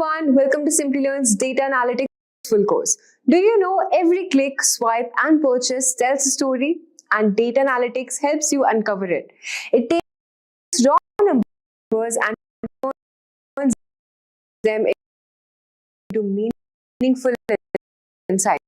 everyone, welcome to Simplilearn's Data Analytics full course. Do you know every click, swipe and purchase tells a story, and data analytics helps you uncover it. It takes raw numbers and turns them into meaningful insights.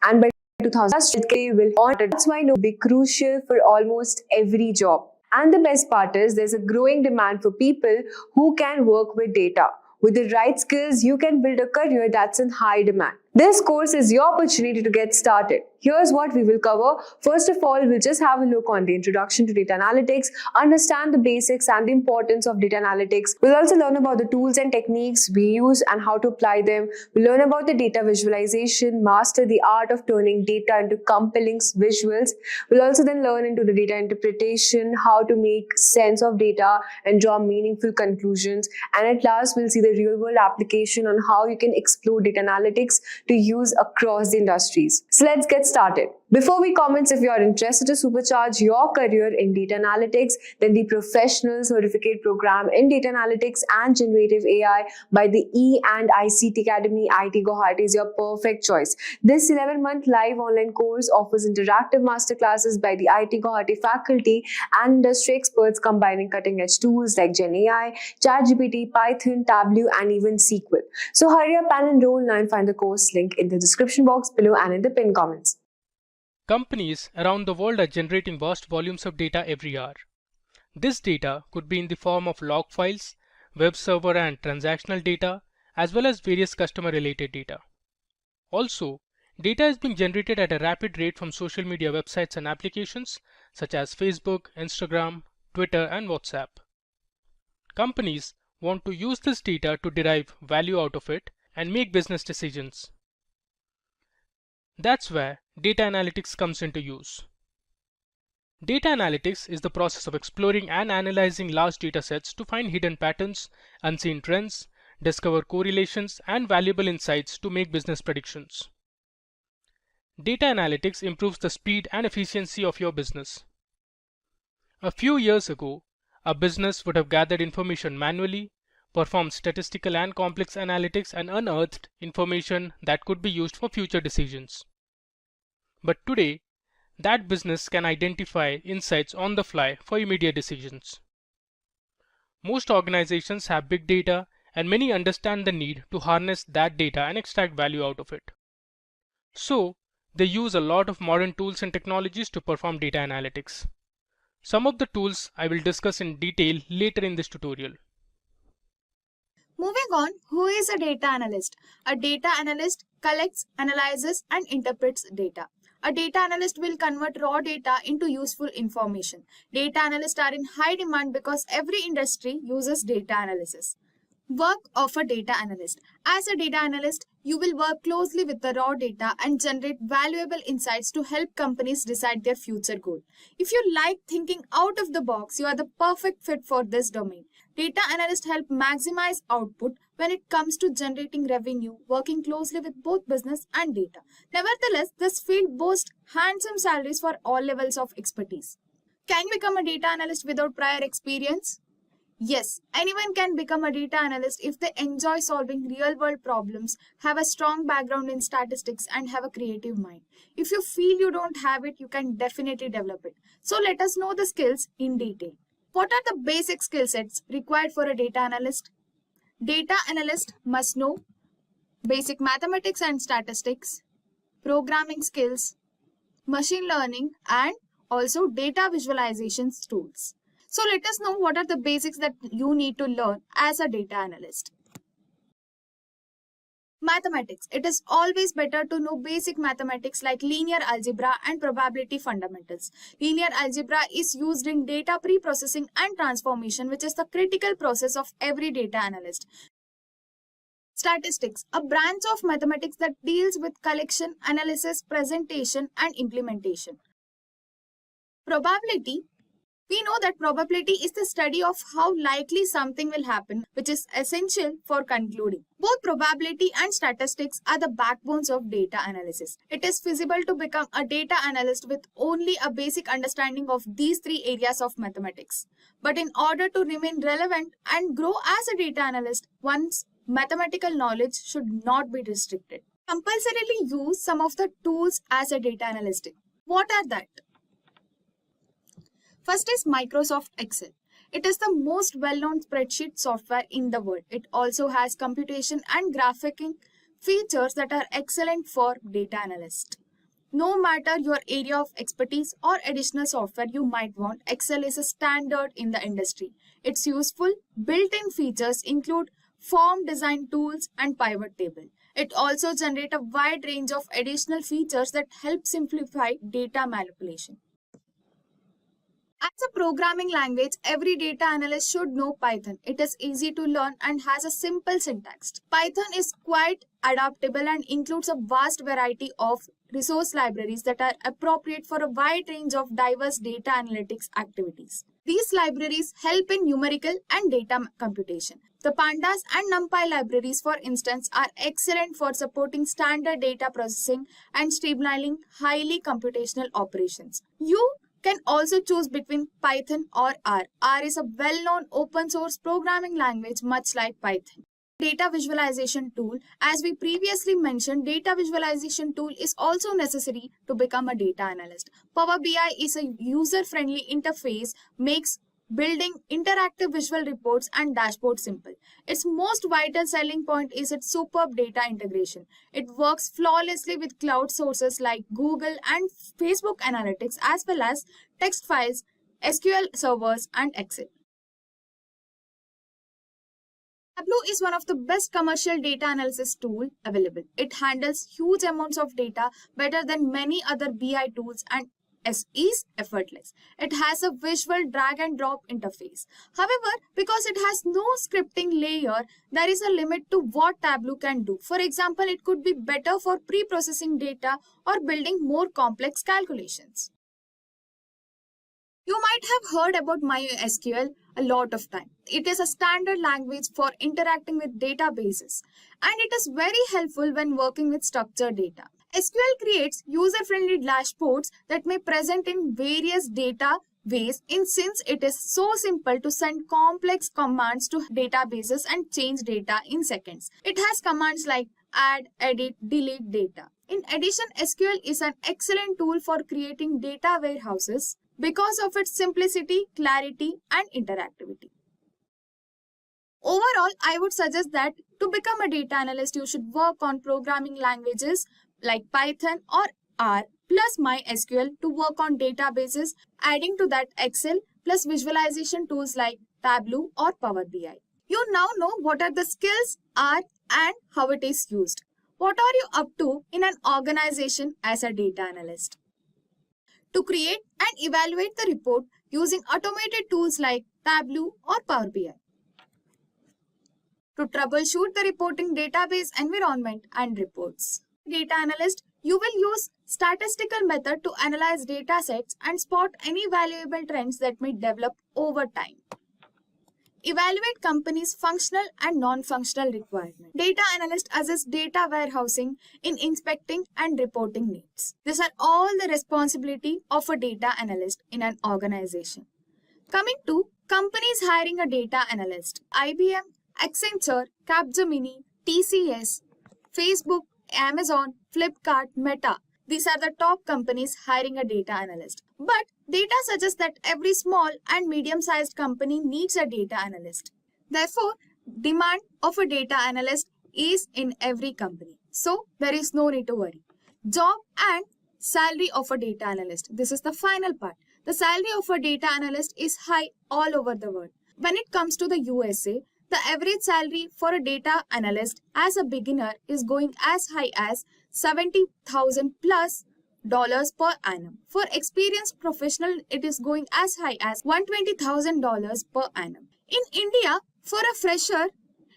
And by 2000, that's why it will be crucial for almost every job. And the best part is there's a growing demand for people who can work with data. With the right skills, you can build a career that's in high demand. This course is your opportunity to get started. Here's what we will cover. First of all, we'll just have a look on the introduction to data analytics, understand the basics and the importance of data analytics. We'll also learn about the tools and techniques we use and how to apply them. We'll learn about the data visualization, master the art of turning data into compelling visuals. We'll also then learn into the data interpretation, how to make sense of data and draw meaningful conclusions. And at last, we'll see the real-world application on how you can explore data analytics to use across the industries. So let's get started. Before we comment, if you are interested to supercharge your career in data analytics, then the professional certificate program in data analytics and generative AI by the E&ICT Academy IT Guwahati is your perfect choice. This 11-month live online course offers interactive masterclasses by the IT Guwahati faculty and industry experts combining cutting-edge tools like Gen AI, ChatGPT, Python, Tableau, and even SQL. So hurry up and enroll now and find the course link in the description box below and in the pinned comments. Companies around the world are generating vast volumes of data every hour. This data could be in the form of log files, web server and transactional data, as well as various customer-related data. Also, data is being generated at a rapid rate from social media websites and applications such as Facebook, Instagram, Twitter, and WhatsApp. Companies want to use this data to derive value out of it and make business decisions. That's where data analytics comes into use. Data analytics is the process of exploring and analyzing large data sets to find hidden patterns, unseen trends, discover correlations, and valuable insights to make business predictions. Data analytics improves the speed and efficiency of your business. A few years ago, a business would have gathered information manually, performed statistical and complex analytics, and unearthed information that could be used for future decisions. But today, that business can identify insights on the fly for immediate decisions. Most organizations have big data, and many understand the need to harness that data and extract value out of it. So, they use a lot of modern tools and technologies to perform data analytics. Some of the tools I will discuss in detail later in this tutorial. Moving on, who is a data analyst? A data analyst collects, analyzes, and interprets data. A data analyst will convert raw data into useful information. Data analysts are in high demand because every industry uses data analysis. Work of a data analyst. As a data analyst, you will work closely with the raw data and generate valuable insights to help companies decide their future goal. If you like thinking out of the box, you are the perfect fit for this domain. Data analysts help maximize output when it comes to generating revenue, working closely with both business and data. Nevertheless, this field boasts handsome salaries for all levels of expertise. Can you become a data analyst without prior experience? Yes, anyone can become a data analyst if they enjoy solving real-world problems, have a strong background in statistics, and have a creative mind. If you feel you don't have it, you can definitely develop it. So let us know the skills in detail. What are the basic skill sets required for a data analyst? Data analyst must know basic mathematics and statistics, programming skills, machine learning, and also data visualizations tools. So let us know what are the basics that you need to learn as a data analyst. Mathematics. It is always better to know basic mathematics like linear algebra and probability fundamentals. Linear algebra is used in data pre-processing and transformation, which is the critical process of every data analyst. Statistics, a branch of mathematics that deals with collection, analysis, presentation, and implementation. Probability We know that probability is the study of how likely something will happen, which is essential for concluding. Both probability and statistics are the backbones of data analysis. It is feasible to become a data analyst with only a basic understanding of these three areas of mathematics. But in order to remain relevant and grow as a data analyst, one's mathematical knowledge should not be restricted. Compulsorily use some of the tools as a data analyst. What are that? First is Microsoft Excel. It is the most well-known spreadsheet software in the world. It also has computation and graphing features that are excellent for data analysts. No matter your area of expertise or additional software you might want, Excel is a standard in the industry. Its useful built-in features include form design tools and pivot table. It also generates a wide range of additional features that help simplify data manipulation. As a programming language, every data analyst should know Python. It is easy to learn and has a simple syntax. Python is quite adaptable and includes a vast variety of resource libraries that are appropriate for a wide range of diverse data analytics activities. These libraries help in numerical and data computation. The Pandas and NumPy libraries, for instance, are excellent for supporting standard data processing and streamlining highly computational operations. You can also choose between Python or R. R is a well-known open source programming language much like Python. Data visualization tool. As we previously mentioned, data visualization tool is also necessary to become a data analyst. Power BI is a user-friendly interface, makes building interactive visual reports and dashboards simple. Its most vital selling point is its superb data integration. It works flawlessly with cloud sources like Google and Facebook Analytics, as well as text files, SQL servers, and Excel. Tableau is one of the best commercial data analysis tool available. It handles huge amounts of data better than many other BI tools and is effortless. It has a visual drag and drop interface. However, because it has no scripting layer, there is a limit to what Tableau can do. For example, it could be better for pre-processing data or building more complex calculations. You might have heard about MySQL a lot of time. It is a standard language for interacting with databases, and it is very helpful when working with structured data. SQL creates user-friendly dashboards that may present in various data ways since it is so simple to send complex commands to databases and change data in seconds. It has commands like add, edit, delete data. In addition, SQL is an excellent tool for creating data warehouses because of its simplicity, clarity, and interactivity. Overall, I would suggest that to become a data analyst, you should work on programming languages like Python or R plus MySQL to work on databases, adding to that Excel plus visualization tools like Tableau or Power BI. You now know what are the skills are and how it is used. What are you up to in an organization as a data analyst? To create and evaluate the report using automated tools like Tableau or Power BI. To troubleshoot the reporting database environment and reports. Data analyst, you will use statistical method to analyze data sets and spot any valuable trends that may develop over time. Evaluate companies' functional and non-functional requirements. Data analyst assess data warehousing in inspecting and reporting needs. These are all the responsibility of a data analyst in an organization. Coming to companies hiring a data analyst. IBM, Accenture, Capgemini, TCS, Facebook, Amazon, Flipkart, Meta. These are the top companies hiring a data analyst. But data suggests that every small and medium-sized company needs a data analyst. Therefore, demand of a data analyst is in every company. So, there is no need to worry. Job and salary of a data analyst. This is the final part. The salary of a data analyst is high all over the world. When it comes to the USA, the average salary for a data analyst as a beginner is going as high as $70,000 plus per annum. For experienced professional, it is going as high as $120,000 per annum. In India, for a fresher,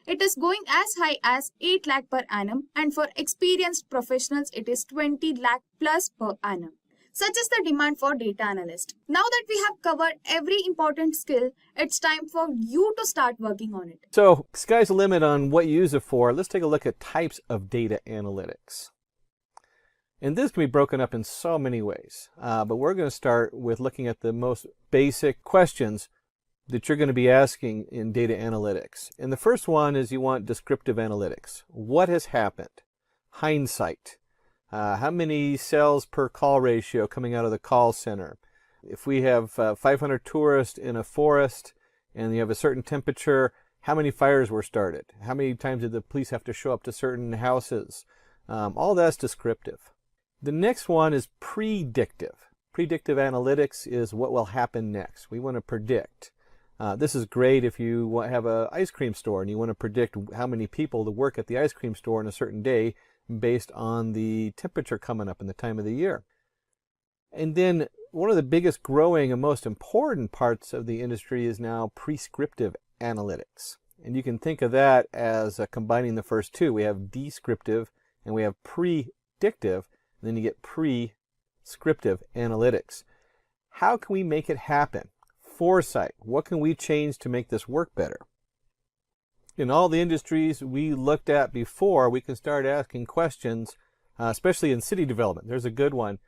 it is going as high as 8 lakh per annum, and for experienced professionals, it is 20 lakh plus per annum. such as the demand for data analyst. Now that we have covered every important skill, it's time for you to start working on it. So, sky's the limit on what you use it for. Let's take a look at types of data analytics. And this can be broken up in so many ways, but we're going to start with looking at the most basic questions that you're going to be asking in data analytics. And the first one is you want descriptive analytics. What has happened? Hindsight. How many sales per call ratio coming out of the call center? If we have 500 tourists in a forest and you have a certain temperature, how many fires were started? How many times did the police have to show up to certain houses? All that's descriptive. The next one is predictive. Predictive analytics is what will happen next. We want to predict. This is great if you have an ice cream store and you want to predict how many people to work at the ice cream store on a certain day based on the temperature coming up and the time of the year. And then one of the biggest growing and most important parts of the industry is now prescriptive analytics. And you can think of that as combining the first two. We have descriptive and we have predictive. And then you get prescriptive analytics. How can we make it happen? Foresight. What can we change to make this work better? In all the industries we looked at before, we can start asking questions, especially in city development. There's a good one.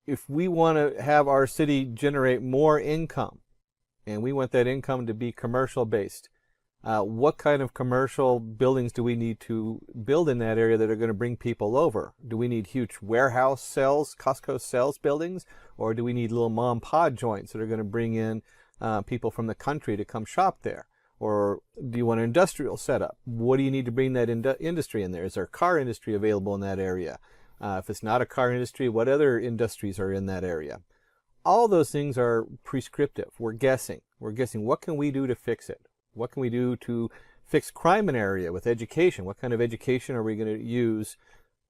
If we want to have our city generate more income, and we want that income to be commercial based, what kind of commercial buildings do we need to build in that area that are going to bring people over? Do we need huge warehouse cells, Costco sales buildings, or do we need little mom and pop joints that are going to bring in people from the country to come shop there? Or do you want an industrial setup? What do you need to bring that industry in there? Is there a car industry available in that area? If it's not a car industry, what other industries are in that area? All those things are prescriptive. We're guessing. We're guessing what can we do to fix it? What can we do to fix crime in an area with education? What kind of education are we going to use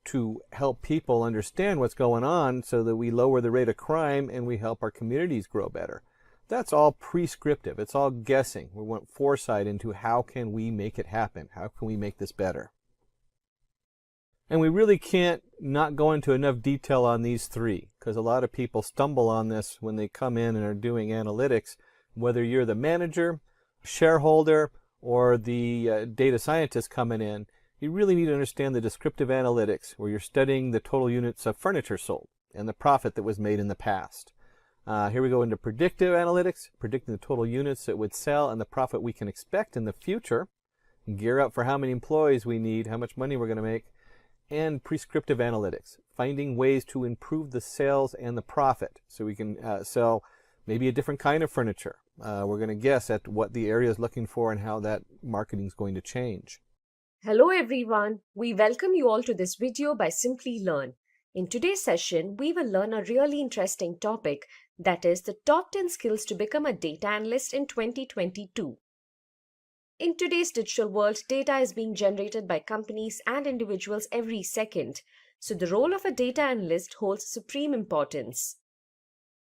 to help people understand what's going on so that we lower the rate of crime and we help our communities grow better? That's all prescriptive. It's all guessing. We want foresight into how can we make it happen? How can we make this better? And we really can't not go into enough detail on these three because a lot of people stumble on this when they come in and are doing analytics, whether you're the manager, shareholder, or the data scientist coming in. You really need to understand the descriptive analytics where you're studying the total units of furniture sold and the profit that was made in the past. Here we go into predictive analytics, predicting the total units that would sell and the profit we can expect in the future, gear up for how many employees we need, how much money we're going to make, and prescriptive analytics, finding ways to improve the sales and the profit so we can sell maybe a different kind of furniture. We're going to guess at what the area is looking for and how that marketing is going to change. Hello everyone, we welcome you all to this video by Simplilearn. In today's session, we will learn a really interesting topic, that is the top 10 skills to become a data analyst in 2022. In today's digital world, data is being generated by companies and individuals every second, so the role of a data analyst holds supreme importance.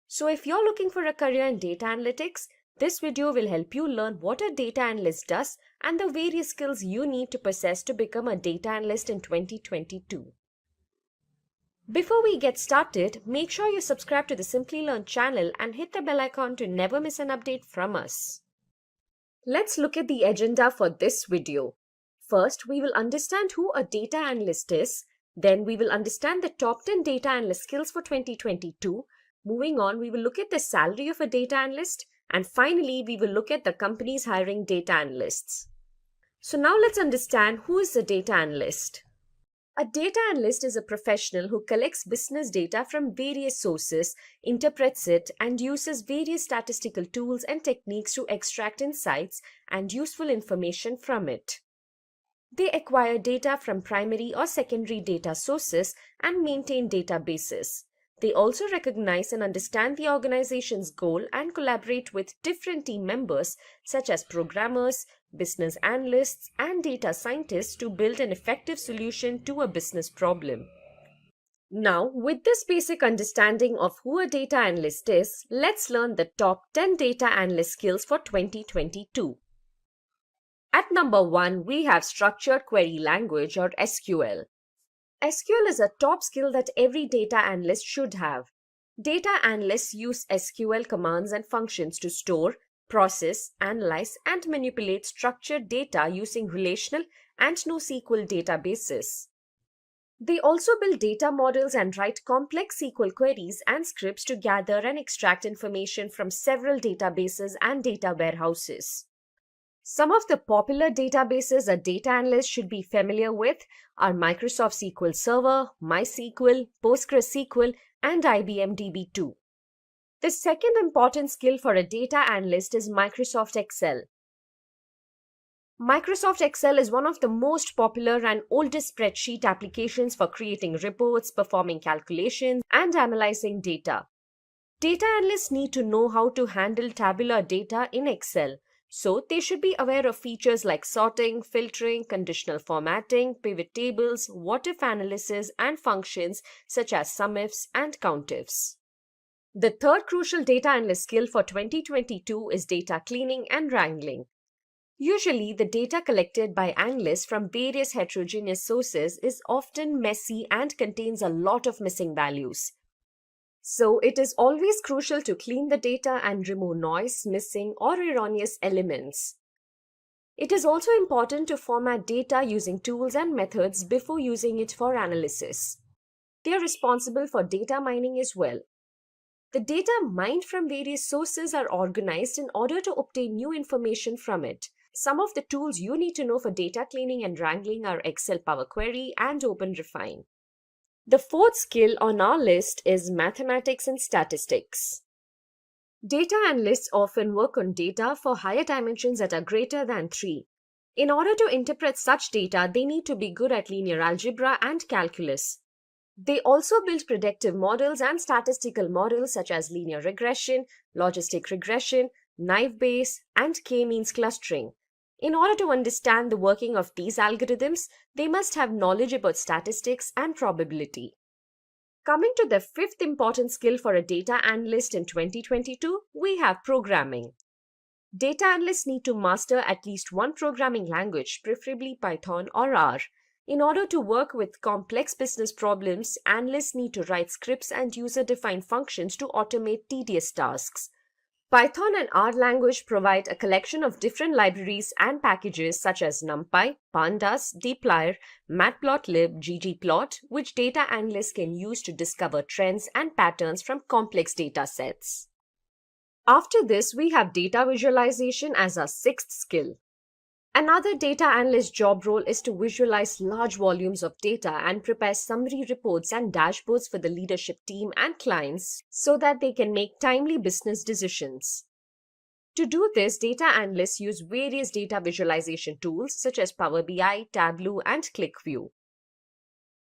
So if you're looking for a career in data analytics, this video will help you learn what a data analyst does and the various skills you need to possess to become a data analyst in 2022. Before we get started, make sure you subscribe to the Simplilearn channel and hit the bell icon to never miss an update from us. Let's look at the agenda for this video. First, we will understand who a data analyst is. Then we will understand the top 10 data analyst skills for 2022. Moving on, we will look at the salary of a data analyst. And finally, we will look at the companies hiring data analysts. So now let's understand who is a data analyst. A data analyst is a professional who collects business data from various sources, interprets it, and uses various statistical tools and techniques to extract insights and useful information from it. They acquire data from primary or secondary data sources and maintain databases. They also recognize and understand the organization's goal and collaborate with different team members such as programmers, business analysts, and data scientists to build an effective solution to a business problem. Now, with this basic understanding of who a data analyst is, let's learn the top 10 data analyst skills for 2022. At number 1, we have Structured Query Language or SQL. SQL is a top skill that every data analyst should have. Data analysts use SQL commands and functions to store, process, analyze, and manipulate structured data using relational and NoSQL databases. They also build data models and write complex SQL queries and scripts to gather and extract information from several databases and data warehouses. Some of the popular databases a data analyst should be familiar with are Microsoft SQL Server, MySQL, PostgreSQL, and IBM DB2. The second important skill for a data analyst is Microsoft Excel. Microsoft Excel is one of the most popular and oldest spreadsheet applications for creating reports, performing calculations, and analyzing data. Data analysts need to know how to handle tabular data in Excel, so they should be aware of features like sorting, filtering, conditional formatting, pivot tables, what-if analysis, and functions such as SUMIFs and COUNTIFs. The third crucial data analyst skill for 2022 is data cleaning and wrangling. Usually, the data collected by analysts from various heterogeneous sources is often messy and contains a lot of missing values. So, it is always crucial to clean the data and remove noise, missing, or erroneous elements. It is also important to format data using tools and methods before using it for analysis. They are responsible for data mining as well. The data mined from various sources are organized in order to obtain new information from it. Some of the tools you need to know for data cleaning and wrangling are Excel Power Query and OpenRefine. The fourth skill on our list is mathematics and statistics. Data analysts often work on data for higher dimensions that are greater than 3. In order to interpret such data, they need to be good at linear algebra and calculus. They also build predictive models and statistical models such as linear regression, logistic regression, naive Bayes, and k-means clustering. In order to understand the working of these algorithms, they must have knowledge about statistics and probability. Coming to the fifth important skill for a data analyst in 2022, we have programming. Data analysts need to master at least one programming language, preferably Python or R. In order to work with complex business problems, analysts need to write scripts and user-defined functions to automate tedious tasks. Python and R language provide a collection of different libraries and packages such as NumPy, Pandas, dplyr, matplotlib, ggplot, which data analysts can use to discover trends and patterns from complex data sets. After this, we have data visualization as our sixth skill. Another data analyst job role is to visualize large volumes of data and prepare summary reports and dashboards for the leadership team and clients so that they can make timely business decisions. To do this, data analysts use various data visualization tools such as Power BI, Tableau, and ClickView.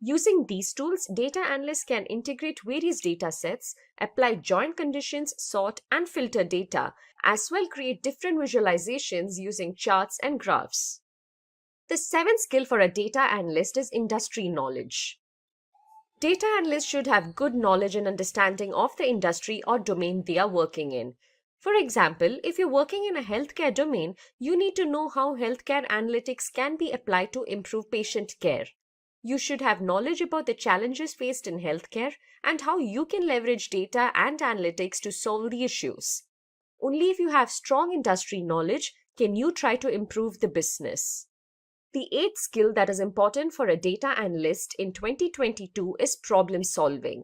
Using these tools, data analysts can integrate various data sets, apply joint conditions, sort and filter data, as well create different visualizations using charts and graphs. The seventh skill for a data analyst is industry knowledge. Data analysts should have good knowledge and understanding of the industry or domain they are working in. For example, if you're working in a healthcare domain, you need to know how healthcare analytics can be applied to improve patient care. You should have knowledge about the challenges faced in healthcare and how you can leverage data and analytics to solve the issues. Only if you have strong industry knowledge can you try to improve the business. The eighth skill that is important for a data analyst in 2022 is problem solving.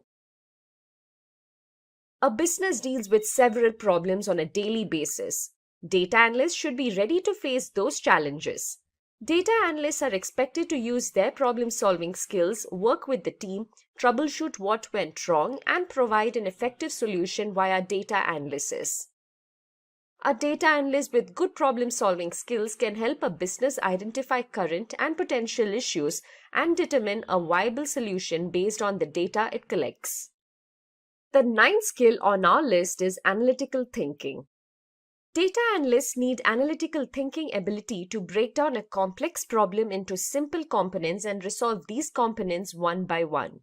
A business deals with several problems on a daily basis. Data analysts should be ready to face those challenges. Data analysts are expected to use their problem-solving skills, work with the team, troubleshoot what went wrong, and provide an effective solution via data analysis. A data analyst with good problem-solving skills can help a business identify current and potential issues and determine a viable solution based on the data it collects. The ninth skill on our list is analytical thinking. Data analysts need analytical thinking ability to break down a complex problem into simple components and resolve these components one by one.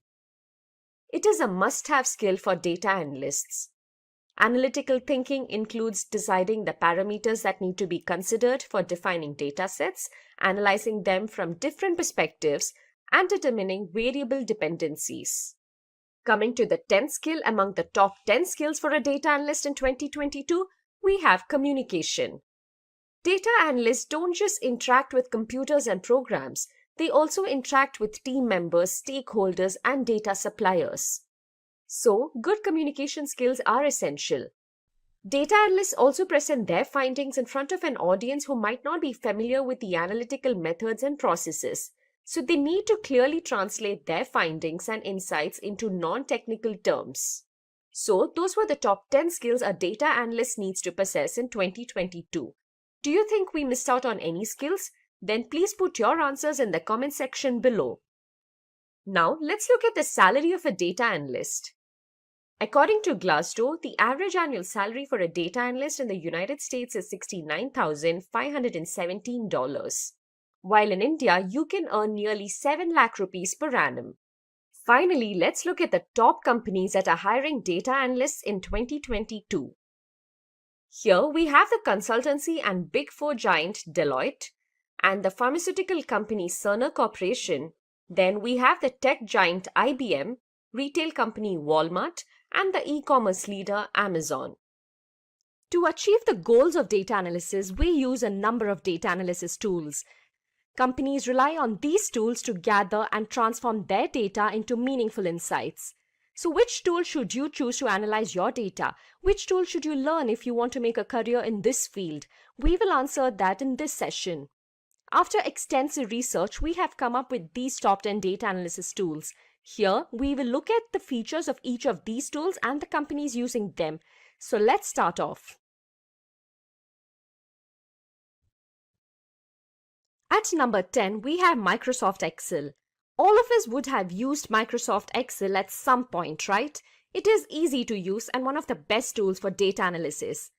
It is a must-have skill for data analysts. Analytical thinking includes deciding the parameters that need to be considered for defining data sets, analyzing them from different perspectives, and determining variable dependencies. Coming to the 10th skill among the top 10 skills for a data analyst in 2022, we have communication. Data analysts don't just interact with computers and programs, they also interact with team members, stakeholders, and data suppliers. So, good communication skills are essential. Data analysts also present their findings in front of an audience who might not be familiar with the analytical methods and processes, so they need to clearly translate their findings and insights into non-technical terms. So, those were the top 10 skills a data analyst needs to possess in 2022. Do you think we missed out on any skills? Then please put your answers in the comment section below. Now, let's look at the salary of a data analyst. According to Glassdoor, the average annual salary for a data analyst in the United States is $69,517, while in India, you can earn nearly 7 lakh rupees per annum. Finally, let's look at the top companies that are hiring data analysts in 2022. Here we have the consultancy and Big Four giant Deloitte and the pharmaceutical company Cerner Corporation. Then we have the tech giant IBM, retail company Walmart, and the e-commerce leader Amazon. To achieve the goals of data analysis, we use a number of data analysis tools. Companies rely on these tools to gather and transform their data into meaningful insights. So which tool should you choose to analyze your data? Which tool should you learn if you want to make a career in this field? We will answer that in this session. After extensive research, we have come up with these top 10 data analysis tools. Here, we will look at the features of each of these tools and the companies using them. So let's start off. At number 10, we have Microsoft Excel. All of us would have used Microsoft Excel at some point, right? It is easy to use and one of the best tools for data analysis.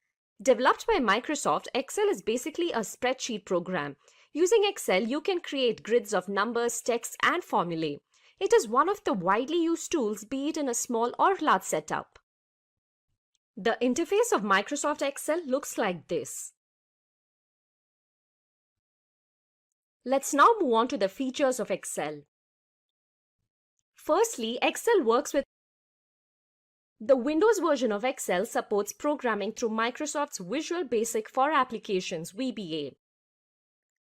Developed by Microsoft, Excel is basically a spreadsheet program. Using Excel, you can create grids of numbers, text, and formulae. It is one of the widely used tools, be it in a small or large setup. The interface of Microsoft Excel looks like this. Let's now move on to the features of Excel. Firstly, Excel works with the Windows version of Excel supports programming through Microsoft's Visual Basic for Applications (VBA).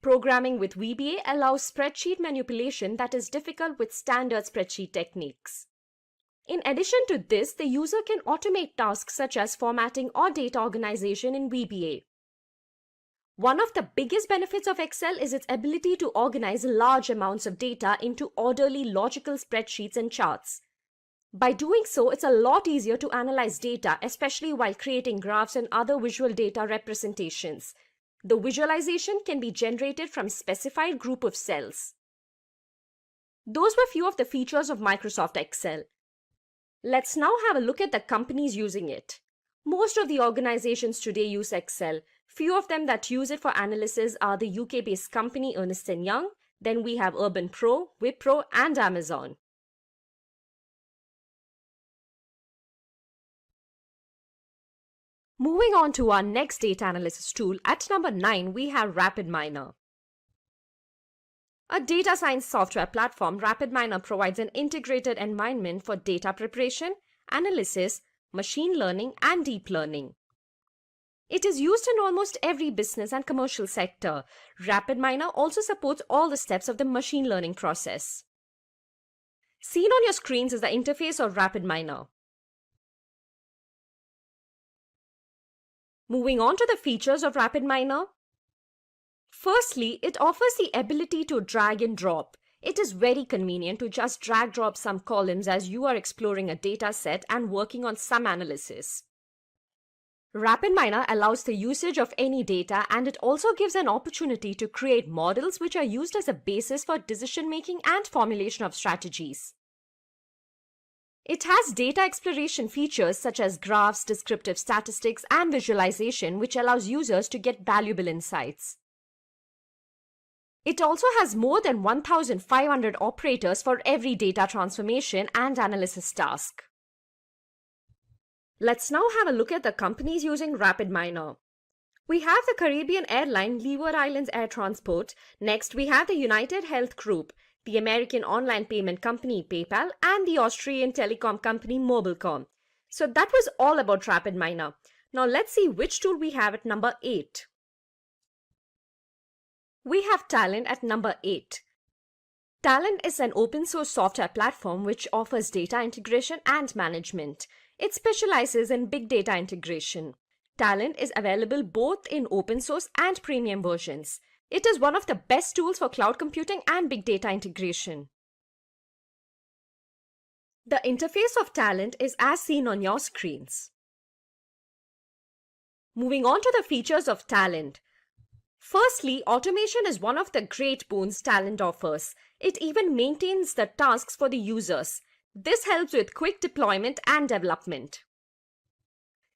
Programming with VBA allows spreadsheet manipulation that is difficult with standard spreadsheet techniques. In addition to this, the user can automate tasks such as formatting or data organization in VBA. One of the biggest benefits of Excel is its ability to organize large amounts of data into orderly, logical spreadsheets and charts. By doing so, it's a lot easier to analyze data, especially while creating graphs and other visual data representations. The visualization can be generated from a specified group of cells. Those were few of the features of Microsoft Excel. Let's now have a look at the companies using it. Most of the organizations today use Excel. Few of them that use it for analysis are the UK-based company Ernst & Young, then we have Urban Pro, Wipro, and Amazon. Moving on to our next data analysis tool, at number 9 we have RapidMiner. A data science software platform, RapidMiner provides an integrated environment for data preparation, analysis, machine learning, and deep learning. It is used in almost every business and commercial sector. RapidMiner also supports all the steps of the machine learning process. Seen on your screens is the interface of RapidMiner. Moving on to the features of RapidMiner. Firstly, it offers the ability to drag and drop. It is very convenient to just drag drop some columns as you are exploring a data set and working on some analysis. RapidMiner allows the usage of any data, and it also gives an opportunity to create models which are used as a basis for decision making and formulation of strategies. It has data exploration features such as graphs, descriptive statistics, and visualization, which allows users to get valuable insights. It also has more than 1,500 operators for every data transformation and analysis task. Let's now have a look at the companies using RapidMiner. We have the Caribbean airline Leeward Islands Air Transport. Next, we have the United Health Group. the American online payment company PayPal, and the Austrian telecom company Mobilcom. So that was all about RapidMiner. Now let's see which tool we have at number 8. We have Talent at number 8. Talent is an open source software platform which offers data integration and management. It specializes in big data integration. Talent is available both in open source and premium versions. It is one of the best tools for cloud computing and big data integration. The interface of Talent is as seen on your screens. Moving on to the features of Talent. Firstly, automation is one of the great boons Talent offers. It even maintains the tasks for the users. This helps with quick deployment and development.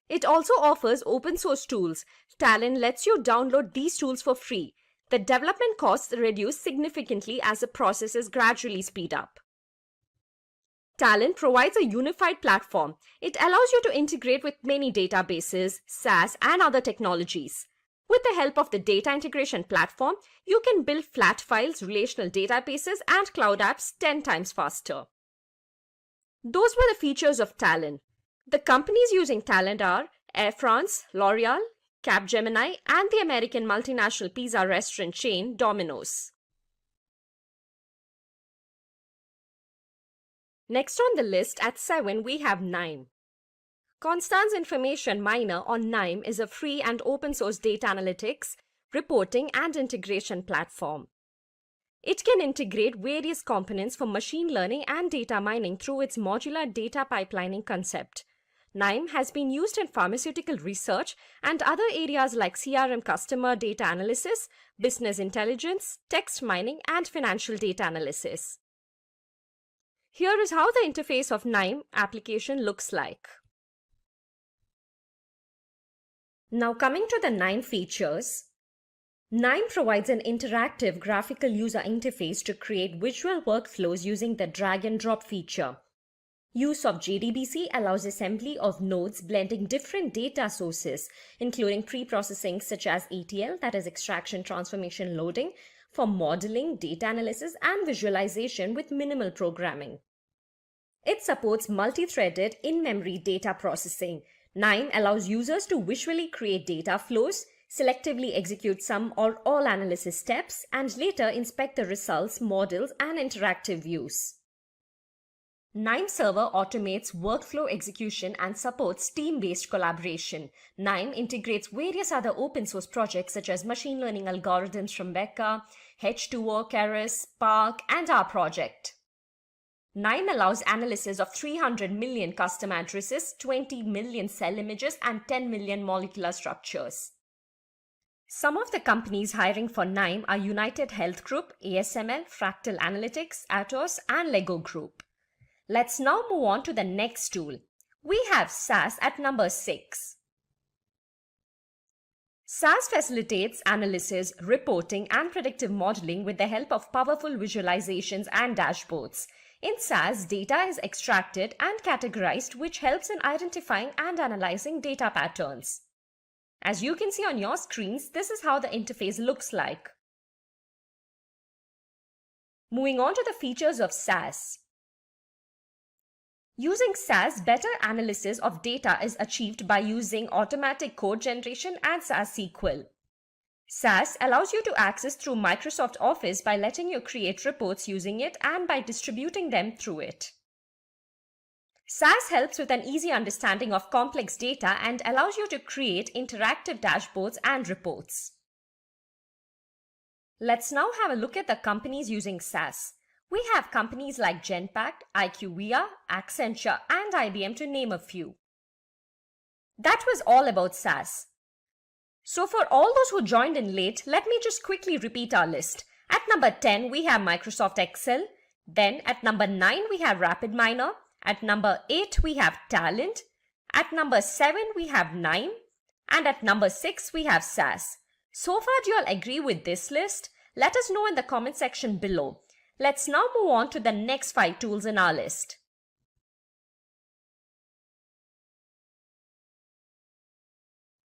It also offers open source tools. Talent lets you download these tools for free. The development costs reduce significantly as the processes gradually speed up. Talent provides a unified platform. It allows you to integrate with many databases, SaaS, and other technologies. With the help of the data integration platform, you can build flat files, relational databases, and cloud apps 10 times faster. Those were the features of Talent. The companies using Talent are Air France, L'Oreal, Capgemini, and the American multinational pizza restaurant chain Domino's. Next on the list at 7 we have KNIME. Constance Information Miner on KNIME is a free and open source data analytics, reporting and integration platform. It can integrate various components for machine learning and data mining through its modular data pipelining concept. KNIME has been used in pharmaceutical research and other areas like CRM customer data analysis, business intelligence, text mining, and financial data analysis. Here is how the interface of KNIME application looks like. Now coming to the KNIME features. KNIME provides an interactive graphical user interface to create visual workflows using the drag and drop feature. Use of JDBC allows assembly of nodes blending different data sources, including pre-processing such as ETL, that is extraction, transformation, loading, for modeling, data analysis, and visualization with minimal programming. It supports multi-threaded in-memory data processing. KNIME allows users to visually create data flows, selectively execute some or all analysis steps, and later inspect the results, models, and interactive views. KNIME Server automates workflow execution and supports team-based collaboration. KNIME integrates various other open source projects such as machine learning algorithms from Becker, H2O, Keras, Spark, and our project. KNIME allows analysis of 300 million custom addresses, 20 million cell images, and 10 million molecular structures. Some of the companies hiring for KNIME are United Health Group, ASML, Fractal Analytics, Atos, and Lego Group. Let's now move on to the next tool. We have SAS at number 6. SAS facilitates analysis, reporting, and predictive modeling with the help of powerful visualizations and dashboards. In SAS, data is extracted and categorized, which helps in identifying and analyzing data patterns. As you can see on your screens, this is how the interface looks like. Moving on to the features of SAS. Using SAS, better analysis of data is achieved by using automatic code generation and SAS SQL. SAS allows you to access through Microsoft Office by letting you create reports using it and by distributing them through it. SAS helps with an easy understanding of complex data and allows you to create interactive dashboards and reports. Let's now have a look at the companies using SAS. We have companies like Genpact, IQVIA, Accenture, and IBM to name a few. That was all about SAS. So for all those who joined in late, let me just quickly repeat our list. At number 10, we have Microsoft Excel. Then at number 9, we have RapidMiner. At number 8, we have Talent. At number 7, we have KNIME. And at number 6, we have SAS. So far, do you all agree with this list? Let us know in the comment section below. Let's now move on to the next 5 tools in our list.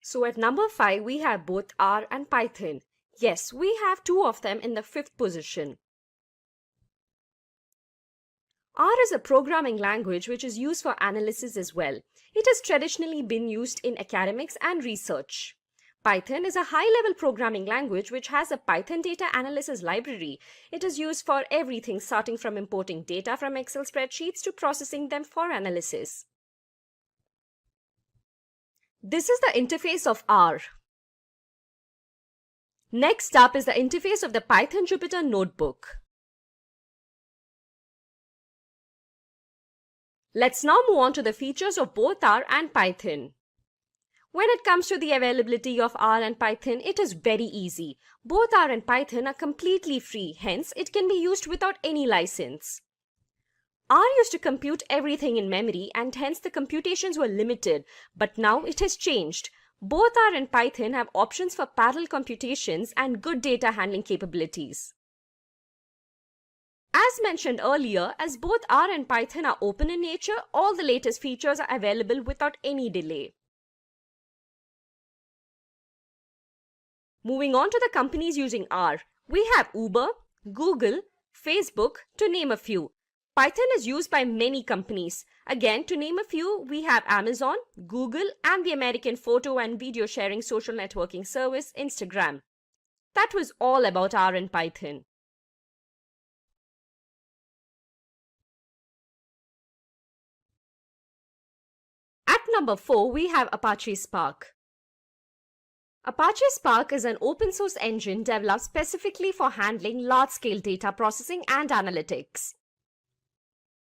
So at number 5, we have both R and Python. Yes, we have 2 of them in the 5th position. R is a programming language which is used for analysis as well. It has traditionally been used in academics and research. Python is a high-level programming language which has a Python data analysis library. It is used for everything starting from importing data from Excel spreadsheets to processing them for analysis. This is the interface of R. Next up is the interface of the Python Jupyter Notebook. Let's now move on to the features of both R and Python. When it comes to the availability of R and Python, it is very easy. Both R and Python are completely free, hence it can be used without any license. R used to compute everything in memory and hence the computations were limited, but now it has changed. Both R and Python have options for parallel computations and good data handling capabilities. As mentioned earlier, as both R and Python are open in nature, all the latest features are available without any delay. Moving on to the companies using R, we have Uber, Google, Facebook, to name a few. Python is used by many companies. Again, to name a few, we have Amazon, Google, and the American photo and video sharing social networking service, Instagram. That was all about R and Python. At number 4, we have Apache Spark. Apache Spark is an open source engine developed specifically for handling large-scale data processing and analytics.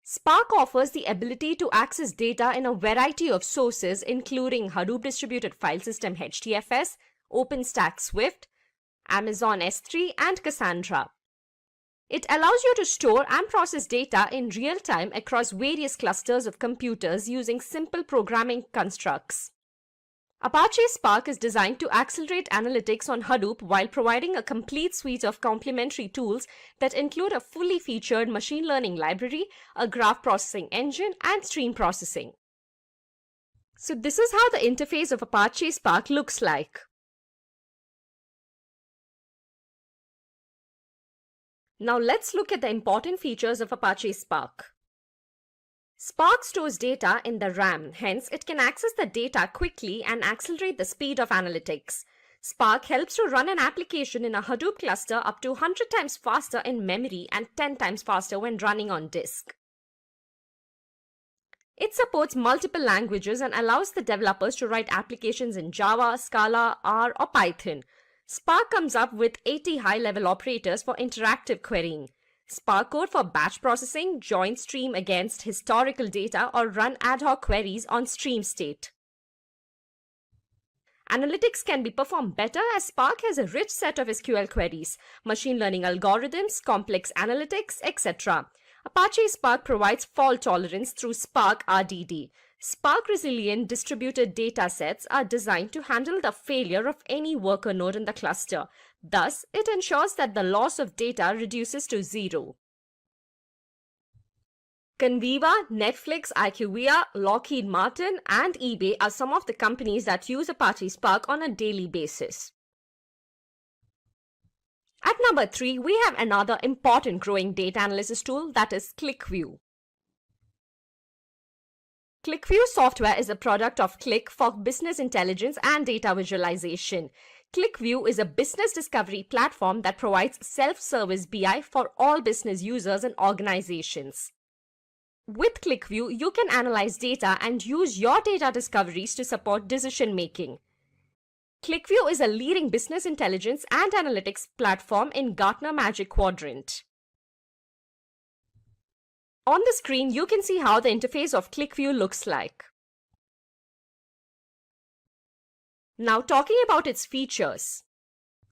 Spark offers the ability to access data in a variety of sources including Hadoop Distributed File System HDFS, OpenStack Swift, Amazon S3 and Cassandra. It allows you to store and process data in real time across various clusters of computers using simple programming constructs. Apache Spark is designed to accelerate analytics on Hadoop while providing a complete suite of complementary tools that include a fully featured machine learning library, a graph processing engine, and stream processing. So this is how the interface of Apache Spark looks like. Now let's look at the important features of Apache Spark. Spark stores data in the RAM, hence it can access the data quickly and accelerate the speed of analytics. Spark helps to run an application in a Hadoop cluster up to 100 times faster in memory and 10 times faster when running on disk. It supports multiple languages and allows the developers to write applications in Java, Scala, R, or Python. Spark comes up with 80 high-level operators for interactive querying. Spark code for batch processing, join stream against historical data, or run ad hoc queries on stream state. Analytics can be performed better as Spark has a rich set of SQL queries, machine learning algorithms, complex analytics, etc. Apache Spark provides fault tolerance through Spark RDD. Spark resilient distributed data sets are designed to handle the failure of any worker node in the cluster. Thus, it ensures that the loss of data reduces to zero. Conviva, Netflix, IQVIA, Lockheed Martin, and eBay are some of the companies that use Apache Spark on a daily basis. At number 3, we have another important growing data analysis tool, that is ClickView. ClickView software is a product of Qlik for business intelligence and data visualization. ClickView is a business discovery platform that provides self-service BI for all business users and organizations. With ClickView, you can analyze data and use your data discoveries to support decision-making. ClickView is a leading business intelligence and analytics platform in Gartner Magic Quadrant. On the screen, you can see how the interface of ClickView looks like. Now talking about its features.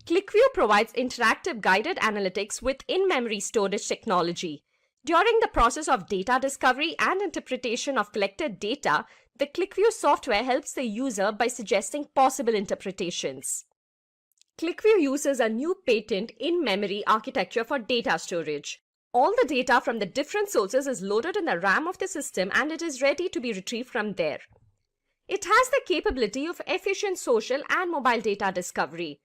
ClickView provides interactive guided analytics with in-memory storage technology. During the process of data discovery and interpretation of collected data, the ClickView software helps the user by suggesting possible interpretations. ClickView uses a new patent in-memory architecture for data storage. All the data from the different sources is loaded in the RAM of the system and it is ready to be retrieved from there. It has the capability of efficient social and mobile data discovery.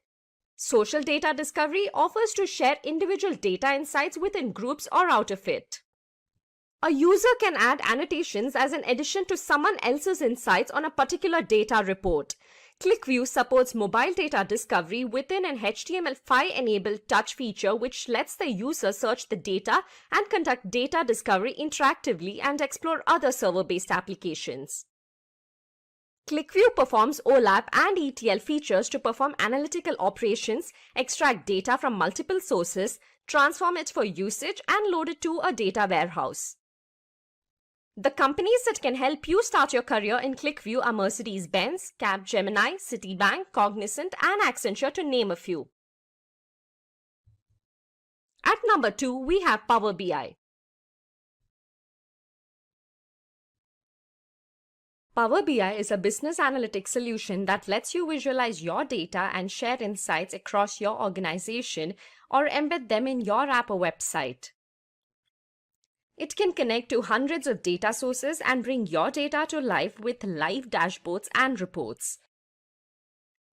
Social data discovery offers to share individual data insights within groups or out of it. A user can add annotations as an addition to someone else's insights on a particular data report. ClickView supports mobile data discovery within an HTML5-enabled touch feature which lets the user search the data and conduct data discovery interactively and explore other server-based applications. ClickView performs OLAP and ETL features to perform analytical operations, extract data from multiple sources, transform it for usage, and load it to a data warehouse. The companies that can help you start your career in ClickView are Mercedes-Benz, Capgemini, Citibank, Cognizant, and Accenture, to name a few. At number 2, we have Power BI. Power BI is a business analytics solution that lets you visualize your data and share insights across your organization or embed them in your app or website. It can connect to hundreds of data sources and bring your data to life with live dashboards and reports.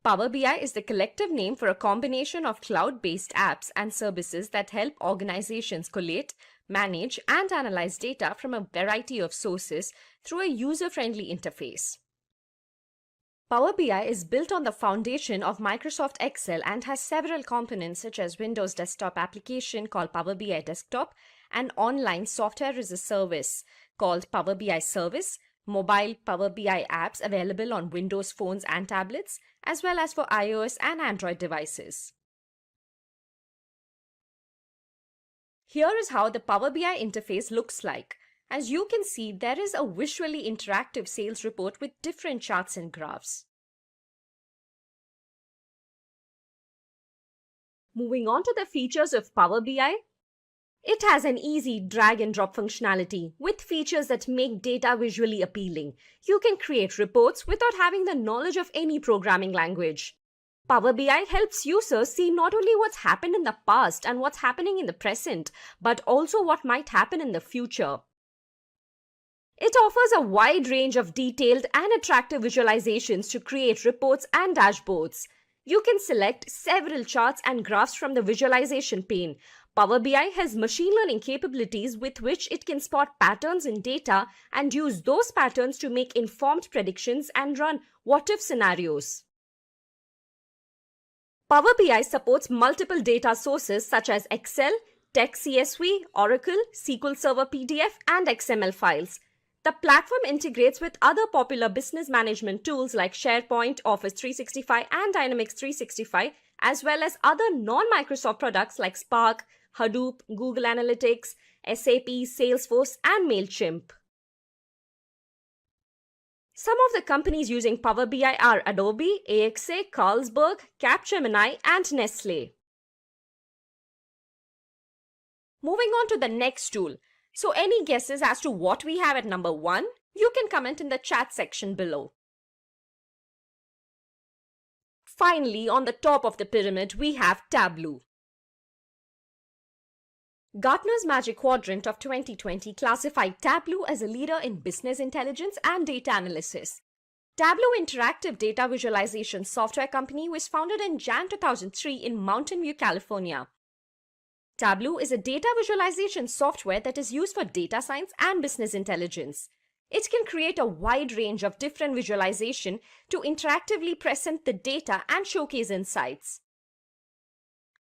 Power BI is the collective name for a combination of cloud-based apps and services that help organizations collate, manage, and analyze data from a variety of sources through a user-friendly interface. Power BI is built on the foundation of Microsoft Excel and has several components such as Windows desktop application called Power BI Desktop and online software as a service called Power BI Service, mobile Power BI apps available on Windows phones and tablets, as well as for iOS and Android devices. Here is how the Power BI interface looks like. As you can see, there is a visually interactive sales report with different charts and graphs. Moving on to the features of Power BI. It has an easy drag and drop functionality with features that make data visually appealing. You can create reports without having the knowledge of any programming language. Power BI helps users see not only what's happened in the past and what's happening in the present, but also what might happen in the future. It offers a wide range of detailed and attractive visualizations to create reports and dashboards. You can select several charts and graphs from the visualization pane. Power BI has machine learning capabilities with which it can spot patterns in data and use those patterns to make informed predictions and run what-if scenarios. Power BI supports multiple data sources such as Excel, Text CSV, Oracle, SQL Server PDF, and XML files. The platform integrates with other popular business management tools like SharePoint, Office 365, and Dynamics 365, as well as other non-Microsoft products like Spark, Hadoop, Google Analytics, SAP, Salesforce, and MailChimp. Some of the companies using Power BI are Adobe, AXA, Carlsberg, Capgemini, and Nestle. Moving on to the next tool. So any guesses as to what we have at number 1? You can comment in the chat section below. Finally, on the top of the pyramid, we have Tableau. Gartner's Magic Quadrant of 2020 classified Tableau as a leader in business intelligence and data analysis. Tableau Interactive Data Visualization Software Company was founded in Jan 2003 in Mountain View, California. Tableau is a data visualization software that is used for data science and business intelligence. It can create a wide range of different visualization to interactively present the data and showcase insights.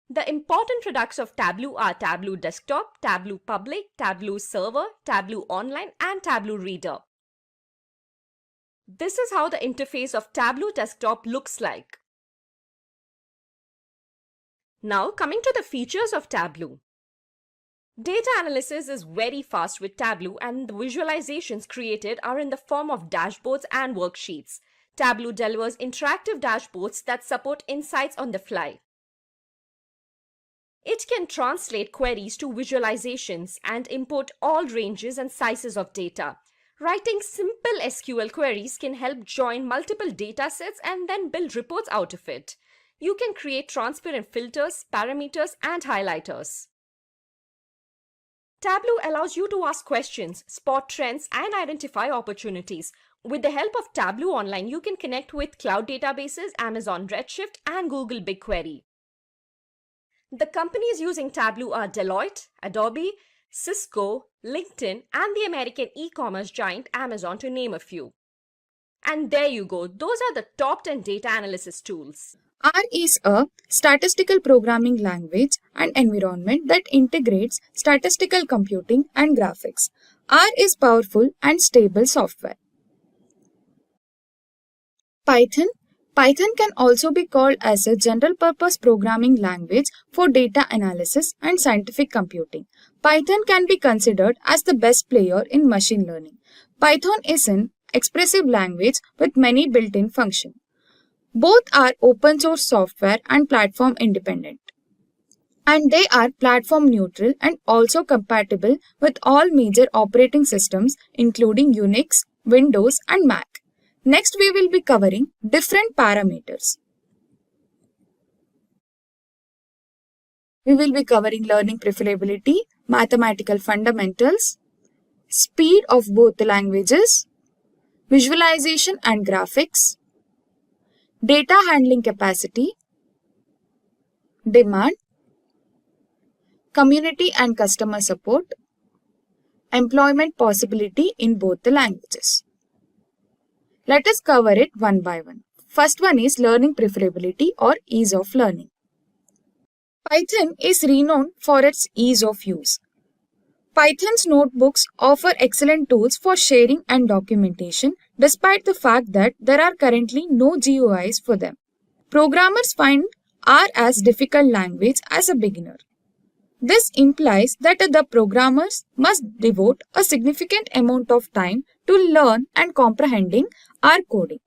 The important products of Tableau are Tableau Desktop, Tableau Public, Tableau Server, Tableau Online, and Tableau Reader. This is how the interface of Tableau Desktop looks like. Now, coming to the features of Tableau. Data analysis is very fast with Tableau, and the visualizations created are in the form of dashboards and worksheets. Tableau delivers interactive dashboards that support insights on the fly. It can translate queries to visualizations and import all ranges and sizes of data. Writing simple SQL queries can help join multiple datasets and then build reports out of it. You can create transparent filters, parameters, and highlighters. Tableau allows you to ask questions, spot trends, and identify opportunities. With the help of Tableau Online, you can connect with cloud databases, Amazon Redshift, and Google BigQuery. The companies using Tableau are Deloitte, Adobe, Cisco, LinkedIn, and the American e-commerce giant Amazon, to name a few. And there you go, those are the top 10 data analysis tools. R is a statistical programming language and environment that integrates statistical computing and graphics. R is powerful and stable software. Python. Python can also be called as a general-purpose programming language for data analysis and scientific computing. Python can be considered as the best player in machine learning. Python is an expressive language with many built-in functions. Both are open source software and platform independent. And they are platform neutral and also compatible with all major operating systems including Unix, Windows and Mac. Next, we will be covering different parameters. We will be covering learning preferability, mathematical fundamentals, speed of both the languages, visualization and graphics, data handling capacity, demand, community and customer support, employment possibility in both the languages. Let us cover it one by one. First one is learning preferability or ease of learning. Python is renowned for its ease of use. Python's notebooks offer excellent tools for sharing and documentation despite the fact that there are currently no GUIs for them. Programmers find R as difficult language as a beginner. This implies that the programmers must devote a significant amount of time to learn and comprehending R coding.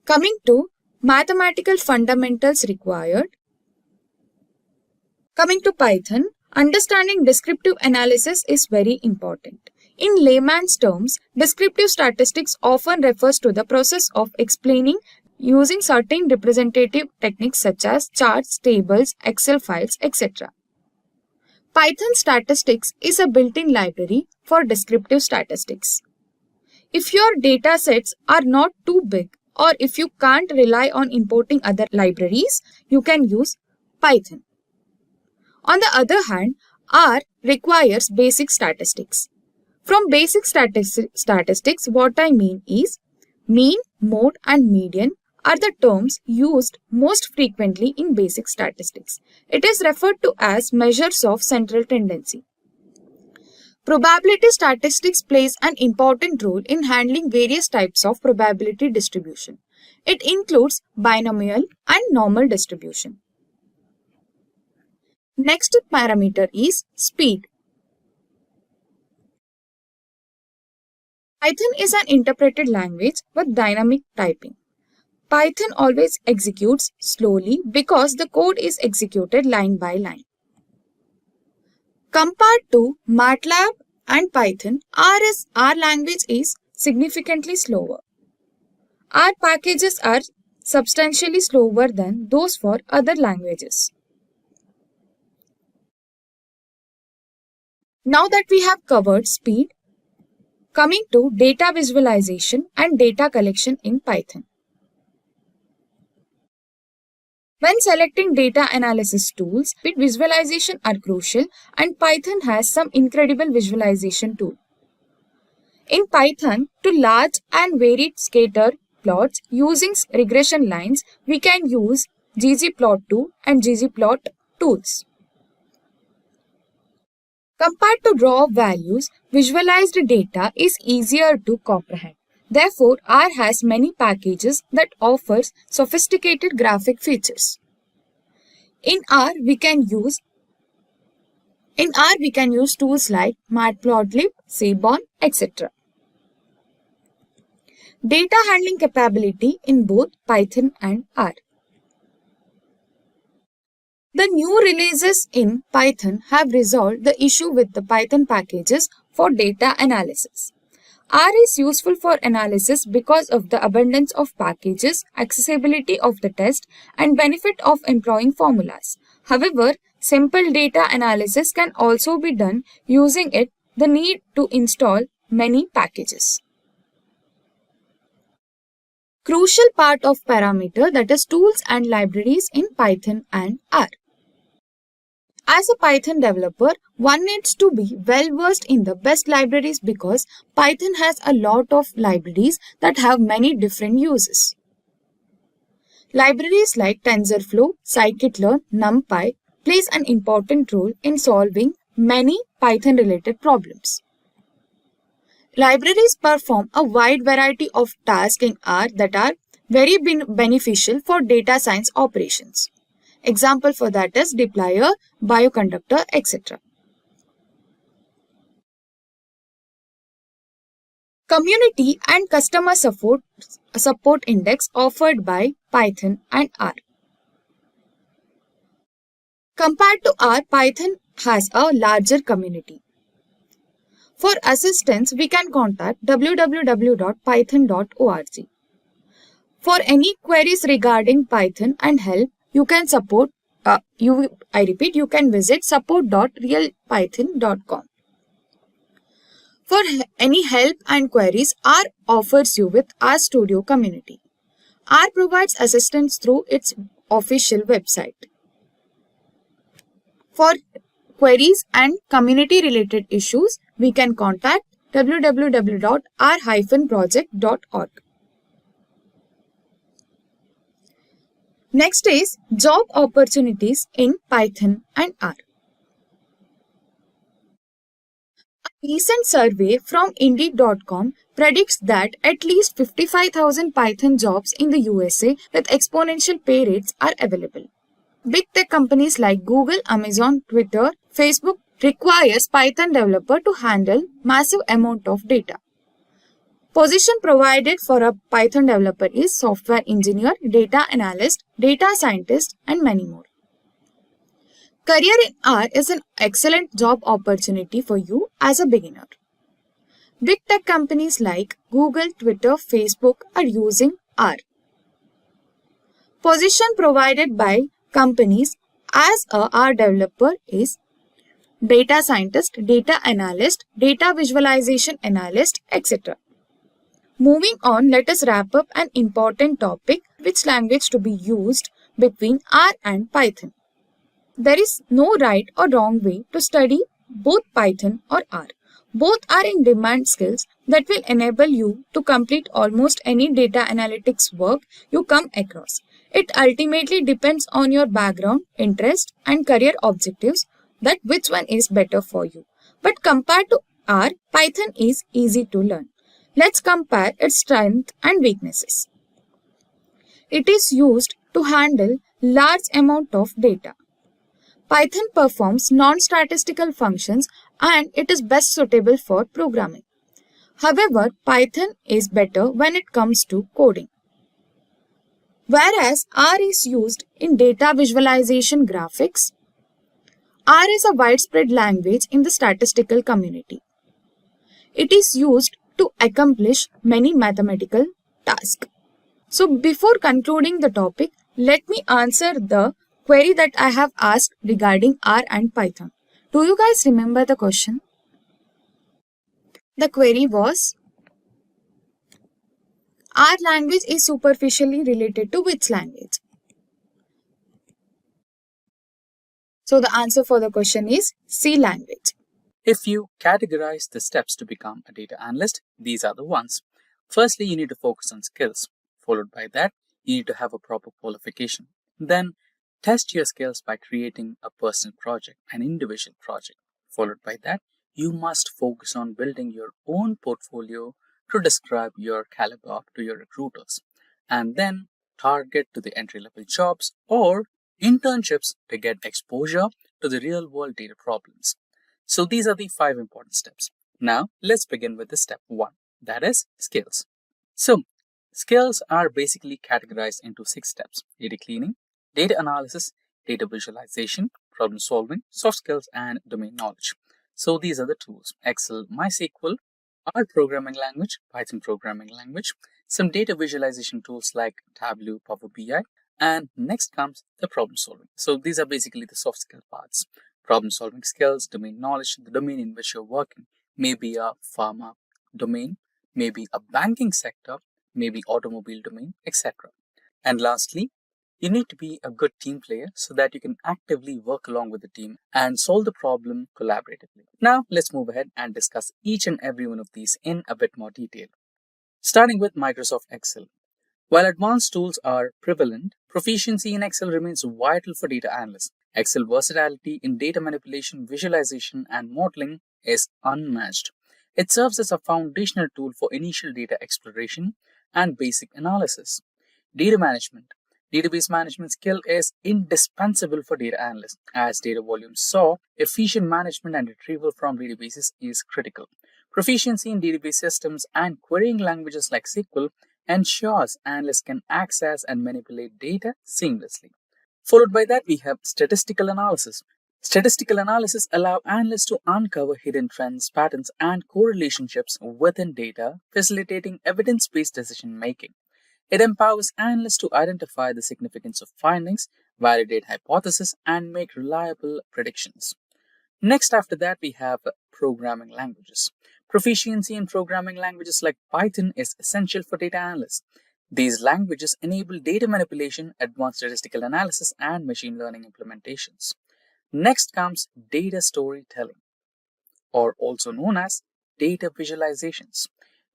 Coming to mathematical fundamentals required. Coming to Python, understanding descriptive analysis is very important. In layman's terms, descriptive statistics often refers to the process of explaining using certain representative techniques such as charts, tables, Excel files, etc. Python statistics is a built-in library for descriptive statistics. If your data sets are not too big or if you can't rely on importing other libraries, you can use Python. On the other hand, R requires basic statistics. From basic statistics, what I mean is mean, mode and median are the terms used most frequently in basic statistics. It is referred to as measures of central tendency. Probability statistics plays an important role in handling various types of probability distribution. It includes binomial and normal distribution. Next parameter is speed. Python is an interpreted language with dynamic typing. Python always executes slowly because the code is executed line by line. Compared to MATLAB and Python, R language is significantly slower. R packages are substantially slower than those for other languages. Now that we have covered speed, coming to data visualization and data collection in Python. When selecting data analysis tools, visualization are crucial and Python has some incredible visualization tools. In Python, to large and varied scatter plots using regression lines, we can use ggplot2 and ggplot tools. Compared to raw values, visualized data is easier to comprehend. Therefore, R has many packages that offers sophisticated graphic features. In R, we can use tools like matplotlib, Seaborn, etc. Data handling capability in both Python and R. The new releases in Python have resolved the issue with the Python packages for data analysis. R is useful for analysis because of the abundance of packages, accessibility of the test, and benefit of employing formulas. However, simple data analysis can also be done using the need to install many packages. Crucial part of parameter, that is tools and libraries in Python and R. As a Python developer, one needs to be well versed in the best libraries because Python has a lot of libraries that have many different uses. Libraries like TensorFlow, Scikit-learn, NumPy plays an important role in solving many Python-related problems. Libraries perform a wide variety of tasks in R that are very beneficial for data science operations. Example for that is dplyr, bioconductor, etc. Community and customer support index offered by Python and R. Compared to R, Python has a larger community. For assistance, we can contact www.python.org. For any queries regarding Python and help, you can you can visit support.realpython.com. For any help and queries, R offers you with RStudio community. R provides assistance through its official website. For queries and community related issues, we can contact www.r-project.org. Next is job opportunities in Python and R. A recent survey from Indeed.com predicts that at least 55,000 Python jobs in the USA with exponential pay rates are available. Big tech companies like Google, Amazon, Twitter, Facebook requires Python developer to handle massive amount of data. Position provided for a Python developer is software engineer, data analyst, data scientist, and many more. Career in R is an excellent job opportunity for you as a beginner. Big tech companies like Google, Twitter, Facebook are using R. Position provided by companies as a R developer is data scientist, data analyst, data visualization analyst, etc. Moving on, let us wrap up an important topic, which language to be used between R and Python. There is no right or wrong way to study both Python or R. Both are in demand skills that will enable you to complete almost any data analytics work you come across. It ultimately depends on your background, interest, and career objectives that which one is better for you. But compared to R, Python is easy to learn. Let's compare its strengths and weaknesses. It is used to handle large amount of data. Python performs non-statistical functions and it is best suitable for programming. However, Python is better when it comes to coding. Whereas R is used in data visualization graphics, R is a widespread language in the statistical community. It is used to accomplish many mathematical tasks. So before concluding the topic, let me answer the query that I have asked regarding R and Python. Do you guys remember the question? The query was, R language is superficially related to which language? So the answer for the question is C language. If you categorize the steps to become a data analyst, these are the ones. Firstly, you need to focus on skills. Followed by that, you need to have a proper qualification. Then, test your skills by creating a personal project, an individual project. Followed by that, you must focus on building your own portfolio to describe your caliber to your recruiters. And then, target to the entry-level jobs or internships to get exposure to the real-world data problems. So these are the 5 important steps. Now, let's begin with the step 1, that is skills. So, skills are basically categorized into 6 steps: data cleaning, data analysis, data visualization, problem solving, soft skills, and domain knowledge. So these are the tools: Excel, MySQL, R programming language, Python programming language, some data visualization tools like Tableau, Power BI, and next comes the problem solving. So these are basically the soft skill parts. Problem solving skills, domain knowledge, the domain in which you're working, maybe a pharma domain, maybe a banking sector, maybe automobile domain, etc. And lastly, You need to be a good team player so that you can actively work along with the team and solve the problem collaboratively. Now, let's move ahead and discuss each and every one of these in a bit more detail. Starting with Microsoft Excel. While advanced tools are prevalent, proficiency in Excel remains vital for data analysts. Excel versatility in data manipulation, visualization, and modeling is unmatched. It serves as a foundational tool for initial data exploration and basic analysis. Data management. Database management skill is indispensable for data analysts. As data volumes soar, efficient management and retrieval from databases is critical. Proficiency in database systems and querying languages like SQL ensures analysts can access and manipulate data seamlessly. Followed by that, we have statistical analysis. Statistical analysis allow analysts to uncover hidden trends, patterns, and correlationships within data, facilitating evidence-based decision making. It empowers analysts to identify the significance of findings, validate hypotheses, and make reliable predictions. Next, after that, we have programming languages. Proficiency in programming languages like Python is essential for data analysts. These languages enable data manipulation, advanced statistical analysis, and machine learning implementations. Next comes data storytelling, or also known as data visualizations.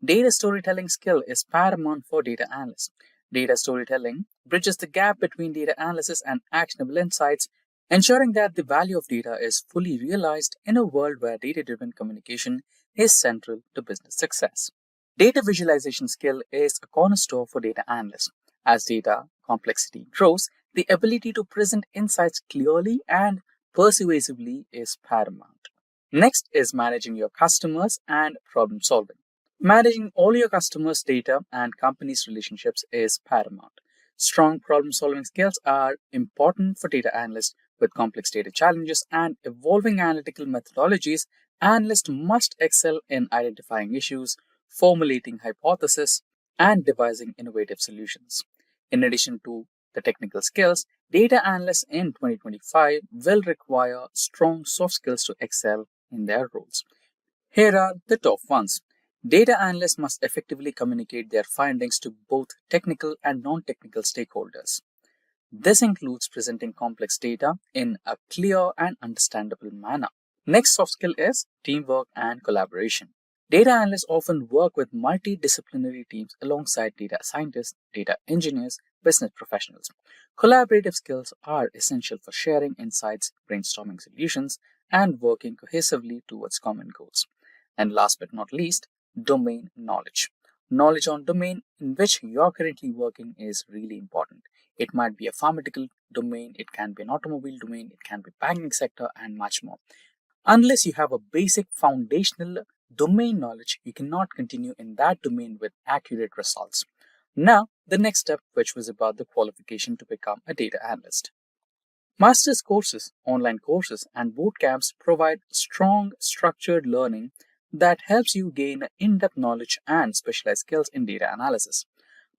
Data storytelling skill is paramount for data analysts. Data storytelling bridges the gap between data analysis and actionable insights, ensuring that the value of data is fully realized in a world where data-driven communication is central to business success. Data visualization skill is a cornerstone for data analysts. As data complexity grows, the ability to present insights clearly and persuasively is paramount. Next is managing your customers and problem solving. Managing all your customers' data and companies' relationships is paramount. Strong problem solving skills are important for data analysts. With complex data challenges and evolving analytical methodologies, analysts must excel in identifying issues, formulating hypotheses, and devising innovative solutions. In addition to the technical skills, data analysts in 2025 will require strong soft skills to excel in their roles. Here are the top ones. Data analysts must effectively communicate their findings to both technical and non-technical stakeholders. This includes presenting complex data in a clear and understandable manner. Next soft skill is teamwork and collaboration. Data analysts often work with multidisciplinary teams alongside data scientists, data engineers, business professionals. Collaborative skills are essential for sharing insights, brainstorming solutions, and working cohesively towards common goals. And last but not least, domain knowledge. Knowledge on domain in which you're currently working is really important. It might be a pharmaceutical domain, it can be an automobile domain, it can be banking sector, and much more. Unless you have a basic foundational domain knowledge, you cannot continue in that domain with accurate results. Now, the next step, which was about the qualification to become a data analyst. Master's courses, online courses, and boot camps provide strong, structured learning that helps you gain in-depth knowledge and specialized skills in data analysis.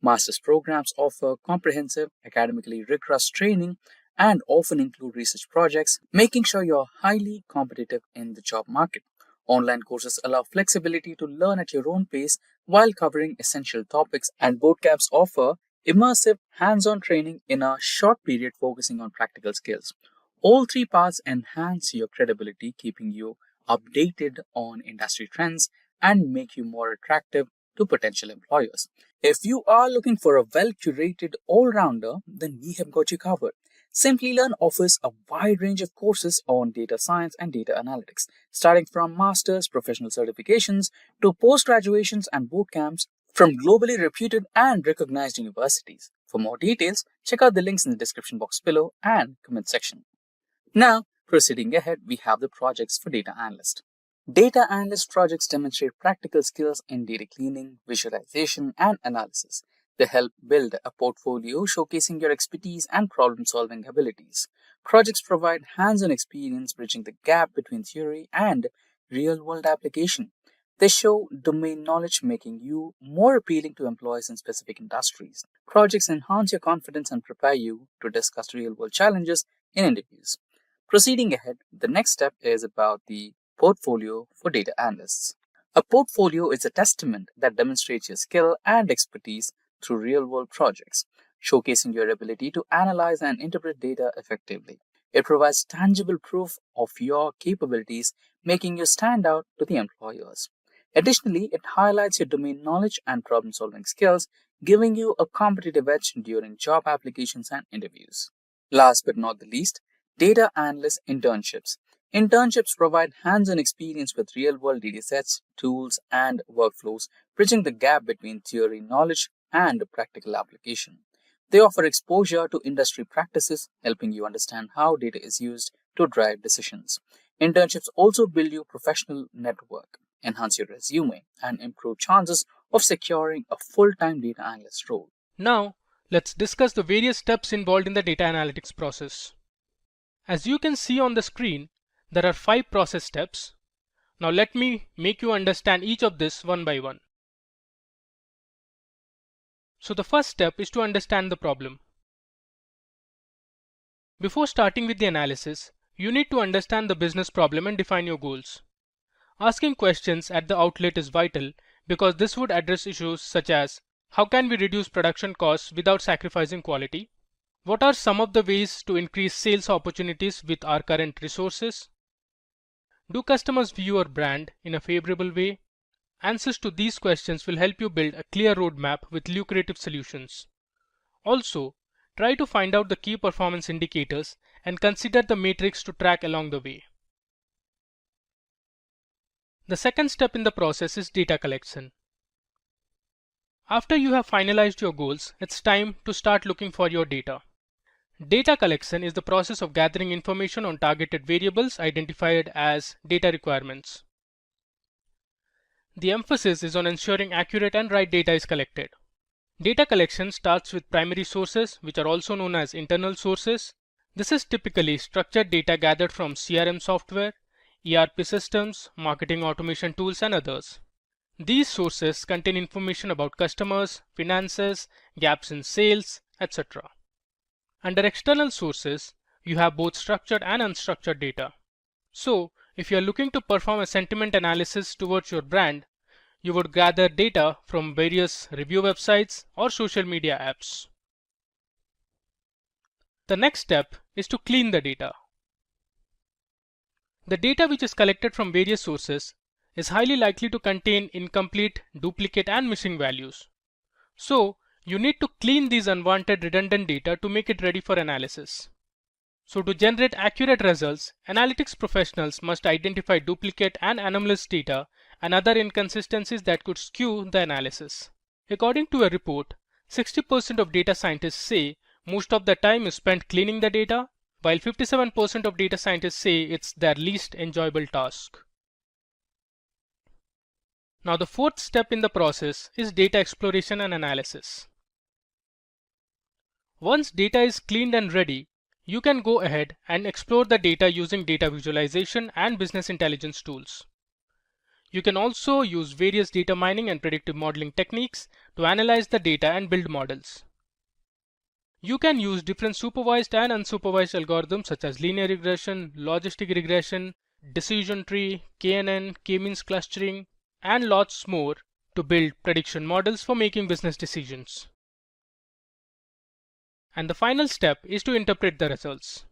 Master's programs offer comprehensive, academically rigorous training and often include research projects, making sure you're highly competitive in the job market. Online courses allow flexibility to learn at your own pace while covering essential topics, and boot camps offer immersive, hands-on training in a short period focusing on practical skills. All three paths enhance your credibility, keeping you updated on industry trends and make you more attractive to potential employers. If you are looking for a well-curated all-rounder, then we have got you covered. Simplilearn offers a wide range of courses on data science and data analytics, starting from master's, professional certifications, to post-graduations and boot camps from globally reputed and recognized universities. For more details, check out the links in the description box below and comment section. Now, proceeding ahead, we have the projects for data analyst. Data analyst projects demonstrate practical skills in data cleaning, visualization, and analysis. They help build a portfolio showcasing your expertise and problem-solving abilities. Projects provide hands-on experience bridging the gap between theory and real-world application. They show domain knowledge, making you more appealing to employees in specific industries. Projects enhance your confidence and prepare you to discuss real-world challenges in interviews. Proceeding ahead, the next step is about the portfolio for data analysts. A portfolio is a testament that demonstrates your skill and expertise through real-world projects. showcasing your ability to analyze and interpret data effectively. It provides tangible proof of your capabilities, making you stand out to the employers. Additionally, it highlights your domain knowledge and problem solving skills, giving you a competitive edge during job applications and interviews. Last but not the least, data analyst internships. Internships provide hands on experience with real world datasets, tools, and workflows, bridging the gap between theory knowledge and practical application. They offer exposure to industry practices, helping you understand how data is used to drive decisions. Internships also build your professional network, enhance your resume, and improve chances of securing a full-time data analyst role. Now, let's discuss the various steps involved in the data analytics process. As you can see on the screen, there are 5 process steps. Now let me make you understand each of this one by one. So the first step is to understand the problem. Before starting with the analysis, you need to understand the business problem and define your goals. Asking questions at the outlet is vital because this would address issues such as how can we reduce production costs without sacrificing quality? What are some of the ways to increase sales opportunities with our current resources? Do customers view our brand in a favorable way? Answers to these questions will help you build a clear roadmap with lucrative solutions. Also, try to find out the key performance indicators and consider the matrix to track along the way. The second step in the process is data collection. After you have finalized your goals, it's time to start looking for your data. Data collection is the process of gathering information on targeted variables identified as data requirements. The emphasis is on ensuring accurate and right data is collected. Data collection starts with primary sources, which are also known as internal sources. This is typically structured data gathered from CRM software, ERP systems, marketing automation tools, and others. These sources contain information about customers, finances, gaps in sales, etc. Under external sources, you have both structured and unstructured data. So, if you are looking to perform a sentiment analysis towards your brand, you would gather data from various review websites or social media apps. The next step is to clean the data. The data which is collected from various sources is highly likely to contain incomplete, duplicate, and missing values. So, you need to clean these unwanted redundant data to make it ready for analysis. So to generate accurate results, analytics professionals must identify duplicate and anomalous data and other inconsistencies that could skew the analysis. According to a report, 60% of data scientists say most of their time is spent cleaning the data, while 57% of data scientists say it's their least enjoyable task. Now the fourth step in the process is data exploration and analysis. Once data is cleaned and ready, you can go ahead and explore the data using data visualization and business intelligence tools. You can also use various data mining and predictive modeling techniques to analyze the data and build models. You can use different supervised and unsupervised algorithms such as linear regression, logistic regression, decision tree, KNN, k-means clustering, and lots more to build prediction models for making business decisions. And the final step is to interpret the results.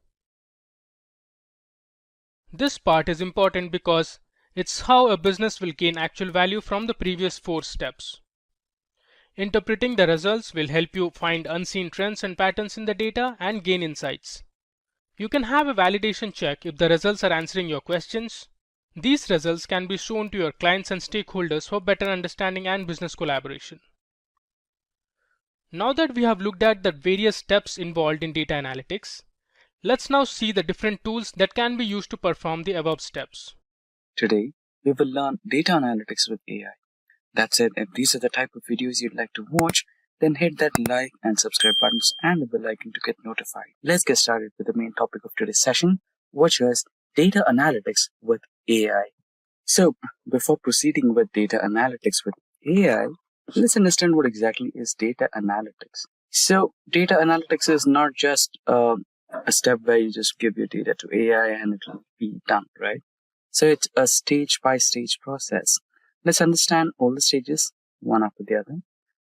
This part is important because it's how a business will gain actual value from the previous 4 steps. Interpreting the results will help you find unseen trends and patterns in the data and gain insights. You can have a validation check if the results are answering your questions. These results can be shown to your clients and stakeholders for better understanding and business collaboration. Now that we have looked at the various steps involved in data analytics, let's now see the different tools that can be used to perform the above steps. Today, we will learn data analytics with AI. That said, if these are the type of videos you'd like to watch, then hit that like and subscribe buttons and the bell icon to get notified. Let's get started with the main topic of today's session, which is data analytics with AI. So, before proceeding with data analytics with AI, let's understand what exactly is data analytics. So, data analytics is not just a step where you just give your data to AI and it will be done, right? So, it's a stage-by-stage process. Let's understand all the stages one after the other.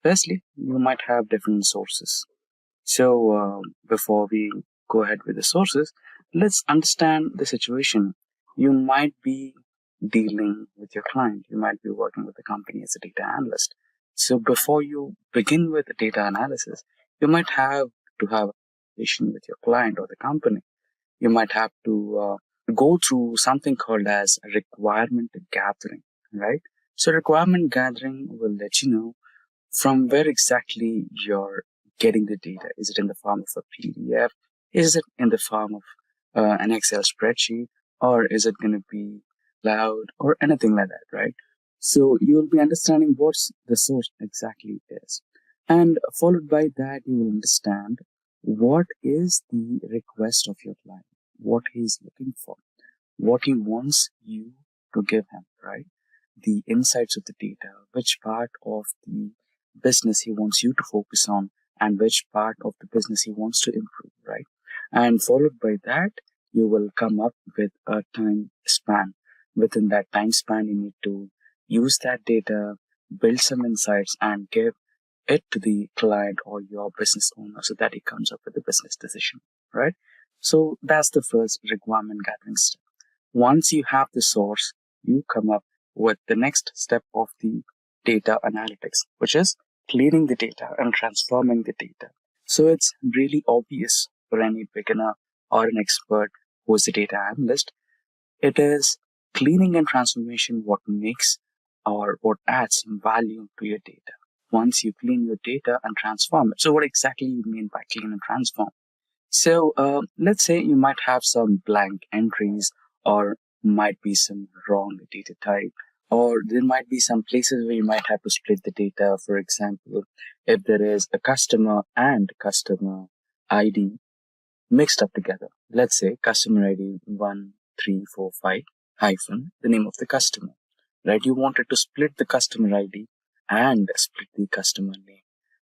Firstly, you might have different sources. So before we go ahead with the sources, let's understand the situation. You might be dealing with your client. You might be working with the company as a data analyst. So before you begin with the data analysis, you might have to have a conversation with your client or the company. You might have to go through something called as requirement gathering, right? So requirement gathering will let you know from where exactly you're getting the data. Is it in the form of a PDF? Is it in the form of an Excel spreadsheet? Or is it going to be cloud or anything like that, right? So you'll be understanding what the source exactly is. And followed by that, you will understand what is the request of your client, what he's looking for, what he wants you to give him, right? The insights of the data, which part of the business he wants you to focus on, and which part of the business he wants to improve, right? And followed by that, you will come up with a time span. Within that time span, you need to use that data, build some insights, and give it to the client or your business owner so that he comes up with a business decision, right? So that's the first requirement gathering step. Once you have the source, you come up with the next step of the data analytics, which is cleaning the data and transforming the data. So it's really obvious for any beginner or an expert who is a data analyst. It is cleaning and transformation what makes or what adds value to your data. Once you clean your data and transform it. So what exactly you mean by clean and transform? So let's say you might have some blank entries, or might be some wrong data type, or there might be some places where you might have to split the data. For example, if there is a customer and customer ID mixed up together, let's say customer ID 1345 hyphen the name of the customer, right? You wanted to split the customer ID and split the customer name.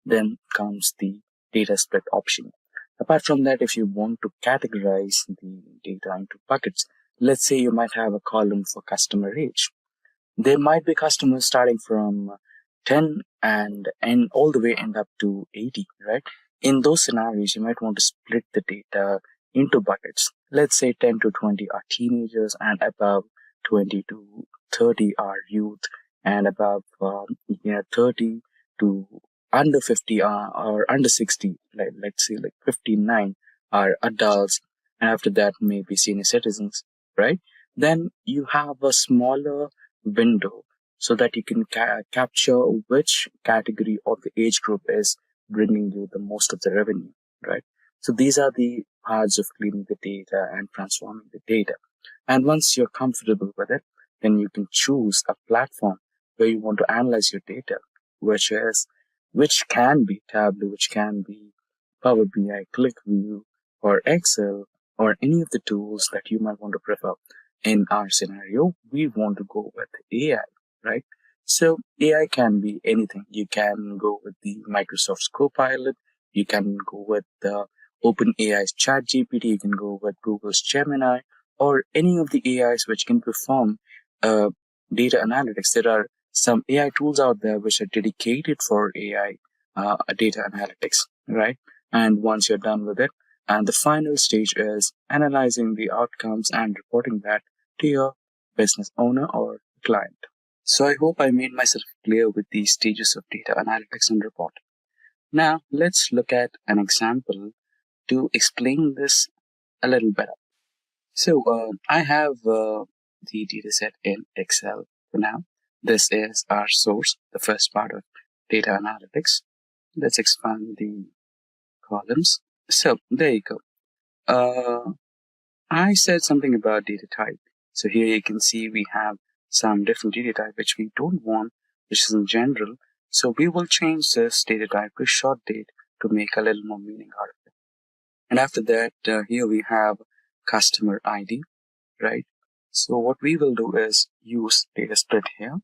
Then comes the data split option. Apart from that, if you want to categorize the data into buckets, let's say you might have a column for customer age. There might be customers starting from 10 and all the way end up to 80, right? In those scenarios, you might want to split the data into buckets. Let's say 10 to 20 are teenagers, and above 20 to 30 are youth, and above 30 to under 50 are, or under 60, like let's say like 59 are adults, and after that maybe senior citizens, right? Then you have a smaller window so that you can capture which category of the age group is bringing you the most of the revenue, right? So these are the parts of cleaning the data and transforming the data. And once you're comfortable with it, then you can choose a platform where you want to analyze your data, which can be Tableau, which can be Power BI, ClickView, or Excel, or any of the tools that you might want to prefer. In our scenario, we want to go with AI, right? So AI can be anything. You can go with the Microsoft's Copilot. You can go with the OpenAI's ChatGPT. You can go with Google's Gemini, or any of the AIs which can perform data analytics. There are some AI tools out there which are dedicated for AI data analytics, right? And once you're done with it, and the final stage is analyzing the outcomes and reporting that to your business owner or client. So I hope I made myself clear with the stages of data analytics and reporting. Now let's look at an example to explain this a little better. So I have the data set in Excel for now. This is our source, the first part of data analytics. Let's expand the columns. So there you go. I said something about data type. So here you can see we have some different data type which we don't want, which is in general. So we will change this data type to short date to make a little more meaning out of it. And after that, here we have customer ID, right? So what we will do is use data split here.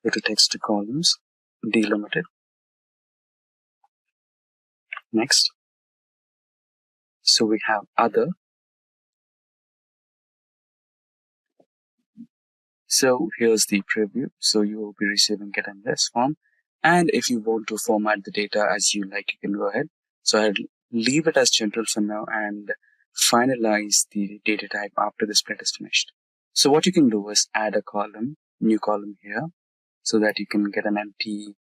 Go to text to columns, delimited. Next. So we have other. So here's the preview. So you will be receiving it in this form. And if you want to format the data as you like, you can go ahead. So I'll leave it as general for now and finalize the data type after the split is finished. So what you can do is add a column, new column here, so that you can get an empty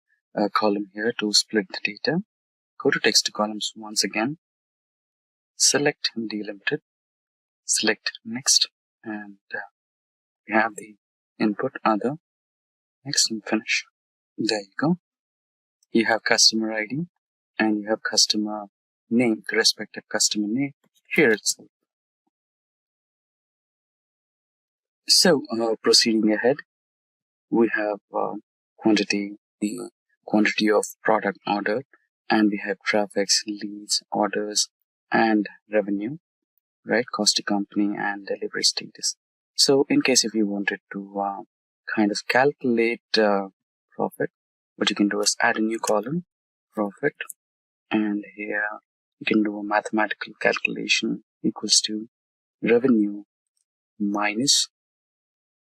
column here to split the data. Go to text to columns once again, select delimited, select next, and we have the input other, next, and finish. There you go. You have customer ID and you have customer name, the respective customer name here itself. So proceeding ahead, we have quantity, the quantity of product ordered, and we have traffics, leads, orders, and revenue, right? Cost to company and delivery status. So in case if you wanted to kind of calculate profit, what you can do is add a new column, profit, and here you can do a mathematical calculation equals to revenue minus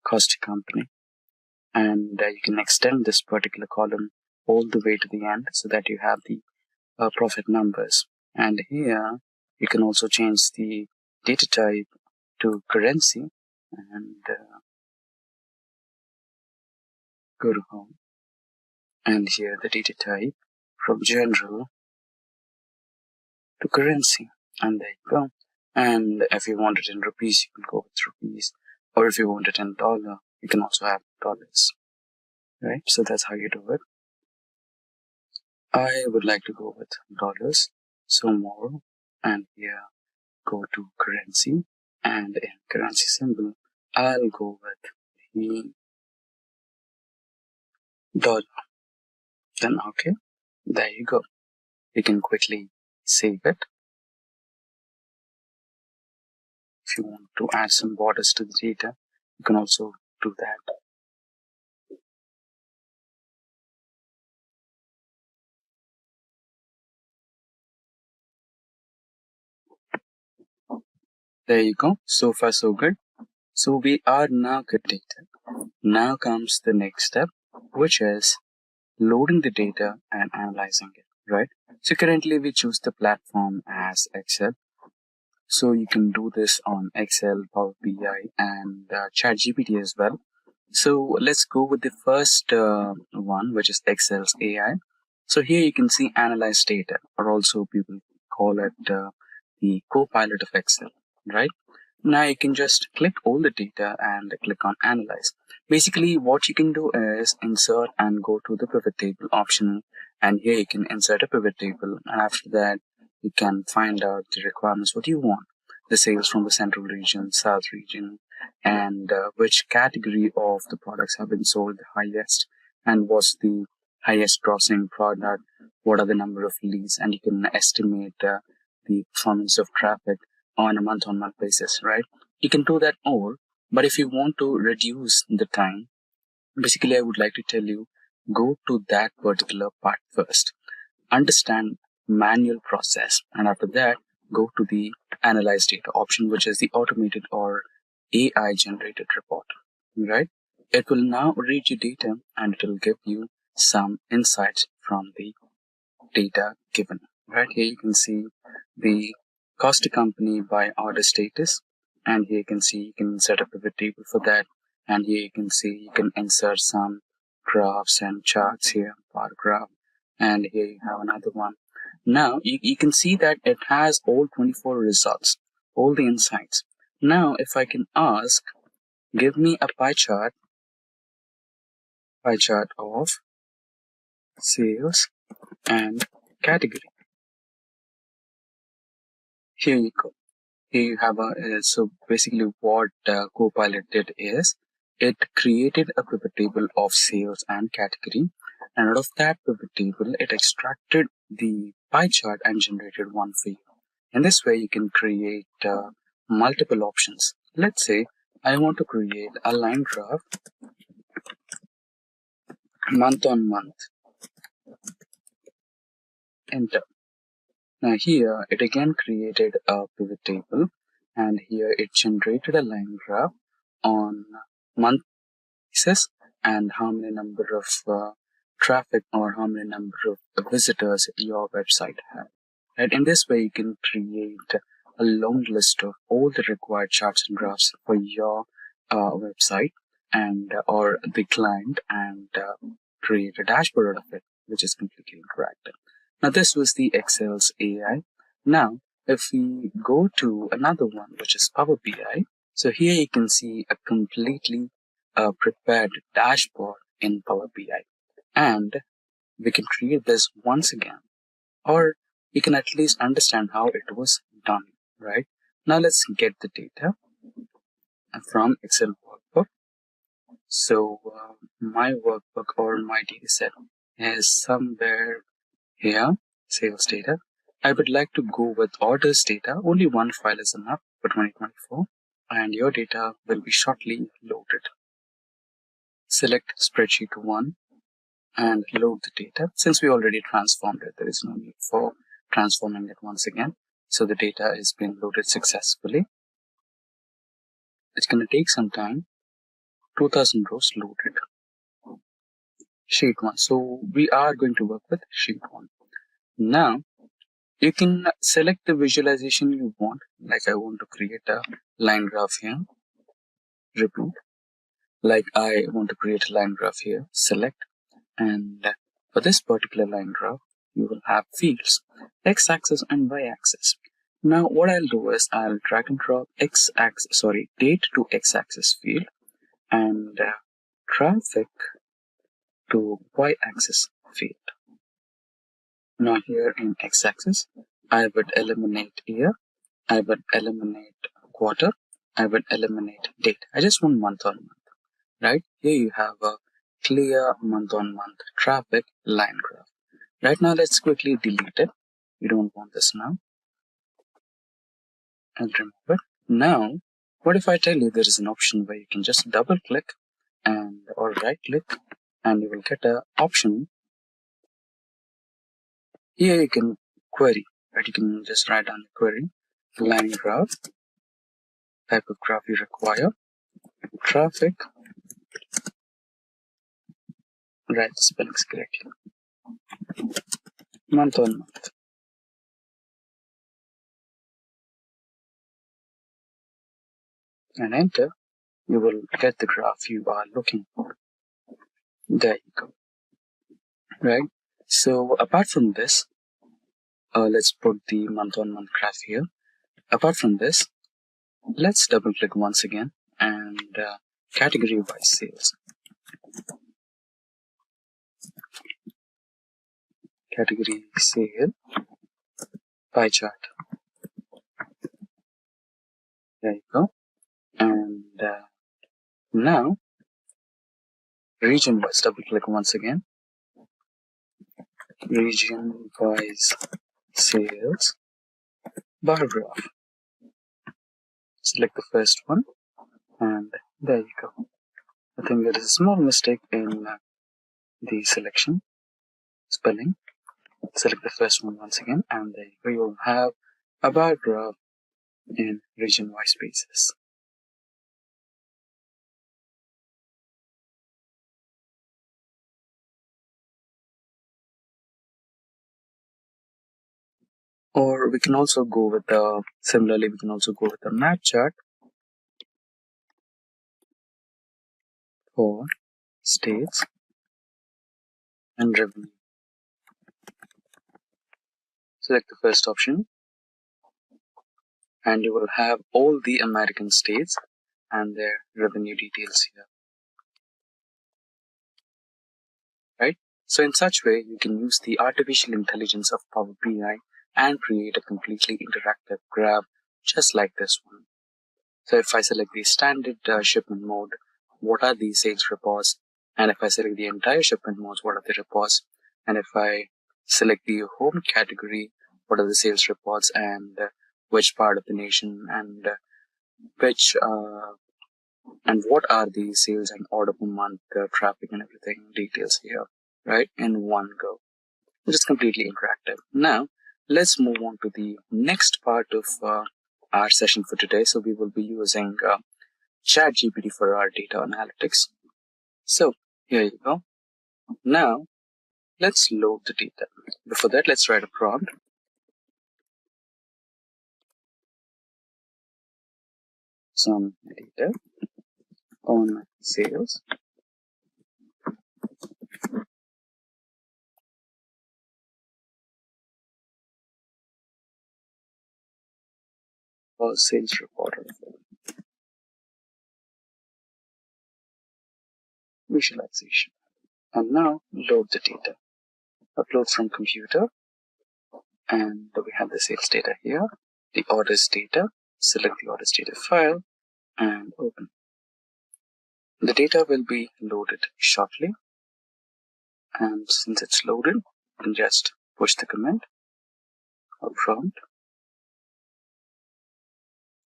cost to company, and you can extend this particular column all the way to the end so that you have the profit numbers. And here you can also change the data type to currency and go to home, and here the data type from general to currency, and there you go. And if you want it in rupees, you can go with rupees, or if you want it in dollar, you can also have dollars, right? So that's how you do it. I would like to go with dollars, so more, and here go to currency, and in currency symbol I'll go with the dollar. Then okay, there you go. You can quickly save it. If you want to add some borders to the data, you can also do that. There you go. So far so good. So we are now good data. Now comes the next step, which is loading the data and analyzing it, right? So currently we choose the platform as Excel. So you can do this on Excel, Power BI, and ChatGPT as well. So let's go with the first one, which is Excel's AI. So here you can see analyze data, or also people call it the co-pilot of Excel, right? Now you can just click all the data and click on analyze. Basically what you can do is insert and go to the pivot table option, and here you can insert a pivot table, and after that you can find out the requirements what you want, the sales from the central region, south region, and which category of the products have been sold the highest, and what's the highest grossing product, what are the number of leads, and you can estimate the performance of traffic on a month-on-month basis, right? You can do that all, but if you want to reduce the time, basically I would like to tell you, go to that particular part first. Understand manual process, and after that, go to the analyze data option, which is the automated or AI generated report, right? It will now read your data and it will give you some insights from the data given. Right here you can see the cost to company by order status, and here you can see you can set up a pivot table for that, and here you can see you can insert some graphs and charts here, bar graph, and here you have another one. Now you can see that it has all 24 results, all the insights. Now if I can ask, give me a pie chart of sales and category. Here you go. Here you have so basically what Copilot did is it created a pivot table of sales and category, and out of that pivot table it extracted the pie chart and generated one for you. In this way you can create multiple options. Let's say I want to create a line graph month on month. Enter. Now here it again created a pivot table, and here it generated a line graph on month basis and how many number of traffic or how many number of visitors your website has. Right? In this way, you can create a long list of all the required charts and graphs for your website and or the client, and create a dashboard out of it, which is completely interactive. Now, this was the Excel's AI. Now, if we go to another one, which is Power BI, so here you can see a completely prepared dashboard in Power BI, and we can create this once again, or you can at least understand how it was done, right? Now let's get the data from Excel workbook. So my workbook or my data set is somewhere here, sales data. I would like to go with orders data. Only one file is enough for 2024, and your data will be shortly loaded. Select spreadsheet 1 and load the data. Since we already transformed it, there is no need for transforming it once again. So the data is being loaded successfully. It's going to take some time. 2000 rows loaded. Sheet 1. So we are going to work with sheet 1. Now you can select the visualization you want. Like I want to create a line graph here. Repeat. Like I want to create a line graph here. Select. And for this particular line graph, you will have fields, x-axis and y-axis. Now what I'll do is I'll drag and drop date to x-axis field and traffic to y-axis field. Now here in x-axis, I would eliminate year, I would eliminate quarter, I would eliminate date. I just want month on month, right? Here you have a clear month-on-month traffic line graph. Right now, let's quickly delete it. We don't want this now. And remove it. Now, what if I tell you there is an option where you can just double click and or right click and you will get an option. Here you can query, right? You can just write down the query, line graph, type of graph you require, traffic, write the spellings correctly, month on month. And enter, you will get the graph you are looking for. There you go. Right? So apart from this, let's put the month-on-month graph here. Apart from this, let's double click once again and category-wise sales. Category sale, pie chart. There you go. And now, region-wise, double click once again. Region-wise sales, bar graph. Select the first one, and there you go. I think there is a small mistake in the selection, spelling. Select the first one once again, and there you go. You will have a bar graph in region-wise basis. Or we can also go with similarly, we can also go with a map chart for states and revenue. Select the first option, and you will have all the American states and their revenue details here. Right? So in such way, you can use the artificial intelligence of Power BI and create a completely interactive graph just like this one. So if I select the standard shipment mode, what are the sales reports? And if I select the entire shipment modes, what are the reports? And if I select the home category, what are the sales reports and which part of the nation and which and what are the sales and order per month, traffic and everything details here, right? In one go. It is completely interactive. Now, let's move on to the next part of our session for today. So we will be using ChatGPT for our data analytics. So here you go. Now, let's load the data. Before that, let's write a prompt. Some data on sales or sales reporter. Visualization. And now load the data. Upload from computer, and we have the sales data here, the orders data. Select the orders data file and open. The data will be loaded shortly, and since it's loaded, you can just push the command or prompt.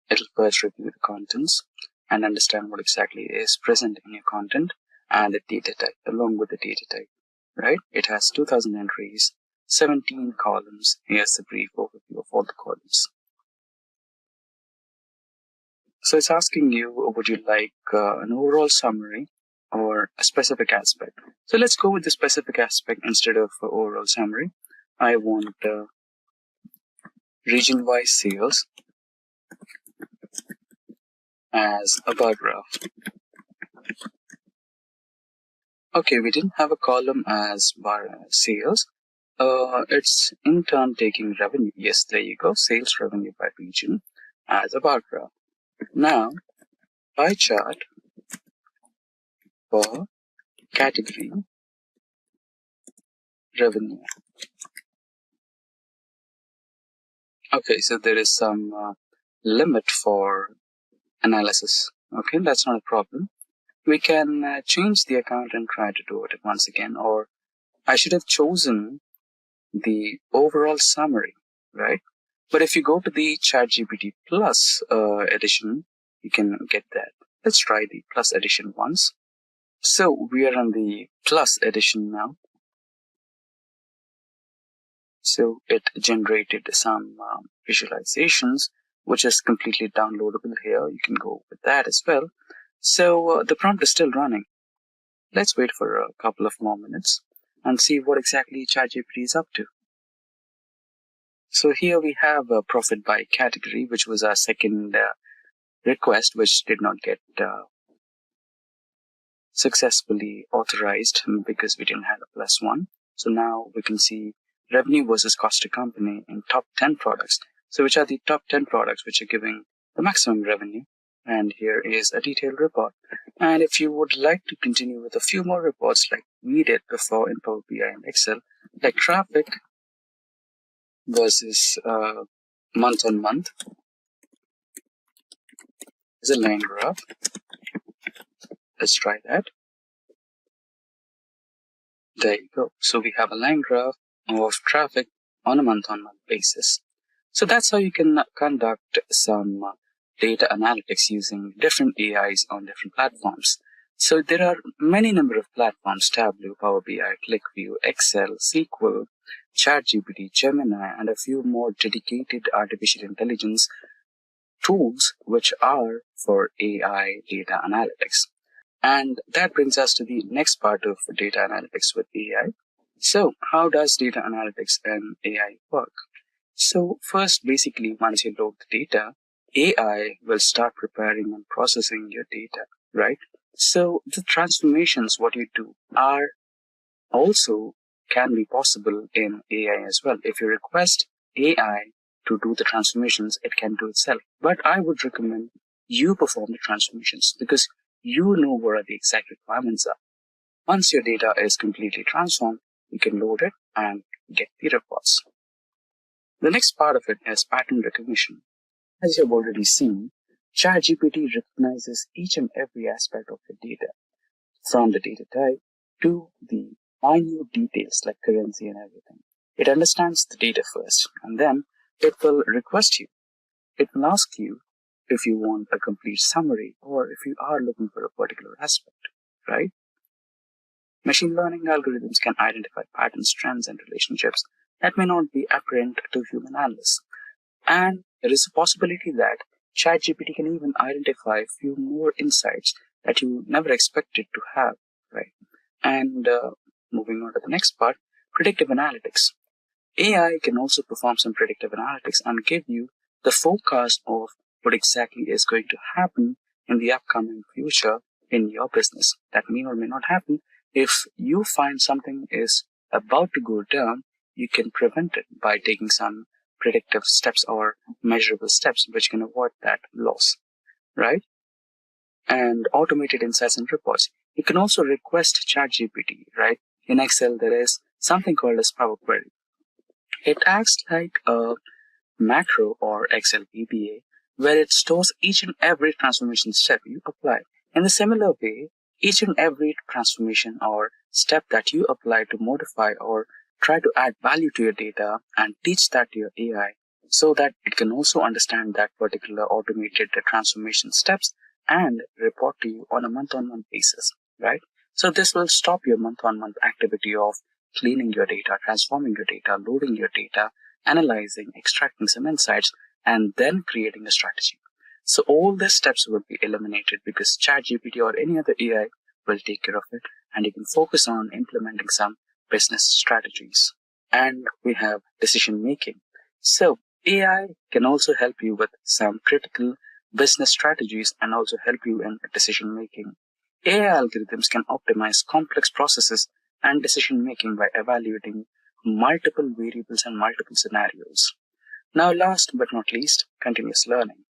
It'll first review the contents and understand what exactly is present in your content and the data type along with the data type, right? It has 2000 entries, 17 columns. Here's the brief overview of all the columns. So it's asking you, would you like an overall summary or a specific aspect? So let's go with the specific aspect instead of overall summary. I want region-wise sales as a bar graph. Okay, we didn't have a column as bar sales. It's in turn taking revenue. Yes, there you go. Sales revenue by region as a bar graph. Now, pie chart for category revenue. Okay, so there is some limit for analysis. Okay, that's not a problem. We can change the account and try to do it once again, or I should have chosen the overall summary, right? But if you go to the ChatGPT Plus edition, you can get that. Let's try the Plus edition once. So we are on the Plus edition now. So it generated some visualizations, which is completely downloadable here. You can go with that as well. So the prompt is still running. Let's wait for a couple of more minutes and see what exactly ChatGPT is up to. So here we have a profit by category, which was our second request, which did not get successfully authorized because we didn't have a plus one. So now we can see revenue versus cost to company in top 10 products. So which are the top 10 products which are giving the maximum revenue? And here is a detailed report. And if you would like to continue with a few more reports like we did before in Power BI and Excel, like traffic versus month on month is a line graph. Let's try that. There you go. So we have a line graph of traffic on a month-on-month basis. So that's how you can conduct some data analytics using different AIs on different platforms. So there are many number of platforms: Tableau, Power BI, ClickView, Excel, SQL, ChatGPT, Gemini, and a few more dedicated artificial intelligence tools which are for AI data analytics. And that brings us to the next part of data analytics with AI. So how does data analytics and AI work? So first, basically, once you load the data, AI will start preparing and processing your data, right? So the transformations, what you do, are also can be possible in AI as well. If you request AI to do the transformations, it can do itself. But I would recommend you perform the transformations because you know what the exact requirements are. Once your data is completely transformed, you can load it and get the reports. The next part of it is pattern recognition. As you've already seen, ChatGPT recognizes each and every aspect of the data, from the data type to the minute details like currency and everything. It understands the data first, and then it will request you. It will ask you if you want a complete summary or if you are looking for a particular aspect, right? Machine learning algorithms can identify patterns, trends, and relationships that may not be apparent to human analysts. And there is a possibility that ChatGPT can even identify a few more insights that you never expected to have, right? And moving on to the next part, Predictive analytics. AI can also perform some predictive analytics and give you the forecast of what exactly is going to happen in the upcoming future in your business. That may or may not happen. If you find something is about to go down, you can prevent it by taking some predictive steps or measurable steps which can avoid that loss, right? And automated insights and reports. You can also request ChatGPT, right? In Excel, there is something called as Power Query. It acts like a macro or Excel VBA where it stores each and every transformation step you apply. In a similar way, each and every transformation or step that you apply to modify or try to add value to your data and teach that to your AI so that it can also understand that particular automated transformation steps and report to you on a month-on-month basis, right? So this will stop your month-on-month activity of cleaning your data, transforming your data, loading your data, analyzing, extracting some insights, and then creating a strategy. So all these steps will be eliminated because ChatGPT or any other AI will take care of it, and you can focus on implementing some business strategies. And we have decision making. So AI can also help you with some critical business strategies and also help you in decision making. AI algorithms can optimize complex processes and decision making by evaluating multiple variables and multiple scenarios. Now, last but not least, continuous learning.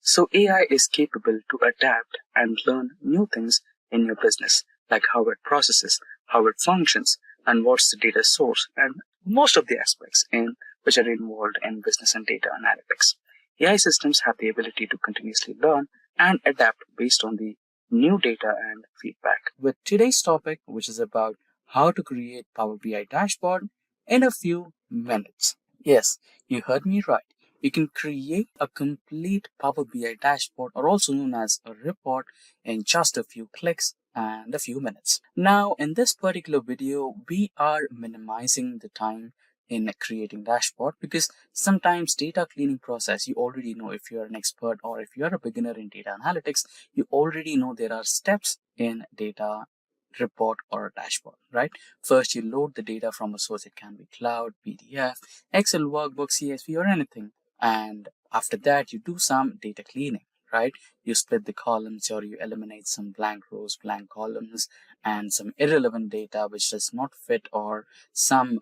So AI is capable to adapt and learn new things in your business, like how it processes, how it functions, and what's the data source, and most of the aspects in which are involved in business and data analytics. AI systems have the ability to continuously learn and adapt based on the new data and feedback. With today's topic, which is about how to create Power BI Dashboard in a few minutes. Yes, you heard me right. You can create a complete Power BI dashboard, or also known as a report, in just a few clicks and a few minutes. Now, in this particular video, we are minimizing the time in creating dashboard because sometimes data cleaning process, you already know if you're an expert or if you're a beginner in data analytics, you already know there are steps in data report or a dashboard, right? First, you load the data from a source. It can be cloud, PDF, Excel workbook, CSV, or anything. And after that, you do some data cleaning, right? You split the columns or you eliminate some blank rows, blank columns, and some irrelevant data which does not fit, or some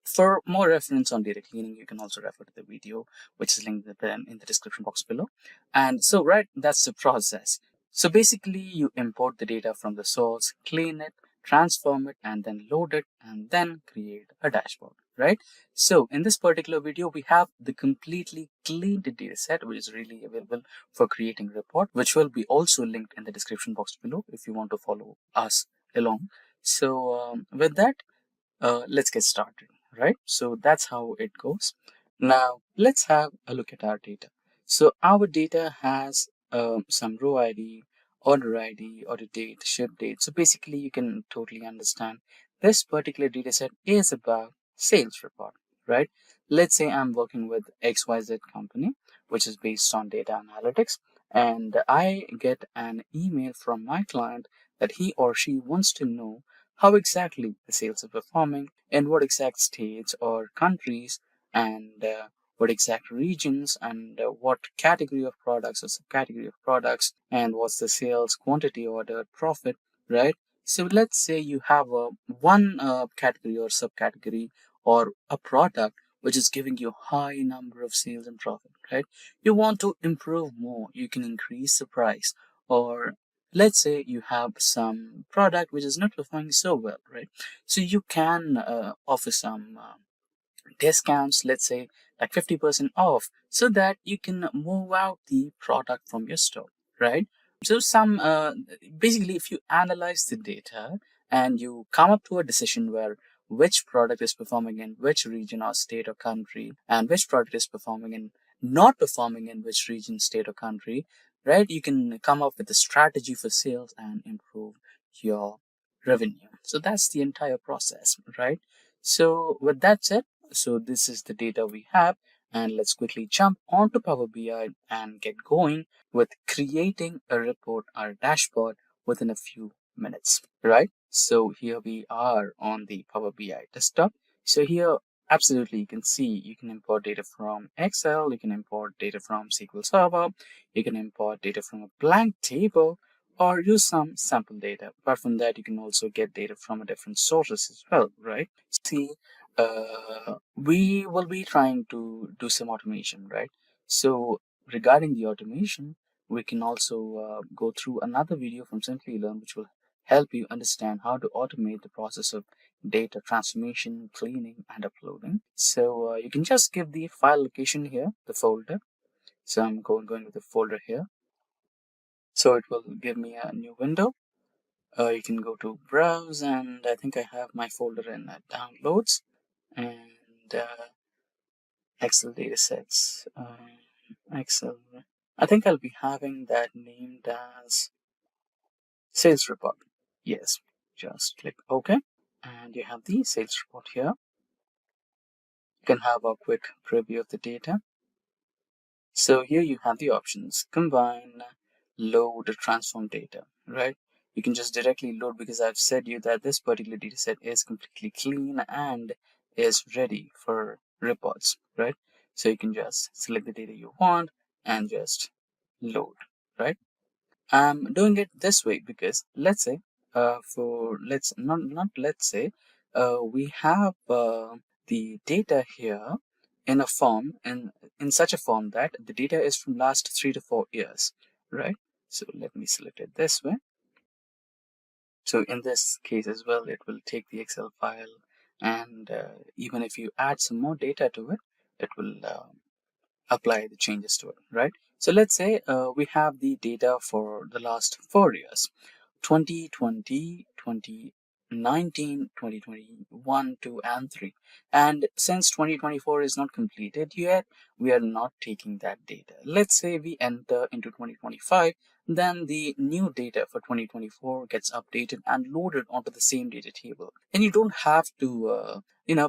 for more reference on data cleaning, you can also refer to the video, which is linked in the description box below. And so, right, that's the process. So basically, you import the data from the source, clean it, transform it, and then load it, and then create a dashboard, right? So in this particular video, we have the completely cleaned data set, which is really available for creating a report, which will be also linked in the description box below if you want to follow us along. So with that, let's get started, right? So that's how it goes. Now, let's have a look at our data. So our data has some row ID, order ID, order date, ship date. So basically, you can totally understand this particular data set is about sales report, right? Let's say I'm working with XYZ company, which is based on data analytics, and I get an email from my client that he or she wants to know how exactly the sales are performing, in what exact states or countries, and what exact regions, and what category of products or subcategory of products, and what's the sales quantity, order, profit, right? So let's say you have a one category or subcategory or a product which is giving you high number of sales and profit, right? You want to improve more, you can increase the price, or let's say you have some product which is not performing so well, right? So you can offer some discounts, let's say like 50% off, so that you can move out the product from your store, right? So some basically, if you analyze the data and you come up to a decision where which product is performing in which region or state or country, and which product is performing in not performing in which region, state or country, right? You can come up with a strategy for sales and improve your revenue. So that's the entire process, right? So with that said, so this is the data we have, and let's quickly jump onto Power BI and get going with creating a report or a dashboard within a few minutes, right? So here we are on the Power BI desktop. So here, absolutely, you can see you can import data from Excel, you can import data from SQL Server, you can import data from a blank table, or use some sample data. Apart from that, you can also get data from a different sources as well, right? See, we will be trying to do some automation, right? So regarding the automation, we can also go through another video from Simplilearn, which will help you understand how to automate the process of data transformation, cleaning, and uploading. So you can just give the file location here, the folder. So I'm going with the folder here. So it will give me a new window. You can go to browse, and I think I have my folder in downloads and Excel datasets. Excel. I think I'll be having that named as sales report. Yes, just click OK. And you have the sales report here. You can have a quick preview of the data. So here you have the options: combine, load, transform data, right? You can just directly load, because I've said you that this particular data set is completely clean and is ready for reports, right? So you can just select the data you want and just load, right? I'm doing it this way because let's say we have the data here in a form in such a form that the data is from last 3 to 4 years, right? So let me select it this way. So in this case as well, it will take the Excel file, and even if you add some more data to it, it will apply the changes to it, right? So let's say we have the data for the last 4 years: 2020, 2019, 2021, 2, and 3. And since 2024 is not completed yet, we are not taking that data. Let's say we enter into 2025, then the new data for 2024 gets updated and loaded onto the same data table. And you don't have to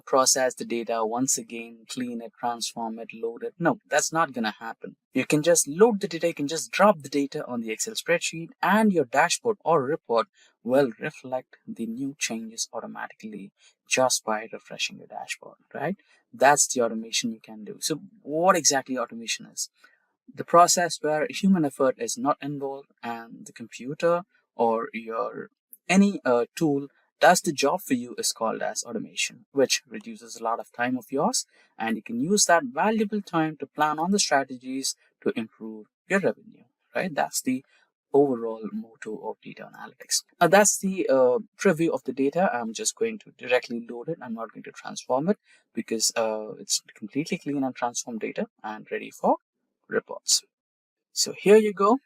process the data once again, clean it, transform it, load it. No, that's not gonna happen. You can just load the data, you can just drop the data on the Excel spreadsheet, and your dashboard or report will reflect the new changes automatically just by refreshing your dashboard, right? That's the automation you can do. So what exactly automation is? The process where human effort is not involved, and the computer or your any tool does the job for you is called as automation, which reduces a lot of time of yours, and you can use that valuable time to plan on the strategies to improve your revenue, right? That's the overall motto of data analytics. Now that's the preview of the data. I'm just going to directly load it. I'm not going to transform it because it's completely clean and transformed data and ready for reports. So here you go,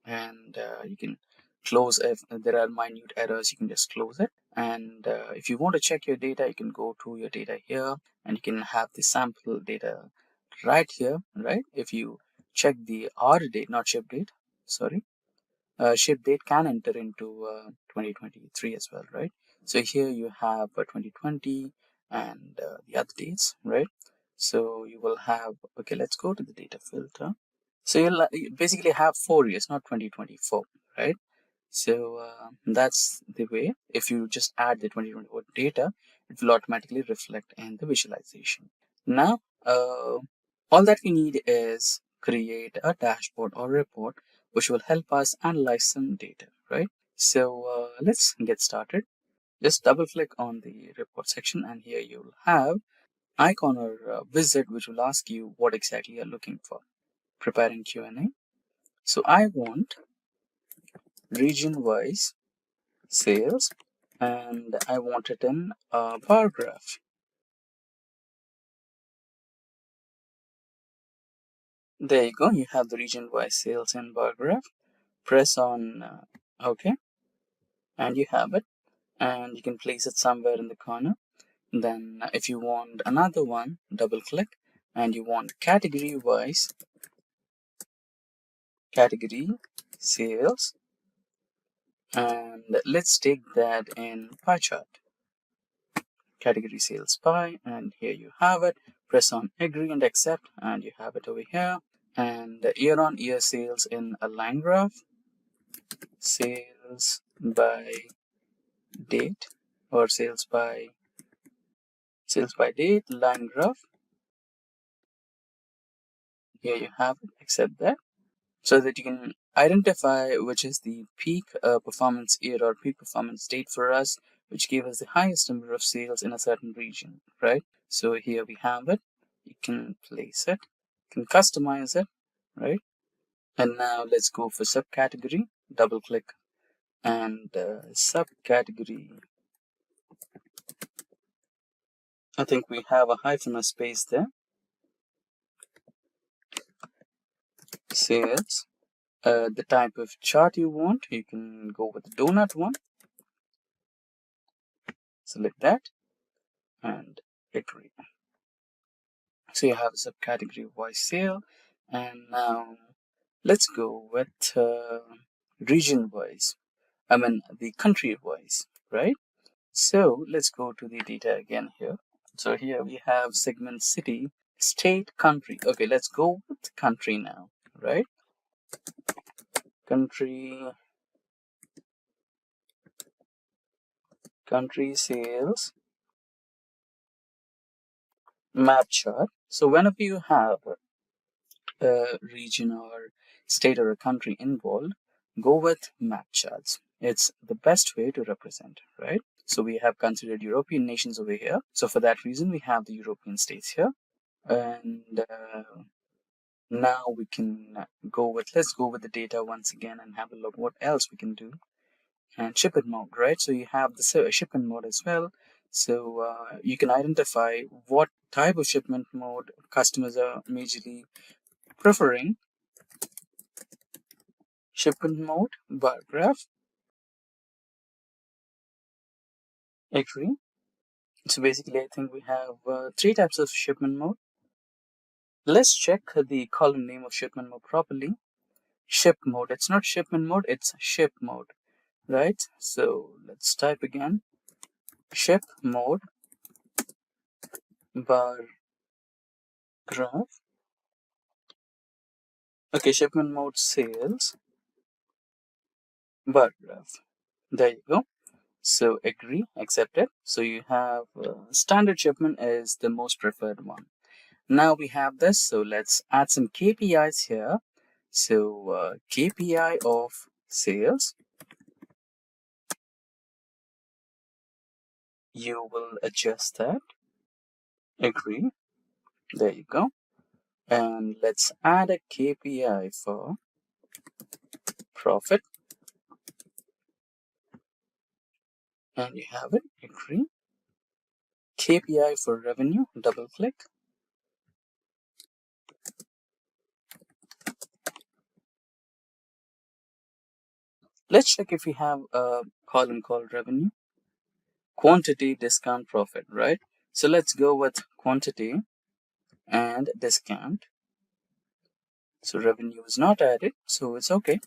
and you can close. If there are minute errors, you can just close it. And if you want to check your data, you can go to your data here, and you can have the sample data right here, right? If you check the R date, not ship date, sorry, ship date can enter into 2023 as well, right? So here you have 2020 and the other dates, right? So you will have, okay, let's go to the data filter. So you basically have 4 years, not 2024, right? So that's the way. If you just add the 2024 data, it will automatically reflect in the visualization. Now, all that we need is create a dashboard or report which will help us analyze some data, right? So let's get started. Just double click on the report section, and here you'll have icon or wizard which will ask you what exactly you're looking for. Preparing Q&A. So I want region-wise sales, and I want it in a bar graph. There you go. You have the region-wise sales in bar graph. Press on OK, and you have it. And you can place it somewhere in the corner. Then if you want another one, double click, and you want category-wise category sales, and let's take that in pie chart. Category sales pie, and here you have it. Press on agree and accept, and you have it over here. And year-on-year sales in a line graph, sales by date or sales by date line graph. Here you have it, accept that, so that you can identify which is the peak performance year or peak performance date for us, which gave us the highest number of sales in a certain region, right? So here we have it. You can place it, you can customize it, right? And now let's go for subcategory. Double click and subcategory. I think we have a hyphen or space there. Sales. The type of chart you want, you can go with the donut one. Select that and agree. So you have a subcategory wise sale, and now let's go with region wise. I mean the country wise, right? So let's go to the data again here. So here we have segment city, state, country. Okay, let's go with country now, right? Country sales map chart. So whenever you have a region or state or a country involved, go with map charts. It's the best way to represent, right? So we have considered European nations over here. So for that reason, we have the European states here. And now we can let's go with the data once again and have a look what else we can do. And shipment mode, right? So you have the shipment mode as well. So you can identify what type of shipment mode customers are majorly preferring. Shipment mode, bar graph, agree. So basically, I think we have 3 types of shipment mode. Let's check the column name of shipment mode properly. Ship mode. It's not shipment mode, it's ship mode, right? So let's type again. Ship mode, bar graph. Okay, shipment mode sales, bar graph. There you go. So agree, accept it. So you have standard shipment is the most preferred one. Now we have this, so let's add some KPIs here. So KPI of sales, you will adjust that, agree, there you go. And let's add a KPI for profit, and you have it, agree. KPI for revenue, double click. Let's check if we have a column called revenue. Quantity, discount, profit, right? So let's go with quantity and discount. So revenue is not added, so it's okay.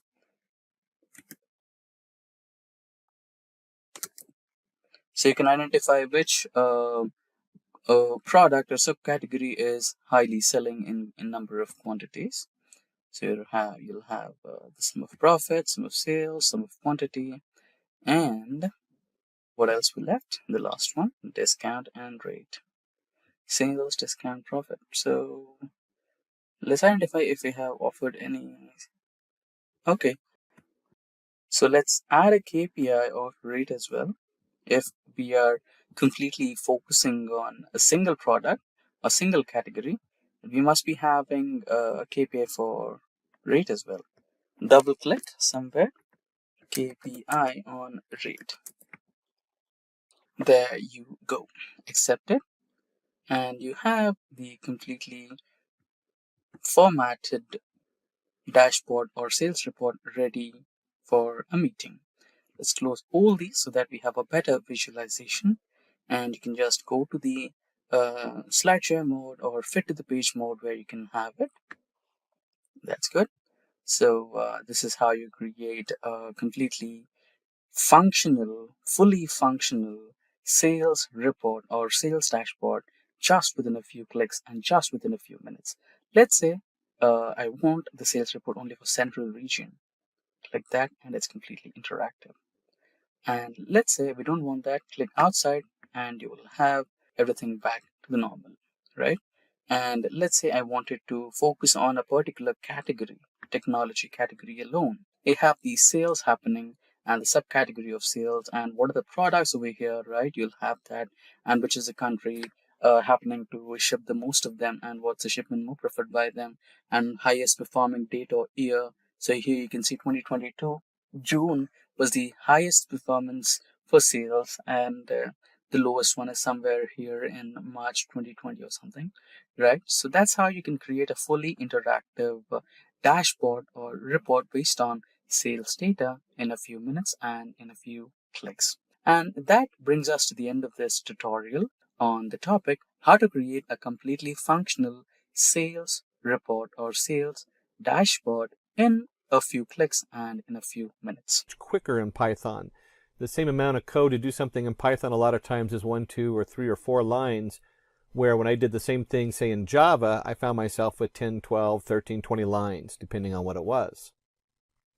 So you can identify which product or subcategory is highly selling in number of quantities. So you'll have the sum of profit, sum of sales, sum of quantity, and what else we left? The last one, discount and rate. Sales, discount, profit. So let's identify if we have offered any. Okay. So let's add a KPI of rate as well. If we are completely focusing on a single product, a single category, we must be having a KPI for rate as well. Double click somewhere, KPI on rate. There you go. Accept it. And you have the completely formatted dashboard or sales report ready for a meeting. Let's close all these so that we have a better visualization, and you can just go to the slideshare mode or fit to the page mode where you can have it. That's good. So this is how you create a completely fully functional sales report or sales dashboard just within a few clicks and just within a few minutes. Let's say I want the sales report only for central region. Click that and it's completely interactive. And let's say we don't want that, click outside and you will have everything back to the normal, right? And let's say I wanted to focus on a particular category, technology category alone. I have the sales happening and the subcategory of sales and what are the products over here, right? You'll have that, and which is the country happening to ship the most of them, and what's the shipment more preferred by them, and highest performing date or year. So here you can see 2022 June was the highest performance for sales, and the lowest one is somewhere here in March 2020 or something, right? So that's how you can create a fully interactive dashboard or report based on sales data in a few minutes and in a few clicks. And that brings us to the end of this tutorial on the topic how to create a completely functional sales report or sales dashboard in a few clicks and in a few minutes. Quicker in Python. The same amount of code to do something in Python a lot of times is 1, 2, or 3 or 4 lines, where when I did the same thing, say in Java, I found myself with 10, 12, 13, 20 lines, depending on what it was.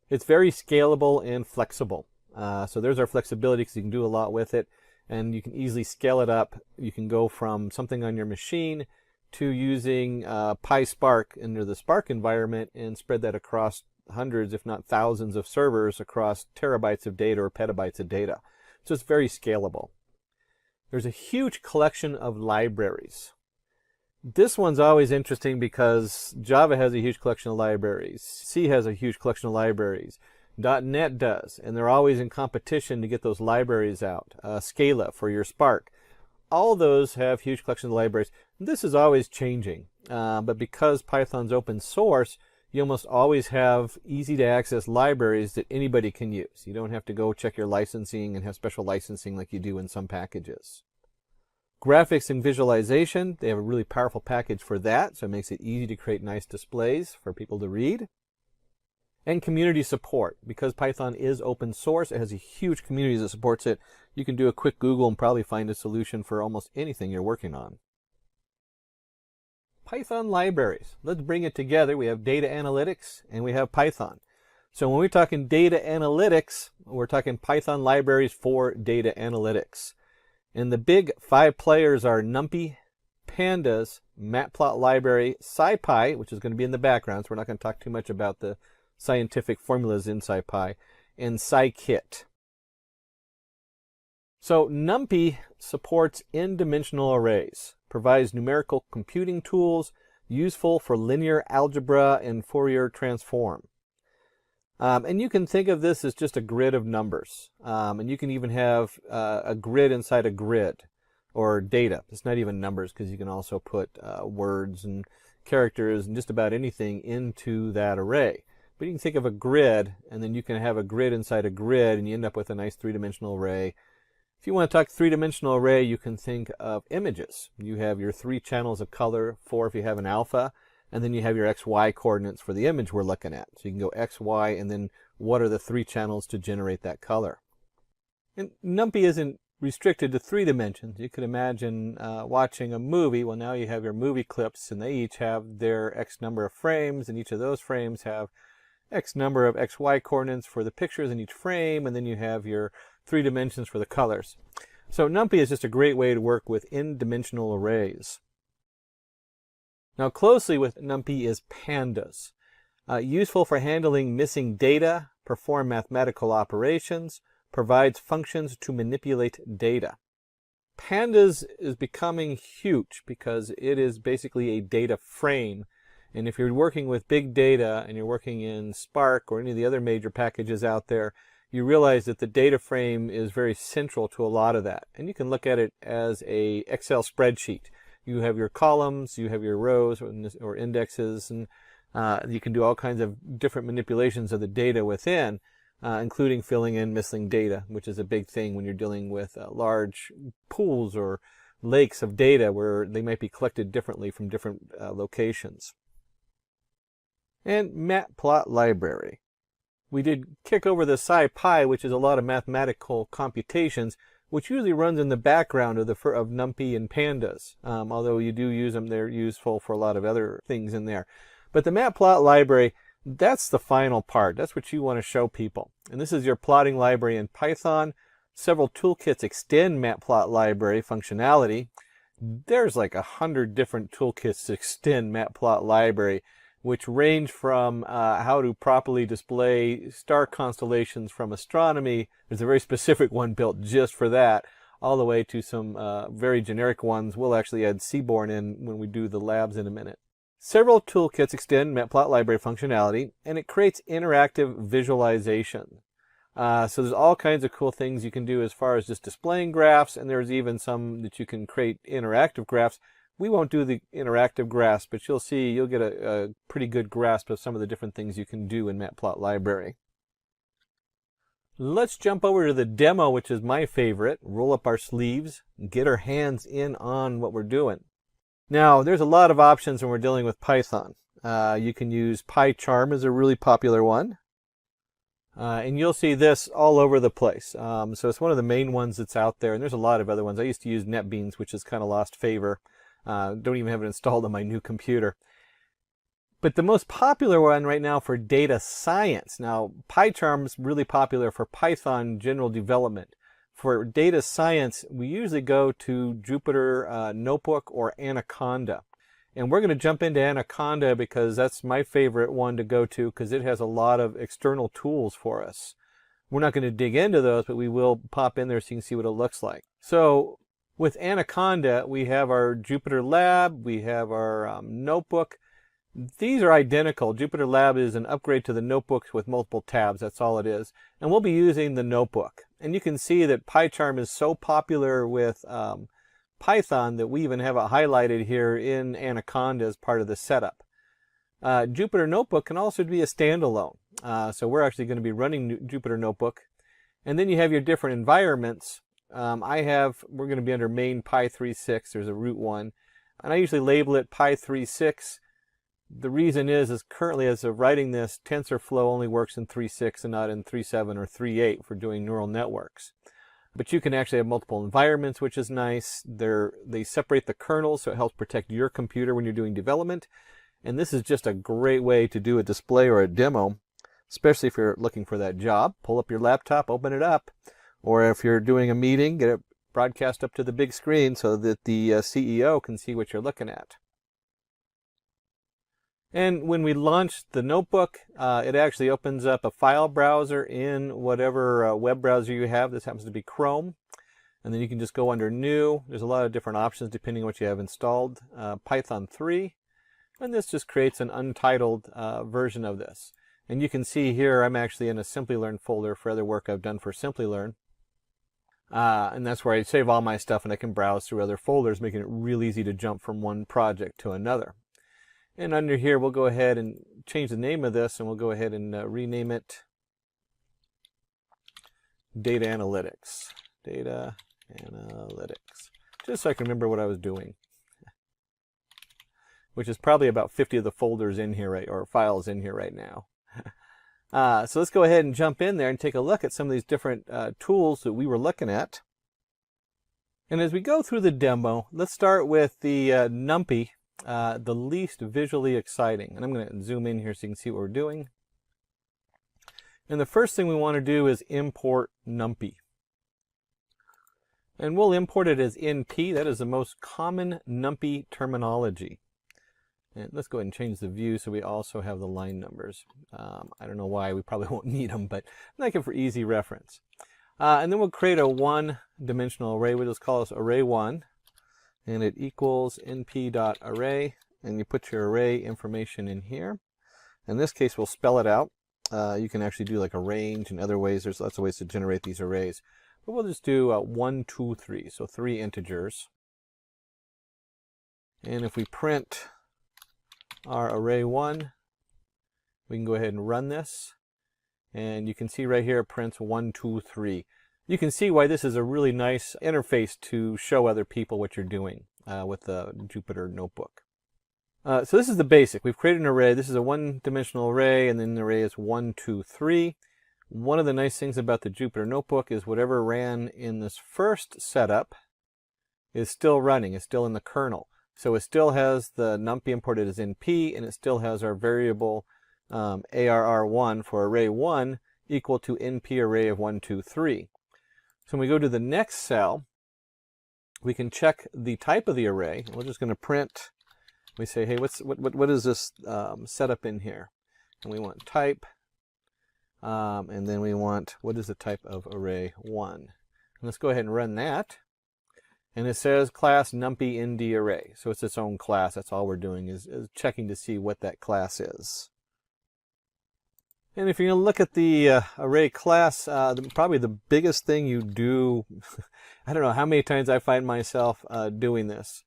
It's very scalable and flexible. So there's our flexibility because you can do a lot with it, and you can easily scale it up. You can go from something on your machine to using PySpark under the Spark environment and spread that across hundreds, if not thousands of servers across terabytes of data or petabytes of data. So it's very scalable. There's a huge collection of libraries. This one's always interesting because Java has a huge collection of libraries. C has a huge collection of libraries. .NET does, and they're always in competition to get those libraries out. Scala for your Spark. All those have huge collections of libraries. This is always changing, but because Python's open source, you almost always have easy to access libraries that anybody can use. You don't have to go check your licensing and have special licensing like you do in some packages. Graphics and visualization, they have a really powerful package for that, so it makes it easy to create nice displays for people to read. And community support. Because Python is open source, it has a huge community that supports it. You can do a quick Google and probably find a solution for almost anything you're working on. Python libraries. Let's bring it together. We have data analytics and we have Python. So when we're talking data analytics, we're talking Python libraries for data analytics. And the big 5 players are NumPy, Pandas, Matplot library, SciPy, which is going to be in the background, so we're not going to talk too much about the scientific formulas in SciPy, and scikit. So NumPy supports n-dimensional arrays, provides numerical computing tools useful for linear algebra and Fourier transform. And you can think of this as just a grid of numbers. And you can even have a grid inside a grid, or data. It's not even numbers because you can also put words and characters and just about anything into that array. But you can think of a grid, and then you can have a grid inside a grid, and you end up with a nice 3-dimensional array. If you want to talk 3-dimensional array, you can think of images. You have your 3 channels of color, 4 if you have an alpha, and then you have your XY coordinates for the image we're looking at. So you can go X, Y, and then what are the 3 channels to generate that color. And NumPy isn't restricted to 3 dimensions. You could imagine watching a movie. Well, now you have your movie clips, and they each have their X number of frames, and each of those frames have X number of XY coordinates for the pictures in each frame, and then you have your 3 dimensions for the colors. So NumPy is just a great way to work with n-dimensional arrays. Now closely with NumPy is Pandas. Useful for handling missing data, perform mathematical operations, provides functions to manipulate data. Pandas is becoming huge because it is basically a data frame. And if you're working with big data and you're working in Spark or any of the other major packages out there, you realize that the data frame is very central to a lot of that. And you can look at it as a Excel spreadsheet. You have your columns, you have your rows or indexes, and you can do all kinds of different manipulations of the data within, including filling in missing data, which is a big thing when you're dealing with large pools or lakes of data where they might be collected differently from different locations. And Matplot library. We did kick over the SciPy, which is a lot of mathematical computations, which usually runs in the background of NumPy and Pandas. Although you do use them, they're useful for a lot of other things in there. But the Matplot library, that's the final part. That's what you want to show people. And this is your plotting library in Python. Several toolkits extend Matplot library functionality. There's like 100 different toolkits to extend Matplot library, which range from how to properly display star constellations from astronomy. There's a very specific one built just for that, all the way to some very generic ones. We'll actually add Seaborn in when we do the labs in a minute. Several toolkits extend Matplot library functionality, and it creates interactive visualization. So there's all kinds of cool things you can do as far as just displaying graphs, and there's even some that you can create interactive graphs. We won't do the interactive graphs, but you'll see, you'll get a pretty good grasp of some of the different things you can do in Matplot library. Let's jump over to the demo, which is my favorite. Roll up our sleeves and get our hands in on what we're doing. Now, there's a lot of options when we're dealing with Python. You can use PyCharm as a really popular one. And you'll see this all over the place. So it's one of the main ones that's out there, and there's a lot of other ones. I used to use NetBeans, which has kind of lost favor. Don't even have it installed on my new computer. But the most popular one right now for data science. Now, PyCharm is really popular for Python general development. For data science, we usually go to Jupyter Notebook or Anaconda. And we're going to jump into Anaconda because that's my favorite one to go to because it has a lot of external tools for us. We're not going to dig into those, but we will pop in there so you can see what it looks like. So with Anaconda, we have our Jupyter Lab, we have our Notebook. These are identical. Jupyter Lab is an upgrade to the Notebooks with multiple tabs. That's all it is. And we'll be using the Notebook. And you can see that PyCharm is so popular with Python that we even have it highlighted here in Anaconda as part of the setup. Jupyter Notebook can also be a standalone. So we're actually going to be running Jupyter Notebook. And then you have your different environments. We're going to be under main Py36. There's a root one. And I usually label it Py36. The reason is currently as of writing this, TensorFlow only works in 3.6 and not in 3.7 or 3.8 for doing neural networks. But you can actually have multiple environments, which is nice. They separate the kernels, so it helps protect your computer when you're doing development. And this is just a great way to do a display or a demo, especially if you're looking for that job. Pull up your laptop, open it up. Or if you're doing a meeting, get it broadcast up to the big screen so that the CEO can see what you're looking at. And when we launch the Notebook, it actually opens up a file browser in whatever web browser you have. This happens to be Chrome. And then you can just go under New. There's a lot of different options depending on what you have installed. Python 3. And this just creates an untitled version of this. And you can see here I'm actually in a Simplilearn folder for other work I've done for Simplilearn. And that's where I save all my stuff and I can browse through other folders, making it real easy to jump from one project to another. And under here, we'll go ahead and change the name of this, and we'll go ahead and rename it Data Analytics. Data Analytics. Just so I can remember what I was doing. Which is probably about 50 of the folders in here, or files in here right now. So let's go ahead and jump in there and take a look at some of these different tools that we were looking at. And as we go through the demo, let's start with the NumPy. The least visually exciting. And I'm going to zoom in here so you can see what we're doing. And the first thing we want to do is import NumPy. And we'll import it as NP. That is the most common NumPy terminology. And let's go ahead and change the view so we also have the line numbers. I don't know why, we probably won't need them, but I like it for easy reference. And then we'll create a one-dimensional array. We'll just call this array1. And it equals np.array, and you put your array information in here. In this case, we'll spell it out. You can actually do like a range and other ways. There's lots of ways to generate these arrays. But we'll just do 1, 2, 3, so 3 integers. And if we print our array1, we can go ahead and run this. And you can see right here it prints 1, 2, 3. You can see why this is a really nice interface to show other people what you're doing with the Jupyter Notebook. So this is the basic. We've created an array. This is a one-dimensional array, and then the array is 1, 2, 3. One of the nice things about the Jupyter Notebook is whatever ran in this first setup is still running. It's still in the kernel. So it still has the NumPy imported as NP, and it still has our variable ARR1 for array1 equal to NP array of 1, 2, 3. So when we go to the next cell, we can check the type of the array. We're just going to print. We say, hey, what is this setup in here? And we want type. And then we want, what is the type of array 1? And let's go ahead and run that. And it says class numpy nd array. So it's its own class. That's all we're doing is checking to see what that class is. And if you're going to look at the array class, probably the biggest thing you do, I don't know how many times I find myself doing this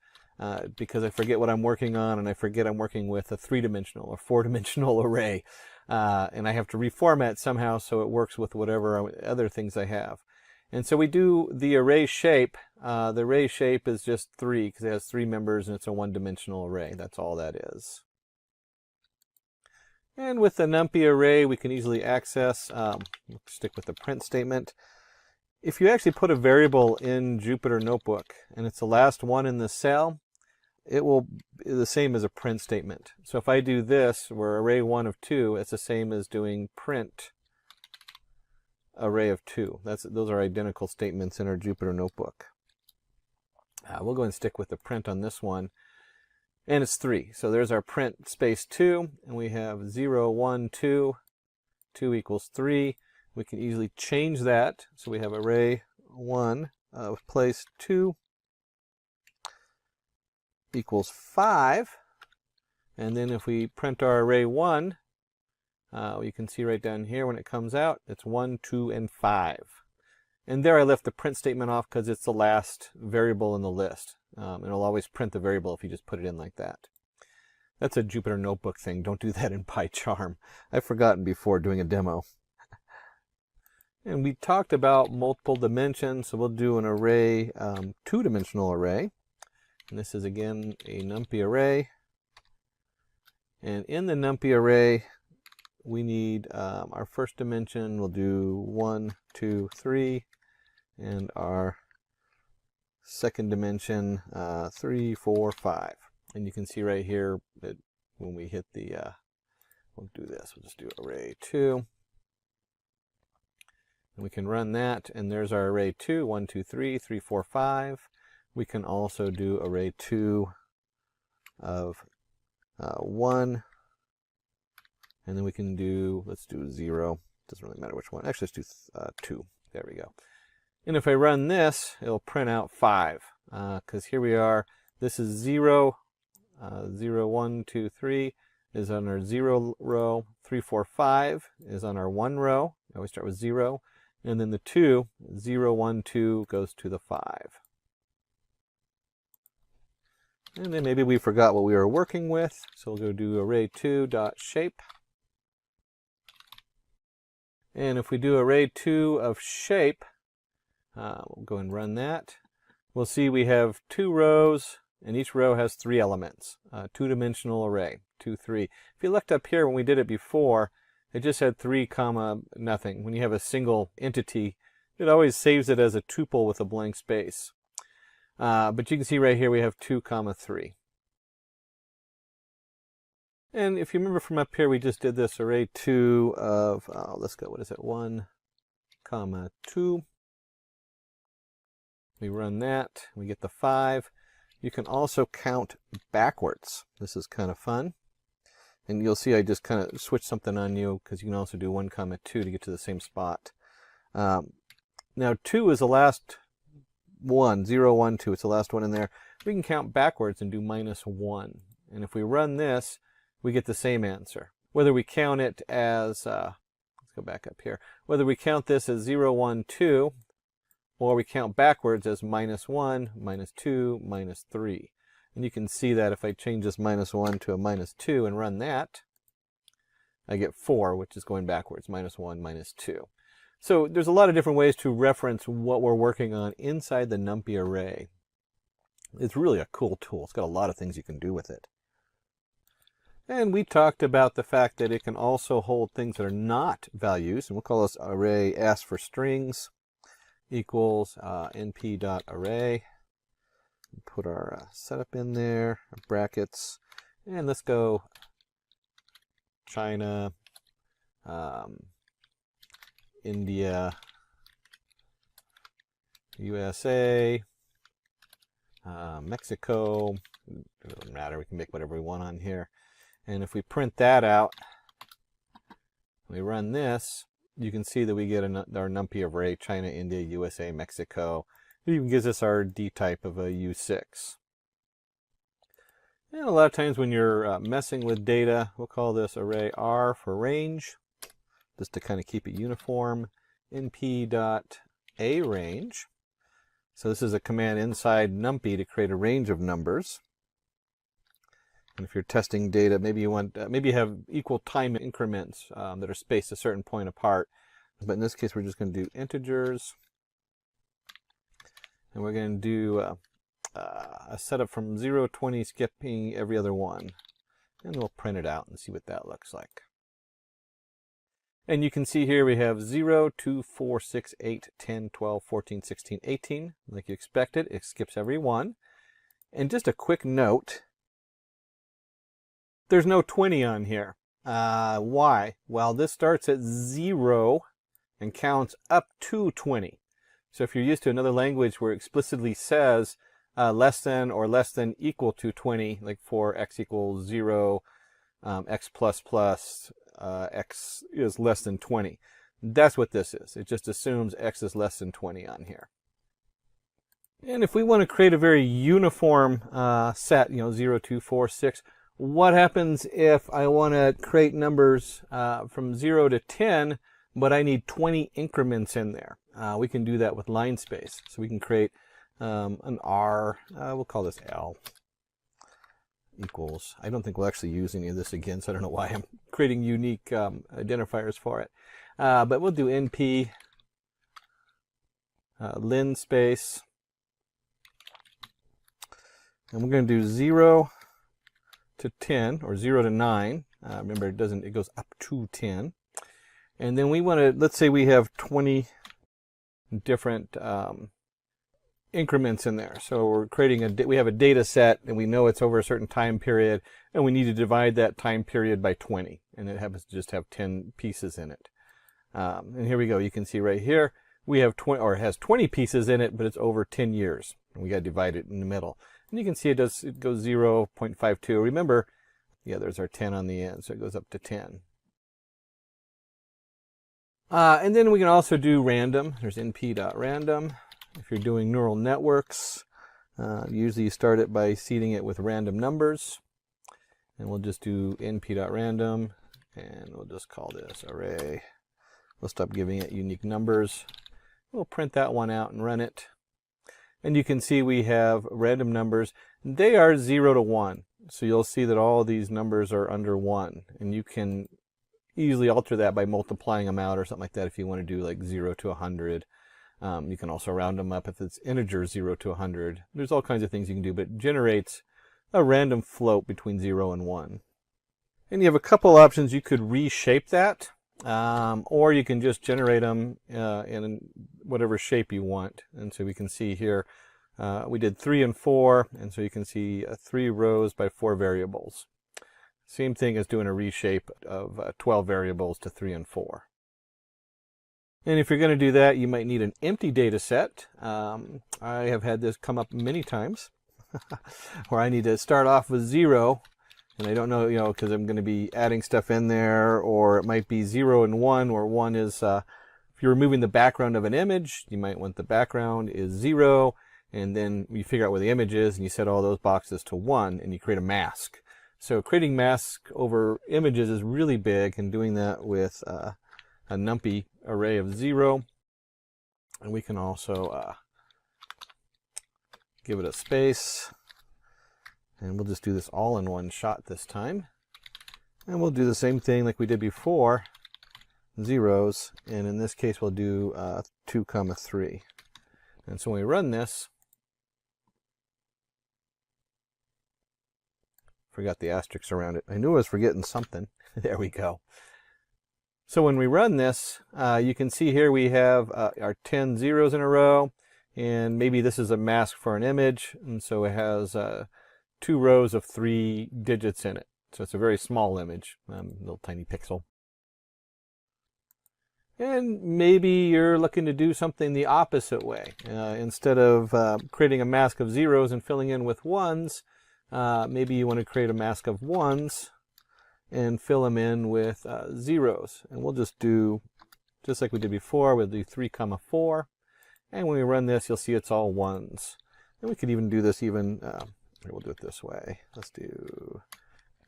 because I forget what I'm working on, and I forget I'm working with a 3-dimensional or 4-dimensional array. And I have to reformat somehow so it works with whatever other things I have. And so we do the array shape. The array shape is just 3 because it has 3 members and it's a 1-dimensional array. That's all that is. And with the numpy array, we can easily access, stick with the print statement. If you actually put a variable in Jupyter Notebook and it's the last one in the cell, it will be the same as a print statement. So if I do this, where array 1 of 2, it's the same as doing print array of 2. Those are identical statements in our Jupyter Notebook. We'll go and stick with the print on this one. And it's 3. So there's our print space 2. And we have 0, 1, 2. 2 equals 3. We can easily change that. So we have array 1 of place 2 equals 5. And then if we print our array 1, you can see right down here when it comes out, it's 1, 2, and 5. And there I left the print statement off because it's the last variable in the list. It'll always print the variable if you just put it in like that. That's a Jupyter Notebook thing. Don't do that in PyCharm. I've forgotten before doing a demo. And we talked about multiple dimensions, so we'll do an array, 2-dimensional array. And this is again a numpy array. And in the numpy array, we need our first dimension. We'll do 1, 2, 3, and our second dimension 3, 4, 5. And you can see right here that when we hit the, we'll do this. We'll just do array 2. And we can run that, and there's our array 2, 1, 2, 3, 3, 4, 5. We can also do array 2 of 1. And then we can do, let's do 0. Doesn't really matter which one. Actually, let's do 2. There we go. And if I run this, it'll print out 5. Because here we are. This is 0. 0, 1, 2, 3 is on our 0 row. 3, 4, 5 is on our 1 row. I always start with 0. And then the 2, 0, 1, 2 goes to the 5. And then maybe we forgot what we were working with. So we'll go do array2.shape. And if we do array 2 of shape, we'll go and run that. We'll see we have 2 rows, and each row has 3 elements. 2-dimensional array, 2, 3. If you looked up here when we did it before, it just had 3, nothing. When you have a single entity, it always saves it as a tuple with a blank space. But you can see right here we have 2, 3. And if you remember from up here, we just did this array 2 of, let's go, what is it, 1, 2. We run that, we get the 5. You can also count backwards. This is kind of fun. And you'll see I just kind of switched something on you because you can also do 1, 2 to get to the same spot. Now 2 is the last one, 0, 1, 2. It's the last one in there. We can count backwards and do -1. And if we run this, we get the same answer. Whether we count it as, let's go back up here, whether we count this as 0, 1, 2, or we count backwards as -1, -2, -3. And you can see that if I change this -1 to a -2 and run that, I get 4, which is going backwards, -1, -2. So there's a lot of different ways to reference what we're working on inside the numpy array. It's really a cool tool. It's got a lot of things you can do with it. And we talked about the fact that it can also hold things that are not values, and we'll call this array ask for strings equals np.array. Put our setup in there, our brackets, and let's go China, India, USA, Mexico, it doesn't matter, we can make whatever we want on here. And if we print that out, we run this, you can see that we get our NumPy array, China, India, USA, Mexico. It even gives us our D type of a U6. And a lot of times when you're messing with data, we'll call this array R for range, just to kind of keep it uniform. np.arange. So this is a command inside NumPy to create a range of numbers. And if you're testing data, maybe you want, maybe you have equal time increments that are spaced a certain point apart. But in this case, we're just going to do integers. And we're going to do a setup from 0 to 20, skipping every other one. And we'll print it out and see what that looks like. And you can see here we have 0, 2, 4, 6, 8, 10, 12, 14, 16, 18. Like you expected, it skips every one. And just a quick note, there's no 20 on here. Why? Well, this starts at 0 and counts up to 20. So if you're used to another language where it explicitly says less than or less than equal to 20, like for x equals 0, x plus plus, x is less than 20. That's what this is. It just assumes x is less than 20 on here. And if we want to create a very uniform set, 0, 2, 4, 6, what happens if I want to create numbers from 0 to 10, but I need 20 increments in there? We can do that with line space. So we can create an R, we'll call this L, equals, I don't think we'll actually use any of this again, so I don't know why I'm creating unique identifiers for it. But we'll do NP, lin space, and we're going to do 0 to 10, or 0 to 9. Remember, it goes up to 10. And then we want to, let's say we have 20 different increments in there. So we're creating we have a data set, and we know it's over a certain time period, and we need to divide that time period by 20. And it happens to just have 10 pieces in it. And here we go. You can see right here, we have 20, or it has 20 pieces in it, but it's over 10 years. And we got to divide it in the middle. And you can see it goes 0.52. Remember, yeah, there's our 10 on the end, so it goes up to 10. And then we can also do random. There's np.random. If you're doing neural networks, usually you start it by seeding it with random numbers. And we'll just do np.random, and we'll just call this array. We'll stop giving it unique numbers. We'll print that one out and run it. And you can see we have random numbers. They are 0 to 1. So you'll see that all these numbers are under 1. And you can easily alter that by multiplying them out or something like that if you want to do like 0 to 100. You can also round them up if it's integer 0 to 100. There's all kinds of things you can do, but it generates a random float between 0 and 1. And you have a couple options. You could reshape that, or you can just generate them in whatever shape you want. And so we can see here, we did 3 and 4, and so you can see 3 rows by 4 variables. Same thing as doing a reshape of 12 variables to 3 and 4. And if you're going to do that, you might need an empty data set. I have had this come up many times where I need to start off with 0, and I don't know, because I'm going to be adding stuff in there, or it might be 0 and 1, where 1 is, if you're removing the background of an image, you might want the background is 0, and then you figure out where the image is, and you set all those boxes to 1, and you create a mask. So creating masks over images is really big, and doing that with a NumPy array of 0. And we can also give it a space. And we'll just do this all in one shot this time. And we'll do the same thing like we did before, zeros. And in this case, we'll do 2, 3. And so when we run this, forgot the asterisks around it. I knew I was forgetting something. There we go. So when we run this, you can see here we have our 10 zeros in a row, and maybe this is a mask for an image, and so it has 2 rows of 3 digits in it. So it's a very small image, little tiny pixel. And maybe you're looking to do something the opposite way. Instead of creating a mask of zeros and filling in with ones, maybe you want to create a mask of ones and fill them in with zeros. And we'll just do, just like we did before, we'll do 3, 4. And when we run this, you'll see it's all ones. And we could even do this even, we'll do it this way. Let's do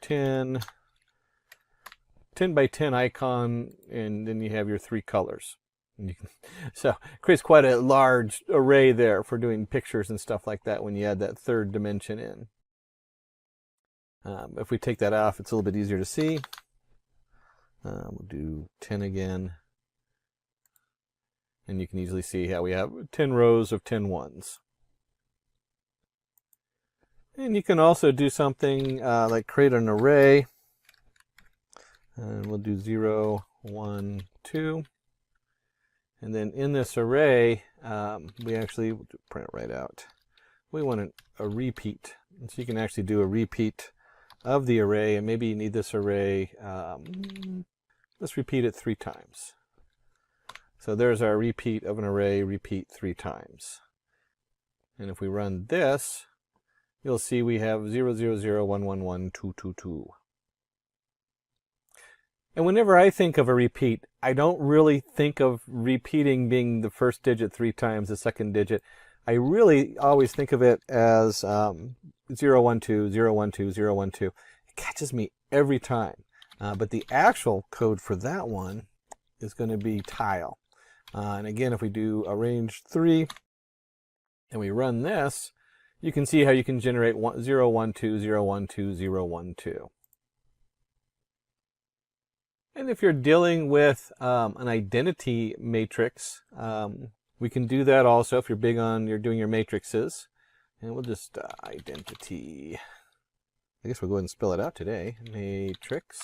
10 by 10 icon, and then you have your 3 colors. And you can, so it creates quite a large array there for doing pictures and stuff like that when you add that third dimension in. If we take that off, it's a little bit easier to see. We'll do 10 again. And you can easily see how we have 10 rows of 10 ones. And you can also do something like create an array. And we'll do 0, 1, 2. And then in this array, we actually, we'll print it right out. We want a repeat. And so you can actually do a repeat of the array. And maybe you need this array, let's repeat it 3 times. So there's our repeat of an array, repeat 3 times. And if we run this, you'll see we have 0, 0, 0, 1, 1, 1, 2, 2, 2. And whenever I think of a repeat, I don't really think of repeating being the first digit 3 times, the second digit. I really always think of it as 0, 1, 2, 0, 1, 2, 0, 1, 2. It catches me every time. But the actual code for that one is going to be tile. And again, if we do arrange 3 and we run this, you can see how you can generate 0, 1, 2, 0, 1, 2, 0, 1, 2. And if you're dealing with an identity matrix, we can do that also if you're big on doing your matrices. And we'll just identity. I guess we'll go ahead and spell it out today. Matrix.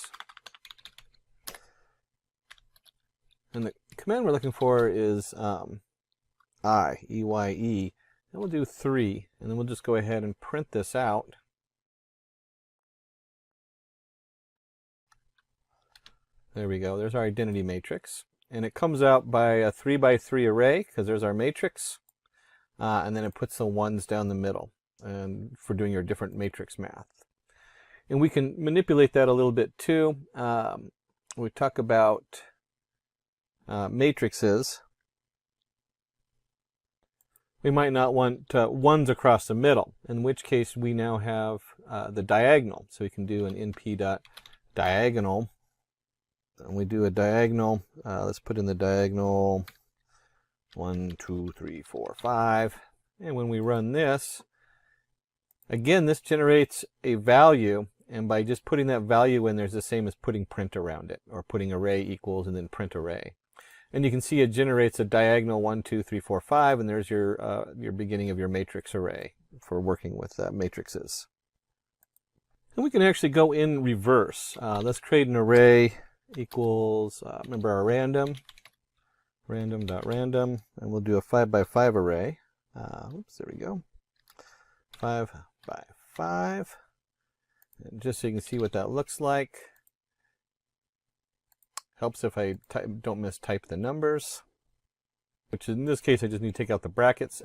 And the command we're looking for is EYE. And we'll do 3. And then we'll just go ahead and print this out. There we go. There's our identity matrix. And it comes out by a 3 by 3 array, because there's our matrix. And then it puts the ones down the middle and for doing your different matrix math. And we can manipulate that a little bit too. We talk about matrices. We might not want ones across the middle, in which case we now have the diagonal. So we can do an np.diagonal. And we do a diagonal. Let's put in the diagonal 1, 2, 3, 4, 5. And when we run this, again, this generates a value. And by just putting that value in, there's the same as putting print around it, or putting array equals and then print array. And you can see it generates a diagonal 1, 2, 3, 4, 5, and there's your beginning of your matrix array for working with matrices. And we can actually go in reverse. Let's create an array equals, remember our random random.random, and we'll do a 5 by 5 array. Oops, there we go. 5 by 5. And just so you can see what that looks like. Helps if I don't mistype the numbers, which in this case I just need to take out the brackets.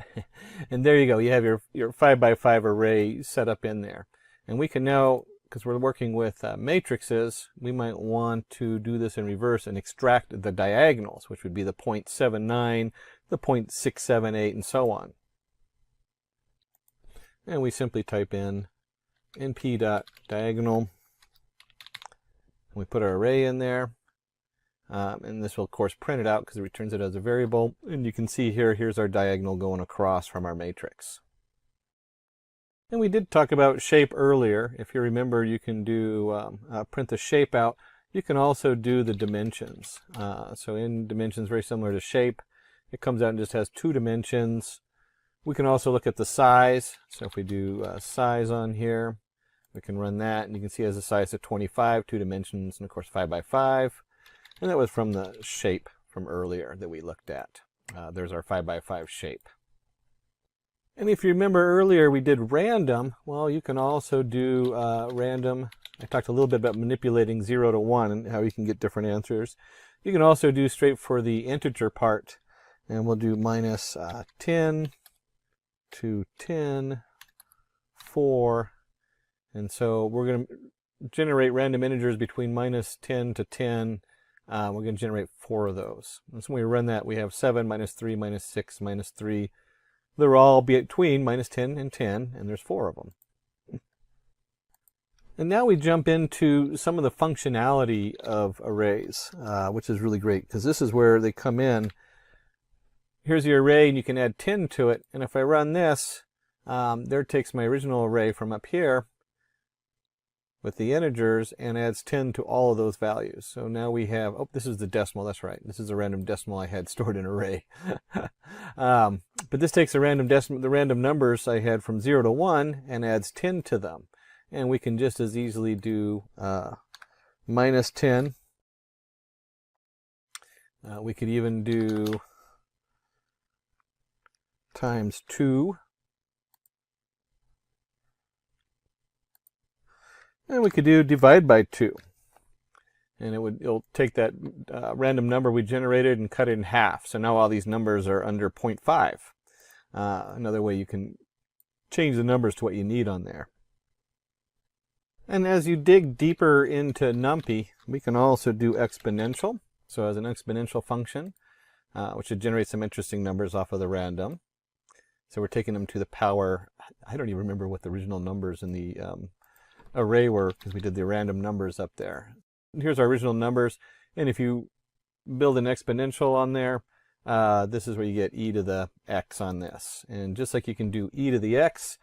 And there you go. You have your 5 by 5 array set up in there. And we can now, because we're working with matrices, we might want to do this in reverse and extract the diagonals, which would be the 0.79, the 0.678, and so on. And we simply type in np.diagonal. We put our array in there. And this will, of course, print it out because it returns it as a variable. And you can see here's our diagonal going across from our matrix. And we did talk about shape earlier. If you remember, you can do print the shape out. You can also do the dimensions. So in dimensions, very similar to shape, it comes out and just has 2 dimensions. We can also look at the size. So if we do size on here, we can run that. And you can see it has a size of 25, 2 dimensions, and of course 5 by 5. And that was from the shape from earlier that we looked at. There's our 5 by 5 shape. And if you remember earlier we did random, well, you can also do random. I talked a little bit about manipulating 0 to 1 and how you can get different answers. You can also do straight for the integer part, and we'll do minus 10 to 10, 4, and so we're going to generate random integers between minus 10 to 10. We're going to generate 4 of those. And so when we run that, we have 7, minus 3, minus 6, minus 3. They're all between minus 10 and 10, and there's 4 of them. And now we jump into some of the functionality of arrays, which is really great, because this is where they come in. Here's your array, and you can add 10 to it. And if I run this, there it takes my original array from up here with the integers and adds 10 to all of those values. So now we have, oh, this is the decimal, that's right. This is a random decimal I had stored in an array. But this takes a random decimal, the random numbers I had from 0 to 1 and adds 10 to them. And we can just as easily do minus 10. We could even do times 2. And we could do divide by 2. And it'll take that random number we generated and cut it in half. So now all these numbers are under 0.5. Another way you can change the numbers to what you need on there. And as you dig deeper into NumPy, we can also do exponential. So as an exponential function, which should generate some interesting numbers off of the random. So we're taking them to the power, I don't even remember what the original numbers in the array were, because we did the random numbers up there. Here's our original numbers, and if you build an exponential on there, this is where you get e to the x on this. And just like you can do e to the x,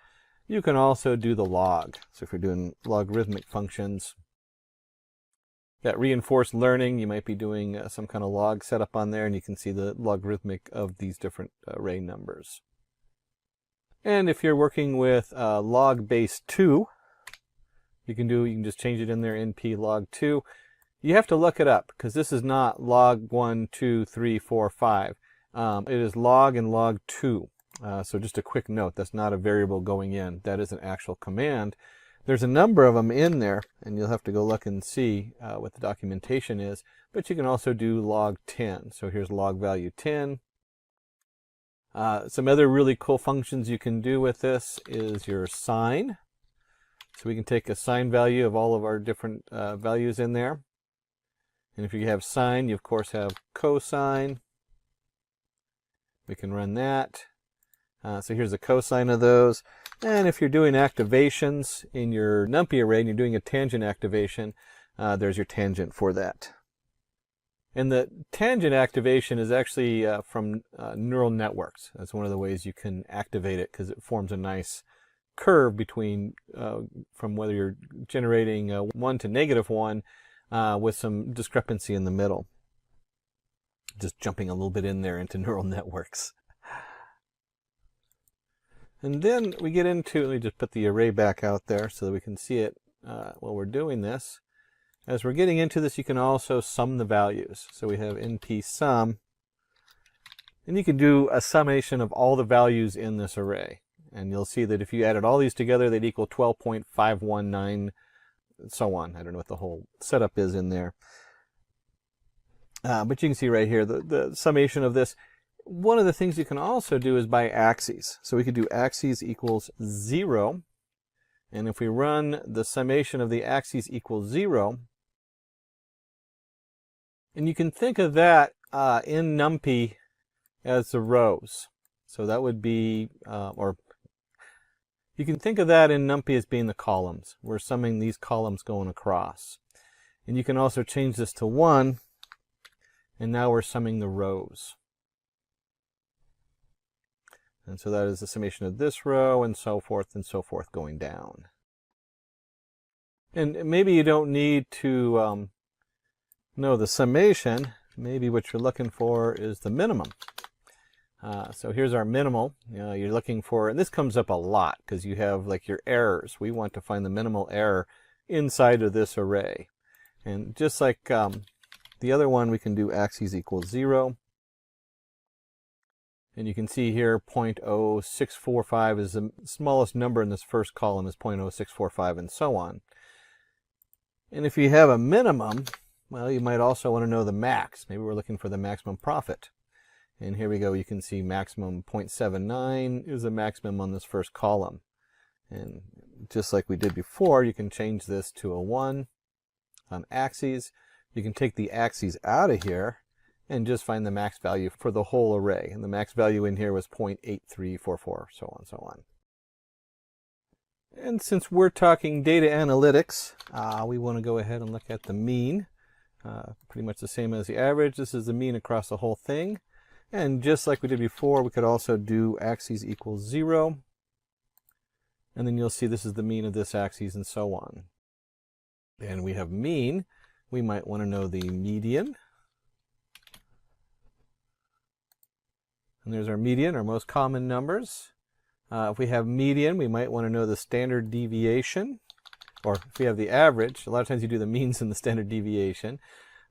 you can also do the log. So if you're doing logarithmic functions, that reinforced learning, you might be doing some kind of log setup on there, and you can see the logarithmic of these different array numbers. And if you're working with log base 2, you can just change it in there, np log 2. You have to look it up, because this is not log 1, 2, 3, 4, 5. It is log and log 2. So just a quick note, that's not a variable going in. That is an actual command. There's a number of them in there, and you'll have to go look and see what the documentation is. But you can also do log 10. So here's log value 10. Some other really cool functions you can do with this is your sine. So we can take a sine value of all of our different values in there. And if you have sine, you of course have cosine. We can run that. So here's a cosine of those. And if you're doing activations in your NumPy array and you're doing a tangent activation, there's your tangent for that. And the tangent activation is actually from neural networks. That's one of the ways you can activate it, because it forms a nice curve between from whether you're generating 1 to -1 with some discrepancy in the middle. Just jumping a little bit in there into neural networks. And then we get into, let me just put the array back out there so that we can see it while we're doing this. As we're getting into this, you can also sum the values. So we have np sum, and you can do a summation of all the values in this array. And you'll see that if you added all these together, they'd equal 12.519, and so on. I don't know what the whole setup is in there. But you can see right here the summation of this. One of the things you can also do is by axes. So we could do axes equals 0. And if we run the summation of the axes equals 0, and you can think of that in NumPy as the rows. So that would be, or you can think of that in NumPy as being the columns. We're summing these columns going across. And you can also change this to 1, and now we're summing the rows. And so that is the summation of this row, and so forth going down. And maybe you don't need to know the summation. Maybe what you're looking for is the minimum. So here's our minimal. You're looking for, and this comes up a lot because you have like your errors. We want to find the minimal error inside of this array. And just like the other one, we can do axes equals 0. And you can see here 0.0645 is the smallest number in this first column is 0.0645, and so on. And if you have a minimum, Well, you might also want to know the max. Maybe we're looking for the maximum profit. And here we go. You can see maximum 0.79 is the maximum on this first column. And just like we did before, you can change this to a 1 on axes. You can take the axes out of here and just find the max value for the whole array. And the max value in here was 0.8344, so on and so on. And since we're talking data analytics, we want to go ahead and look at the mean. Pretty much the same as the average. This is the mean across the whole thing. And just like we did before, we could also do axes equals 0. And then you'll see this is the mean of this axis and so on. And we have mean. We might want to know the median. And there's our median, our most common numbers. If we have median, we might want to know the standard deviation. Or if we have the average, a lot of times you do the means and the standard deviation.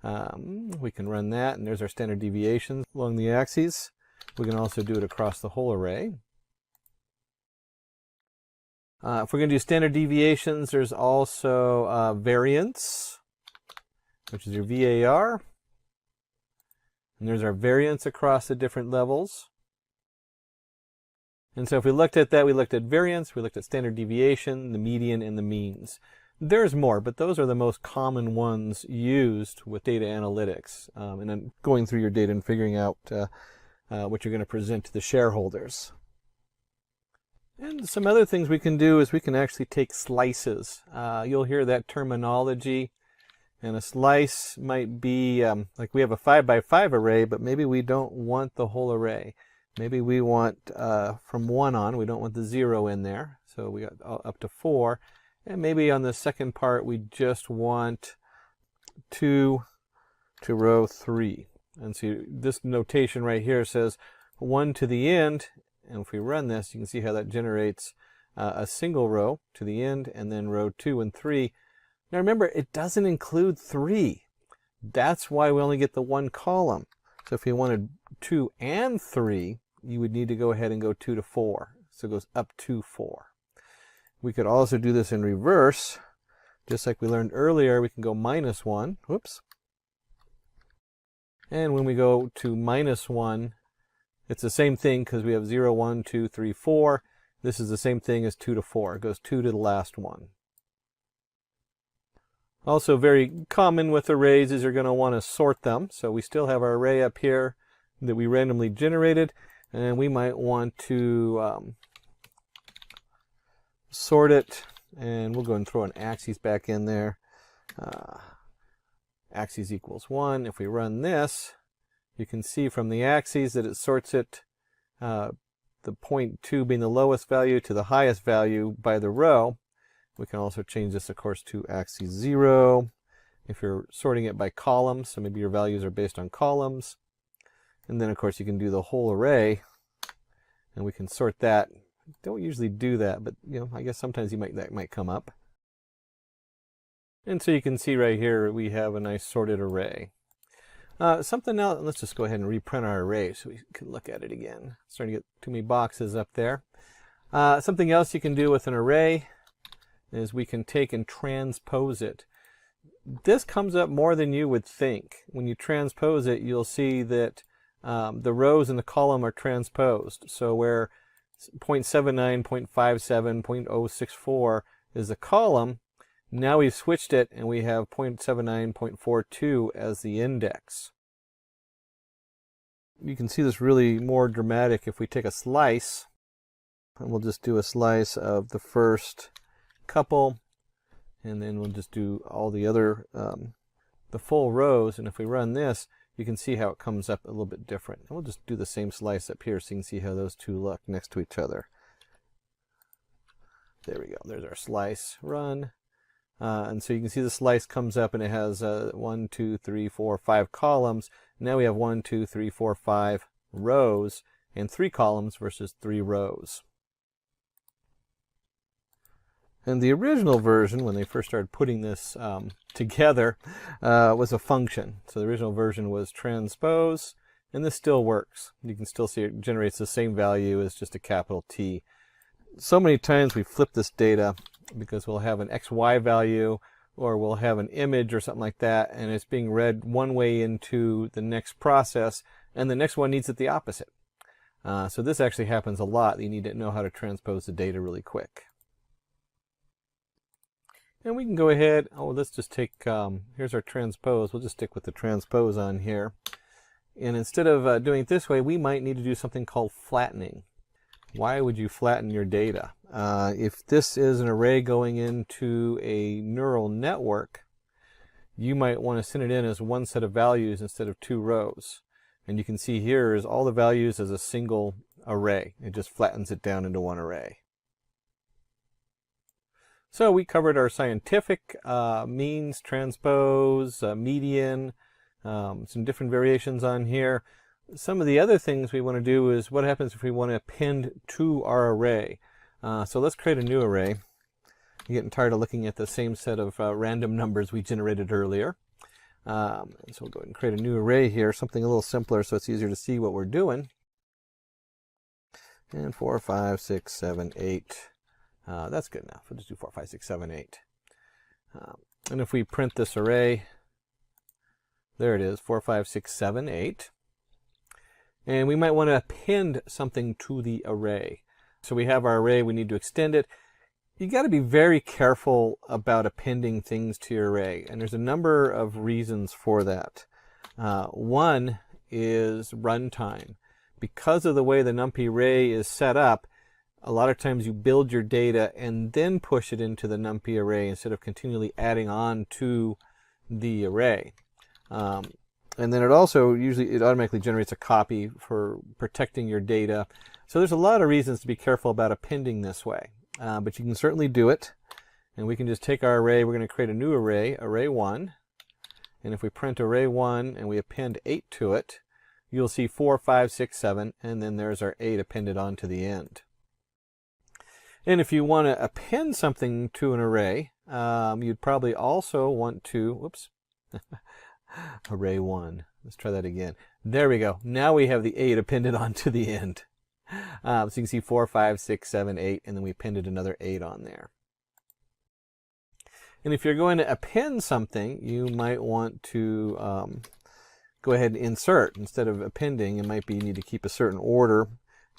We can run that, and there's our standard deviations along the axes. We can also do it across the whole array. If we're going to do standard deviations, there's also variance, which is your VAR. And there's our variance across the different levels. And so if we looked at that, we looked at variance, we looked at standard deviation, the median, and the means. There's more, but those are the most common ones used with data analytics. And then going through your data and figuring out what you're going to present to the shareholders. And some other things we can do is we can actually take slices. You'll hear that terminology. And a slice might be, like we have a 5 by 5 array, but maybe we don't want the whole array. Maybe we want from 1 on, we don't want the 0 in there. So we got up to 4. And maybe on the second part, we just want 2 to row 3. And so this notation right here says 1 to the end. And if we run this, you can see how that generates a single row to the end, and then row 2 and 3. Now remember, it doesn't include 3. That's why we only get the 1 column. So if you wanted 2 and 3, you would need to go ahead and go 2 to 4. So it goes up to 4. We could also do this in reverse. Just like we learned earlier, we can go -1. Whoops. And when we go to -1, it's the same thing because we have 0, 1, 2, 3, 4. This is the same thing as 2 to 4. It goes 2 to the last one. Also very common with arrays is you're going to want to sort them. So we still have our array up here that we randomly generated. And we might want to sort it. And we'll go and throw an axis back in there. Axis equals 1. If we run this, you can see from the axes that it sorts it, the 0.2 being the lowest value to the highest value by the row. We can also change this, of course, to axis 0. If you're sorting it by columns, so maybe your values are based on columns. And then, of course, you can do the whole array, and we can sort that. Don't usually do that, but I guess sometimes that might come up. And so you can see right here we have a nice sorted array. Something else, let's just go ahead and reprint our array so we can look at it again. Starting to get too many boxes up there. Something else you can do with an array is we can take and transpose it. This comes up more than you would think. When you transpose it, you'll see that the rows in the column are transposed. So where 0.79, 0.57, 0.064 is a column, now we've switched it and we have 0.79, 0.42 as the index. You can see this really more dramatic if we take a slice, and we'll just do a slice of the first couple, and then we'll just do all the other, the full rows. And if we run this, you can see how it comes up a little bit different. And we'll just do the same slice up here so you can see how those two look next to each other. There we go. There's our slice. Run. And so you can see the slice comes up and it has 1, 2, 3, 4, 5 columns. Now we have 1, 2, 3, 4, 5 rows and 3 columns versus 3 rows. And the original version, when they first started putting this together, was a function. So the original version was transpose, and this still works. You can still see it generates the same value as just a capital T. So many times we flip this data because we'll have an XY value or we'll have an image or something like that, and it's being read one way into the next process, and the next one needs it the opposite. So this actually happens a lot. You need to know how to transpose the data really quick. And we can go ahead, let's just take, here's our transpose. We'll just stick with the transpose on here. And instead of doing it this way, we might need to do something called flattening. Why would you flatten your data? If this is an array going into a neural network, you might want to send it in as one set of values instead of 2 rows. And you can see here is all the values as a single array. It just flattens it down into one array. So we covered our scientific means, transpose, median, some different variations on here. Some of the other things we want to do is what happens if we want to append to our array. So let's create a new array. I'm getting tired of looking at the same set of random numbers we generated earlier. So we'll go ahead and create a new array here, something a little simpler so it's easier to see what we're doing. And 4, 5, 6, 7, 8. That's good enough. We'll just do 4, 5, 6, 7, 8. And if we print this array, there it is, 4, 5, 6, 7, 8. And we might want to append something to the array. So we have our array, we need to extend it. You got to be very careful about appending things to your array. And there's a number of reasons for that. One is runtime. Because of the way the NumPy array is set up, a lot of times you build your data and then push it into the NumPy array instead of continually adding on to the array. And then it also it automatically generates a copy for protecting your data. So there's a lot of reasons to be careful about appending this way. But you can certainly do it. And we can just take our array, we're going to create a new array, array 1. And if we print array 1 and we append 8 to it, you'll see 4, 5, 6, 7, and then there's our 8 appended onto the end. And if you want to append something to an array, you'd probably also want to, whoops, array 1. Let's try that again. There we go. Now we have the 8 appended onto the end. So you can see 4, 5, 6, 7, 8, and then we appended another 8 on there. And if you're going to append something, you might want to go ahead and insert. Instead of appending, it might be you need to keep a certain order.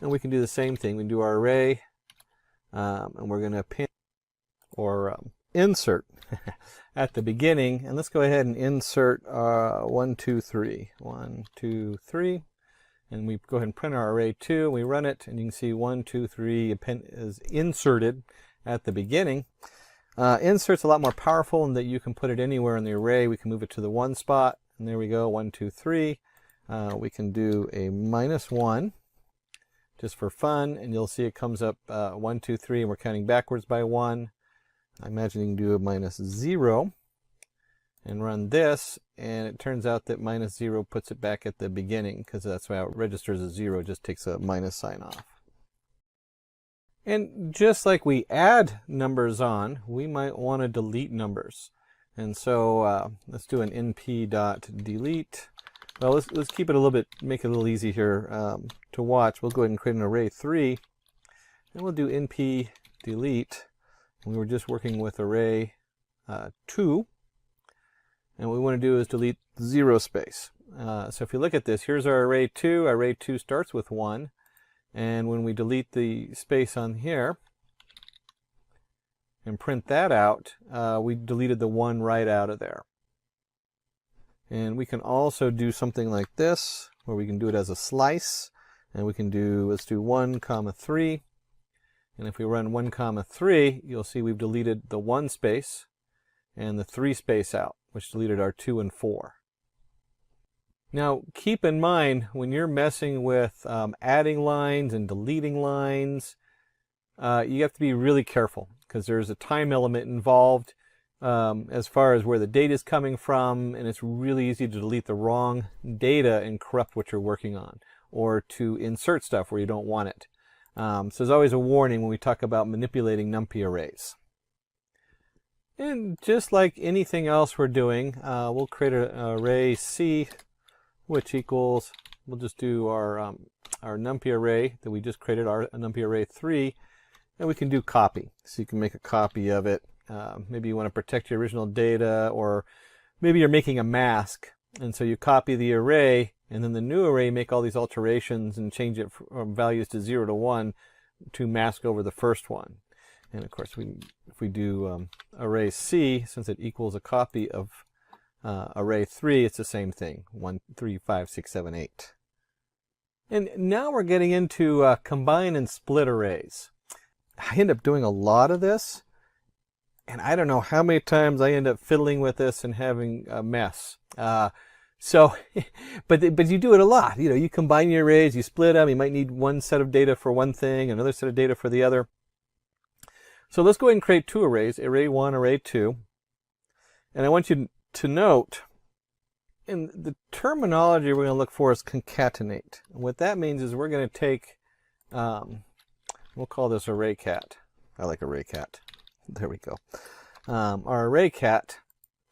And we can do the same thing. We can do our array. And we're going to append or insert at the beginning. And let's go ahead and insert 1, 2, 3. 1, 2, 3. And we go ahead and print our array 2. We run it, and you can see 1, 2, 3 is inserted at the beginning. Insert's a lot more powerful in that you can put it anywhere in the array. We can move it to the 1 spot. And there we go, 1, 2, 3. We can do a -1. Just for fun, and you'll see it comes up 1, 2, 3, and we're counting backwards by 1. I imagine you can do a -0 and run this, and it turns out that -0 puts it back at the beginning because that's why it registers as 0, it just takes a minus sign off. And just like we add numbers on, we might want to delete numbers. And so let's do an np.delete. Well, let's keep it a little bit, make it a little easy here to watch. We'll go ahead and create an array 3, and we'll do np delete. We were just working with array 2, and what we want to do is delete 0 space. So if you look at this, here's our array 2. Array 2 starts with 1, and when we delete the space on here and print that out, we deleted the 1 right out of there. And we can also do something like this, where we can do it as a slice. And we can do, let's do 1, 3. And if we run 1, 3, you'll see we've deleted the 1 space and the 3 space out, which deleted our 2 and 4. Now, keep in mind, when you're messing with adding lines and deleting lines, you have to be really careful, because there's a time element involved. As far as where the data is coming from, and it's really easy to delete the wrong data and corrupt what you're working on, or to insert stuff where you don't want it. So there's always a warning when we talk about manipulating NumPy arrays. And just like anything else we're doing, we'll create an array C, which equals, we'll just do our NumPy array that we just created, our NumPy array 3, and we can do copy. So you can make a copy of it. Maybe you want to protect your original data, or maybe you're making a mask, and so you copy the array, and then the new array make all these alterations and change it from values to 0 to 1 to mask over the first one. And of course, if we do array C, since it equals a copy of array 3, it's the same thing, 1, 3, 5, 6, 7, 8. And now we're getting into combine and split arrays. I end up doing a lot of this, and I don't know how many times I end up fiddling with this and having a mess. But you do it a lot. You know, you combine your arrays, you split them. You might need one set of data for one thing, another set of data for the other. So let's go ahead and create two arrays, array 1, array 2. And I want you to note, and the terminology we're going to look for is concatenate. And what that means is we're going to take, we'll call this array cat. I like array cat. There we go. Our array cat,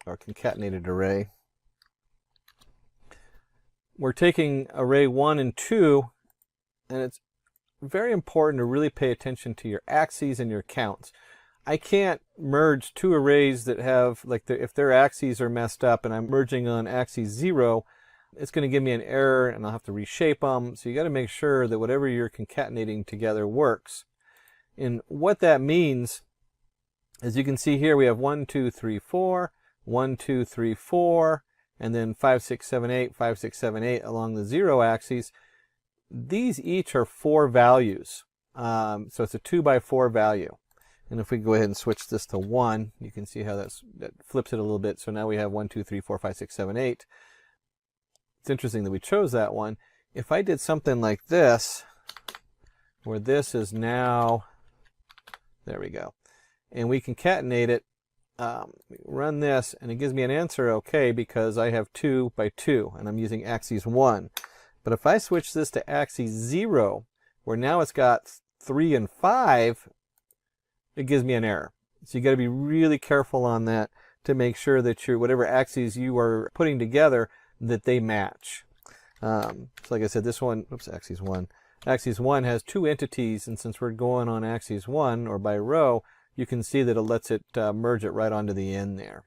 our concatenated array, we're taking array 1 and 2, and it's very important to really pay attention to your axes and your counts. I can't merge two arrays that have, like, if their axes are messed up and I'm merging on axis 0, it's going to give me an error and I'll have to reshape them. So you got to make sure that whatever you're concatenating together works. And what that means, as you can see here, we have 1, 2, 3, 4, 1, 2, 3, 4, and then 5, 6, 7, 8, 5, 6, 7, 8 along the 0 axis. These each are 4 values. So it's a 2 by 4 value. And if we go ahead and switch this to 1, you can see how that flips it a little bit. So now we have 1, 2, 3, 4, 5, 6, 7, 8. It's interesting that we chose that one. If I did something like this, where this is now, there we go, and we concatenate it, run this, and it gives me an answer okay, because I have 2 by 2, and I'm using axis 1. But if I switch this to axis 0, where now it's got 3 and 5, it gives me an error. So you got to be really careful on that to make sure that whatever axes you are putting together, that they match. So like I said, this one, oops, axis 1. Axis 1 has 2 entities, and since we're going on axis 1, or by row, you can see that it lets it merge it right onto the end there.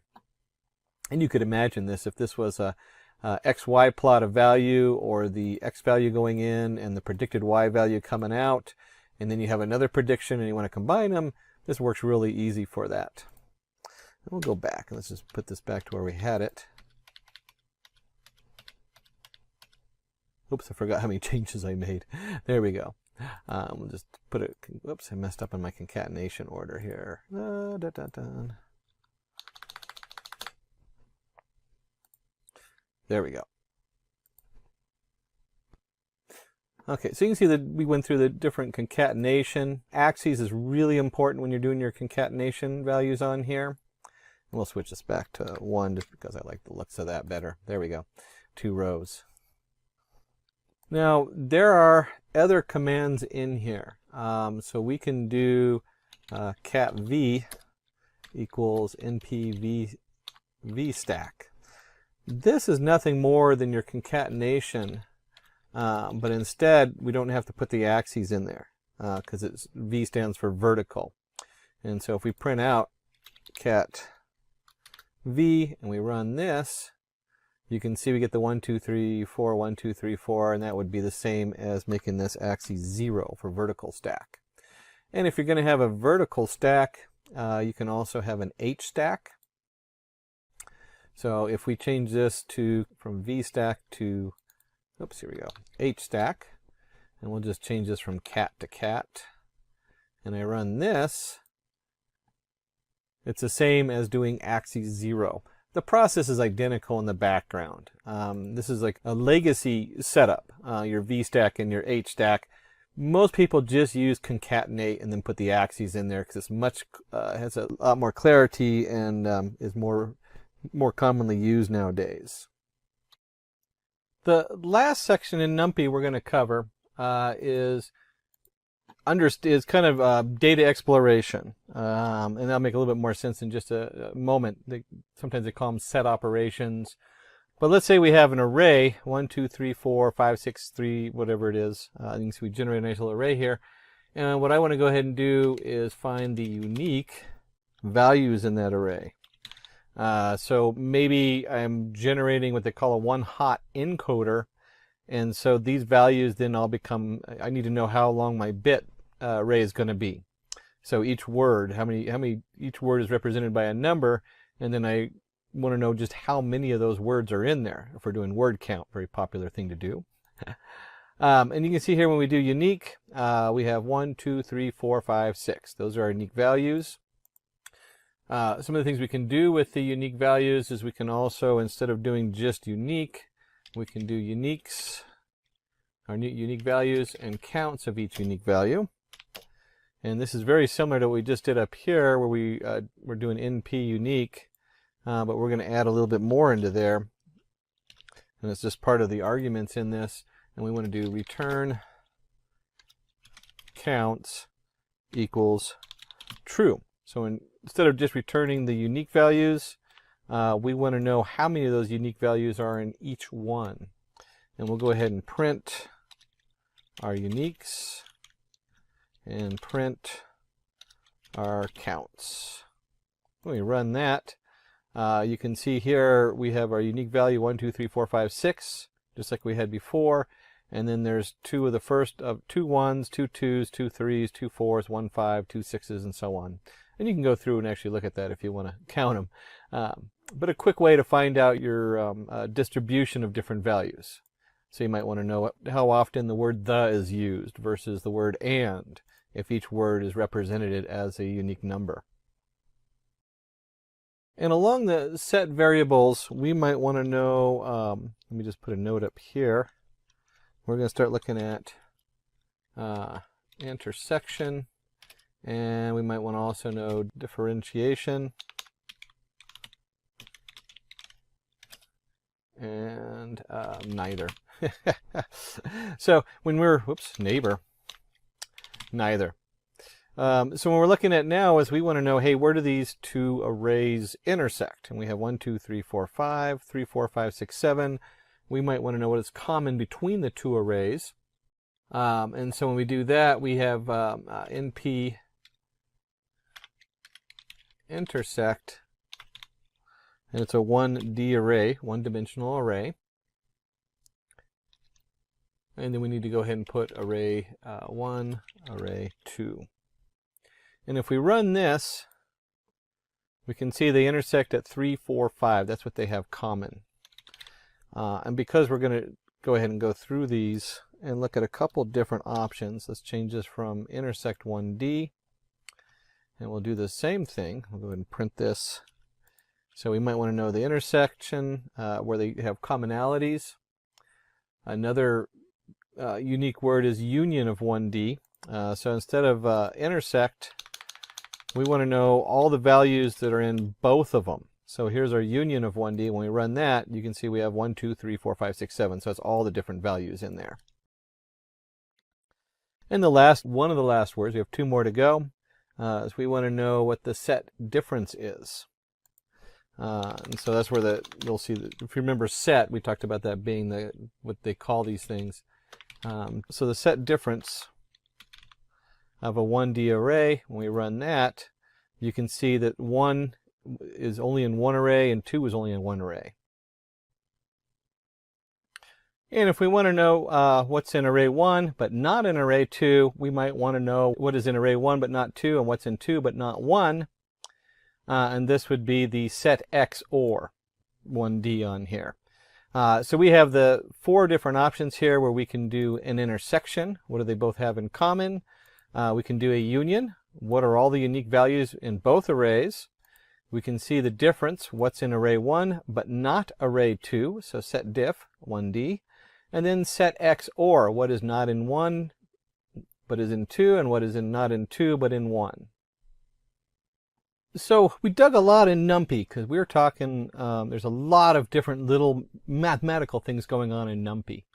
And you could imagine this if this was a XY plot of value, or the X value going in and the predicted Y value coming out, and then you have another prediction and you want to combine them. This works really easy for that. And we'll go back and let's just put this back to where we had it. Oops, I forgot how many changes I made. There we go. We'll just put it, whoops, I messed up on my concatenation order here. There we go. Okay, so you can see that we went through the different concatenation. Axes is really important when you're doing your concatenation values on here. And we'll switch this back to 1 just because I like the looks of that better. There we go. 2 rows. Now, there are other commands in here. So we can do cat v equals np v stack. This is nothing more than your concatenation, but instead we don't have to put the axes in there because v stands for vertical. And so if we print out cat v and we run this, you can see we get the 1, 2, 3, 4, 1, 2, 3, 4, and that would be the same as making this axis 0 for vertical stack. And if you're going to have a vertical stack, you can also have an H stack. So if we change this from V stack to, oops, here we go, H stack, and we'll just change this from cat to cat, and I run this, it's the same as doing axis 0. The process is identical in the background. This is like a legacy setup, your V stack and your H stack. Most people just use concatenate and then put the axes in there because it's has a lot more clarity and is more commonly used nowadays. The last section in NumPy we're going to cover is kind of data exploration, and that'll make a little bit more sense in just a moment. Sometimes they call them set operations. But let's say we have an array, 1, 2, 3, 4, 5, 6, 3, whatever it is. You can see we generate a nice little array here. And what I want to go ahead and do is find the unique values in that array. So maybe I'm generating what they call a one-hot encoder, and so these values then all become, I need to know how long my bit array is going to be. So each word, each word is represented by a number, and then I want to know just how many of those words are in there. If we're doing word count, very popular thing to do. And you can see here when we do unique, we have 1, 2, 3, 4, 5, 6. Those are our unique values. Some of the things we can do with the unique values is we can also, instead of doing just unique, we can do uniques, our unique values, and counts of each unique value. And this is very similar to what we just did up here, where we're doing NP unique, but we're going to add a little bit more into there. And it's just part of the arguments in this. And we want to do return counts equals true. So instead of just returning the unique values, we want to know how many of those unique values are in each one. And we'll go ahead and print our uniques and print our counts. When we run that, you can see here we have our unique value 1, 2, 3, 4, 5, 6, just like we had before. And then there's two of the first of 2 1s, 2 2s, 2 3s, 2 4s, 1 5, 2 6s, and so on. And you can go through and actually look at that if you want to count them. But a quick way to find out your distribution of different values. So you might want to know how often the word the is used versus the word and, if each word is represented as a unique number. And along the set variables, we might want to know, let me just put a note up here. We're going to start looking at intersection, and we might want to also know differentiation, and neither. So when we're, neither. So when we're looking at now is we want to know, hey, where do these two arrays intersect? And we have 1, 2, 3, 4, 5, 3, 4, 5, 6, 7. We might want to know what is common between the two arrays. And so when we do that, we have NP intersect, and it's a 1D array, one-dimensional array. And then we need to go ahead and put array 1, array 2. And if we run this, we can see they intersect at 3, 4, 5. That's what they have common. And because we're going to go ahead and go through these and look at a couple different options, let's change this from intersect 1D. And we'll do the same thing. We'll go ahead and print this. So we might want to know the intersection where they have commonalities. Another unique word is union of 1D. So instead of intersect, we want to know all the values that are in both of them. So here's our union of 1D. When we run that, you can see we have 1, 2, 3, 4, 5, 6, 7. So it's all the different values in there. And the last, one of the last words, we have 2 more to go, is we want to know what the set difference is. And so that's where you'll see that, if you remember set, we talked about that being what they call these things. So the set difference of a 1D array, when we run that, you can see that 1 is only in one array and 2 is only in one array. And if we want to know what's in array 1 but not in array 2, we might want to know what is in array 1 but not 2 and what's in 2 but not 1. And this would be the set XOR 1D on here. So we have the 4 different options here where we can do an intersection. What do they both have in common? We can do a union. What are all the unique values in both arrays? We can see the difference, what's in array 1 but not array 2, so set diff 1D. And then set XOR, what is not in 1 but is in 2, and what is not in 2 but in 1. So we dug a lot in NumPy because we were talking, there's a lot of different little mathematical things going on in NumPy.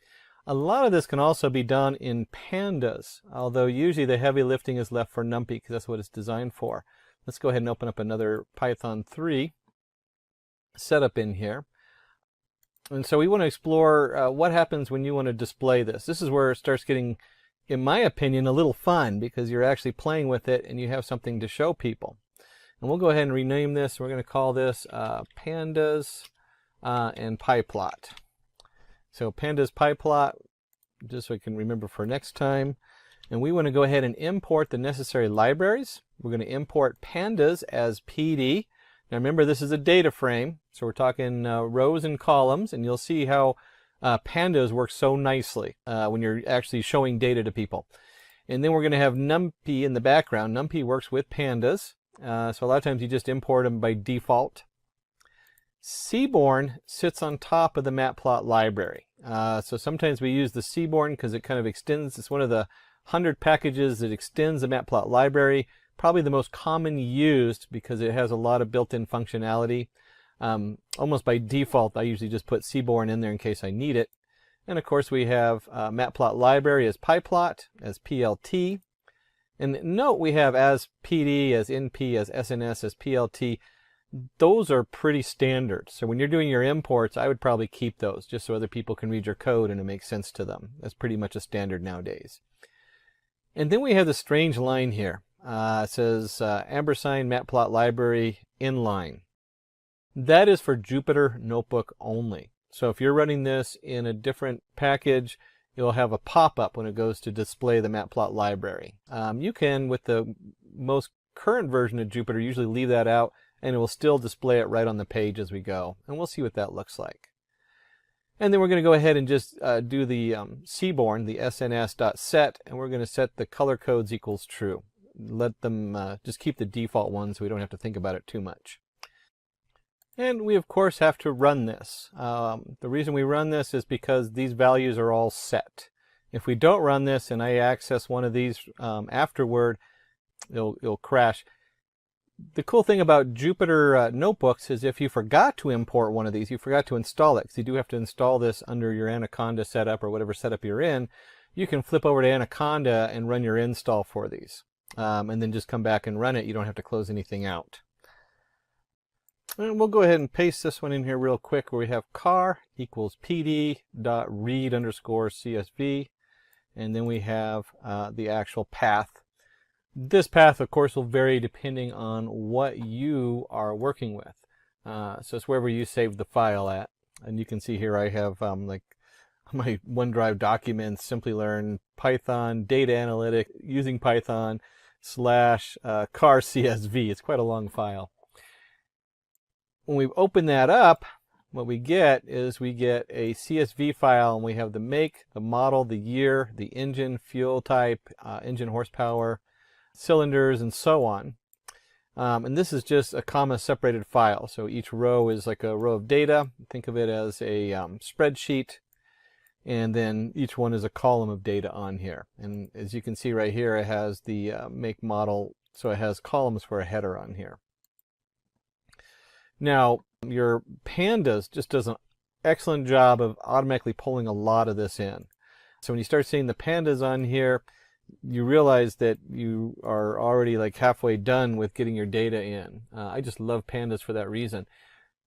A lot of this can also be done in pandas, although usually the heavy lifting is left for NumPy because that's what it's designed for. Let's go ahead and open up another Python 3 setup in here. And so we want to explore what happens when you want to display this. This is where it starts getting, in my opinion, a little fun because you're actually playing with it and you have something to show people. And we'll go ahead and rename this. We're going to call this Pandas and PyPlot. So Pandas PyPlot, just so I can remember for next time. And we want to go ahead and import the necessary libraries. We're going to import Pandas as PD. Now remember, this is a data frame, so we're talking rows and columns, and you'll see how Pandas work so nicely when you're actually showing data to people. And then we're going to have NumPy in the background. NumPy works with Pandas, so a lot of times you just import them by default. Seaborn sits on top of the Matplot library. So sometimes we use the Seaborn because it kind of extends. It's one of the 100 packages that extends the Matplot library. Probably the most common used because it has a lot of built-in functionality. Almost by default, I usually just put Seaborn in there in case I need it. And of course we have Matplot library as PyPlot, as PLT. And note we have as PD, as NP, as SNS, as PLT. Those are pretty standard. So when you're doing your imports, I would probably keep those just so other people can read your code and it makes sense to them. That's pretty much a standard nowadays. And then we have the strange line here. It says ampersand Matplot library inline. That is for Jupyter Notebook only. So if you're running this in a different package, you'll have a pop-up when it goes to display the Matplot library. You can, with the most current version of Jupyter, usually leave that out and it will still display it right on the page as we go. And we'll see what that looks like. And then we're going to go ahead and just do the Seaborn, the SNS.set, and we're going to set the color codes equals true. Let them just keep the default ones so we don't have to think about it too much. And we of course have to run this. The reason we run this is because these values are all set. If we don't run this and I access one of these afterward, it'll crash. The cool thing about Jupyter Notebooks is if you forgot to import one of these, you forgot to install it, because you do have to install this under your Anaconda setup or whatever setup you're in, you can flip over to Anaconda and run your install for these. And then just come back and run it. You don't have to close anything out. And we'll go ahead and paste this one in here real quick where we have car equals pd.read_CSV. And then we have the actual path. This path, of course, will vary depending on what you are working with. So it's wherever you save the file at. And you can see here I have like my OneDrive documents, Simplilearn, Python, Data Analytics, using Python, / car CSV. It's quite a long file. When we open that up, what we get is we get a CSV file, and we have the make, the model, the year, the engine, fuel type, engine horsepower, cylinders, and so on. And this is just a comma separated file. So each row is like a row of data. Think of it as a spreadsheet. And then each one is a column of data on here. And as you can see right here, it has the make model. So it has columns for a header on here. Now, your Pandas just does an excellent job of automatically pulling a lot of this in. So when you start seeing the Pandas on here, you realize that you are already like halfway done with getting your data in. I just love Pandas for that reason.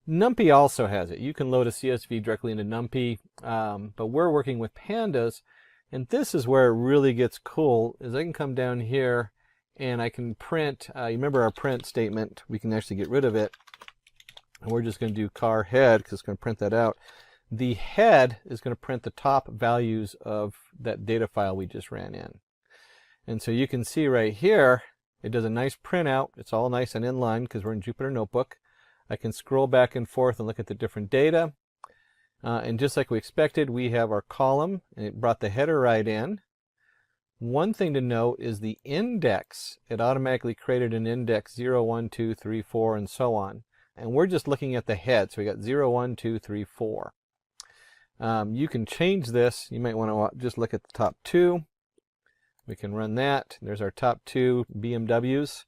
NumPy also has it. You can load a CSV directly into NumPy, but we're working with Pandas, and this is where it really gets cool, is I can come down here and I can print, you remember our print statement, we can actually get rid of it, and we're just going to do car head because it's going to print that out. The head is going to print the top values of that data file we just ran in. And so you can see right here, it does a nice printout. It's all nice and inline because we're in Jupyter Notebook. I can scroll back and forth and look at the different data. And just like we expected, we have our column, and it brought the header right in. One thing to note is the index. It automatically created an index 0, 1, 2, 3, 4, and so on. And we're just looking at the head. So we got 0, 1, 2, 3, 4. You can change this. You might want to just look at the top two. We can run that. There's our top two BMWs.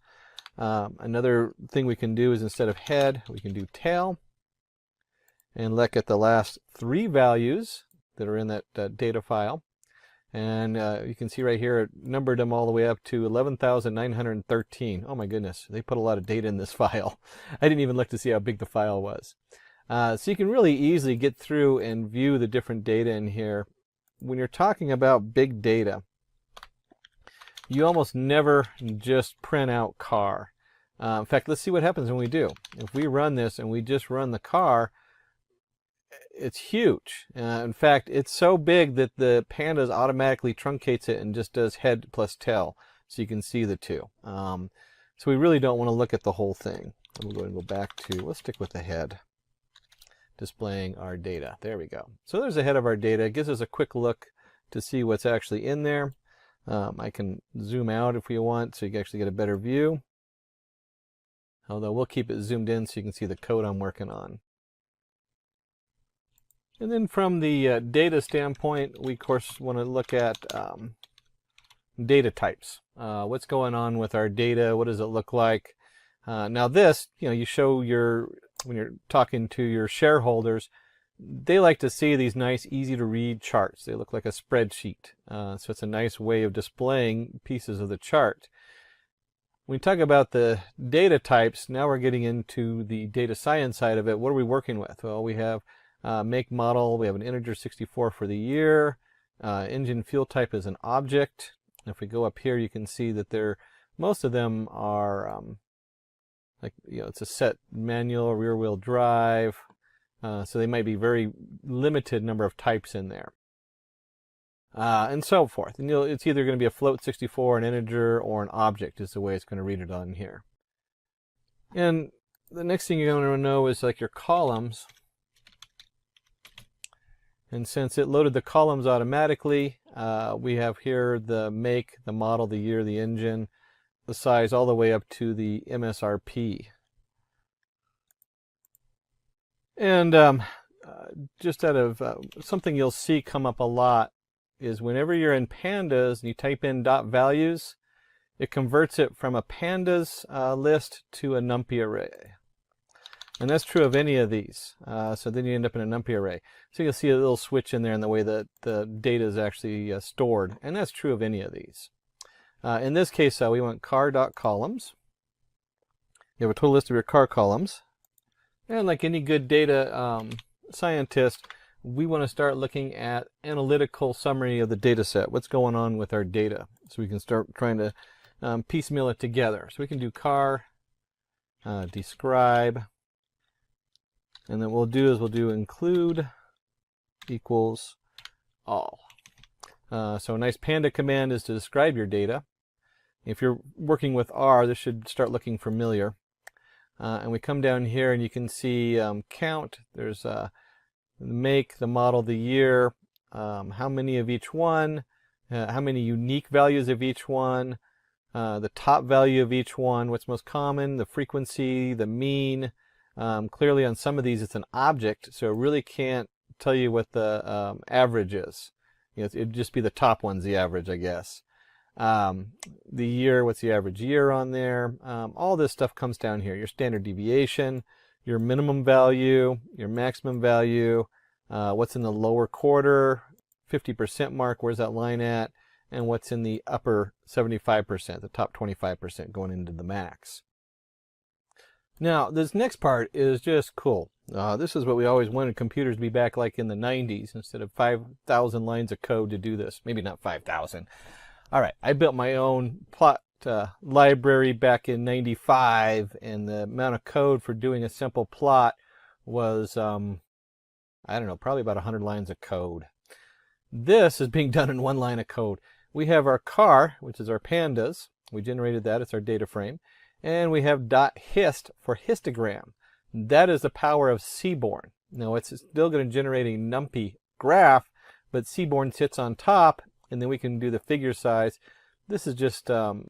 Another thing we can do is instead of head, we can do tail. And look at the last three values that are in that data file. And you can see right here, it numbered them all the way up to 11,913. Oh my goodness, they put a lot of data in this file. I didn't even look to see how big the file was. So you can really easily get through and view the different data in here. When you're talking about big data, you almost never just print out car. In fact, let's see what happens when we do. If we run this and we just run the car, it's huge. In fact, it's so big that the pandas automatically truncates it and just does head plus tail, so you can see the two. So we really don't want to look at the whole thing. I'm going to go back to, let's stick with the head, displaying our data. There we go. So there's the head of our data. It gives us a quick look to see what's actually in there. I can zoom out if we want, so you can actually get a better view. Although we'll keep it zoomed in so you can see the code I'm working on. And then from the data standpoint, we of course want to look at data types. What's going on with our data? What does it look like? Now this, you show when you're talking to your shareholders, they like to see these nice, easy to read charts. They look like a spreadsheet. So it's a nice way of displaying pieces of the chart. When we talk about the data types, now we're getting into the data science side of it. What are we working with? Well, we have make model, we have an integer 64 for the year. Engine fuel type is an object. If we go up here, you can see that most of them are it's a set manual, rear wheel drive. So they might be very limited number of types in there. And so forth. And it's either going to be a float 64, an integer, or an object is the way it's going to read it on here. And the next thing you're going to know is like your columns. And since it loaded the columns automatically, we have here the make, the model, the year, the engine, the size, all the way up to the MSRP. And just out of something you'll see come up a lot is whenever you're in pandas and you type in dot values, it converts it from a pandas list to a numpy array. And that's true of any of these. So then you end up in a numpy array. So you'll see a little switch in there in the way that the data is actually stored. And that's true of any of these. In this case, we want car.columns. You have a total list of your car columns. And like any good data scientist, we want to start looking at analytical summary of the data set. What's going on with our data? So we can start trying to piecemeal it together. So we can do car, describe, and then what we'll do include equals all. So a nice panda command is to describe your data. If you're working with R, this should start looking familiar. And we come down here and you can see count. There's the make, the model, the year, how many of each one, how many unique values of each one, the top value of each one, what's most common, the frequency, the mean. Clearly on some of these it's an object, so it really can't tell you what the average is. It'd just be the top one's the average, I guess. The year, what's the average year on there? All this stuff comes down here. Your standard deviation, your minimum value, your maximum value, what's in the lower quarter, 50% mark, where's that line at, and what's in the upper 75%, the top 25% going into the max. Now, this next part is just cool. This is what we always wanted computers to be back like in the 90s, instead of 5,000 lines of code to do this. Maybe not 5,000. All right, I built my own plot library back in 95, and the amount of code for doing a simple plot was, I don't know, probably about 100 lines of code. This is being done in one line of code. We have our car, which is our pandas. We generated that. It's our data frame. And we have .hist for histogram. That is the power of Seaborn. Now, it's still going to generate a numpy graph, but Seaborn sits on top, and then we can do the figure size. This is just so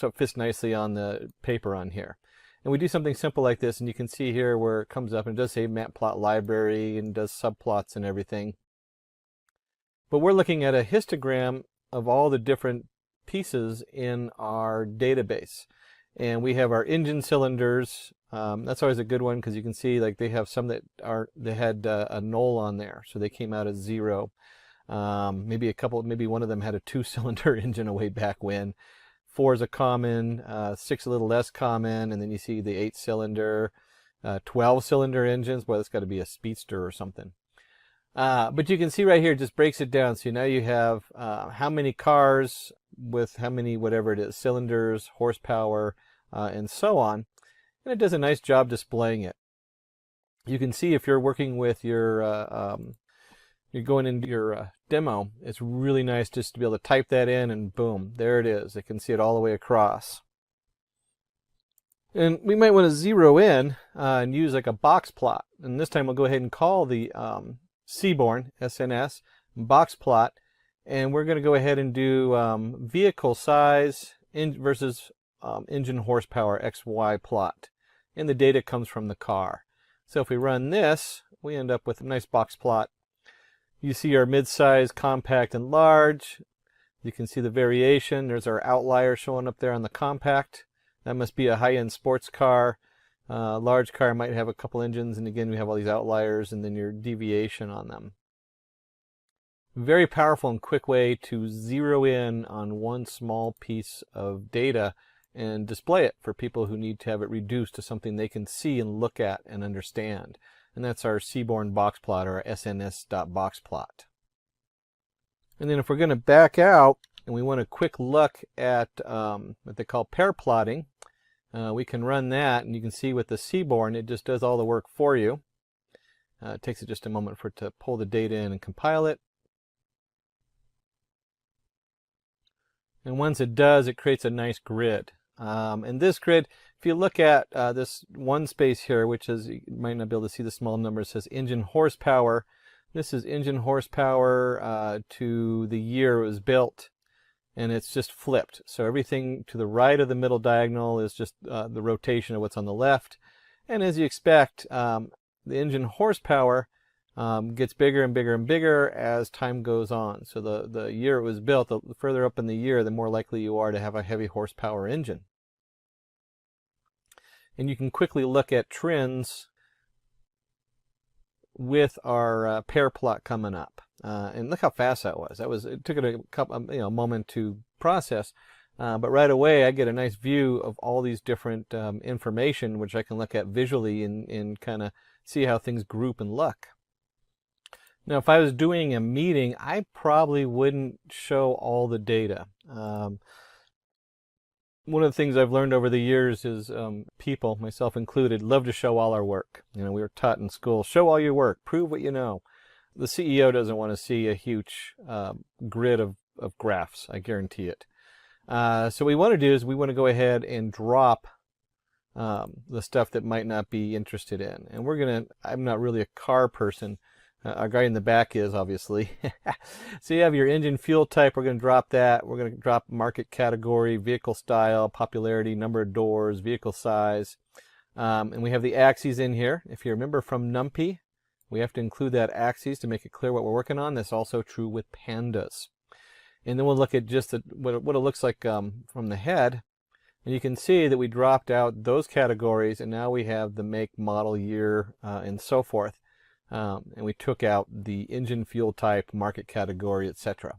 it fits nicely on the paper on here. And we do something simple like this, and you can see here where it comes up and it does say matplot library and does subplots and everything. But we're looking at a histogram of all the different pieces in our database. And we have our engine cylinders. That's always a good one because you can see like they have some that had a null on there, so they came out as 0. Maybe one of them had a 2-cylinder engine way back when. 4 is a common, 6 a little less common, and then you see the 8-cylinder, 12-cylinder engines. Boy, that's got to be a speedster or something. But you can see right here, it just breaks it down. So now you have how many cars with how many, whatever it is, cylinders, horsepower, and so on. And it does a nice job displaying it. You can see if you're working with your, you're going into your demo, it's really nice just to be able to type that in and boom, there it is. It can see it all the way across. And we might want to zero in and use like a box plot. And this time we'll go ahead and call the Seaborn, SNS, box plot. And we're going to go ahead and do vehicle size versus engine horsepower XY plot. And the data comes from the car. So if we run this, we end up with a nice box plot. You see our mid-size, compact, and large. You can see the variation. There's our outlier showing up there on the compact. That must be a high-end sports car. Large car might have a couple engines, and again we have all these outliers and then your deviation on them. Very powerful and quick way to zero in on one small piece of data and display it for people who need to have it reduced to something they can see and look at and understand. And that's our Seaborn box plot, or SNS.boxplot. And then if we're going to back out and we want a quick look at what they call pair plotting, we can run that, and you can see with the Seaborn, it just does all the work for you. It takes it just a moment for it to pull the data in and compile it. And once it does, it creates a nice grid. And this grid, if you look at this one space here, which is, you might not be able to see the small number, it says engine horsepower. This is engine horsepower to the year it was built. And it's just flipped. So everything to the right of the middle diagonal is just the rotation of what's on the left. And as you expect, the engine horsepower gets bigger and bigger and bigger as time goes on. So the year it was built, the further up in the year, the more likely you are to have a heavy horsepower engine. And you can quickly look at trends with our pair plot coming up. And look how fast that was. It took it a couple, moment to process, but right away I get a nice view of all these different information, which I can look at visually and kind of see how things group and look. Now, if I was doing a meeting, I probably wouldn't show all the data. One of the things I've learned over the years is people, myself included, love to show all our work. We were taught in school, show all your work, prove what you know. The CEO doesn't want to see a huge grid of graphs, I guarantee it. So what we want to do is we want to go ahead and drop the stuff that might not be interested in. And I'm not really a car person. Our guy in the back is, obviously. So you have your engine fuel type, we're going to drop that. We're going to drop market category, vehicle style, popularity, number of doors, vehicle size. And we have the axes in here. If you remember from NumPy, we have to include that axes to make it clear what we're working on. That's also true with pandas. And then we'll look at just what it looks like from the head. And you can see that we dropped out those categories, and now we have the make, model, year, and so forth. And we took out the engine fuel type, market category, etc.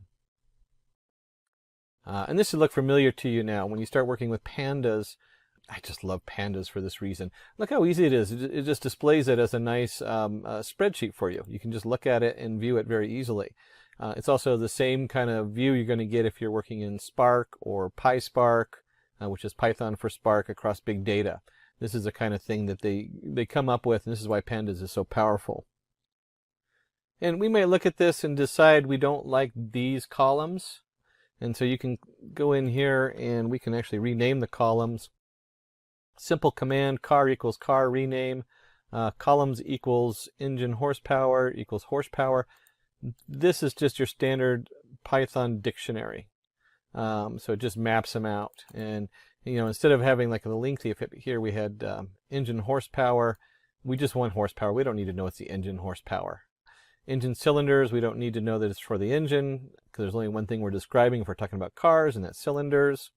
And this should look familiar to you now. When you start working with pandas, I just love pandas for this reason. Look how easy it is. It just displays it as a nice spreadsheet for you. You can just look at it and view it very easily. It's also the same kind of view you're going to get if you're working in Spark or PySpark, which is Python for Spark across big data. This is the kind of thing that they come up with, and this is why pandas is so powerful. And we may look at this and decide we don't like these columns. And so you can go in here and we can actually rename the columns. Simple command, car equals car, rename. Columns equals engine horsepower equals horsepower. This is just your standard Python dictionary. So it just maps them out. And instead of having like the lengthy, if here we had engine horsepower, we just want horsepower. We don't need to know it's the engine horsepower. Engine cylinders, we don't need to know that it's for the engine, because there's only one thing we're describing if we're talking about cars, and that's cylinders.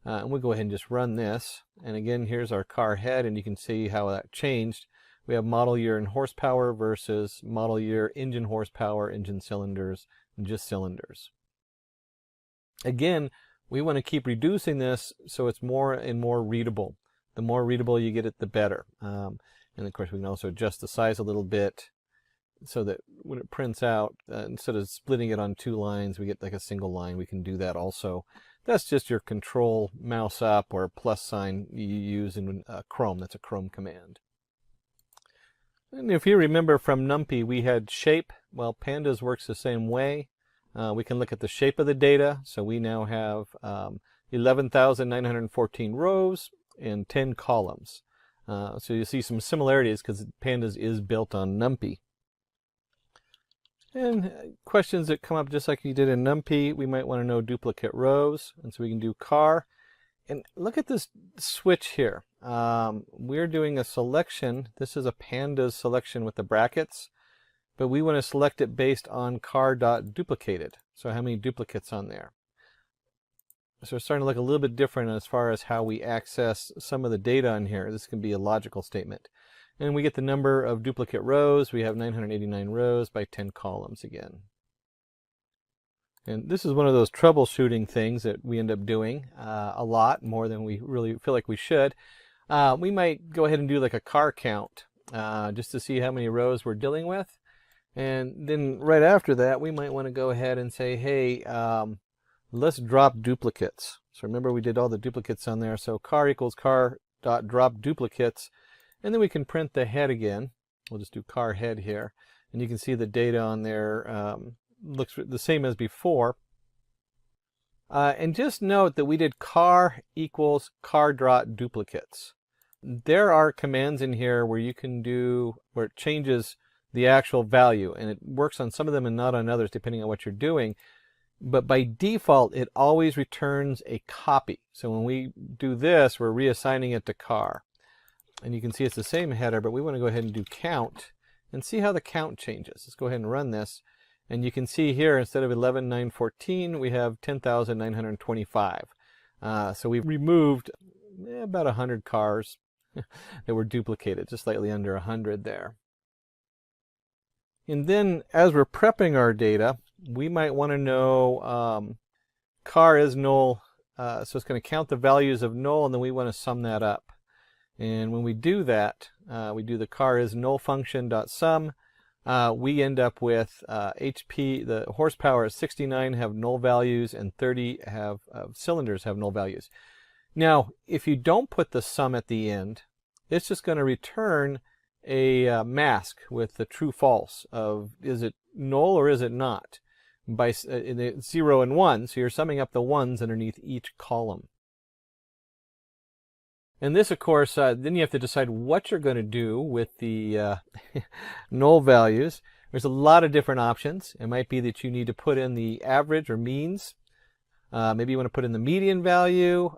And we'll go ahead and just run this. And again, here's our car head, and you can see how that changed. We have model year and horsepower versus model year, engine horsepower, engine cylinders, and just cylinders. Again, we want to keep reducing this so it's more and more readable. The more readable you get it, the better. And of course, we can also adjust the size a little bit. so that when it prints out, instead of splitting it on 2 lines, we get like a single line. We can do that also. That's just your control mouse up or plus sign you use in Chrome. That's a Chrome command. And if you remember from NumPy, we had shape. Well, Pandas works the same way. We can look at the shape of the data. So we now have 11,914 rows and 10 columns. So you see some similarities because Pandas is built on NumPy. And questions that come up just like you did in NumPy, we might want to know duplicate rows. And so we can do car. And look at this switch here. We're doing a selection. This is a Pandas selection with the brackets. But we want to select it based on car.duplicated. So how many duplicates on there? So it's starting to look a little bit different as far as how we access some of the data on here. This can be a logical statement. And we get the number of duplicate rows. We have 989 rows by 10 columns again. And this is one of those troubleshooting things that we end up doing a lot, more than we really feel like we should. We might go ahead and do like a car count just to see how many rows we're dealing with. And then right after that, we might want to go ahead and say, hey, let's drop duplicates. So remember we did all the duplicates on there. So car equals car.drop duplicates. And then we can print the head again. We'll just do car head here. And you can see the data on there looks the same as before. And just note that we did car equals car.drop duplicates. There are commands in here where you can do, where it changes the actual value. And it works on some of them and not on others depending on what you're doing. But by default, it always returns a copy. So when we do this, we're reassigning it to car. And you can see it's the same header, but we want to go ahead and do count and see how the count changes. Let's go ahead and run this. And you can see here, instead of 11,914, we have 10,925. So we've removed about 100 cars that were duplicated, just slightly under 100 there. And then as we're prepping our data, we might want to know car is null. So it's going to count the values of null, and then we want to sum that up. And when we do that, we do the car is null function.sum. We end up with HP, the horsepower at 69 have null values, and 30 have cylinders have null values. Now, if you don't put the sum at the end, it's just going to return a mask with the true false of is it null or is it not, by 0 and 1. So you're summing up the ones underneath each column. And this, of course, then you have to decide what you're going to do with the null values. There's a lot of different options. It might be that you need to put in the average or means. Maybe you want to put in the median value.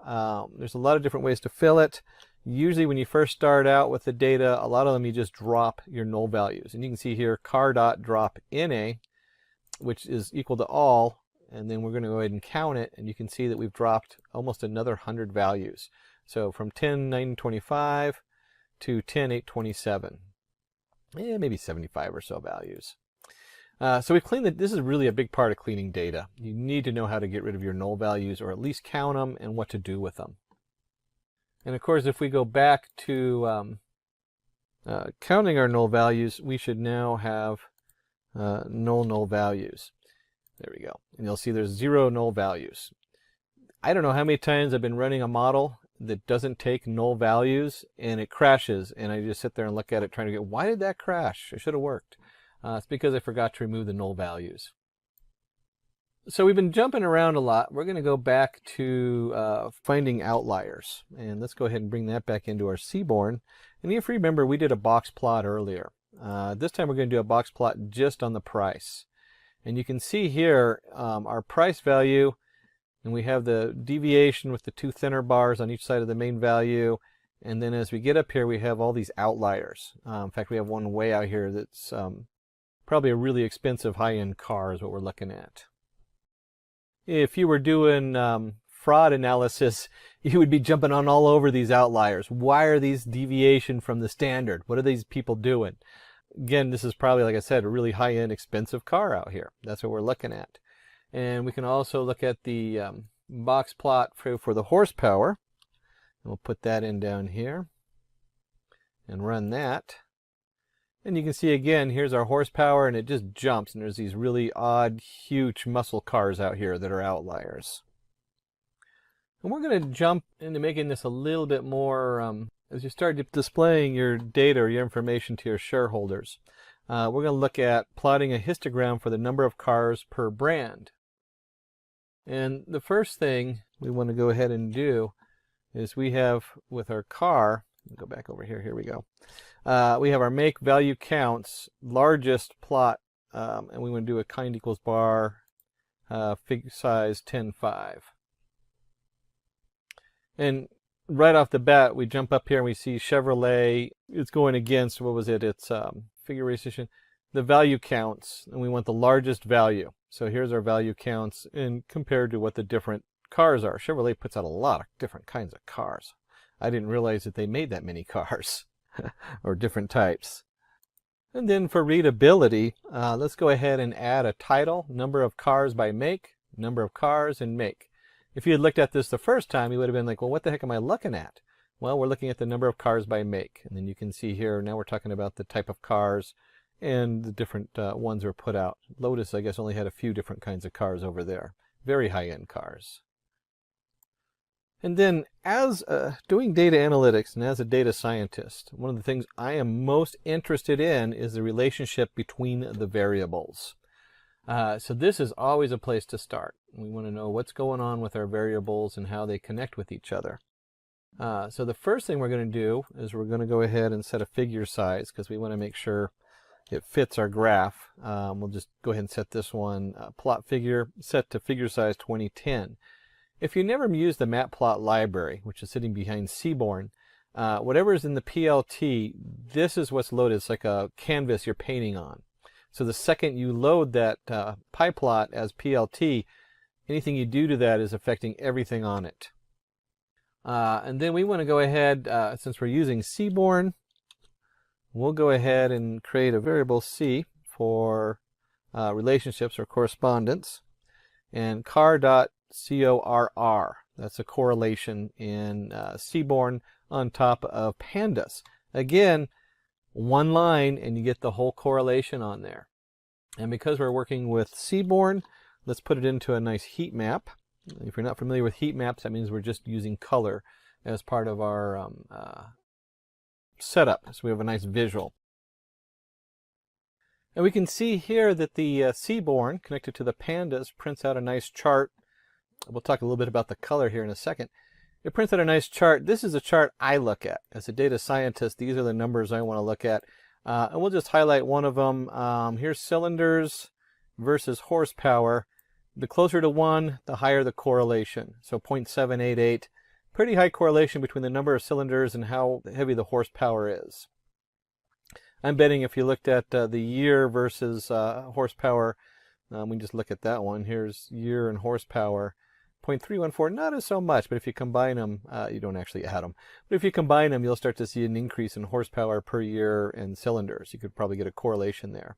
There's a lot of different ways to fill it. Usually when you first start out with the data, a lot of them you just drop your null values. And you can see here car.drop NA, which is equal to all. And then we're going to go ahead and count it. And you can see that we've dropped almost another 100 values. So from 10,925 to 10,827, maybe 75 or so values. So we've cleaned it. This is really a big part of cleaning data. You need to know how to get rid of your null values, or at least count them, and what to do with them. And of course, if we go back to counting our null values, we should now have null values. There we go. And you'll see there's 0 null values. I don't know how many times I've been running a model that doesn't take null values and it crashes, and I just sit there and look at it trying to get, why did that crash? It should have worked. It's because I forgot to remove the null values. So we've been jumping around a lot. We're going to go back to finding outliers, and let's go ahead and bring that back into our Seaborn. And if you remember, we did a box plot earlier. This time we're going to do a box plot just on the price. And you can see here our price value, and we have the deviation with the 2 thinner bars on each side of the main value. And then as we get up here, we have all these outliers. In fact, we have one way out here that's probably a really expensive high-end car is what we're looking at. If you were doing fraud analysis, you would be jumping on all over these outliers. Why are these deviation from the standard? What are these people doing? Again, this is probably, like I said, a really high-end expensive car out here. That's what we're looking at. And we can also look at the box plot for the horsepower. And we'll put that in down here and run that. And you can see again, here's our horsepower, and it just jumps, and there's these really odd, huge muscle cars out here that are outliers. And we're going to jump into making this a little bit more, as you start displaying your data or your information to your shareholders. We're going to look at plotting a histogram for the number of cars per brand. And the first thing we want to go ahead and do is we have with our car, go back over here, here we go. We have our make value counts, largest plot, and we want to do a kind equals bar, figure size 10.5. And right off the bat, we jump up here and we see Chevrolet. It's going against, what was it? It's figure ratio, the value counts, and we want the largest value. So here's our value counts and compared to what the different cars are. Chevrolet puts out a lot of different kinds of cars. I didn't realize that they made that many cars or different types. And then for readability, let's go ahead and add a title, number of cars by make, number of cars, and make. If you had looked at this the first time, you would have been like, well, what the heck am I looking at? Well, we're looking at the number of cars by make. And then you can see here, now we're talking about the type of cars and the different ones that are put out. Lotus, I guess, only had a few different kinds of cars over there. Very high-end cars. And then as doing data analytics and as a data scientist, one of the things I am most interested in is the relationship between the variables. So this is always a place to start. We want to know what's going on with our variables and how they connect with each other. So the first thing we're going to do is we're going to go ahead and set a figure size because we want to make sure it fits our graph. We'll just go ahead and set this one plot figure set to figure size 2010. If you never used the matplot library, which is sitting behind Seaborn, whatever is in the PLT, this is what's loaded. It's like a canvas you're painting on. So the second you load that PyPlot as PLT, anything you do to that is affecting everything on it. And then we want to go ahead, since we're using Seaborn, we'll go ahead and create a variable C for relationships or correspondence. And car.corr, that's a correlation in Seaborn on top of pandas. Again, one line and you get the whole correlation on there. And because we're working with Seaborn, let's put it into a nice heat map. If you're not familiar with heat maps, that means we're just using color as part of our setup. So we have a nice visual. And we can see here that the Seaborn connected to the pandas prints out a nice chart. We'll talk a little bit about the color here in a second. It prints out a nice chart. This is a chart I look at. As a data scientist, these are the numbers I want to look at. And we'll just highlight one of them. Here's cylinders versus horsepower. The closer to 1, the higher the correlation. So 0.788. Pretty high correlation between the number of cylinders and how heavy the horsepower is. I'm betting if you looked at the year versus horsepower, we just look at that one. Here's year and horsepower. 0.314, not as so much, but if you combine them, you don't actually add them. But if you combine them, you'll start to see an increase in horsepower per year and cylinders. You could probably get a correlation there.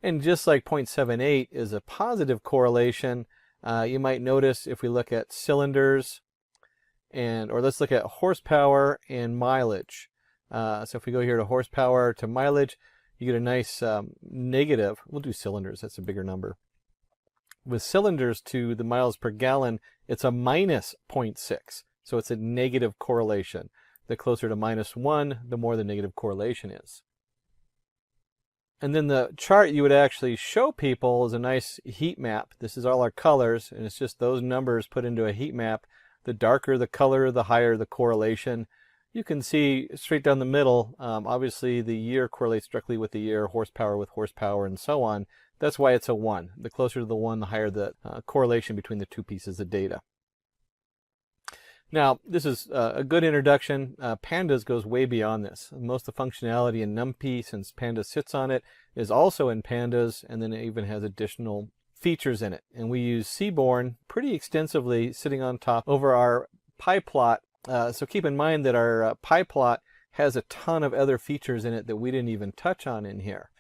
And just like 0.78 is a positive correlation, you might notice if we look at cylinders, or let's look at horsepower and mileage. So if we go here to horsepower to mileage, you get a nice negative. We'll do cylinders, that's a bigger number. With cylinders to the miles per gallon, it's a minus 0.6. So it's a negative correlation. The closer to -1, the more the negative correlation is. And then the chart you would actually show people is a nice heat map. This is all our colors, and it's just those numbers put into a heat map. The darker the color, the higher the correlation. You can see straight down the middle, obviously the year correlates directly with the year, horsepower with horsepower, and so on. That's why it's a 1. The closer to the 1, the higher the correlation between the two pieces of data. Now, this is a good introduction. Pandas goes way beyond this. Most of the functionality in NumPy, since Pandas sits on it, is also in Pandas, and then it even has additional features in it. And we use Seaborn pretty extensively sitting on top over our PyPlot. So keep in mind that our PyPlot has a ton of other features in it that we didn't even touch on in here.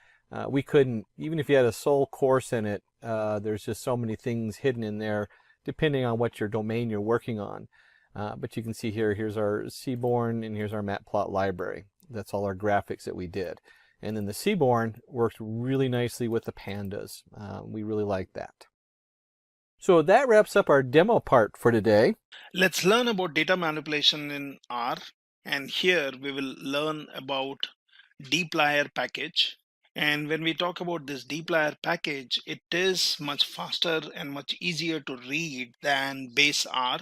We couldn't, even if you had a sole course in it, there's just so many things hidden in there depending on what your domain you're working on. But you can see here, here's our Seaborn and here's our matplot library. That's all our graphics that we did. And then the seaborn works really nicely with the pandas. We really like that. So that wraps up our demo part for today. Let's learn about data manipulation in R, and here we will learn about dplyr package. And when we talk about this dplyr package, it is much faster and much easier to read than base R.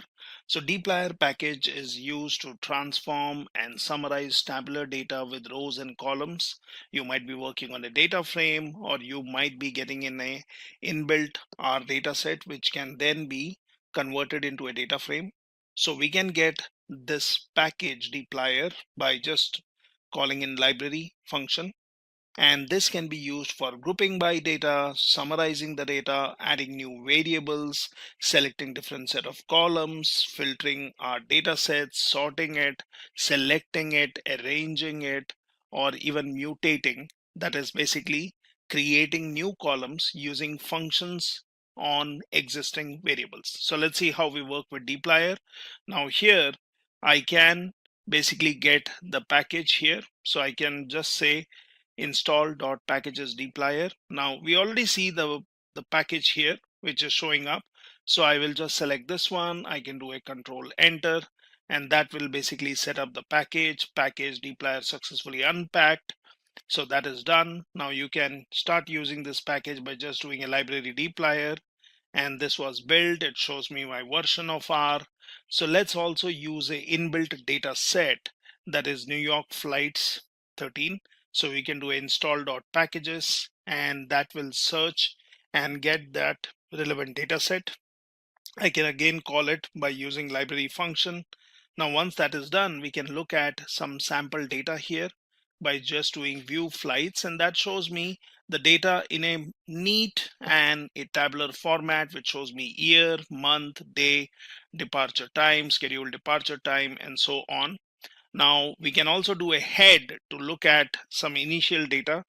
So dplyr package is used to transform and summarize tabular data with rows and columns. You might be working on a data frame, or you might be getting in a inbuilt R data set, which can then be converted into a data frame. So we can get this package dplyr by just calling in library function, and this can be used for grouping by data, summarizing the data, adding new variables, selecting different set of columns, filtering our data sets, sorting it, selecting it, arranging it, or even mutating. That is basically creating new columns using functions on existing variables. So let's see how we work with dplyr. Now here I can basically get the package here. So I can just say install.packages dplyr. Now we already see the package here, which is showing up. So I will just select this one. I can do a control enter, and that will basically set up the package dplyr successfully unpacked. So that is done. Now you can start using this package by just doing a library dplyr, and this was built. It shows me my version of R. So let's also use a inbuilt data set, that is New York flights 13. So we can do install.packages, and that will search and get that relevant data set. I can again call it by using library function. Now once that is done, we can look at some sample data here by just doing view flights, and that shows me the data in a neat and a tabular format, which shows me year, month, day, departure time, scheduled departure time, and so on. Now we can also do a head to look at some initial data,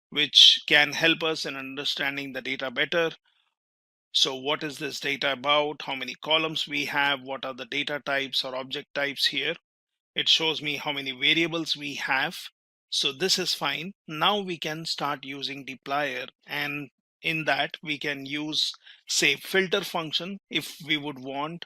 which can help us in understanding the data better. So what is this data about? How many columns we have? What are the data types or object types here? It shows me how many variables we have. So this is fine. Now we can start using dplyr, and in that we can use, say, filter function if we would want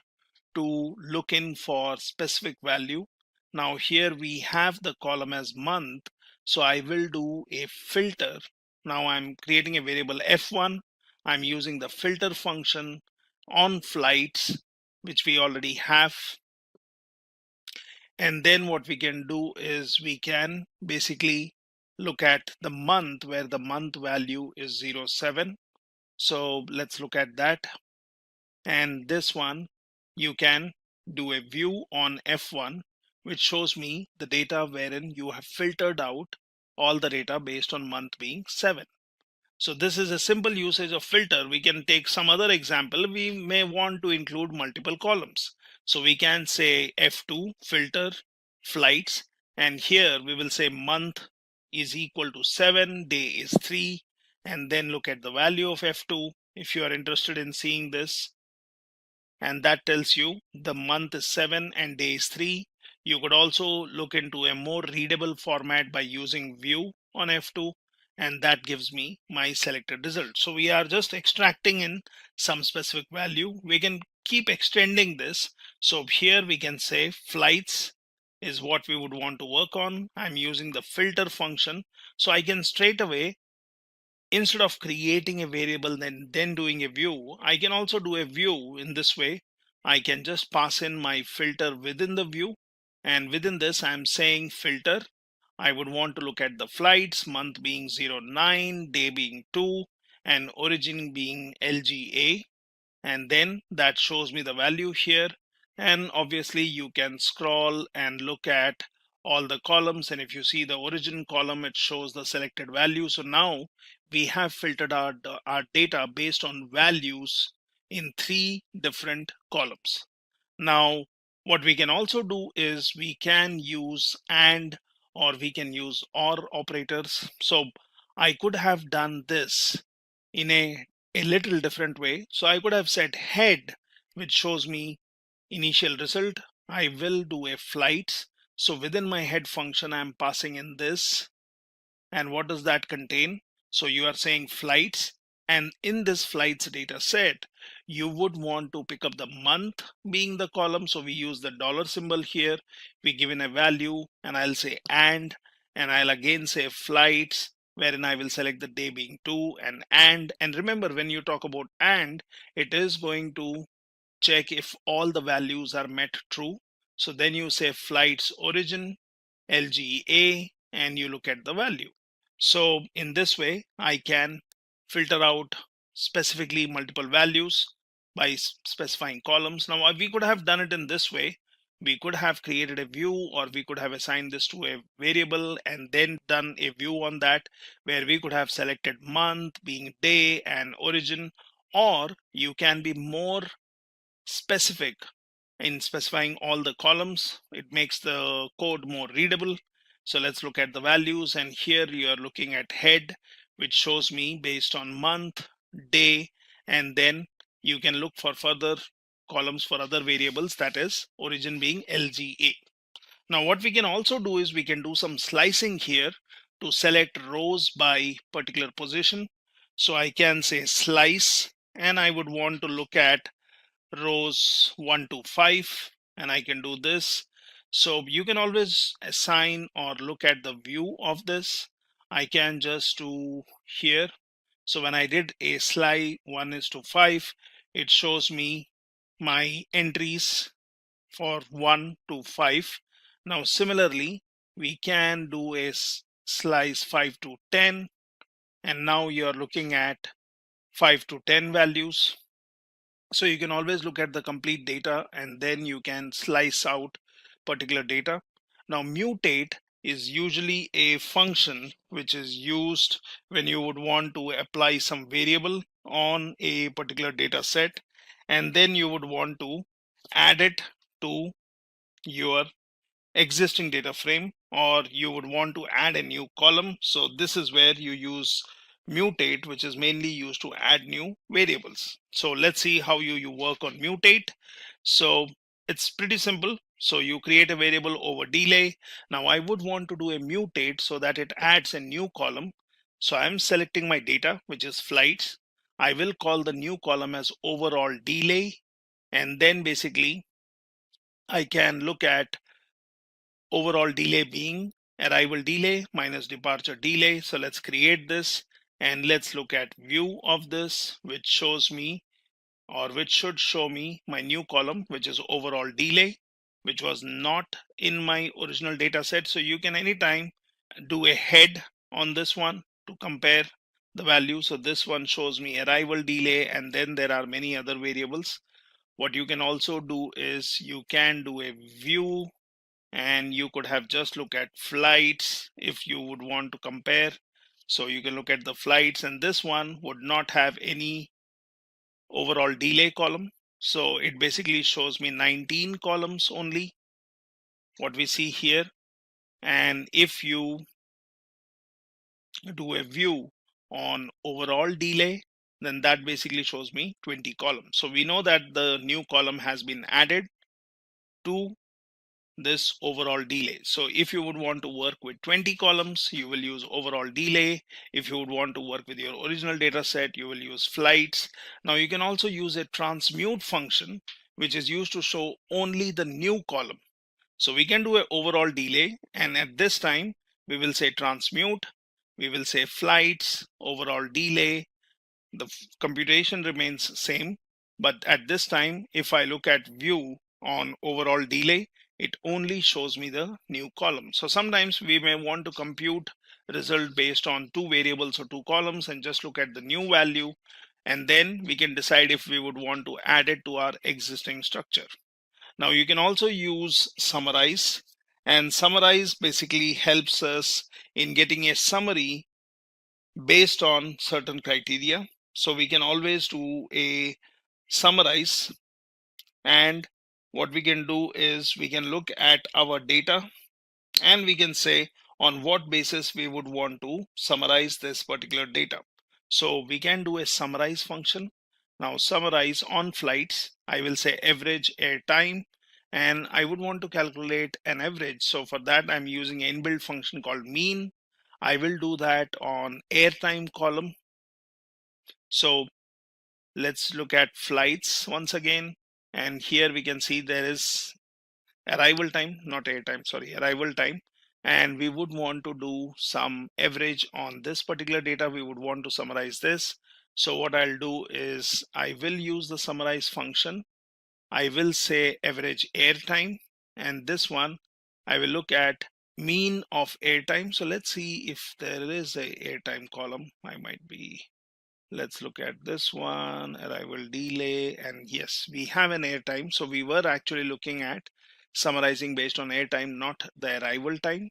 to look in for specific value. Now here we have the column as month, so I will do a filter. Now I'm creating a variable f1. I'm using the filter function on flights, which we already have. And then what we can do is we can basically look at the month, where the month value is 07. So let's look at that. And this one, you can do a view on F1, which shows me the data wherein you have filtered out all the data based on month being 7. So this is a simple usage of filter. We can take some other example. We may want to include multiple columns. So we can say F2 filter flights, and here we will say month is equal to 7, day is 3, and then look at the value of F2 if you are interested in seeing this. And that tells you the month is 7 and day is 3. You could also look into a more readable format by using view on F2, and that gives me my selected result. So we are just extracting in some specific value. We can keep extending this. So here we can say flights is what we would want to work on. I'm using the filter function, so I can straight away, instead of creating a variable then doing a view, I can also do a view in this way. I can just pass in my filter within the view, and within this I'm saying filter. I would want to look at the flights, month being 09, day being 2, and origin being LGA, and then that shows me the value here. And obviously you can scroll and look at all the columns, and if you see the origin column, it shows the selected value. So now we have filtered our data based on values in 3 different columns. Now what we can also do is we can use and, or we can use or operators. So I could have done this in a little different way. So I could have said head, which shows me initial result. I will do a flights. So within my head function, I'm passing in this, And what does that contain? So you are saying flights, and in this flights data set, you would want to pick up the month being the column. So we use the dollar symbol here. We give in a value, and I'll say and I'll again say flights, wherein I will select the day being 2 and remember, when you talk about and, it is going to check if all the values are met true. So then you say flights origin LGA and you look at the value. So in this way I can filter out specifically multiple values by specifying columns. Now we could have done it in this way. We could have created a view, or we could have assigned this to a variable and then done a view on that, where we could have selected month being day and origin. Or you can be more specific in specifying all the columns. It makes the code more readable. So let's look at the values, and here you are looking at head, which shows me based on month, day, and then you can look for further columns for other variables, that is origin being LGA. Now what we can also do is we can do some slicing here to select rows by particular position. So I can say slice, and I would want to look at rows 1 to 5, and I can do this. So you can always assign or look at the view of this. I can just do here. So when I did a slice 1:5, it shows me my entries for 1 to 5. Now similarly, we can do a slice 5 to 10, and now you're looking at 5 to 10 values. So you can always look at the complete data and then you can slice out particular data. Now mutate is usually a function which is used when you would want to apply some variable on a particular data set, and then you would want to add it to your existing data frame, or you would want to add a new column. So this is where you use mutate, which is mainly used to add new variables. So let's see how you work on mutate. So it's pretty simple. So you create a variable over delay. Now I would want to do a mutate so that it adds a new column. So I'm selecting my data, which is flights. I will call the new column as overall delay, and then basically I can look at overall delay being arrival delay minus departure delay. So let's create this and let's look at view of this, which shows me, or which should show me, my new column, which is overall delay, which was not in my original data set. So you can anytime do a head on this one to compare the value. So this one shows me arrival delay, and then there are many other variables. What you can also do is you can do a view, and you could have just look at flights if you would want to compare. So you can look at the flights, and this one would not have any overall delay column. So it basically shows me 19 columns only, what we see here. And if you do a view on overall delay, then that basically shows me 20 columns. So we know that the new column has been added to this overall delay. So if you would want to work with 20 columns, you will use overall delay. If you would want to work with your original data set, you will use flights. Now you can also use a transmute function, which is used to show only the new column. So we can do an overall delay, and at this time we will say transmute, we will say flights overall delay. The computation remains same, but at this time if I look at view on overall delay, it only shows me the new column. So sometimes we may want to compute result based on two variables or two columns and just look at the new value, and then we can decide if we would want to add it to our existing structure. Now you can also use summarize, and summarize basically helps us in getting a summary based on certain criteria. So we can always do a summarize, and what we can do is we can look at our data and we can say on what basis we would want to summarize this particular data. So we can do a summarize function. Now summarize on flights, I will say average air time, and I would want to calculate an average. So for that I'm using an inbuilt function called mean. I will do that on airtime column. So let's look at flights once again. And here we can see there is arrival time, not airtime, sorry, arrival time. And we would want to do some average on this particular data. We would want to summarize this. So what I'll do is I will use the summarize function. I will say average airtime, and this one I will look at mean of airtime. So let's see if there is a airtime column. Let's look at this one, arrival delay, and yes, we have an airtime. So we were actually looking at summarizing based on airtime, not the arrival time.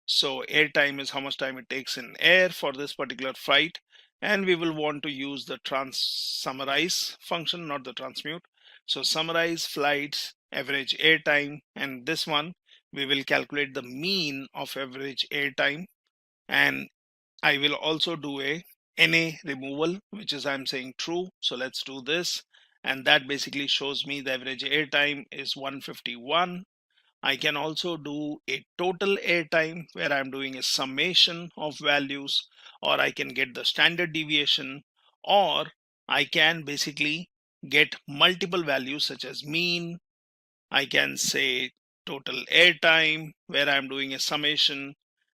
So airtime is how much time it takes in air for this particular flight, and we will want to use the summarize function, not the transmute. So summarize flights, average airtime, and this one we will calculate the mean of average airtime, and I will also do a NA removal, which is I'm saying true. So let's do this, and that basically shows me the average airtime is 151. I can also do a total airtime where I'm doing a summation of values, or I can get the standard deviation, or I can basically get multiple values such as mean. I can say total airtime where I'm doing a summation,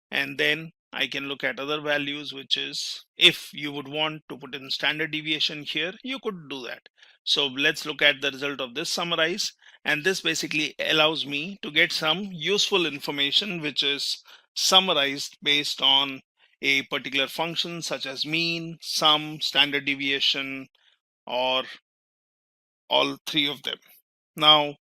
and then I can look at other values, which is if you would want to put in standard deviation here, you could do that. So let's look at the result of this summarize, and this basically allows me to get some useful information which is summarized based on a particular function such as mean, sum, standard deviation, or all three of them. Now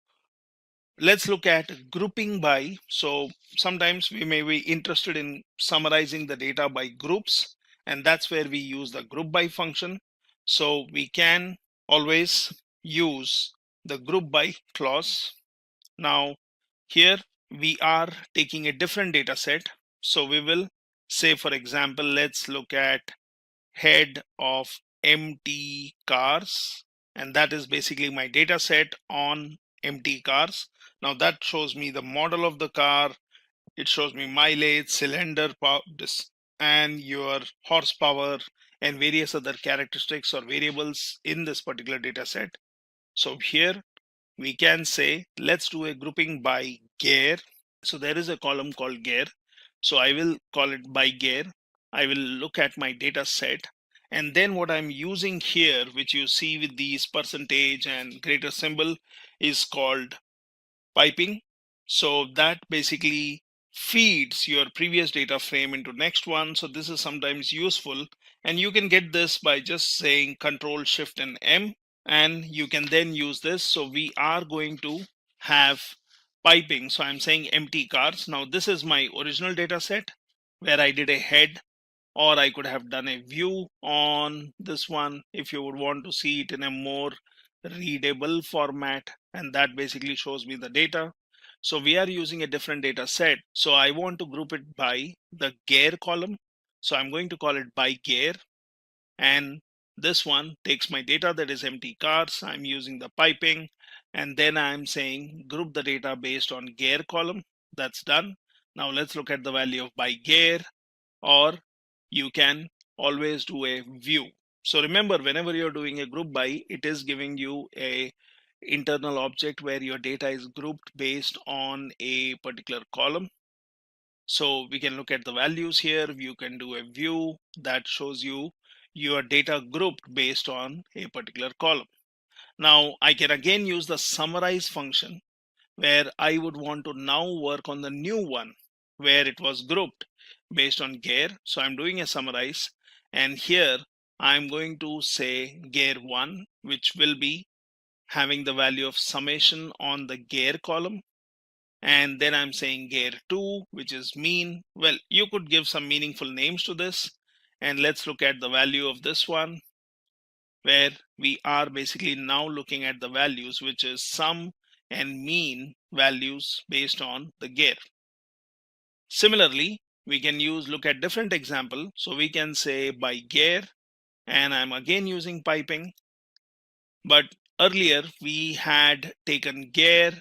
let's look at grouping by. So sometimes we may be interested in summarizing the data by groups, and that's where we use the group by function. So we can always use the group by clause. Now here we are taking a different data set. So we will say, for example, let's look at head of empty cars, and that is basically my data set on empty cars. Now that shows me the model of the car, it shows me mileage, cylinder power, and your horsepower and various other characteristics or variables in this particular data set. So here we can say let's do a grouping by gear. So there is a column called gear, so I will call it by gear. I will look at my data set, and then what I'm using here, which you see with these percentage and greater symbol, is called piping. So that basically feeds your previous data frame into next one. So this is sometimes useful, and you can get this by just saying Control Shift and M, and you can then use this. So we are going to have piping. So I'm saying empty cars. Now this is my original data set where I did a head, or I could have done a view on this one if you would want to see it in a more readable format, and that basically shows me the data. So we are using a different data set, so I want to group it by the gear column. So I'm going to call it by gear, and this one takes my data that is empty cars. I'm using the piping, and then I'm saying group the data based on gear column. That's done. Now let's look at the value of by gear, or you can always do a view. So remember, whenever you're doing a group by, it is giving you a internal object where your data is grouped based on a particular column. So we can look at the values here. You can do a view that shows you your data grouped based on a particular column. Now I can again use the summarize function where I would want to now work on the new one where it was grouped based on gear. So I'm doing a summarize, and here I'm going to say gear 1, which will be having the value of summation on the gear column, and then I'm saying gear 2, which is mean. Well, you could give some meaningful names to this, and let's look at the value of this one where we are basically now looking at the values, which is sum and mean values based on the gear. Similarly, we can look at different example. So we can say by gear, and I'm again using piping, but earlier we had taken gear,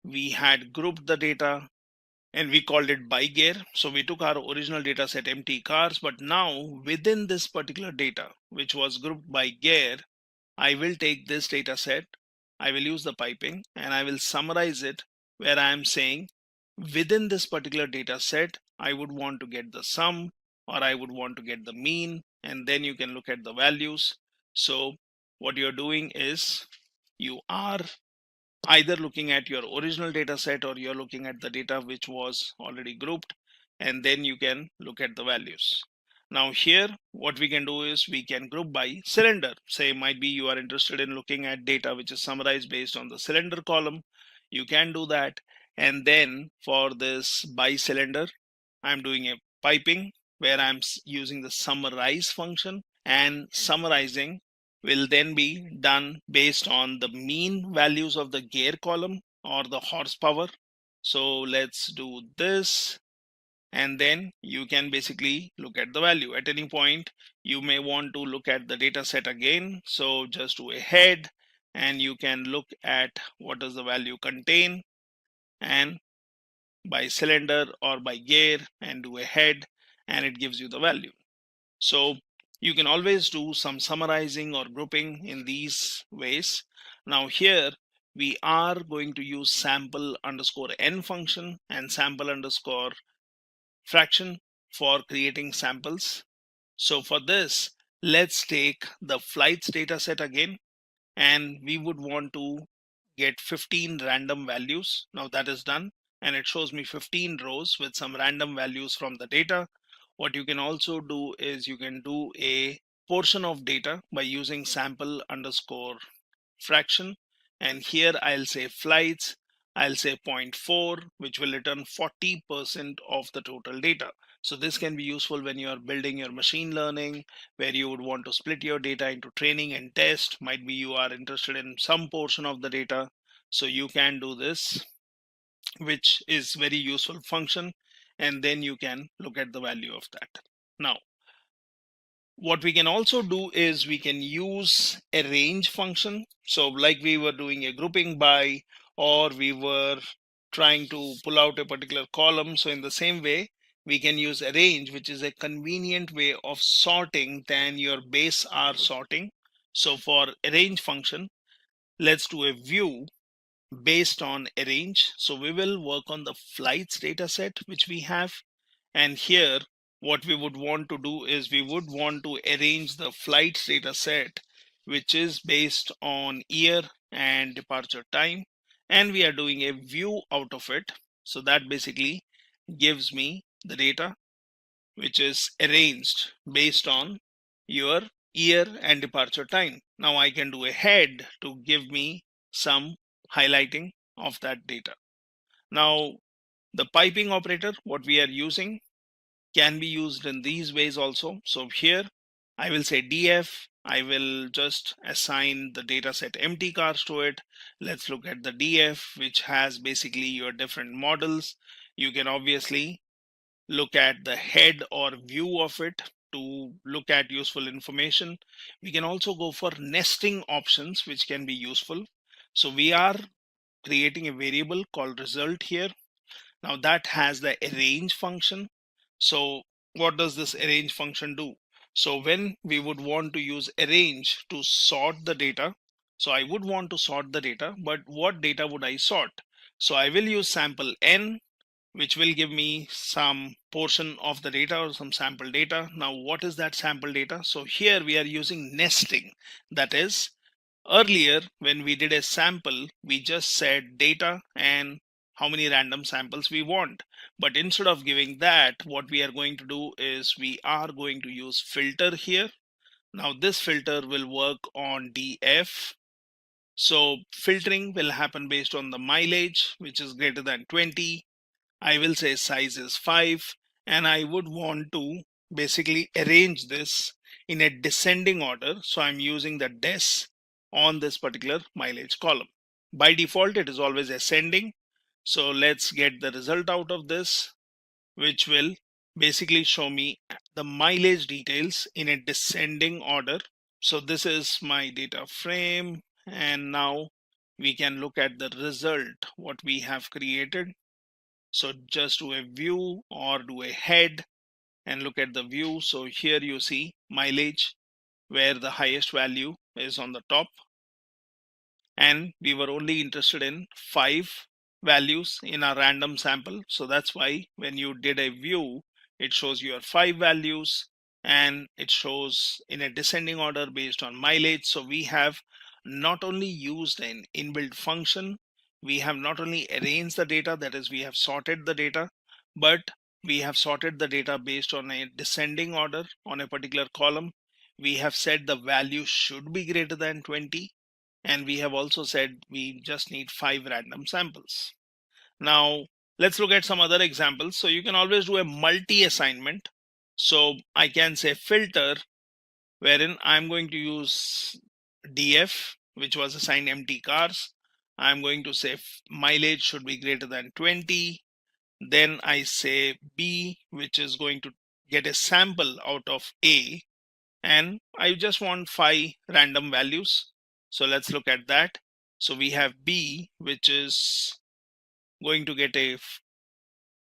we had grouped the data, and we called it by gear. So we took our original data set empty cars, but now within this particular data, which was grouped by gear, I will take this data set, I will use the piping, and I will summarize it where I am saying within this particular data set, I would want to get the sum or I would want to get the mean, and then you can look at the values. So what you're doing is you are either looking at your original data set or you're looking at the data which was already grouped, and then you can look at the values. Now here what we can do is we can group by cylinder. Say might be you are interested in looking at data which is summarized based on the cylinder column, you can do that. And then for this by cylinder, I'm doing a piping where I'm using the summarize function, and summarizing will then be done based on the mean values of the gear column or the horsepower. So let's do this, and then you can basically look at the value. At any point you may want to look at the data set again, so just do a head and you can look at what does the value contain, and by cylinder or by gear and do a head, and it gives you the value. So you can always do some summarizing or grouping in these ways. Now here we are going to use sample underscore n function and sample underscore fraction for creating samples. So for this, let's take the flights data set again, and we would want to get 15 random values. Now that is done, and it shows me 15 rows with some random values from the data. What you can also do is you can do a portion of data by using sample underscore fraction, and here I'll say flights, I'll say 0.4, which will return 40% of the total data. So this can be useful when you are building your machine learning, where you would want to split your data into training and test. Might be you are interested in some portion of the data, so you can do this, which is very useful function, and then you can look at the value of that. Now what we can also do is we can use a range function. So like we were doing a grouping by, or we were trying to pull out a particular column. So in the same way, we can use a range, which is a convenient way of sorting than your base R sorting. So for a range function, let's do a view based on a range. So we will work on the flights data set which we have, and here what we would want to do is we would want to arrange the flights data set which is based on year and departure time, and we are doing a view out of it. So that basically gives me the data which is arranged based on your year and departure time. Now I can do a head to give me some highlighting of that data. Now the piping operator, what we are using, can be used in these ways also. So here I will say df, I will just assign the data set empty cars to it. Let's look at the df, which has basically your different models. You can obviously look at the head or view of it to look at useful information. We can also go for nesting options, which can be useful. So we are creating a variable called result here. Now that has the arrange function. So what does this arrange function do? So when we would want to use arrange to sort the data, so I would want to sort the data, but what data would I sort? So I will use sample n, which will give me some portion of the data or some sample data. Now what is that sample data? So here we are using nesting. That is, earlier when we did a sample, we just said data and how many random samples we want. But instead of giving that, what we are going to do is we are going to use filter here. Now this filter will work on df. So filtering will happen based on the mileage, which is greater than 20. I will say size is 5, and I would want to basically arrange this in a descending order. So I'm using the des on this particular mileage column. By default, it is always ascending. So let's get the result out of this, which will basically show me the mileage details in a descending order. So this is my data frame, and now we can look at the result, what we have created. So just do a view or do a head and look at the view. So here you see mileage, where the highest value is on the top, and we were only interested in 5 values in our random sample. So that's why when you did a view, it shows your 5 values and it shows in a descending order based on mileage. So we have not only used an inbuilt function, we have not only arranged the data, that is, we have sorted the data, but we have sorted the data based on a descending order on a particular column. We have said the value should be greater than 20, and we have also said we just need 5 random samples. Now let's look at some other examples. So you can always do a multi-assignment. So I can say filter, wherein I'm going to use DF, which was assigned empty cars. I'm going to say mileage should be greater than 20. Then I say B, which is going to get a sample out of A, and I just want 5 random values. So let's look at that. So we have B, which is going to get a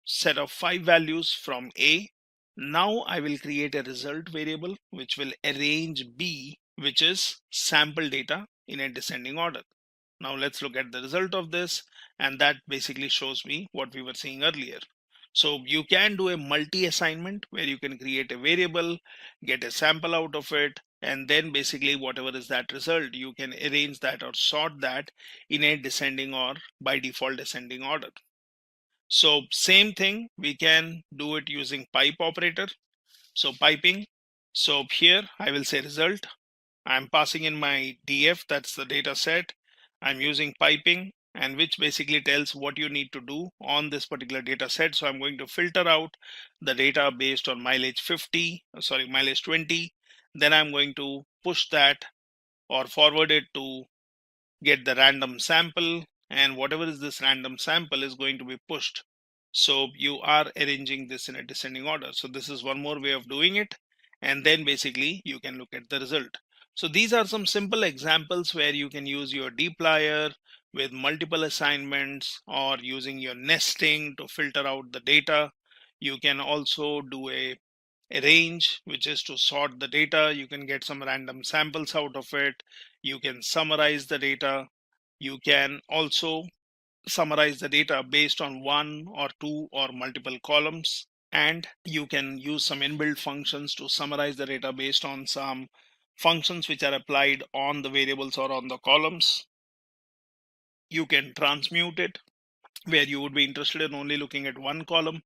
set of 5 values from A. Now I will create a result variable which will arrange B, which is sample data, in a descending order. Now let's look at the result of this, and that basically shows me what we were seeing earlier. So you can do a multi-assignment where you can create a variable, get a sample out of it, and then basically whatever is that result, you can arrange that or sort that in a descending or by default descending order. So same thing, we can do it using pipe operator. So piping. So here I will say result. I'm passing in my DF, that's the data set. I'm using piping, and which basically tells what you need to do on this particular data set. So I'm going to filter out the data based on mileage 20. Then I'm going to push that or forward it to get the random sample, and whatever is this random sample is going to be pushed. So you are arranging this in a descending order. So this is one more way of doing it, and then basically you can look at the result. So these are some simple examples where you can use your dplyr with multiple assignments, or using your nesting to filter out the data. You can also do a range, which is to sort the data. You can get some random samples out of it. You can summarize the data. You can also summarize the data based on 1 or 2 or multiple columns, and you can use some inbuilt functions to summarize the data based on some functions which are applied on the variables or on the columns. You can transmute it, where you would be interested in only looking at one column.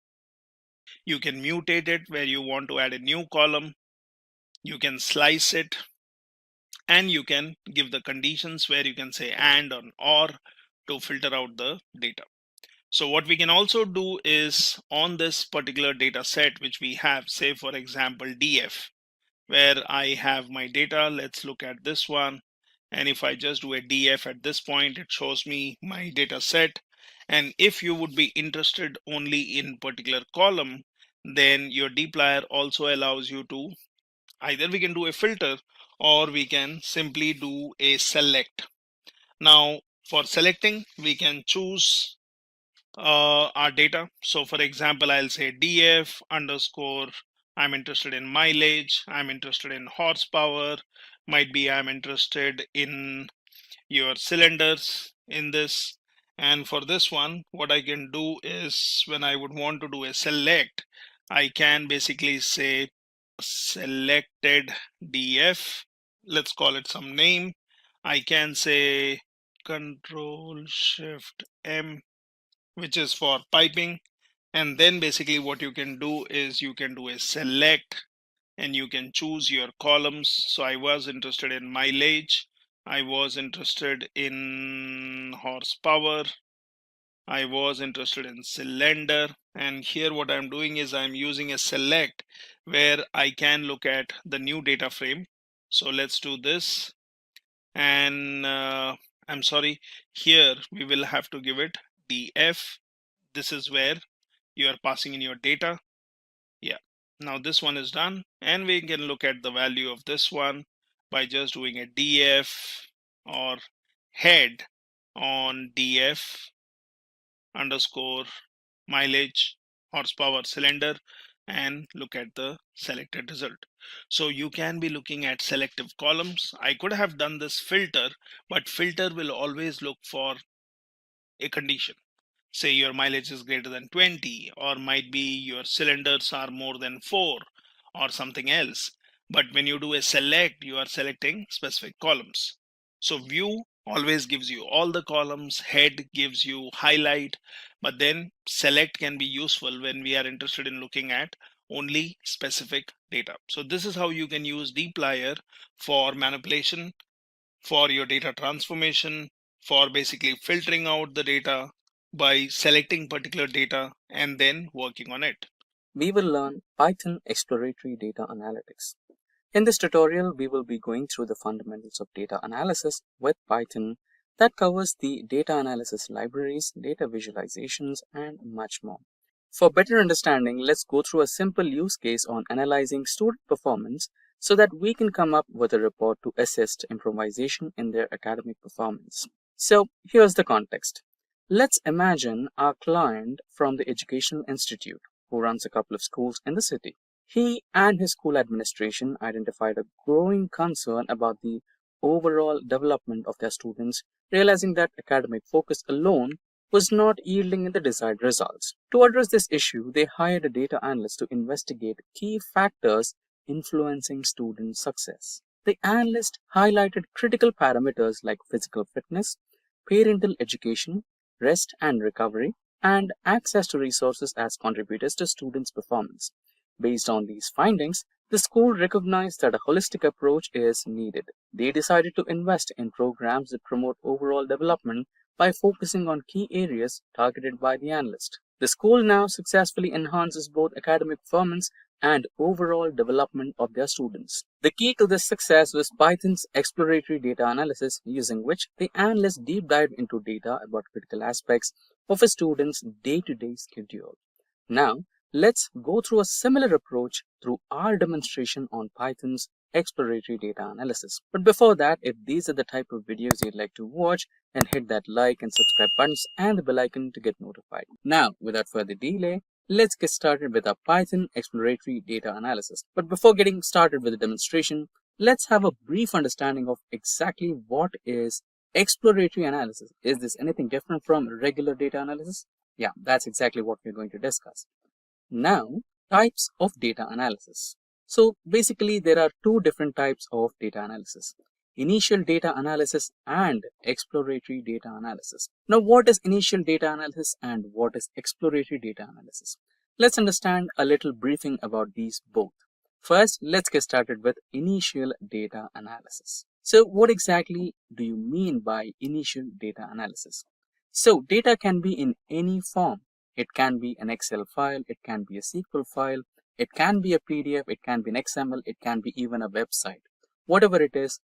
You can mutate it, where you want to add a new column. You can slice it, and you can give the conditions where you can say and or to filter out the data. So what we can also do is, on this particular data set which we have, say for example DF, where I have my data, let's look at this one. And if I just do a DF at this point, it shows me my data set. And if you would be interested only in particular column, then your dplyr also allows you to, either we can do a filter or we can simply do a select. Now for selecting, we can choose our data. So for example, I'll say df underscore, I'm interested in mileage, I'm interested in horsepower, might be I'm interested in your cylinders in this. And for this one, what I can do is, when I would want to do a select, I can basically say selected df, let's call it some name. I can say control shift m, which is for piping. And then basically what you can do is you can do a select, and you can choose your columns. So I was interested in mileage, I was interested in horsepower, I was interested in cylinder. And here what I'm doing is I'm using a select where I can look at the new data frame. So let's do this. And I'm sorry, here we will have to give it df. This is where you are passing in your data. Yeah, now this one is done, and we can look at the value of this one by just doing a df or head on df underscore mileage, horsepower, cylinder, and look at the selected result. So you can be looking at selective columns. I could have done this filter, but filter will always look for a condition. Say your mileage is greater than 20, or might be your cylinders are more than 4, or something else. But when you do a select, you are selecting specific columns. So view always gives you all the columns, head gives you highlight, but then select can be useful when we are interested in looking at only specific data. So this is how you can use dplyr for manipulation, for your data transformation, for basically filtering out the data by selecting particular data and then working on it. We will learn Python Exploratory Data Analytics. In this tutorial, we will be going through the fundamentals of data analysis with Python that covers the data analysis libraries, data visualizations, and much more. For better understanding, let's go through a simple use case on analyzing student performance so that we can come up with a report to assess improvisation in their academic performance. So here's the context. Let's imagine our client from the educational institute who runs a couple of schools in the city. He and his school administration identified a growing concern about the overall development of their students, realizing that academic focus alone was not yielding in the desired results. To address this issue, they hired a data analyst to investigate key factors influencing student success. The analyst highlighted critical parameters like physical fitness, parental education, rest and recovery, and access to resources as contributors to students' performance. Based on these findings, the school recognized that a holistic approach is needed. They decided to invest in programs that promote overall development by focusing on key areas targeted by the analyst. The school now successfully enhances both academic performance and overall development of their students. The key to this success was Python's exploratory data analysis, using which the analyst deep dived into data about critical aspects of a student's day-to-day schedule. Now, let's go through a similar approach through our demonstration on Python's exploratory data analysis. But before that, if these are the type of videos you'd like to watch, then hit that like and subscribe buttons and the bell icon to get notified. Now, without further delay, let's get started with our Python exploratory data analysis. But before getting started with the demonstration, let's have a brief understanding of exactly what is exploratory analysis. Is this anything different from regular data analysis? Yeah, that's exactly what we're going to discuss. Now, types of data analysis. So basically, there are two different types of data analysis: initial data analysis and exploratory data analysis. Now, what is initial data analysis and what is exploratory data analysis? Let's understand a little briefing about these both. First, let's get started with initial data analysis. So what exactly do you mean by initial data analysis? So data can be in any form. It can be an Excel file, it can be a SQL file, it can be a PDF, it can be an XML, it can be even a website. Whatever it is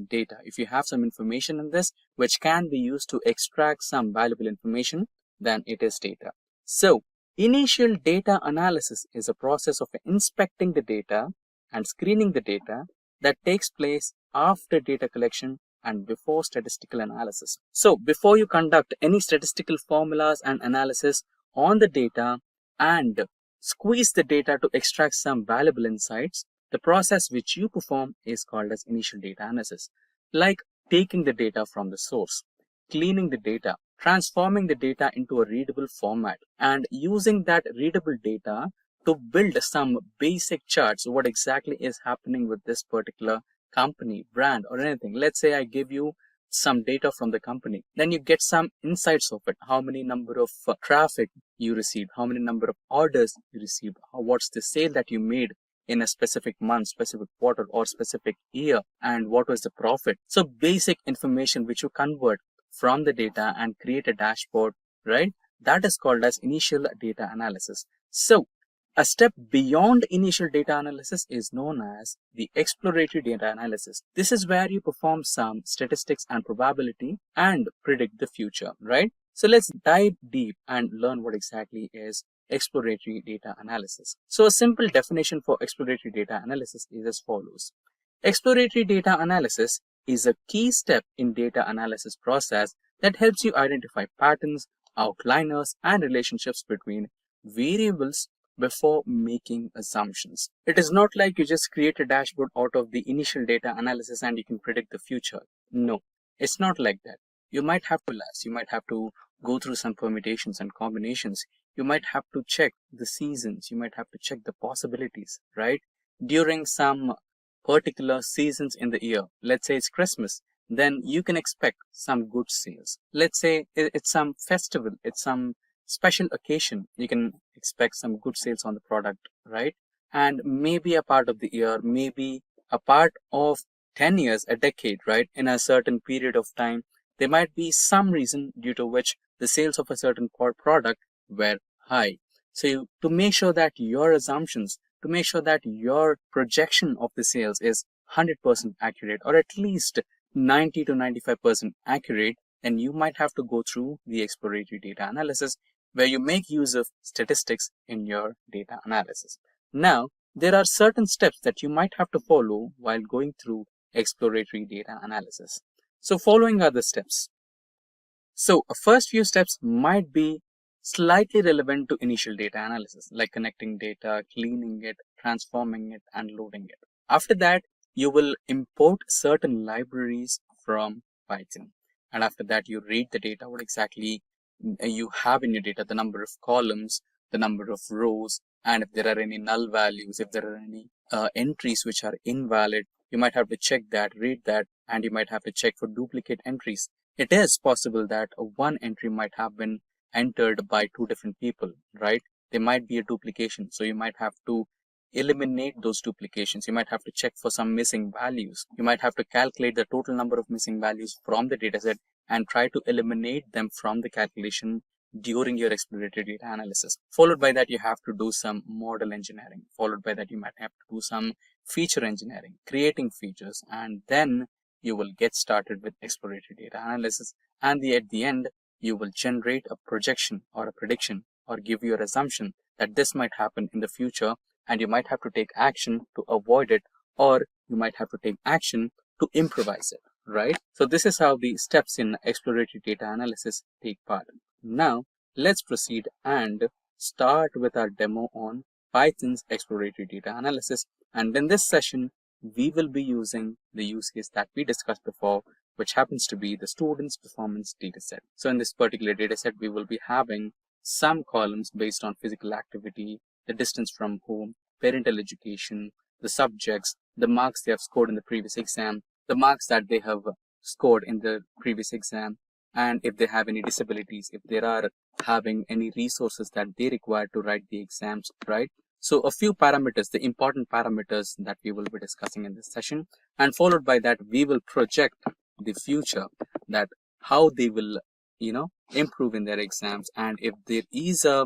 data. If you have some information in this which can be used to extract some valuable information, then it is data. So, initial data analysis is a process of inspecting the data and screening the data that takes place after data collection and before statistical analysis. So, before you conduct any statistical formulas and analysis on the data and squeeze the data to extract some valuable insights, the process which you perform is called as initial data analysis. Like taking the data from the source, cleaning the data, transforming the data into a readable format, and using that readable data to build some basic charts. What exactly is happening with this particular company, brand, or anything. Let's say I give you some data from the company, then you get some insights of it. How many number of traffic you received, how many number of orders you received, what's the sale that you made in a specific month, specific quarter, or specific year, and what was the profit. So basic information which you convert from the data and create a dashboard, right? That is called as initial data analysis. So a step beyond initial data analysis is known as the exploratory data analysis. This is where you perform some statistics and probability and predict the future, right? So let's dive deep and learn what exactly is exploratory data analysis. So a simple definition for exploratory data analysis is as follows. Exploratory data analysis is a key step in data analysis process that helps you identify patterns, outliners, and relationships between variables before making assumptions. It is not like you just create a dashboard out of the initial data analysis and you can predict the future. No, it's not like that. You might have to you might have to go through some permutations and combinations. You might have to check the seasons. You might have to check the possibilities, right? During some particular seasons in the year, let's say it's Christmas, then you can expect some good sales. Let's say it's some festival, it's some special occasion, you can expect some good sales on the product, right? And maybe a part of the year, maybe a part of 10 years, a decade, right? In a certain period of time, there might be some reason due to which the sales of a certain product were high. So to make sure that your assumptions, to make sure that your projection of the sales is 100% accurate, or at least 90 to 95% accurate, then you might have to go through the exploratory data analysis, where you make use of statistics in your data analysis. Now, there are certain steps that you might have to follow while going through exploratory data analysis. So following are the steps. So first few steps might be slightly relevant to initial data analysis, like connecting data, cleaning it, transforming it, and loading it. After that, you will import certain libraries from Python. And after that, you read the data, what exactly you have in your data, the number of columns, the number of rows, and if there are any null values, if there are any entries which are invalid, you might have to check that, read that, and you might have to check for duplicate entries. It is possible that one entry might have been entered by two different people, right? There might be a duplication, so you might have to eliminate those duplications. You might have to check for some missing values. You might have to calculate the total number of missing values from the dataset and try to eliminate them from the calculation during your exploratory data analysis. Followed by that, you have to do some model engineering. Followed by that, you might have to do some feature engineering, creating features, and then you will get started with exploratory data analysis. And at the end, you will generate a projection or a prediction or give your assumption that this might happen in the future, and you might have to take action to avoid it, or you might have to take action to improvise it, right? So this is how the steps in exploratory data analysis take part. Now, let's proceed and start with our demo on Python's exploratory data analysis. And in this session, we will be using the use case that we discussed before, which happens to be the student's performance dataset. So in this particular dataset, we will be having some columns based on physical activity, the distance from home, parental education, the subjects, the marks they have scored in the previous exam, the marks that they have scored in the previous exam, and if they have any disabilities, if they are having any resources that they require to write the exams, right? So a few parameters, the important parameters that we will be discussing in this session, and followed by that, we will project the future, that how they will, improve in their exams, and if there is a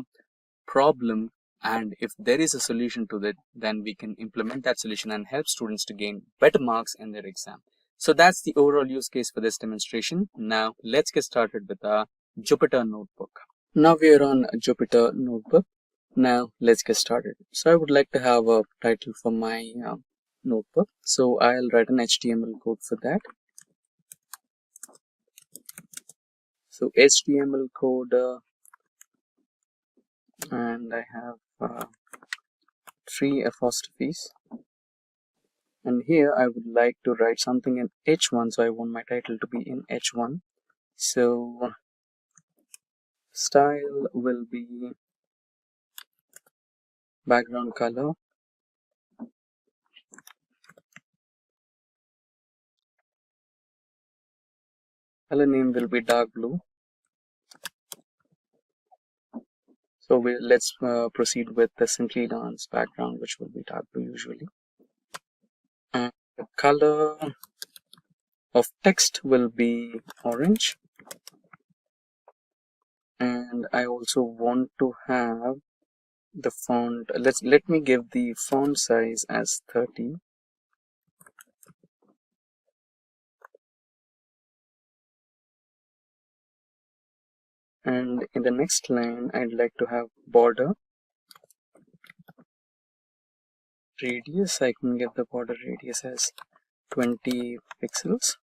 problem and if there is a solution to that, then we can implement that solution and help students to gain better marks in their exam. So that's the overall use case for this demonstration. Now let's get started with our Jupyter notebook. Now we are on a Jupyter notebook. Now let's get started. So I would like to have a title for my notebook. So I'll write an HTML code for that. So HTML code, and I have 3 apostrophes. And here I would like to write something in H1, so I want my title to be in H1. So style will be background color. Color name will be dark blue. So let's proceed with the Simplilearn's background, which will be dark blue usually. And the color of text will be orange. And I also want to have the font. Let me give the font size as 30. And in the next line, I'd like to have border radius. I can give the border radius as 20 pixels.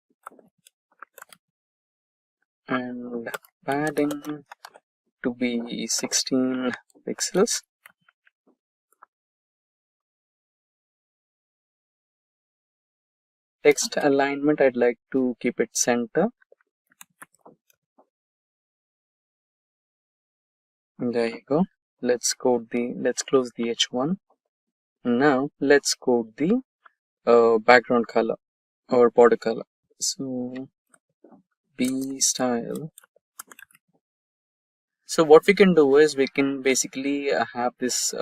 And padding to be 16 pixels. Text alignment, I'd like to keep it center. There you go. Let's close the H1. Now let's code the background color or border color. So B style. So what we can do is we can basically have this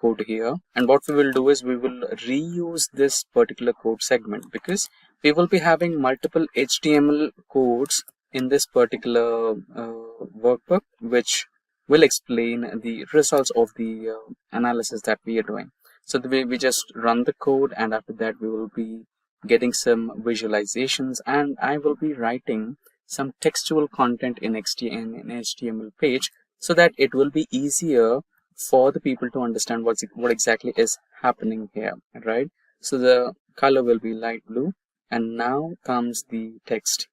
code here, and what we will do is we will reuse this particular code segment, because we will be having multiple HTML codes in this particular workbook, which will explain the results of the analysis that we are doing. So the way we just run the code, and after that we will be getting some visualizations, and I will be writing some textual content in HTML page, so that it will be easier for the people to understand what exactly is happening here, right? So the color will be light blue, and now comes the text.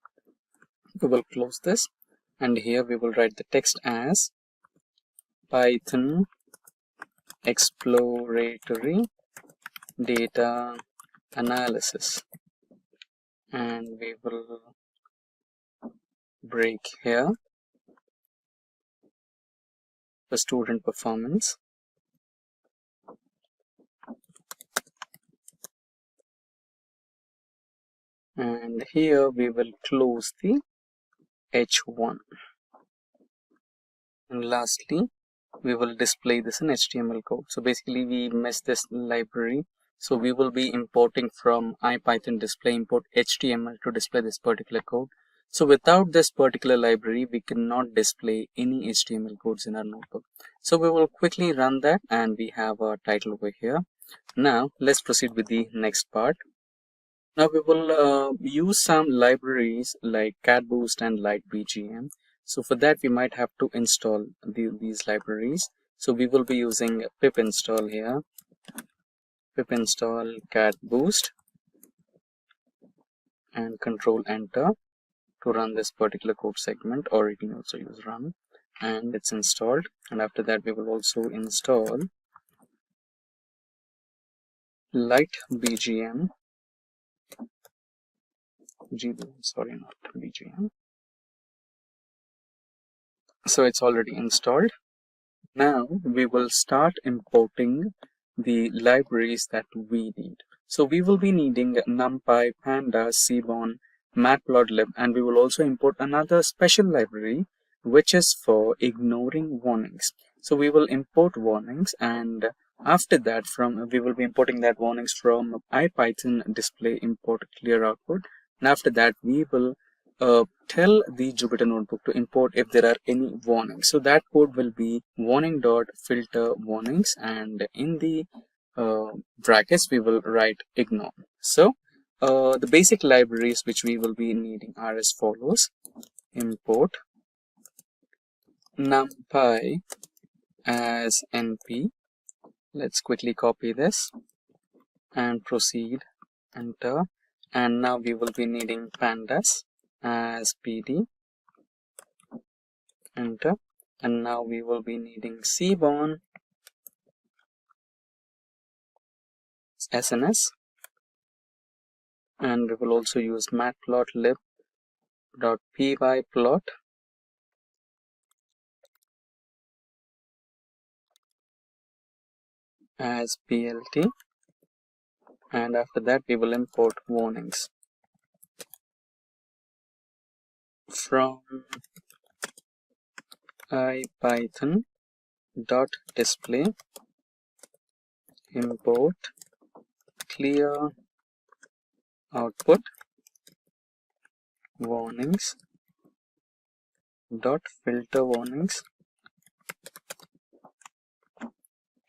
We will close this, and here we will write the text as Python Exploratory Data Analysis, and we will break here for student performance. And here we will close the H1. And lastly, we will display this in HTML code. So basically we missed this library. So we will be importing from IPython display import HTML to display this particular code. So without this particular library, we cannot display any HTML codes in our notebook. So we will quickly run that, and we have our title over here. Now let's proceed with the next part. Now we will use some libraries like CatBoost and LightBGM. So for that we might have to install these libraries. So we will be using pip install here, pip install CatBoost, and control enter to run this particular code segment, or you can also use run, and it's installed. And after that we will also install LightBGM. Sorry, not BGM. So it's already installed. Now we will start importing the libraries that we need. So we will be needing NumPy, Pandas, Seaborn, Matplotlib, and we will also import another special library which is for ignoring warnings. So we will import warnings, and after that we will be importing that warnings from IPython display import clear output, and after that we will tell the Jupyter notebook to import if there are any warnings. So that code will be warning.filter warnings, and in the brackets we will write ignore. So the basic libraries which we will be needing are as follows: import NumPy as np. Let's quickly copy this and proceed, enter. And now we will be needing Pandas as pd, enter. And now we will be needing Seaborn SNS, and we will also use matplotlib.pyplot as plt, and after that we will import warnings from ipython.display import clear output warnings dot filter warnings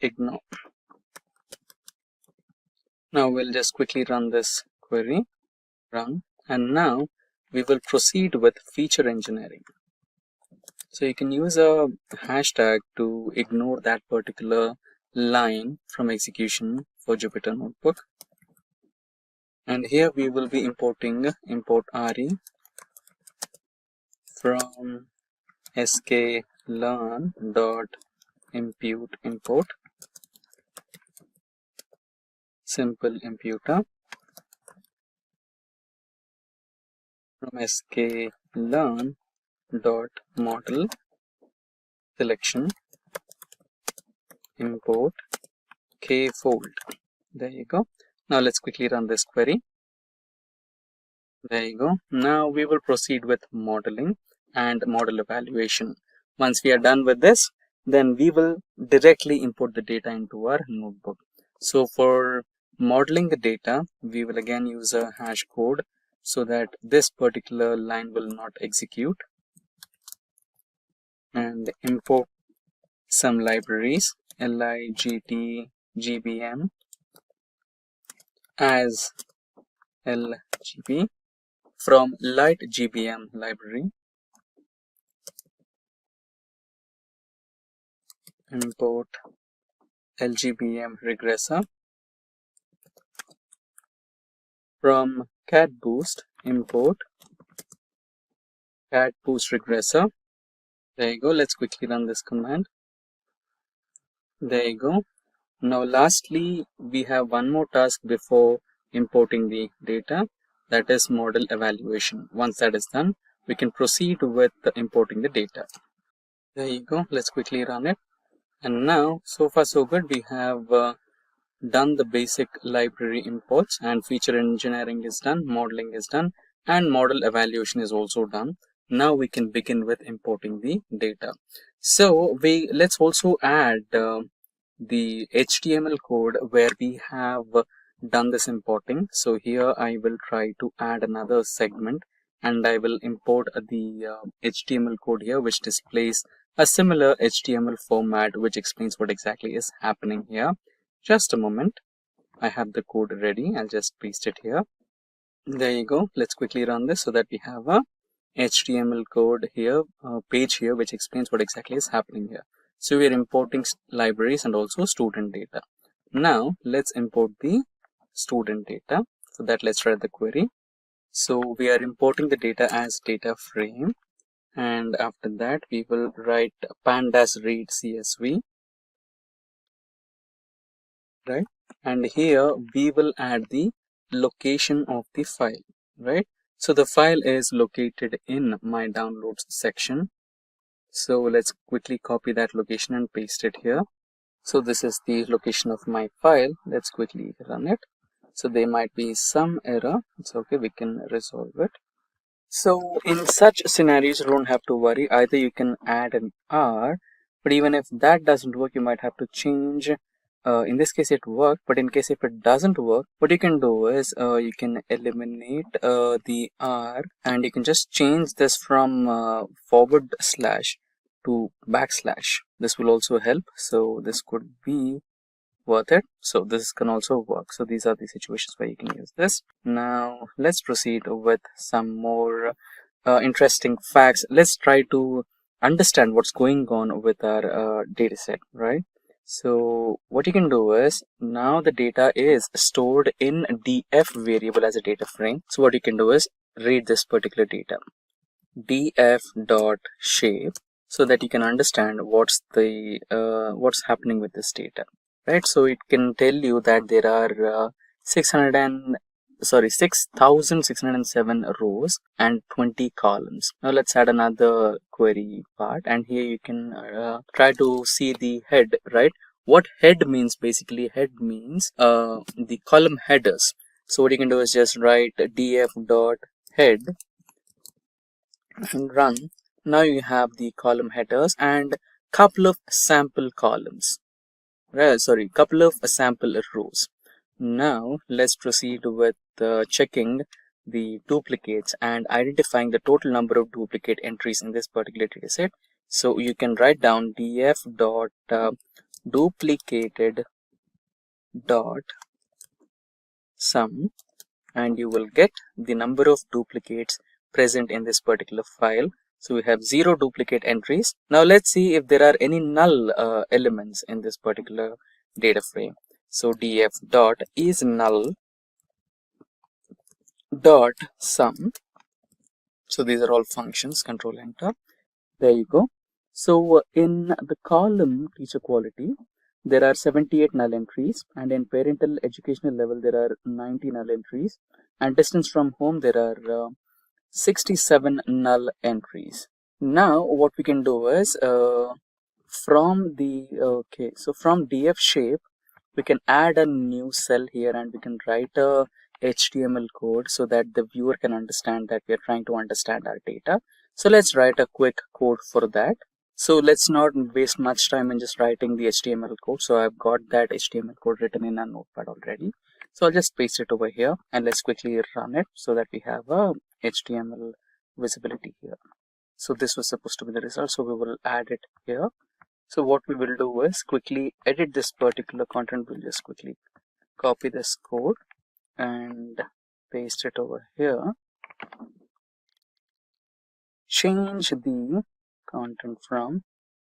ignore. Now we'll just quickly run this query, run, and now we will proceed with feature engineering. So you can use a hashtag to ignore that particular line from execution for Jupyter Notebook. And here we will be importing import re from sk learn dot impute import simple imputer from sklearn dot model selection import kfold. There you go. Now let's quickly run this query. There you go. Now we will proceed with modeling and model evaluation. Once we are done with this, then we will directly import the data into our notebook. So for modeling the data, we will again use a hash code so that this particular line will not execute, and import some libraries ligt gbm as lgb from light gbm library, import lgbm regressor from catboost, import catboost regressor. There you go. Let's quickly run this command. There you go. Now lastly, we have one more task before importing the data, that is model evaluation. Once that is done, we can proceed with importing the data. There you go. Let's quickly run it. And now, so far so good, we have done the basic library imports, and feature engineering is done, modeling is done, and model evaluation is also done. Now we can begin with importing the data. So let's also add the HTML code where we have done this importing. So here I will try to add another segment, and I will import the HTML code here, which displays a similar HTML format which explains what exactly is happening here. Just a moment, I have the code ready. I'll just paste it here. There you go. Let's quickly run this so that we have a HTML code here, page here, which explains what exactly is happening here. So we are importing libraries and also student data. Now let's import the student data. For that, let's write the query. So we are importing the data as data frame, and after that we will write pandas read CSV, right? And here we will add the location of the file, right? So the file is located in my downloads section. So let's quickly copy that location and paste it here. So this is the location of my file. Let's quickly run it. So there might be some error. It's okay, we can resolve it. So in such scenarios, you don't have to worry. Either you can add an R, but even if that doesn't work, you might have to change. In this case it worked, but in case if it doesn't work, what you can do is you can eliminate the R, and you can just change this from forward slash to backslash. This will also help. So this could be worth it. So this can also work. So these are the situations where you can use this. Now let's proceed with some more interesting facts. Let's try to understand what's going on with our data set, right? So what you can do is, now the data is stored in df variable as a data frame. So what you can do is read this particular data, df dot shape, so that you can understand what's happening with this data, right? So it can tell you that there are 6,607 rows and 20 columns. Now let's add another query part, and here you can try to see the head, right? What head means? Basically, head means the column headers. So what you can do is just write df dot head and run. Now you have the column headers and couple of sample columns, right? Sorry, couple of sample rows. Now let's proceed with checking the duplicates and identifying the total number of duplicate entries in this particular data set. So you can write down df dot duplicated dot sum, and you will get the number of duplicates present in this particular file. So we have 0 duplicate entries. Now let's see if there are any null elements in this particular data frame. So df dot is null dot sum. So these are all functions. Control enter. There you go. So in the column teacher quality, there are 78 null entries, and in parental educational level there are 90 null entries, and distance from home there are 67 null entries. Now what we can do is from df shape we can add a new cell here, and we can write a HTML code so that the viewer can understand that we are trying to understand our data. So let's write a quick code for that. So let's not waste much time in just writing the HTML code. So I've got that HTML code written in a notepad already. So I'll just paste it over here, and let's quickly run it so that we have a HTML visibility here. So this was supposed to be the result, so we will add it here. So what we will do is quickly edit this particular content. We'll just quickly copy this code and paste it over here. Change the content from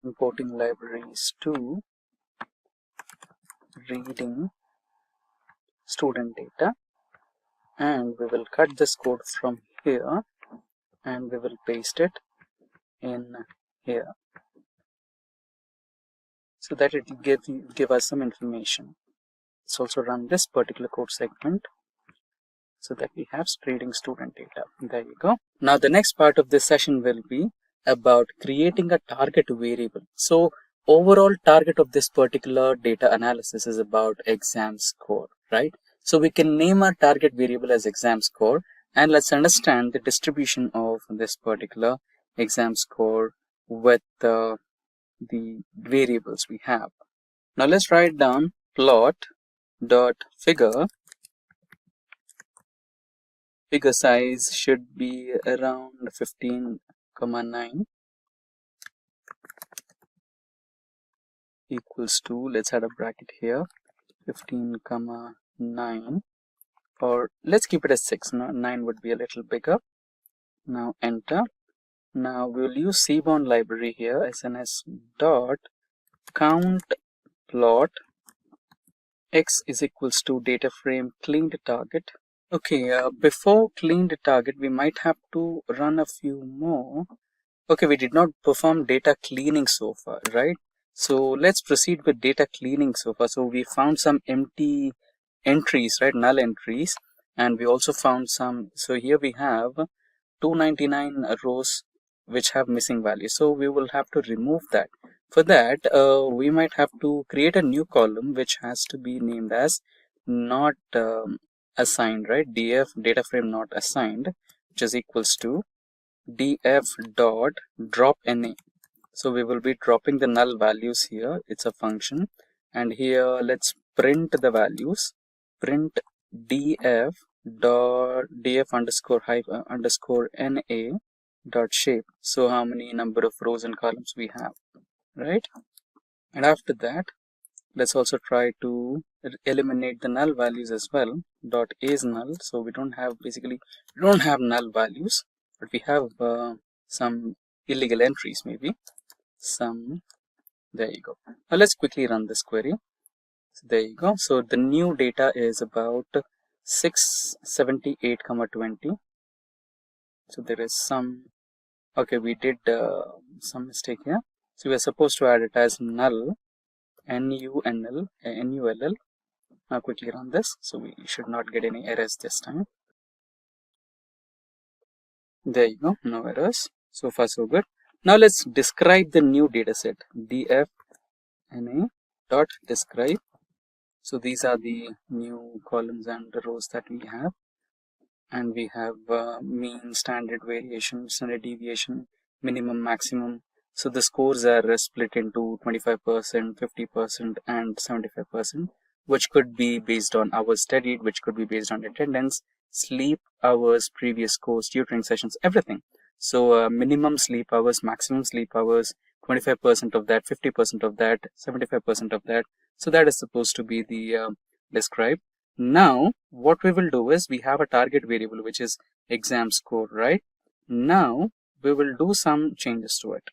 importing libraries to reading student data, and we will cut this code from here and we will paste it in here so that it will give us some information. Let's also run this particular code segment so that we have reading student data. There you go. Now the next part of this session will be about creating a target variable. So overall target of this particular data analysis is about exam score, right? So we can name our target variable as exam score, and let's understand the distribution of this particular exam score with the variables we have. Now let's write down plot dot figure. Figure size should be around 15,9 equals to, let's add a bracket here, 15,9, or let's keep it as 6. No, 9 would be a little bigger. Now enter. Now we'll use cbound library here, sns dot count plot x is equals to data frame cleaned target. Okay, before cleaned target we might have to run a few more. Okay, we did not perform data cleaning so far, right? So let's proceed with data cleaning so far. So we found some empty entries, right, null entries, and we also found some. So here we have 299 rows which have missing values, so we will have to remove that. For that we might have to create a new column which has to be named as not assigned, right? df data frame not assigned, which is equals to df dot drop na. So we will be dropping the null values here. It's a function, and here let's print the values. Print df underscore na dot shape. So how many number of rows and columns we have, right? And after that, let's also try to eliminate the null values as well. Dot is null. So we don't have null values, but we have some illegal entries, maybe some. There you go. Now let's quickly run this query. So there you go. So the new data is about 678,20. So there is some, okay, we did some mistake here. So we are supposed to add it as null, null. Now quickly run this. So we should not get any errors this time. There you go, no errors. So far so good. Now let's describe the new data set. df na dot describe. So these are the new columns and the rows that we have, and we have mean, standard variation, standard deviation, minimum, maximum. So the scores are split into 25%, 50%, and 75%, which could be based on hours studied, which could be based on attendance, sleep hours, previous scores, tutoring sessions, everything. So minimum sleep hours, maximum sleep hours, 25% of that, 50% of that, 75% of that. So that is supposed to be the describe. Now what we will do is we have a target variable which is exam score, right? Now we will do some changes to it.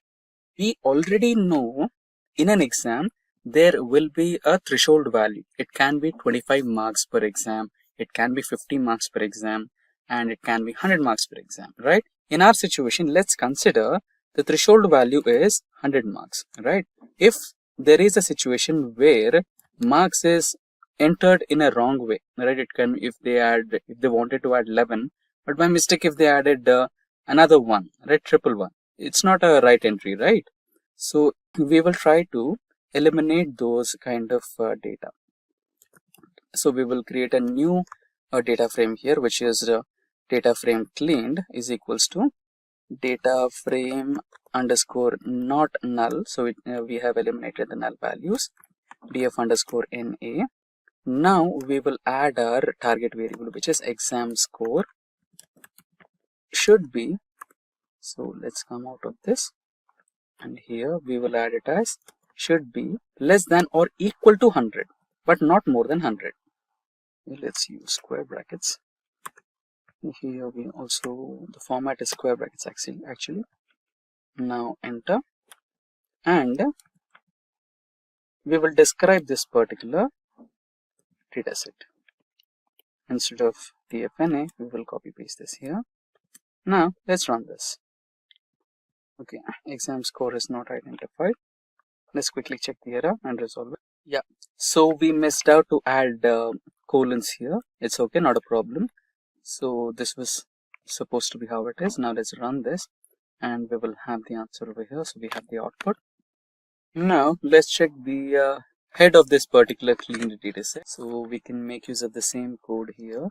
We already know in an exam there will be a threshold value. It can be 25 marks per exam, it can be 50 marks per exam, and it can be 100 marks per exam, right? In our situation, let's consider the threshold value is 100 marks, right? If there is a situation where marks is entered in a wrong way, right? It can, if they wanted to add 11, but by mistake if they added another one, right, triple one, it's not a right entry, right? So we will try to eliminate those kind of data. So we will create a new data frame here, which is data frame cleaned is equals to data frame underscore not null. So we have eliminated the null values, df underscore na. Now we will add our target variable, which is exam score should be. So let's come out of this, and here we will add it as should be less than or equal to 100, but not more than 100. Let's use square brackets. Here we also, the format is square brackets actually. Now enter, and we will describe this particular data set. Instead of dfna, we will copy paste this here. Now let's run this. Okay, exam score is not identified. Let's quickly check the error and resolve it. Yeah, so we missed out to add colons here. It's okay, not a problem. So this was supposed to be how it is. Now let's run this, and we will have the answer over here. So we have the output. Now let's check the head of this particular cleaned data set. So we can make use of the same code here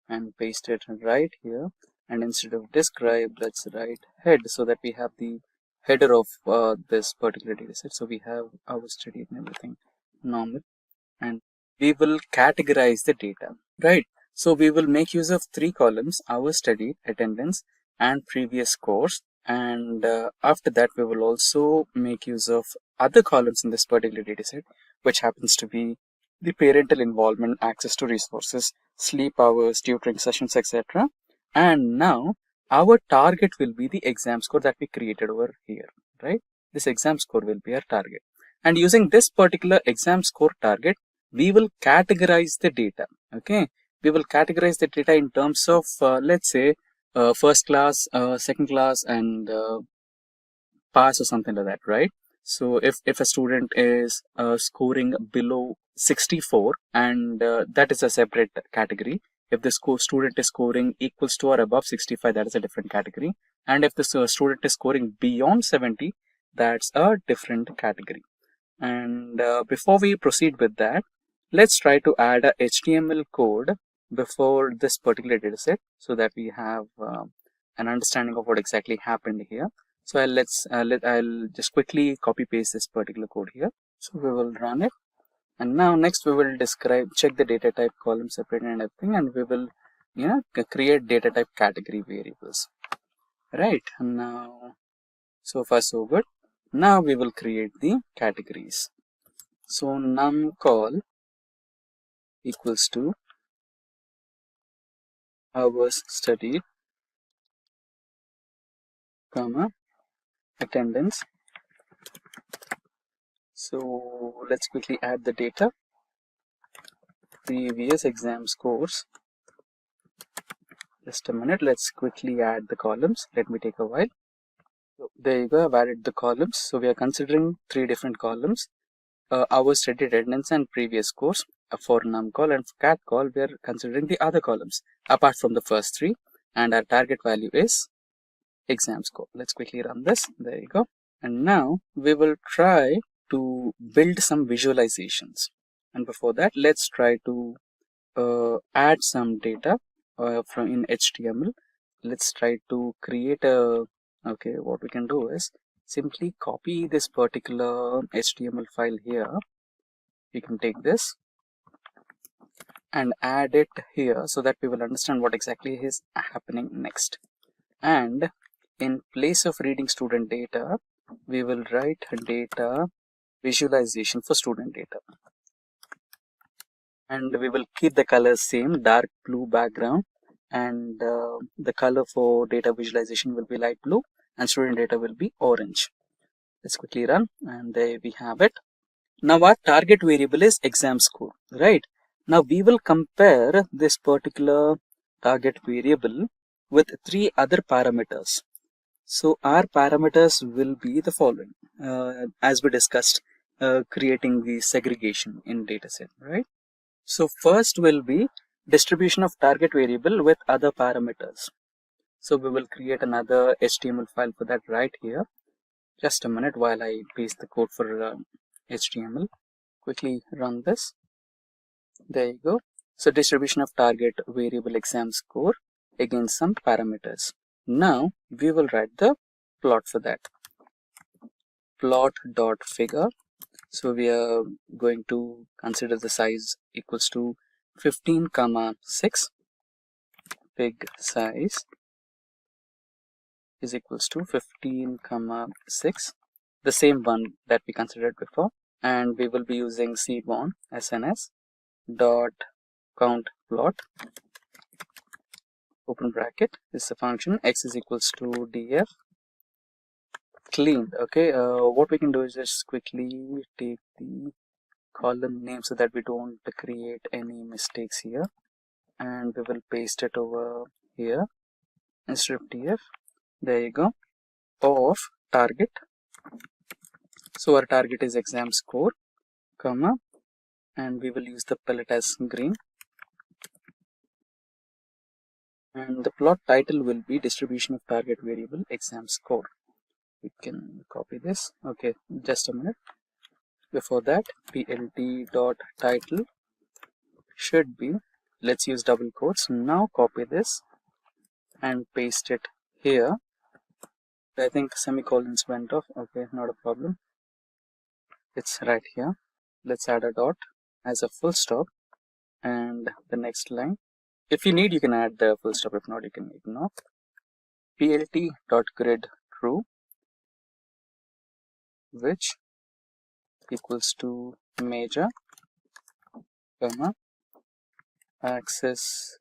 and paste it right here. And instead of describe, let's write head, so that we have the header of this particular data set. So we have our study and everything normal, and we will categorize the data, right? So we will make use of 3 columns: our study, attendance, and previous scores. And after that, we will also make use of other columns in this particular data set, which happens to be the parental involvement, access to resources, sleep hours, tutoring sessions, etc. And now our target will be the exam score that we created over here, right? This exam score will be our target. And using this particular exam score target, we will categorize the data, okay? We will categorize the data in terms of, let's say, first class, second class, and pass or something like that, right? So if a student is scoring below 64, and that is a separate category. If the student is scoring equals to or above 65, that is a different category. And if the student is scoring beyond 70, that's a different category. And before we proceed with that, let's try to add a HTML code before this particular data set, so that we have an understanding of what exactly happened here. So I'll just quickly copy paste this particular code here. So we will run it. And now next we will check the data type, column separated and everything, and we will create data type category variables, right? Now so far so good. Now we will create the categories. So num call equals to hours studied, comma, attendance. So let's quickly add the data. Previous exam scores. Just a minute, let's quickly add the columns. Let me take a while. So there you go, I've added the columns. So we are considering 3 different columns: hours studied, attendance, and previous scores. For num call and for cat call, we are considering the other columns apart from the first 3, and our target value is exam score. Let's quickly run this. There you go. And now we will try to build some visualizations. And before that, let's try to add some data from in HTML. Let's try to create a, okay, what we can do is simply copy this particular HTML file here. We can take this and add it here, so that we will understand what exactly is happening next. And in place of reading student data, we will write data visualization for student data, and we will keep the colors same, dark blue background, and the color for data visualization will be light blue, and student data will be orange. Let's quickly run, and there we have it. Now our target variable is exam score, right? Now we will compare this particular target variable with 3 other parameters. So our parameters will be the following, as we discussed, creating the segregation in dataset, right? So first will be distribution of target variable with other parameters. So we will create another HTML file for that right here. Just a minute while I paste the code for HTML. Quickly run this. There you go. So distribution of target variable exam score against some parameters. Now we will write the plot for that. Plot dot figure. So we are going to consider the size equals to 15, 6. Fig size is equals to 15, 6. The same one that we considered before, and we will be using cbon SNS dot count plot, open bracket, is the function, x is equals to df cleaned. Okay, what we can do is just quickly take the column name so that we don't create any mistakes here, and we will paste it over here instead of df. There you go, of target. So our target is exam score, comma, and we will use the palette as green, and the plot title will be distribution of target variable exam score. We can copy this. Okay, just a minute. Before that, plt dot title should be, let's use double quotes. Now copy this and paste it here. I think semicolons went off. Okay, not a problem. It's right here. Let's add a dot as a full stop, and the next line. If you need, you can add the full stop. If not, you can ignore. plt dot grid true, which equals to major, comma, axis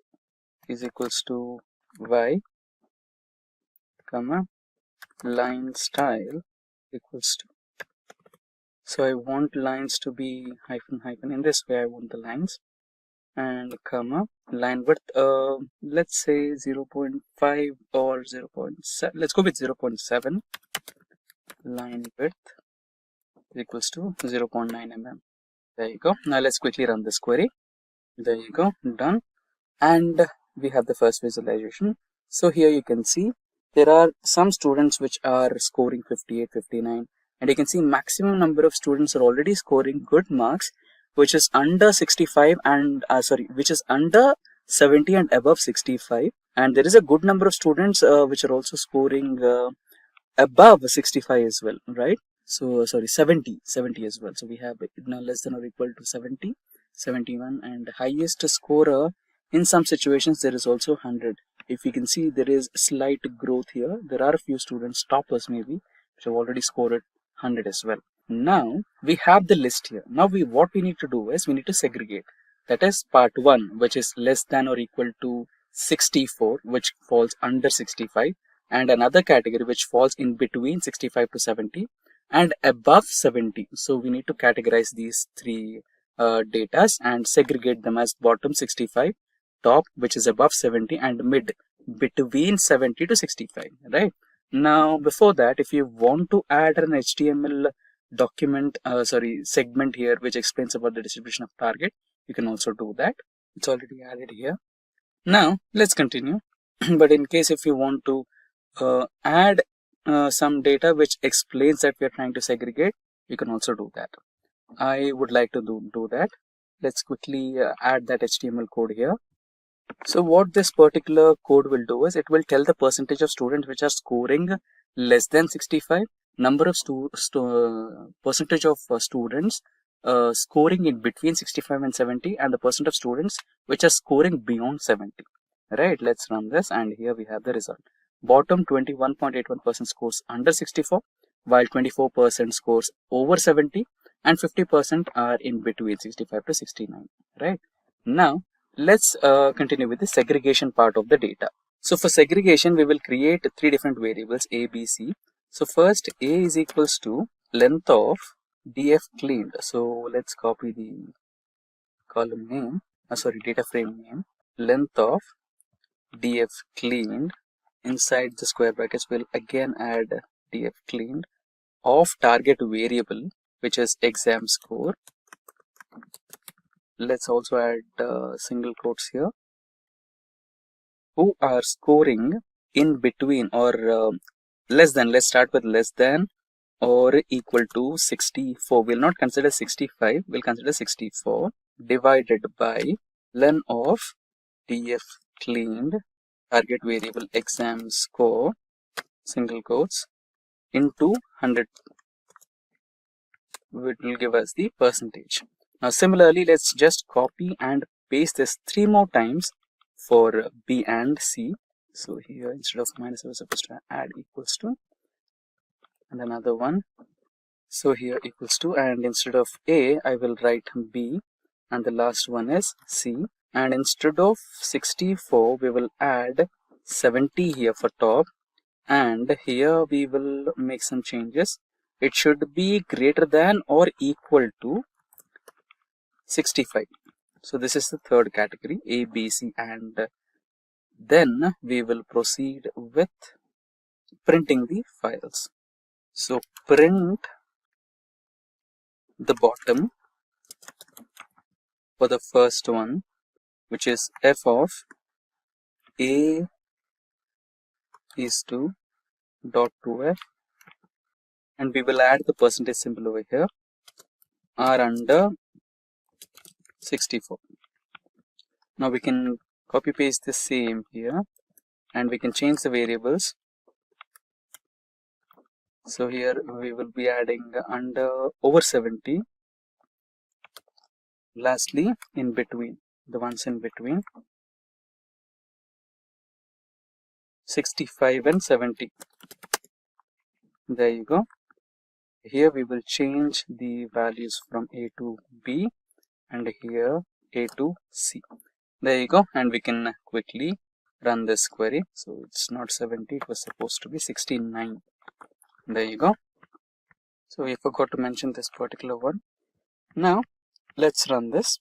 is equals to y, comma, line style equals to. So I want lines to be hyphen hyphen. In this way I want the lines, and comma, line width, let's say 0.5 or 0.7. Let's go with 0.7. Line width equals to 0.9 mm. There you go. Now let's quickly run this query. There you go, done. And we have the first visualization. So here you can see there are some students which are scoring 58, 59, and you can see maximum number of students are already scoring good marks, which is under 65 and which is under 70 and above 65, and there is a good number of students which are also scoring above 65 as well, right? So 70 as well. So we have now less than or equal to 70, 71, and highest scorer in some situations there is also 100. If you can see, there is slight growth here. There are a few students, toppers maybe, which have already scored 100 as well. Now we have the list here. Now what we need to do is we need to segregate. That is part 1, which is less than or equal to 64, which falls under 65, and another category which falls in between 65 to 70 and above 70. So we need to categorize these three datas and segregate them as bottom 65, top which is above 70, and mid between 70 to 65, right? Now before that, if you want to add an HTML document segment here which explains about the distribution of target, you can also do that. It's already added here. Now let's continue. But in case if you want to add some data which explains that we are trying to segregate, you can also do that. I would like to do that. Let's quickly add that HTML code here. So what this particular code will do is it will tell the percentage of students which are scoring less than 65, number of percentage of students scoring in between 65 and 70, and the percent of students which are scoring beyond 70. Right, let's run this, and here we have the result. Bottom 21.81% scores under 64, while 24% scores over 70, and 50% are in between 65 to 69. Right, now let's continue with the segregation part of the data. So for segregation, we will create three different variables, A, B, C. So first, A is equals to length of df cleaned. So let's copy the column name, data frame name. Length of df cleaned inside the square brackets, we'll again add df cleaned of target variable, which is exam score. Let's also add single quotes here, who are scoring in between or less than. Let's start with less than or equal to 64. We'll not consider 65, we'll consider 64, divided by ln of df cleaned target variable exam score, single quotes, into 100, which will give us the percentage. Now similarly, let's just copy and paste this 3 more times for B and C. So here, instead of minus, we're supposed to add equals to, and another one. So here equals to, and instead of A, I will write B, and the last one is C. And instead of 64, we will add 70 here for top, and here we will make some changes. It should be greater than or equal to 65. So this is the third category, A, B, C, and then we will proceed with printing the files. So print the bottom for the first one, which is f of A is to dot to f, and we will add the percentage symbol over here, R under 64. Now we can copy paste the same here, and we can change the variables. So here we will be adding under over 70. Lastly, in between, the ones in between, 65 and 70. There you go. Here we will change the values from A to B, and here A to C. There you go, and we can quickly run this query. So it's not 70, it was supposed to be 69. There you go. So we forgot to mention this particular one. Now let's run this.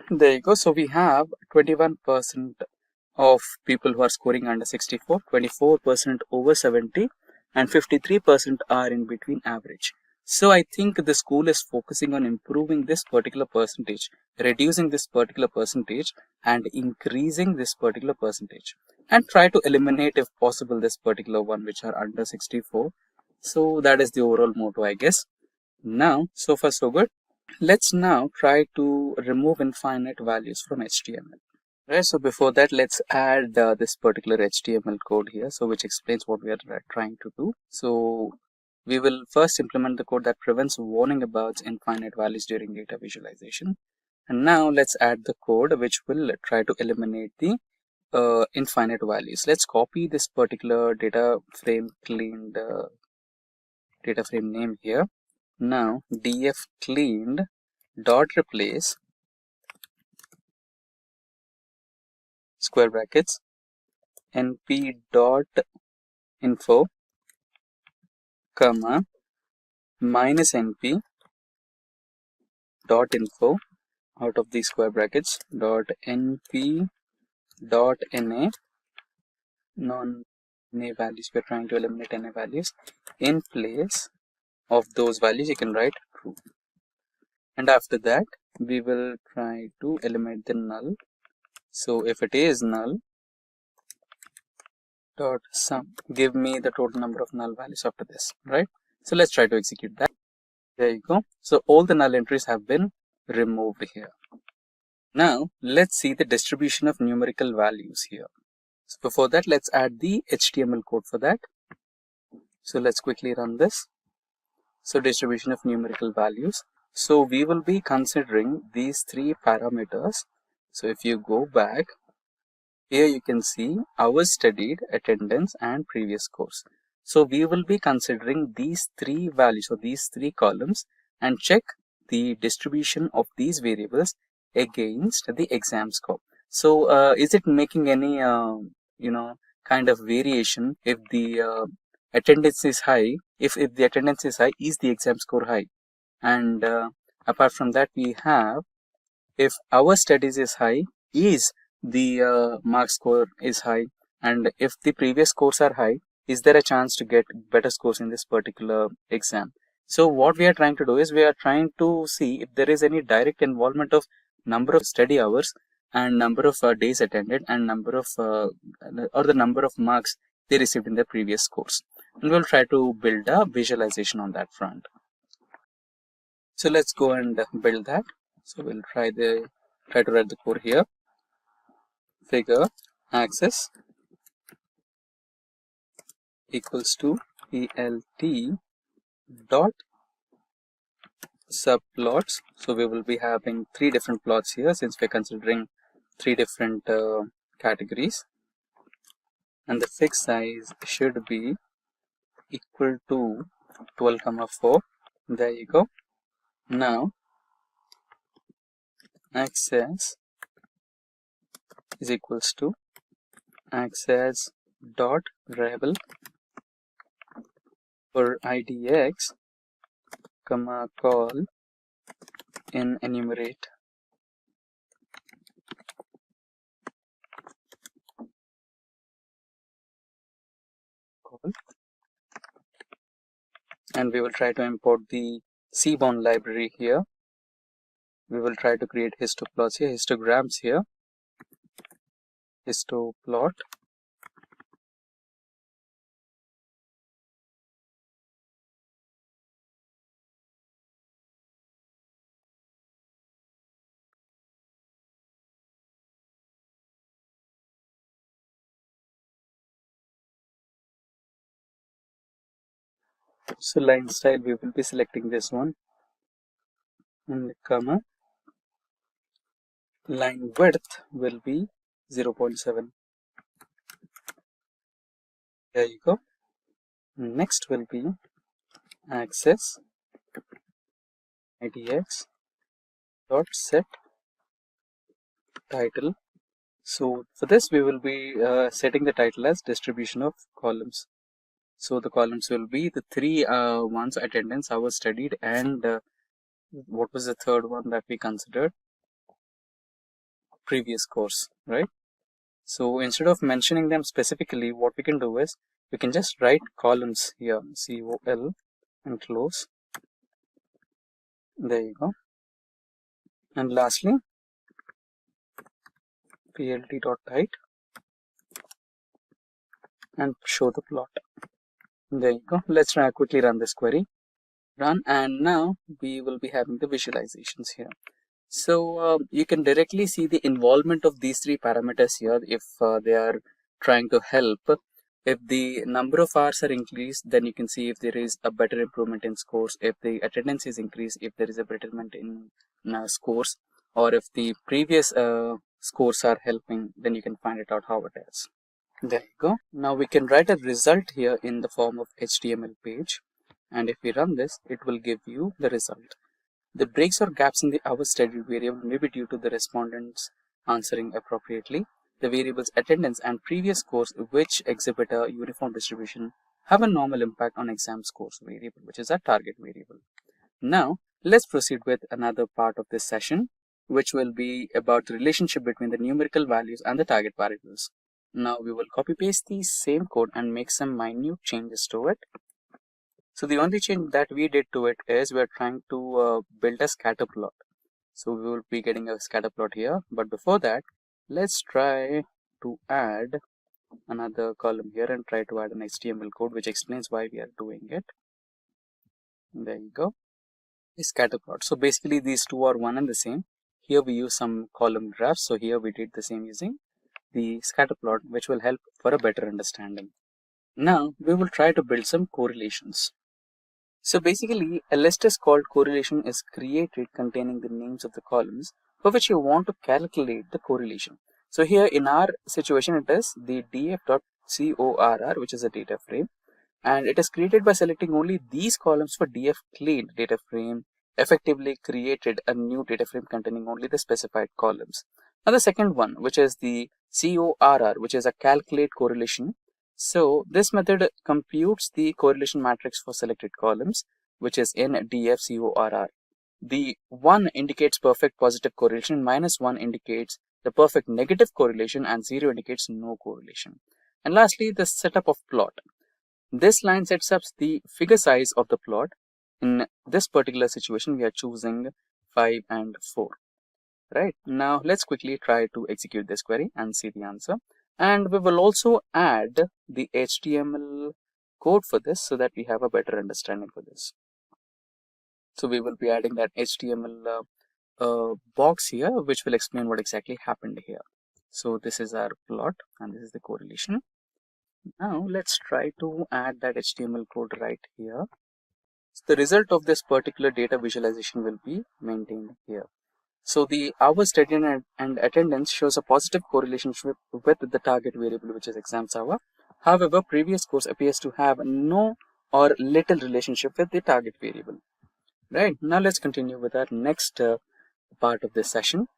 There you go. So we have 21% of people who are scoring under 64, 24% over 70, and 53% are in between average. So I think the school is focusing on improving this particular percentage, reducing this particular percentage, and increasing this particular percentage, and try to eliminate, if possible, this particular one which are under 64. So that is the overall motto, I guess. Now, so far so good. Let's now try to remove infinite values from HTML. Right, so before that, let's add this particular HTML code here, so which explains what we are trying to do. So we will first implement the code that prevents warning about infinite values during data visualization. And now let's add the code which will try to eliminate the infinite values. Let's copy this particular data frame cleaned data frame name here. Now df cleaned dot replace square brackets np dot info comma minus np dot info out of these square brackets dot np dot na non-na values. We're trying to eliminate na values. In place of those values, you can write true. And after that, we will try to eliminate the null. So if it is null, dot sum, give me the total number of null values after this, right? So let's try to execute that. There you go. So all the null entries have been removed here. Now let's see the distribution of numerical values here. So before that, let's add the HTML code for that. So let's quickly run this. So distribution of numerical values. So we will be considering these three parameters. So if you go back, here you can see hours studied, attendance, and previous course. So we will be considering these three values, or these three columns, and check the distribution of these variables against the exam score. So is it making any kind of variation if the attendance is high? If the attendance is high, is the exam score high? And apart from that, we have if our studies is high, is the mark score is high, And if the previous scores are high, is there a chance to get better scores in this particular exam? So what we are trying to do is we are trying to see if there is any direct involvement of number of study hours and number of days attended and number of or the number of marks they received in their previous course. And we'll try to build a visualization on that front. So let's go and build that. So we'll try to write the code here. Figure axis equals to ELT dot subplots. So we will be having 3 different plots here since we're considering 3 different categories, and the fixed size should be equal to 12,4. There you go. Now access is equals to access dot rebel for IDX comma call in enumerate. Call. And we will try to import the Seaborn library here. We will try to create histoplots here, histograms here, histoplot. So line style, we will be selecting this one, and comma. Line width will be 0.7. There you go. Next will be access IDX dot set title. So for this we will be setting the title as distribution of columns. So the columns will be the 3 ones: attendance, hours studied, and what was the third one that we considered? Previous course, right? So instead of mentioning them specifically, what we can do is we can just write columns here, COL, and close. There you go. And lastly, plt.height, and show the plot. There you go. Let's try quickly run this query. Run, and now we will be having the visualizations here. So you can directly see the involvement of these 3 parameters here if they are trying to help. If the number of hours are increased, then you can see if there is a better improvement in scores. If the attendance is increased, if there is a betterment in scores, or if the previous scores are helping, then you can find it out how it is. There you go. Now we can write a result here in the form of HTML page, and if we run this, it will give you the result. The breaks or gaps in the hours studied variable may be due to the respondents answering appropriately. The variables attendance and previous scores, which exhibit a uniform distribution, have a normal impact on exam scores variable, which is our target variable. Now let's proceed with another part of this session, which will be about the relationship between the numerical values and the target variables. Now we will copy paste the same code and make some minute changes to it. So the only change that we did to it is we're trying to build a scatter plot. So we will be getting a scatter plot here, but before that, let's try to add another column here and try to add an HTML code which explains why we are doing it. There you go. A scatter plot. So basically these two are one and the same. Here we use some column graphs. So here we did the same using the scatter plot, which will help for a better understanding. Now we will try to build some correlations. So basically a list is called correlation is created containing the names of the columns for which you want to calculate the correlation. So here in our situation it is the df.corr, which is a data frame, and it is created by selecting only these columns for df cleaned data frame, effectively created a new data frame containing only the specified columns. Now the second one, which is the corr, which is a calculate correlation. So this method computes the correlation matrix for selected columns, which is in df.corr. The 1 indicates perfect positive correlation, -1 indicates the perfect negative correlation, and 0 indicates no correlation. And lastly, the setup of plot. This line sets up the figure size of the plot. In this particular situation, we are choosing 5 and 4. Right, now let's quickly try to execute this query and see the answer. And we will also add the HTML code for this so that we have a better understanding for this. So we will be adding that HTML box here, which will explain what exactly happened here. So this is our plot and this is the correlation. Now let's try to add that HTML code right here. So the result of this particular data visualization will be maintained here. So the hours studied and attendance shows a positive correlation with the target variable, which is exams hour. However, previous course appears to have no or little relationship with the target variable. Right, now let's continue with our next part of this session.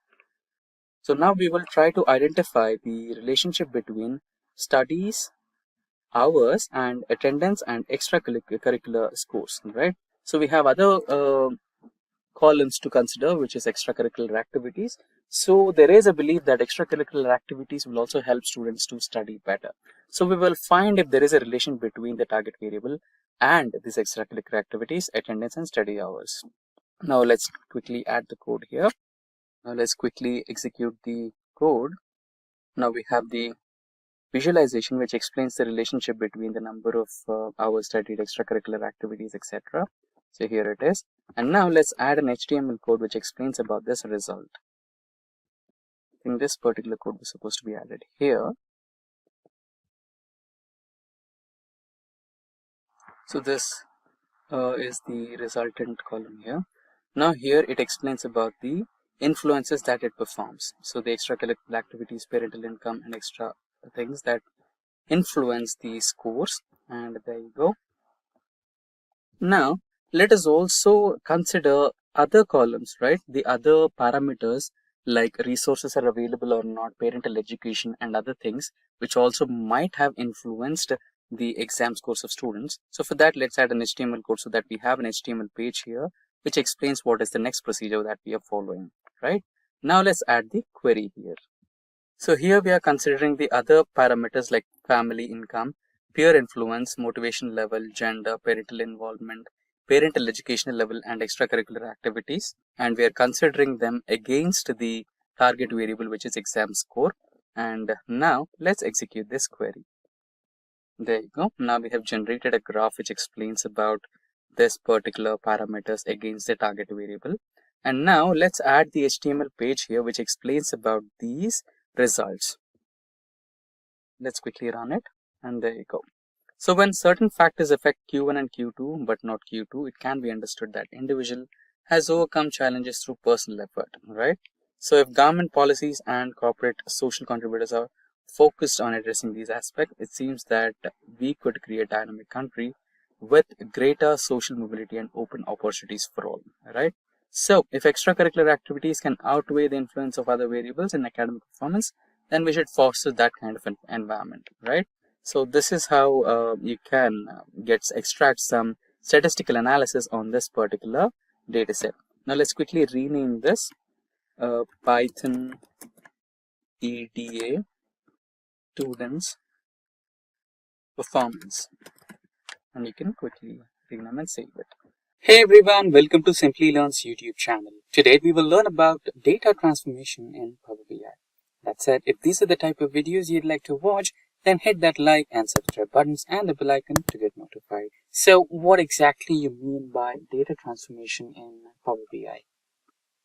So now we will try to identify the relationship between studies, hours, and attendance and extracurricular scores. Right, so we have other columns to consider, which is extracurricular activities. So there is a belief that extracurricular activities will also help students to study better. So we will find if there is a relation between the target variable and these extracurricular activities, attendance and study hours. Now let's quickly add the code here. Now let's quickly execute the code. Now we have the visualization which explains the relationship between the number of hours studied, extracurricular activities, etc. So here it is. And now let's add an HTML code which explains about this result. I think this particular code was supposed to be added here. So this is the resultant column here. Now here it explains about the influences that it performs. So the extracurricular activities, parental income, and extra things that influence the scores. And there you go. Now let us also consider other columns, right? The other parameters like resources are available or not, parental education, and other things which also might have influenced the exam scores of students. So for that, let's add an HTML code so that we have an HTML page here which explains what is the next procedure that we are following, right? Now let's add the query here. So here we are considering the other parameters like family income, peer influence, motivation level, gender, parental involvement, parental educational level, and extracurricular activities. And we are considering them against the target variable, which is exam score. And now let's execute this query. There you go. Now we have generated a graph which explains about this particular parameters against the target variable. And now let's add the HTML page here which explains about these results. Let's quickly run it, and there you go. So when certain factors affect Q1 and Q2 but not Q2, it can be understood that individual has overcome challenges through personal effort, right? So if government policies and corporate social contributors are focused on addressing these aspects, it seems that we could create a dynamic country with greater social mobility and open opportunities for all, right? So if extracurricular activities can outweigh the influence of other variables in academic performance, then we should foster that kind of an environment, right? So this is how you can extract some statistical analysis on this particular data set. Now let's quickly rename this Python EDA students performance, and you can quickly rename and save it. Hey everyone, welcome to Simplilearn's YouTube channel. Today we will learn about data transformation in Power BI. That said, if these are the type of videos you'd like to watch, then hit that like and subscribe buttons and the bell icon to get notified. So what exactly you mean by data transformation in Power BI?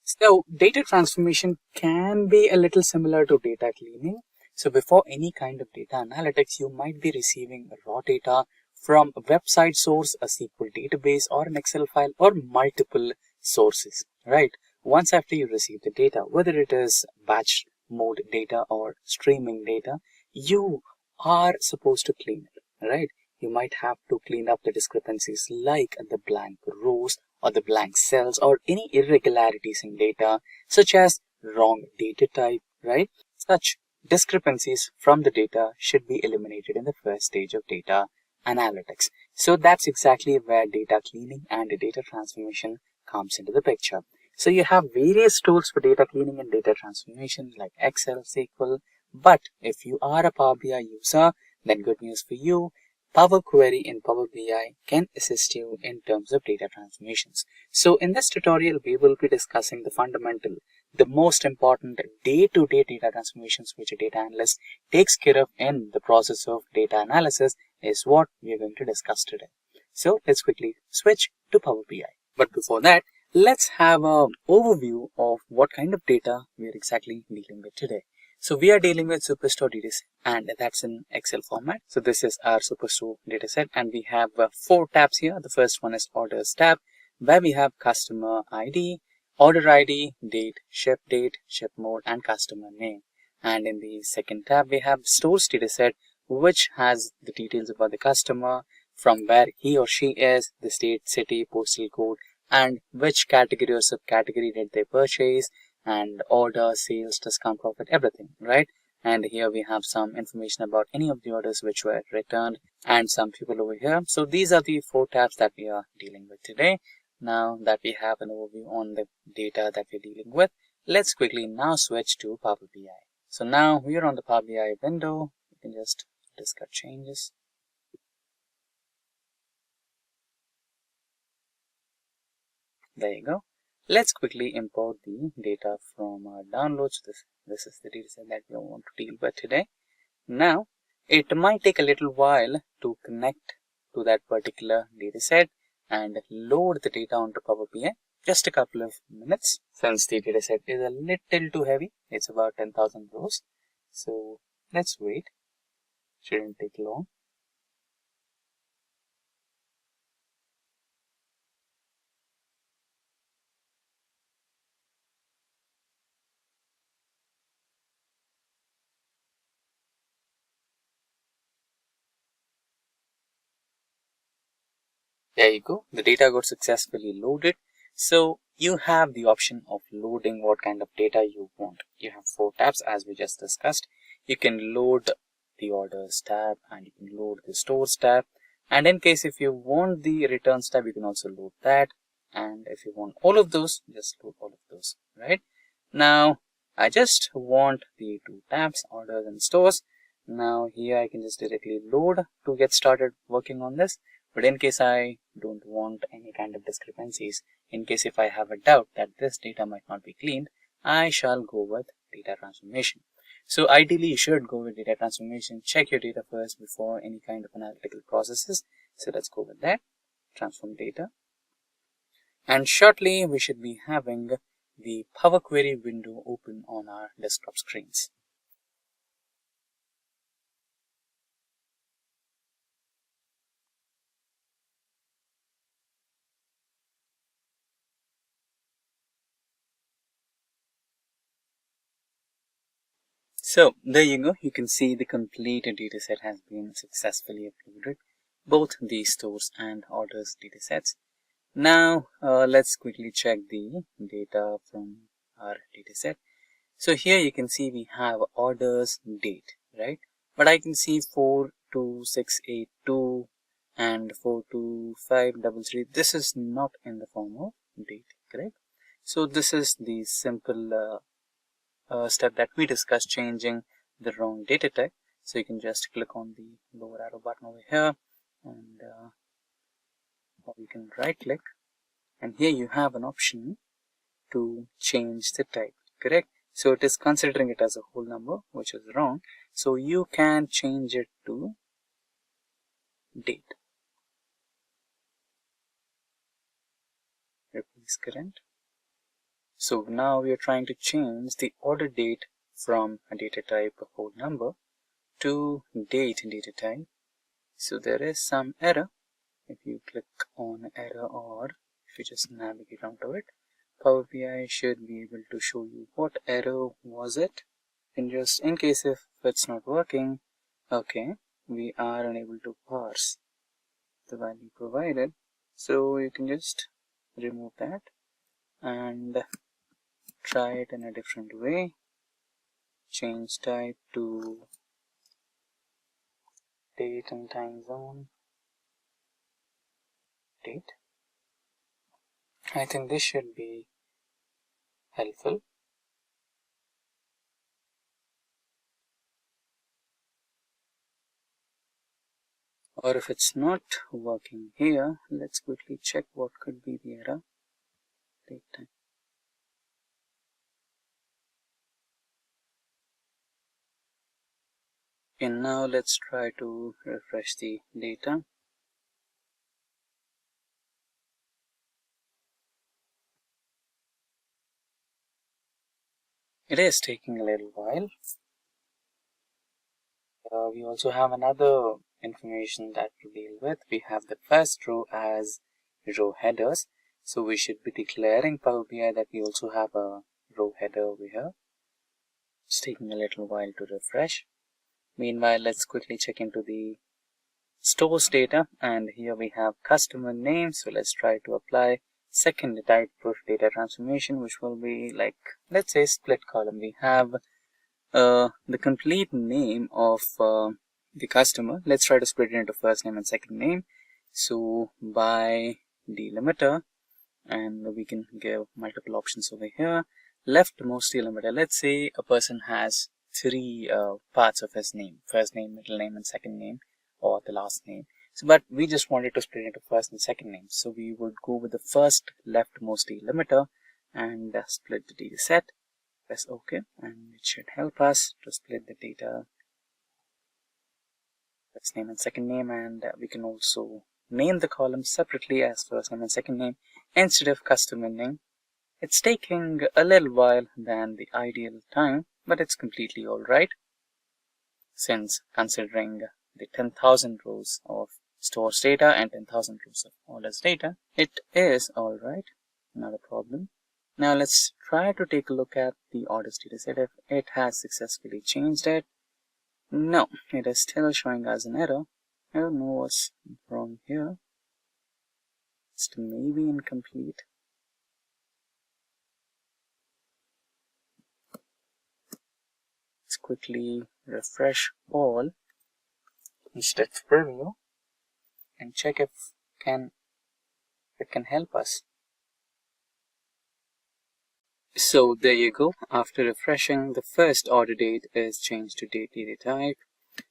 So data transformation can be a little similar to data cleaning. So before any kind of data analytics, you might be receiving raw data from a website source, a SQL database, or an Excel file, or multiple sources, right? Once after you receive the data, whether it is batch mode data or streaming data, you are supposed to clean it, right? You might have to clean up the discrepancies like the blank rows or the blank cells or any irregularities in data, such as wrong data type, right? Such discrepancies from the data should be eliminated in the first stage of data analytics. So that's exactly where data cleaning and data transformation comes into the picture. So you have various tools for data cleaning and data transformation like Excel, SQL, but if you are a Power BI user, then good news for you. Power Query in Power BI can assist you in terms of data transformations. So in this tutorial, we will be discussing the fundamental, the most important day-to-day data transformations which a data analyst takes care of in the process of data analysis is what we are going to discuss today. So let's quickly switch to Power BI. But before that, let's have an overview of what kind of data we are exactly dealing with today. So we are dealing with Superstore dataset, and that's in Excel format. So this is our Superstore dataset, and we have 4 tabs here. The first one is Orders tab, where we have Customer ID, Order ID, Date, Ship mode, and Customer name. And in the second tab, we have Stores dataset, which has the details about the customer, from where he or she is, the state, city, postal code, and which category or subcategory did they purchase, and order, sales, discount, profit, everything, right? And here we have some information about any of the orders which were returned and some people over here. So these are the 4 tabs that we are dealing with today. Now that we have an overview on the data that we're dealing with, let's quickly now switch to Power BI. So now we are on the Power BI window. You can just discuss changes. There you go. Let's quickly import the data from our downloads. This is the dataset that we want to deal with today. Now, it might take a little while to connect to that particular dataset and load the data onto Power BI. Just a couple of minutes, since the dataset is a little too heavy. It's about 10,000 rows. So let's wait. Shouldn't take long. There you go. The data got successfully loaded. So you have the option of loading what kind of data you want. You have 4 tabs as we just discussed. You can load the Orders tab, and you can load the Stores tab. And in case if you want the Returns tab, you can also load that. And if you want all of those, just load all of those, right? Now, I just want the 2 tabs, Orders and Stores. Now here I can just directly load to get started working on this. But in case I don't want any kind of discrepancies, in case if I have a doubt that this data might not be cleaned, I shall go with data transformation. So ideally you should go with data transformation. Check your data first before any kind of analytical processes. So let's go with that. Transform data. And shortly we should be having the Power Query window open on our desktop screens. So there you go. You can see the complete dataset has been successfully uploaded, both the Stores and Orders datasets. Now let's quickly check the data from our dataset. So here you can see we have orders date, right? But I can see 42682 and 42533. This is not in the form of date, correct? So this is the simple step that we discussed, changing the wrong data type. So you can just click on the lower arrow button over here, and or you can right click, and here you have an option to change the type, correct? So it is considering it as a whole number, which is wrong. So you can change it to date. Replace current. So now we are trying to change the order date from a data type a whole number to date data type. So there is some error. If you click on error, or if you just navigate onto it, Power BI should be able to show you what error was it. And just in case if it's not working, okay, we are unable to parse the value provided. So you can just remove that and try it in a different way. Change type to date and time zone. Date. I think this should be helpful. Or if it's not working here, let's quickly check what could be the error. Take time. And now let's try to refresh the data. It is taking a little while. We also have another information that to deal with. We have the first row as row headers. So we should be declaring Power BI that we also have a row header over here. It's taking a little while to refresh. Meanwhile, let's quickly check into the stores data, and here we have customer name. So let's try to apply second type of data transformation, which will be like, let's say, split column. We have the complete name of the customer. Let's try to split it into first name and second name. So by delimiter, and we can give multiple options over here. Leftmost delimiter, let's say a person has three parts of his name: first name, middle name, and second name, or the last name. So, but we just wanted to split it into first and second name. So we would go with the first leftmost delimiter and split the data set. Press OK, and it should help us to split the data first name and second name, and we can also name the columns separately as first name and second name instead of customer name. It's taking a little while than the ideal time, but it's completely alright, since considering the 10,000 rows of stores data and 10,000 rows of orders data, it is alright, not a problem. Now let's try to take a look at the orders data set if it has successfully changed it. No, it is still showing us an error. I don't know what's wrong here. It's maybe incomplete. Let's quickly refresh all instead of preview and check if it can help us. So there you go. After refreshing, the first order date is changed to date data type.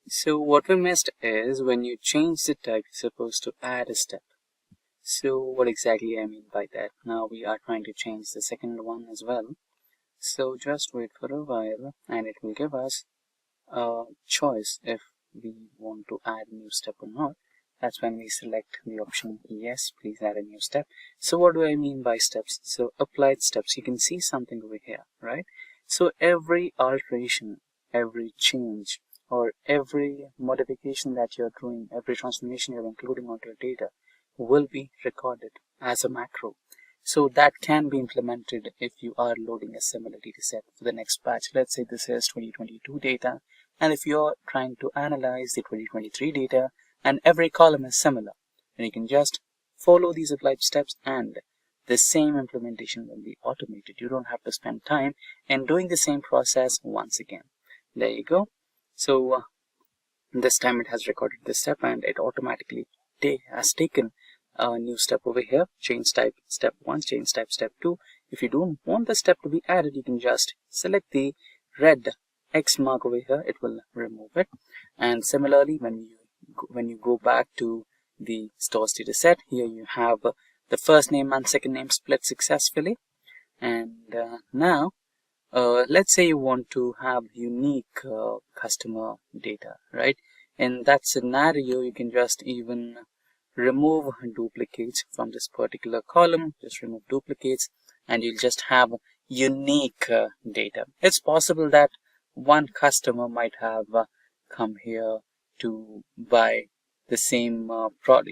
So what we missed is when you change the type, you're supposed to add a step. So what exactly I mean by that? Now we are trying to change the second one as well. So just wait for a while and it will give us a choice if we want to add a new step or not. That's when we select the option yes, please add a new step. So what do I mean by steps? So applied steps, you can see something over here, right? So every alteration, every change, or every modification that you're doing, every transformation you're including onto your data will be recorded as a macro. So that can be implemented if you are loading a similar data set for the next batch. Let's say this is 2022 data, and if you're trying to analyze the 2023 data, and every column is similar, then you can just follow these applied steps and the same implementation will be automated. You don't have to spend time in doing the same process once again. There you go. So this time it has recorded this step and it automatically has taken a new step over here. Change type step 1, change type step 2. If you don't want the step to be added, you can just select the red X mark over here. It will remove it. And similarly, when you go back to the stores data set, here you have the first name and second name split successfully. And now let's say you want to have unique customer data, right? In that scenario, you can just even remove duplicates from this particular column. Just remove duplicates and you'll just have unique data. It's possible that one customer might have come here to buy the same product,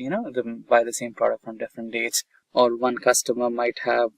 buy the same product on different dates, or one customer might have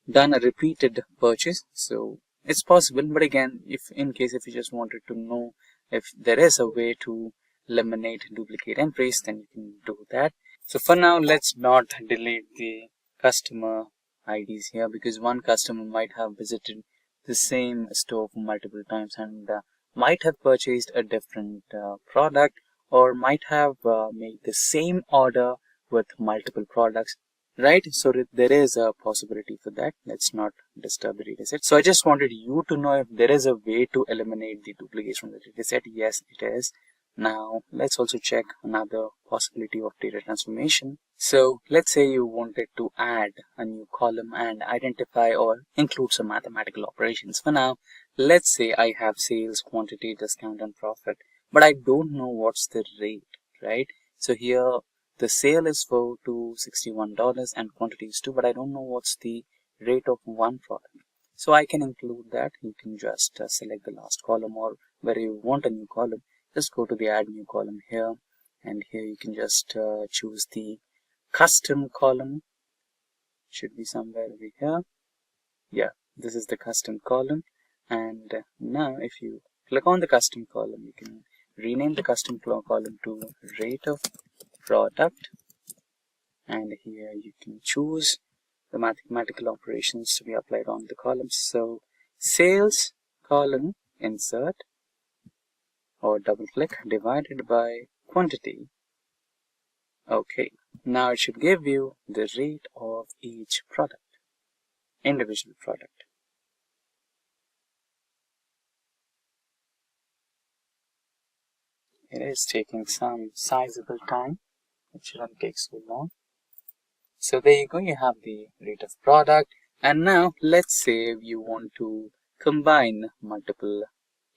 done a repeated purchase. So it's possible, but again, if you just wanted to know if there is a way to eliminate duplicate entries, then you can do that. So for now, let's not delete the customer IDs here, because one customer might have visited the same store for multiple times and might have purchased a different product, or might have made the same order with multiple products, right? So there is a possibility for that. Let's not disturb the data set. So I just wanted you to know if there is a way to eliminate the duplication from the data set. Yes, it is. Now let's also check another possibility of data transformation. So let's say you wanted to add a new column and identify or include some mathematical operations. For now, let's say I have sales, quantity, discount and profit, but I don't know what's the rate, right? So here the sale is for $261 and quantity is 2, but I don't know what's the rate of one product. So I can include that. You can just select the last column, or where you want a new column, just go to the add new column here, and here you can just choose the custom column. Should be somewhere over here. Yeah, this is the custom column. And now if you click on the custom column, you can rename the custom column to rate of product, and here you can choose the mathematical operations to be applied on the columns. So sales column, insert or double click, divided by quantity. Okay, now it should give you the rate of each product, individual product. It is taking some sizable time. It shouldn't take so long. So there you go, you have the rate of product. And now let's say you want to combine multiple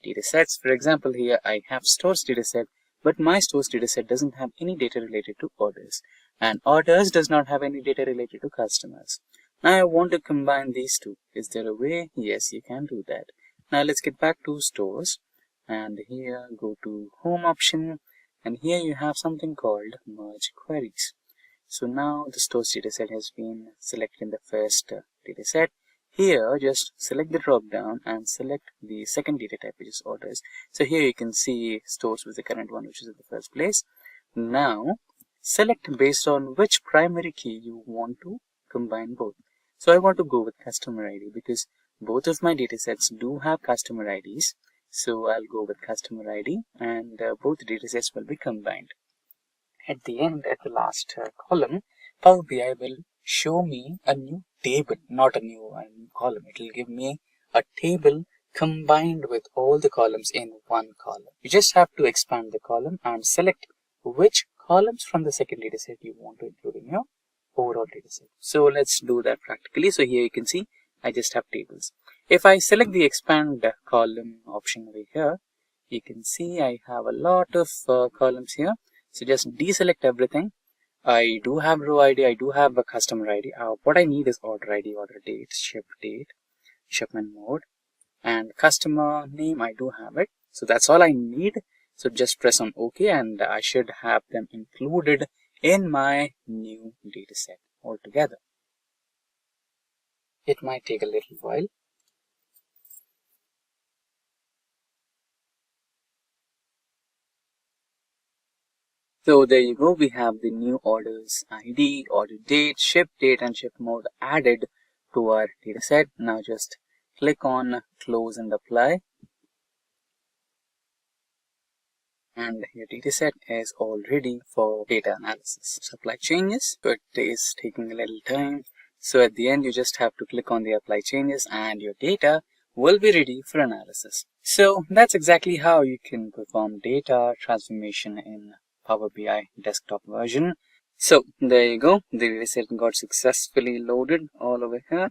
data sets. For example, here I have stores data set, but my stores data set doesn't have any data related to orders, and orders does not have any data related to customers. Now I want to combine these two. Is there a way? Yes, you can do that. Now let's get back to stores, and here go to home option, and here you have something called merge queries. So now the stores dataset has been selected in the first dataset. Here just select the drop down and select the second data type, which is orders. So here you can see stores with the current one, which is in the first place. Now select based on which primary key you want to combine both. So I want to go with customer ID because both of my datasets do have customer IDs. So I'll go with customer ID, and both datasets will be combined. At the end, at the last column, Power BI will show me a new table, not a new column. It will give me a table combined with all the columns in one column. You just have to expand the column and select which columns from the second dataset you want to include in your overall dataset. So let's do that practically. So here you can see I just have tables. If I select the expand column option over here, you can see I have a lot of columns here. So just deselect everything. I do have row ID, I do have a customer ID. What I need is order ID, order date, shipment mode, and customer name. I do have it. So that's all I need. So just press on OK, and I should have them included in my new dataset altogether. It might take a little while. So there you go, we have the new orders ID, order date, ship date and ship mode added to our dataset. Now just click on close and apply. And your dataset is all ready for data analysis. Supply changes, so it is taking a little time. So at the end, you just have to click on the apply changes and your data will be ready for analysis. So that's exactly how you can perform data transformation in Power BI desktop version. So there you go, the dataset got successfully loaded all over here,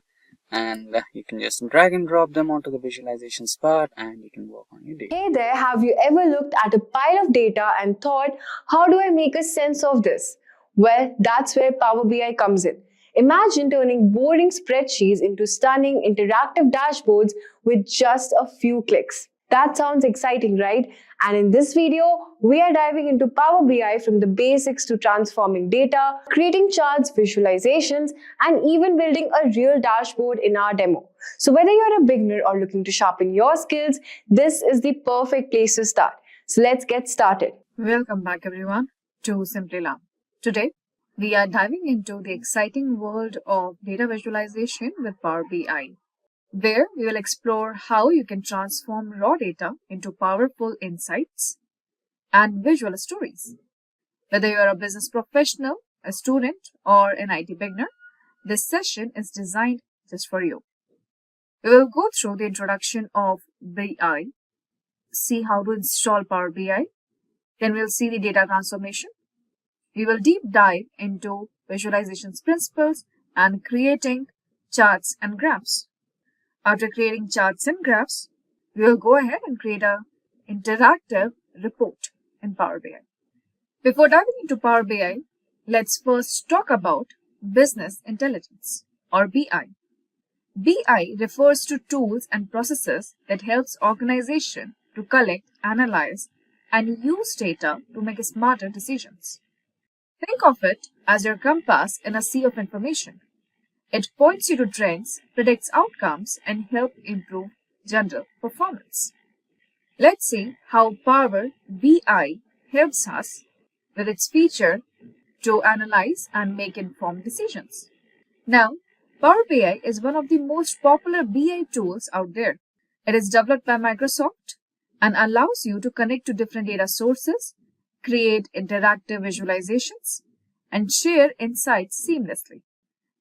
and you can just drag and drop them onto the visualizations part and you can work on your data. Hey there, have you ever looked at a pile of data and thought, how do I make a sense of this? Well, that's where Power BI comes in. Imagine turning boring spreadsheets into stunning interactive dashboards with just a few clicks. That sounds exciting, right? And in this video, we are diving into Power BI from the basics to transforming data, creating charts, visualizations, and even building a real dashboard in our demo. So whether you're a beginner or looking to sharpen your skills, this is the perfect place to start. So let's get started. Welcome back everyone to Simplilearn. Today, we are diving into the exciting world of data visualization with Power BI, where we will explore how you can transform raw data into powerful insights and visual stories. Whether you are a business professional, a student, or an IT beginner, this session is designed just for you. We will go through the introduction of BI, see how to install Power BI, Then we'll see the data transformation. We will deep dive into visualizations principles and creating charts and graphs. After creating charts and graphs, we will go ahead and create an interactive report in Power BI. Before diving into Power BI, let's first talk about business intelligence or BI. BI refers to tools and processes that helps organization to collect, analyze, and use data to make smarter decisions. Think of it as your compass in a sea of information. It points you to trends, predicts outcomes, and helps improve general performance. Let's see how Power BI helps us with its feature to analyze and make informed decisions. Now, Power BI is one of the most popular BI tools out there. It is developed by Microsoft and allows you to connect to different data sources, create interactive visualizations, and share insights seamlessly.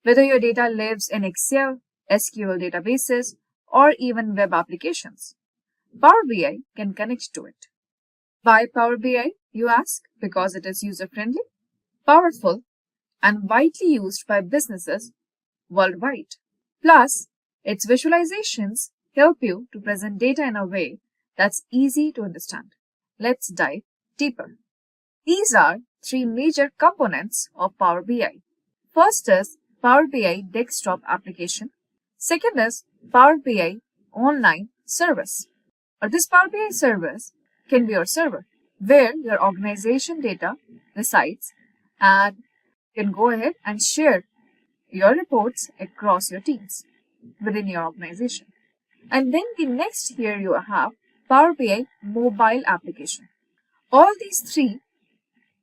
Whether your data lives in Excel, SQL databases, or even web applications, Power BI can connect to it. Why Power BI, you ask? Because it is user-friendly, powerful, and widely used by businesses worldwide. Plus, its visualizations help you to present data in a way that's easy to understand. Let's dive deeper. These are three major components of Power BI. First is Power BI desktop application. Second is Power BI online service. Or this Power BI service can be your server where your organization data resides and you can go ahead and share your reports across your teams within your organization. And then the next here you have Power BI mobile application. All these three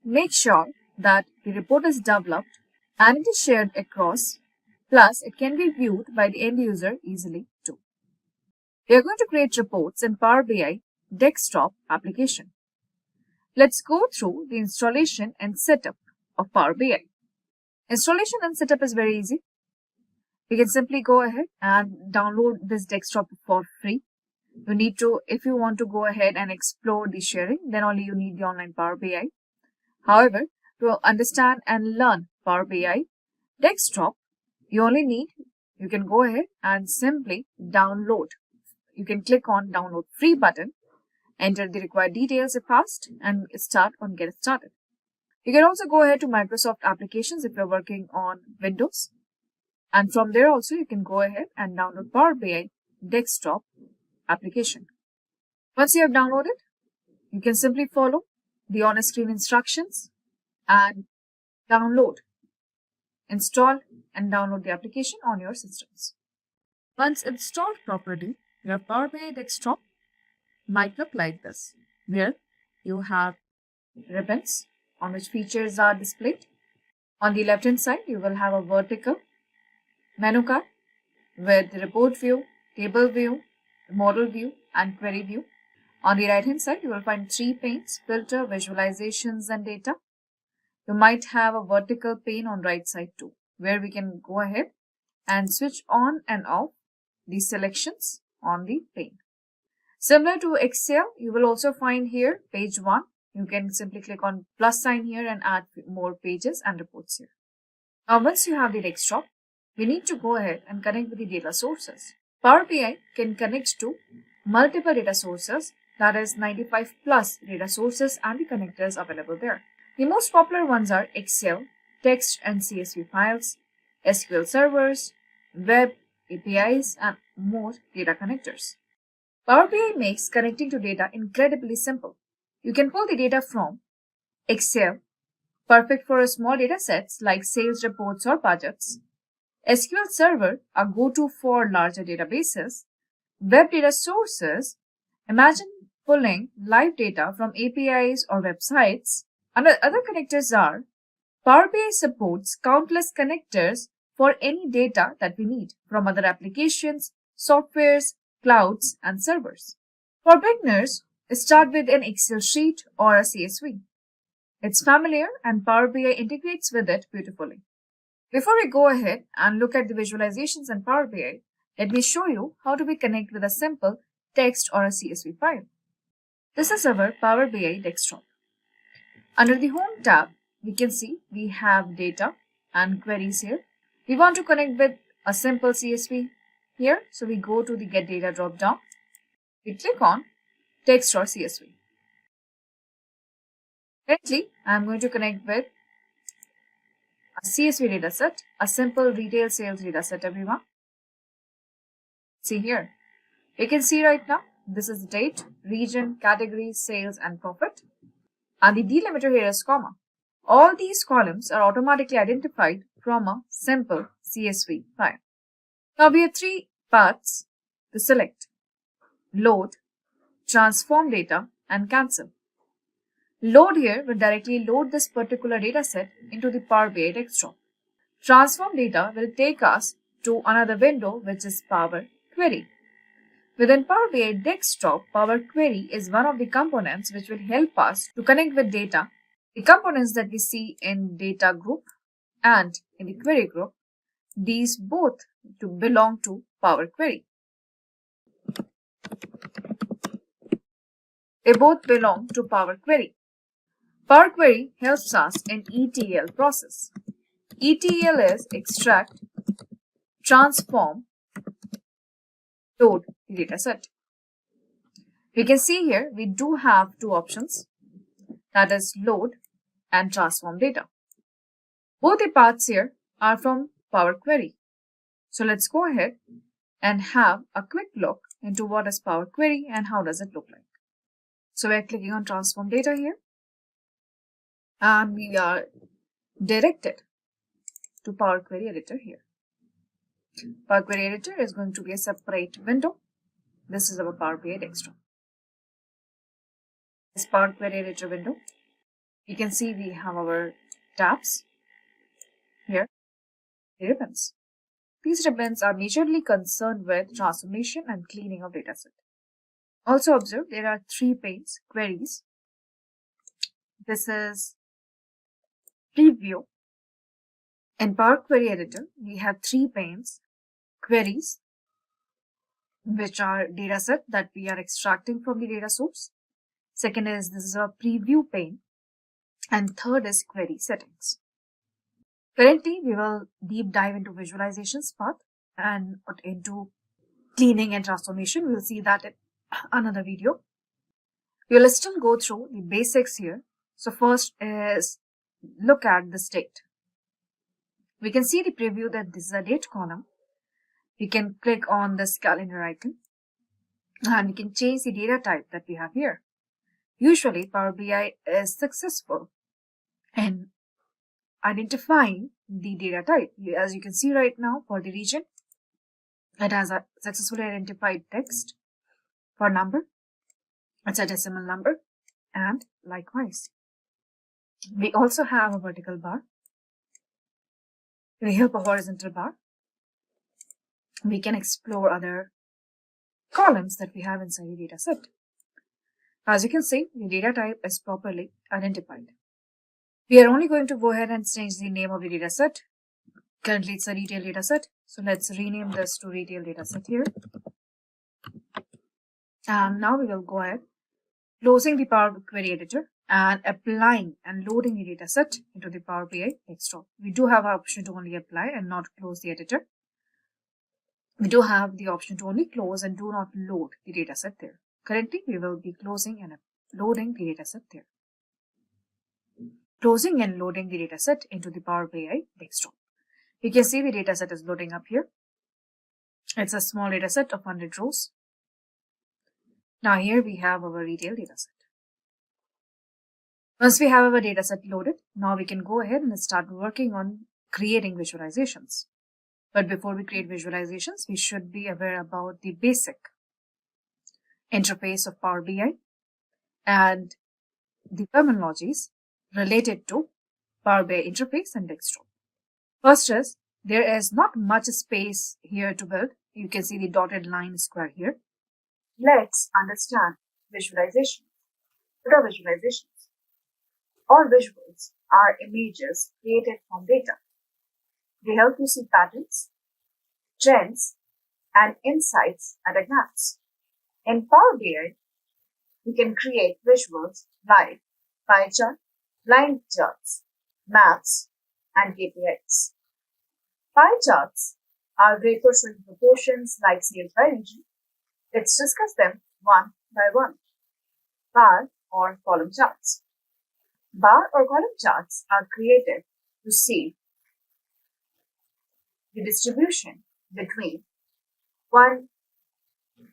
make sure that the report is developed and it is shared across, plus it can be viewed by the end user easily too. We are going to create reports in Power BI desktop application. Let's go through the installation and setup of Power BI. Installation and setup is very easy. You can simply go ahead and download this desktop for free. You need to, if you want to go ahead and explore the sharing, then only you need the online Power BI. However, to understand and learn Power BI desktop, you can go ahead and simply download. You can click on download free button, enter the required details if asked, and start on get started. You can also go ahead to Microsoft applications if you're working on Windows. And from there also you can go ahead and download Power BI desktop application. Once you have downloaded, you can simply follow the on-screen instructions and download, install and download the application on your systems. Once installed properly, your Power BI desktop might look like this, where you have ribbons on which features are displayed. On the left hand side, you will have a vertical menu card with the report view, table view, model view, and query view. On the right hand side, you will find three panes: filter, visualizations, and data. You might have a vertical pane on right side too, where we can go ahead and switch on and off the selections on the pane. Similar to Excel, you will also find here page 1. You can simply click on plus sign here and add more pages and reports here. Now, once you have the desktop, we need to go ahead and connect with the data sources. Power BI can connect to multiple data sources, that is 95 plus data sources and the connectors available there. The most popular ones are Excel, text and CSV files, SQL servers, web, APIs, and more data connectors. Power BI makes connecting to data incredibly simple. You can pull the data from Excel, perfect for small data sets like sales reports or budgets. SQL Server, a go-to for larger databases. Web data sources, imagine pulling live data from APIs or websites. And other connectors are Power BI supports countless connectors for any data that we need from other applications, softwares, clouds, and servers. For beginners, start with an Excel sheet or a CSV. It's familiar and Power BI integrates with it beautifully. Before we go ahead and look at the visualizations in Power BI, let me show you how do we connect with a simple text or a CSV file. This is our Power BI desktop. Under the Home tab, we can see we have data and queries here. We want to connect with a simple CSV here. So we go to the Get Data drop down. We click on Text or CSV. Currently, I am going to connect with a CSV dataset, a simple retail sales dataset, everyone. See here. You can see right now, this is the date, region, category, sales, and profit. And the delimiter here is comma. All these columns are automatically identified from a simple CSV file. Now we have three paths to select: load, transform data, and cancel. Load here will directly load this particular dataset into the Power BI desktop. Transform data will take us to another window, which is Power Query. Within Power BI Desktop, Power Query is one of the components which will help us to connect with data. The components that we see in Data group and in the Query group, these both belong to Power Query. They both belong to Power Query. Power Query helps us in ETL process. ETL is extract, transform, load the dataset. We can see here we do have two options, that is load and transform data. Both the paths here are from Power Query. So let's go ahead and have a quick look into what is Power Query and how does it look like. So we're clicking on transform data here and we are directed to Power Query Editor here. Power Query Editor is going to be a separate window. This is our Power BI desktop. This Power Query Editor window, you can see we have our tabs here, the ribbons. These ribbons are majorly concerned with transformation and cleaning of dataset. Also observe there are three panes, queries. This is preview. In Power Query Editor, we have three panes, queries, which are dataset that we are extracting from the data source. Second is this is a preview pane. And third is query settings. Currently, we will deep dive into visualizations part and into cleaning and transformation. We will see that in another video. We will still go through the basics here. So first is look at this date. We can see the preview that this is a date column. We can click on this calendar icon and we can change the data type that we have here. Usually, Power BI is successful in identifying the data type. As you can see right now for the region, it has a successfully identified text. For number, it's a decimal number, and likewise. We also have a vertical bar. We have a horizontal bar. We can explore other columns that we have inside the data set. As you can see, the data type is properly identified. We are only going to go ahead and change the name of the data set. Currently, it's a retail data set. So let's rename this to retail data set here. And now we will go ahead, closing the Power Query Editor and applying and loading the data set into the Power BI desktop. We do have an option to only apply and not close the editor. We do have the option to only close and do not load the data set there. Currently, we will be closing and loading the data set there. Closing and loading the data set into the Power BI desktop. You can see the data set is loading up here. It's a small data set of 100 rows. Now here we have our retail data set. Once we have our data set loaded, now we can go ahead and start working on creating visualizations. But before we create visualizations, we should be aware about the basic interface of Power BI and the terminologies related to Power BI interface and desktop. First is, there is not much space here to build. You can see the dotted line square here. Let's understand visualization. What are visualizations? All visuals are images created from data. They help you see patterns, trends, and insights at a glance. In Power BI, you can create visuals like pie chart, line charts, maps, and KPIs. Pie charts are great for showing proportions like sales by region. Let's discuss them one by one. Bar or column charts. Bar or column charts are created to see the distribution between one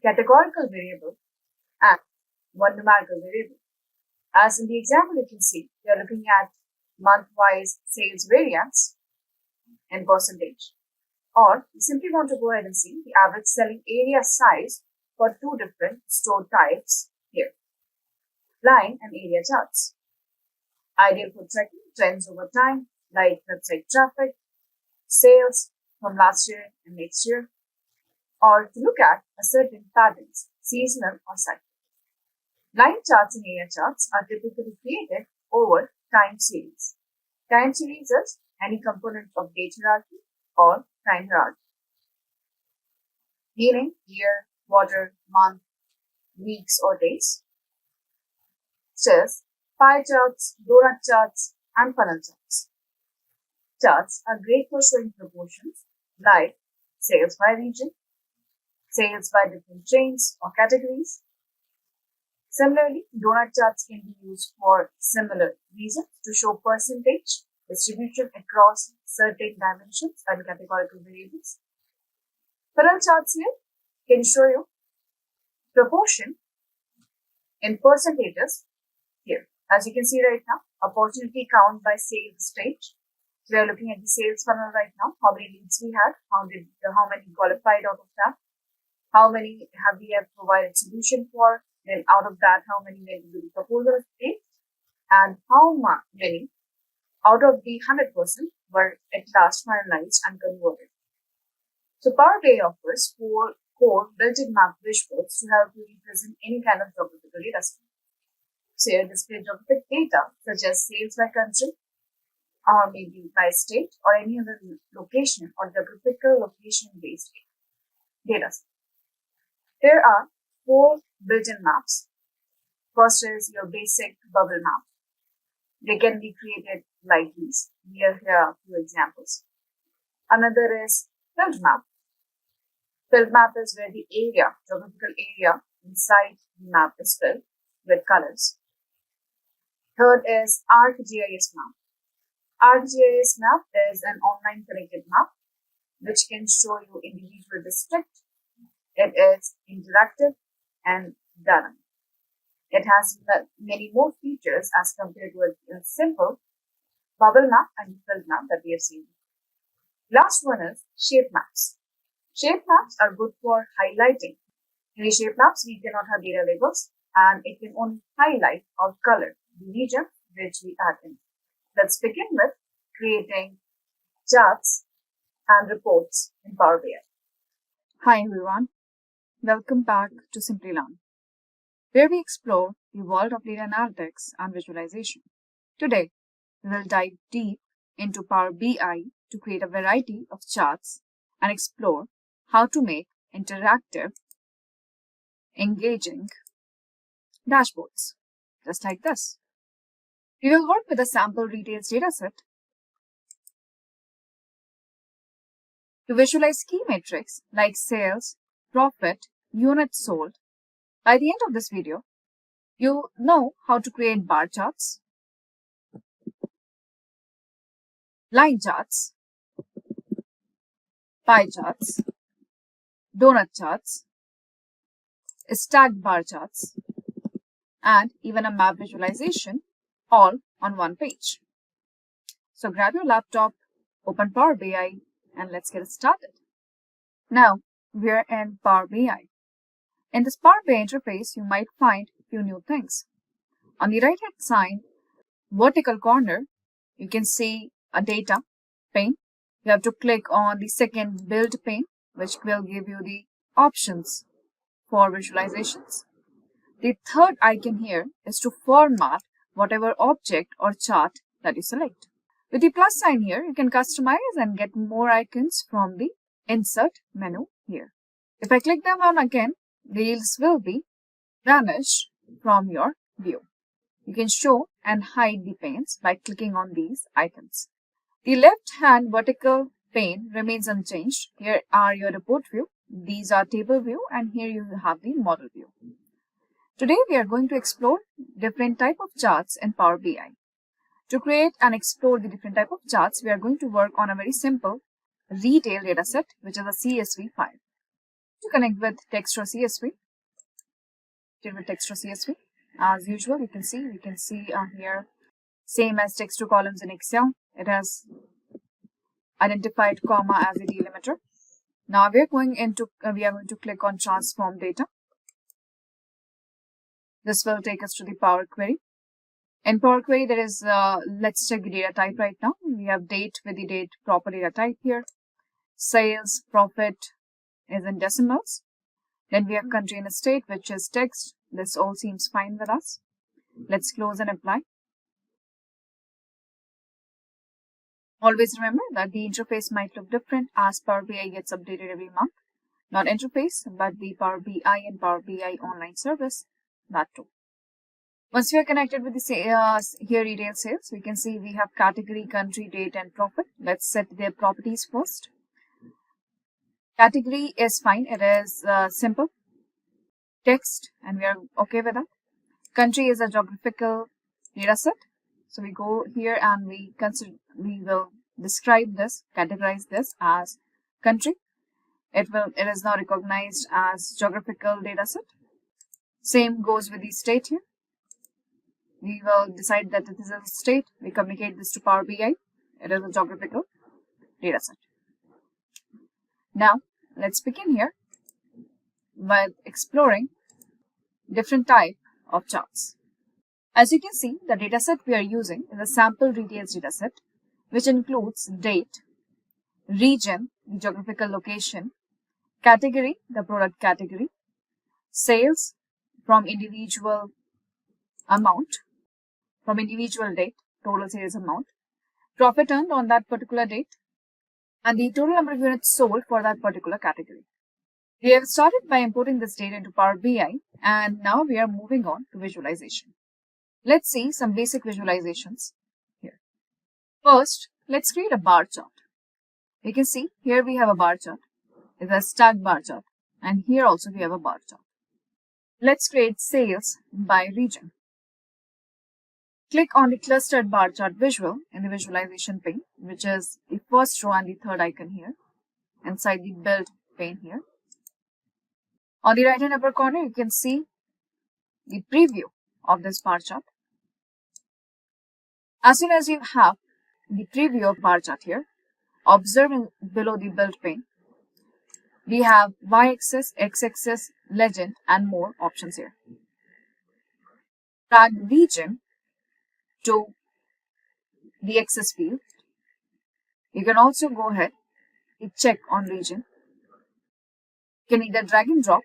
categorical variable and one numerical variable. As in the example, you can see we are looking at month-wise sales variance in percentage. Or you simply want to go ahead and see the average selling area size for two different store types here. Line and area charts. Ideal for tracking trends over time like website traffic, sales from last year and next year, or to look at a certain patterns, seasonal or cyclical. Line charts and area charts are typically created over time series. Time series is any component of date hierarchy or time hierarchy, meaning year, quarter, month, weeks, or days. Says pie charts, donut charts, and funnel charts. Charts are great for showing proportions like sales by region, sales by different chains or categories. Similarly, donut charts can be used for similar reasons to show percentage distribution across certain dimensions and categorical variables. Funnel charts here can show you proportion in percentages here. As you can see right now, opportunity count by sales stage. We are looking at the sales funnel right now. How many leads we had? How many qualified out of that? How many have we provided solution for? Then out of that, how many went into the proposal stage? And how many out of the 100% were at last finalized and converted? So Power BI offers 4 core built-in map visuals to help you represent any kind of geographical data set. So here display geographic data such as sales by country or maybe by state or any other location or geographical location-based data set. There are 4 built-in maps. First is your basic bubble map. They can be created like these. Here are 2 examples. Another is filled map. Filled map is where the area, geographical area inside the map is filled with colors. Third is ArcGIS map. ArcGIS map is an online connected map which can show you individual district. It is interactive and dynamic. It has many more features as compared to a simple bubble map and filled map that we have seen. Last one is shape maps. Shape maps are good for highlighting. In the shape maps, we cannot have data labels and it can only highlight or color the region which we add in. Let's begin with creating charts and reports in Power BI. Hi everyone, welcome back to Simplilearn, where we explore the world of data analytics and visualization. Today, we will dive deep into Power BI to create a variety of charts and explore how to make interactive, engaging dashboards, just like this. We will work with a sample retails dataset to visualize key metrics like sales, profit, units sold. By the end of this video, you know how to create bar charts, line charts, pie charts, donut charts, stacked bar charts, and even a map visualization all on one page. So grab your laptop, open Power BI, and let's get started. Now, we're in Power BI. In this Power BI interface, you might find a few new things. On the right-hand side, vertical corner, you can see a data pane. You have to click on the second build pane, which will give you the options for visualizations. The third icon here is to format whatever object or chart that you select. With the plus sign here, you can customize and get more icons from the insert menu here. If I click them on again, the yields will be vanished from your view. You can show and hide the panes by clicking on these icons. The left-hand vertical pane remains unchanged. Here are your report view, these are table view, and here you have the model view. Today we are going to explore different type of charts in Power BI. To create and explore the different type of charts, we are going to work on a very simple retail dataset, which is a CSV file. To connect with text or CSV, as usual, we can see here, same as text to columns in Excel, it has identified comma as a delimiter. Now we are going to click on transform data. This will take us to the Power Query. In Power Query, there is, let's check the data type right now. We have date with the date proper data type here. Sales, profit is in decimals. Then we have country and state, which is text. This all seems fine with us. Let's close and apply. Always remember that the interface might look different as Power BI gets updated every month. Not interface, but the Power BI and Power BI online service, that too. Once we are connected with the here retail sales, we can see we have category, country, date, and profit. Let's set their properties first. Category is fine. It is simple text, and we are okay with that. Country is a geographical data set. So we go here and we will describe this, categorize this as country. It is now recognized as geographical data set. Same goes with the state here. We will decide that this is a state. We communicate this to Power BI. It is a geographical data set. Now, let's begin here by exploring different type of charts. As you can see, the dataset we are using is a sample retails dataset, which includes date, region, the geographical location, category, the product category, sales from individual amount, from individual date, total sales amount, profit earned on that particular date, and the total number of units sold for that particular category. We have started by importing this data into Power BI, and now we are moving on to visualization. Let's see some basic visualizations here. First, let's create a bar chart. You can see here we have a bar chart. It's a stacked bar chart, and here also we have a bar chart. Let's create sales by region. Click on the clustered bar chart visual in the visualization pane, which is the first row and the third icon here, inside the build pane here. On the right hand upper corner, you can see the preview of this bar chart. As soon as you have the preview of bar chart here, observe below the build pane, we have y-axis, x-axis, legend, and more options here. Drag region to the axis field. You can also go ahead and check on region. You can either drag and drop,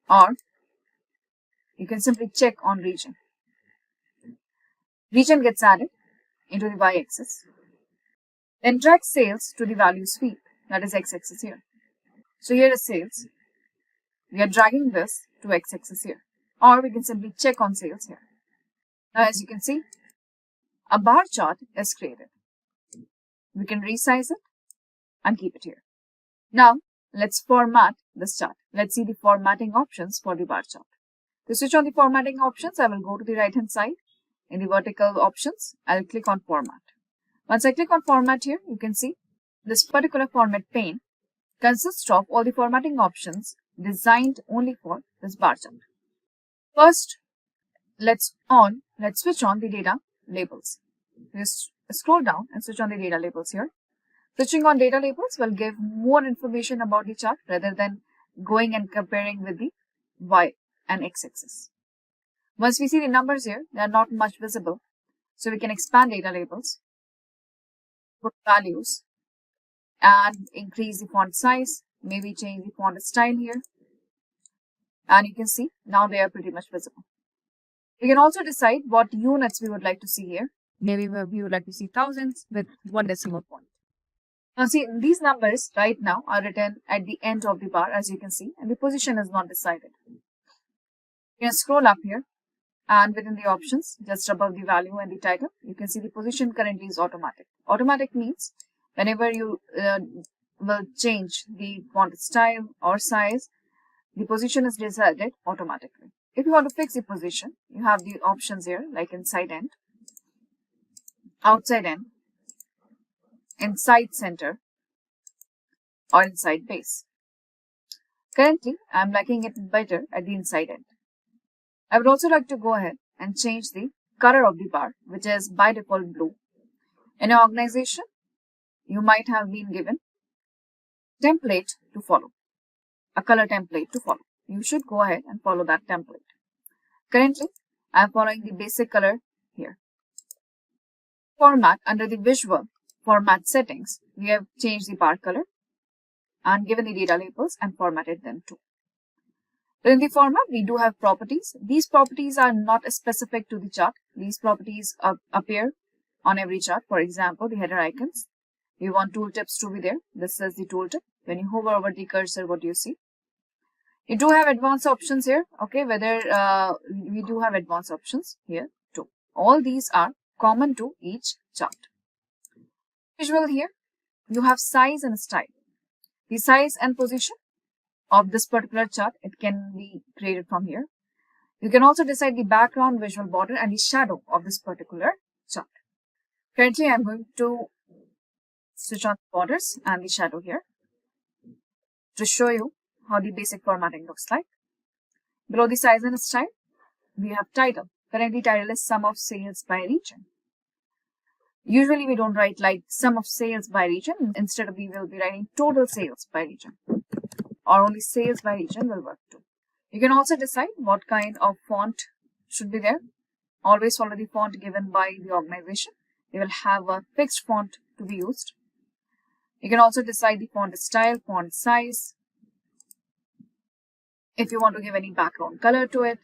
or you can simply check on region. Region gets added into the y-axis. Then drag sales to the values field, that is x-axis here. So here is sales. We are dragging this to x-axis here, or we can simply check on sales here. Now as you can see, a bar chart is created. We can resize it and keep it here. Now let's format this chart. Let's see the formatting options for the bar chart. To switch on the formatting options, I will go to the right hand side. In the vertical options, I'll click on format. Once I click on format here, you can see this particular format pane consists of all the formatting options designed only for this bar chart. First, let's switch on the data labels. Just scroll down and switch on the data labels here. Switching on data labels will give more information about the chart rather than going and comparing with the y and x-axis. Once we see the numbers here, they are not much visible. So we can expand data labels, put values, and increase the font size, maybe change the font style here. And you can see now they are pretty much visible. We can also decide what units we would like to see here. Maybe we would like to see thousands with one decimal point. Now see, these numbers right now are written at the end of the bar, as you can see, and the position is not decided. You can scroll up here And within the options, just above the value and the title, you can see the position currently is automatic. Automatic means whenever you will change the font style or size, the position is decided automatically. If you want to fix the position, you have the options here like inside end, outside end, inside center, or inside base. Currently, I am liking it better at the inside end. I would also like to go ahead and change the color of the bar, which is by default blue. In an organization, you might have been given template to follow, a color template to follow. You should go ahead and follow that template. Currently, I am following the basic color here. Format, under the visual format settings, we have changed the bar color and given the data labels and formatted them too. In the format, we do have properties. These properties are not specific to the chart. These properties appear on every chart. For example, the header icons. We want tooltips to be there. This is the tooltip. When you hover over the cursor, what do you see? You do have advanced options here. Okay, we do have advanced options here too. All these are common to each chart. Visual here, you have size and style. The size and position of this particular chart, it can be created from here. You can also decide the background, visual border, and the shadow of this particular chart. Currently, I'm going to switch on the borders and the shadow here to show you how the basic formatting looks like. Below the size and style, we have title. Currently, title is sum of sales by region. Usually, we don't write like sum of sales by region. Instead, we will be writing total sales by region. Or only sales by region will work too. You can also decide what kind of font should be there. Always follow the font given by the organization. They will have a fixed font to be used. You can also decide the font style, font size. If you want to give any background color to it.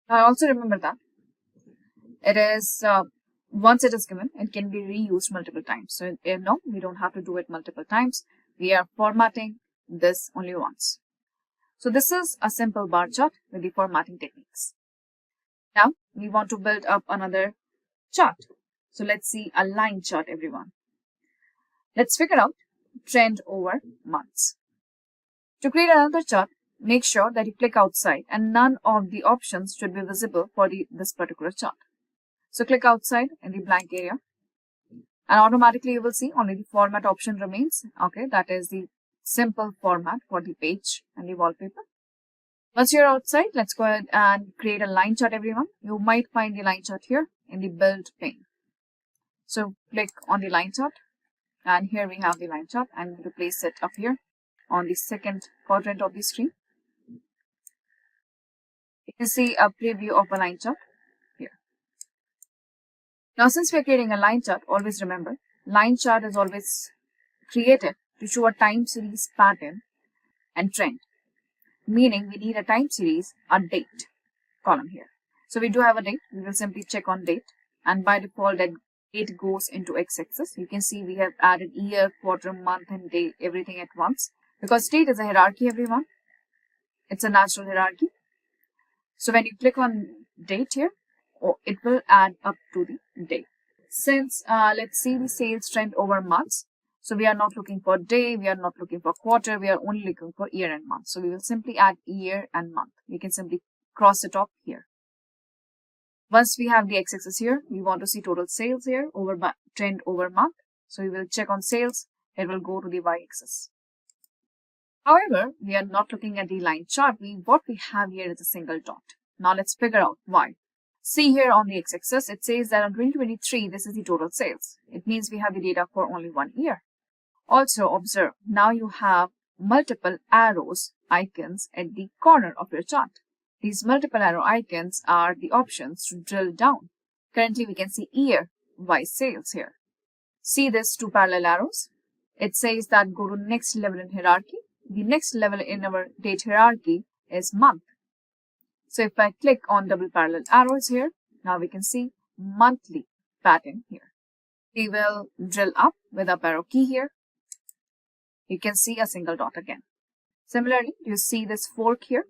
Now also remember that it is once it is given, it can be reused multiple times. So no, we don't have to do it multiple times. We are formatting this only once. So this is a simple bar chart with the formatting techniques. Now we want to build up another chart. So let's see a line chart, everyone. Let's figure out trend over months. To create another chart, make sure that you click outside and none of the options should be visible for this particular chart. So click outside in the blank area and automatically you will see only the format option remains. Okay, that is the simple format for the page and the wallpaper. Once you're outside, let's go ahead and create a line chart, everyone. You might find the line chart here in the build pane. So click on the line chart and here we have the line chart. I'm going to place it up here on the second quadrant of the screen. You can see a preview of a line chart here. Now since we're creating a line chart, always remember, line chart is always created to show a time series pattern and trend. Meaning we need a time series, a date column here. So we do have a date. We will simply check on date and by default that date goes into x-axis. You can see we have added year, quarter, month and day, everything at once. Because date is a hierarchy, everyone. It's a natural hierarchy. So when you click on date here, it will add up to the day. Since let's see the sales trend over months. So we are not looking for day, we are not looking for quarter, we are only looking for year and month. So we will simply add year and month. We can simply cross it off here. Once we have the x-axis here, we want to see total sales here over trend over month. So we will check on sales, it will go to the y-axis. However, we are not looking at the line chart. What we have here is a single dot. Now let's figure out why. See here on the x-axis, it says that on 2023, this is the total sales. It means we have the data for only 1 year. Also observe, now you have multiple arrows icons at the corner of your chart. These multiple arrow icons are the options to drill down. Currently, we can see year-wise sales here. See these two parallel arrows? It says that go to next level in hierarchy. The next level in our date hierarchy is month. So if I click on double parallel arrows here, now we can see monthly pattern here. We will drill up with up arrow key here. You can see a single dot again. Similarly, you see this fork here.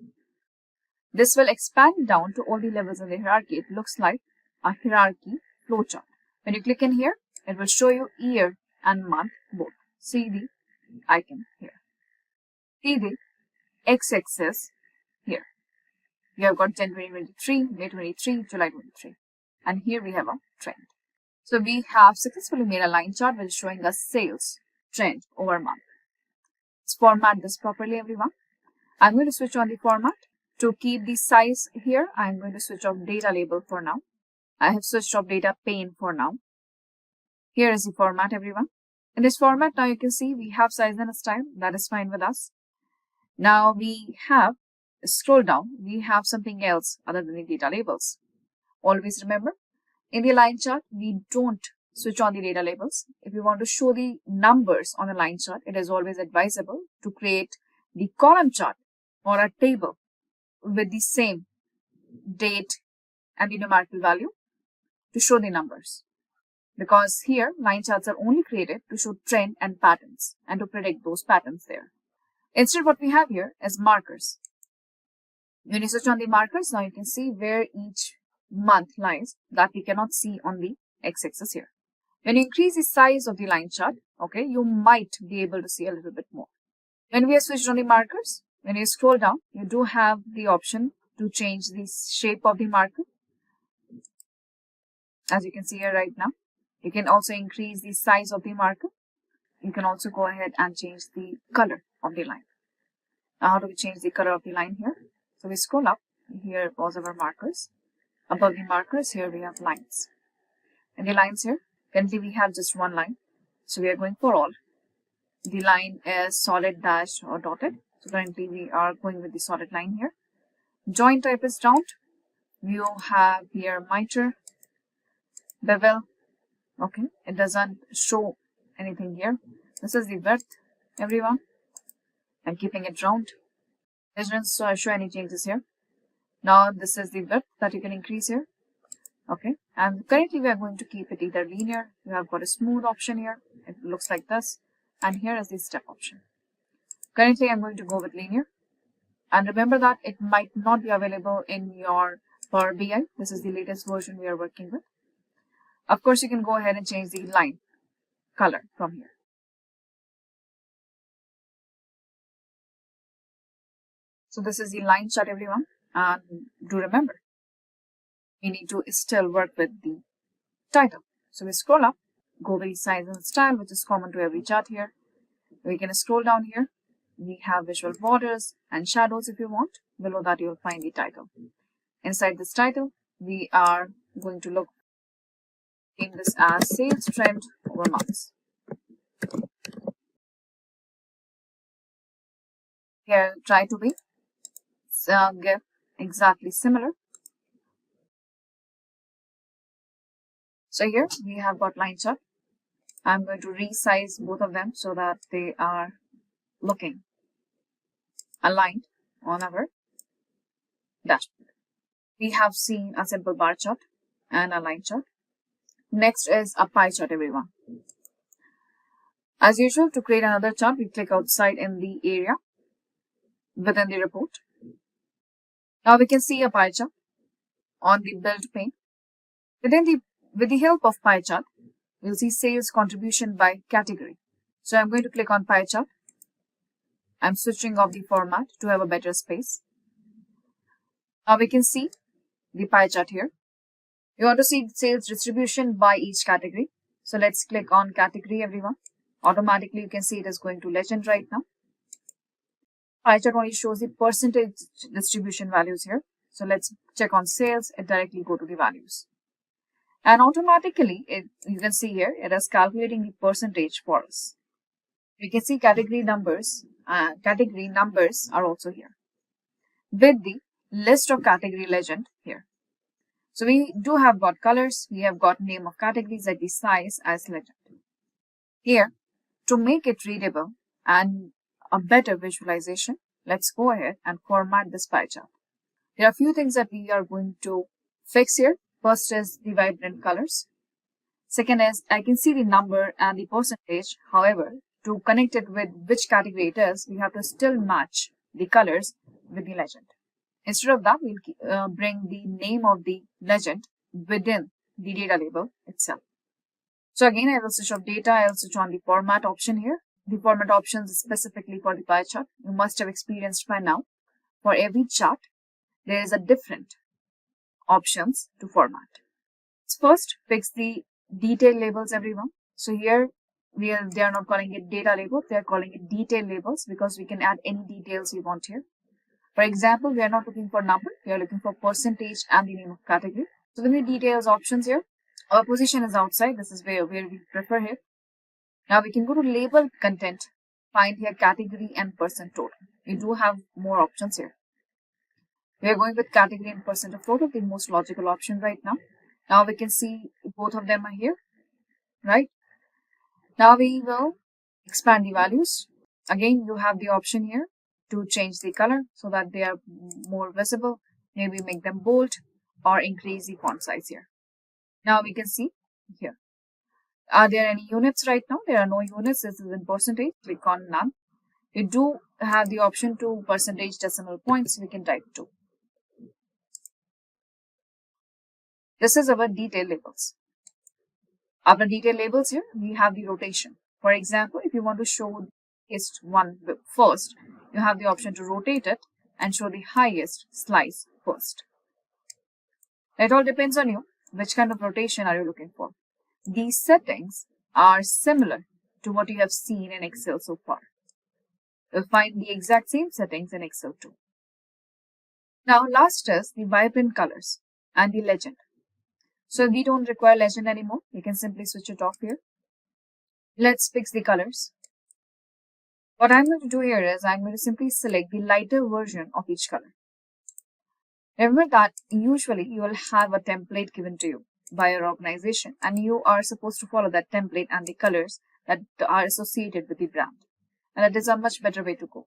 This will expand down to all the levels in the hierarchy. It looks like a hierarchy flowchart. When you click in here, it will show you year and month both. See the icon here. See the x-axis here. We have got January 23, May 23, July 23. And here we have a trend. So we have successfully made a line chart which is showing us sales trend over month. Let's format this properly, everyone. I'm going to switch on the format. To keep the size here, I'm going to switch off data label for now. I have switched off data pane for now. Here is the format, everyone. In this format, now you can see we have size and style. That is fine with us. Now we have, scroll down, we have something else other than the data labels. Always remember, in the line chart, we don't switch on the data labels. If you want to show the numbers on a line chart, it is always advisable to create the column chart or a table with the same date and the numerical value to show the numbers. Because here, line charts are only created to show trend and patterns and to predict those patterns there. Instead, what we have here is markers. When you switch on the markers, now you can see where each month lies that we cannot see on the x-axis here. When you increase the size of the line chart, okay, you might be able to see a little bit more. When we have switched on the markers, when you scroll down, you do have the option to change the shape of the marker. As you can see here right now, you can also increase the size of the marker. You can also go ahead and change the color of the line. Now, how do we change the color of the line here? So we scroll up. Here was our markers. Above the markers, here we have lines. And the lines here, currently we have just one line. So we are going for all. The line is solid, dashed, or dotted. So currently we are going with the solid line here. Join type is round. You have here mitre, bevel. Okay, it doesn't show anything here. This is the width, everyone. I'm keeping it round. It doesn't show any changes here. Now this is the width that you can increase here. Okay, and currently we are going to keep it either linear. You have got a smooth option here. It looks like this. And here is the step option. Currently, I'm going to go with linear. And remember that it might not be available in your Power BI. This is the latest version we are working with. Of course, you can go ahead and change the line color from here. So this is the line chart, everyone. And do remember, we need to still work with the title. So we scroll up, go with the size and style, which is common to every chart here. We can scroll down here. We have visual borders and shadows if you want. Below that, you will find the title. Inside this title, we are going to name this as sales trend over months. Here, try to be give exactly similar. So here we have got line chart. I'm going to resize both of them so that they are looking aligned on our dashboard. We have seen a simple bar chart and a line chart. Next is a pie chart, everyone. As usual, to create another chart, we click outside in the area within the report. Now we can see a pie chart on the build pane. With the help of pie chart, we'll see sales contribution by category. So I'm going to click on pie chart. I'm switching off the format to have a better space. Now we can see the pie chart here. You want to see sales distribution by each category. So let's click on category, everyone. Automatically you can see it is going to legend right now. Pie chart only shows the percentage distribution values here. So let's check on sales and directly go to the values. And automatically, you can see here, it is calculating the percentage for us. We can see category numbers are also here with the list of category legend here. So we do have got colors, we have got name of categories at the size as legend. Here, to make it readable and a better visualization, let's go ahead and format this pie chart. There are a few things that we are going to fix here. First is the vibrant colors. Second is I can see the number and the percentage. However, to connect it with which category it is, we have to still match the colors with the legend. Instead of that, we'll bring the name of the legend within the data label itself. So again, I will switch off data. I will switch on the format option here. The format options is specifically for the pie chart. You must have experienced by now. For every chart, there is a different options to format. Let's first fix the detail labels, everyone. So here they are not calling it data labels, they are calling it detail labels because we can add any details we want here. For example, we are not looking for number, we are looking for percentage and the name of category. So the details options here. Our position is outside. This is where we prefer here. Now we can go to label content, find here category and percent total. We do have more options here. We are going with category and percent of total, the most logical option right now. Now we can see both of them are here, right? Now we will expand the values. Again, you have the option here to change the color so that they are more visible. Maybe make them bold or increase the font size here. Now we can see here. Are there any units right now? There are no units. This is in percentage. Click on none. You do have the option to percentage decimal points. We can type 2. This is our detail labels. After detail labels here, we have the rotation. For example, if you want to show the highest one first, you have the option to rotate it and show the highest slice first. It all depends on you. Which kind of rotation are you looking for? These settings are similar to what you have seen in Excel so far. You'll find the exact same settings in Excel too. Now last is the vibrant colors and the legend. So we don't require legend anymore. You can simply switch it off here. Let's fix the colors. What I'm going to do here is I'm going to simply select the lighter version of each color. Remember that usually you will have a template given to you by your organization and you are supposed to follow that template and the colors that are associated with the brand. And that is a much better way to go.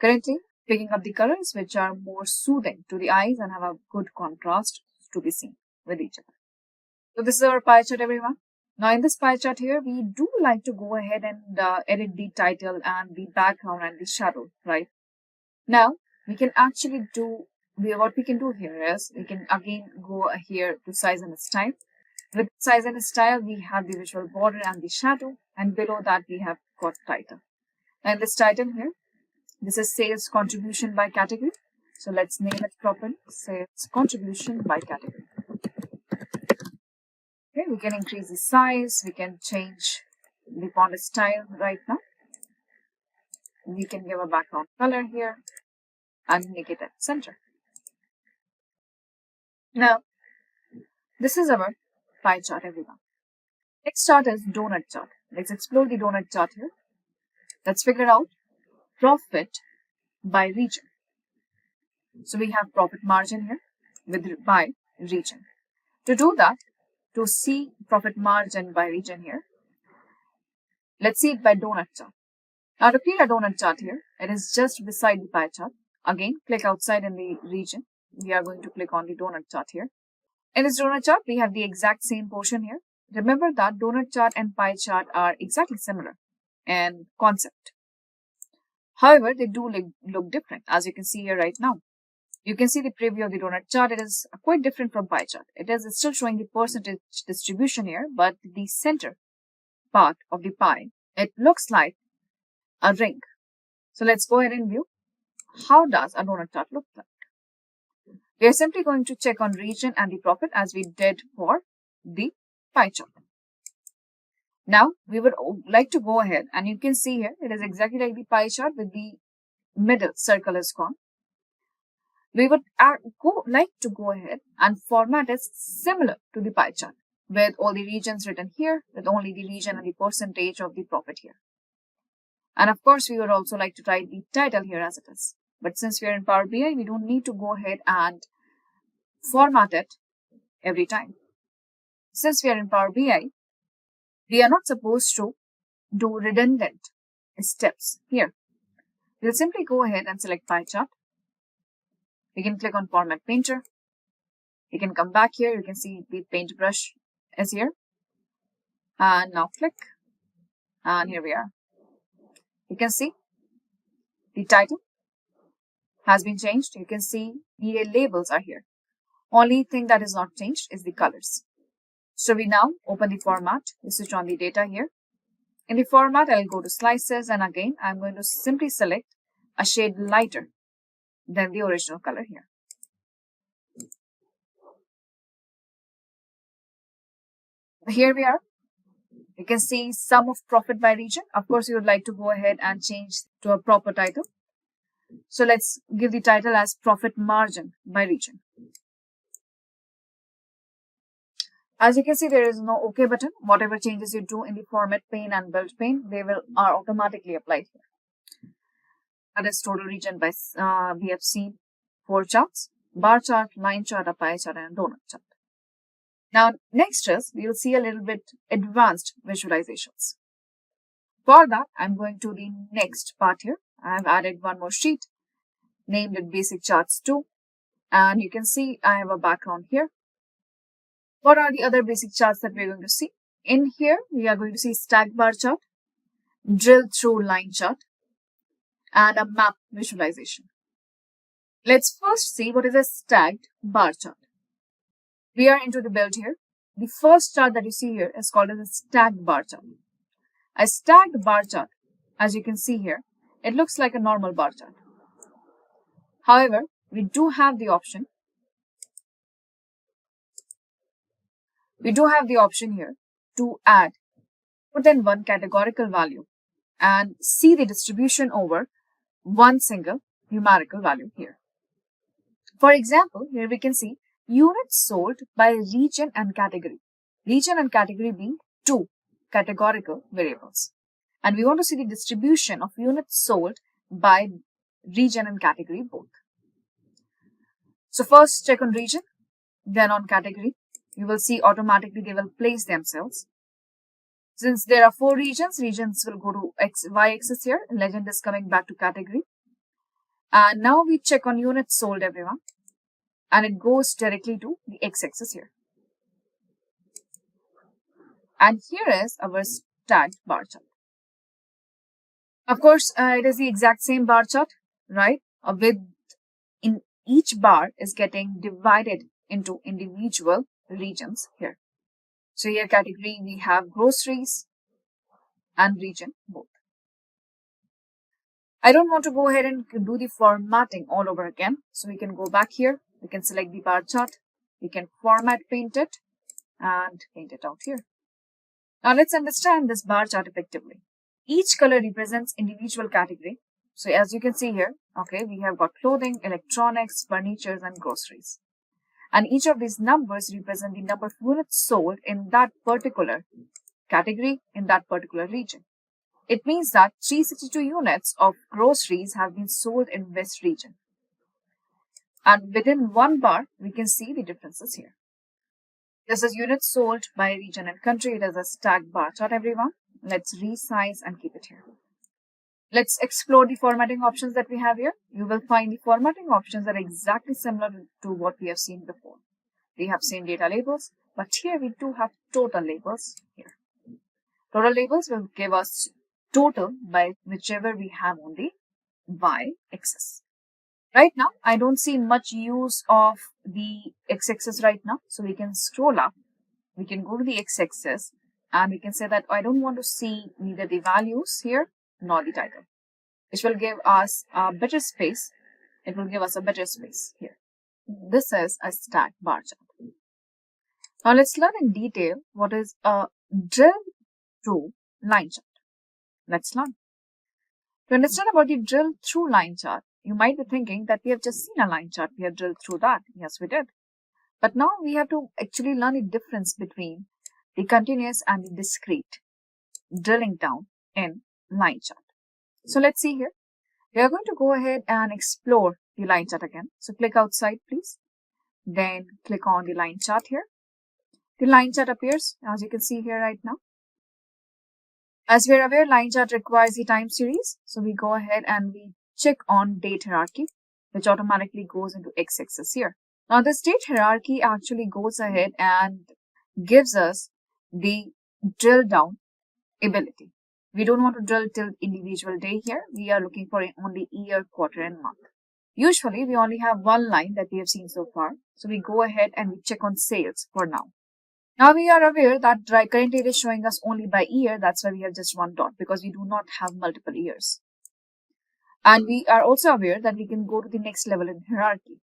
Currently, picking up the colors which are more soothing to the eyes and have a good contrast to be seen with each other. So this is our pie chart, everyone. Now in this pie chart here, we do like to go ahead and edit the title and the background and the shadow, right? Now we can actually do, what we can do here is we can again go here to size and style. With size and style, we have the visual border and the shadow, and below that we have got title. And this title here, this is sales contribution by category. So let's name it properly, sales contribution by category. Okay, we can increase the size, we can change the font style right now. We can give a background color here and make it at center. Now, this is our pie chart, everyone. Next chart is donut chart. Let's explore the donut chart here. Let's figure out profit by region. So we have profit margin here by region. To do that, to see profit margin by region here, let's see it by donut chart. Now to create a donut chart here, it is just beside the pie chart. Again, click outside in the region. We are going to click on the donut chart here. In this donut chart, we have the exact same portion here. Remember that donut chart and pie chart are exactly similar in concept. However, they do look different, as you can see here right now. You can see the preview of the donut chart. It is quite different from pie chart. It's still showing the percentage distribution here, but the center part of the pie, it looks like a ring. So let's go ahead and view how does a donut chart look like. We are simply going to check on region and the profit as we did for the pie chart. Now we would like to go ahead and you can see here it is exactly like the pie chart with the middle circle is gone. We would like to go ahead and format it similar to the pie chart with all the regions written here, with only the region and the percentage of the profit here. And of course, we would also like to write the title here as it is. But since we are in Power BI, we don't need to go ahead and format it every time. Since we are in Power BI, we are not supposed to do redundant steps here. We'll simply go ahead and select pie chart. We can click on Format Painter. You can come back here. You can see the paintbrush is here. And now click. And here we are. You can see the title has been changed. You can see the labels are here. Only thing that is not changed is the colors. So we now open the format. We switch on the data here. In the format, I'll go to slices, and again, I'm going to simply select a shade lighter than the original color here. Here we are. You can see sum of profit by region. Of course, you would like to go ahead and change to a proper title. So let's give the title as profit margin by region. As you can see, there is no OK button. Whatever changes you do in the format pane and build pane, they are automatically applied here. That is total region by, we have seen 4 charts: bar chart, line chart, a pie chart, and a donut chart. Now, next is we will see a little bit advanced visualizations. For that, I'm going to the next part here. I have added one more sheet, named it Basic Charts 2. And you can see I have a background here. What are the other basic charts that we're going to see? In here, we are going to see stacked bar chart, drill through line chart, and a map visualization. Let's first see what is a stacked bar chart. We are into the build here. The first chart that you see here is called as a stacked bar chart. A stacked bar chart, as you can see here, it looks like a normal bar chart. However, we do have the option. We do have the option here to add more than one categorical value and see the distribution over one single numerical value here. For example, here we can see units sold by region and category. Region and category being 2 categorical variables. And we want to see the distribution of units sold by region and category both. So first check on region, then on category. You will see automatically they will place themselves. Since there are 4 regions, regions will go to y-axis here. Legend is coming back to category. And now we check on units sold, everyone. And it goes directly to the x-axis here. And here is our stacked bar chart. Of course, it is the exact same bar chart, right? With in each bar is getting divided into individual regions here. So here category, we have groceries and region both. I don't want to go ahead and do the formatting all over again. So we can go back here. We can select the bar chart. We can format paint it and paint it out here. Now let's understand this bar chart effectively. Each color represents individual category. So as you can see here, okay, we have got clothing, electronics, furniture, and groceries. And each of these numbers represent the number of units sold in that particular category in that particular region. It means that 362 units of groceries have been sold in this region. And within one bar, we can see the differences here. This is units sold by region and country. It is a stacked bar chart, everyone. Let's resize and keep it here. Let's explore the formatting options that we have here. You will find the formatting options are exactly similar to what we have seen before. We have seen data labels, but here we do have total labels here. Total labels will give us total by whichever we have on the y-axis. Right now, I don't see much use of the x-axis right now. So we can scroll up. We can go to the x-axis and we can say that I don't want to see neither the values here nor the title, which will give us a better space. It will give us a better space here. This is a stacked bar chart. Now let's learn in detail what is a drill through line chart. Let's learn. To understand about the drill through line chart, you might be thinking that we have just seen a line chart. We have drilled through that. Yes, we did. But now we have to actually learn the difference between the continuous and the discrete drilling down in line chart. So let's see here. We are going to go ahead and explore the line chart again. So click outside, please. Then click on the line chart here. The line chart appears, as you can see here right now. As we are aware, line chart requires the time series. So we go ahead and we check on date hierarchy, which automatically goes into x-axis here. Now this date hierarchy actually goes ahead and gives us the drill down ability. We don't want to drill till individual day here. We are looking for only year, quarter, and month. Usually, we only have one line that we have seen so far. So we go ahead and we check on sales for now. Now we are aware that currently it is showing us only by year. That's why we have just one dot, because we do not have multiple years. And we are also aware that we can go to the next level in hierarchy.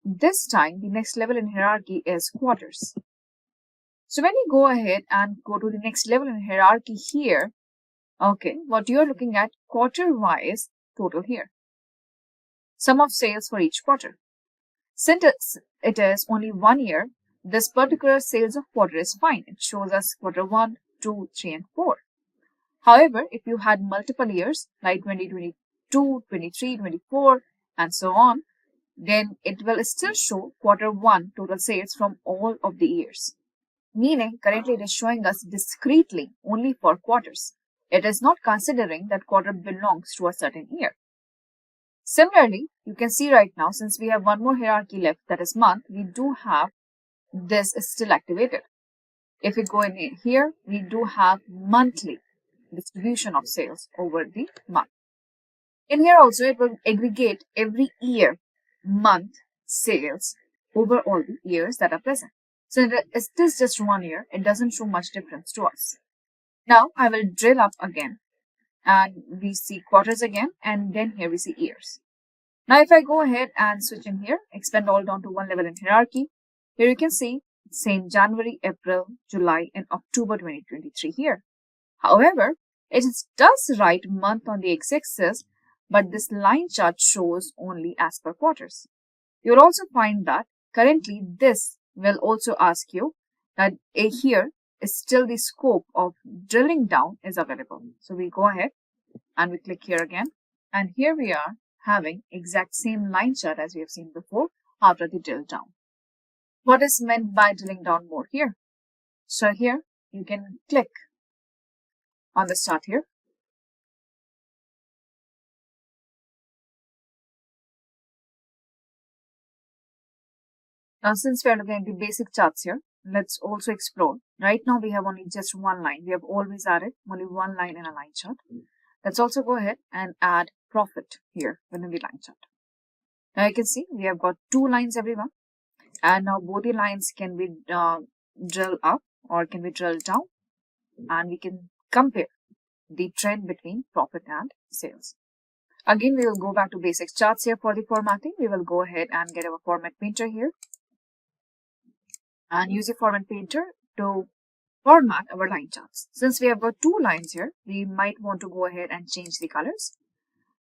This time, the next level in hierarchy is quarters. So when you go ahead and go to the next level in hierarchy here, okay, what you're looking at quarter-wise total here. Sum of sales for each quarter. Since it is only 1 year, this particular sales of quarter is fine. It shows us quarter 1, 2, 3, and 4. However, if you had multiple years, like 2022, 23, 24, and so on, then it will still show quarter 1 total sales from all of the years. Meaning, currently it is showing us discretely only for quarters. It is not considering that quarter belongs to a certain year. Similarly, you can see right now, since we have one more hierarchy left, that is month, we do have this is still activated. If we go in here, we do have monthly distribution of sales over the month. In here also, it will aggregate every year, month sales over all the years that are present. So it is just 1 year. It doesn't show much difference to us. Now I will drill up again and we see quarters again, and then here we see years. Now if I go ahead and switch in here, expand all down to one level in hierarchy, here you can see same January, April, July, and October 2023 here. However, it does write month on the x-axis, but this line chart shows only as per quarters. You'll also find that currently this will also ask you that here is still the scope of drilling down is available. So we go ahead and we click here again, and here we are having exact same line chart as we have seen before after the drill down. What is meant by drilling down more here? So here you can click on the chart here. Now since we are looking at the basic charts here, let's also explore. Right now we have only just one line. We have always added only one line in a line chart. Let's also go ahead and add profit here within the line chart. Now you can see we have got two lines everyone. And now both the lines can be drilled up or can be drilled down, and we can compare the trend between profit and sales. Again, we will go back to basic charts here for the formatting. We will go ahead and get our format painter here and use the format painter to format our line charts. Since we have got two lines here, we might want to go ahead and change the colors.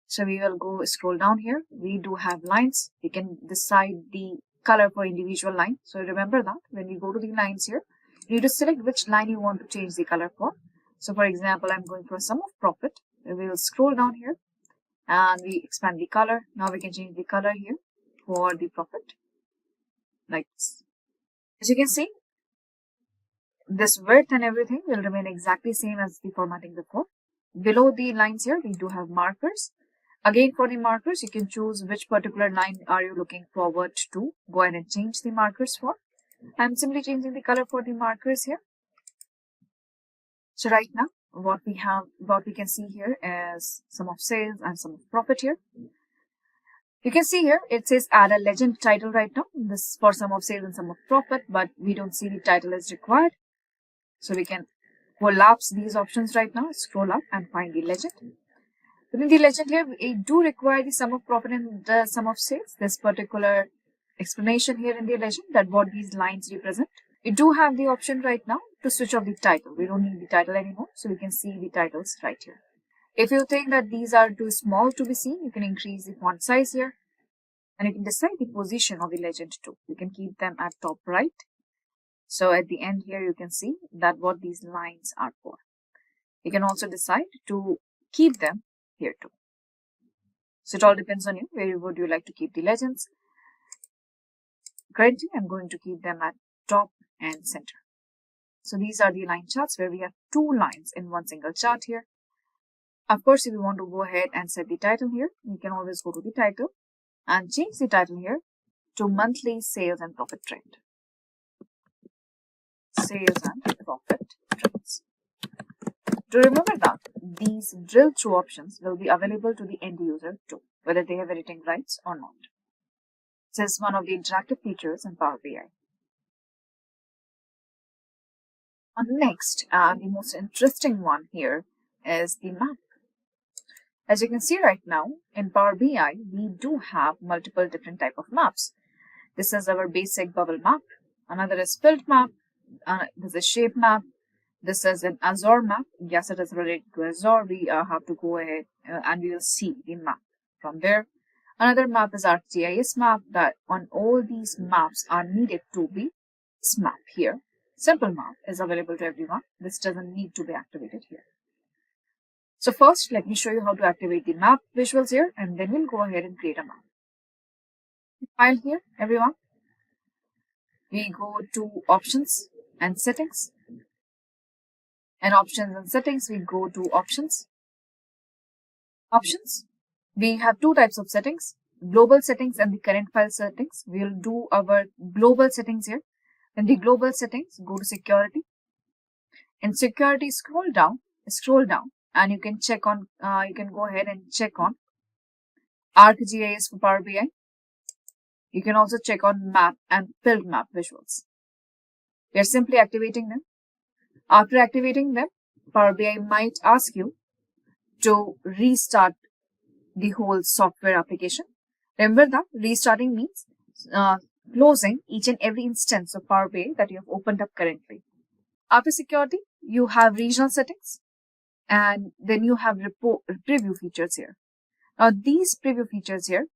So we will go scroll down here. We do have lines. We can decide the color for individual line. So remember that when you go to the lines here, you need to select which line you want to change the color for. So for example, I'm going for sum of profit. We will scroll down here and we expand the color. Now we can change the color here for the profit like this. As you can see, this width and everything will remain exactly same as the formatting before. Below the lines here, we do have markers. Again, for the markers, you can choose which particular line are you looking forward to. Go ahead and change the markers for. I'm simply changing the color for the markers here. So right now, what we can see here is sum of sales and sum of profit here. You can see here, it says add a legend title right now. This is for sum of sales and sum of profit, but we don't see the title is required. So we can collapse these options right now, scroll up and find the legend. Within the legend here, we do require the sum of profit and the sum of sales. This particular explanation here in the legend that what these lines represent. We do have the option right now to switch off the title. We don't need the title anymore, so we can see the titles right here. If you think that these are too small to be seen, you can increase the font size here. And you can decide the position of the legend too. You can keep them at top right. So at the end here, you can see that what these lines are for. You can also decide to keep them here too. So it all depends on you. Where would you like to keep the legends? Currently, I'm going to keep them at top and center. So these are the line charts where we have two lines in one single chart here. Of course, if you want to go ahead and set the title here, you can always go to the title and change the title here to monthly sales and profit trend. Sales and profit trends. To remember that these drill through options will be available to the end user too. whether they have editing rights or not. This is one of the interactive features in Power BI. Next, the most interesting one here is the map. As you can see right now, in Power BI, we do have multiple different type of maps. This is our basic bubble map. Another is filled map. This is shape map. This is an Azure map. Yes, it is related to Azure. We have to go ahead and we will see the map from there. Another map is ArcGIS map. That on all these maps are needed to be this map here. Simple map is available to everyone. This doesn't need to be activated here. So first, let me show you how to activate the map visuals here, and then we'll go ahead and create a map. File here, everyone. We go to options and settings. And options and settings, we go to options. Options. We have two types of settings, global settings and the current file settings. We'll do our global settings here. In the global settings, go to security. In security, scroll down, and you can check on, you can go ahead and check on ArcGIS for Power BI. You can also check on map and filled map visuals. We are simply activating them. After activating them, Power BI might ask you to restart the whole software application. Remember that restarting means closing each and every instance of Power BI that you have opened up currently. After security, you have regional settings, and then you have preview features here. Now, these preview features here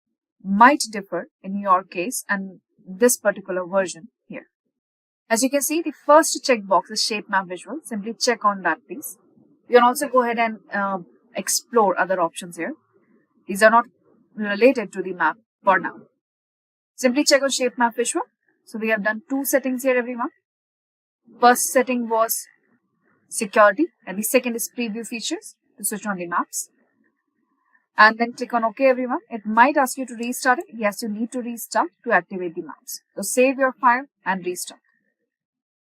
might differ in your case and this particular version here. As you can see, the first checkbox is shape map visual. Simply check on that, please. You can also go ahead and explore other options here. These are not related to the map for now. Simply check on shape map visual. So we have done two settings here, everyone. First setting was security, and the second is preview features to switch on the maps. And then click on OK, everyone. It might ask you to restart it. Yes, you need to restart to activate the maps. So save your file and restart.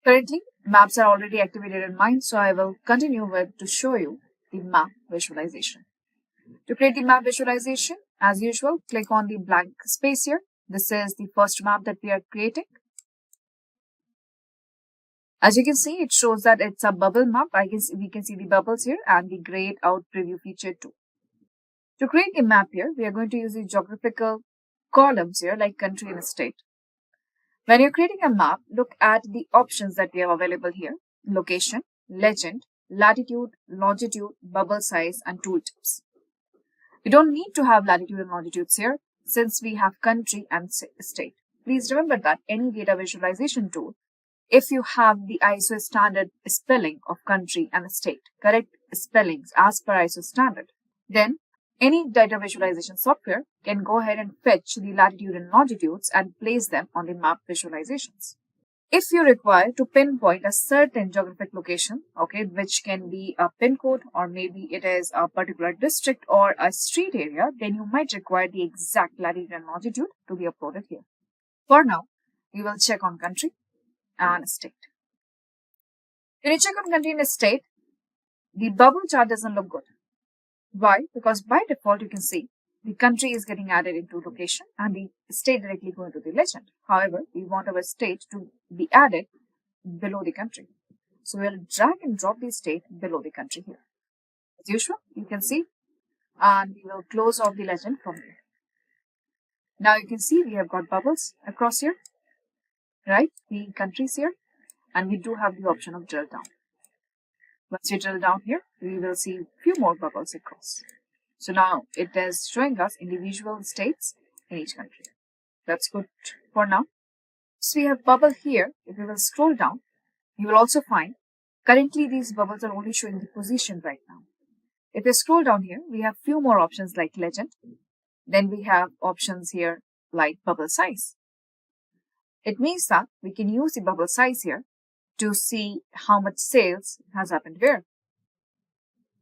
Currently, maps are already activated in mine, so I will continue with to show you the map visualization. To create the map visualization, as usual, click on the blank space here. This is the first map that we are creating. As you can see, it shows that it's a bubble map. We can see the bubbles here and the grayed out preview feature too. To create the map here, we are going to use the geographical columns here like country and state. When you're creating a map, look at the options that we have available here: location, legend, latitude, longitude, bubble size, and tooltips. You don't need to have latitude and longitudes here since we have country and state. Please remember that any data visualization tool, if you have the ISO standard spelling of country and state, correct spellings as per ISO standard, then any data visualization software can go ahead and fetch the latitude and longitudes and place them on the map visualizations. If you require to pinpoint a certain geographic location, okay, which can be a pin code or maybe it is a particular district or a street area, then you might require the exact latitude and longitude to be uploaded here. For now, we will check on country and state. When you check on country and state, the bubble chart doesn't look good. Why? Because by default, you can see the country is getting added into location and the state directly going to the legend. However, we want our state to be added below the country. So we'll drag and drop the state below the country here. As usual, you can see, and we will close off the legend from here. Now you can see we have got bubbles across here, right? The countries here, and we do have the option of drill down. Once we drill down here, we will see few more bubbles across. So now it is showing us individual states in each country. That's good for now. So we have bubble here. If we will scroll down, you will also find currently these bubbles are only showing the position right now. If you scroll down here, we have few more options like legend. Then we have options here like bubble size. It means that we can use the bubble size here to see how much sales has happened here.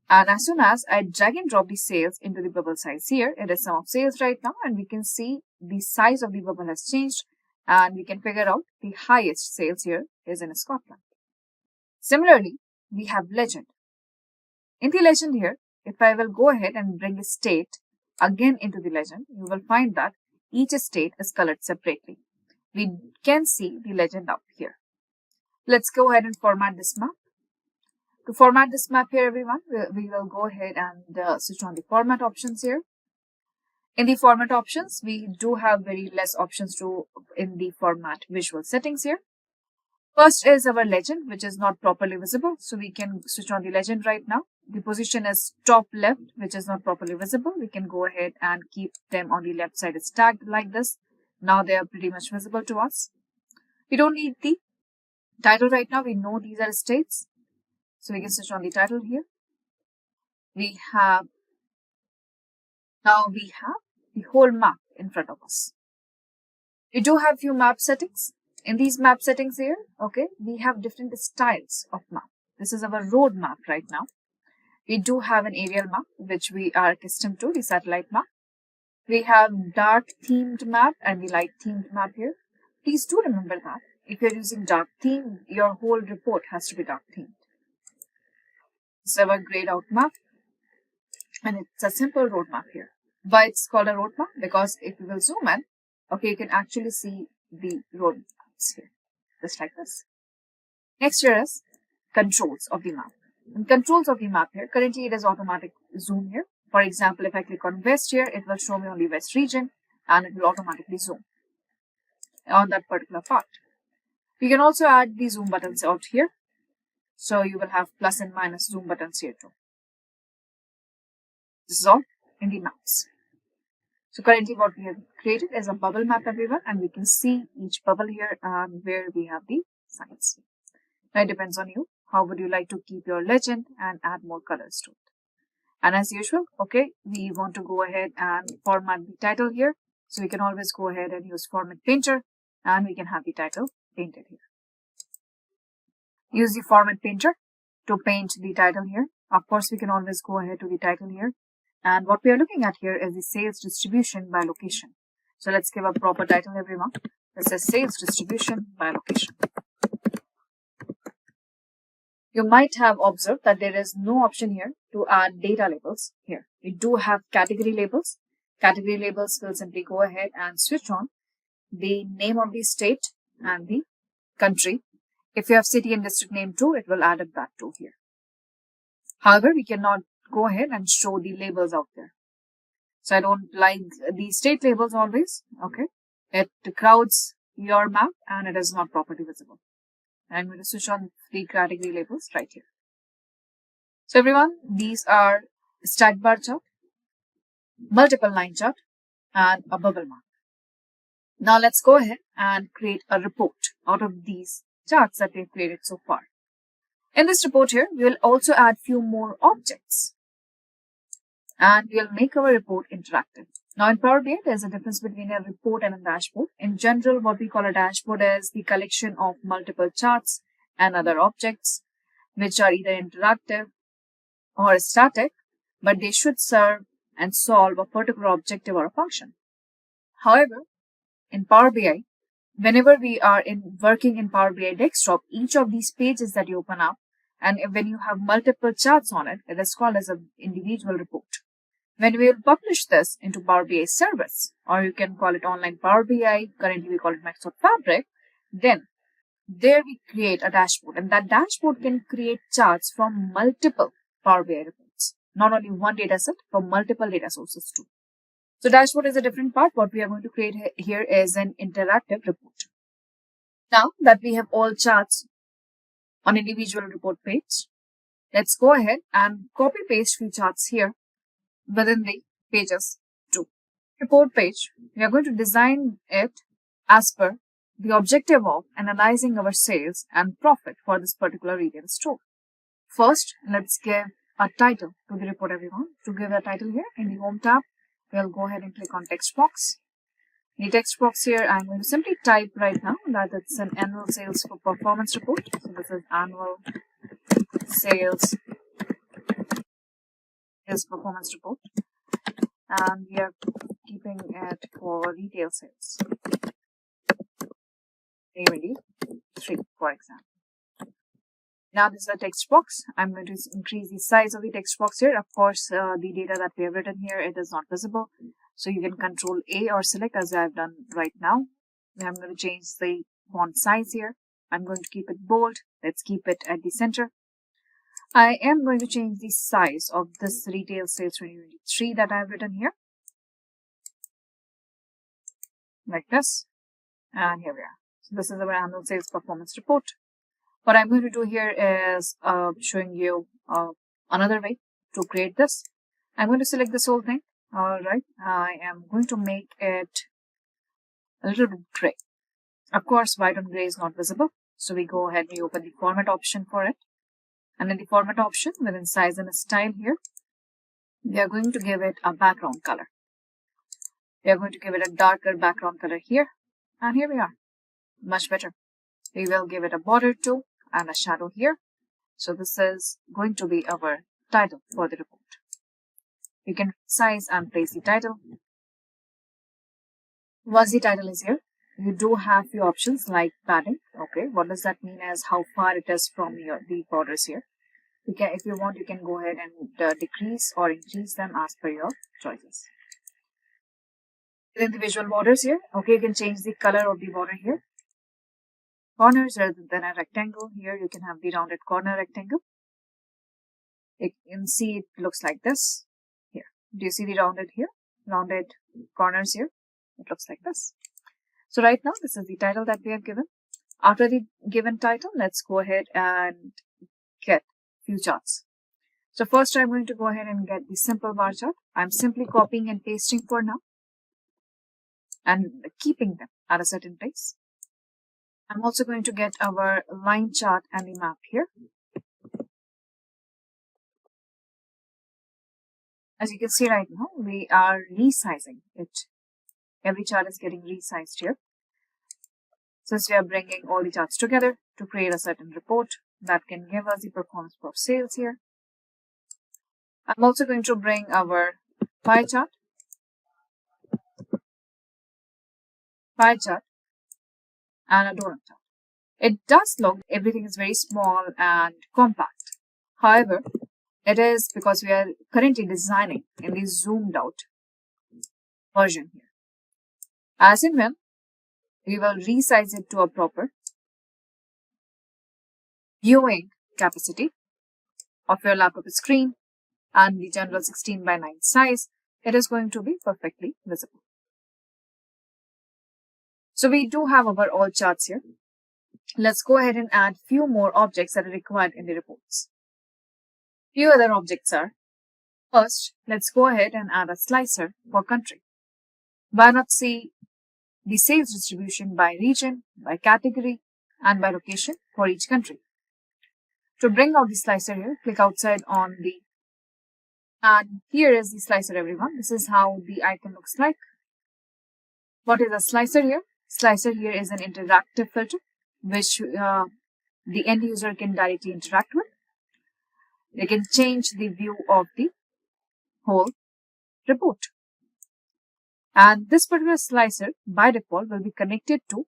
And as soon as I drag and drop the sales into the bubble size here, it is sum of sales right now, and we can see the size of the bubble has changed, and we can figure out the highest sales here is in Scotland. Similarly, we have legend. In the legend here, if I will go ahead and bring a state again into the legend, you will find that each state is colored separately. We can see the legend up here. Let's go ahead and format this map. To format this map here, everyone, we will go ahead and switch on the format options here. In the format options, we do have very less options in the format visual settings here. First is our legend, which is not properly visible. So we can switch on the legend right now. The position is top left, which is not properly visible. We can go ahead and keep them on the left side stacked like this. Now they are pretty much visible to us. We don't need the title right now. We know these are states. So we can switch on the title here. Now we have the whole map in front of us. We do have few map settings. In these map settings here, okay, we have different styles of map. This is our road map right now. We do have an aerial map, which we are accustomed to, the satellite map. We have dark themed map and the light themed map here. Please do remember that if you're using dark theme, your whole report has to be dark themed. This is our grayed out map, and it's a simple road map here. Why it's called a road map? Because if you will zoom in, okay, you can actually see the road maps here, just like this. Next here is controls of the map. In controls of the map here, currently it is automatic zoom here. For example, if I click on west here, it will show me only west region and it will automatically zoom on that particular part. We can also add the zoom buttons out here. So you will have plus and minus zoom buttons here too. This is all in the maps. So currently what we have created is a bubble map, everyone, and we can see each bubble here and where we have the signs. Now it depends on you. How would you like to keep your legend and add more colors to it? And as usual, okay, we want to go ahead and format the title here. So we can always go ahead and use Format Painter and we can have the title painted here. Use the Format Painter to paint the title here. Of course, we can always go ahead to the title here. And what we are looking at here is the sales distribution by location. So let's give a proper title, everyone. This says sales distribution by location. You might have observed that there is no option here to add data labels here. We do have category labels. Category labels will simply go ahead and switch on the name of the state and the country. If you have city and district name too, it will add it back to here. However, we cannot go ahead and show the labels out there. So I don't like the state labels always. Okay. It crowds your map and it is not properly visible. I'm going to switch on the category labels right here. So everyone, these are stack bar chart, multiple line chart, and a bubble map. Now let's go ahead and create a report out of these charts that we've created so far. In this report here, we will also add few more objects and we'll make our report interactive. Now in Power BI, there's a difference between a report and a dashboard. In general, what we call a dashboard is the collection of multiple charts and other objects, which are either interactive or static, but they should serve and solve a particular objective or a function. However, in Power BI, whenever we are working in Power BI desktop, each of these pages that you open up, and when you have multiple charts on it, it is called as an individual report. When we will publish this into Power BI service, or you can call it online Power BI, currently we call it Microsoft Fabric, then there we create a dashboard, and that dashboard can create charts from multiple Power BI reports, not only one data set, from multiple data sources too. So dashboard is a different part. What we are going to create here is an interactive report. Now that we have all charts on individual report page, let's go ahead and copy paste few charts here within the pages too. Report page, we are going to design it as per the objective of analyzing our sales and profit for this particular retail store. First, let's give a title to the report, everyone. To give a title here in the Home tab, we'll go ahead and click on text box. In the text box here, I'm going to simply type right now that it's an annual sales for performance report. So this is annual sales performance report. And we are keeping it for retail sales. 2023, for example. Now this is a text box. I'm going to increase the size of the text box here. Of course, the data that we have written here, it is not visible. So you can Control A or select as I've done right now. I'm going to change the font size here. I'm going to keep it bold. Let's keep it at the center. I am going to change the size of this retail sales 2023 that I've written here. Like this. And here we are. So this is our annual sales performance report. What I'm going to do here is showing you another way to create this. I'm going to select this whole thing. Alright, I am going to make it a little bit gray. Of course, white and gray is not visible. So we go ahead and we open the format option for it. And in the format option, within size and style here, we are going to give it a background color. We are going to give it a darker background color here. And here we are. Much better. We will give it a border too and a shadow here. So this is going to be our title for the report. You can size and place the title. Once the title is here, you do have few options like padding. Okay, what does that mean as how far it is from the borders here. You can, if you want, you can go ahead and decrease or increase them as per your choices. Within the visual borders here, okay, you can change the color of the border here. Corners rather than a rectangle. Here you can have the rounded corner rectangle. You can see it looks like this. Here, do you see the rounded here? Rounded corners here. It looks like this. So right now, this is the title that we have given. After the given title, let's go ahead and get few charts. So first, I'm going to go ahead and get the simple bar chart. I'm simply copying and pasting for now and keeping them at a certain place. I'm also going to get our line chart and the map here. As you can see right now, we are resizing it. Every chart is getting resized here. Since we are bringing all the charts together to create a certain report that can give us the performance of sales here. I'm also going to bring our pie chart, and a donut chart. It does look everything is very small and compact. However, it is because we are currently designing in the zoomed out version here. As in when we will resize it to a proper viewing capacity of your laptop screen and the general 16:9 size, it is going to be perfectly visible. So we do have our all charts here. Let's go ahead and add few more objects that are required in the reports. Few other objects are, first, let's go ahead and add a slicer for country. Why not see the sales distribution by region, by category, and by location for each country. To bring out the slicer here, click outside on the, and here is the slicer everyone. This is how the icon looks like. What is a slicer here? Slicer here is an interactive filter which the end user can directly interact with. They can change the view of the whole report. And this particular slicer by default will be connected to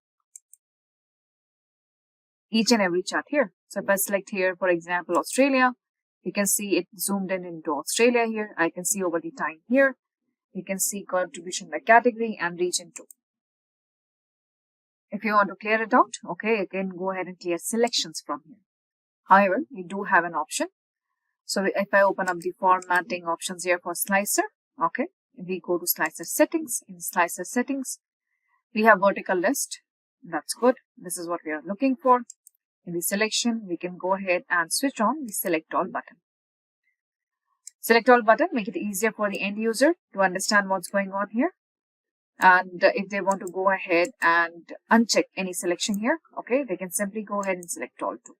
each and every chart here. So if I select here, for example, Australia, you can see it zoomed in into Australia here. I can see over the time here. You can see contribution by category and region too. If you want to clear it out, okay, you can go ahead and clear selections from here. However, we do have an option. So if I open up the formatting options here for slicer, okay, we go to slicer settings. In slicer settings, we have vertical list. That's good. This is what we are looking for. In the selection, we can go ahead and switch on the select all button. Select all button, make it easier for the end user to understand what's going on here. And if they want to go ahead and uncheck any selection here, okay, they can simply go ahead and select all too.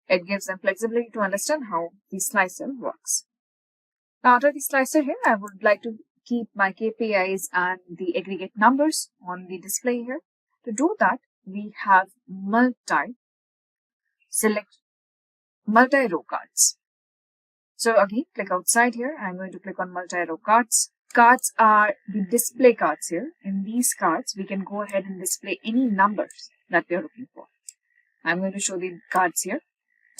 It gives them flexibility to understand how the slicer works. Now, after the slicer here, I would like to keep my KPIs and the aggregate numbers on the display here. To do that, we have multi-row cards. So again, click outside here. I'm going to click on multi-row cards. Cards are the display cards here. In these cards, we can go ahead and display any numbers that we are looking for. I'm going to show the cards here.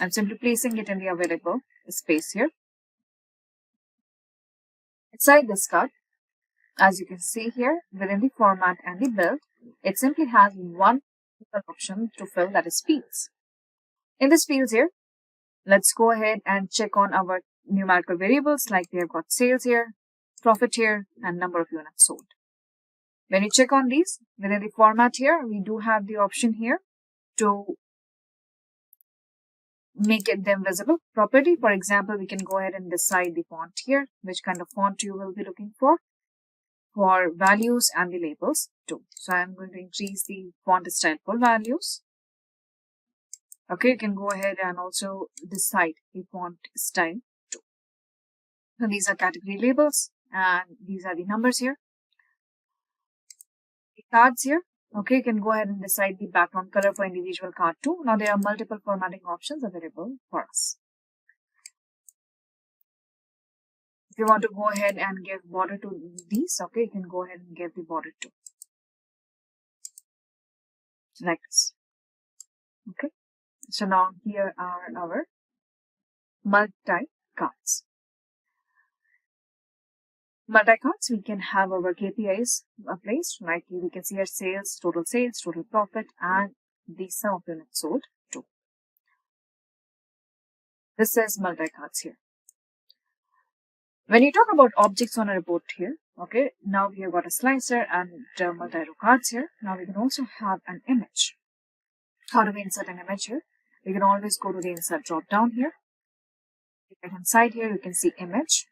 I'm simply placing it in the available space here. Inside this card, as you can see here, within the format and the build, it simply has one option to fill, that is fields. In this fields here, let's go ahead and check on our numerical variables, like we have got sales here, profit here, and number of units sold. When you check on these, within the format here, we do have the option here to make them visible property. For example, we can go ahead and decide the font here, which kind of font you will be looking for values and the labels too. So I'm going to increase the font style for values. Okay, you can go ahead and also decide the font style too. So these are category labels and these are the numbers here. The cards here. Okay, you can go ahead and decide the background color for individual card too. Now there are multiple formatting options available for us. If you want to go ahead and give border to these, okay, you can go ahead and give the border too. Like this. Okay. So now here are our multi-cards. Multi-cards, we can have our KPIs placed, like we can see our sales, total profit, and the sum of units sold too. This is multi-cards here. When you talk about objects on a report here, okay, now we have got a slicer and multi-row cards here. Now we can also have an image. How do we insert an image here? We can always go to the insert drop down here. Right hand side here, you can see image.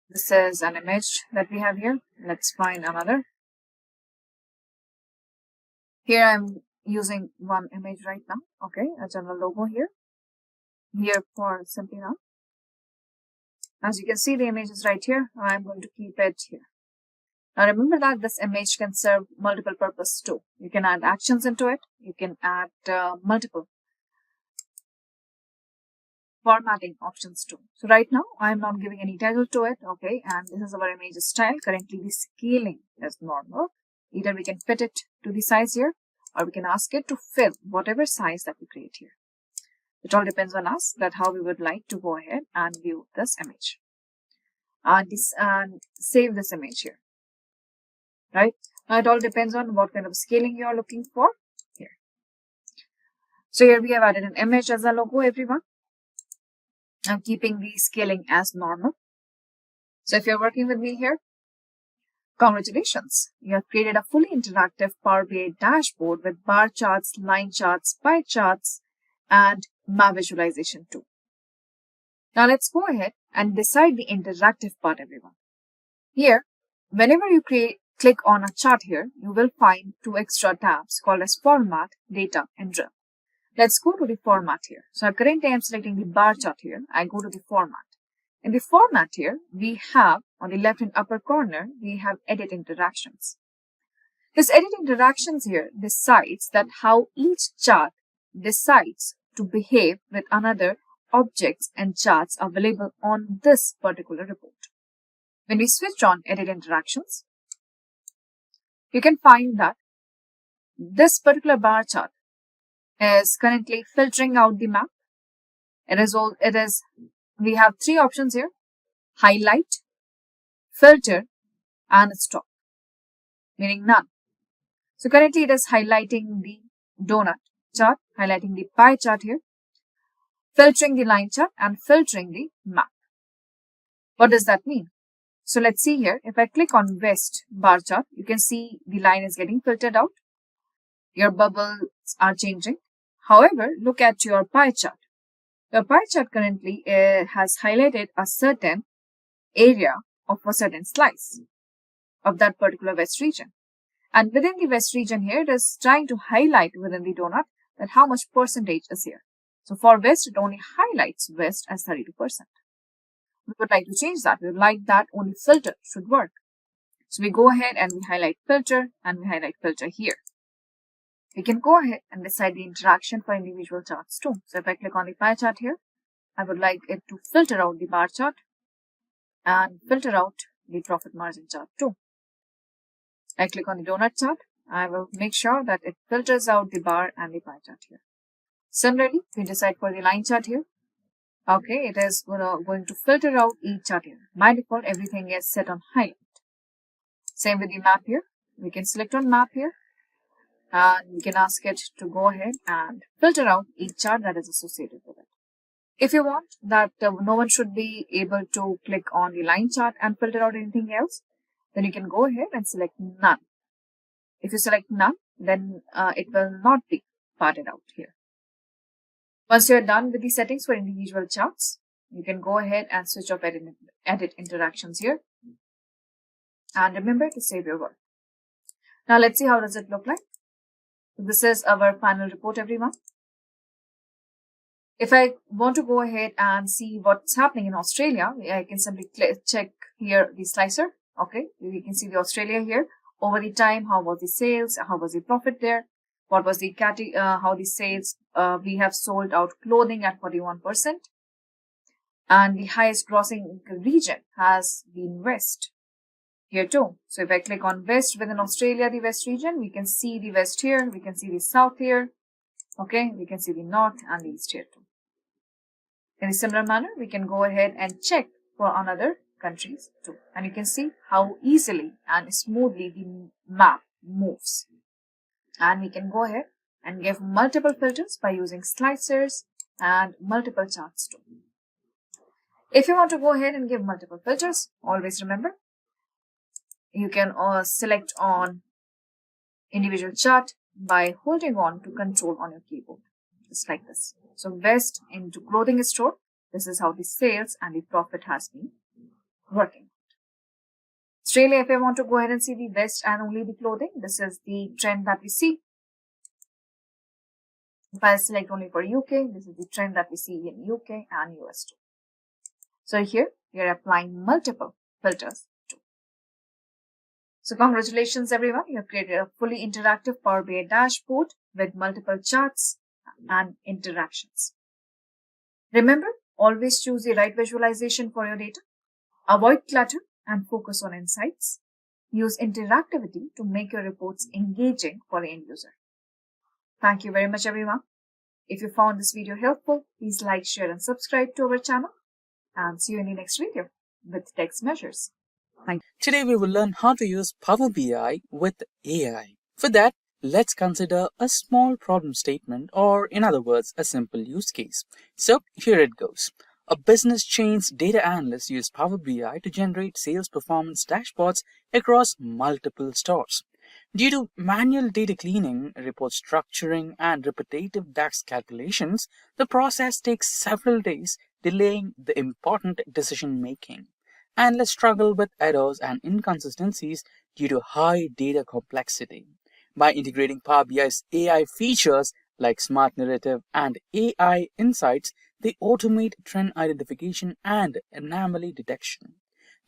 This is an image that we have here. Let's find another. Here I'm using one image right now. Okay, a general logo here. Here for Simplilearn. As you can see, the image is right here. I'm going to keep it here. Now remember that this image can serve multiple purposes too. You can add actions into it. You can add multiple formatting options too. So right now I am not giving any title to it. Okay, and this is our image style. Currently the scaling is normal. Either we can fit it to the size here, or we can ask it to fill whatever size that we create here. It all depends on us that how we would like to go ahead and view this image. And save this image here. Right? Now it all depends on what kind of scaling you are looking for here. So here we have added an image as a logo, everyone. I'm keeping the scaling as normal. So if you're working with me here, congratulations. You have created a fully interactive Power BI dashboard with bar charts, line charts, pie charts, and map visualization too. Now let's go ahead and decide the interactive part, everyone. Here, whenever you click on a chart here, you will find two extra tabs called as Format, Data, and Drill. Let's go to the format here. So currently I am selecting the bar chart here. I go to the format. In the format here, we have on the left and upper corner, we have edit interactions. This edit interactions here decides that how each chart decides to behave with another objects and charts available on this particular report. When we switch on edit interactions, you can find that this particular bar chart is currently filtering out the map. We have three options here: highlight, filter, and stop, meaning none. So currently it is highlighting the donut chart, highlighting the pie chart here, filtering the line chart, and filtering the map. What does that mean? So let's see here. If I click on West bar chart, you can see the line is getting filtered out. Your bubbles are changing. However, look at your pie chart. Your pie chart currently has highlighted a certain area of a certain slice of that particular West region. And within the West region here, it is trying to highlight within the donut that how much percentage is here. So for West, it only highlights West as 32%. We would like to change that. We would like that only filter should work. So we go ahead and we highlight filter and we highlight filter here. We can go ahead and decide the interaction for individual charts too. So if I click on the pie chart here, I would like it to filter out the bar chart and filter out the profit margin chart too. I click on the donut chart. I will make sure that it filters out the bar and the pie chart here. Similarly, we decide for the line chart here. Okay, it is going to filter out each chart here. By default, everything is set on highlight. Same with the map here. We can select on map here and we can ask it to go ahead and filter out each chart that is associated with it. If you want that no one should be able to click on the line chart and filter out anything else, then you can go ahead and select none. If you select none, then it will not be parted out here. Once you're done with the settings for individual charts, you can go ahead and switch off edit interactions here. And remember to save your work. Now let's see how does it look like. This is our final report, everyone. If I want to go ahead and see what's happening in Australia, I can simply check here the slicer. Okay, we can see the Australia here. Over the time, how was the sales? How was the profit there? What was the how the sales? We have sold out clothing at 41%. And the highest grossing region has been West here too. So if I click on West within Australia, the West region, we can see the West here. We can see the South here. Okay, we can see the North and the East here too. In a similar manner, we can go ahead and check for another countries too. And you can see how easily and smoothly the map moves. And we can go ahead and give multiple filters by using slicers and multiple charts too. If you want to go ahead and give multiple filters, always remember, you can select on individual chart by holding on to control on your keyboard, just like this. So West into clothing store, this is how the sales and the profit has been working. Australia, if I want to go ahead and see the West and only the clothing, this is the trend that we see. If I select only for UK, this is the trend that we see in UK and US too. So here, we are applying multiple filters too. So congratulations everyone, you have created a fully interactive Power BI dashboard with multiple charts and interactions. Remember, always choose the right visualization for your data. Avoid clutter and focus on insights. Use interactivity to make your reports engaging for the end user. Thank you very much everyone. If you found this video helpful, please like, share and subscribe to our channel. And see you in the next video with text measures. Thank you. Today we will learn how to use Power BI with AI. For that, let's consider a small problem statement, or in other words, a simple use case. So here it goes. A business chain's data analysts use Power BI to generate sales performance dashboards across multiple stores. Due to manual data cleaning, report structuring, and repetitive DAX calculations, the process takes several days, delaying the important decision making. Analysts struggle with errors and inconsistencies due to high data complexity. By integrating Power BI's AI features like Smart Narrative and AI Insights, they automate trend identification and anomaly detection.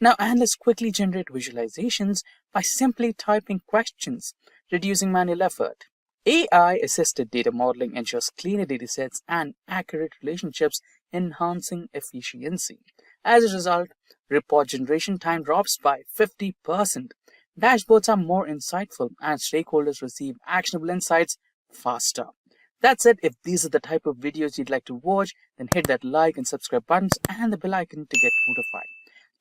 Now, analysts quickly generate visualizations by simply typing questions, reducing manual effort. AI-assisted data modeling ensures cleaner datasets and accurate relationships, enhancing efficiency. As a result, report generation time drops by 50%. Dashboards are more insightful and stakeholders receive actionable insights faster. That's it. If these are the type of videos you'd like to watch, then hit that like and subscribe buttons and the bell icon to get notified.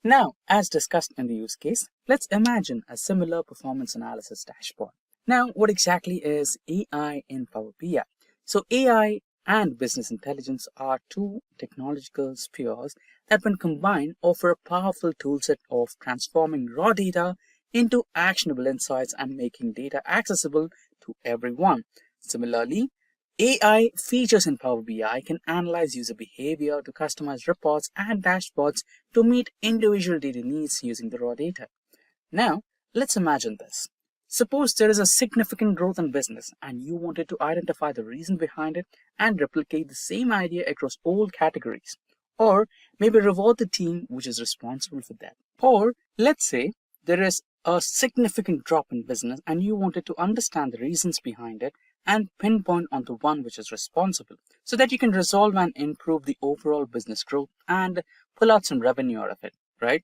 Now, as discussed in the use case, let's imagine a similar performance analysis dashboard. Now, what exactly is AI in Power BI? So AI and business intelligence are two technological spheres that, when combined, offer a powerful toolset of transforming raw data into actionable insights and making data accessible to everyone. Similarly, AI features in Power BI can analyze user behavior to customize reports and dashboards to meet individual data needs using the raw data. Now, let's imagine this. Suppose there is a significant growth in business and you wanted to identify the reason behind it and replicate the same idea across all categories. Or maybe reward the team which is responsible for that. Or let's say there is a significant drop in business and you wanted to understand the reasons behind it and pinpoint on the one which is responsible so that you can resolve and improve the overall business growth and pull out some revenue out of it, right?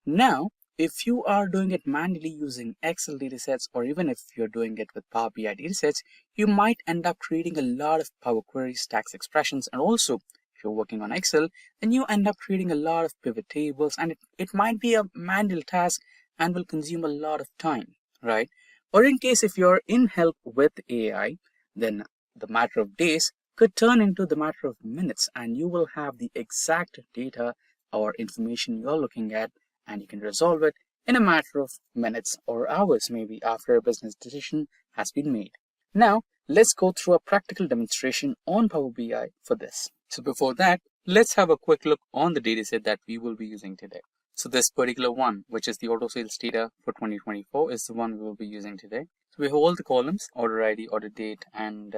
Now, if you are doing it manually using Excel datasets, or even if you're doing it with Power BI datasets, you might end up creating a lot of Power Queries, tax expressions, and also if you're working on Excel, then you end up creating a lot of pivot tables, and it might be a manual task and will consume a lot of time, right? Or in case if you're in help with AI, then the matter of days could turn into the matter of minutes, and you will have the exact data or information you're looking at, and you can resolve it in a matter of minutes or hours, maybe after a business decision has been made. Now, let's go through a practical demonstration on Power BI for this. So before that, let's have a quick look on the dataset that we will be using today. So this particular one, which is the auto sales data for 2024, is the one we will be using today. So we have all the columns: order ID, order date, and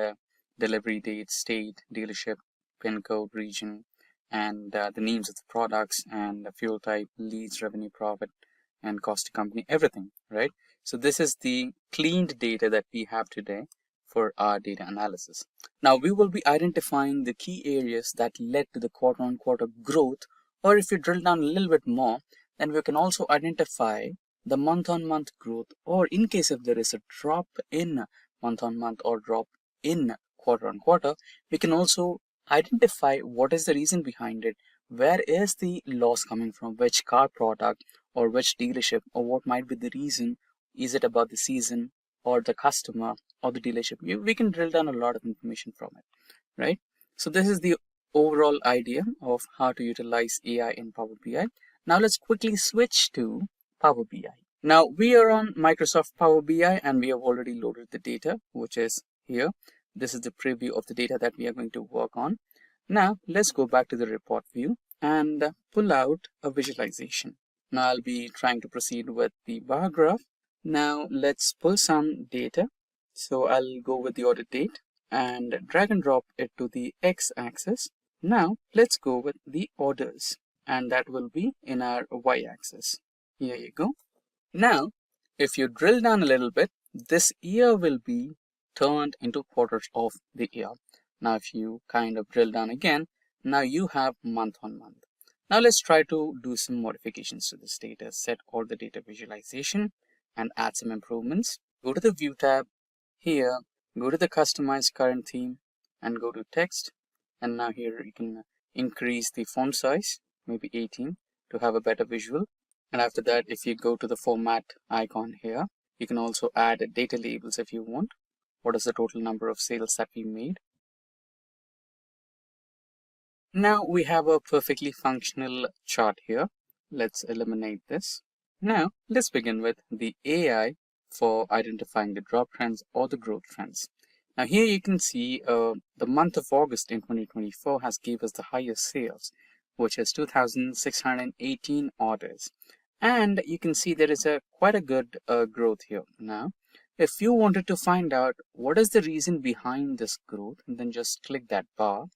delivery date, state, dealership, pin code, region, and the names of the products, and the fuel type, leads, revenue, profit, and cost to company, everything, right? So this is the cleaned data that we have today for our data analysis. Now we will be identifying the key areas that led to the quarter-on-quarter growth, or if you drill down a little bit more, then we can also identify the month-on-month growth, or in case if there is a drop in month-on-month or drop in quarter-on-quarter, we can also identify what is the reason behind it. Where is the loss coming from? Which car product or which dealership, or what might be the reason? Is it about the season or the customer or the dealership? We can drill down a lot of information from it, right? So this is the overall idea of how to utilize AI in Power BI. Now let's quickly switch to Power BI. Now we are on Microsoft Power BI and we have already loaded the data, which is here. This is the preview of the data that we are going to work on. Now let's go back to the report view and pull out a visualization. Now I'll be trying to proceed with the bar graph. Now let's pull some data. So I'll go with the order date and drag and drop it to the x-axis. Now let's go with the orders, and that will be in our y-axis. Here you go. Now if you drill down a little bit, this year will be turned into quarters of the year. Now if you kind of drill down again, now you have month on month. Now let's try to do some modifications to this data, set all the data visualization and add some improvements. Go to the view tab here, go to the customize current theme and go to text, and now here you can increase the font size, maybe 18, to have a better visual. And after that, if you go to the format icon here, you can also add data labels if you want. What is the total number of sales that we made? Now we have a perfectly functional chart here. Let's eliminate this. Now let's begin with the AI for identifying the drop trends or the growth trends. Now here you can see the month of August in 2024 has gave us the highest sales, which is 2,618 orders. And you can see there is quite a good growth here. Now, if you wanted to find out what is the reason behind this growth, then just click that bar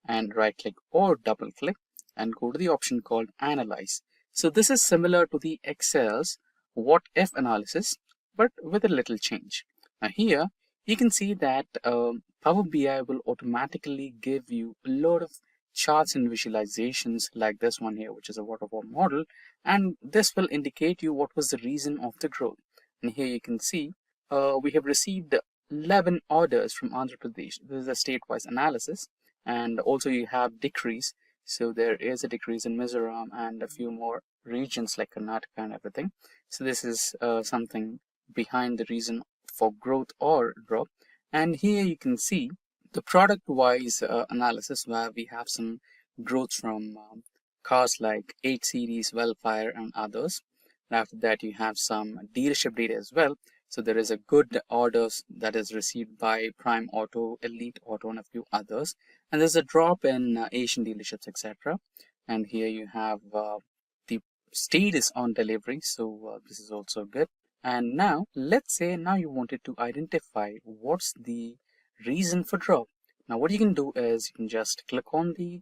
and right click or double click and go to the option called Analyze. So this is similar to the Excel's what if analysis, but with a little change. Now here you can see that Power BI will automatically give you a lot of charts and visualizations like this one here, which is a waterfall model, and this will indicate you what was the reason of the growth. And here you can see we have received 11 orders from Andhra Pradesh. This is a state-wise analysis, and also you have decrease. So there is a decrease in Mizoram and a few more regions like Karnataka and everything. So this is something behind the reason for growth or drop. And here you can see the product-wise analysis where we have some growth from cars like 8 Series, Wellfire and others. And after that you have some dealership data as well. So there is a good orders that is received by Prime Auto, Elite Auto and a few others. And there's a drop in Asian dealerships, etc. And here you have the status on delivery. So this is also good. And now let's say now you wanted to identify what's the reason for drop. Now what you can do is you can just click on the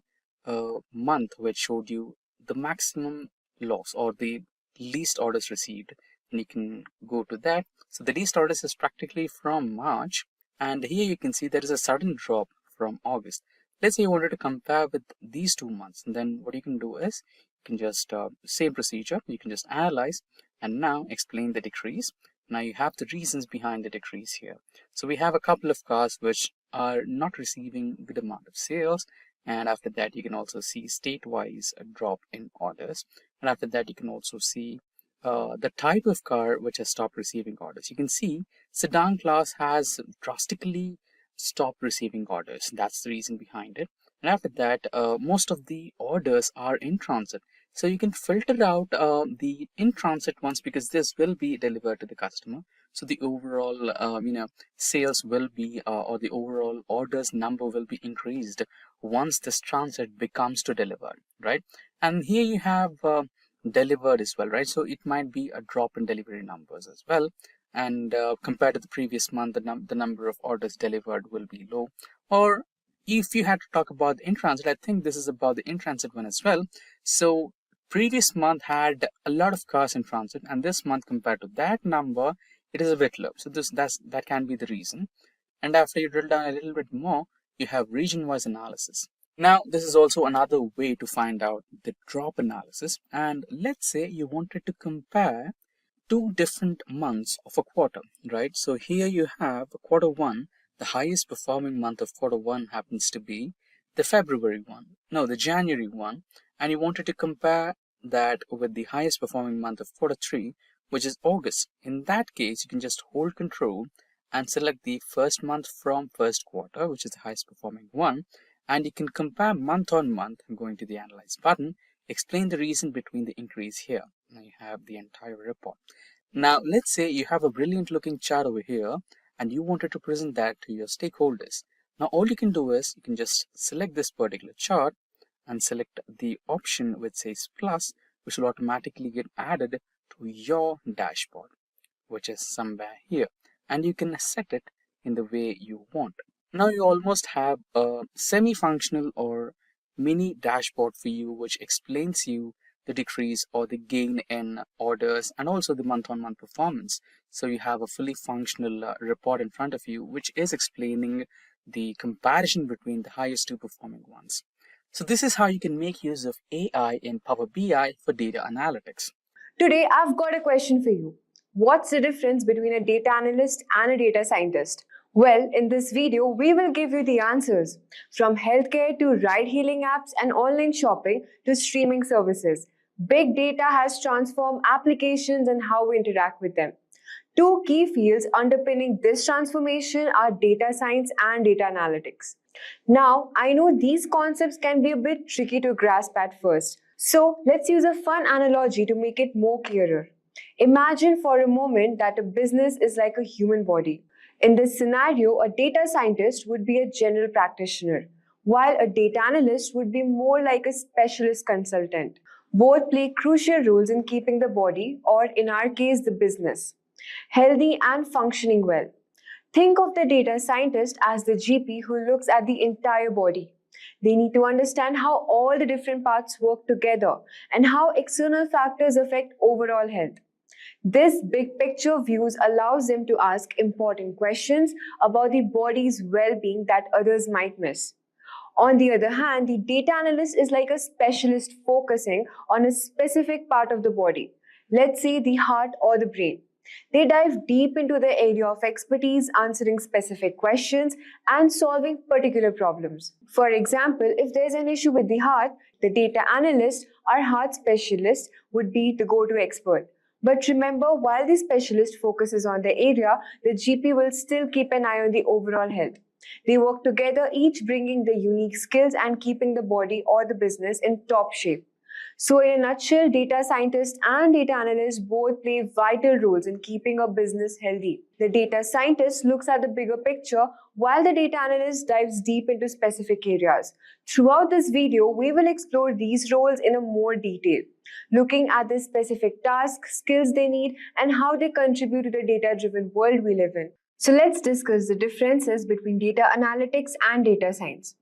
month which showed you the maximum loss or the least orders received, and you can go to that. So the least orders is practically from March, and here you can see there is a sudden drop from August. Let's say you wanted to compare with these 2 months, and then what you can do is you can just same procedure, you can just analyze and now explain the decrease. Now you have the reasons behind the decrease here. So we have a couple of cars which are not receiving good amount of sales, and after that you can also see state-wise a drop in orders, and after that you can also see the type of car which has stopped receiving orders. You can see sedan class has drastically stopped receiving orders. That's the reason behind it. And after that, most of the orders are in transit. So you can filter out the in transit ones because this will be delivered to the customer. So the overall, sales will be, or the overall orders number will be increased once this transit becomes to delivered, right? And here you have delivered as well, right? So it might be a drop in delivery numbers as well. And compared to the previous month, the number of orders delivered will be low. Or if you had to talk about the in-transit, I think this is about the in-transit one as well. So previous month had a lot of cars in transit, and this month compared to that number, it is a bit low. So that can be the reason. And after you drill down a little bit more, you have region-wise analysis. Now, this is also another way to find out the drop analysis. And let's say you wanted to compare two different months of a quarter, right? So here you have quarter one. The highest performing month of quarter one happens to be the the January one, and you wanted to compare that with the highest performing month of quarter three, which is August. In that case, you can just hold control and select the first month from first quarter, which is the highest performing one, and you can compare month on month. Going to the Analyze button, explain the reason between the increase here. Now you have the entire report. Now let's say you have a brilliant looking chart over here and you wanted to present that to your stakeholders. Now all you can do is you can just select this particular chart and select the option which says plus, which will automatically get added to your dashboard, which is somewhere here, and you can set it in the way you want. Now you almost have a semi-functional or mini dashboard for you, which explains you the decrease or the gain in orders and also the month-on-month performance. So you have a fully functional report in front of you, which is explaining the comparison between the highest two performing ones. So this is how you can make use of AI in Power BI for data analytics. Today, I've got a question for you. What's the difference between a data analyst and a data scientist? Well, in this video, we will give you the answers. From healthcare to ride-hailing apps and online shopping to streaming services, big data has transformed applications and how we interact with them. Two key fields underpinning this transformation are data science and data analytics. Now, I know these concepts can be a bit tricky to grasp at first, so let's use a fun analogy to make it more clearer. Imagine for a moment that a business is like a human body. In this scenario, a data scientist would be a general practitioner, while a data analyst would be more like a specialist consultant. Both play crucial roles in keeping the body, or in our case, the business, healthy and functioning well. Think of the data scientist as the GP who looks at the entire body. They need to understand how all the different parts work together and how external factors affect overall health. This big picture views allows them to ask important questions about the body's well-being that others might miss. On the other hand, the data analyst is like a specialist focusing on a specific part of the body, let's say the heart or the brain. They dive deep into the area of expertise, answering specific questions and solving particular problems. For example, if there's an issue with the heart, the data analyst or heart specialist would be the go-to expert. But remember, while the specialist focuses on the area, the GP will still keep an eye on the overall health. They work together, each bringing the unique skills and keeping the body or the business in top shape. So in a nutshell, data scientists and data analysts both play vital roles in keeping a business healthy. The data scientist looks at the bigger picture, while the data analyst dives deep into specific areas. Throughout this video, we will explore these roles in a more detail, looking at the specific tasks, skills they need, and how they contribute to the data-driven world we live in. So let's discuss the differences between data analytics and data science.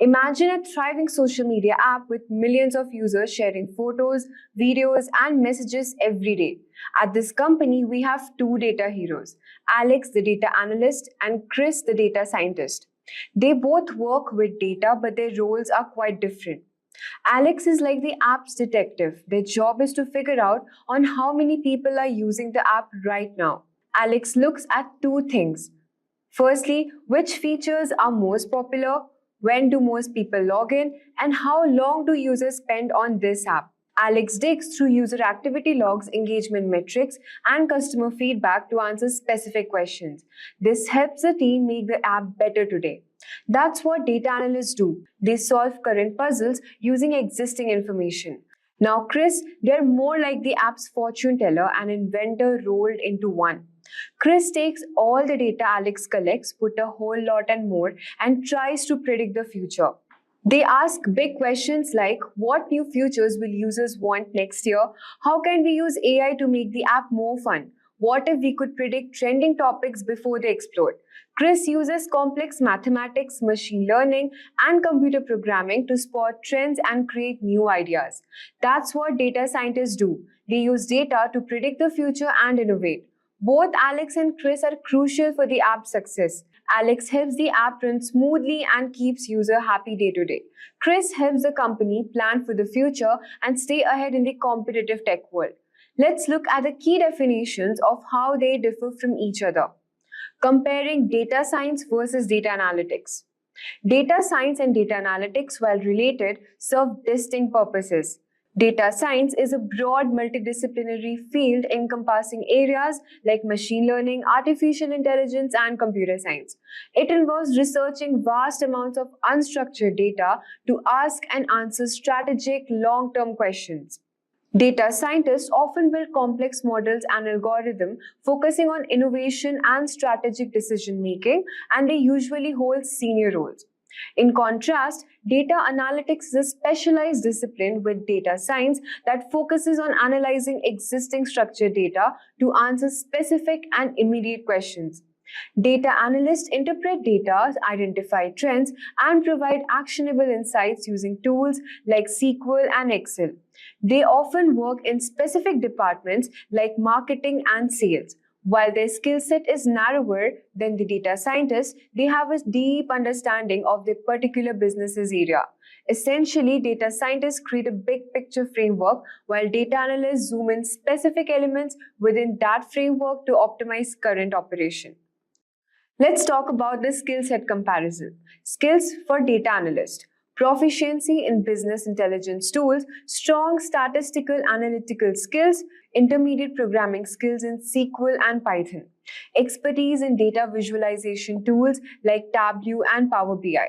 Imagine a thriving social media app with millions of users sharing photos, videos, and messages every day. At this company, we have two data heroes, Alex, the data analyst, and Chris, the data scientist. They both work with data, but their roles are quite different. Alex is like the app's detective. Their job is to figure out on how many people are using the app right now. Alex looks at two things. Firstly, which features are most popular, when do most people log in, and how long do users spend on this app. Alex digs through user activity logs, engagement metrics, and customer feedback to answer specific questions. This helps the team make the app better today. That's what data analysts do. They solve current puzzles using existing information. Now, Chris, they're more like the app's fortune teller and inventor rolled into one. Chris takes all the data Alex collects, put a whole lot and more, and tries to predict the future. They ask big questions like what new features will users want next year? How can we use AI to make the app more fun? What if we could predict trending topics before they explode? Chris uses complex mathematics, machine learning, and computer programming to spot trends and create new ideas. That's what data scientists do. They use data to predict the future and innovate. Both Alex and Chris are crucial for the app's success. Alex helps the app run smoothly and keeps user happy day to day. Chris helps the company plan for the future and stay ahead in the competitive tech world. Let's look at the key definitions of how they differ from each other. Comparing data science versus data analytics. Data science and data analytics, while related, serve distinct purposes. Data science is a broad multidisciplinary field encompassing areas like machine learning, artificial intelligence, and computer science. It involves researching vast amounts of unstructured data to ask and answer strategic long-term questions. Data scientists often build complex models and algorithms focusing on innovation and strategic decision making, and they usually hold senior roles. In contrast, data analytics is a specialized discipline with data science that focuses on analyzing existing structured data to answer specific and immediate questions. Data analysts interpret data, identify trends, and provide actionable insights using tools like SQL and Excel. They often work in specific departments like marketing and sales. While their skill set is narrower than the data scientists, they have a deep understanding of their particular business's area. Essentially, data scientists create a big picture framework, while data analysts zoom in specific elements within that framework to optimize current operation. Let's talk about the skill set comparison. Skills for data analyst. Proficiency in business intelligence tools, strong statistical analytical skills, intermediate programming skills in SQL and Python, expertise in data visualization tools like Tableau and Power BI.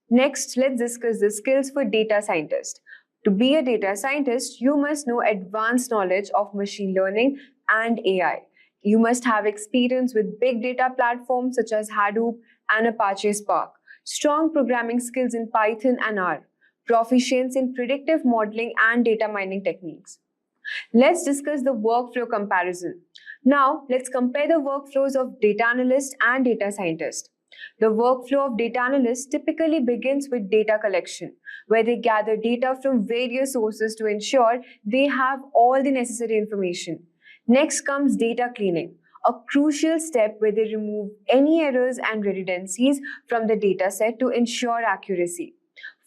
Next, let's discuss the skills for data scientist. To be a data scientist, you must know advanced knowledge of machine learning and AI. You must have experience with big data platforms such as Hadoop and Apache Spark, strong programming skills in Python and R, proficiency in predictive modeling and data mining techniques. Let's discuss the workflow comparison. Now, let's compare the workflows of data analyst and data scientist. The workflow of data analysts typically begins with data collection, where they gather data from various sources to ensure they have all the necessary information. Next comes data cleaning, a crucial step where they remove any errors and redundancies from the dataset to ensure accuracy.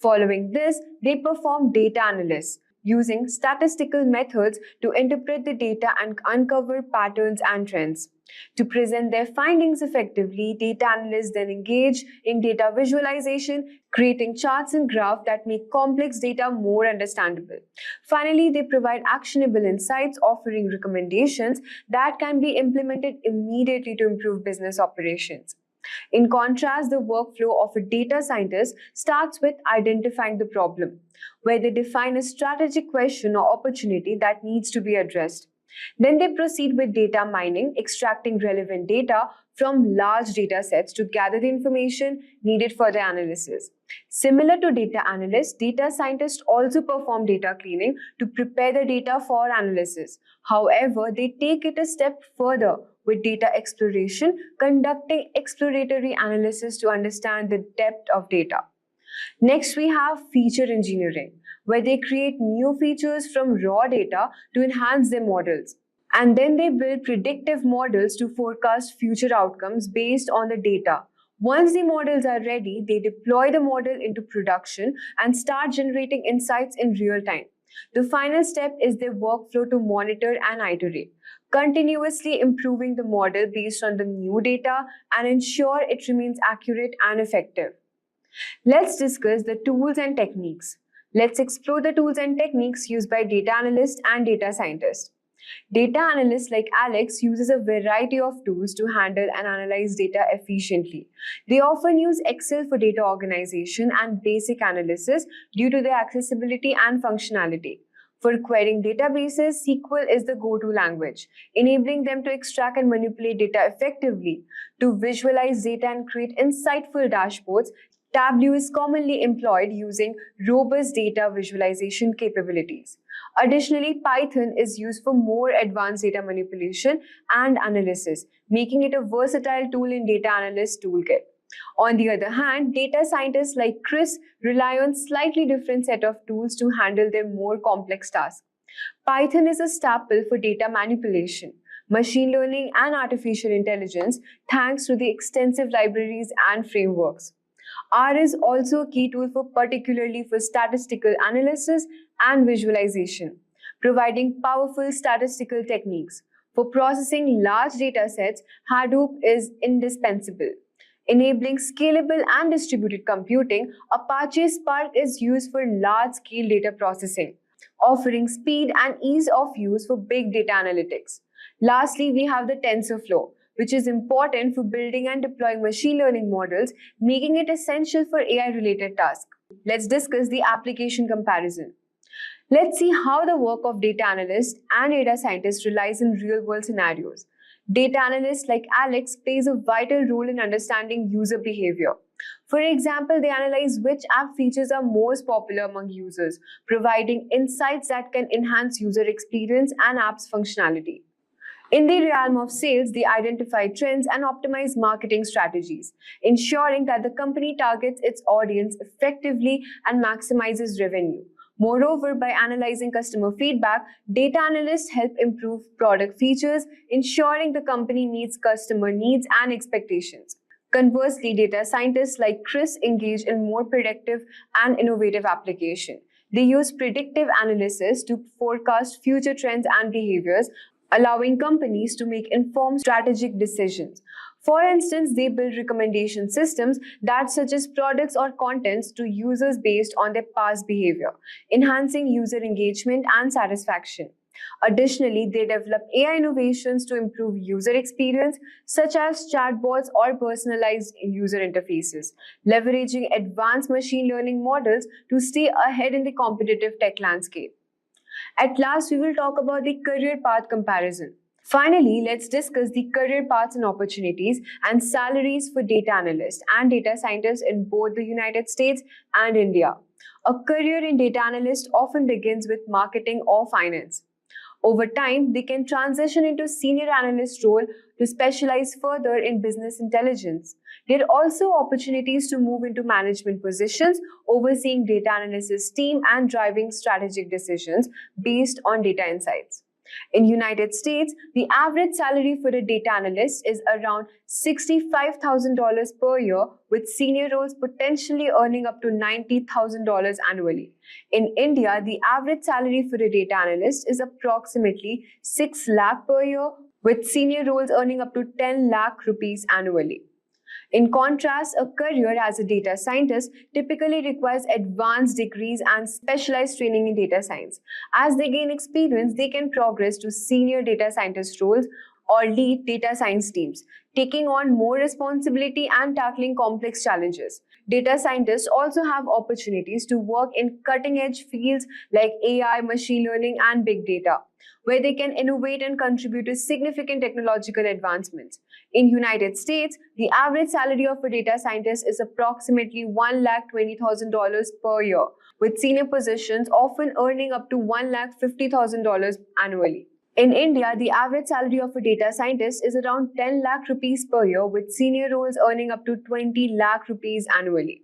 Following this, they perform data analysis, using statistical methods to interpret the data and uncover patterns and trends. To present their findings effectively, data analysts then engage in data visualization, creating charts and graphs that make complex data more understandable. Finally, they provide actionable insights, offering recommendations that can be implemented immediately to improve business operations. In contrast, the workflow of a data scientist starts with identifying the problem, where they define a strategic question or opportunity that needs to be addressed. Then they proceed with data mining, extracting relevant data from large data sets to gather the information needed for the analysis. Similar to data analysts, data scientists also perform data cleaning to prepare the data for analysis. However, they take it a step further with data exploration, conducting exploratory analysis to understand the depth of data. Next, we have feature engineering, where they create new features from raw data to enhance their models. And then they build predictive models to forecast future outcomes based on the data. Once the models are ready, they deploy the model into production and start generating insights in real time. The final step is their workflow to monitor and iterate, continuously improving the model based on the new data and ensure it remains accurate and effective. Let's discuss the tools and techniques. Let's explore the tools and techniques used by data analysts and data scientists. Data analysts like Alex uses a variety of tools to handle and analyze data efficiently. They often use Excel for data organization and basic analysis due to their accessibility and functionality. For querying databases, SQL is the go-to language, enabling them to extract and manipulate data effectively. To visualize data and create insightful dashboards, Tableau is commonly employed using robust data visualization capabilities. Additionally, Python is used for more advanced data manipulation and analysis, making it a versatile tool in data analyst toolkit. On the other hand, data scientists like Chris rely on slightly different set of tools to handle their more complex tasks. Python is a staple for data manipulation, machine learning, and artificial intelligence thanks to the extensive libraries and frameworks. R is also a key tool particularly for statistical analysis and visualization, providing powerful statistical techniques. For processing large data sets, Hadoop is indispensable. Enabling scalable and distributed computing, Apache Spark is used for large-scale data processing, offering speed and ease of use for big data analytics. Lastly, we have the TensorFlow, which is important for building and deploying machine learning models, making it essential for AI-related tasks. Let's discuss the application comparison. Let's see how the work of data analysts and data scientists relies in real-world scenarios. Data analysts like Alex plays a vital role in understanding user behavior. For example, they analyze which app features are most popular among users, providing insights that can enhance user experience and app's functionality. In the realm of sales, they identify trends and optimize marketing strategies, ensuring that the company targets its audience effectively and maximizes revenue. Moreover, by analyzing customer feedback, data analysts help improve product features, ensuring the company meets customer needs and expectations. Conversely, data scientists like Chris engage in more predictive and innovative application. They use predictive analysis to forecast future trends and behaviors, allowing companies to make informed strategic decisions. For instance, they build recommendation systems that suggest products or contents to users based on their past behavior, enhancing user engagement and satisfaction. Additionally, they develop AI innovations to improve user experience, such as chatbots or personalized user interfaces, leveraging advanced machine learning models to stay ahead in the competitive tech landscape. At last, we will talk about the career path comparison. Finally, let's discuss the career paths and opportunities and salaries for data analysts and data scientists in both the United States and India. A career in data analyst often begins with marketing or finance. Over time, they can transition into senior analyst role to specialize further in business intelligence. There are also opportunities to move into management positions, overseeing data analysis team and driving strategic decisions based on data insights. In United States, the average salary for a data analyst is around $65,000 per year, with senior roles potentially earning up to $90,000 annually. In India, the average salary for a data analyst is approximately 6 lakh per year, with senior roles earning up to 10 lakh rupees annually. In contrast, a career as a data scientist typically requires advanced degrees and specialized training in data science. As they gain experience, they can progress to senior data scientist roles or lead data science teams, taking on more responsibility and tackling complex challenges. Data scientists also have opportunities to work in cutting-edge fields like AI, machine learning, and big data, where they can innovate and contribute to significant technological advancements. In United States, the average salary of a data scientist is approximately $1,20,000 per year, with senior positions often earning up to $1,50,000 annually. In India, the average salary of a data scientist is around 10 lakh rupees per year, with senior roles earning up to 20 lakh rupees annually.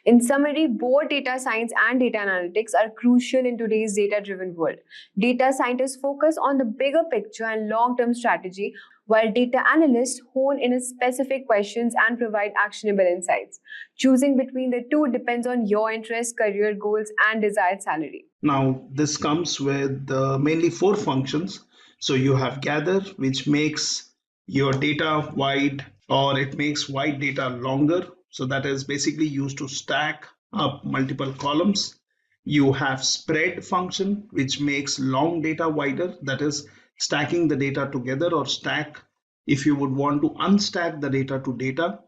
In summary, both data science and data analytics are crucial in today's data-driven world. Data scientists focus on the bigger picture and long-term strategy, while data analysts hone in on specific questions and provide actionable insights. Choosing between the two depends on your interests, career goals, and desired salary. Now, this comes with mainly four functions. So you have gather, which makes your data wide, or it makes wide data longer. So that is basically used to stack up multiple columns. You have spread function, which makes long data wider, that is stacking the data together, or stack if you would want to unstack the data to data,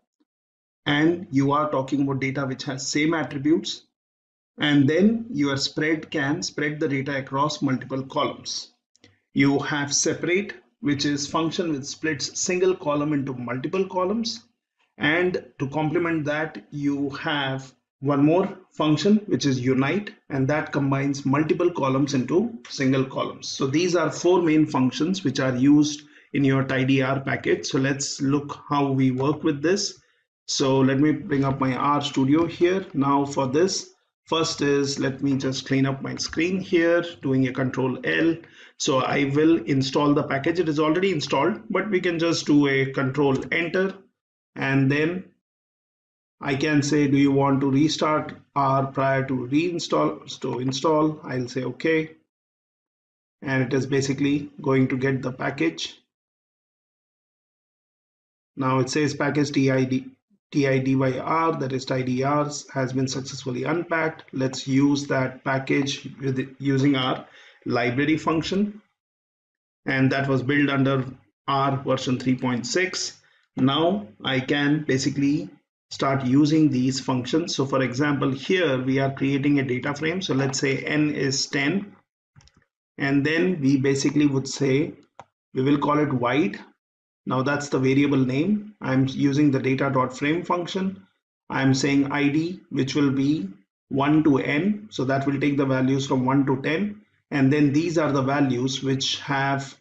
and you are talking about data which has same attributes. And then your spread can spread the data across multiple columns. You have separate, which is function which splits single column into multiple columns. And to complement that, you have one more function, which is unite, and that combines multiple columns into single columns. So these are four main functions which are used in your TidyR package. So let's look how we work with this. So let me bring up my R Studio here. Now for this, first is, let me just clean up my screen here, doing a Control L. So I will install the package. It is already installed, but we can just do a Control Enter, and then I can say, do you want to restart R prior to reinstall? So install, I'll say okay. And it is basically going to get the package. Now it says package TIDYR, that is TidyR, has been successfully unpacked. Let's use that package using our library function. And that was built under R version 3.6. Now I can basically start using these functions. So for example, here we are creating a data frame. So let's say n is 10. And then we basically would say, we will call it wide. Now that's the variable name. I'm using the data.frame function. I'm saying ID, which will be 1 to n. So that will take the values from 1 to 10. And then these are the values which have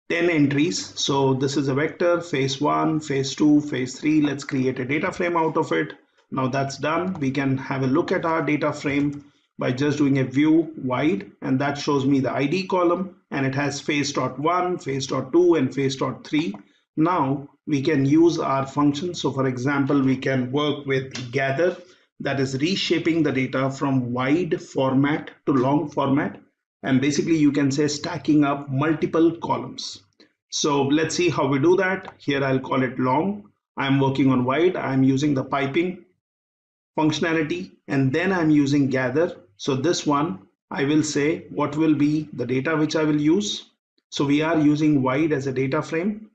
10 entries. So this is a vector, phase 1, phase 2, phase 3. Let's create a data frame out of it. Now that's done. We can have a look at our data frame by just doing a view wide, and that shows me the ID column, and it has phase.1, phase.2, and phase.3. Now we can use our function. So for example, we can work with gather, that is reshaping the data from wide format to long format. And basically you can say stacking up multiple columns. So let's see how we do that. Here I'll call it long. I'm working on wide. I'm using the piping functionality, and then I'm using gather. So this one, I will say what will be the data which I will use. So we are using wide as a data frame.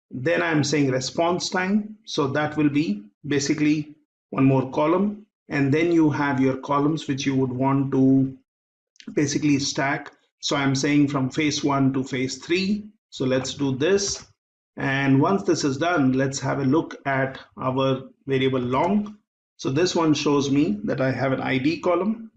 Then I'm saying response time. So that will be basically one more column. And then you have your columns which you would want to basically stack. So I'm saying from phase 1 to phase 3. So let's do this. And once this is done, let's have a look at our variable long. So this one shows me that I have an ID column,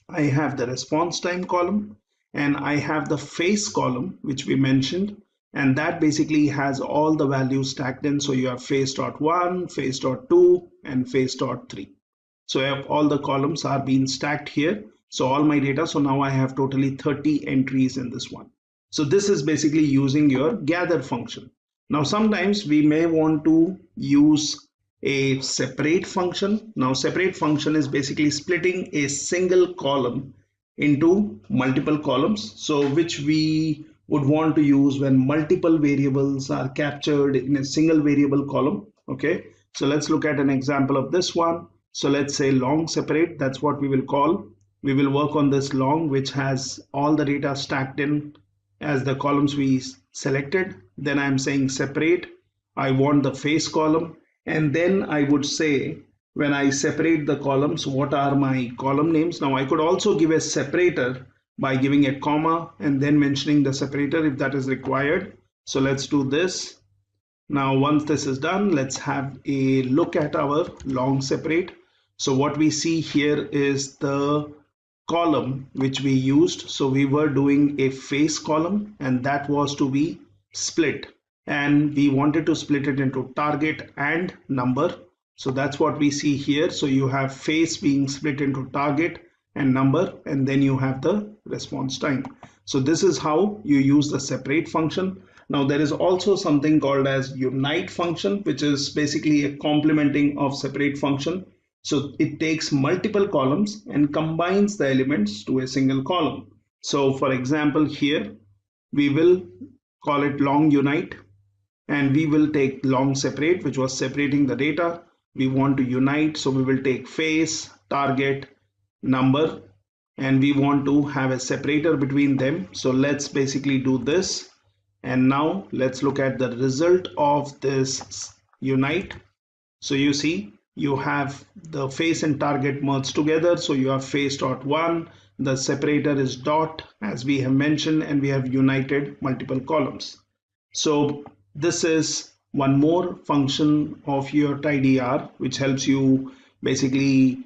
I have the response time column, and I have the phase column, which we mentioned. And that basically has all the values stacked in. So you have phase.1, phase.2, and phase.3. So all the columns are being stacked here. So all my data, so now I have totally 30 entries in this one. So this is basically using your gather function. Now sometimes we may want to use a separate function. Now separate function is basically splitting a single column into multiple columns. So which we would want to use when multiple variables are captured in a single variable column. Okay, so let's look at an example of this one. So let's say long separate, that's what we will call. We will work on this long, which has all the data stacked in as the columns we selected. Then I'm saying separate. I want the phase column. And then I would say, when I separate the columns, what are my column names? Now I could also give a separator by giving a comma and then mentioning the separator if that is required. So let's do this. Now once this is done, let's have a look at our long separate. So what we see here is the column which we used. So we were doing a phase column, and that was to be split, and we wanted to split it into target and number. So that's what we see here. So you have phase being split into target and number, and then you have the response time. So this is how you use the separate function. Now there is also something called as unite function, which is basically a complementing of separate function. So it takes multiple columns and combines the elements to a single column. So for example, here we will call it long unite, and we will take long separate, which was separating the data. We want to unite, so we will take face, target, number, and we want to have a separator between them. So let's basically do this. And now let's look at the result of this unite. So you see, you have the face and target merged together. So you have face dot one, the separator is dot, as we have mentioned, and we have united multiple columns. So this is one more function of your tidyr, which helps you basically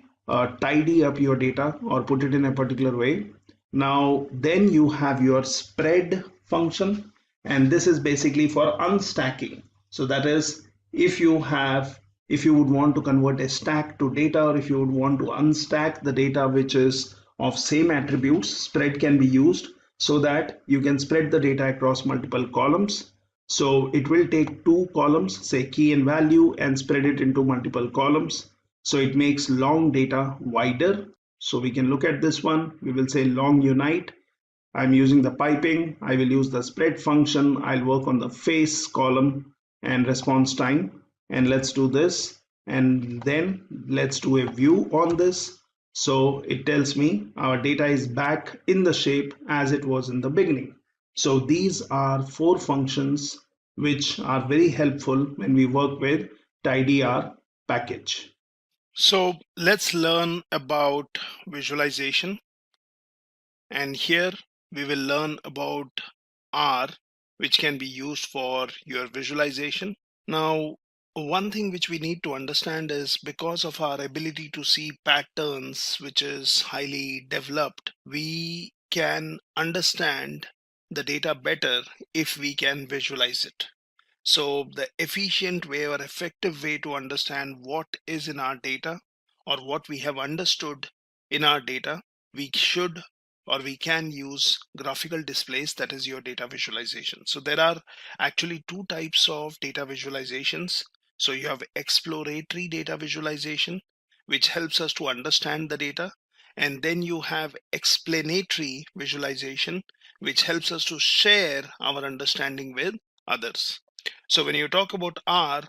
tidy up your data or put it in a particular way. Now then you have your spread function, and this is basically for unstacking. So that is, if you would want to convert a stack to data, or if you would want to unstack the data which is of same attributes, spread can be used so that you can spread the data across multiple columns. So it will take two columns, say key and value, and spread it into multiple columns. So it makes long data wider. So we can look at this one. We will say long unite. I'm using the piping. I will use the spread function. I'll work on the face column and response time. And let's do this. And then let's do a view on this. So it tells me our data is back in the shape as it was in the beginning. So these are four functions which are very helpful when we work with tidyr package. So let's learn about visualization. And here we will learn about R, which can be used for your visualization. Now, one thing which we need to understand is, because of our ability to see patterns, which is highly developed, we can understand the data better if we can visualize it. So the efficient way or effective way to understand what is in our data, or what we have understood in our data, we should or we can use graphical displays, that is your data visualization. So there are actually two types of data visualizations. So you have exploratory data visualization, which helps us to understand the data, and then you have explanatory visualization, which helps us to share our understanding with others. So when you talk about R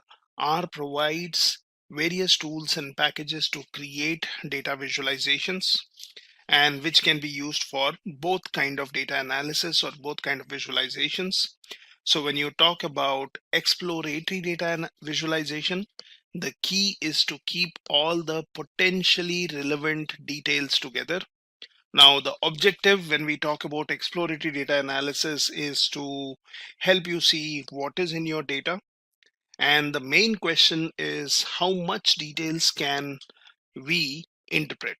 provides various tools and packages to create data visualizations, and which can be used for both kind of data analysis or both kind of visualizations. So when you talk about exploratory data visualization, the key is to keep all the potentially relevant details together. Now, the objective when we talk about exploratory data analysis is to help you see what is in your data. And the main question is, how much details can we interpret?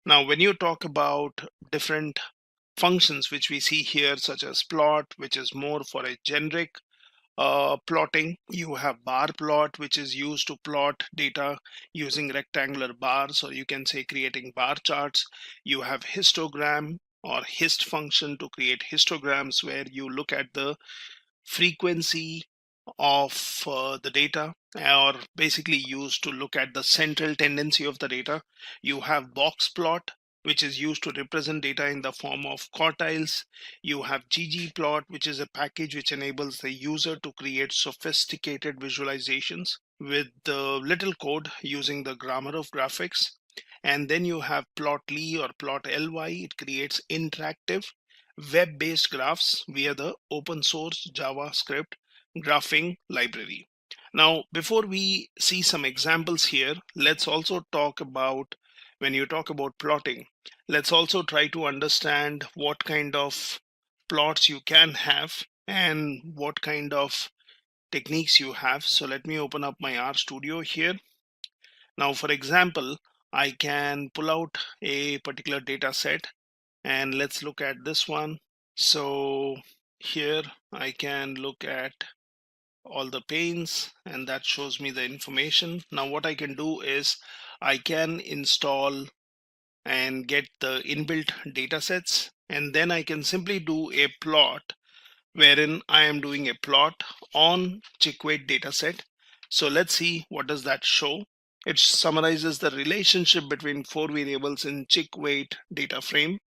Now, when you talk about different functions which we see here, such as plot, which is more for a generic plotting. You have bar plot, which is used to plot data using rectangular bars, or you can say creating bar charts. You have histogram or hist function to create histograms, where you look at the frequency of the data, or basically used to look at the central tendency of the data. You have box plot, which is used to represent data in the form of quartiles. You have ggplot, which is a package which enables the user to create sophisticated visualizations with the little code using the grammar of graphics. And then you have plotly or plotly. It creates interactive web-based graphs via the open source JavaScript graphing library. Now, before we see some examples here, let's also talk about, when you talk about plotting, let's also try to understand what kind of plots you can have and what kind of techniques you have. So let me open up my RStudio here. Now, for example, I can pull out a particular data set, and let's look at this one. So here I can look at all the panes, and that shows me the information. Now what I can do is I can install and get the inbuilt data sets, and then I can simply do a plot wherein I am doing a plot on chick weight dataset. So let's see what does that show. It summarizes the relationship between four variables in chick weight data frame,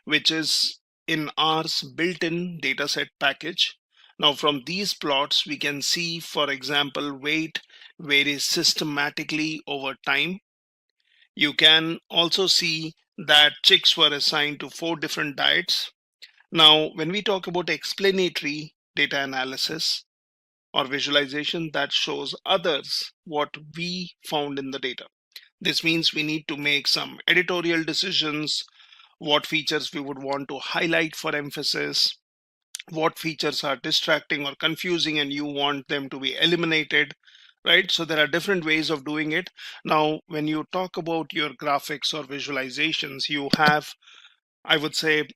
which is in R's built-in dataset package. Now from these plots, we can see, for example, weight varies systematically over time. You can also see that chicks were assigned to 4 different diets. Now, when we talk about explanatory data analysis or visualization, that shows others what we found in the data. This means we need to make some editorial decisions, what features we would want to highlight for emphasis, what features are distracting or confusing and you want them to be eliminated, right? So there are different ways of doing it. Now, when you talk about your graphics or visualizations, you have, I would say,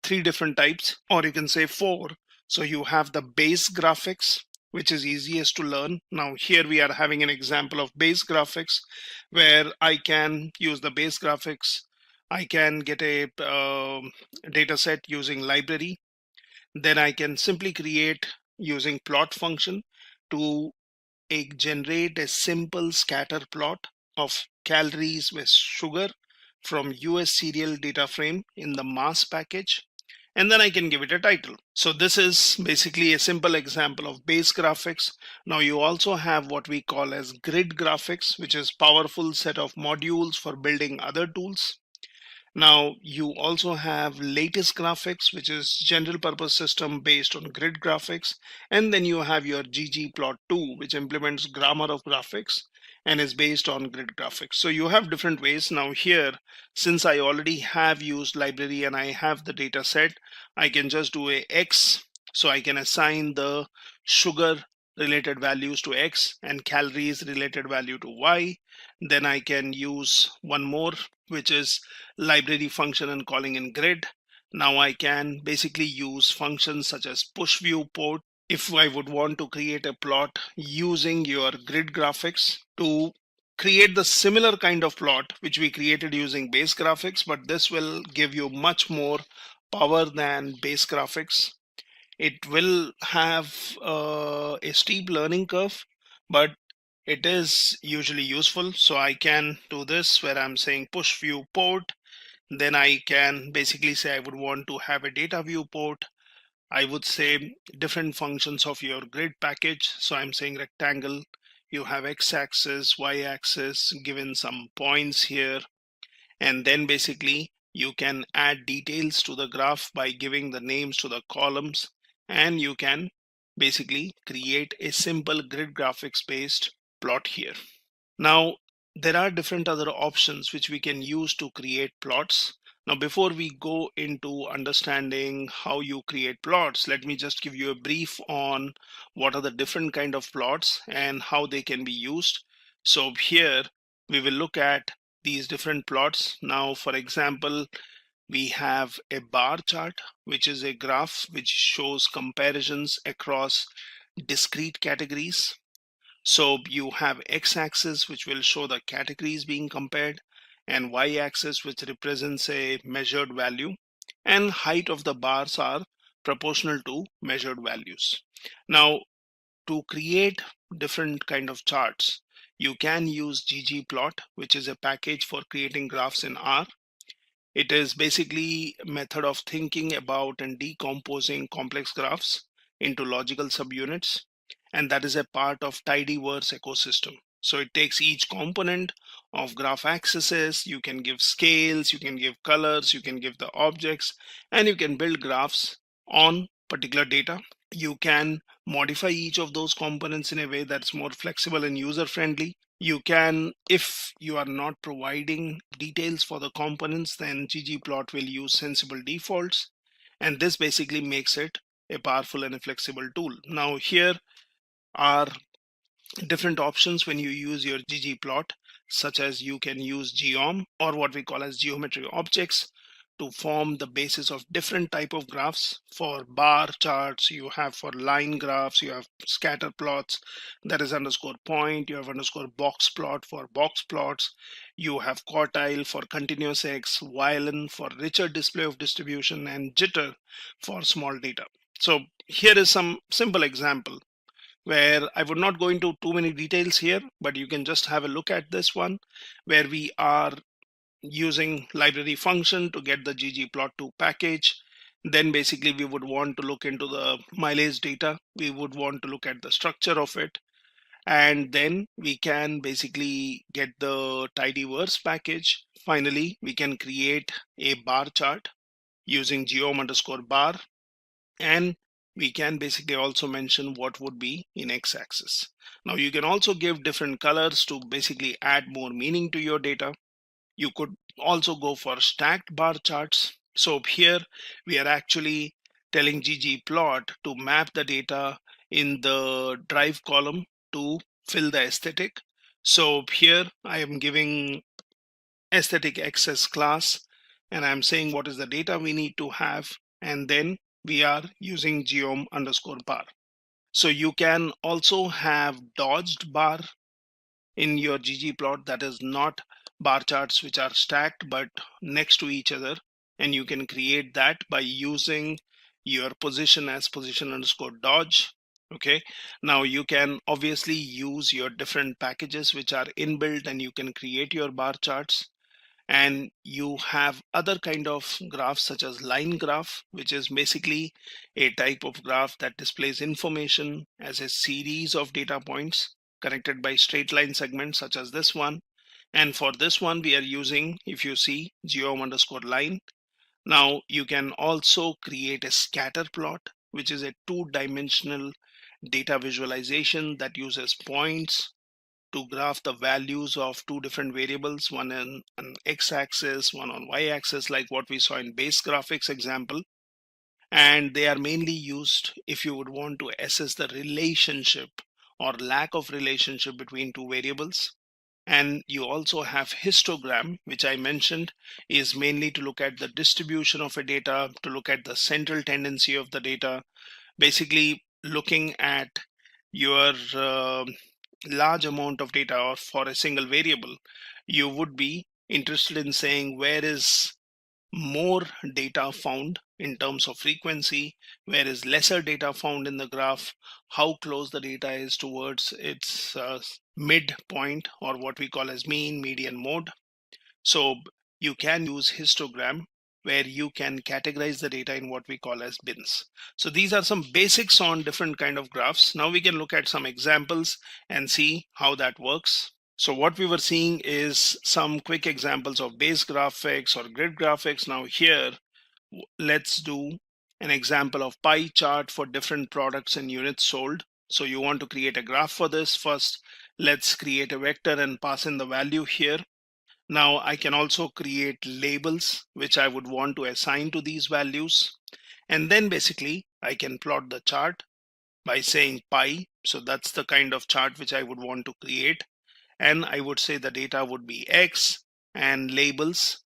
3 different types, or you can say 4. So you have the base graphics, which is easiest to learn. Now here we are having an example of base graphics where I can use the base graphics. I can get a data set using library. Then I can simply create using plot function to generate a simple scatter plot of calories with sugar from US serial data frame in the mass package, and then I can give it a title. So this is basically a simple example of base graphics. Now you also have what we call as grid graphics, which is powerful set of modules for building other tools. Now you also have lattice graphics, which is general purpose system based on grid graphics. And then you have your ggplot2, which implements grammar of graphics and is based on grid graphics. So you have different ways. Now here, since I already have used library and I have the data set, I can just do a X. So I can assign the sugar related values to X and calories related value to Y. Then I can use one more, which is library function and calling in grid. Now I can basically use functions such as push viewport if I would want to create a plot using your grid graphics to create the similar kind of plot which we created using base graphics, but this will give you much more power than base graphics. It will have a steep learning curve, but it is usually useful. So I can do this where I'm saying push viewport. Then I can basically say I would want to have a data viewport. I would say different functions of your grid package. So I'm saying rectangle, you have x-axis, y-axis, given some points here. And then basically you can add details to the graph by giving the names to the columns, and you can basically create a simple grid graphics based plot here. Now, there are different other options which we can use to create plots. Now, before we go into understanding how you create plots, let me just give you a brief on what are the different kind of plots and how they can be used. So here we will look at these different plots. Now, for example, we have a bar chart, which is a graph which shows comparisons across discrete categories. So you have x-axis, which will show the categories being compared, and y-axis, which represents a measured value, and height of the bars are proportional to measured values. Now, to create different kind of charts, you can use ggplot, which is a package for creating graphs in R. It is basically a method of thinking about and decomposing complex graphs into logical subunits, and that is a part of tidyverse ecosystem. So it takes each component of graph axes, you can give scales, you can give colors, you can give the objects, and you can build graphs on particular data. You can modify each of those components in a way that's more flexible and user friendly. You can, if you are not providing details for the components, then ggplot will use sensible defaults, and this basically makes it a powerful and a flexible tool. Now here are different options when you use your ggplot, such as you can use geom, or what we call as geometry objects, to form the basis of different type of graphs. For bar charts, you have for line graphs, you have scatter plots, that is underscore point, you have underscore box plot for box plots, you have quartile for continuous x, violin for richer display of distribution, and jitter for small data. So here is some simple example where I would not go into too many details here, but you can just have a look at this one where we are using library function to get the ggplot2 package. Then basically we would want to look into the mileage data. We would want to look at the structure of it. And then we can basically get the tidyverse package. Finally, we can create a bar chart using geom_bar, and we can basically also mention what would be in x-axis. Now you can also give different colors to basically add more meaning to your data. You could also go for stacked bar charts. So here we are actually telling ggplot to map the data in the drive column to fill the aesthetic. So here I am giving aesthetic access class, and I'm saying what is the data we need to have, and then we are using geom_bar. So you can also have dodged bar in your ggplot, that is not bar charts which are stacked but next to each other, and you can create that by using your position as position_dodge. Okay, now you can obviously use your different packages which are inbuilt, and you can create your bar charts. And you have other kind of graphs such as line graph, which is basically a type of graph that displays information as a series of data points connected by straight line segments such as this one. And for this one we are using, if you see, geom_line. Now you can also create a scatter plot, which is a two-dimensional data visualization that uses points to graph the values of two different variables, one on an x-axis, one on y-axis, like what we saw in base graphics example. And they are mainly used if you would want to assess the relationship or lack of relationship between two variables. And you also have histogram, which I mentioned is mainly to look at the distribution of a data, to look at the central tendency of the data, basically looking at your large amount of data or for a single variable. You would be interested in saying where is more data found in terms of frequency, where is lesser data found in the graph, how close the data is towards its midpoint, or what we call as mean, median, mode. So you can use histogram where you can categorize the data in what we call as bins. So these are some basics on different kind of graphs. Now we can look at some examples and see how that works. So what we were seeing is some quick examples of base graphics or grid graphics. Now here, let's do an example of pie chart for different products and units sold. So you want to create a graph for this. First, let's create a vector and pass in the value here. Now I can also create labels which I would want to assign to these values. And then basically I can plot the chart by saying pie. So that's the kind of chart which I would want to create. And I would say the data would be X and labels.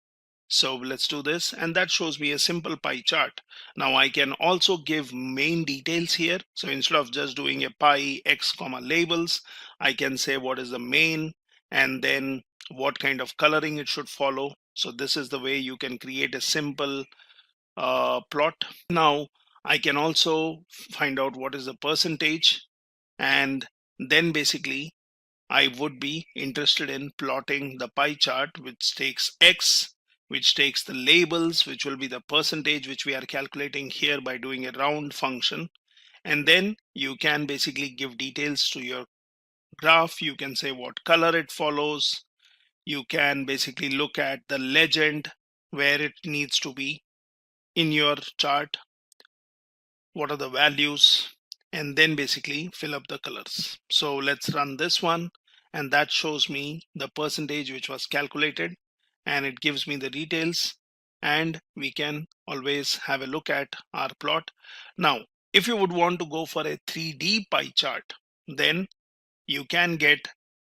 So let's do this, and that shows me a simple pie chart. Now I can also give main details here. So instead of just doing a pie X comma labels, I can say what is the main and then what kind of coloring it should follow. So this is the way you can create a simple plot. Now I can also find out what is the percentage, and then basically I would be interested in plotting the pie chart, which takes X, which takes the labels, which will be the percentage, which we are calculating here by doing a round function. And then you can basically give details to your graph. You can say what color it follows. You can basically look at the legend where it needs to be in your chart. What are the values? And then basically fill up the colors. So let's run this one, and that shows me the percentage which was calculated, and it gives me the details, and we can always have a look at our plot. Now if you would want to go for a 3D pie chart, then you can get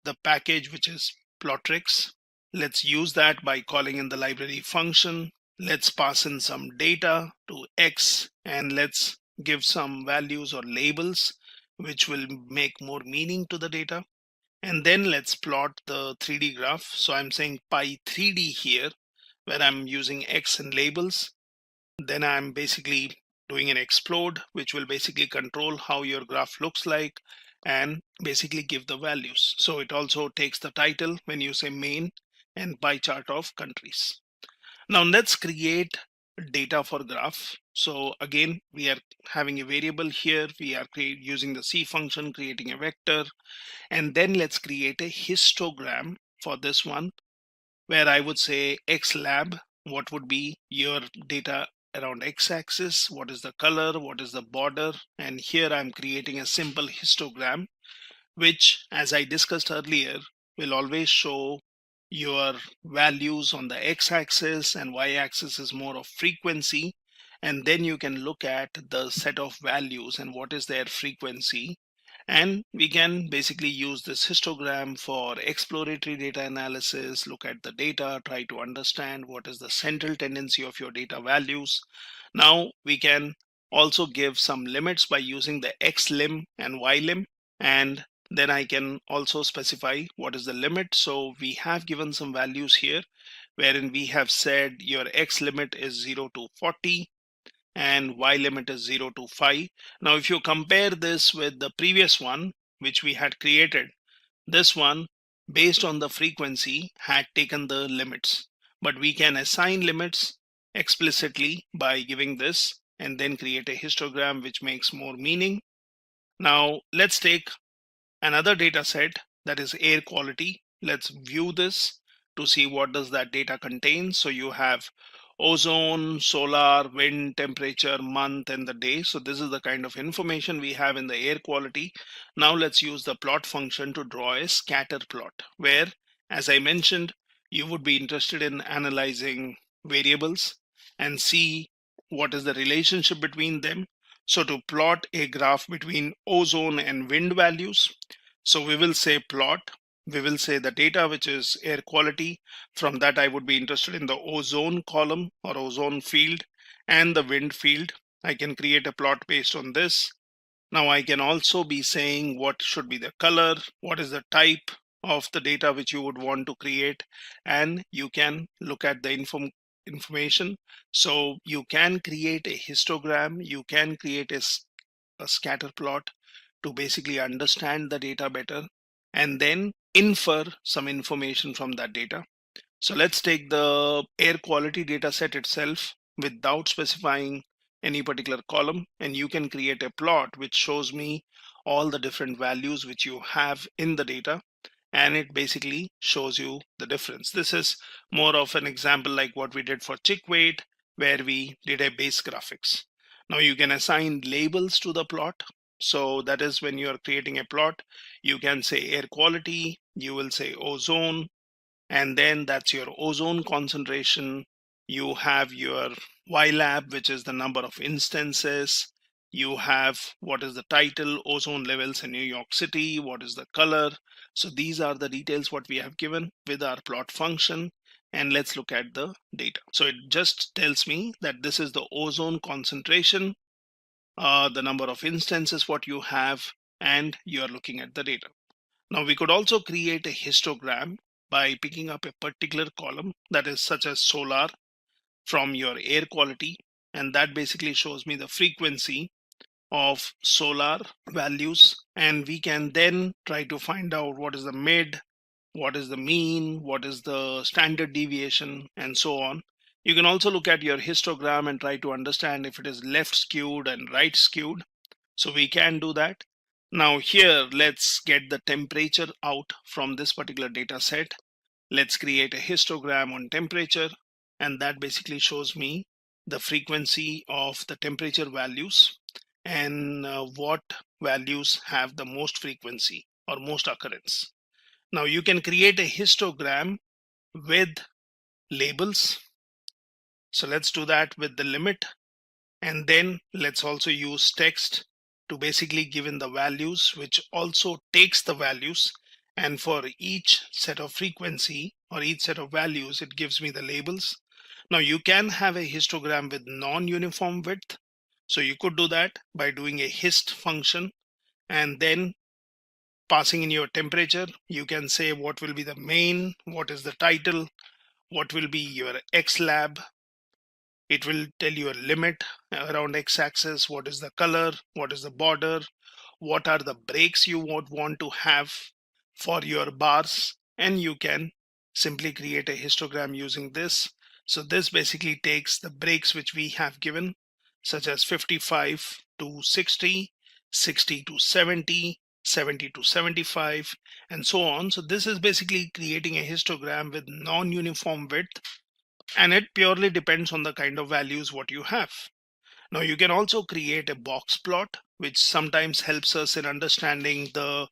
the package which is Plotrix. Let's use that by calling in the library function. Let's pass in some data to X, and let's give some values or labels which will make more meaning to the data. And then let's plot the 3D graph. So I'm saying pie 3D here, where I'm using X and labels. Then I'm basically doing an explode, which will basically control how your graph looks like and basically give the values. So it also takes the title when you say main and pie chart of countries. Now let's create data for graph. So again, we are having a variable here. We are using the C function, creating a vector, and then let's create a histogram for this one, where I would say X lab, what would be your data around x-axis, what is the color, what is the border, and here I'm creating a simple histogram, which, as I discussed earlier, will always show your values on the x-axis, and y-axis is more of frequency, and then you can look at the set of values and what is their frequency. And we can basically use this histogram for exploratory data analysis, look at the data, try to understand what is the central tendency of your data values. Now we can also give some limits by using the x lim and y lim, and then I can also specify what is the limit. So we have given some values here wherein we have said your x limit is 0 to 40 and y limit is 0 to 5. Now if you compare this with the previous one which we had created, this one based on the frequency had taken the limits, but we can assign limits explicitly by giving this and then create a histogram which makes more meaning. Now let's take another data set, that is air quality. Let's view this to see what does that data contain. So you have ozone, solar, wind, temperature, month, and the day. So this is the kind of information we have in the air quality. Now let's use the plot function to draw a scatter plot, where, as I mentioned, you would be interested in analyzing variables and see what is the relationship between them. So to plot a graph between ozone and wind values, so we will say plot, we will say the data which is air quality. From that I would be interested in the ozone column or ozone field and the wind field. I can create a plot based on this. Now I can also be saying what should be the color, what is the type of the data which you would want to create, and you can look at the information. So you can create a histogram, you can create a scatter plot to basically understand the data better and then infer some information from that data. So let's take the air quality data set itself without specifying any particular column, and you can create a plot which shows me all the different values which you have in the data, and it basically shows you the difference. This is more of an example like what we did for chick weight, where we did a base graphics. Now you can assign labels to the plot. So that is when you are creating a plot, you can say air quality, you will say ozone, and then that's your ozone concentration. You have your YLab, which is the number of instances. You have what is the title, ozone levels in New York City, what is the color. So these are the details what we have given with our plot function. And let's look at the data. So it just tells me that this is the ozone concentration, the number of instances what you have, and you are looking at the data. Now we could also create a histogram by picking up a particular column, that is such as solar, from your air quality, and that basically shows me the frequency of solar values, and we can then try to find out what is the mid, what is the mean, what is the standard deviation, and so on. You can also look at your histogram and try to understand if it is left skewed and right skewed. So we can do that. Now here, let's get the temperature out from this particular data set. Let's create a histogram on temperature, and that basically shows me the frequency of the temperature values and what values have the most frequency or most occurrence. Now you can create a histogram with labels. So let's do that with the limit, and then let's also use text to basically give in the values, which also takes the values, and for each set of frequency or each set of values it gives me the labels. Now you can have a histogram with non-uniform width, so you could do that by doing a hist function and then passing in your temperature. You can say what will be the main, what is the title, what will be your X lab, It will tell you a limit around x-axis, what is the color, what is the border, what are the breaks you would want to have for your bars, and you can simply create a histogram using this. So this basically takes the breaks which we have given, such as 55 to 60, 60 to 70, 70 to 75, and so on. So this is basically creating a histogram with non-uniform width, and it purely depends on the kind of values what you have. Now you can also create a box plot, which sometimes helps us in understanding the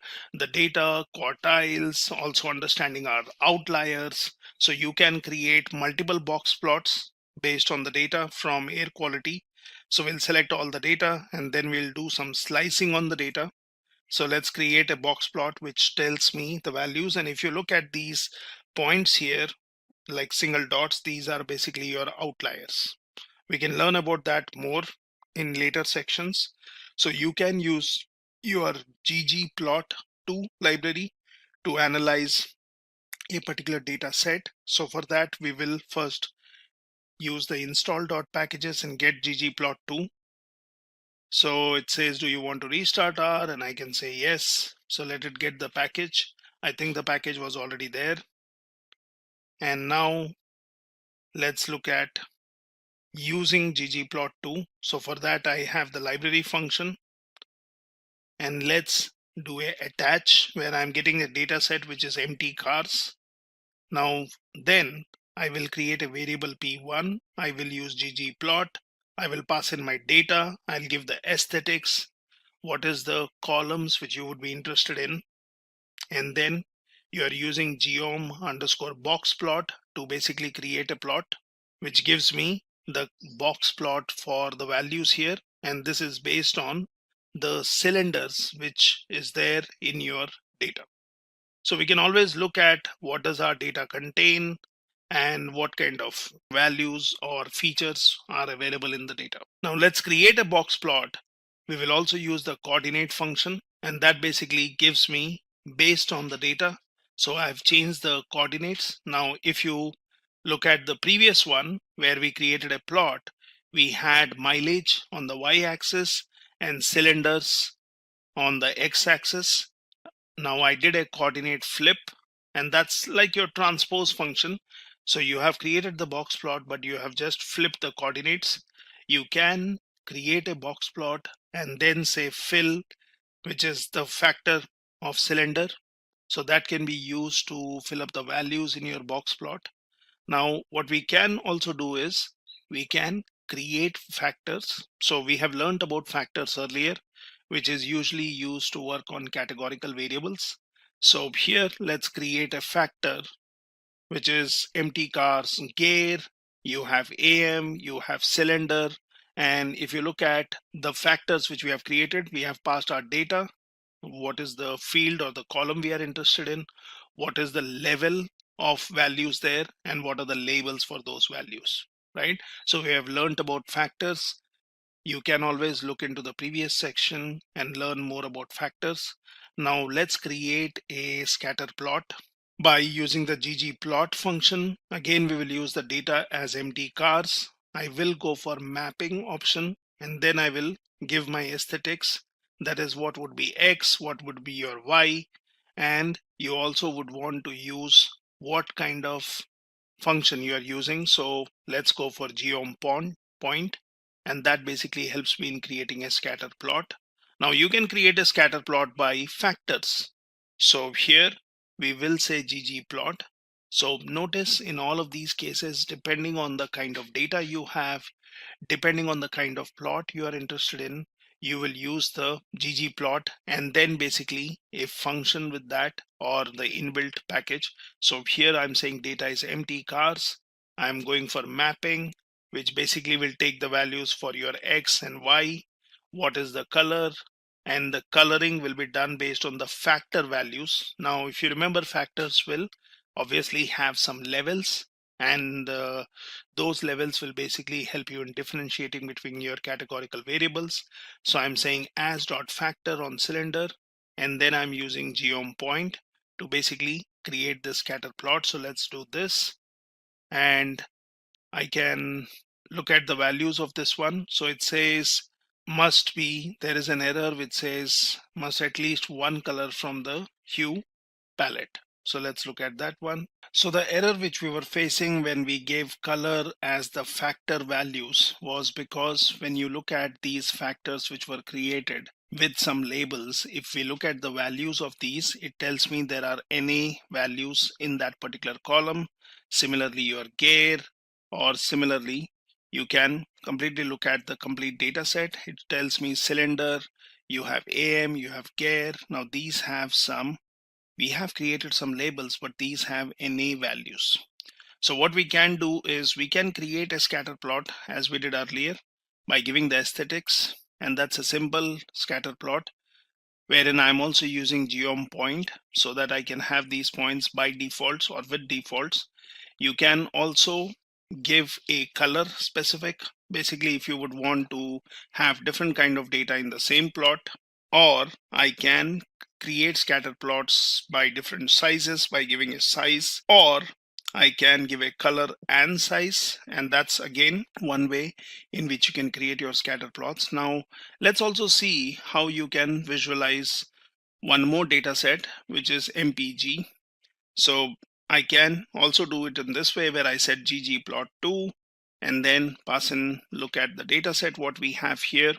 data quartiles, also understanding our outliers. So you can create multiple box plots based on the data from air quality. So we'll select all the data and then we'll do some slicing on the data. So let's create a box plot which tells me the values. And if you look at these points here, like single dots, these are basically your outliers. We can learn about that more in later sections. So you can use your ggplot2 library to analyze a particular data set. So for that, we will first use the install.packages and get ggplot2. So it says, do you want to restart R? And I can say yes. So let it get the package. I think the package was already there. And now let's look at using ggplot2. So for that, I have the library function, and let's do a attach where I'm getting a data set which is empty cars. Now then I will create a variable p1. I will use ggplot. I will pass in my data. I'll give the aesthetics, what is the columns which you would be interested in, and then you are using geom underscore box plot to basically create a plot which gives me the box plot for the values here, and this is based on the cylinders which is there in your data. So we can always look at what does our data contain and what kind of values or features are available in the data. Now let's create a box plot. We will also use the coordinate function, and that basically gives me based on the data. So I've changed the coordinates. Now if you look at the previous one where we created a plot, we had mileage on the y-axis and cylinders on the x-axis. Now I did a coordinate flip, and that's like your transpose function. So you have created the box plot, but you have just flipped the coordinates. You can create a box plot and then say fill, which is the factor of cylinder. So that can be used to fill up the values in your box plot. Now what we can also do is we can create factors. So we have learned about factors earlier, which is usually used to work on categorical variables. So here let's create a factor which is empty cars gear. You have AM, you have cylinder, and if you look at the factors which we have created, we have passed our data, what is the field or the column we are interested in, what is the level of values there, and what are the labels for those values, right? So we have learned about factors. You can always look into the previous section and learn more about factors. Now let's create a scatter plot by using the ggplot function. Again, we will use the data as empty cars. I will go for mapping option, and then I will give my aesthetics. That is what would be X, what would be your Y, and you also would want to use what kind of function you are using. So let's go for geom point, and that basically helps me in creating a scatter plot. Now you can create a scatter plot by factors. So here we will say ggplot. So notice in all of these cases, depending on the kind of data you have, depending on the kind of plot you are interested in, you will use the ggplot and then basically a function with that or the inbuilt package. So here I'm saying data is empty cars. I'm going for mapping, which basically will take the values for your X and Y. What is the color? And the coloring will be done based on the factor values. Now, if you remember, factors will obviously have some levels, and those levels will basically help you in differentiating between your categorical variables. So I'm saying as dot factor on cylinder, and then I'm using geom point to basically create this scatter plot. So let's do this, and I can look at the values of this one. So it says must be, there is an error which says must at least one color from the hue palette. So let's look at that one. So the error which we were facing when we gave color as the factor values was because when you look at these factors which were created with some labels, if we look at the values of these, it tells me there are any values in that particular column. Similarly, your gear, or similarly, you can completely look at the complete data set. It tells me cylinder, you have AM, you have gear. Now these have some, we have created some labels, but these have NA values. So what we can do is we can create a scatter plot as we did earlier by giving the aesthetics, and that's a simple scatter plot wherein I'm also using geom point so that I can have these points by defaults or with defaults. You can also give a color specific, basically if you would want to have different kind of data in the same plot, or I can create scatter plots by different sizes by giving a size, or I can give a color and size, and that's again one way in which you can create your scatter plots. Now let's also see how you can visualize one more data set, which is MPG. So I can also do it in this way where I set ggplot2 and then pass in, look at the data set what we have here.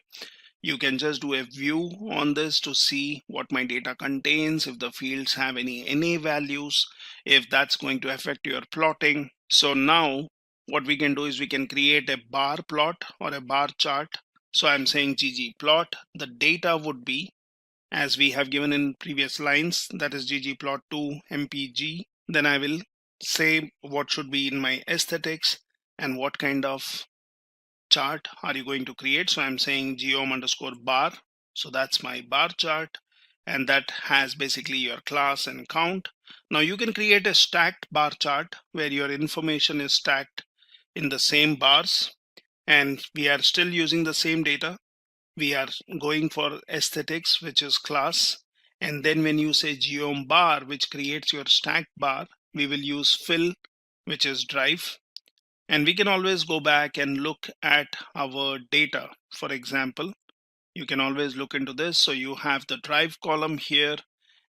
You can just do a view on this to see what my data contains, if the fields have any NA values, if that's going to affect your plotting. So now what we can do is we can create a bar plot or a bar chart. So I'm saying ggplot, the data would be as we have given in previous lines, that is ggplot2 mpg. Then I will say what should be in my aesthetics and what kind of chart are you going to create. So I'm saying geom underscore bar. So that's my bar chart, and that has basically your class and count. Now you can create a stacked bar chart where your information is stacked in the same bars, and we are still using the same data. We are going for aesthetics, which is class, and then when you say geom bar, which creates your stacked bar, we will use fill, which is drive. And we can always go back and look at our data. For example, you can always look into this. So you have the drive column here,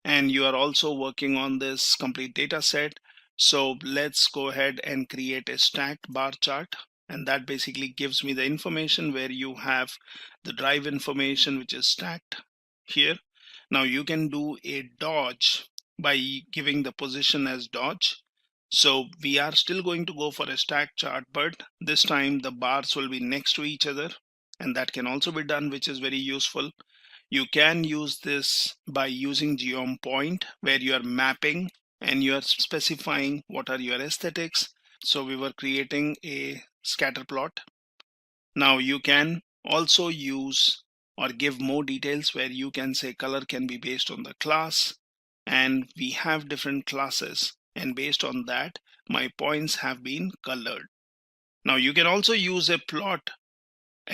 and you are also working on this complete data set. So let's go ahead and create a stacked bar chart. And that basically gives me the information where you have the drive information, which is stacked here. Now you can do a dodge by giving the position as dodge. So we are still going to go for a stack chart, but this time the bars will be next to each other, and that can also be done, which is very useful. You can use this by using geom point where you are mapping and you are specifying what are your aesthetics. So we were creating a scatter plot. Now you can also use or give more details where you can say color can be based on the class, and we have different classes, and based on that my points have been colored. Now you can also use a plot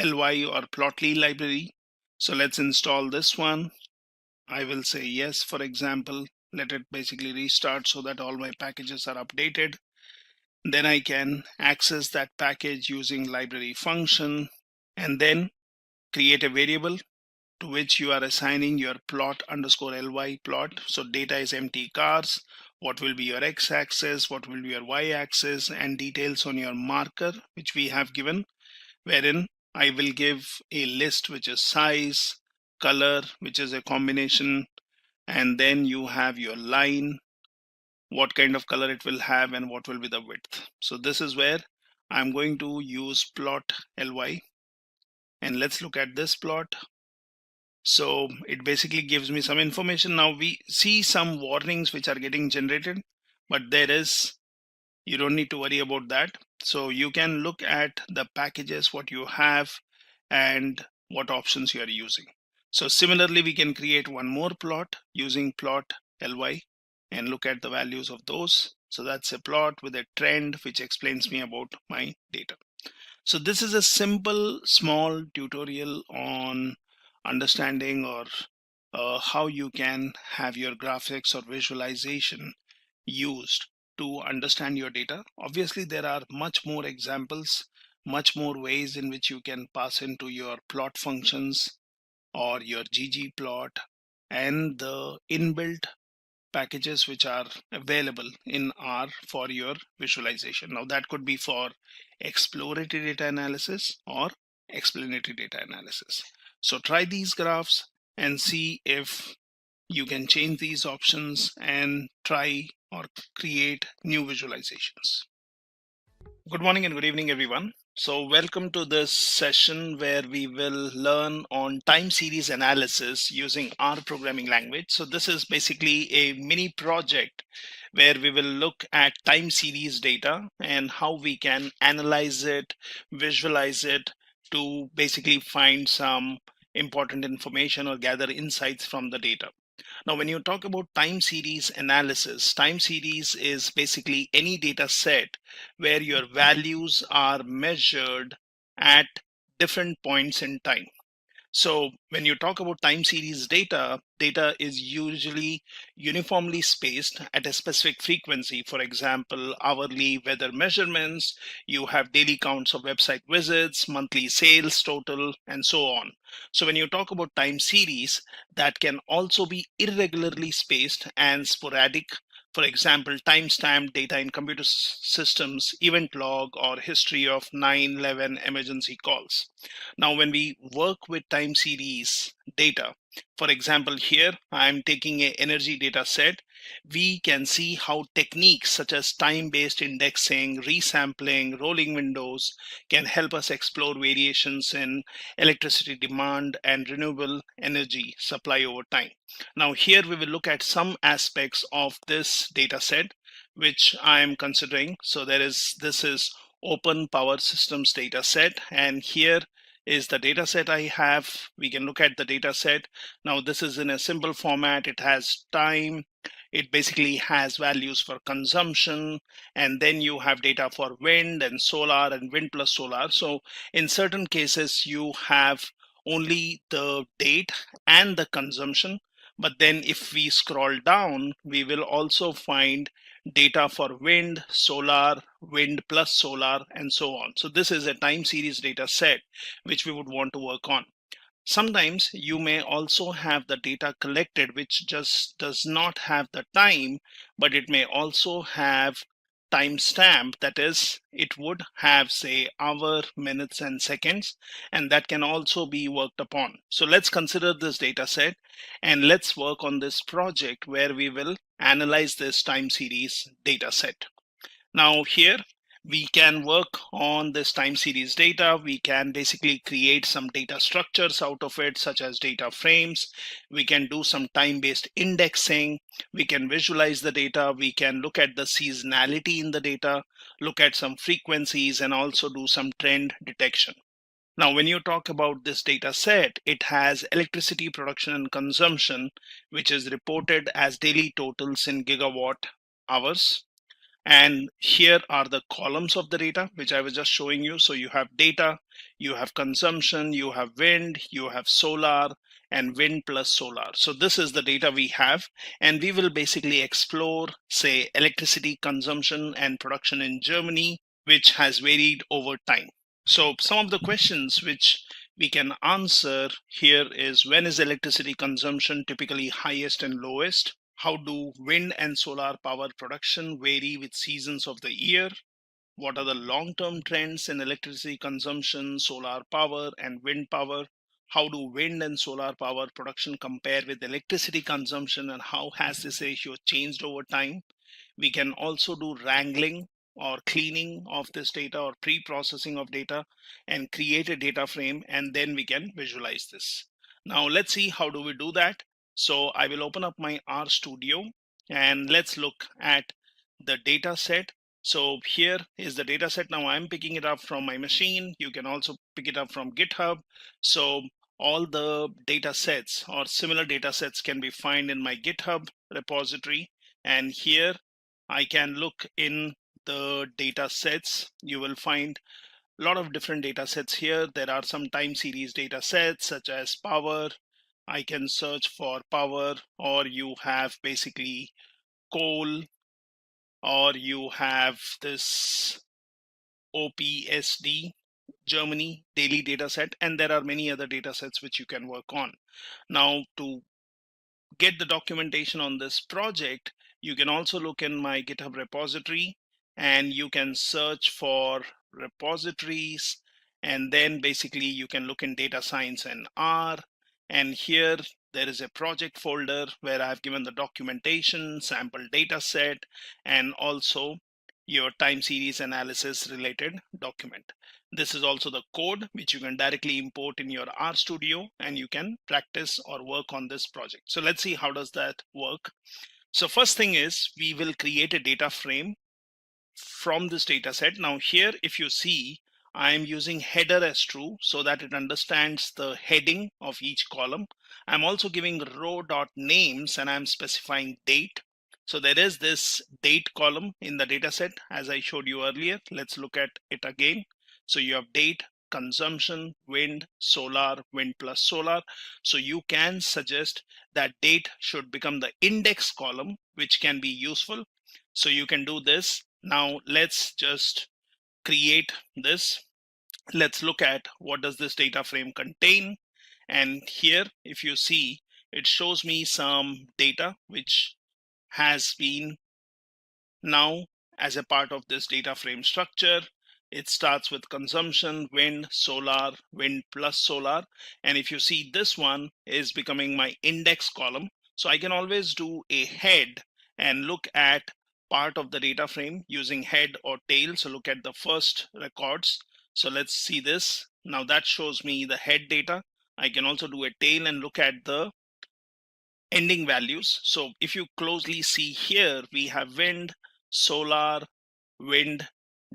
ly or plotly library. So let's install this one. I will say yes, for example. Let it basically restart so that all my packages are updated. Then I can access that package using library function, and then create a variable to which you are assigning your plot underscore ly plot. So data is empty cars. What will be your x-axis, what will be your y-axis, and details on your marker, which we have given, wherein I will give a list which is size, color, which is a combination, and then you have your line, what kind of color it will have, and what will be the width. So this is where I'm going to use plot ly, and let's look at this plot. So it basically gives me some information. Now we see some warnings which are getting generated, but you don't need to worry about that. So you can look at the packages, what you have, and what options you are using. So similarly, we can create one more plot using plot ly and look at the values of those. So that's a plot with a trend which explains me about my data. So this is a simple small tutorial on understanding or how you can have your graphics or visualization used to understand your data. Obviously, there are much more examples much more ways in which you can pass into your plot functions or your ggplot and the inbuilt packages which are available in R for your visualization. Now that could be for exploratory data analysis or explanatory data analysis. So try these graphs and see if you can change these options and try or create new visualizations. Good morning and good evening, everyone. So welcome to this session where we will learn on time series analysis using R programming language. So this is basically a mini project where we will look at time series data and how we can analyze it, visualize it to basically find some important information or gather insights from the data. Now, when you talk about time series analysis, time series is basically any data set where your values are measured at different points in time. So when you talk about time series data, data is usually uniformly spaced at a specific frequency. For example, hourly weather measurements, you have daily counts of website visits, monthly sales total, and so on. So when you talk about time series, that can also be irregularly spaced and sporadic. For example, timestamp data in computer systems, event log, or history of 9/11 emergency calls. Now, when we work with time series data, for example, here I'm taking a energy data set, we can see how techniques such as time-based indexing, resampling, rolling windows can help us explore variations in electricity demand and renewable energy supply over time. Now, here we will look at some aspects of this data set which I am considering. So this is open power systems data set, and here is the data set I have. We can look at the data set. Now this is in a simple format. It has time. It basically has values for consumption, and then you have data for wind and solar and wind plus solar. So in certain cases you have only the date and the consumption. But then if we scroll down, we will also find data for wind, solar, wind plus solar, and so on. So this is a time series data set which we would want to work on. Sometimes you may also have the data collected which just does not have the time, but it may also have timestamp. That is, it would have, say, hour, minutes, and seconds, and that can also be worked upon. So let's consider this data set and let's work on this project where we will analyze this time series data set. Now here we can work on this time series data. We can basically create some data structures out of it, such as data frames. We can do some time-based indexing. We can visualize the data. We can look at the seasonality in the data, look at some frequencies, and also do some trend detection. Now, when you talk about this data set, it has electricity production and consumption, which is reported as daily totals in gigawatt hours. And here are the columns of the data, which I was just showing you. So you have data, you have consumption, you have wind, you have solar, and wind plus solar. So this is the data we have, and we will basically explore, say, electricity consumption and production in Germany, which has varied over time. So some of the questions which we can answer here is, when is electricity consumption typically highest and lowest? How do wind and solar power production vary with seasons of the year? What are the long-term trends in electricity consumption, solar power, and wind power? How do wind and solar power production compare with electricity consumption, and how has this ratio changed over time? We can also do wrangling or cleaning of this data or pre-processing of data and create a data frame, and then we can visualize this. Now let's see how do we do that. So I will open up my R Studio and let's look at the data set. So here is the data set. Now I'm picking it up from my machine. You can also pick it up from GitHub. So all the data sets or similar data sets can be found in my GitHub repository. And here I can look in the data sets. You will find a lot of different data sets here. There are some time series data sets such as power. I can search for power, or you have basically coal, or you have this OPSD. Germany daily data set, and there are many other data sets which you can work on. Now, to get the documentation on this project, you can also look in my GitHub repository and you can search for repositories, and then basically you can look in data science and R, and here there is a project folder where I've given the documentation, sample data set, and also your time series analysis related document. This is also the code which you can directly import in your RStudio, and you can practice or work on this project. So let's see how does that work. So first thing is we will create a data frame from this data set. Now here, if you see, I am using header as true so that it understands the heading of each column. I'm also giving row dot names and I'm specifying date. So there is this date column in the data set as I showed you earlier. Let's look at it again. So you have date, consumption, wind, solar, wind plus solar. So you can suggest that date should become the index column, which can be useful. So you can do this. Now let's just create this. Let's look at what does this data frame contain. And here, if you see, it shows me some data which has been now as a part of this data frame structure. It starts with consumption, wind, solar, wind plus solar. And if you see, this one is becoming my index column. So I can always do a head and look at part of the data frame using head or tail. So look at the first records. So let's see this. Now that shows me the head data. I can also do a tail and look at the ending values. So if you closely see here, we have wind, solar, wind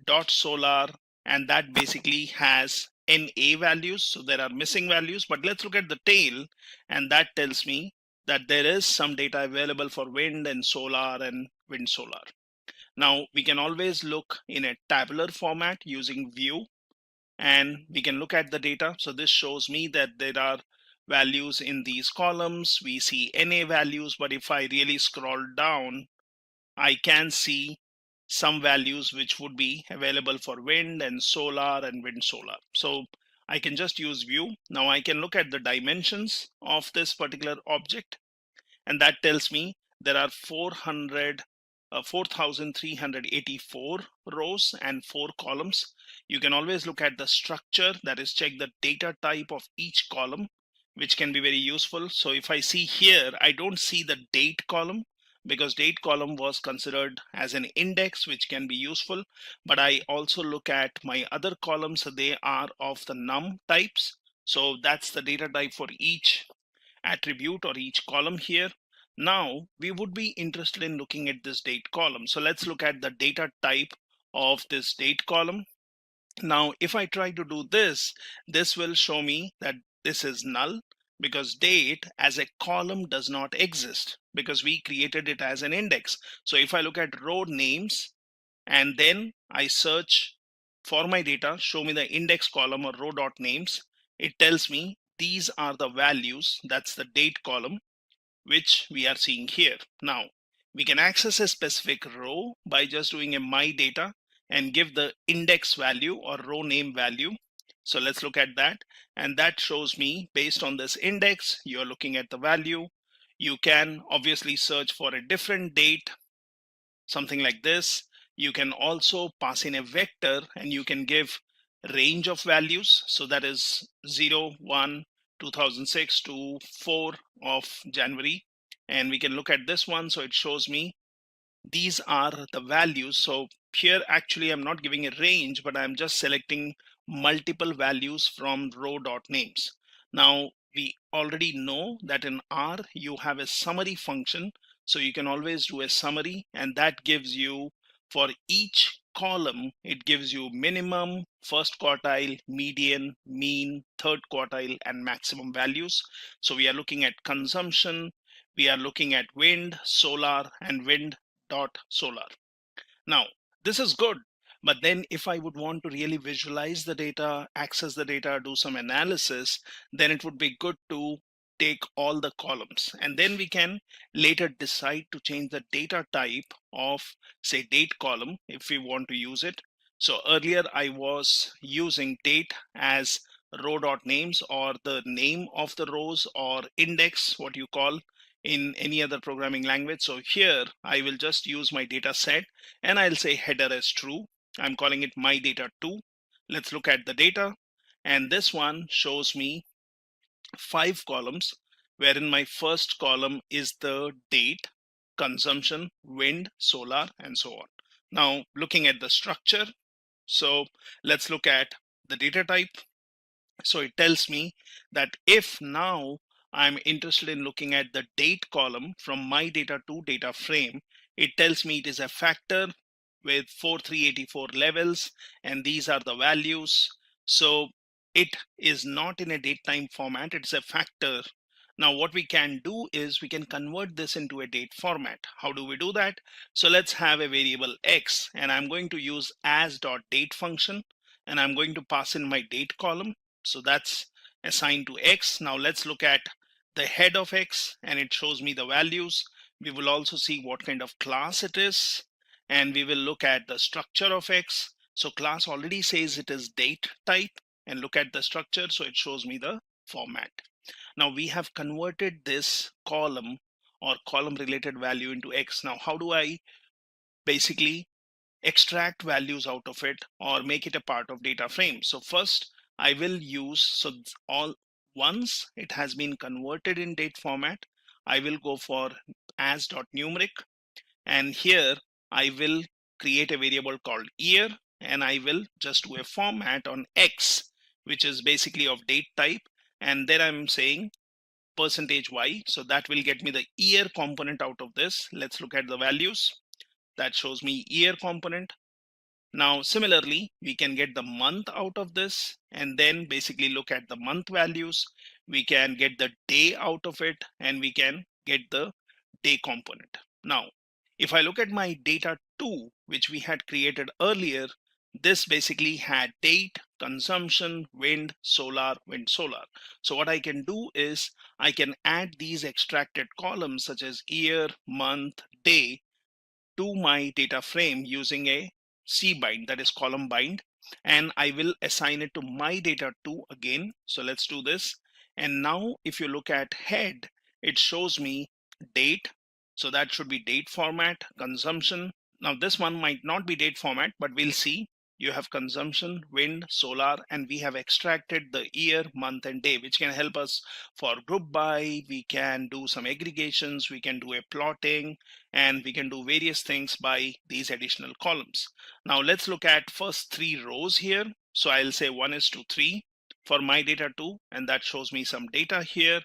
dot solar, and that basically has NA values. So there are missing values, but let's look at the tail, and that tells me that there is some data available for wind and solar and wind solar. Now we can always look in a tabular format using view, and we can look at the data. So this shows me that there are values in these columns. We see NA values, but if I really scroll down, I can see some values which would be available for wind and solar and wind solar. So I can just use view. Now I can look at the dimensions of this particular object, and that tells me there are 4,384 rows and 4 columns. You can always look at the structure, that is check the data type of each column, which can be very useful. So if I see here, I don't see the date column because date column was considered as an index, which can be useful. But I also look at my other columns, so they are of the num types. So that's the data type for each attribute or each column here. Now we would be interested in looking at this date column. So let's look at the data type of this date column. Now if I try to do this, this will show me that this is null because date as a column does not exist because we created it as an index. So if I look at row names and then I search for my data, show me the index column or row dot names, it tells me these are the values, that's the date column, which we are seeing here. Now we can access a specific row by just doing a my data and give the index value or row name value. So let's look at that, and that shows me based on this index you're looking at the value. You can obviously search for a different date, something like this. You can also pass in a vector and you can give range of values. So that is 0, 1, 2006 to 4 of January. And we can look at this one. So it shows me these are the values. So here actually I'm not giving a range, but I'm just selecting multiple values from row dot names. Now we already know that in R you have a summary function. So you can always do a summary, and that gives you for each column, it gives you minimum, first quartile, median, mean, third quartile, and maximum values. So we are looking at consumption, we are looking at wind, solar, and wind dot solar. Now this is good, but then if I would want to really visualize the data, access the data, do some analysis, then it would be good to take all the columns, and then we can later decide to change the data type of say date column if we want to use it. So earlier I was using date as row.names or the name of the rows or index, what you call in any other programming language. So here I will just use my data set and I'll say header as true. I'm calling it my data 2. Let's look at the data. And this one shows me 5 columns, wherein my first column is the date, consumption, wind, solar, and so on. Now looking at the structure, so let's look at the data type. So it tells me that if now I'm interested in looking at the date column from my data to data frame, it tells me it is a factor with 4384 levels, and these are the values. So it is not in a date time format, it's a factor. Now what we can do is we can convert this into a date format. How do we do that? So let's have a variable x, and I'm going to use as.date function, and I'm going to pass in my date column. So that's assigned to x. Now let's look at the head of x, and it shows me the values. We will also see what kind of class it is, and we will look at the structure of x. So class already says it is date type, and look at the structure, so it shows me the format. Now we have converted this column or column related value into x. Now how do I basically extract values out of it or make it a part of data frame? So first I will use, so all once it has been converted in date format, I will go for as.numeric, and here I will create a variable called year, and I will just do a format on x, which is basically of date type, and then I'm saying %y, so that will get me the year component out of this. Let's look at the values. That shows me year component. Now similarly we can get the month out of this, and then basically look at the month values. We can get the day out of it, and we can get the day component. Now if I look at my data 2, which we had created earlier, this basically had date, consumption, wind, solar, wind, solar. So what I can do is I can add these extracted columns such as year, month, day to my data frame using a cbind, that is column bind, and I will assign it to my data 2 again. So let's do this. And now if you look at head, it shows me date, so that should be date format, consumption. Now this one might not be date format, but we'll see. You have consumption, wind, solar, and we have extracted the year, month, and day, which can help us for group by. We can do some aggregations, we can do a plotting, and we can do various things by these additional columns. Now let's look at first 3 rows here. So I'll say 1:3 for my data 2, and that shows me some data here.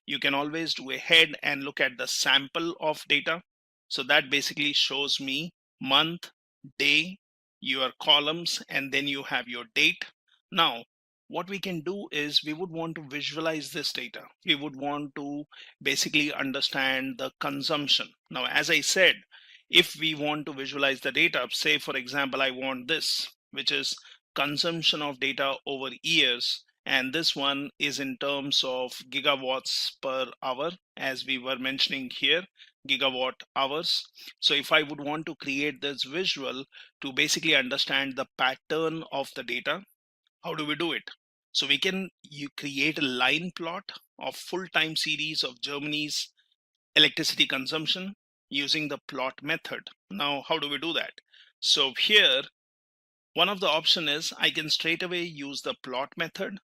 You can always do a head and look at the sample of data. So that basically shows me month, day, your columns, and then you have your date. Now what we can do is we would want to visualize this data. We would want to basically understand the consumption. Now as I said, if we want to visualize the data, say for example I want this, which is consumption of data over years, and this one is in terms of gigawatts per hour, as we were mentioning here, gigawatt hours. So if I would want to create this visual to basically understand the pattern of the data, how do we do it? So we can create a line plot of full time series of Germany's electricity consumption using the plot method. Now how do we do that? So here one of the option is I can straight away use the plot method.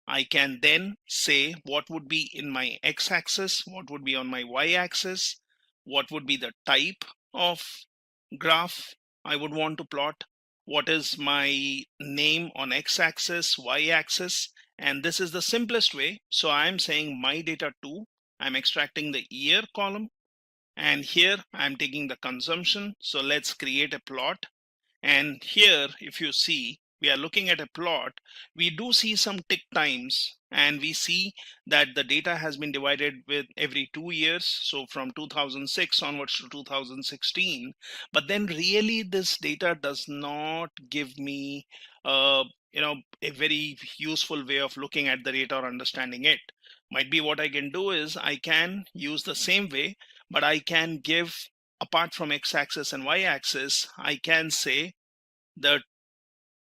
I can then say what would be in my x-axis, what would be on my y-axis, what would be the type of graph I would want to plot, what is my name on x-axis, y-axis, and this is the simplest way. So I'm saying my data 2, I'm extracting the year column, and here I'm taking the consumption. So let's create a plot. And here, if you see, we are looking at a plot. We do see some tick times, and we see that the data has been divided with every 2 years. So from 2006 onwards to 2016. But then really this data does not give me a very useful way of looking at the data or understanding it. Might be what I can do is I can use the same way, but I can give, apart from x-axis and y-axis, I can say the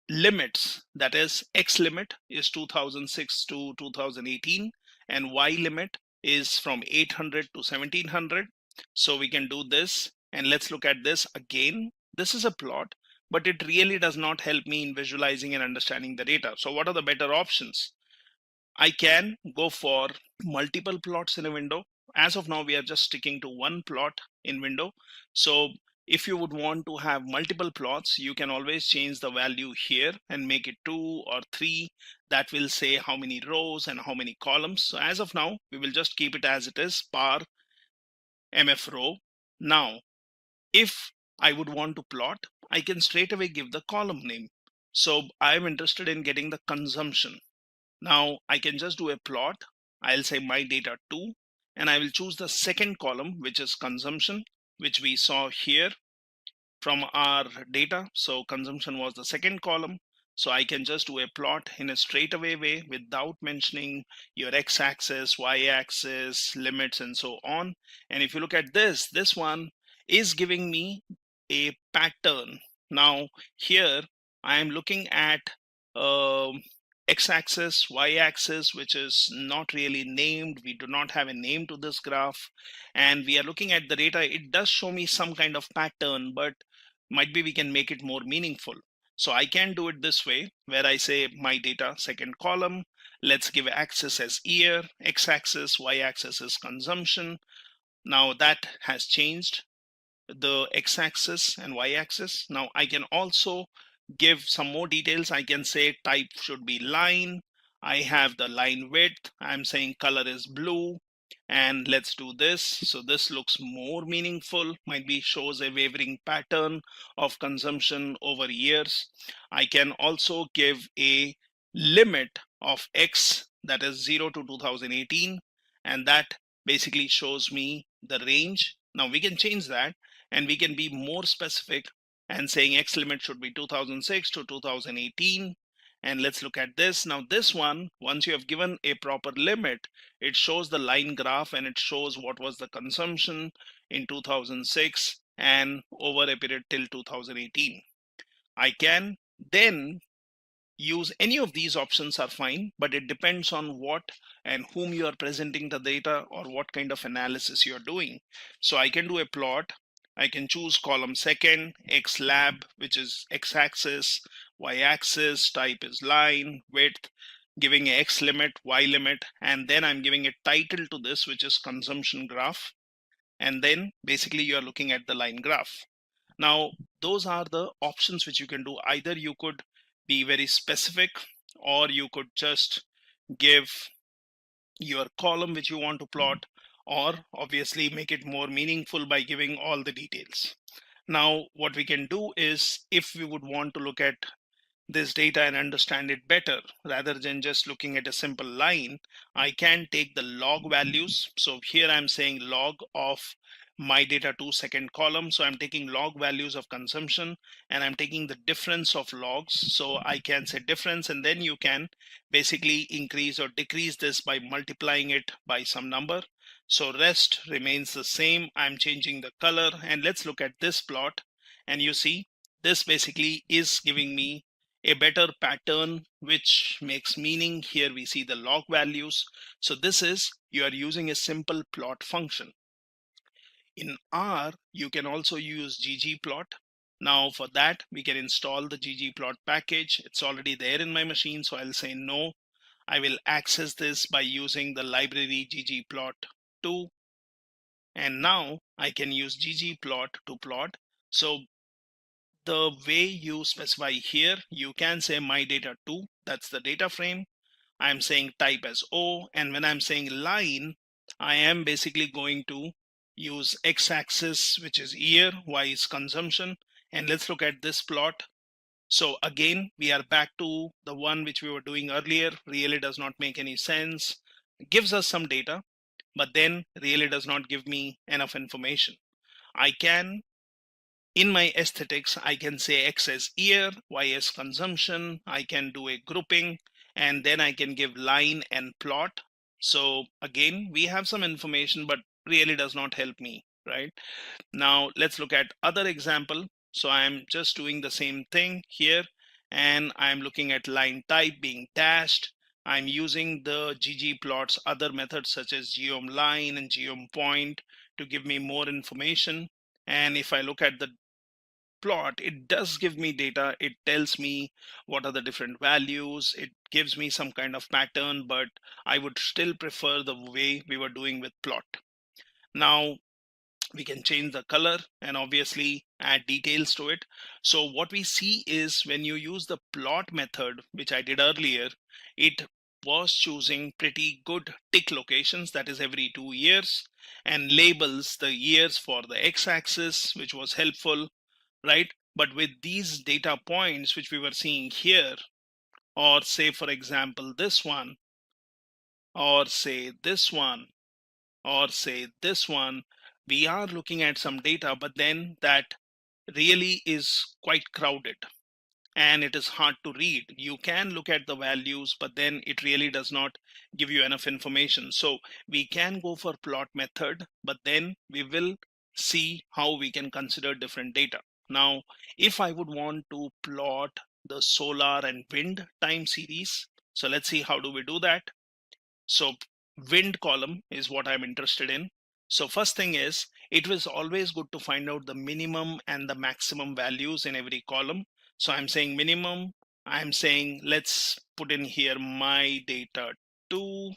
limits, that is X limit is 2006 to 2018 and Y limit is from 800 to 1700. So we can do this, and let's look at this again. This is a plot, but it really does not help me in visualizing and understanding the data. So what are the better options? I can go for multiple plots in a window. As of now, we are just sticking to one plot in window. So if you would want to have multiple plots, you can always change the value here and make it 2 or 3. That will say how many rows and how many columns. So as of now, we will just keep it as it is, par mf row. Now, if I would want to plot, I can straight away give the column name. So I'm interested in getting the consumption. Now I can just do a plot. I'll say my data 2, and I will choose the second column, which is consumption, which we saw here from our data. So consumption was the second column. So I can just do a plot in a straightaway way without mentioning your x-axis, y-axis, limits, and so on. And if you look at this one is giving me a pattern. Now here I am looking at x-axis, y-axis, which is not really named. We do not have a name to this graph, and we are looking at the data. It does show me some kind of pattern, but might be we can make it more meaningful. So I can do it this way, where I say my data second column, let's give axis as year, x-axis, y-axis is consumption. Now that has changed, the x-axis and y-axis. Now I can also give some more details. I can say type should be line. I have the line width. I'm saying color is blue. And let's do this. So this looks more meaningful, might be shows a wavering pattern of consumption over years. I can also give a limit of X, that is 0 to 2018, and that basically shows me the range. Now we can change that and we can be more specific and saying X limit should be 2006 to 2018. And let's look at this. Now this one, once you have given a proper limit, it shows the line graph and it shows what was the consumption in 2006 and over a period till 2018. I can then use any of these options are fine, but it depends on what and whom you are presenting the data or what kind of analysis you're doing. So I can do a plot. I can choose column second, X lab, which is x-axis, y-axis, type is line, width, giving a X limit, Y limit, and then I'm giving a title to this, which is consumption graph. And then basically you are looking at the line graph. Now, those are the options which you can do. Either you could be very specific, or you could just give your column which you want to plot, or obviously make it more meaningful by giving all the details. Now, what we can do is, if we would want to look at this data and understand it better, rather than just looking at a simple line, I can take the log values. So here I'm saying log of my data 2 second column. So I'm taking log values of consumption and I'm taking the difference of logs. So I can say difference, and then you can basically increase or decrease this by multiplying it by some number. So rest remains the same. I'm changing the color, and let's look at this plot. And you see, this basically is giving me a better pattern, which makes meaning. Here we see the log values. So this is, you are using a simple plot function. In R, you can also use ggplot. Now for that, we can install the ggplot package. It's already there in my machine, so I'll say no. I will access this by using the library ggplot2. And now I can use ggplot to plot. So the way you specify here, you can say my data 2, that's the data frame. I'm saying type as O, and when I'm saying line, I am basically going to use x-axis, which is year, y is consumption. And let's look at this plot. So again, we are back to the one which we were doing earlier. Really does not make any sense. It gives us some data, but then really does not give me enough information. I can, in my aesthetics, I can say X as year, Y as consumption. I can do a grouping, and then I can give line and plot. So again, we have some information, but really does not help me, right? Now let's look at other example. So I'm just doing the same thing here, and I'm looking at line type being dashed. I'm using the ggplot's other methods such as geom_line and geom_point to give me more information. And if I look at the plot, it does give me data. It tells me what are the different values. It gives me some kind of pattern, but I would still prefer the way we were doing with plot. Now we can change the color and obviously add details to it. So what we see is when you use the plot method, which I did earlier, it was choosing pretty good tick locations, that is every 2 years, and labels the years for the x-axis, which was helpful, right? But with these data points, which we were seeing here, or say, for example, this one, or say this one, or say this one, we are looking at some data, but then that really is quite crowded and it is hard to read. You can look at the values, but then it really does not give you enough information. So we can go for plot method, but then we will see how we can consider different data. Now, if I would want to plot the solar and wind time series, so let's see how do we do that. So wind column is what I'm interested in. So first thing is, it was always good to find out the minimum and the maximum values in every column. So I'm saying minimum, I'm saying let's put in here my data 2,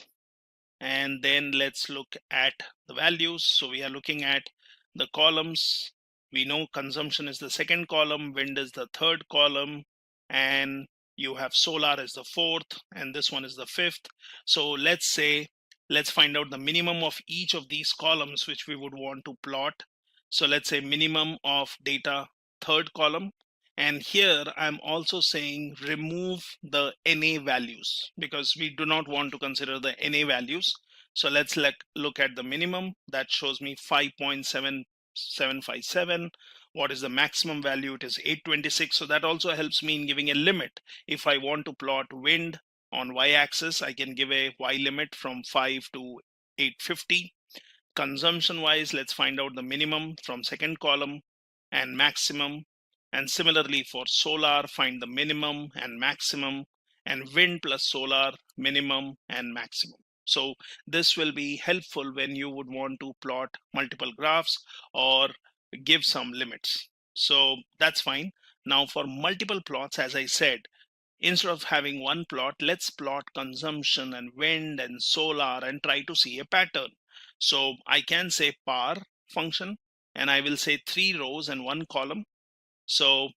and then let's look at the values. So we are looking at the columns. We know consumption is the second column, wind is the third column, and you have solar as the fourth, and this one is the fifth. So let's say, let's find out the minimum of each of these columns which we would want to plot. So let's say minimum of data third column. And here I'm also saying remove the NA values because we do not want to consider the NA values. So let's look at the minimum. That shows me 5.7757. What is the maximum value? It is 826. So that also helps me in giving a limit. If I want to plot wind on y-axis, I can give a y limit from 5 to 850. Consumption wise, let's find out the minimum from second column and maximum. And similarly for solar, find the minimum and maximum, and wind plus solar, minimum and maximum. So this will be helpful when you would want to plot multiple graphs or give some limits. So that's fine. Now for multiple plots, as I said, instead of having one plot, let's plot consumption and wind and solar and try to see a pattern. So I can say par function, and I will say 3 rows and 1 column. So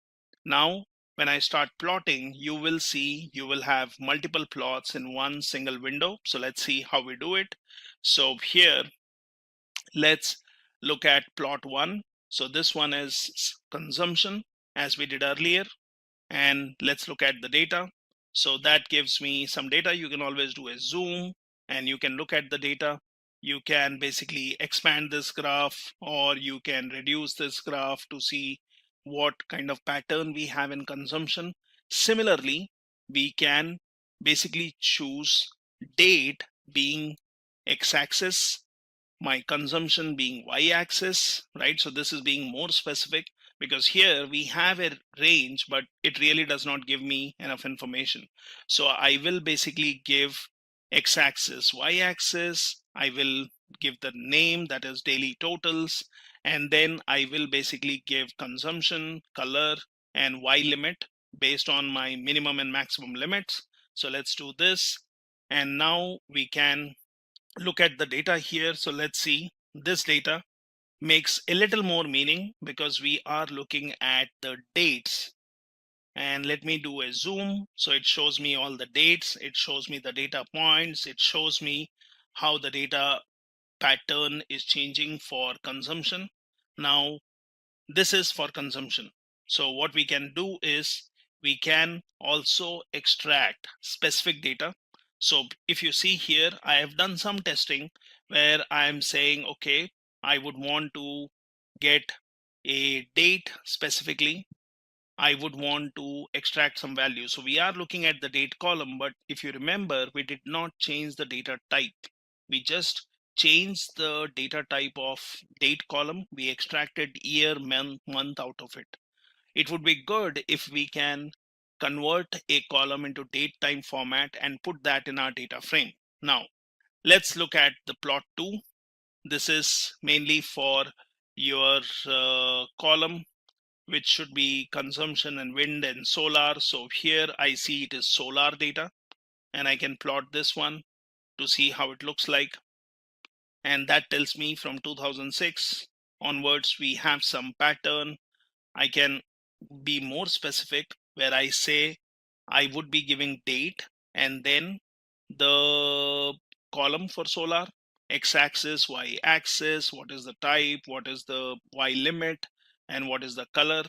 now when I start plotting, you will see you will have multiple plots in one single window. So let's see how we do it. So here, let's look at plot 1. So this one is consumption as we did earlier. And let's look at the data. So that gives me some data. You can always do a zoom and you can look at the data. You can basically expand this graph or you can reduce this graph to see what kind of pattern we have in consumption. Similarly, we can basically choose date being x-axis, my consumption being y-axis, right? So this is being more specific because here we have a range, but it really does not give me enough information. So I will basically give x-axis, y-axis. I will give the name, that is daily totals, and then I will basically give consumption, color, and y limit based on my minimum and maximum limits. So let's do this. And now we can look at the data here. So let's see, this data makes a little more meaning because we are looking at the dates. And let me do a zoom. So it shows me all the dates. It shows me the data points. It shows me how the data pattern is changing for consumption. Now, this is for consumption. So what we can do is we can also extract specific data. So if you see here, I have done some testing where I'm saying, okay, I would want to get a date specifically. I would want to extract some value. So we are looking at the date column, but if you remember, we did not change the data type. We just changed the data type of date column. We extracted year, month out of it. It would be good if we can convert a column into date time format and put that in our data frame. Now, let's look at the plot 2. This is mainly for your column, which should be consumption and wind and solar. So here I see it is solar data, and I can plot this one to see how it looks like. And that tells me from 2006 onwards, we have some pattern. I can be more specific where I say I would be giving date and then the column for solar, x-axis, y-axis, what is the type, what is the y limit, and what is the color.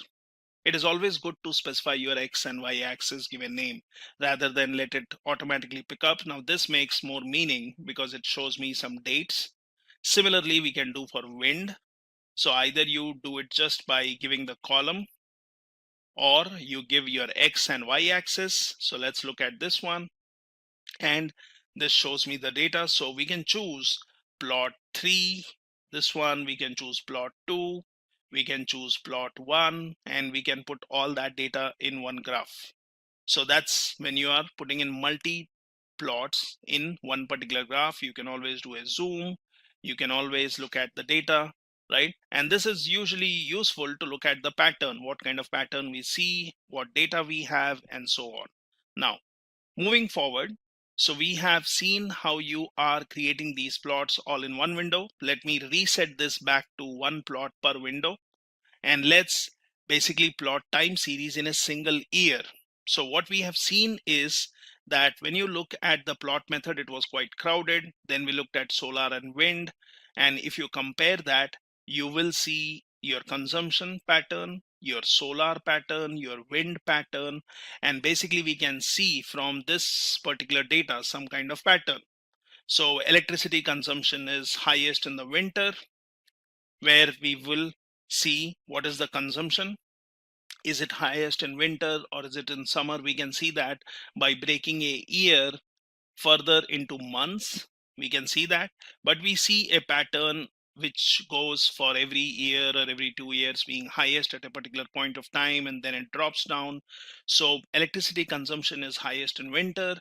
It is always good to specify your x and y axis, give a name rather than let it automatically pick up. Now this makes more meaning because it shows me some dates. Similarly, we can do for wind. So either you do it just by giving the column, or you give your x and y axis. So let's look at this one. And this shows me the data. So we can choose plot 3. This one, we can choose plot 2. We can choose plot 1, and we can put all that data in one graph. So that's when you are putting in multi plots in one particular graph. You can always do a zoom. You can always look at the data, right? And this is usually useful to look at the pattern, what kind of pattern we see, what data we have, and so on. Now, moving forward, so we have seen how you are creating these plots all in one window. Let me reset this back to one plot per window, and let's basically plot time series in a single year. So what we have seen is that when you look at the plot method, it was quite crowded. Then we looked at solar and wind. And if you compare that, you will see your consumption pattern, your solar pattern, your wind pattern, and basically we can see from this particular data some kind of pattern. So electricity consumption is highest in the winter, where we will see what is the consumption. Is it highest in winter or is it in summer? We can see that by breaking a year further into months. We can see that, but we see a pattern which goes for every year or every 2 years being highest at a particular point of time, and then it drops down. So electricity consumption is highest in winter,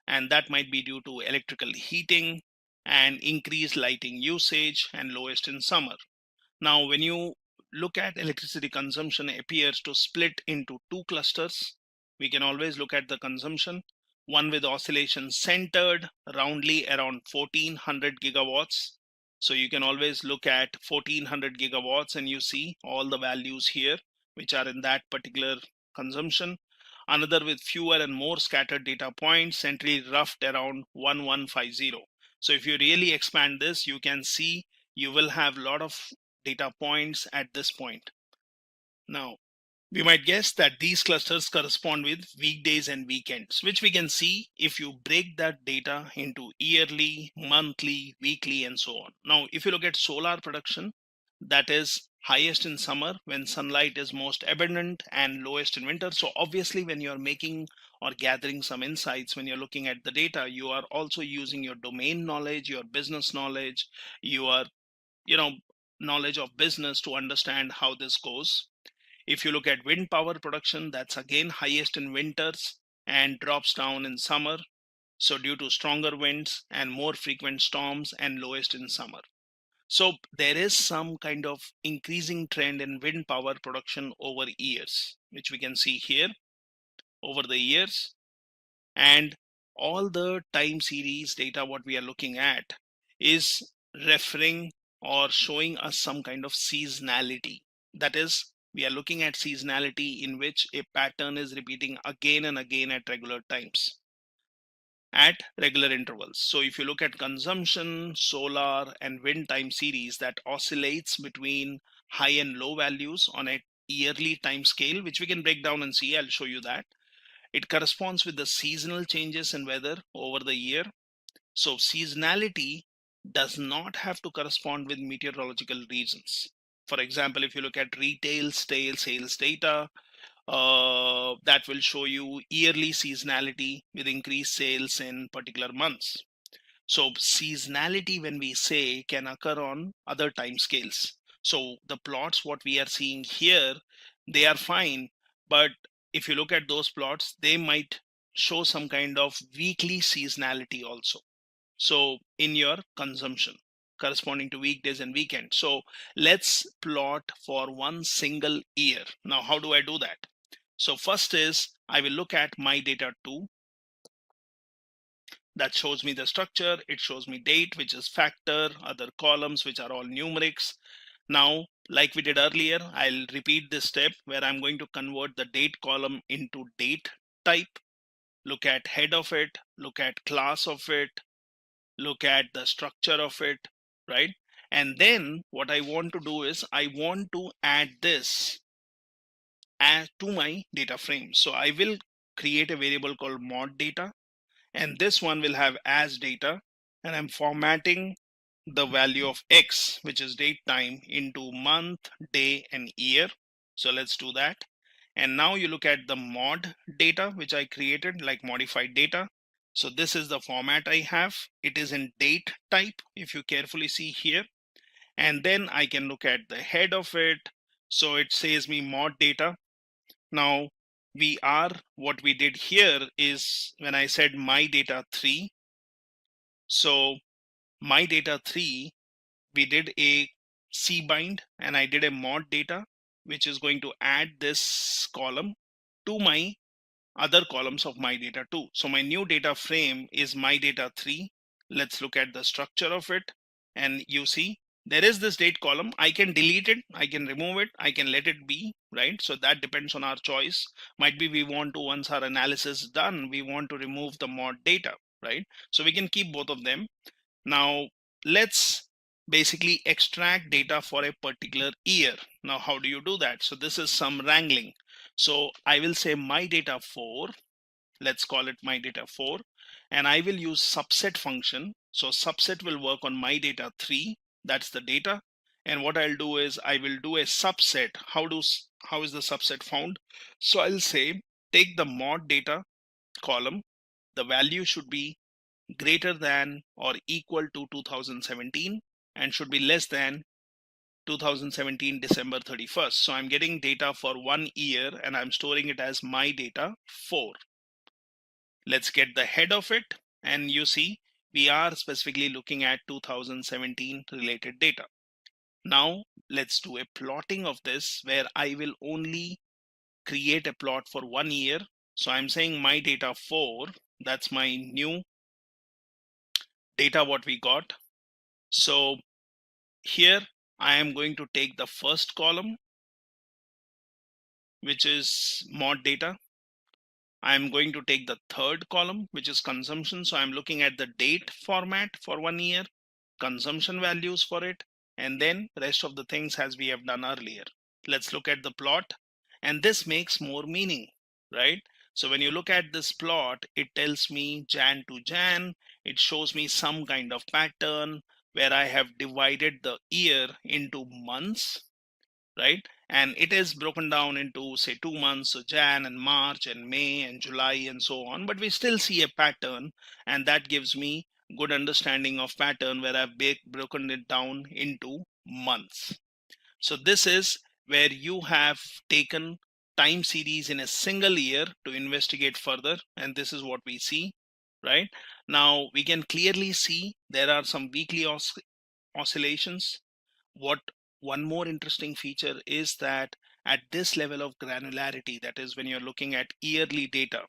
and that might be due to electrical heating and increased lighting usage, and lowest in summer. Now, when you look at electricity consumption, appears to split into two clusters. We can always look at the consumption, one with oscillation centered roundly around 1400 gigawatts. So you can always look at 1400 gigawatts and you see all the values here which are in that particular consumption. Another with fewer and more scattered data points, centrally roughed around 1150. So if you really expand this, you can see you will have a lot of data points at this point. Now, we might guess that these clusters correspond with weekdays and weekends, which we can see if you break that data into yearly, monthly, weekly, and so on. Now, if you look at solar production, that is highest in summer when sunlight is most abundant, and lowest in winter. So obviously when you're making or gathering some insights, when you're looking at the data, you are also using your domain knowledge, your business knowledge, your knowledge of business to understand how this goes. If you look at wind power production, that's again highest in winters and drops down in summer. So due to stronger winds and more frequent storms, and lowest in summer. So there is some kind of increasing trend in wind power production over years, which we can see here over the years. And all the time series data what we are looking at is referring or showing us some kind of seasonality. That is, we are looking at seasonality in which a pattern is repeating again and again at regular times, at regular intervals. So if you look at consumption, solar, and wind time series, that oscillates between high and low values on a yearly time scale, which we can break down and see. I'll show you that. It corresponds with the seasonal changes in weather over the year. So seasonality does not have to correspond with meteorological reasons. For example, if you look at retail sales data, that will show you yearly seasonality with increased sales in particular months. So seasonality, when we say, can occur on other time scales. So the plots what we are seeing here, they are fine, but if you look at those plots, they might show some kind of weekly seasonality also. So in your consumption corresponding to weekdays and weekends. So let's plot for one single year. Now, how do I do that? So first is I will look at my data 2. That shows me the structure. It shows me date, which is factor, other columns, which are all numerics. Now, like we did earlier, I'll repeat this step where I'm going to convert the date column into date type. Look at head of it, look at class of it, look at the structure of it, right? And then what I want to do is I want to add this to my data frame. So I will create a variable called mod data, and this one will have as data, and I'm formatting the value of X, which is date time, into month, day, and year. So let's do that. And now you look at the mod data, which I created, like modified data. So this is the format I have. It is in date type, if you carefully see here. And then I can look at the head of it. So it says me mod data. Now what we did here is when I said my data 3. So my data 3, we did a cbind and I did a mod data, which is going to add this column to my other columns of my data 2. So my new data frame is my data 3. Let's look at the structure of it. And you see there is this date column. I can delete it, I can remove it, I can let it be, right? So that depends on our choice. Might be we want to, once our analysis is done, we want to remove the mod data, right? So we can keep both of them. Now let's basically extract data for a particular year. Now how do you do that? So this is some wrangling. So I will say my data 4, let's call it my data 4, and I will use subset function. So subset will work on my data 3, that's the data. And what I'll do is I will do a subset. How is the subset found? So I'll say take the mod data column, the value should be greater than or equal to 2017 and should be less than 2017 December 31st. So I'm getting data for 1 year and I'm storing it as my data 4. Let's get the head of it, and you see we are specifically looking at 2017 related data. Now let's do a plotting of this where I will only create a plot for 1 year. So I'm saying my data 4, that's my new data what we got. So here I am going to take the first column, which is mod data. I'm going to take the third column, which is consumption. So I'm looking at the date format for 1 year, consumption values for it, and then rest of the things as we have done earlier. Let's look at the plot, and this makes more meaning, right? So when you look at this plot, it tells me Jan to Jan. It shows me some kind of pattern where I have divided the year into months, right? And it is broken down into say 2 months, so Jan and March and May and July and so on, but we still see a pattern, and that gives me good understanding of pattern where I've broken it down into months. So this is where you have taken time series in a single year to investigate further, and this is what we see, right? Now we can clearly see there are some weekly oscillations. What one more interesting feature is that at this level of granularity, that is when you're looking at yearly data,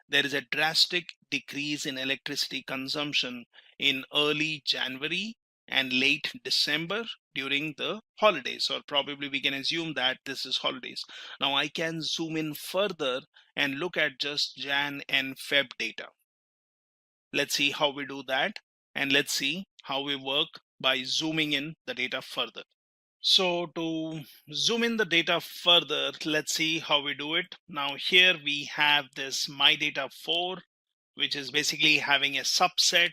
there is a drastic decrease in electricity consumption in early January and late December during the holidays, or probably we can assume that this is holidays. Now I can zoom in further and look at just Jan and Feb data. Let's see how we do that, and let's see how we work by zooming in the data further. So to zoom in the data further, let's see how we do it. Now here we have this my data 4, which is basically having a subset,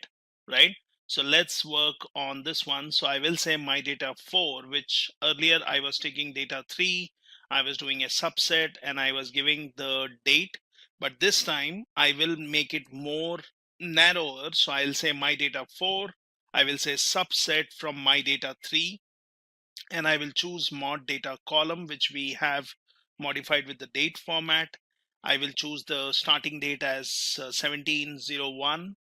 right? So let's work on this one. So I will say my data 4, which earlier I was taking data 3, I was doing a subset and I was giving the date, but this time I will make it more narrower. So I'll say my data 4, I will say subset from my data 3, and I will choose mod data column, which we have modified with the date format. I will choose the starting date as 1701,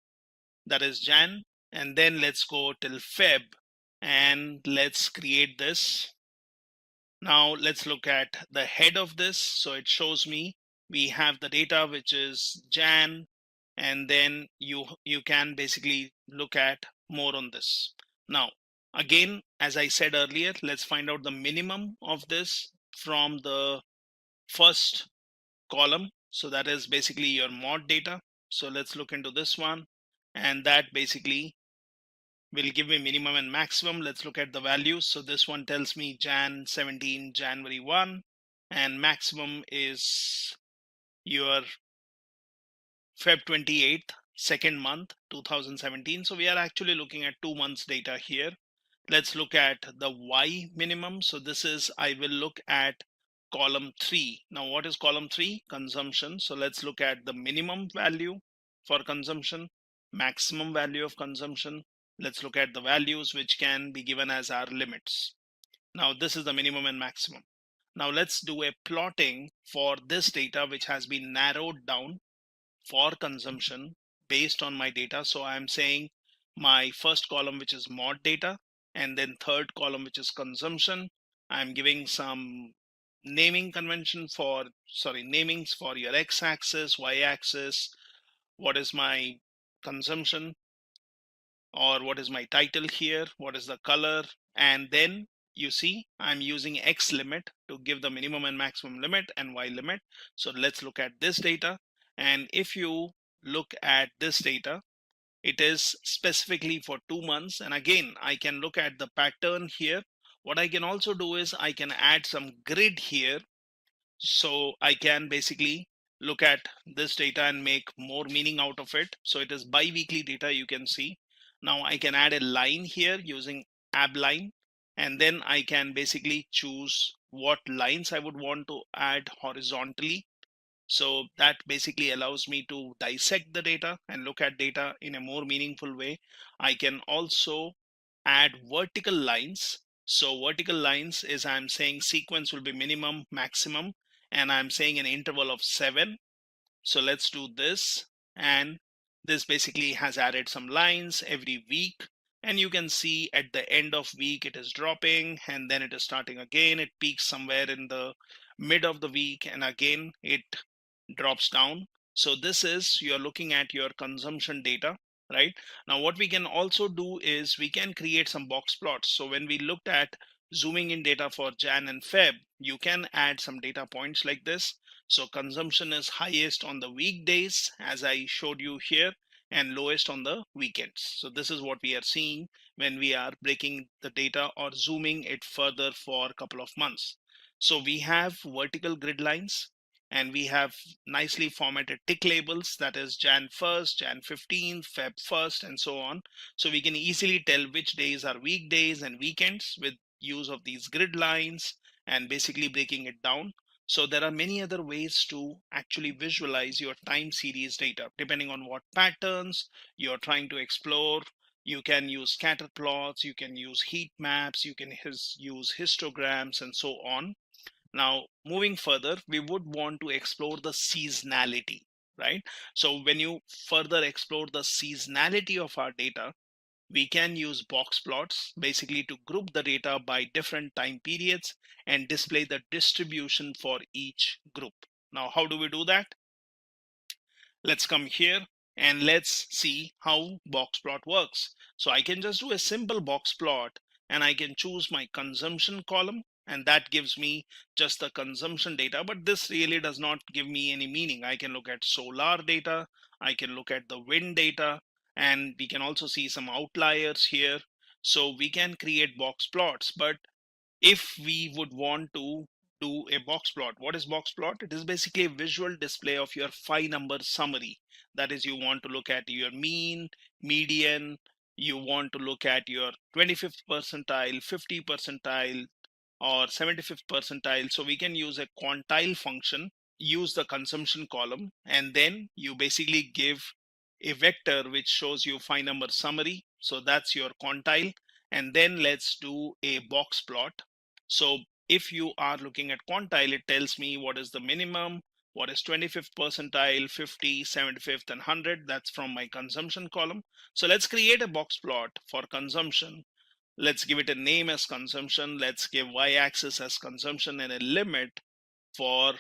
that is Jan, and then let's go till Feb and let's create this. Now let's look at the head of this. So it shows me we have the data which is Jan, and then you can basically look at more on this. Now again, as I said earlier, let's find out the minimum of this from the first column. So that is basically your mod data. So let's look into this one, and that basically will give me minimum and maximum. Let's look at the values. So this one tells me Jan 17, January 1, and maximum is your Feb 28th, second month 2017. So we are actually looking at 2 months data here. Let's look at the Y minimum. So this is, I will look at column 3. Now what is column 3? Consumption. So let's look at the minimum value for consumption, maximum value of consumption. Let's look at the values which can be given as our limits. Now this is the minimum and maximum. Now let's do a plotting for this data which has been narrowed down for consumption based on my data. So I'm saying my first column, which is mod data, and then third column, which is consumption. I'm giving some naming convention for, namings for your x-axis, y-axis, what is my consumption, or what is my title here, what is the color, and then you see I'm using X limit to give the minimum and maximum limit and Y limit. So let's look at this data. And if you look at this data, it is specifically for 2 months. And again, I can look at the pattern here. What I can also do is I can add some grid here. So I can basically look at this data and make more meaning out of it. So it is bi-weekly data, you can see. Now I can add a line here using ab line, and then I can basically choose what lines I would want to add horizontally. So that basically allows me to dissect the data and look at data in a more meaningful way. I can also add vertical lines. So vertical lines is, I'm saying sequence will be minimum, maximum, and I'm saying an interval of 7. So let's do this. And this basically has added some lines every week. And you can see at the end of week, it is dropping, and then it is starting again. It peaks somewhere in the mid of the week, and again, it drops down. So this is, you're looking at your consumption data, right? Now, what we can also do is we can create some box plots. So when we looked at zooming in data for Jan and Feb, you can add some data points like this. So consumption is highest on the weekdays, as I showed you here, and lowest on the weekends. So this is what we are seeing when we are breaking the data or zooming it further for a couple of months. So we have vertical grid lines, and we have nicely formatted tick labels, that is Jan 1st, Jan 15th, Feb 1st, and so on. So we can easily tell which days are weekdays and weekends with use of these grid lines and basically breaking it down. So there are many other ways to actually visualize your time series data, depending on what patterns you're trying to explore. You can use scatter plots, you can use heat maps, you can use histograms, and so on. Now, moving further, we would want to explore the seasonality, right? So when you further explore the seasonality of our data, we can use box plots basically to group the data by different time periods and display the distribution for each group. Now, how do we do that? Let's come here and let's see how box plot works. So I can just do a simple box plot, and I can choose my consumption column, and that gives me just the consumption data, but this really does not give me any meaning. I can look at solar data, I can look at the wind data, and we can also see some outliers here. So we can create box plots, but if we would want to do a box plot, what is box plot? It is basically a visual display of your 5-number summary. That is, you want to look at your mean, median, you want to look at your 25th percentile, 50 percentile, or 75th percentile. So we can use a quantile function, use the consumption column, and then you basically give a vector which shows you 5-number summary. So that's your quantile. And then let's do a box plot. So if you are looking at quantile, it tells me what is the minimum, what is 25th percentile, 50, 75th, and 100. That's from my consumption column. So let's create a box plot for consumption. Let's give it a name as consumption. Let's give y-axis as consumption and a limit for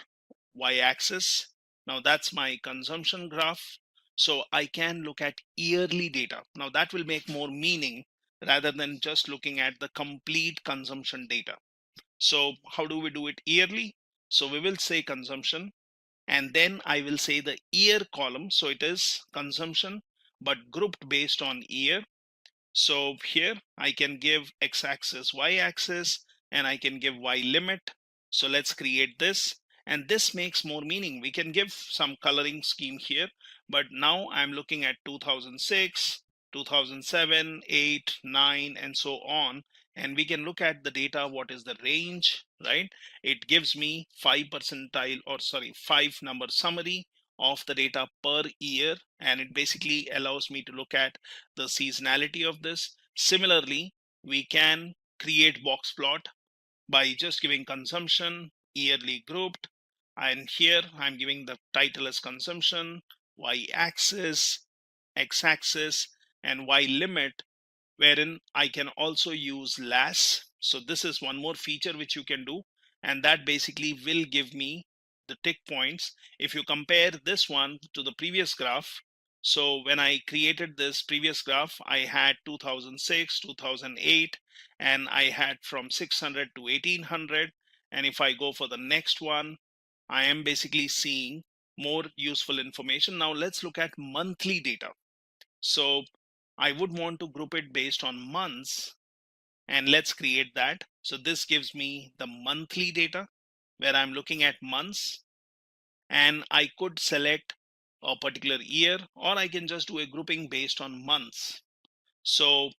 y-axis. Now that's my consumption graph. So I can look at yearly data. Now that will make more meaning rather than just looking at the complete consumption data. So how do we do it yearly? So we will say consumption, and then I will say the year column. So it is consumption, but grouped based on year. So here I can give x-axis, y-axis, and I can give y limit. So let's create this, and this makes more meaning. We can give some coloring scheme here, but now I'm looking at 2006, 2007, 8, 9, and so on. And we can look at the data. What is the range, right? It gives me 5 percentile, or sorry, 5 number summary of the data per year, and it basically allows me to look at the seasonality of this. Similarly, we can create box plot by just giving consumption, yearly grouped, and here I'm giving the title as consumption, y-axis, x-axis, and y limit, wherein I can also use las. So this is one more feature which you can do, and that basically will give me the tick points. If you compare this one to the previous graph, so when I created this previous graph, I had 2006, 2008, and I had from 600 to 1800. And if I go for the next one, I am basically seeing more useful information. Now let's look at monthly data. So I would want to group it based on months, and let's create that. So this gives me the monthly data where I'm looking at months, and I could select a particular year, or I can just do a grouping based on months. So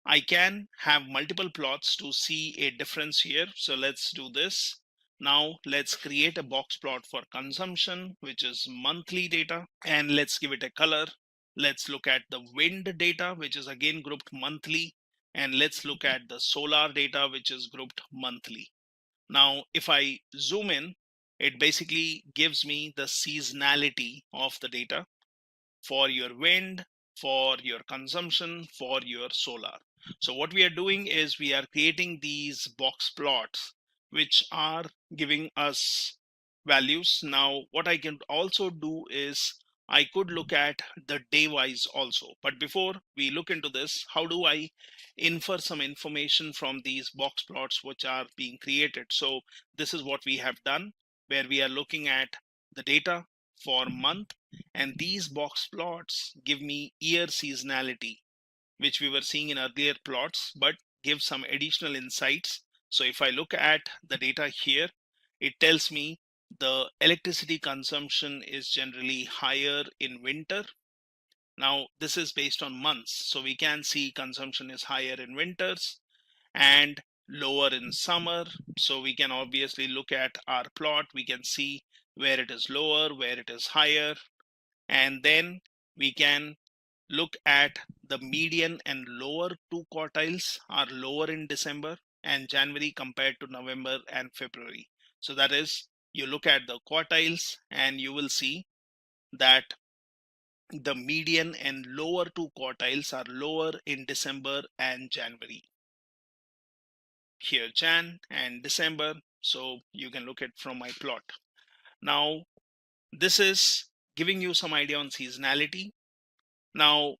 I can have multiple plots to see a difference here. So let's do this. Now let's create a box plot for consumption, which is monthly data, and let's give it a color. Let's look at the wind data, which is again grouped monthly, and let's look at the solar data, which is grouped monthly. Now, if I zoom in, it basically gives me the seasonality of the data for your wind, for your consumption, for your solar. So what we are doing is we are creating these box plots which are giving us values. Now what I can also do is I could look at the day wise also. But before we look into this, how do I infer some information from these box plots which are being created? So this is what we have done, where we are looking at the data for month, and these box plots give me year seasonality, which we were seeing in earlier plots, but give some additional insights. So if I look at the data here, it tells me the electricity consumption is generally higher in winter. Now this is based on months, so we can see consumption is higher in winters and lower in summer. So we can obviously look at our plot, we can see where it is lower, where it is higher, and then we can look at the median and lower two quartiles are lower in December and January compared to November and February. So that is, you look at the quartiles and you will see that the median and lower two quartiles are lower in December and January. Here Jan and December, so you can look at from my plot. Now this is giving you some idea on seasonality. Now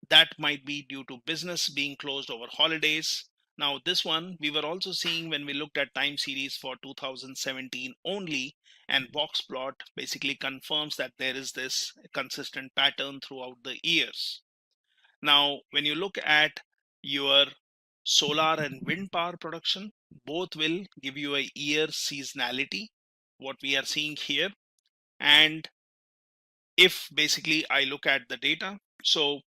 that might be due to business being closed over holidays. Now this one we were also seeing when we looked at time series for 2017 only, and box plot basically confirms that there is this consistent pattern throughout the years. Now when you look at your solar and wind power production, both will give you a year seasonality, what we are seeing here. And if basically I look at the data, so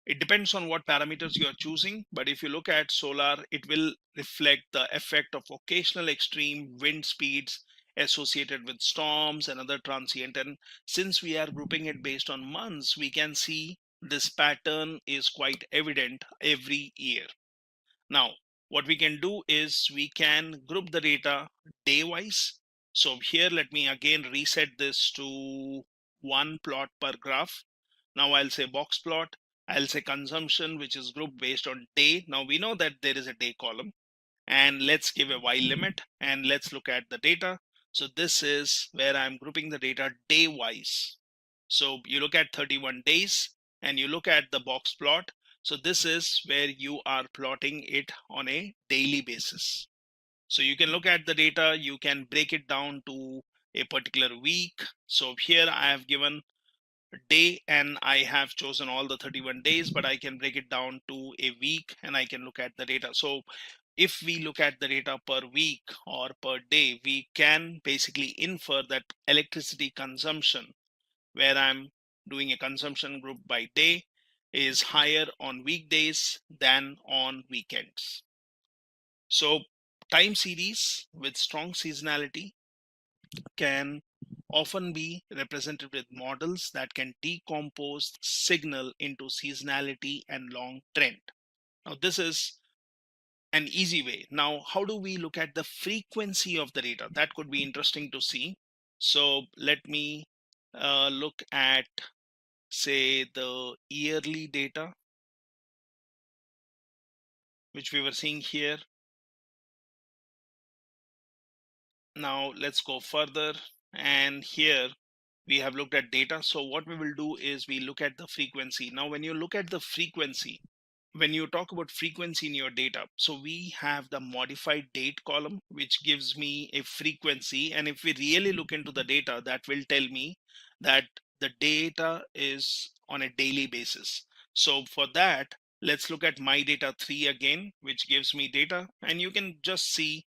it depends on what parameters you are choosing, but if you look at solar, it will reflect the effect of occasional extreme wind speeds associated with storms and other transient. And since we are grouping it based on months, we can see this pattern is quite evident every year. Now, what we can do is we can group the data day wise. So here, let me again reset this to one plot per graph. Now I'll say box plot. I'll say consumption, which is grouped based on day. Now we know that there is a day column, and let's give a while limit and let's look at the data. So this is where I'm grouping the data day wise. So you look at 31 days and you look at the box plot. So this is where you are plotting it on a daily basis. So you can look at the data, you can break it down to a particular week. So here I have given day and I have chosen all the 31 days, but I can break it down to a week and I can look at the data. So if we look at the data per week or per day, we can basically infer that electricity consumption, where I'm doing a consumption group by day, is higher on weekdays than on weekends. So time series with strong seasonality can often be represented with models that can decompose signal into seasonality and long trend. Now this is an easy way. Now, how do we look at the frequency of the data? That could be interesting to see. So let me look at, say, the yearly data, which we were seeing here. Now let's go further, and here we have looked at data. So what we will do is we look at the frequency. Now when you look at the frequency, when you talk about frequency in your data, so we have the modified date column, which gives me a frequency. And if we really look into the data, that will tell me that the data is on a daily basis. So for that, let's look at my data 3 again, which gives me data, and you can just see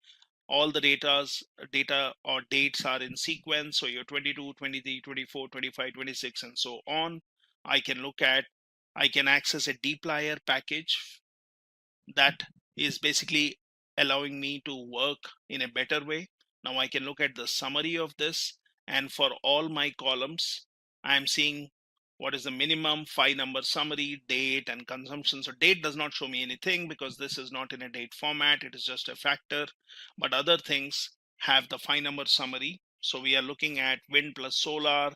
all the data or dates are in sequence. So your 22, 23, 24, 25, 26, and so on. I can access a dplyr package that is basically allowing me to work in a better way. Now I can look at the summary of this, and for all my columns, I'm seeing what is the minimum 5-number summary, date, and consumption. So date does not show me anything because this is not in a date format, it is just a factor, but other things have the 5-number summary. So we are looking at wind plus solar,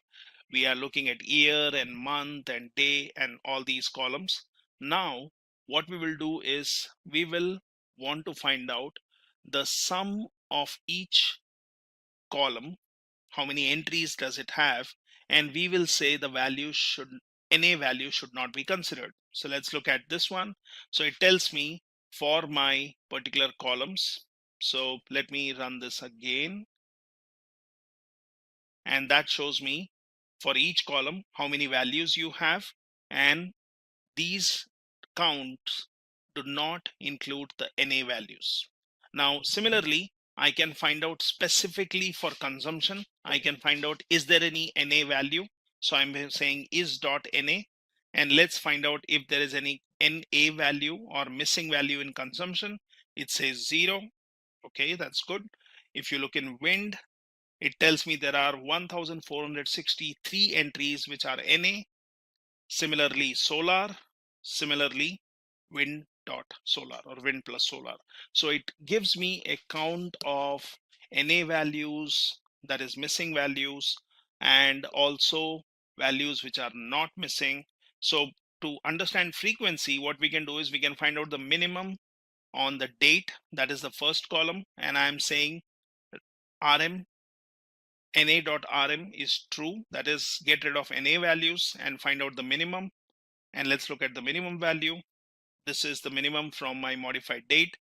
we are looking at year and month and day and all these columns. Now what we will do is we will want to find out the sum of each column, how many entries does it have, and we will say the value should, NA value should not be considered. So let's look at this one. So it tells me for my particular columns. So let me run this again, and that shows me for each column how many values you have, and these counts do not include the NA values. Now similarly, I can find out specifically for consumption. I can find out, is there any NA value? So I'm saying is.NA, and let's find out if there is any NA value or missing value in consumption. It says 0. Okay, that's good. If you look in wind, it tells me there are 1463 entries which are NA. Similarly solar, similarly wind dot solar or wind plus solar. So it gives me a count of NA values, that is missing values, and also values which are not missing. So to understand frequency, what we can do is we can find out the minimum on the date, that is the first column, and I'm saying RM na.rm is true, that is get rid of NA values and find out the minimum. And let's look at the minimum value. This is the minimum from my modified date.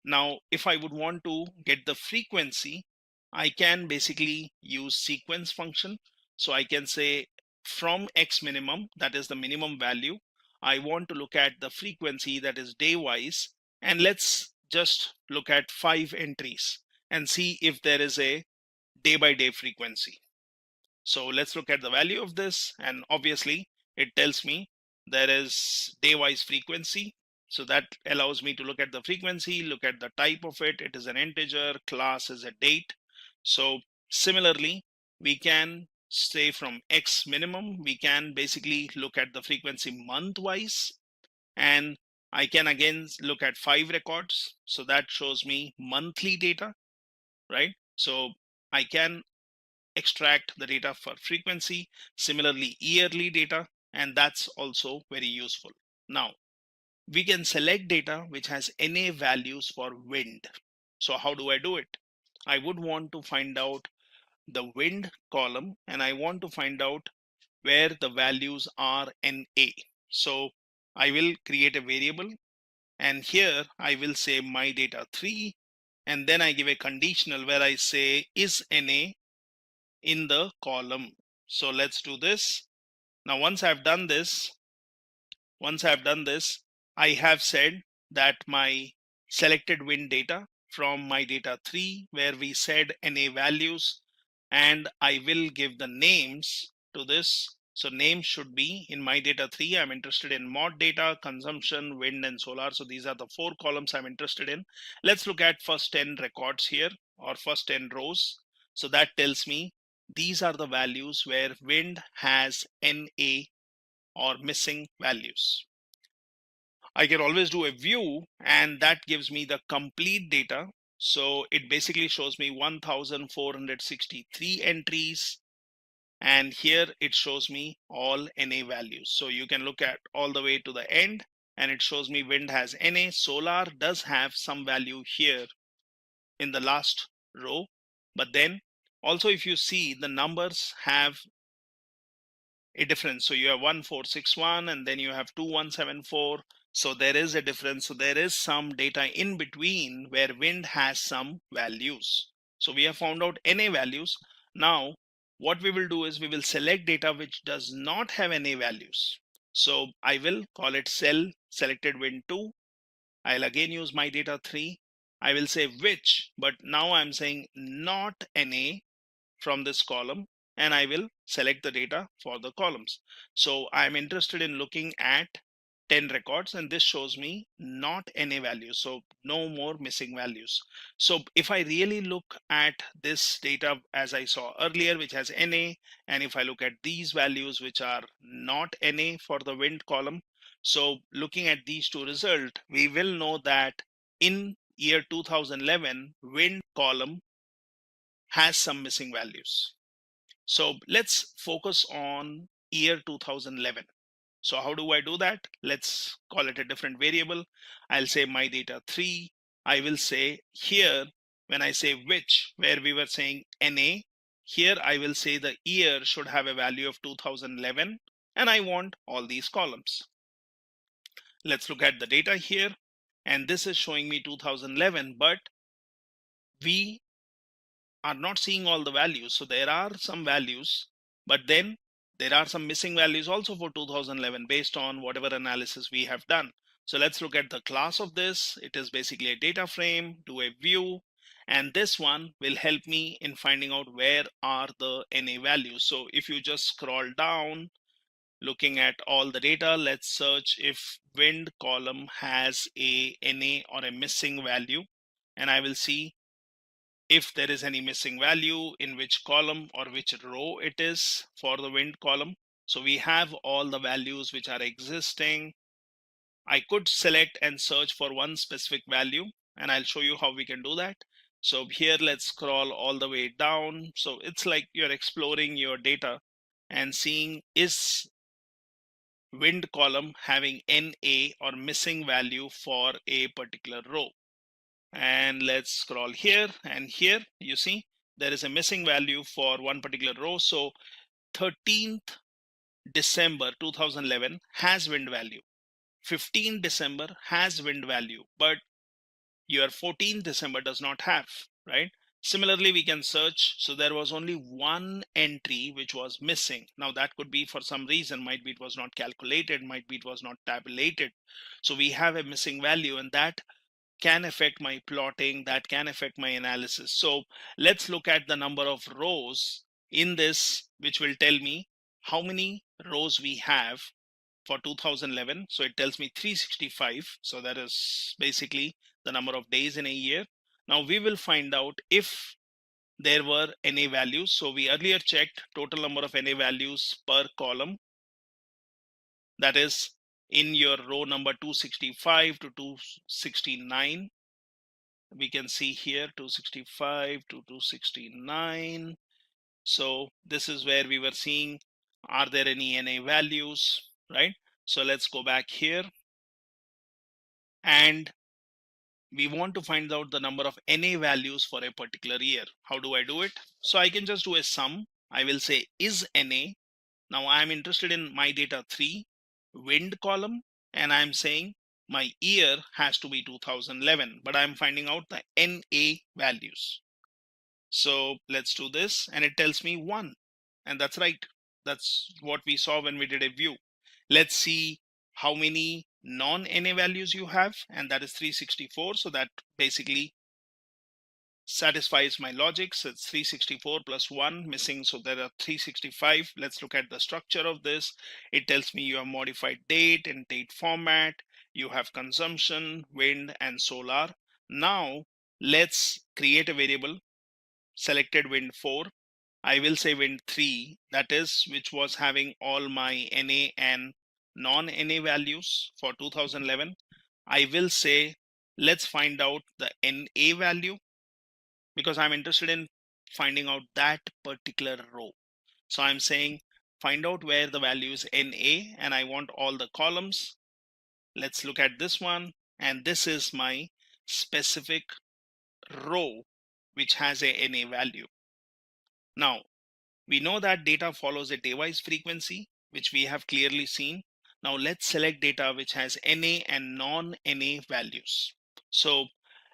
Now if I would want to get the frequency, I can basically use sequence function. So I can say from X minimum, that is the minimum value, I want to look at the frequency, that is day wise, and let's just look at 5 entries and see if there is a day by day frequency. So let's look at the value of this, and obviously it tells me there is day wise frequency. So that allows me to look at the frequency, look at the type of it. It is an integer, class is a date. So similarly, we can say from X minimum, we can basically look at the frequency month wise, and I can again look at 5 records. So that shows me monthly data, right? So I can extract the data for frequency, similarly yearly data, and that's also very useful. Now, we can select data which has NA values for wind. So how do I do it? I would want to find out the wind column, and I want to find out where the values are NA. So I will create a variable, and here I will say my data 3, and then I give a conditional where I say is NA in the column. So let's do this. Now once I've done this, I have said that my selected wind data from my data 3 where we said NA values, and I will give the names to this. So names should be in my data 3. I'm interested in mod data, consumption, wind, and solar. So these are the 4 columns I'm interested in. Let's look at first 10 records here, or first 10 rows. So that tells me these are the values where wind has NA or missing values. I can always do a view, and that gives me the complete data. So it basically shows me 1,463 entries, and here it shows me all NA values. So you can look at all the way to the end, and it shows me wind has NA. Solar does have some value here in the last row, but then also if you see, the numbers have a difference. So you have 1461 and then you have 2174. So there is a difference. So there is some data in between where wind has some values. So we have found out NA values. Now what we will do is we will select data which does not have NA values. So I will call it cell selected wind 2. I'll again use my data 3. I will say which, but now I'm saying not NA from this column, and I will select the data for the columns. So I'm interested in looking at 10 records, and this shows me not NA values, so no more missing values. So if I really look at this data as I saw earlier, which has NA, and if I look at these values which are not NA for the wind column, so looking at these two results, we will know that in year 2011 wind column has some missing values. So let's focus on year 2011. So how do I do that? Let's call it a different variable. I'll say my data 3. I will say here, when I say which, where we were saying NA, here I will say the year should have a value of 2011, and I want all these columns. Let's look at the data here, and this is showing me 2011, but we are not seeing all the values. So there are some values, but then there are some missing values also for 2011 based on whatever analysis we have done. So let's look at the class of this. It is basically a data frame, do a view, and this one will help me in finding out where are the NA values. So if you just scroll down, looking at all the data, let's search if wind column has a NA or a missing value, and I will see if there is any missing value, in which column or which row it is for the wind column. So we have all the values which are existing. I could select and search for one specific value, and I'll show you how we can do that. So here, let's scroll all the way down. So it's like you're exploring your data and seeing is wind column having NA or missing value for a particular row. And let's scroll here, and here you see there is a missing value for one particular row. So 13th December 2011 has wind value, 15th December has wind value, but your 14th December does not have, right? Similarly, we can search. So there was only one entry which was missing. Now that could be for some reason, might be it was not calculated, might be it was not tabulated. So we have a missing value, and that can affect my plotting, that can affect my analysis. So let's look at the number of rows in this, which will tell me how many rows we have for 2011. So it tells me 365. So that is basically the number of days in a year. Now we will find out if there were NA values. So we earlier checked total number of NA values per column. That is in your row number 265 to 269. we can see here 265 to 269. So this is where we were seeing, are there any NA values, right? So let's go back here, and we want to find out the number of NA values for a particular year. How do I do it? So I can just do a sum. I will say is NA. Now I'm interested in my data 3 wind column, and I'm saying my year has to be 2011, but I'm finding out the NA values. So let's do this, and it tells me 1, and that's right. That's what we saw when we did a view. Let's see how many non-NA values you have, and that is 364. So that basically satisfies my logic. So it's 364 plus 1 missing, so there are 365. Let's look at the structure of this. It tells me you have modified date and date format, you have consumption, wind, and solar. Now let's create a variable selected wind 4. I will say wind 3, that is, which was having all my NA and non-NA values for 2011. I will say, let's find out the NA value, because I'm interested in finding out that particular row. So I'm saying find out where the value is NA, and I want all the columns. Let's look at this one, and this is my specific row which has a NA value. Now we know that data follows a day-wise frequency, which we have clearly seen. Now let's select data which has NA and non-NA values. So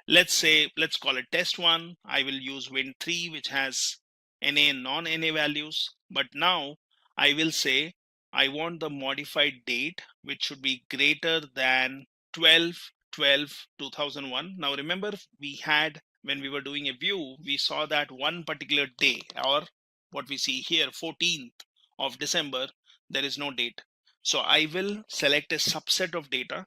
let's say, let's call it test 1. I will use wind 3, which has NA and non-NA values. But now I will say I want the modified date, which should be greater than 12/12/2001. Now remember, we had, when we were doing a view, we saw that one particular day, or what we see here, 14th of December, there is no date. So I will select a subset of data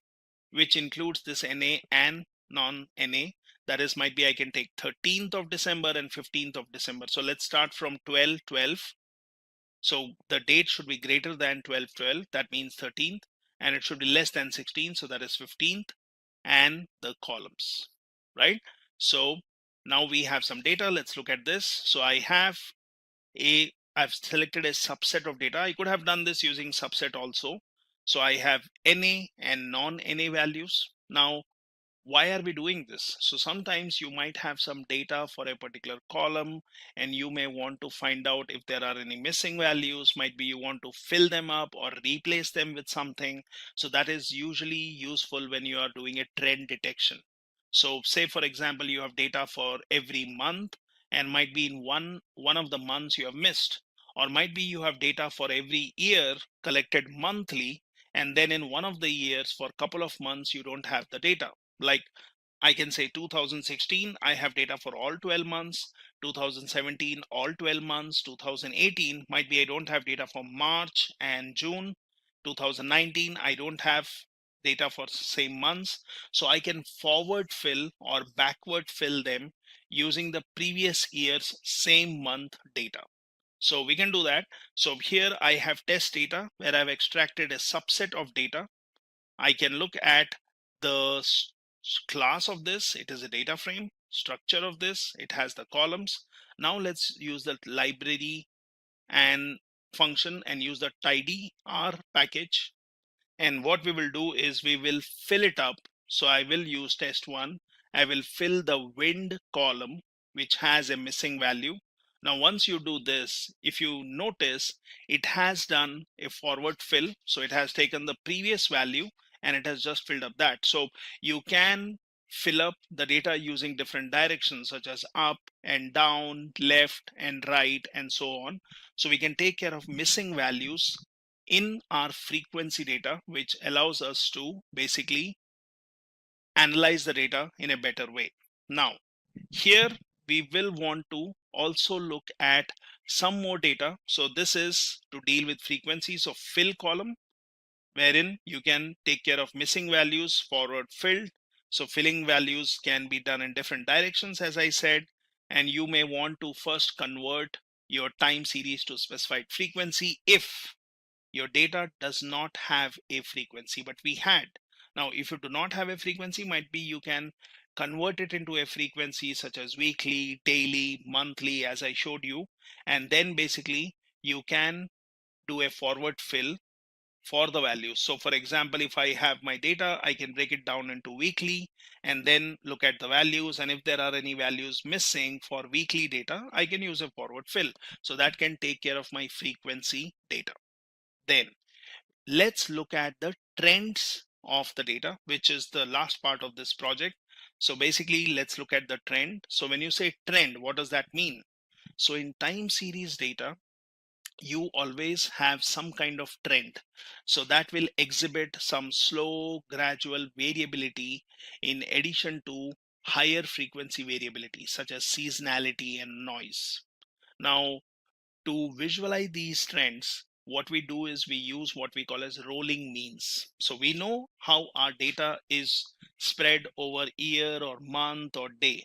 which includes this NA and non-NA. That is, might be I can take 13th of December and 15th of December. So let's start from 12/12. So the date should be greater than 12/12. That means 13th, and it should be less than 16. So that is 15th, and the columns, right? So now we have some data. Let's look at this. So I've selected a subset of data. I could have done this using subset also. So I have NA and non-NA values. Now, why are we doing this? So sometimes you might have some data for a particular column, and you may want to find out if there are any missing values. Might be you want to fill them up or replace them with something. So that is usually useful when you are doing a trend detection. So say, for example, you have data for every month, and might be in one of the months you have missed, or might be you have data for every year collected monthly, and then in one of the years for a couple of months you don't have the data. Like I can say 2016, I have data for all 12 months, 2017, all 12 months, 2018, might be I don't have data for March and June, 2019, I don't have data for same months. So I can forward fill or backward fill them using the previous year's same month data. So we can do that. So here I have test data where I've extracted a subset of data. I can look at the class of this. It is a data frame. Structure of this, it has the columns. Now let's use the library and function and use the tidyr package. And what we will do is we will fill it up. So I will use test 1. I will fill the wind column, which has a missing value. Now, once you do this, if you notice, it has done a forward fill. So it has taken the previous value and it has just filled up that. So you can fill up the data using different directions, such as up and down, left and right, and so on. So we can take care of missing values in our frequency data, which allows us to basically analyze the data in a better way. Now, here we will want to also look at some more data. So this is to deal with frequencies of fill column, wherein you can take care of missing values forward filled. So filling values can be done in different directions, as I said, and you may want to first convert your time series to specified frequency if your data does not have a frequency, but we had. Now, if you do not have a frequency, might be you can convert it into a frequency such as weekly, daily, monthly, as I showed you, and then basically you can do a forward fill for the values. So for example, if I have my data, I can break it down into weekly and then look at the values, and if there are any values missing for weekly data, I can use a forward fill. So that can take care of my frequency data. Then let's look at the trends of the data, which is the last part of this project. So basically, let's look at the trend. So when you say trend, what does that mean? So in time series data, you always have some kind of trend. So that will exhibit some slow, gradual variability in addition to higher frequency variability, such as seasonality and noise. Now, to visualize these trends, what we do is we use what we call as rolling means. So we know how our data is spread over year or month or day.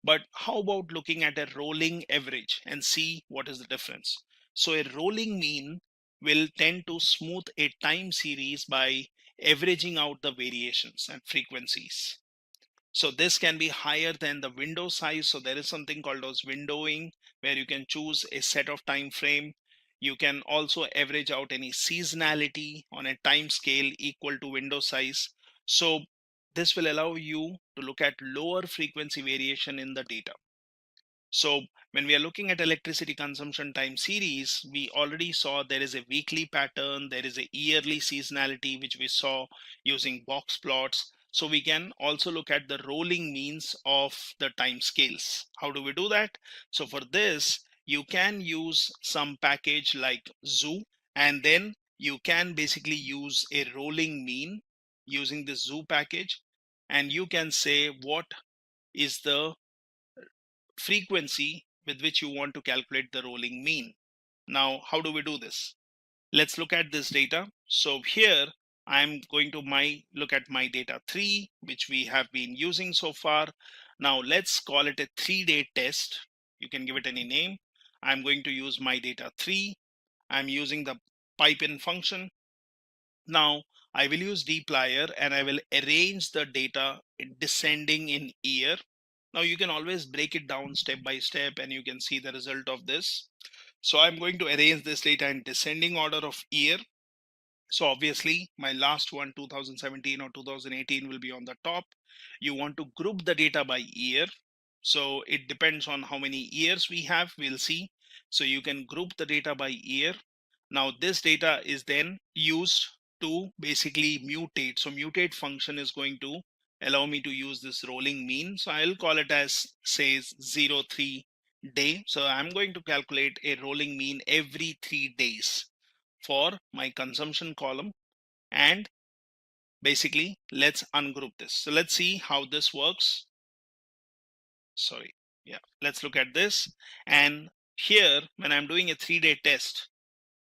But how about looking at a rolling average and see what is the difference? So a rolling mean will tend to smooth a time series by averaging out the variations and frequencies. So this can be higher than the window size. So there is something called as windowing, where you can choose a set of time frame. You can also average out any seasonality on a time scale equal to window size. So this will allow you to look at lower frequency variation in the data. So when we are looking at electricity consumption time series, we already saw there is a weekly pattern, there is a yearly seasonality, which we saw using box plots. So we can also look at the rolling means of the time scales. How do we do that? So for this, you can use some package like Zoo, and then you can basically use a rolling mean using the Zoo package, and you can say what is the frequency with which you want to calculate the rolling mean. Now, how do we do this? Let's look at this data. So here I'm going to look at my data 3, which we have been using so far. Now let's call it a 3-day test. You can give it any name. I'm going to use my data 3. I'm using the pipe in function. Now I will use dplyr and I will arrange the data descending in year. Now you can always break it down step by step and you can see the result of this. So I'm going to arrange this data in descending order of year. So obviously my last one, 2017 or 2018, will be on the top. You want to group the data by year. So it depends on how many years we have, we'll see. So you can group the data by year. Now this data is then used to basically mutate. So mutate function is going to allow me to use this rolling mean. So I'll call it as says 03 day. So I'm going to calculate a rolling mean every 3 days for my consumption column. And basically let's ungroup this. So let's see how this works. Sorry. Yeah, let's look at this. And here, when I'm doing a 3-day test,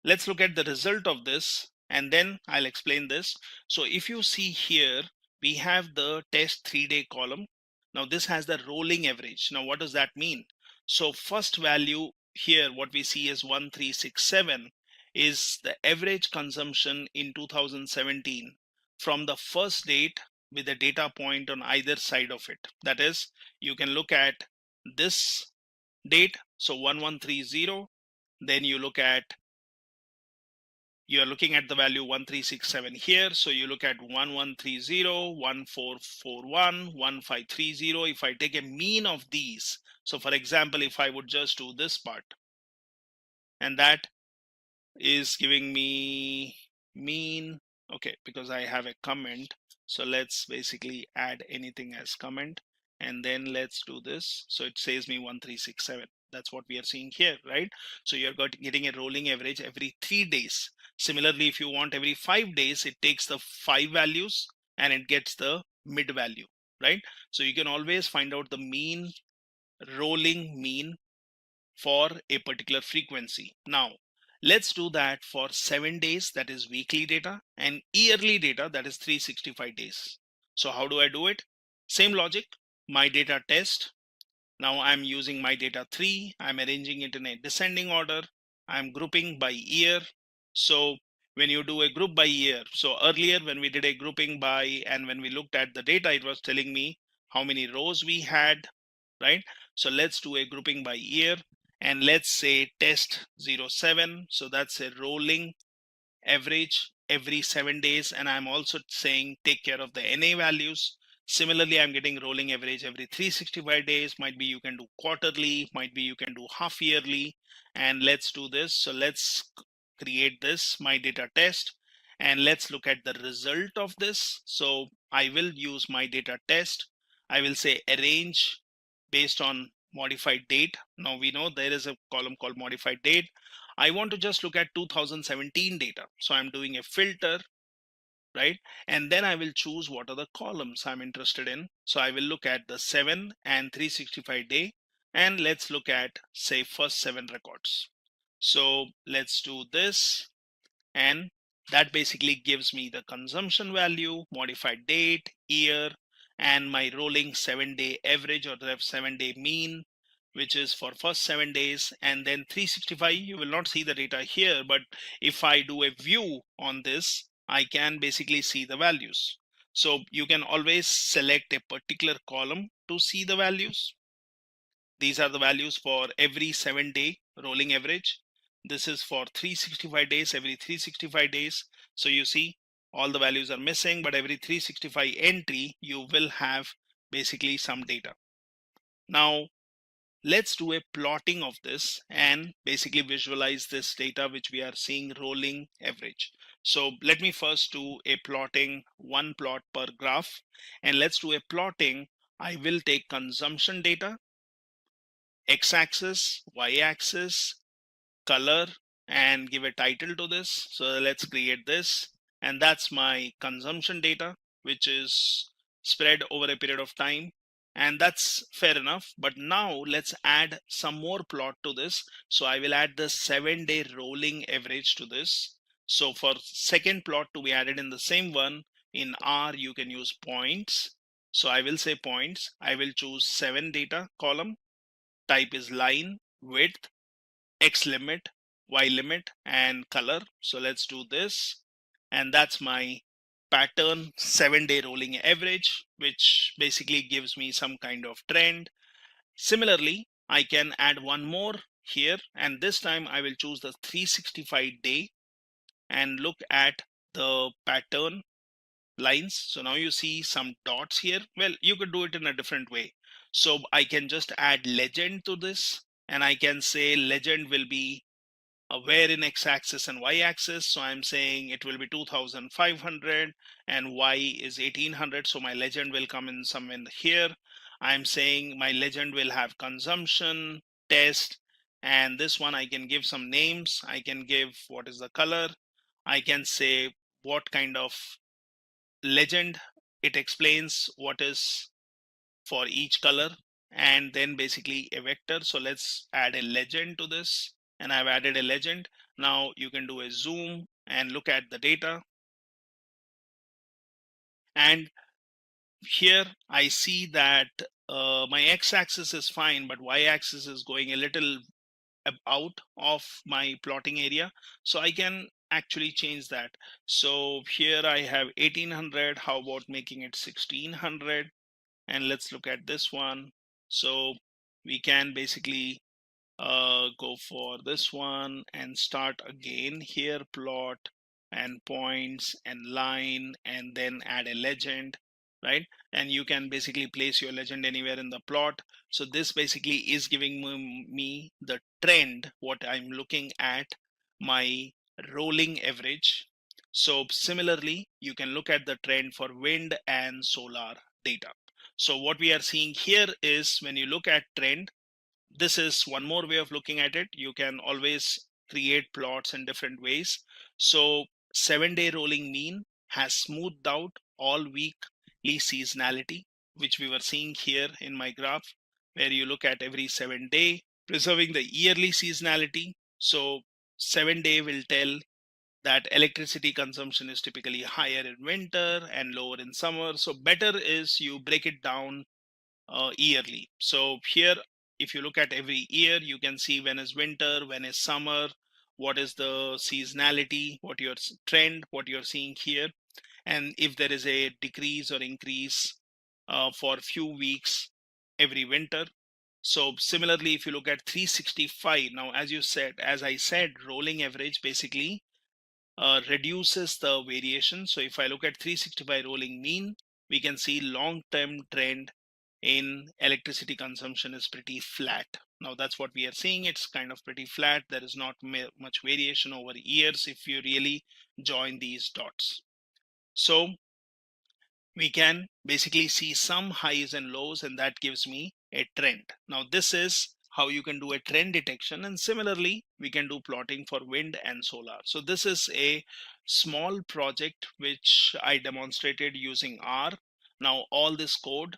let's look at the result of this and then I'll explain this. So if you see here, we have the test 3-day column. Now this has the rolling average. Now what does that mean? So first value here, what we see is 1367 is the average consumption in 2017 from the first date with a data point on either side of it. That is, you can look at this date, so 1130, then you look at, you are looking at the value 1367 here, so you look at 1130, 1441, 1530. If I take a mean of these, so for example, if I would just do this part, and that is giving me mean, okay, because I have a comment, so let's basically add anything as comment, and then let's do this. So it says me 1367. That's what we are seeing here, right? So you're getting a rolling average every 3 days. Similarly, if you want every 5 days, it takes the 5 values and it gets the mid value, right? So you can always find out the mean, rolling mean for a particular frequency. Now, let's do that for 7 days, that is weekly data, and yearly data, that is 365 days. So how do I do it? Same logic, my data test. Now I'm using my data 3, I'm arranging it in a descending order, I'm grouping by year. So when you do a group by year, so earlier when we did a grouping by and when we looked at the data, it was telling me how many rows we had, right? So let's do a grouping by year, and let's say test 07. So that's a rolling average every 7 days, and I'm also saying take care of the NA values. Similarly, I'm getting rolling average every 365 days. Might be you can do quarterly, might be you can do half yearly. And let's do this. So let's create this my data test, and let's look at the result of this. So I will use my data test. I will say arrange based on modified date. Now we know there is a column called modified date. I want to just look at 2017 data. So I'm doing a filter, right? And then I will choose what are the columns I'm interested in. So I will look at the 7 and 365 day, and let's look at say first 7 records. So let's do this, and that basically gives me the consumption value, modified date, year, and my rolling 7-day average or the 7-day mean, which is for first 7 days. And then 365, you will not see the data here, but if I do a view on this, I can basically see the values. So you can always select a particular column to see the values. These are the values for every 7-day rolling average. This is for 365 days, every 365 days. So you see all the values are missing, but every 365 entry, you will have basically some data. Now, let's do a plotting of this and basically visualize this data which we are seeing rolling average. So let me first do a plotting, one plot per graph, and let's do a plotting. I will take consumption data, x-axis, y-axis, color, and give a title to this. So let's create this, and that's my consumption data, which is spread over a period of time, and that's fair enough. But now let's add some more plot to this. So I will add the 7-day rolling average to this. So for second plot to be added in the same one, in R you can use points. So I will say points. I will choose 7 data column. Type is line, width, X limit, Y limit, and color. So let's do this. And that's my pattern 7-day rolling average, which basically gives me some kind of trend. Similarly, I can add one more here, and this time I will choose the 365 day and look at the pattern lines. So now you see some dots here. Well, you could do it in a different way. So I can just add legend to this, and I can say legend will be where in x-axis and y-axis. So I'm saying it will be 2500 and y is 1800. So my legend will come in somewhere here. I'm saying my legend will have consumption, test, and this one I can give some names. I can give what is the color. I can say what kind of legend it explains, what is for each color, and then basically a vector. So let's add a legend to this, and I've added a legend. Now you can do a zoom and look at the data, and here I see that my x-axis is fine, but y-axis is going a little out of my plotting area. So I can actually change that. So here I have 1800. How about making it 1600? And let's look at this one. So we can basically go for this one and start again here, plot and points and line, and then add a legend, right? And you can basically place your legend anywhere in the plot. So this basically is giving me the trend, what I'm looking at, my rolling average. So similarly, you can look at the trend for wind and solar data. So what we are seeing here is when you look at trend, this is one more way of looking at it. You can always create plots in different ways. So 7-day rolling mean has smoothed out all weekly seasonality, which we were seeing here in my graph, where you look at every 7-day, preserving the yearly seasonality. So 7-day will tell that electricity consumption is typically higher in winter and lower in summer. So better is you break it down yearly. So here, if you look at every year, you can see when is winter, when is summer, what is the seasonality, what your trend, what you're seeing here, and if there is a decrease or increase for a few weeks every winter. So similarly, if you look at 365, now as I said, rolling average basically reduces the variation. So if I look at 365 rolling mean, we can see long-term trend in electricity consumption is pretty flat. Now that's what we are seeing. It's kind of pretty flat. There is not much variation over years if you really join these dots. So we can basically see some highs and lows, and that gives me a trend. Now this is how you can do a trend detection, and similarly we can do plotting for wind and solar. So this is a small project which I demonstrated using R. Now all this code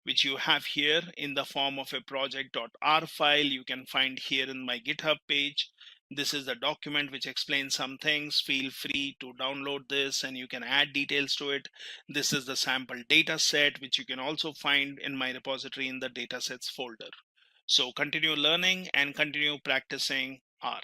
which you have here in the form of a project.r file, you can find here in my GitHub page. This is the document which explains some things. Feel free to download this and you can add details to it. This is the sample data set, which you can also find in my repository in the datasets folder. So continue learning and continue practicing R.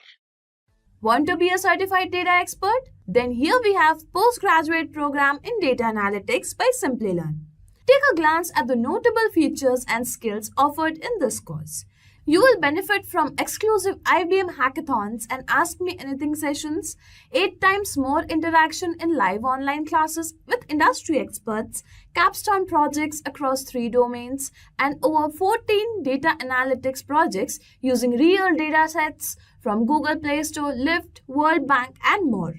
Want to be a certified data expert? Then here we have postgraduate program in data analytics by Simplilearn. Take a glance at the notable features and skills offered in this course. You will benefit from exclusive IBM hackathons and Ask Me Anything sessions, 8 times more interaction in live online classes with industry experts, capstone projects across 3 domains, and over 14 data analytics projects using real data sets from Google Play Store, Lyft, World Bank, and more.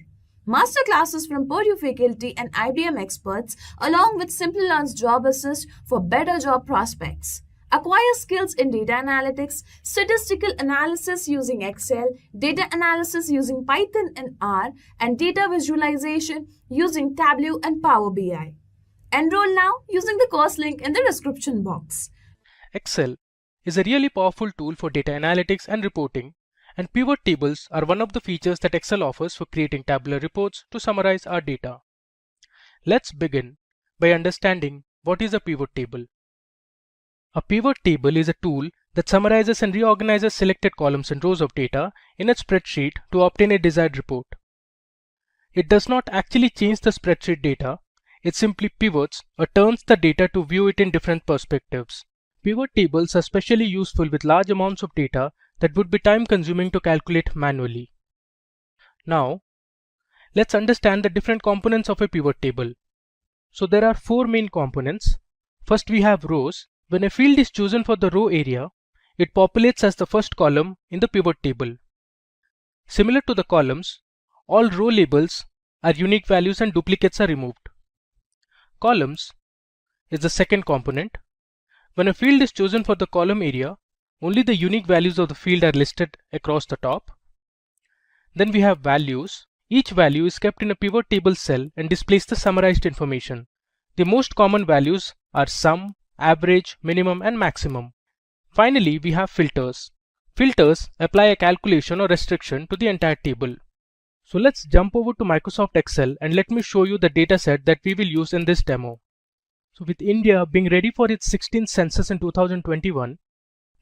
Master classes from Purdue faculty and IBM experts, along with Simplilearn's Job Assist for better job prospects. Acquire skills in data analytics, statistical analysis using Excel, data analysis using Python and R, and data visualization using Tableau and Power BI. Enroll now using the course link in the description box. Excel is a really powerful tool for data analytics and reporting, and pivot tables are one of the features that Excel offers for creating tabular reports to summarize our data. Let's begin by understanding what is a pivot table. A pivot table is a tool that summarizes and reorganizes selected columns and rows of data in a spreadsheet to obtain a desired report. It does not actually change the spreadsheet data, it simply pivots or turns the data to view it in different perspectives. Pivot tables are especially useful with large amounts of data that would be time consuming to calculate manually. Now, let's understand the different components of a pivot table. So there are 4 main components. First we have rows. When a field is chosen for the row area, it populates as the first column in the pivot table. Similar to the columns, all row labels are unique values and duplicates are removed. Columns is the second component. When a field is chosen for the column area, only the unique values of the field are listed across the top. Then we have values. Each value is kept in a pivot table cell and displays the summarized information. The most common values are sum, average, minimum, and maximum. Finally, we have filters. Filters apply a calculation or restriction to the entire table. So let's jump over to Microsoft Excel and let me show you the dataset that we will use in this demo. So with India being ready for its 16th census in 2021,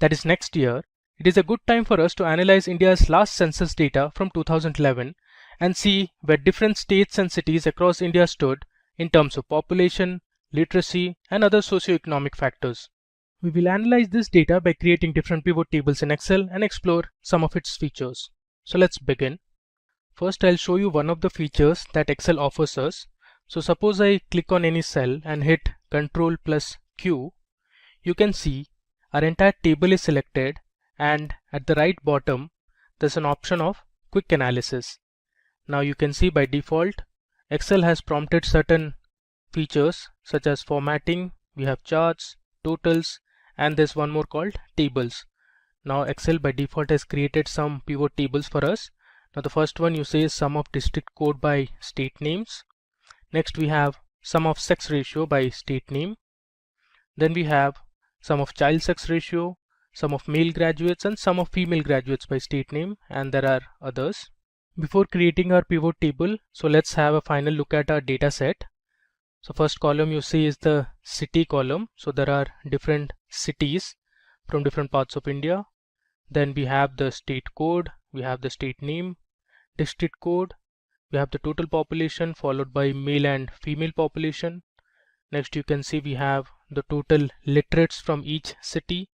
that is next year, it is a good time for us to analyze India's last census data from 2011 and see where different states and cities across India stood in terms of population, literacy, and other socio-economic factors. We will analyze this data by creating different pivot tables in Excel and explore some of its features. So let's begin. First, I'll show you one of the features that Excel offers us. So suppose I click on any cell and hit Ctrl plus Q, you can see our entire table is selected, and at the right bottom there's an option of Quick Analysis. Now you can see by default Excel has prompted certain features such as formatting, we have charts, totals, and there's one more called tables. Now Excel by default has created some pivot tables for us. Now the first one you see is sum of district code by state names. Next we have sum of sex ratio by state name. Then we have sum of child sex ratio, sum of male graduates, and sum of female graduates by state name, and there are others. Before creating our pivot table, so let's have a final look at our data set. So first column you see is the city column. So there are different cities from different parts of India. Then we have the state code, we have the state name, district code, we have the total population followed by male and female population. Next you can see we have the total literates from each city.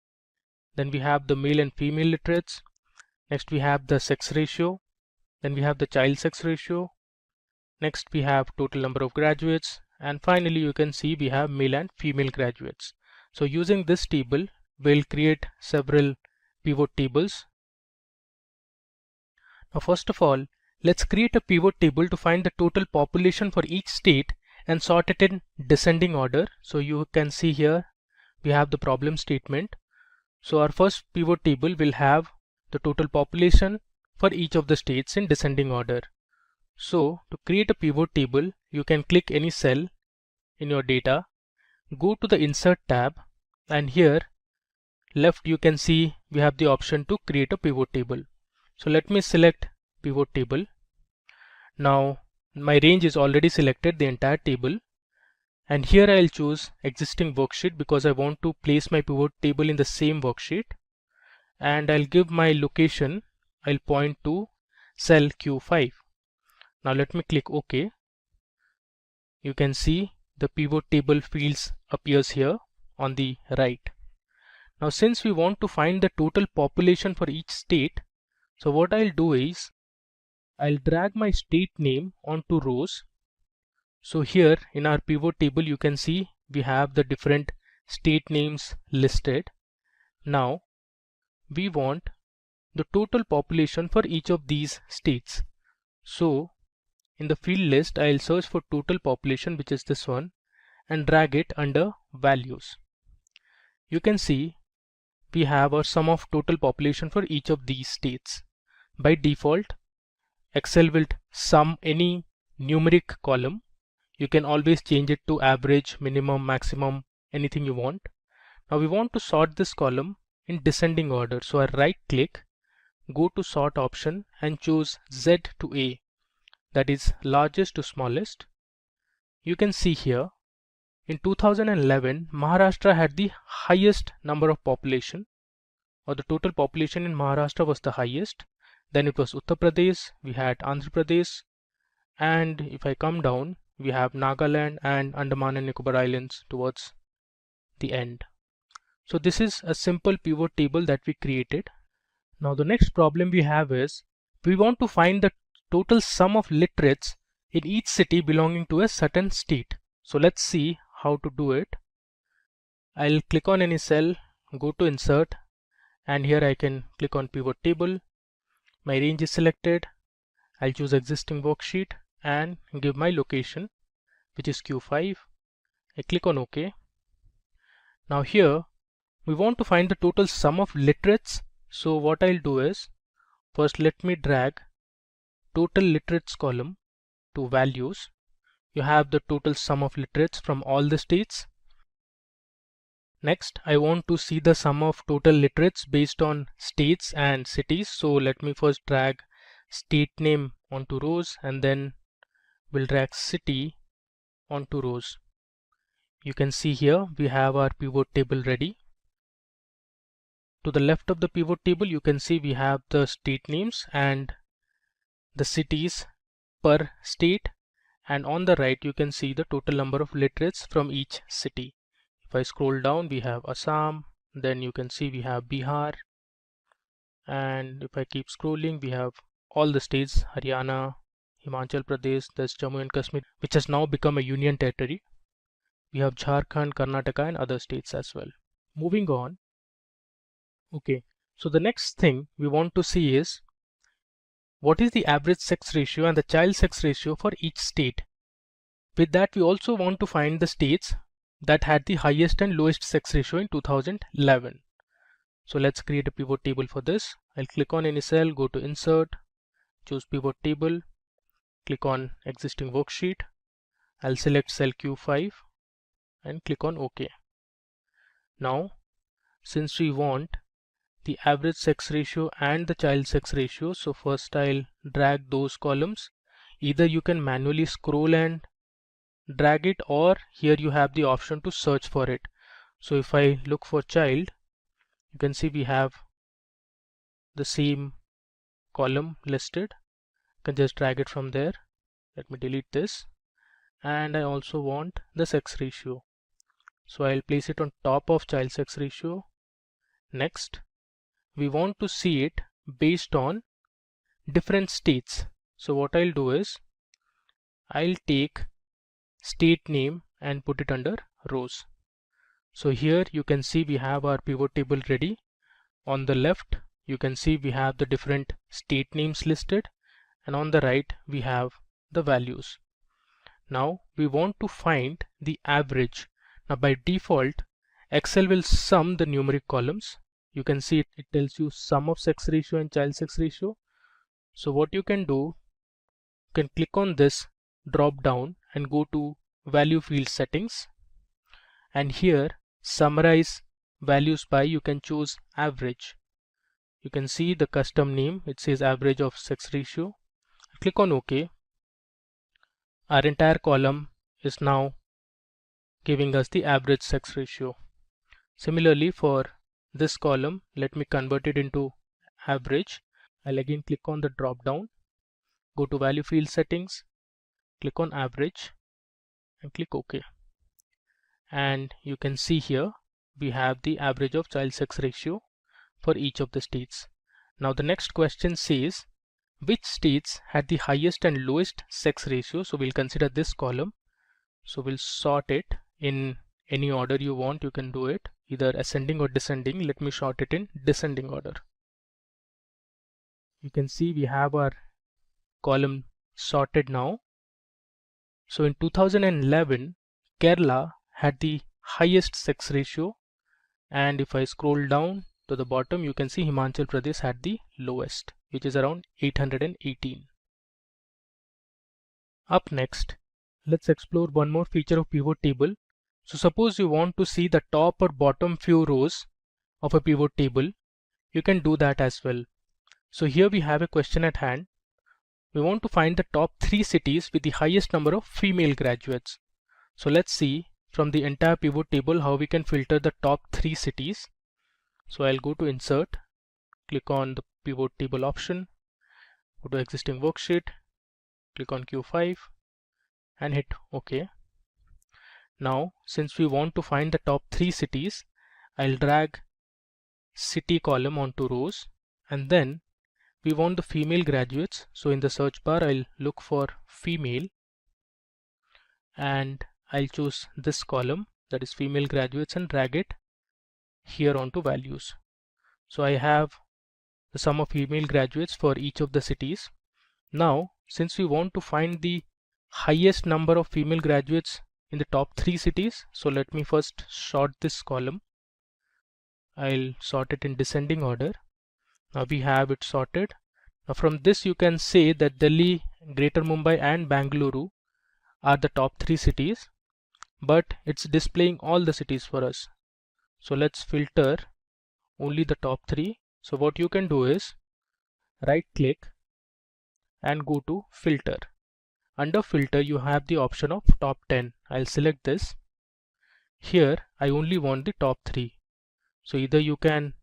Then we have the male and female literates. Next we have the sex ratio. Then we have the child sex ratio. Next we have total number of graduates. And finally you can see we have male and female graduates. So using this table, we'll create several pivot tables. Now first of all, let's create a pivot table to find the total population for each state and sort it in descending order. So you can see here we have the problem statement. So our first pivot table will have the total population for each of the states in descending order. So to create a pivot table, you can click any cell in your data, go to the Insert tab, and here left you can see we have the option to create a pivot table. So let me select pivot table. Now my range is already selected, the entire table, and here I'll choose existing worksheet because I want to place my pivot table in the same worksheet, and I'll give my location, I'll point to cell Q5. Now let me click OK. You can see the pivot table fields appears here on the right. Now since we want to find the total population for each state, so what I'll do is I'll drag my state name onto rows. So here in our pivot table you can see we have the different state names listed. Now we want the total population for each of these states. So in the field list I'll search for total population, which is this one, and drag it under values. You can see we have our sum of total population for each of these states. By default, Excel will sum any numeric column. You can always change it to average, minimum, maximum, anything you want. Now we want to sort this column in descending order. So I right click, go to sort option and choose Z to A, that is largest to smallest. You can see here in 2011 Maharashtra had the highest number of population, or the total population in Maharashtra was the highest. Then it was Uttar Pradesh, we had Andhra Pradesh, and if I come down we have Nagaland and Andaman and Nicobar Islands towards the end. So this is a simple pivot table that we created. Now the next problem we have is we want to find the total sum of literates in each city belonging to a certain state. So let's see how to do it. I'll click on any cell, go to Insert, and here I can click on pivot table. My range is selected. I'll choose existing worksheet and give my location, which is Q5. I click on OK. Now here we want to find the total sum of literates. So what I'll do is first let me drag total literates column to values. You have the total sum of literates from all the states. Next I want to see the sum of total literates based on states and cities. So let me first drag state name onto rows and then we'll drag city onto rows. You can see here we have our pivot table ready. To the left of the pivot table you can see we have the state names and the cities per state, and on the right you can see the total number of literates from each city. If I scroll down we have Assam, then you can see we have Bihar, and if I keep scrolling we have all the states, Haryana, Himachal Pradesh, there's Jammu and Kashmir, which has now become a union territory. We have Jharkhand, Karnataka and other states as well. Moving on. Okay, so the next thing we want to see is what is the average sex ratio and the child sex ratio for each state. With that we also want to find the states that had the highest and lowest sex ratio in 2011. So let's create a pivot table for this. I'll click on any cell, go to Insert, choose pivot table, click on existing worksheet. I'll select cell Q5 and click on OK. Now since we want the average sex ratio and the child sex ratio, so first I'll drag those columns. Either you can manually scroll and drag it, or here you have the option to search for it. So if I look for child, you can see we have the same column listed. You can just drag it from there. Let me delete this. And I also want the sex ratio. So I'll place it on top of child sex ratio. Next, we want to see it based on different states. So what I'll do is I'll take state name and put it under rows. So here you can see we have our pivot table ready. On the left you can see we have the different state names listed, and on the right we have the values. Now we want to find the average. Now by default Excel will sum the numeric columns. You can see it tells you sum of sex ratio and child sex ratio. So what you can do, you can click on this drop down and go to value field settings, and here summarize values by, you can choose average. You can see the custom name, it says average of sex ratio. Click on OK. Our entire column is now giving us the average sex ratio. Similarly for this column, let me convert it into average. I'll again click on the drop down, go to value field settings, click on average and click OK. And you can see here we have the average of child sex ratio for each of the states. Now the next question says which states had the highest and lowest sex ratio. So we'll consider this column. So we'll sort it in any order you want. You can do it either ascending or descending. Let me sort it in descending order. You can see we have our column sorted now. So in 2011 Kerala had the highest sex ratio, and if I scroll down to the bottom you can see Himachal Pradesh had the lowest, which is around 818. Up next, let's explore one more feature of pivot table. So suppose you want to see the top or bottom few rows of a pivot table, you can do that as well. So here we have a question at hand. We want to find the top 3 cities with the highest number of female graduates. So let's see from the entire pivot table how we can filter the top 3 cities. So I'll go to insert, click on the pivot table option, go to existing worksheet, click on Q5 and hit OK. Now since we want to find the top 3 cities, I'll drag city column onto rows, and then we want the female graduates. So in the search bar I'll look for female and I'll choose this column, that is female graduates, and drag it here onto values. So I have the sum of female graduates for each of the cities. Now since we want to find the highest number of female graduates in the top 3 cities, so let me first sort this column. I'll sort it in descending order. Now we have it sorted. Now from this you can say that Delhi, Greater Mumbai and Bangalore are the top 3 cities, but it's displaying all the cities for us. So let's filter only the top 3. So what you can do is right click and go to filter. Under filter you have the option of top 10. I'll select this. Here I only want the top 3. So either you can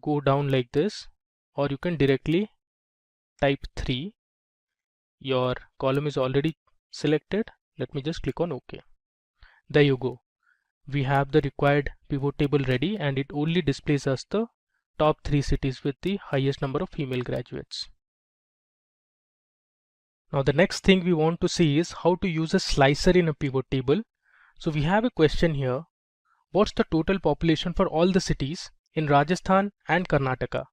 go down like this, or you can directly type 3. Your column is already selected. Let me just click on OK. There you go. We have the required pivot table ready, and it only displays us the top 3 cities with the highest number of female graduates. Now the next thing we want to see is how to use a slicer in a pivot table. So we have a question here. What's the total population for all the cities in Rajasthan and Karnataka?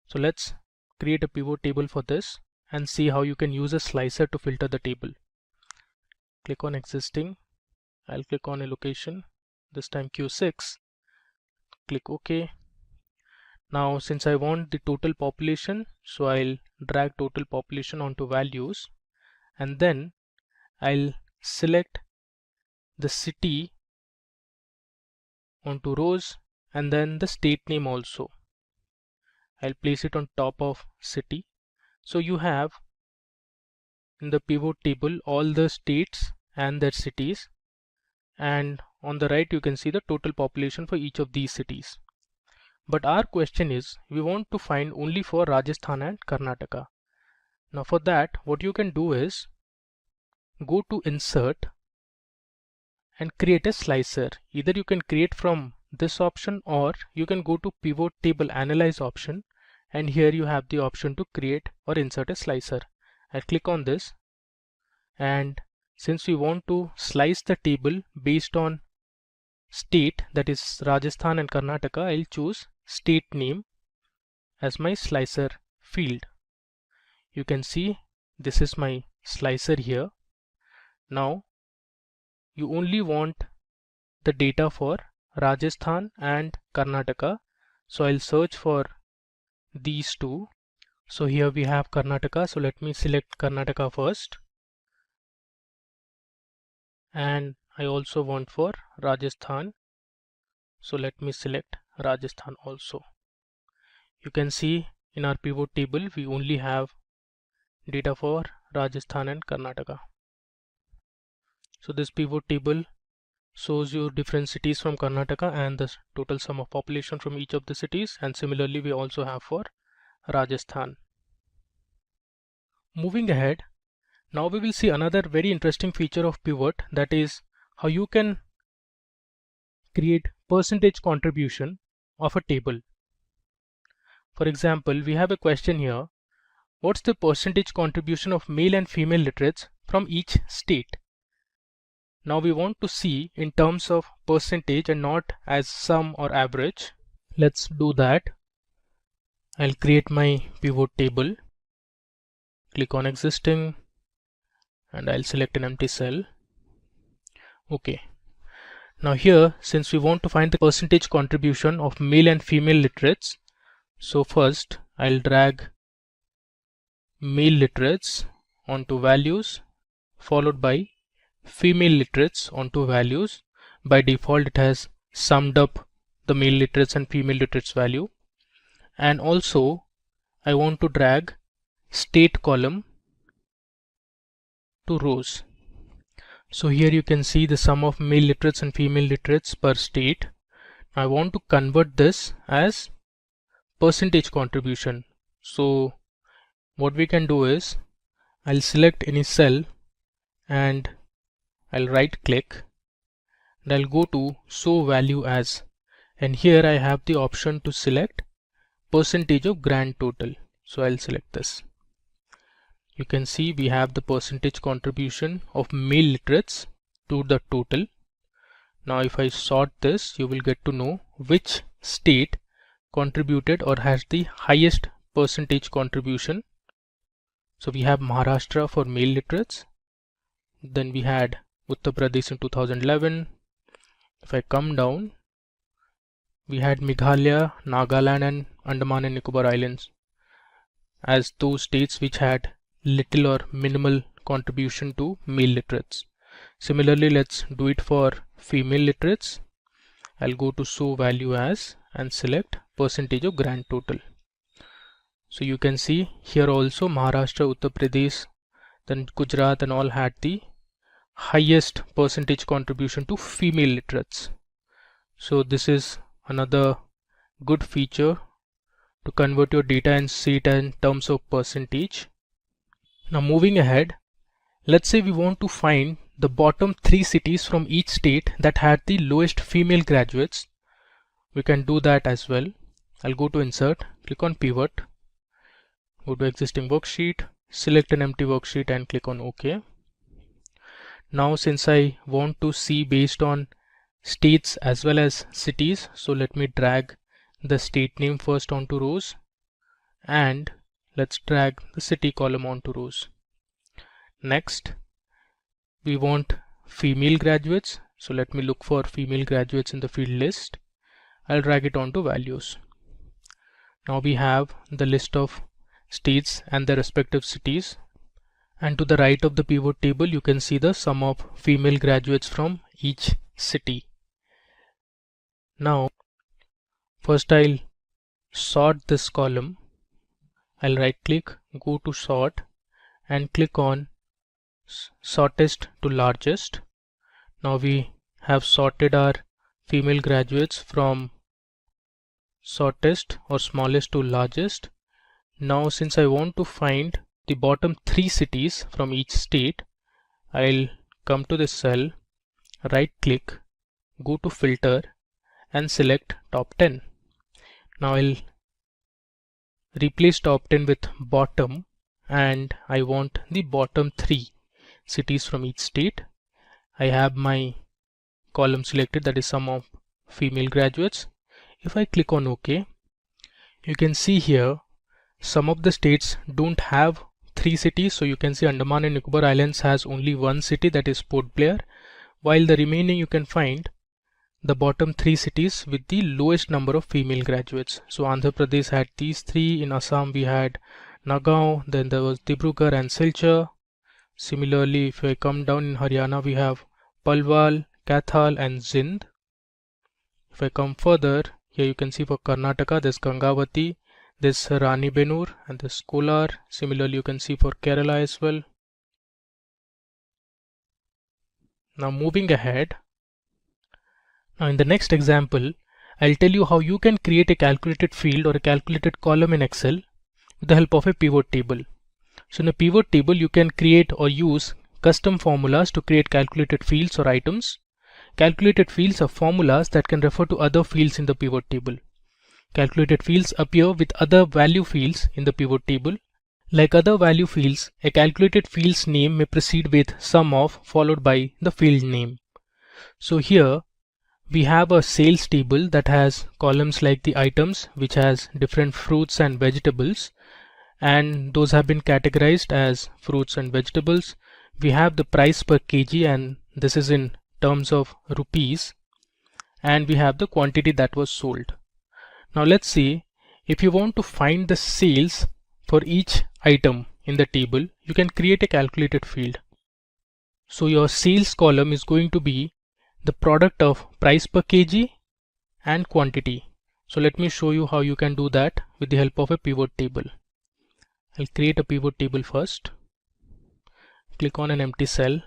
So let's create a pivot table for this and see how you can use a slicer to filter the table. Click on existing. I'll click on a location, this time Q6. Click OK. Now since I want the total population, so I'll drag total population onto values, and then I'll select the city onto rows and then the state name also. I'll place it on top of city. So you have in the pivot table all the states and their cities, and on the right you can see the total population for each of these cities. But our question is we want to find only for Rajasthan and Karnataka. Now for that what you can do is go to insert and create a slicer. Either you can create from this option or you can go to pivot table analyze option, and here you have the option to create or insert a slicer. I'll click on this, and since we want to slice the table based on state, that is Rajasthan and Karnataka, I'll choose state name as my slicer field. You can see this is my slicer here. Now you only want the data for Rajasthan and Karnataka, so I'll search for these two. So here we have Karnataka, so let me select Karnataka first, and I also want for Rajasthan, so let me select Rajasthan also. You can see in our pivot table we only have data for Rajasthan and Karnataka. So this pivot table shows you different cities from Karnataka and the total sum of population from each of the cities, and similarly we also have for Rajasthan. Moving ahead, now we will see another very interesting feature of pivot, that is how you can create percentage contribution of a table. For example, we have a question here: what's the percentage contribution of male and female literates from each state? Now we want to see in terms of percentage and not as sum or average. Let's do that. I'll create my pivot table, click on existing, and I'll select an empty cell. Okay. Now here, since we want to find the percentage contribution of male and female literates, so first I'll drag male literates onto values, followed by female literates onto values. By default it has summed up the male literates and female literates value. And also I want to drag state column to rows. So here you can see the sum of male literates and female literates per state. I want to convert this as percentage contribution. So what we can do is, I'll select any cell and I'll right click and I'll go to show value as, and here I have the option to select percentage of grand total. So I'll select this. You can see we have the percentage contribution of male literates to the total. Now if I sort this, you will get to know which state contributed or has the highest percentage contribution. So we have Maharashtra for male literates, then we had Uttar Pradesh in 2011. If I come down, we had Meghalaya, Nagaland and Andaman and Nicobar Islands as those states which had little or minimal contribution to male literates. Similarly, let's do it for female literates. I'll go to show value as and select percentage of grand total. So you can see here also Maharashtra, Uttar Pradesh, then Gujarat and all had the highest percentage contribution to female literates. So this is another good feature to convert your data and see it in terms of percentage. Now moving ahead, let's say we want to find the bottom 3 cities from each state that had the lowest female graduates. We can do that as well. I'll go to insert, click on pivot, go to existing worksheet, select an empty worksheet and click on OK. Now since I want to see based on states as well as cities, so let me drag the state name first onto rows and let's drag the city column onto rows. Next we want female graduates, so let me look for female graduates in the field list. I'll drag it onto values. Now we have the list of states and their respective cities, and to the right of the pivot table you can see the sum of female graduates from each city. Now first I'll sort this column. I'll right click, go to sort and click on shortest to largest. Now we have sorted our female graduates from shortest or smallest to largest. Now since I want to find the bottom 3 cities from each state, I'll come to this cell right click, go to filter and select top 10. Now I'll replace top 10 with bottom, and I want the bottom 3 cities from each state. I have my column selected, that is sum of female graduates. If I click on OK, you can see here some of the states don't have 3 cities. So you can see Andaman and Nicobar Islands has only 1 city, that is Port Blair, while the remaining you can find the bottom 3 cities with the lowest number of female graduates. So Andhra Pradesh had these 3, in Assam we had Nagaon, then there was Dibrugarh and Silchar. Similarly, if I come down in Haryana, we have Palwal, Kathal and Zind. If I come further, here you can see for Karnataka there's Gangavati, there's Rani Benur and there's Kolar. Similarly, you can see for Kerala as well. Now moving ahead, now in the next example, I'll tell you how you can create a calculated field or a calculated column in Excel with the help of a pivot table. So in a pivot table, you can create or use custom formulas to create calculated fields or items. Calculated fields are formulas that can refer to other fields in the pivot table. Calculated fields appear with other value fields in the pivot table. Like other value fields, a calculated field's name may precede with sum of followed by the field name. So here we have a sales table that has columns like the items, which has different fruits and vegetables, and those have been categorized as fruits and vegetables. We have the price per kg, and this is in terms of rupees, and we have the quantity that was sold. Now let's see, if you want to find the sales for each item in the table, you can create a calculated field. So your sales column is going to be the product of price per kg and quantity. So let me show you how you can do that with the help of a pivot table. I'll create a pivot table first. Click on an empty cell,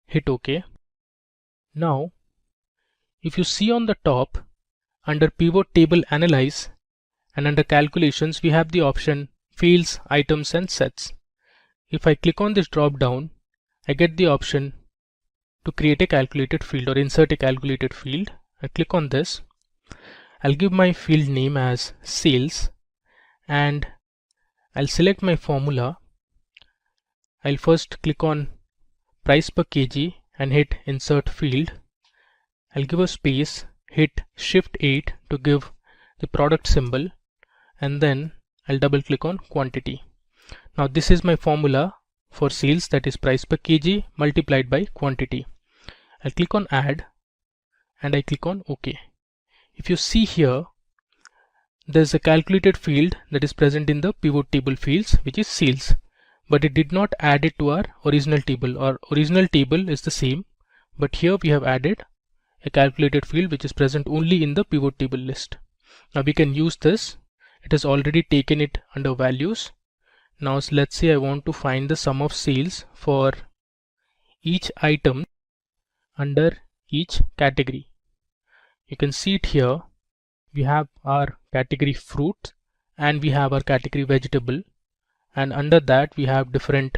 hit OK. Now, if you see on the top, under Pivot Table Analyze and under Calculations, we have the option Fields, Items and Sets. If I click on this drop down, I get the option to create a calculated field or insert a calculated field. I click on this. I'll give my field name as Sales and I'll select my formula. I'll first click on Price per kg and hit Insert Field. I'll give a space, hit Shift 8 to give the product symbol, and then I'll double click on Quantity. Now this is my formula for sales, that is price per kg multiplied by quantity. I'll click on Add and I click on OK. If you see here, there's a calculated field that is present in the pivot table fields, which is sales, but it did not add it to our original table. Our original table is the same, but here we have added a calculated field which is present only in the pivot table list. Now we can use this. It has already taken it under values. Now let's say I want to find the sum of sales for each item under each category. You can see it here. We have our category fruit and we have our category vegetable, and under that we have different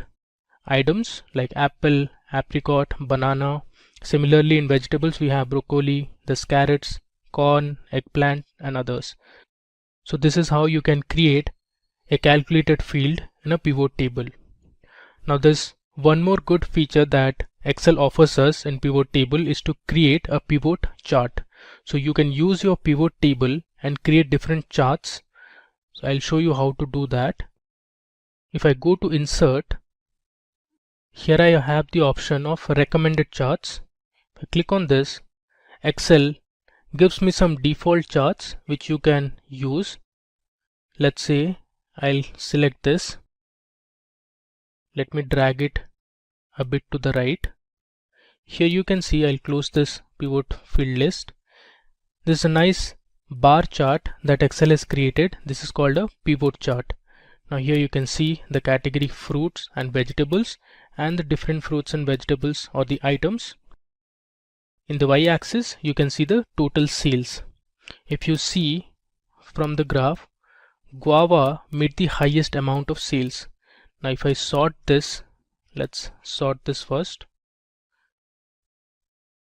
items like apple, apricot, banana. Similarly, in vegetables we have broccoli, there's carrots, corn, eggplant and others. So this is how you can create a calculated field in a pivot table. Now there's one more good feature that Excel offers us in pivot table is to create a pivot chart. So you can use your pivot table and create different charts. So I'll show you how to do that. If I go to Insert, here I have the option of recommended charts. If I click on this, Excel gives me some default charts which you can use. Let's say I'll select this. Let me drag it a bit to the right. Here you can see I'll close this pivot field list. This is a nice bar chart that Excel has created. This is called a pivot chart. Now here you can see the category fruits and vegetables and the different fruits and vegetables or the items. In the y-axis you can see the total sales. If you see from the graph, guava made the highest amount of sales. Now if I sort this, let's sort this first.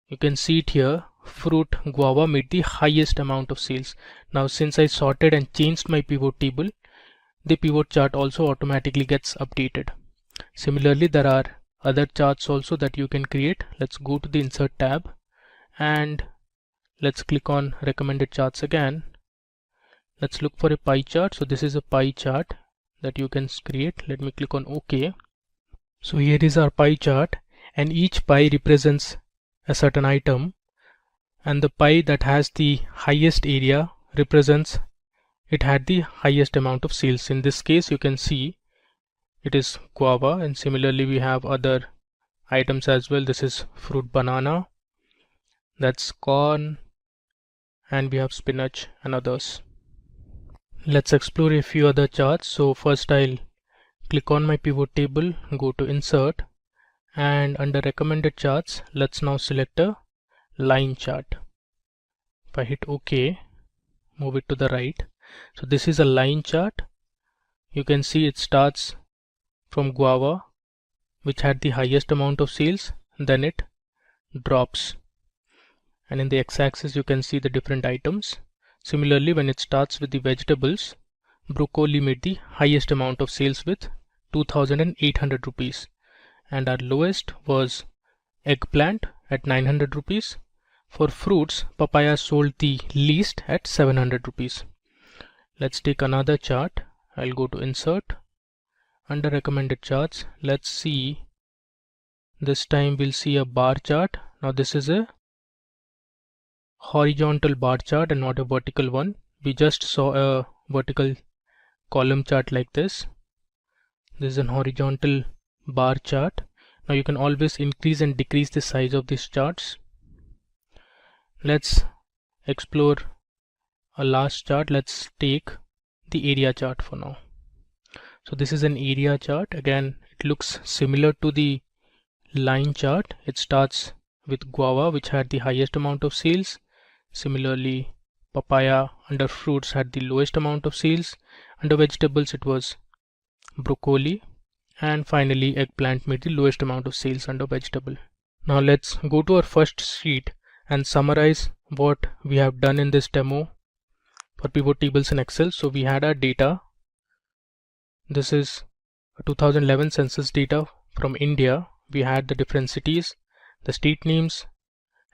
You can see it here, fruit guava made the highest amount of sales. Now since I sorted and changed my pivot table, the pivot chart also automatically gets updated. Similarly, there are other charts also that you can create. Let's go to the insert tab and let's click on recommended charts again. Let's look for a pie chart. So this is a pie chart that you can create. Let me click on OK. So here is our pie chart, and each pie represents a certain item, and the pie that has the highest area represents it had the highest amount of sales. In this case, you can see it is guava, and similarly we have other items as well. This is fruit banana, that's corn, and we have spinach and others. Let's explore a few other charts. So first I'll click on my pivot table, go to insert, and under recommended charts, let's now select a line chart. If I hit OK, move it to the right. So this is a line chart. You can see it starts from guava, which had the highest amount of sales, then it drops, and in the x-axis you can see the different items. Similarly, when it starts with the vegetables, broccoli made the highest amount of sales with 2,800 rupees, and our lowest was eggplant at 900 rupees. For fruits, papaya sold the least at 700 rupees. Let's take another chart. I'll go to insert. Under recommended charts, let's see, this time we'll see a bar chart. Now this is a horizontal bar chart and not a vertical one. We just saw a vertical column chart like this. This is an horizontal bar chart. Now you can always increase and decrease the size of these charts. Let's explore a last chart. Let's take the area chart for now. So this is an area chart. Again, it looks similar to the line chart. It starts with guava, which had the highest amount of sales. Similarly, papaya under fruits had the lowest amount of sales. Under vegetables, it was broccoli, and finally eggplant made the lowest amount of sales under vegetable. Now let's go to our first sheet and summarize what we have done in this demo for pivot tables in Excel. So we had our data. This is 2011 census data from India. We had the different cities, the state names,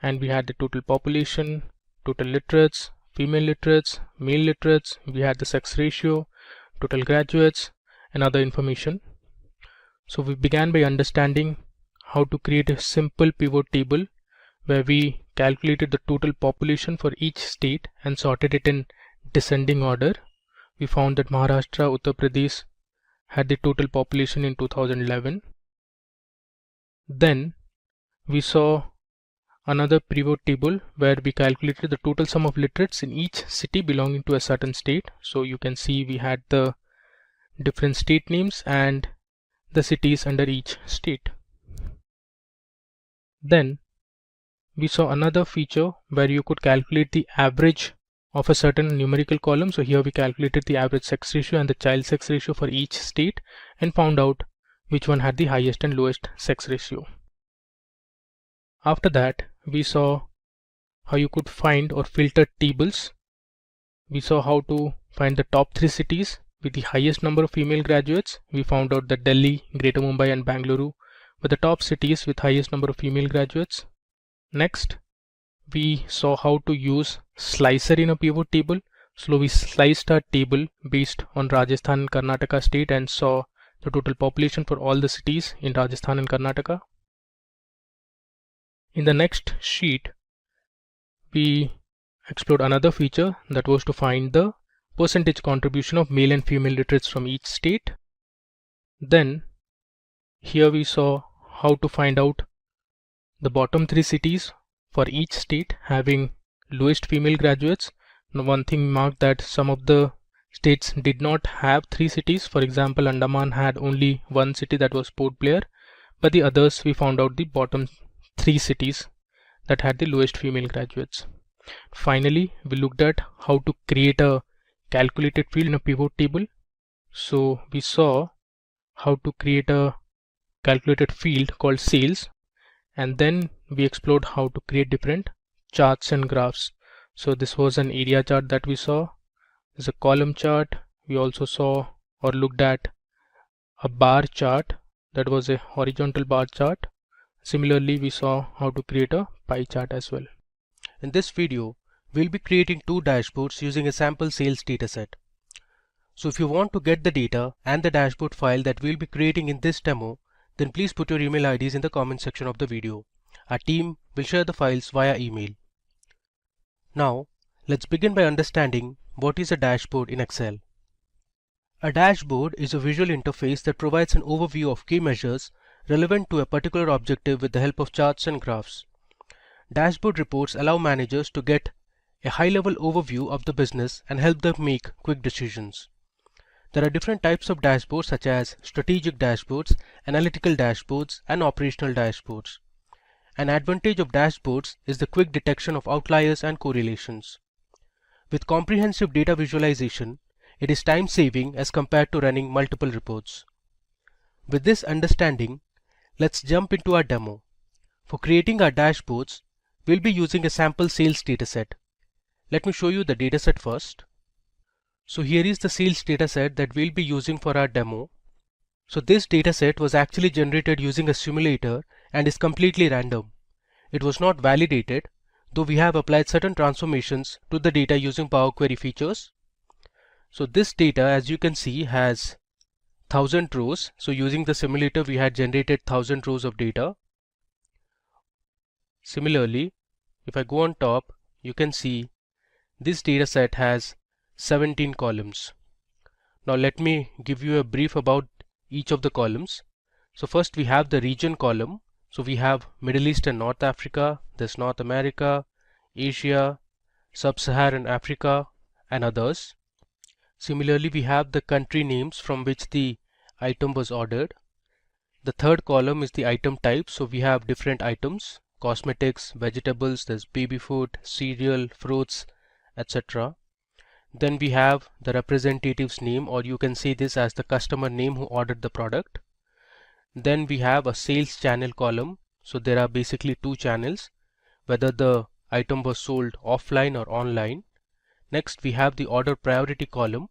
and we had the total population, total literates, female literates, male literates. We had the sex ratio, total graduates, and other information. So we began by understanding how to create a simple pivot table where we calculated the total population for each state and sorted it in descending order. We found that Maharashtra, Uttar Pradesh had the total population in 2011. Then we saw another pivot table where we calculated the total sum of literates in each city belonging to a certain state. So you can see we had the different state names and the cities under each state. Then we saw another feature where you could calculate the average of a certain numerical column. So here we calculated the average sex ratio and the child sex ratio for each state and found out which one had the highest and lowest sex ratio. After that, we saw how you could find or filter tables. We saw how to find the top 3 cities with the highest number of female graduates. We found out that Delhi, Greater Mumbai and Bangalore were the top cities with highest number of female graduates. Next, we saw how to use slicer in a pivot table. So we sliced our table based on Rajasthan and Karnataka state and saw the total population for all the cities in Rajasthan and Karnataka. In the next sheet, we explored another feature that was to find the percentage contribution of male and female literates from each state. Then here we saw how to find out the bottom 3 cities for each state having lowest female graduates. Now one thing marked that some of the states did not have 3 cities. For example, Andaman had only 1 city, that was Port Blair, but the others we found out the bottom 3 cities that had the lowest female graduates. Finally, we looked at how to create a calculated field in a pivot table. So we saw how to create a calculated field called sales, and then we explored how to create different charts and graphs. So this was an area chart that we saw. There's a column chart. We also saw or looked at a bar chart, that was a horizontal bar chart. Similarly, we saw how to create a pie chart as well. In this video, we'll be creating two dashboards using a sample sales dataset. So if you want to get the data and the dashboard file that we'll be creating in this demo, then please put your email IDs in the comment section of the video. Our team will share the files via email. Now, let's begin by understanding what is a dashboard in Excel. A dashboard is a visual interface that provides an overview of key measures relevant to a particular objective with the help of charts and graphs. Dashboard reports allow managers to get a high-level overview of the business and help them make quick decisions. There are different types of dashboards such as strategic dashboards, analytical dashboards, and operational dashboards. An advantage of dashboards is the quick detection of outliers and correlations. With comprehensive data visualization, it is time-saving as compared to running multiple reports. With this understanding, let's jump into our demo. For creating our dashboards, we'll be using a sample sales dataset. Let me show you the dataset first. So here is the sales dataset that we'll be using for our demo. So this dataset was actually generated using a simulator and is completely random. It was not validated, though we have applied certain transformations to the data using Power Query features. So this data, as you can see, has 1000 rows. So using the simulator, we had generated 1000 rows of data. Similarly, if I go on top, you can see this dataset has 17 columns. Now let me give you a brief about each of the columns. So first we have the region column. So we have Middle East and North Africa, there's North America, Asia, Sub-Saharan Africa, and others. Similarly, we have the country names from which the item was ordered. The third column is the item type. So we have different items: cosmetics, vegetables, there's baby food, cereal, fruits, etc. Then we have the representative's name, or you can say this as the customer name who ordered the product. Then we have a sales channel column. So there are basically two channels, whether the item was sold offline or online. Next we have the order priority column.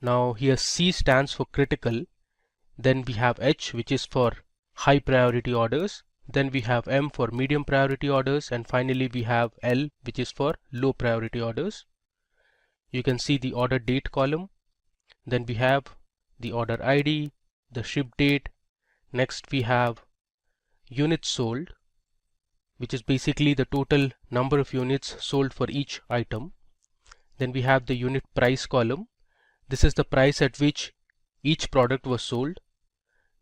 Now here C stands for critical. Then we have H, which is for high priority orders. Then we have M for medium priority orders, and finally we have L, which is for low priority orders. You can see the order date column. Then we have the order ID, the ship date. Next we have units sold, which is basically the total number of units sold for each item. Then we have the unit price column. This is the price at which each product was sold.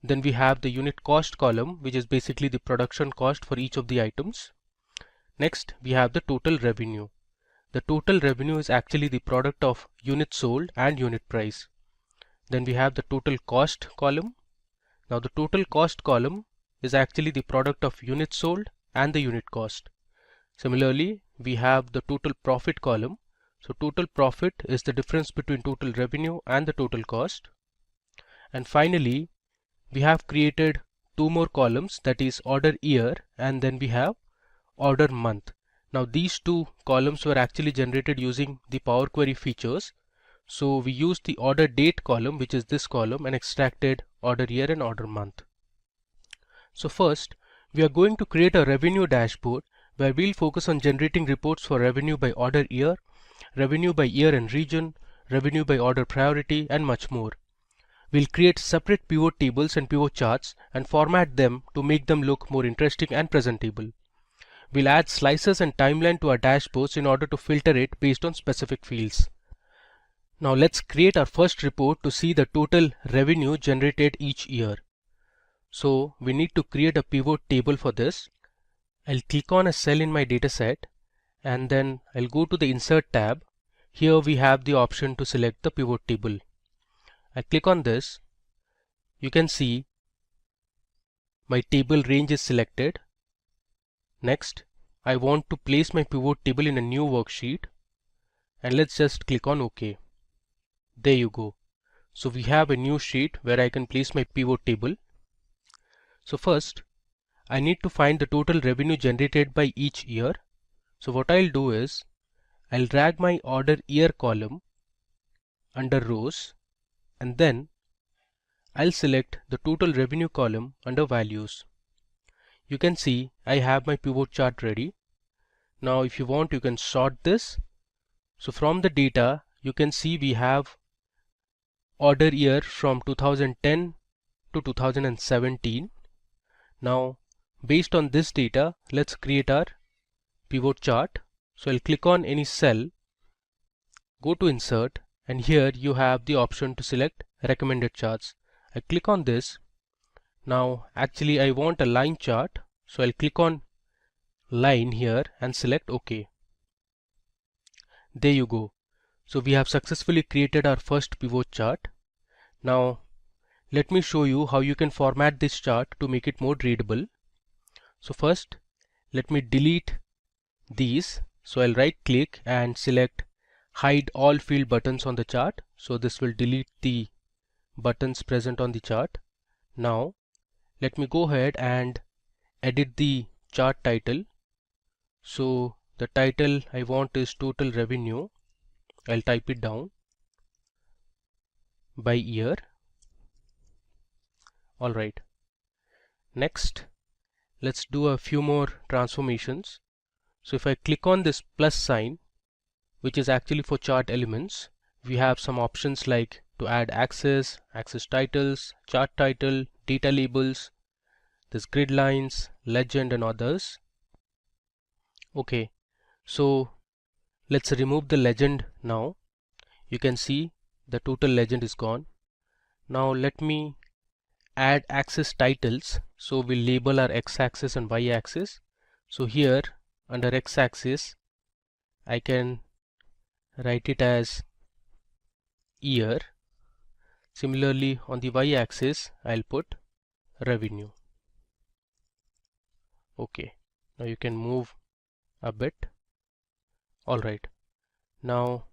Then we have the unit cost column, which is basically the production cost for each of the items. Next we have the total revenue. The total revenue is actually the product of units sold and unit price. Then we have the total cost column. Now the total cost column is actually the product of units sold and the unit cost. Similarly, we have the total profit column. So total profit is the difference between total revenue and the total cost. And finally, we have created two more columns, that is order year, and then we have order month. Now these two columns were actually generated using the Power Query features. So we used the order date column, which is this column, and extracted order year and order month. So first, we are going to create a revenue dashboard where we'll focus on generating reports for revenue by order year, revenue by year and region, revenue by order priority, and much more. We'll create separate pivot tables and pivot charts and format them to make them look more interesting and presentable. We'll add slices and timeline to our dashboards in order to filter it based on specific fields. Now let's create our first report to see the total revenue generated each year. So we need to create a pivot table for this. I'll click on a cell in my dataset and then I'll go to the Insert tab. Here we have the option to select the pivot table. I click on this. You can see my table range is selected. Next, I want to place my pivot table in a new worksheet, and let's just click on OK. There you go. So we have a new sheet where I can place my pivot table. So first, I need to find the total revenue generated by each year. So what I'll do is I'll drag my order year column under rows, and then I'll select the total revenue column under values. You can see I have my pivot chart ready. Now if you want, you can sort this. So from the data you can see we have order year from 2010 to 2017. Now based on this data, let's create our pivot chart. So I'll click on any cell, go to insert, and here you have the option to select recommended charts. I click on this. Now actually I want a line chart, so I'll click on line here and select OK. There you go. So we have successfully created our first pivot chart. Now let me show you how you can format this chart to make it more readable. So first let me delete these. So I'll right click and select hide all field buttons on the chart. So this will delete the buttons present on the chart. Now let me go ahead and edit the chart title. So the title I want is total revenue. I'll type it down by year. Alright. Next, let's do a few more transformations. So if I click on this plus sign, which is actually for chart elements, we have some options like to add axis, axis titles, chart title, data labels, this grid lines, legend, and others. Okay, so let's remove the legend now. You can see the total legend is gone. Now let me add axis titles. So we'll label our x-axis and y-axis. So here under x-axis I can write it as year. Similarly on the y-axis I'll put revenue. Okay, now you can move a bit. Alright, now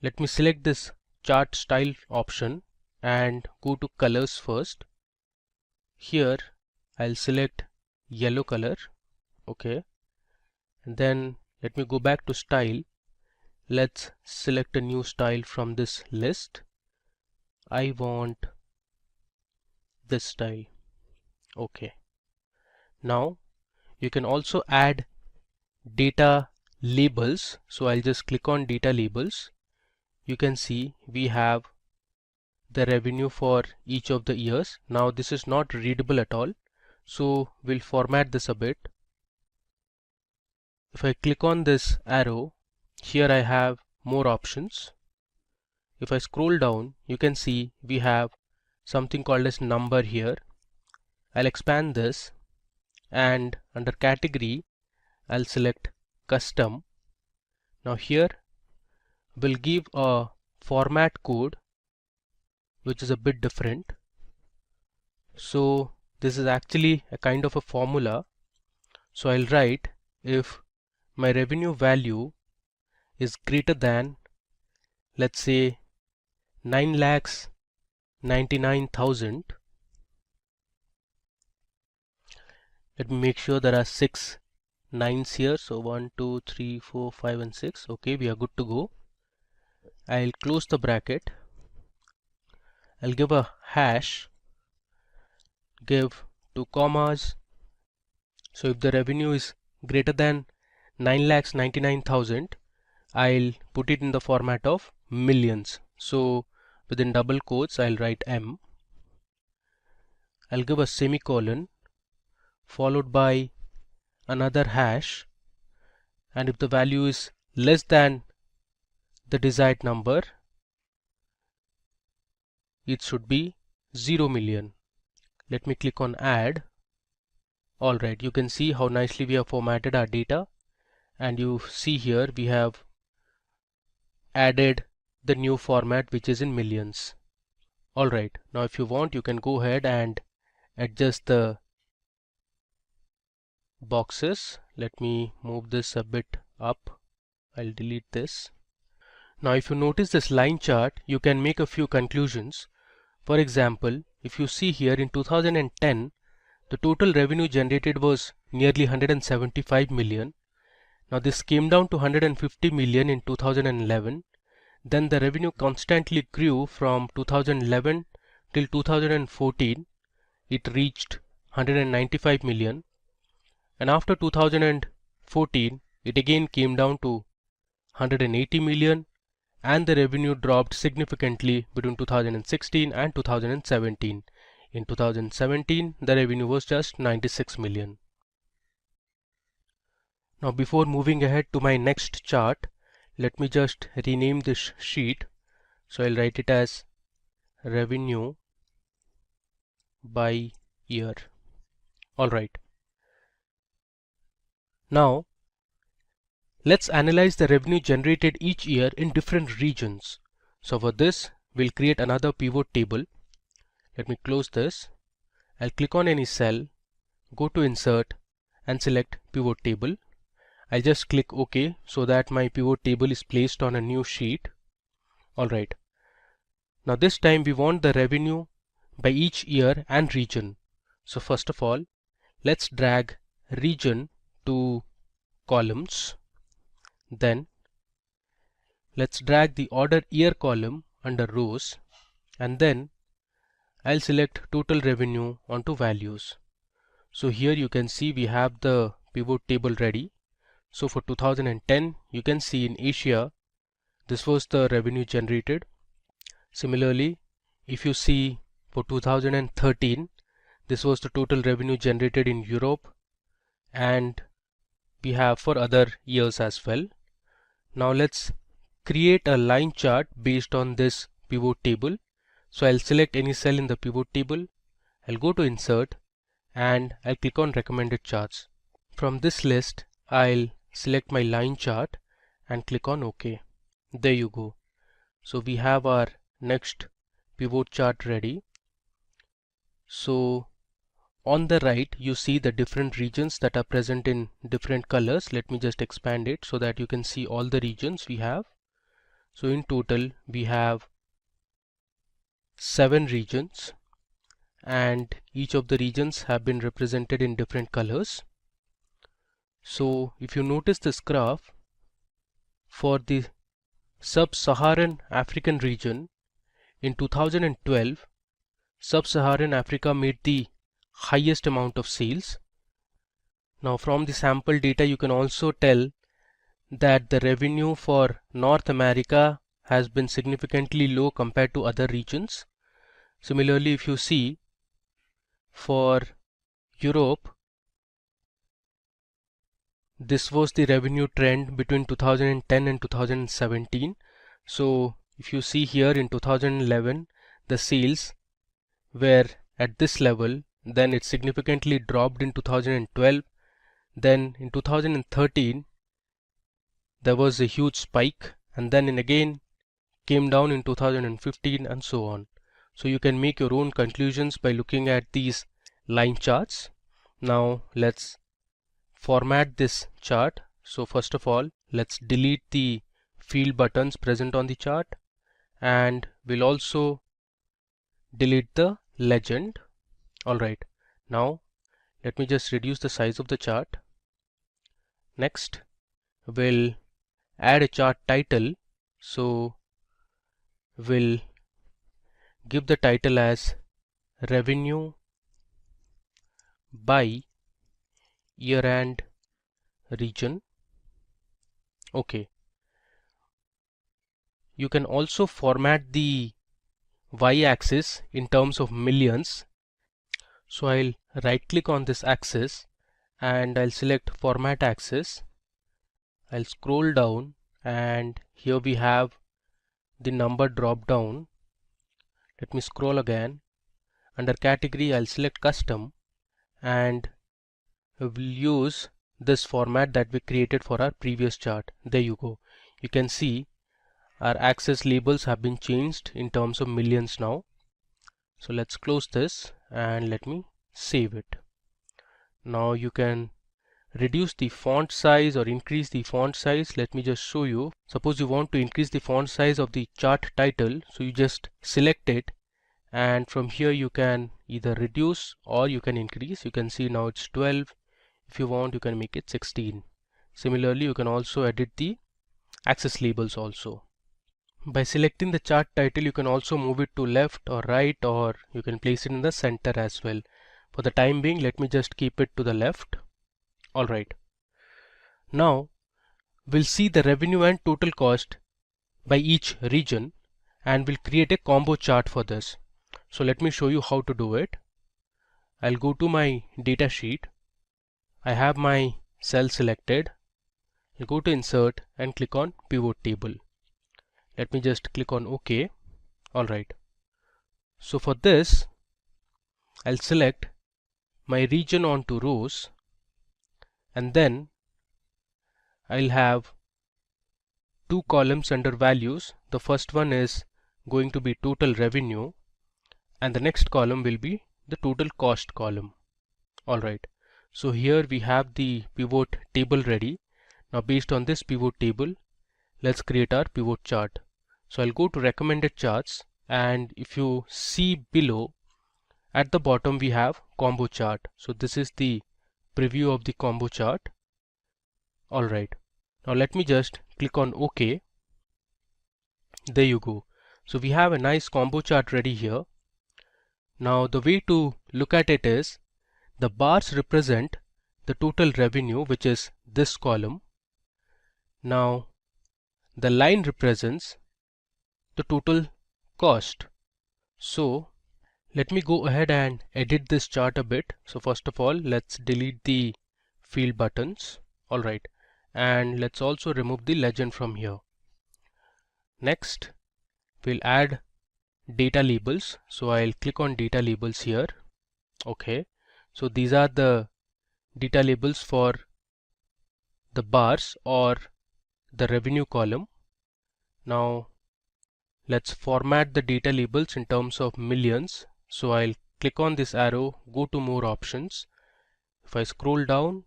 let me select this chart style option and go to colors first. Here I'll select yellow color. Okay, and then let me go back to style. Let's select a new style from this list. I want this style. Okay, now you can also add data labels. So I'll just click on data labels. You can see we have the revenue for each of the years. Now this is not readable at all, so we'll format this a bit. If I click on this arrow, here I have more options. If I scroll down, you can see we have something called as number here. I'll expand this, and under category I'll select custom. Now here we'll give a format code which is a bit different. So this is actually a kind of a formula. So I'll write if my revenue value is greater than, let's say, 9,99,000. Let me make sure there are 6 nines here. So 1, 2, 3, 4, 5 and 6. Okay, we are good to go. I'll close the bracket. I'll give a hash, give 2 commas. So if the revenue is greater than 9,99,000, I'll put it in the format of millions. So within double quotes I'll write M. I'll give a semicolon followed by another hash, and if the value is less than the desired number, it should be 0 million. Let me click on add. Alright, you can see how nicely we have formatted our data, and you see here we have added the new format which is in millions. Alright, now if you want, you can go ahead and adjust the boxes. Let me move this a bit up. I'll delete this. Now if you notice this line chart, you can make a few conclusions. For example, if you see here in 2010, the total revenue generated was nearly 175 million. Now this came down to 150 million in 2011. Then the revenue constantly grew from 2011 till 2014. It reached 195 million. And after 2014, it again came down to 180 million, and the revenue dropped significantly between 2016 and 2017. In 2017, the revenue was just 96 million. Now before moving ahead to my next chart, let me just rename this sheet. So I'll write it as revenue by year. Alright. Now let's analyze the revenue generated each year in different regions. So for this, we'll create another pivot table. Let me close this. I'll click on any cell, go to insert and select pivot table. I'll just click OK so that my pivot table is placed on a new sheet. Alright. Now this time we want the revenue by each year and region. So first of all, let's drag region to columns. Then let's drag the order year column under rows, and then I'll select total revenue onto values. So here you can see we have the pivot table ready. So for 2010, you can see in Asia, this was the revenue generated. Similarly, if you see for 2013, this was the total revenue generated in Europe, and we have for other years as well. Now let's create a line chart based on this pivot table. So I'll select any cell in the pivot table. I'll go to insert and I'll click on recommended charts. From this list, I'll select my line chart and click on OK. There you go. So we have our next pivot chart ready. So on the right, you see the different regions that are present in different colors. Let me just expand it so that you can see all the regions we have. So in total, we have 7 regions, and each of the regions have been represented in different colors. So if you notice this graph, for the Sub-Saharan African region in 2012, Sub-Saharan Africa made the highest amount of sales. Now from the sample data, you can also tell that the revenue for North America has been significantly low compared to other regions. Similarly, if you see for Europe, this was the revenue trend between 2010 and 2017. So if you see here in 2011, the sales were at this level, then it significantly dropped in 2012. Then in 2013, there was a huge spike, and then again came down in 2015 and so on. So you can make your own conclusions by looking at these line charts. Now let's format this chart. So first of all, let's delete the field buttons present on the chart, and we'll also delete the legend. Alright, now let me just reduce the size of the chart. Next, we'll add a chart title. So we'll give the title as revenue by year and region. Okay. You can also format the y-axis in terms of millions. So I'll right click on this axis and I'll select format axis. I'll scroll down, and here we have the number drop down. Let me scroll again. Under category, I'll select custom, and we'll use this format that we created for our previous chart. There you go. You can see our axis labels have been changed in terms of millions now. So let's close this and let me save it. Now you can reduce the font size or increase the font size. Let me just show you. Suppose you want to increase the font size of the chart title, so you just select it and from here you can either reduce or you can increase. You can see now it's 12. If you want, you can make it 16. Similarly, you can also edit the axis labels also. By selecting the chart title, you can also move it to left or right, or you can place it in the center as well. For the time being, let me just keep it to the left. Alright. Now we'll see the revenue and total cost by each region, and we'll create a combo chart for this. So let me show you how to do it. I'll go to my data sheet. I have my cell selected. I'll go to insert and click on pivot table. Let me just click on OK. Alright. So for this, I'll select my region onto rows, and then I'll have two columns under values. The first one is going to be total revenue, and the next column will be the total cost column. Alright, so here we have the pivot table ready. Now based on this pivot table, let's create our pivot chart. So I'll go to recommended charts, and if you see below at the bottom we have combo chart. So this is the preview of the combo chart. Alright, now let me just click on OK. There you go. So we have a nice combo chart ready here. Now the way to look at it is, the bars represent the total revenue, which is this column. Now the line represents the total cost. So let me go ahead and edit this chart a bit. So first of all, let's delete the field buttons. Alright, and let's also remove the legend from here. Next, we'll add data labels. So I'll click on data labels here. Okay, so these are the data labels for the bars or the revenue column. Now let's format the data labels in terms of millions. So I'll click on this arrow, go to more options. If I scroll down,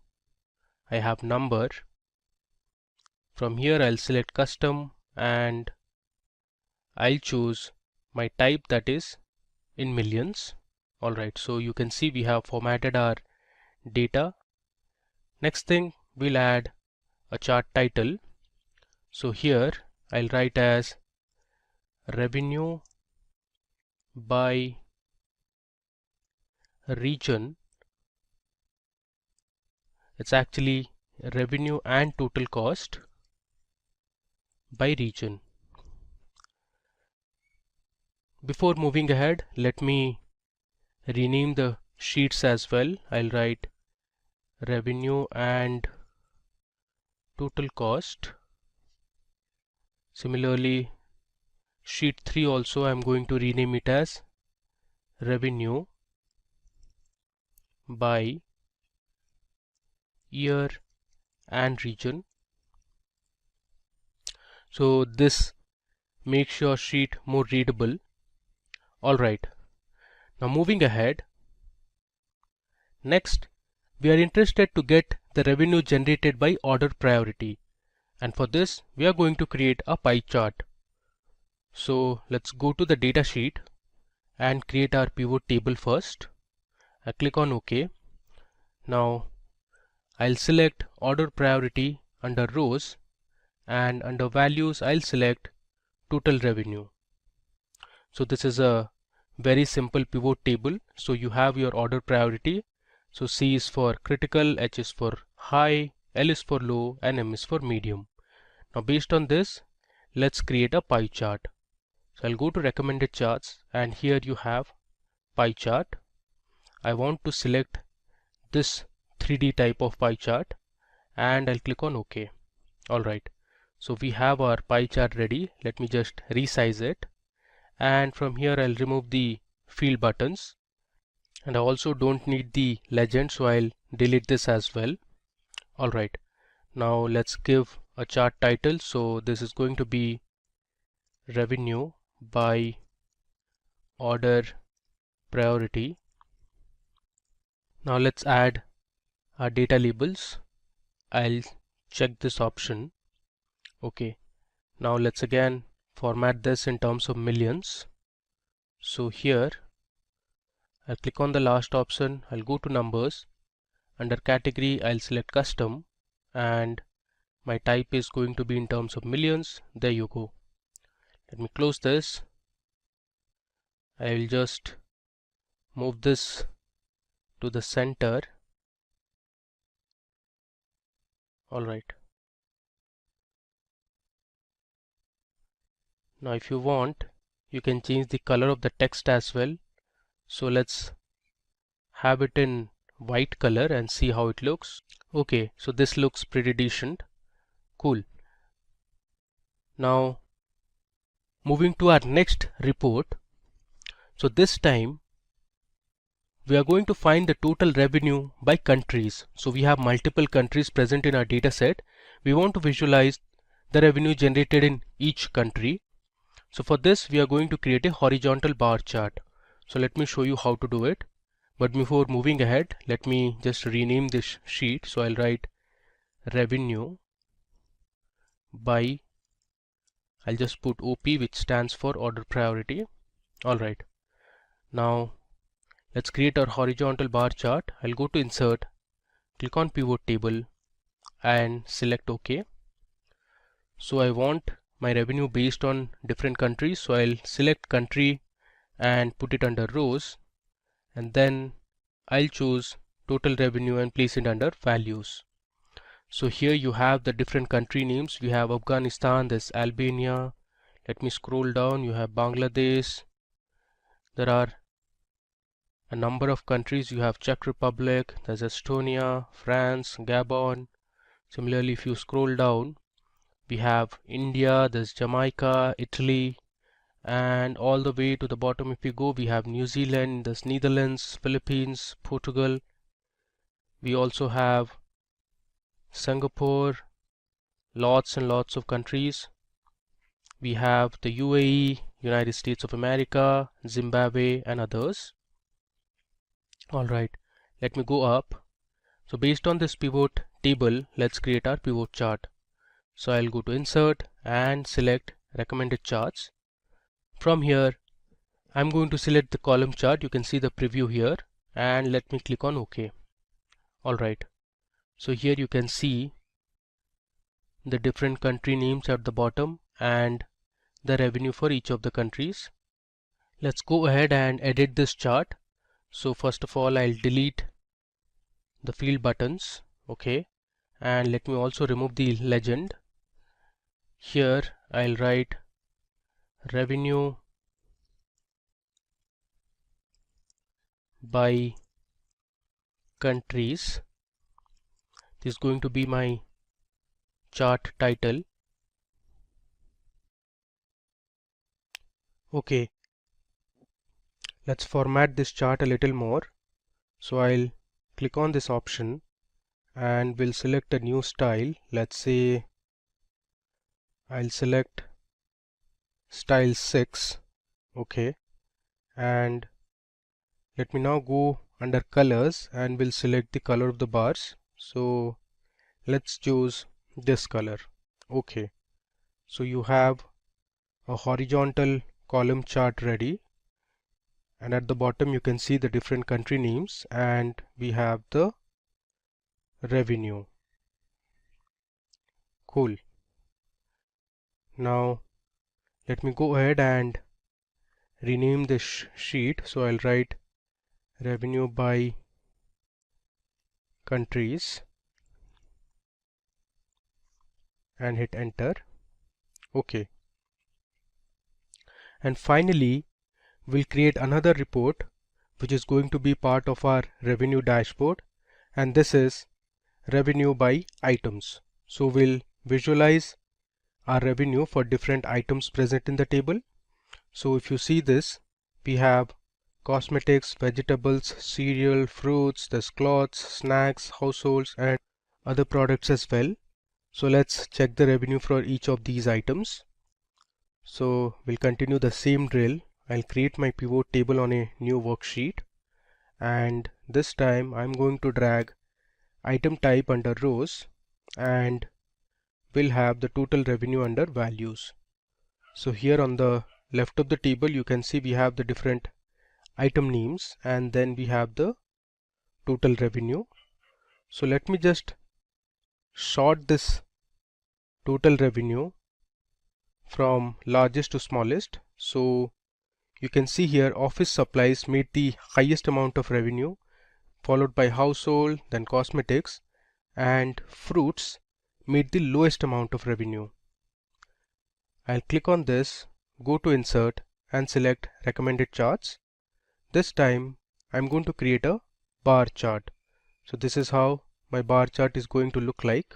I have number. From here I'll select custom, and I'll choose my type, that is in millions. Alright, so you can see we have formatted our data. Next thing, we'll add a chart title. So here I'll write as revenue by region. It's actually revenue and total cost by region. Before moving ahead, let me rename the sheets as well. I'll write revenue and total cost. Similarly, sheet 3 also I'm going to rename it as revenue by year and region. So this makes your sheet more readable. Alright, now moving ahead, next we are interested to get the revenue generated by order priority, and for this we are going to create a pie chart. So let's go to the data sheet and create our pivot table first. I click on OK. Now I'll select order priority under rows, and under values I'll select total revenue. So this is a very simple pivot table. So you have your order priority. So C is for critical, H is for high, L is for low, and M is for medium. Now based on this, let's create a pie chart. So I'll go to recommended charts, and here you have pie chart. I want to select this 3D type of pie chart, and I'll click on OK. Alright, so we have our pie chart ready. Let me just resize it, and from here I'll remove the field buttons, and I also don't need the legend, so I'll delete this as well. Alright, now let's give a chart title. So this is going to be revenue by order priority. Now let's add our data labels. I'll check this option. Okay, now let's again format this in terms of millions. So here I'll click on the last option, I'll go to numbers. Under category I'll select custom and my type is going to be in terms of millions. There you go. Let me close this. I will just move this to the center. Alright. Now if you want, you can change the color of the text as well. So let's have it in white color and see how it looks. Okay, so this looks pretty decent. Cool. Now moving to our next report. So this time we are going to find the total revenue by countries. So we have multiple countries present in our data set. We want to visualize the revenue generated in each country. So for this we are going to create a horizontal bar chart. So let me show you how to do it. But before moving ahead, let me just rename this sheet. So I'll write revenue by, I'll just put OP, which stands for order priority. Alright. Now let's create our horizontal bar chart. I'll go to insert, click on pivot table and select OK. So I want my revenue based on different countries. So I'll select country and put it under rows, and then I'll choose total revenue and place it under values. So here you have the different country names. We have Afghanistan, there's Albania. Let me scroll down. You have Bangladesh. There are a number of countries. You have Czech Republic, there's Estonia, France, Gabon. Similarly, if you scroll down, we have India, there's Jamaica, Italy, and all the way to the bottom if you go, we have New Zealand, there's Netherlands, Philippines, Portugal. We also have Singapore, lots and lots of countries. We have the UAE, United States of America, Zimbabwe, and others. Alright, let me go up. So based on this pivot table, let's create our pivot chart. So I'll go to insert and select recommended charts. From here I'm going to select the column chart. You can see the preview here, and let me click on OK. Alright, so here you can see the different country names at the bottom and the revenue for each of the countries. Let's go ahead and edit this chart. So first of all, I'll delete the field buttons. Okay, and let me also remove the legend. Here I'll write revenue by countries. This is going to be my chart title. Okay, let's format this chart a little more. So I'll click on this option and we'll select a new style. Let's say I'll select style 6. Okay, and let me now go under colors and we'll select the color of the bars. So let's choose this color. Okay, so you have a horizontal column chart ready, and at the bottom you can see the different country names and we have the revenue. Cool. Now let me go ahead and rename this sheet. So I'll write revenue by countries and hit enter. Okay, and finally we'll create another report which is going to be part of our revenue dashboard, and this is revenue by items. So we'll visualize our revenue for different items present in the table. So if you see this, we have cosmetics, vegetables, cereal, fruits, there's clothes, snacks, households, and other products as well. So let's check the revenue for each of these items. So we'll continue the same drill. I'll create my pivot table on a new worksheet, and this time I'm going to drag item type under rows and we'll have the total revenue under values. So here on the left of the table you can see we have the different item names and then we have the total revenue. So let me just sort this total revenue from largest to smallest. So you can see here office supplies made the highest amount of revenue, followed by household, then cosmetics, and fruits made the lowest amount of revenue. I'll click on this, go to insert and select recommended charts. This time I'm going to create a bar chart. So this is how my bar chart is going to look like.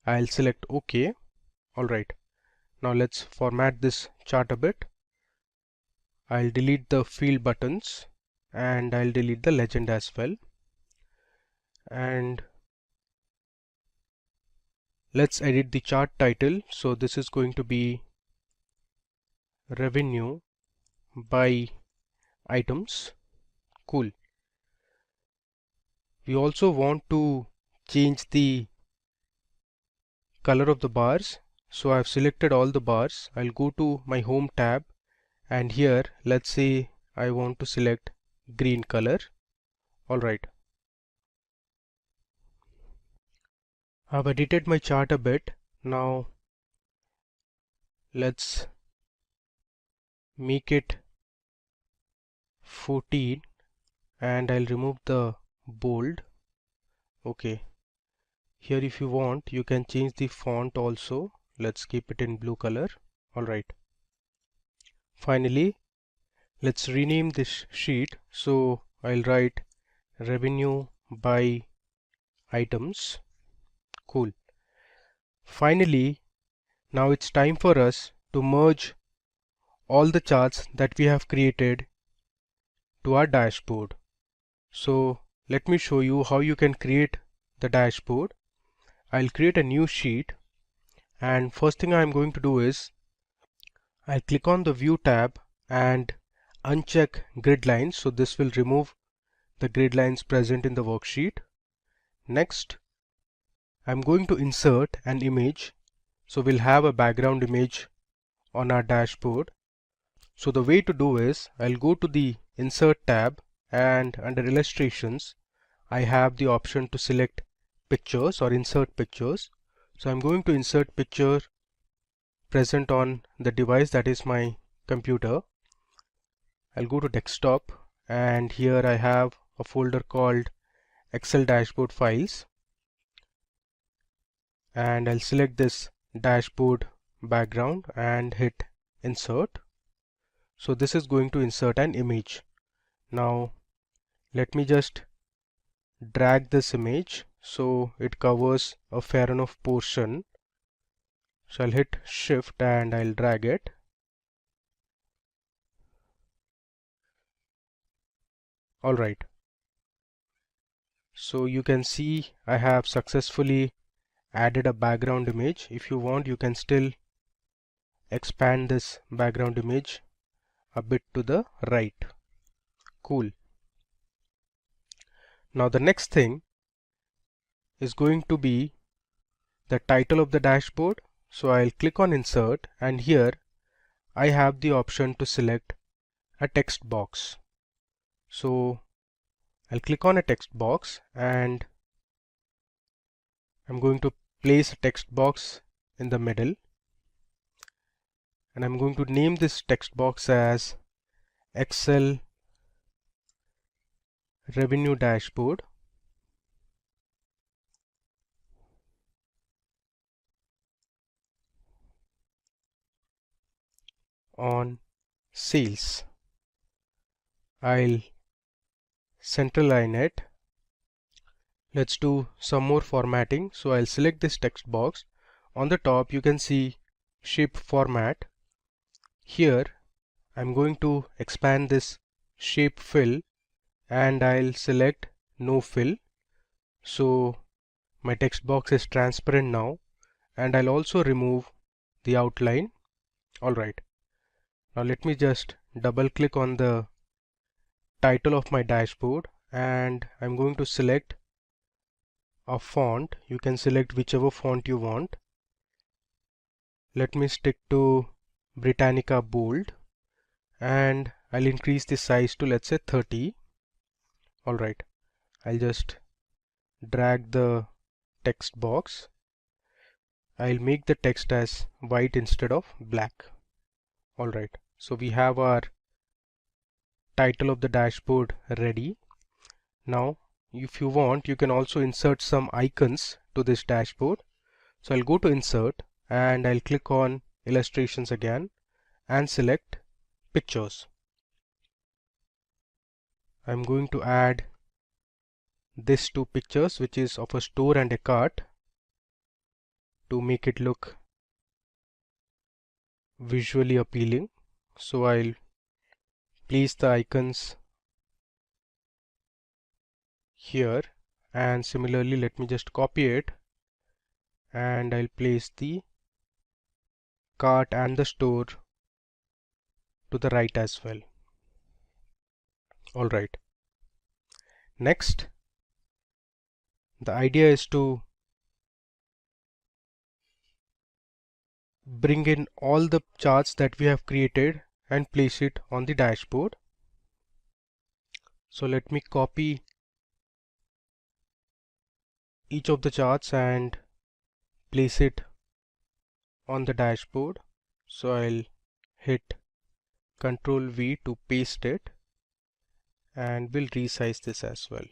I'll select OK. Alright, now let's format this chart a bit. I'll delete the field buttons and I'll delete the legend as well. And let's edit the chart title. So this is going to be revenue by items. Cool. We also want to change the color of the bars. So I've selected all the bars. I'll go to my home tab and here let's say I want to select green color. Alright. I've edited my chart a bit. Now let's make it 14 and I'll remove the bold. Okay. Here if you want you can change the font also. Let's keep it in blue color. Alright. Finally, let's rename this sheet. So I'll write revenue by items. Cool. Finally, now it's time for us to merge all the charts that we have created to our dashboard. So let me show you how you can create the dashboard. I'll create a new sheet and first thing I'm going to do is I'll click on the view tab and uncheck grid lines. So this will remove the grid lines present in the worksheet. Next, I'm going to insert an image. So we'll have a background image on our dashboard. So the way to do is I'll go to the insert tab and under illustrations I have the option to select pictures or insert pictures. So I'm going to insert picture present on the device, that is my computer. I'll go to desktop and here I have a folder called Excel dashboard files and I'll select this dashboard background and hit insert. So this is going to insert an image. Now let me just drag this image so it covers a fair enough portion. So I'll hit shift and I'll drag it. Alright. So you can see I have successfully added a background image. If you want you can still expand this background image a bit to the right. Cool. Now the next thing is going to be the title of the dashboard. So I'll click on insert and here I have the option to select a text box. So I'll click on a text box and I'm going to place a text box in the middle and I'm going to name this text box as Excel Revenue Dashboard. On sales. I'll centerline it. Let's do some more formatting. So I'll select this text box. On the top you can see shape format. Here I'm going to expand this shape fill and I'll select no fill. So my text box is transparent now and I'll also remove the outline. Alright. Now let me just double click on the title of my dashboard and I'm going to select a font. You can select whichever font you want. Let me stick to Britannica bold, and I'll increase the size to, let's say, 30. Alright, I'll just drag the text box. I'll make the text as white instead of black. Alright, so we have our title of the dashboard ready. Now, if you want, you can also insert some icons to this dashboard. So I'll go to Insert and I'll click on Illustrations again and select Pictures. I'm going to add this two pictures, which is of a store and a cart, to make it look visually appealing. So I'll place the icons here, and similarly let me just copy it and I'll place the cart and the store to the right as well. Alright, next the idea is to bring in all the charts that we have created and place it on the dashboard. So let me copy each of the charts and place it on the dashboard. So I'll hit Ctrl V to paste it, and we'll resize this as well.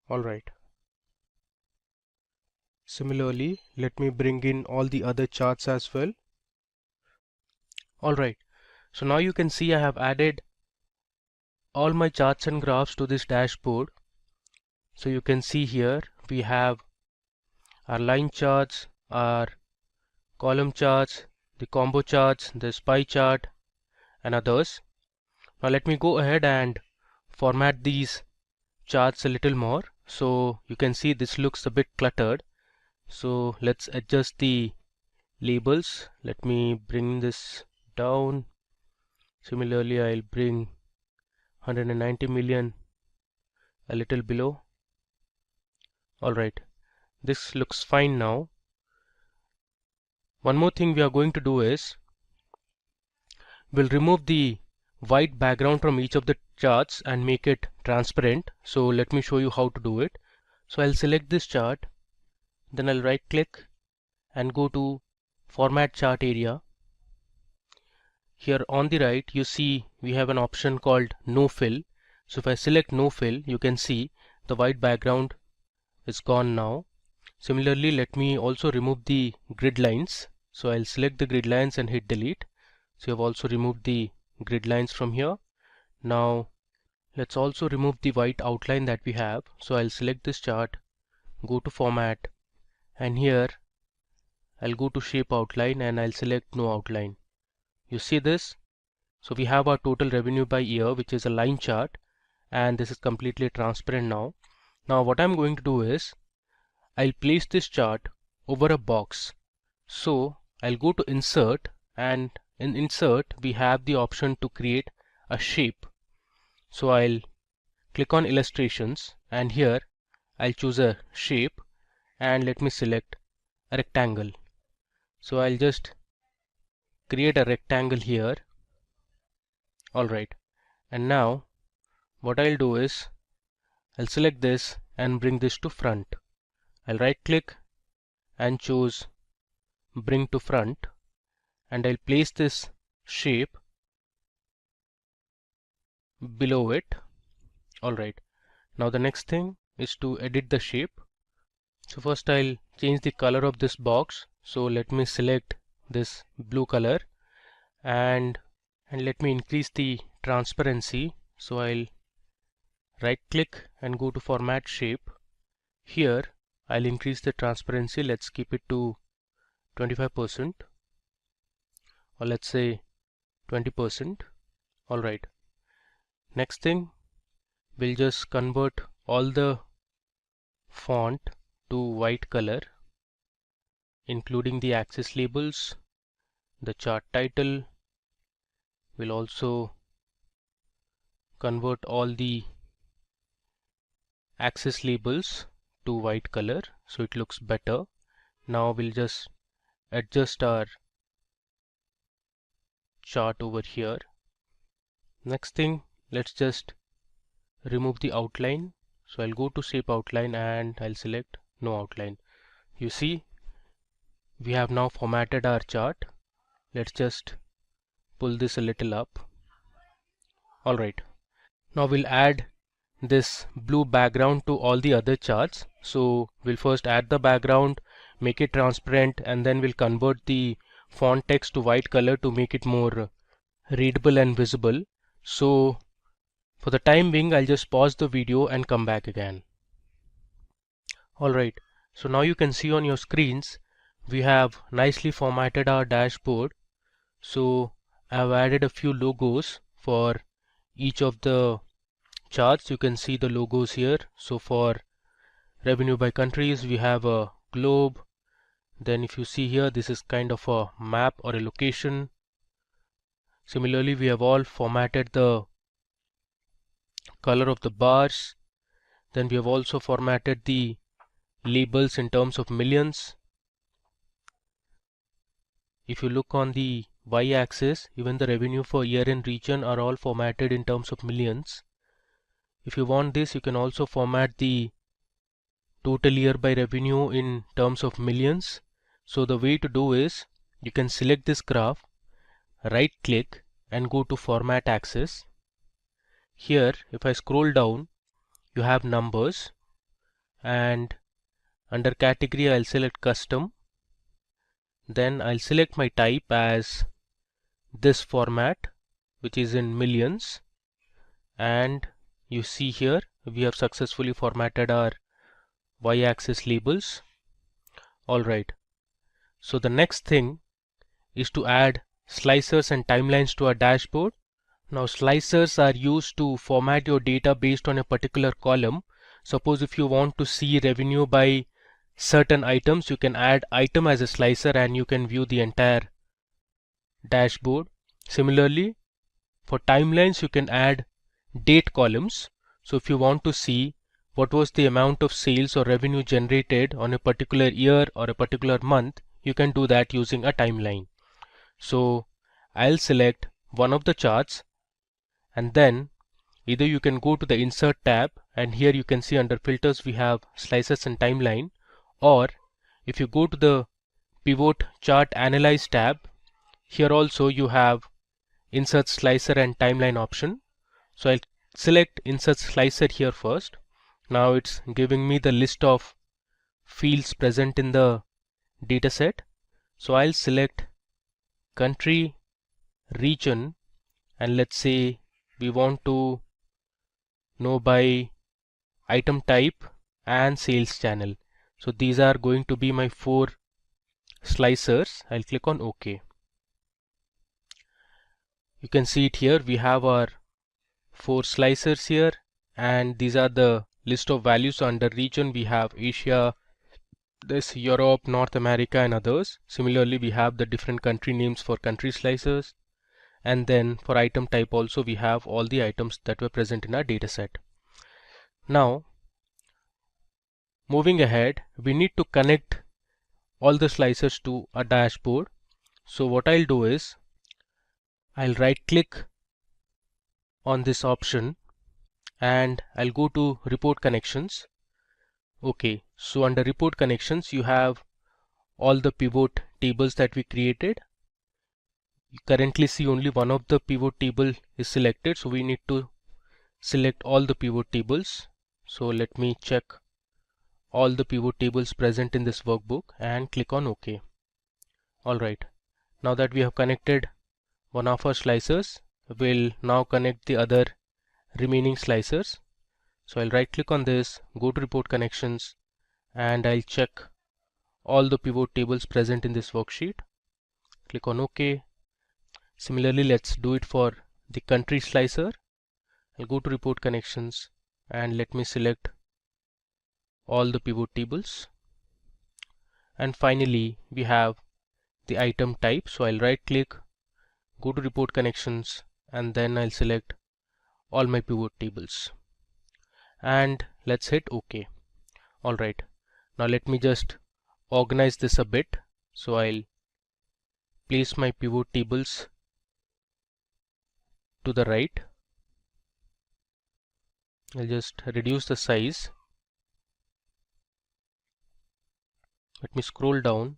Alright. Similarly, let me bring in all the other charts as well. Alright, so now you can see I have added all my charts and graphs to this dashboard. So you can see here we have our line charts, our column charts, the combo charts, the pie chart, and others. Now let me go ahead and format these charts a little more. So you can see this looks a bit cluttered. So let's adjust the labels. Let me bring this down. Similarly, I'll bring 190 million a little below. Alright, this looks fine now. One more thing we are going to do is we'll remove the white background from each of the charts and make it transparent. So let me show you how to do it. So I'll select this chart, then I'll right click and go to Format Chart area. Here on the right you see we have an option called No Fill. So if I select No Fill, you can see the white background is gone now. Similarly, let me also remove the grid lines. So I'll select the grid lines and hit delete. So I've also removed the grid lines from here. Now let's also remove the white outline that we have. So I'll select this chart, go to Format, and here I'll go to Shape Outline and I'll select No Outline. You see this? So we have our total revenue by year, which is a line chart, and this is completely transparent now. Now what I'm going to do is I'll place this chart over a box. So I'll go to Insert, and in Insert we have the option to create a shape. So I'll click on Illustrations, and here I'll choose a shape, and let me select a rectangle. So I'll just create a rectangle here. Alright, and now what I'll do is I'll select this and bring this to front. I'll right click and choose Bring to Front, and I'll place this shape below it. Alright, now the next thing is to edit the shape. So first I'll change the color of this box. So let me select this blue color, and let me increase the transparency. So I'll right click and go to Format Shape. Here I'll increase the transparency. Let's keep it to 25%, or let's say 20%. Alright, next thing, we'll just convert all the font to white color, including the axis labels, the chart title. We'll also convert all the axis labels to white color so it looks better. Now we'll just adjust our chart over here. Next thing, let's just remove the outline. So I'll go to shape outline and I'll select no outline. You see, we have now formatted our chart. Let's just pull this a little up. Alright, now we'll add this blue background to all the other charts. So we'll first add the background, make it transparent, and then we'll convert the font text to white color to make it more readable and visible. So for the time being, I'll just pause the video and come back again. Alright, so now you can see on your screens we have nicely formatted our dashboard. So I've added a few logos for each of the charts. You can see the logos here. So for revenue by countries, we have a globe. Then if you see here, this is kind of a map or a location. Similarly, we have all formatted the color of the bars. Then we have also formatted the labels in terms of millions. If you look on the y-axis, even the revenue for year and region are all formatted in terms of millions. If you want this, you can also format the total year by revenue in terms of millions. So the way to do is, you can select this graph, right click and go to format axis. Here if I scroll down, you have numbers, and under category I'll select custom. Then I'll select my type as this format, which is in millions, and you see here we have successfully formatted our y-axis labels. Alright, so the next thing is to add slicers and timelines to our dashboard. Now slicers are used to format your data based on a particular column. Suppose if you want to see revenue by certain items, you can add item as a slicer and you can view the entire dashboard. Similarly, for timelines you can add date columns. So if you want to see what was the amount of sales or revenue generated on a particular year or a particular month, you can do that using a timeline. So I'll select one of the charts, and then either you can go to the insert tab, and here you can see under filters we have slices and timeline, or if you go to the pivot chart analyze tab, here also you have insert slicer and timeline option. So I'll select insert slicer here first. Now it's giving me the list of fields present in the dataset. So I'll select country, region, and let's say we want to know by item type and sales channel. So these are going to be my 4 slicers. I'll click on OK. You can see it here. We have our 4 slicers here, and these are the list of values. Under region we have Asia, this Europe, North America and others. Similarly, we have the different country names for country slicers, and then for item type also we have all the items that were present in our dataset. Now moving ahead, we need to connect all the slicers to a dashboard. So what I'll do is I'll right click on this option and I'll go to report connections. Okay, so under report connections you have all the pivot tables that we created. You currently see only one of the pivot table is selected, so we need to select all the pivot tables. So let me check all the pivot tables present in this workbook and click on OK. Alright, now that we have connected one of our slicers, we'll now connect the other remaining slicers. So I'll right click on this, go to report connections, and I'll check all the pivot tables present in this worksheet. Click on OK. Similarly, let's do it for the country slicer. I'll go to report connections and let me select all the pivot tables. And finally, we have the item type. So I'll right click, go to report connections, and then I'll select all my pivot tables. And let's hit OK. Alright, now let me just organize this a bit. So I'll place my pivot tables to the right. I'll just reduce the size. Let me scroll down.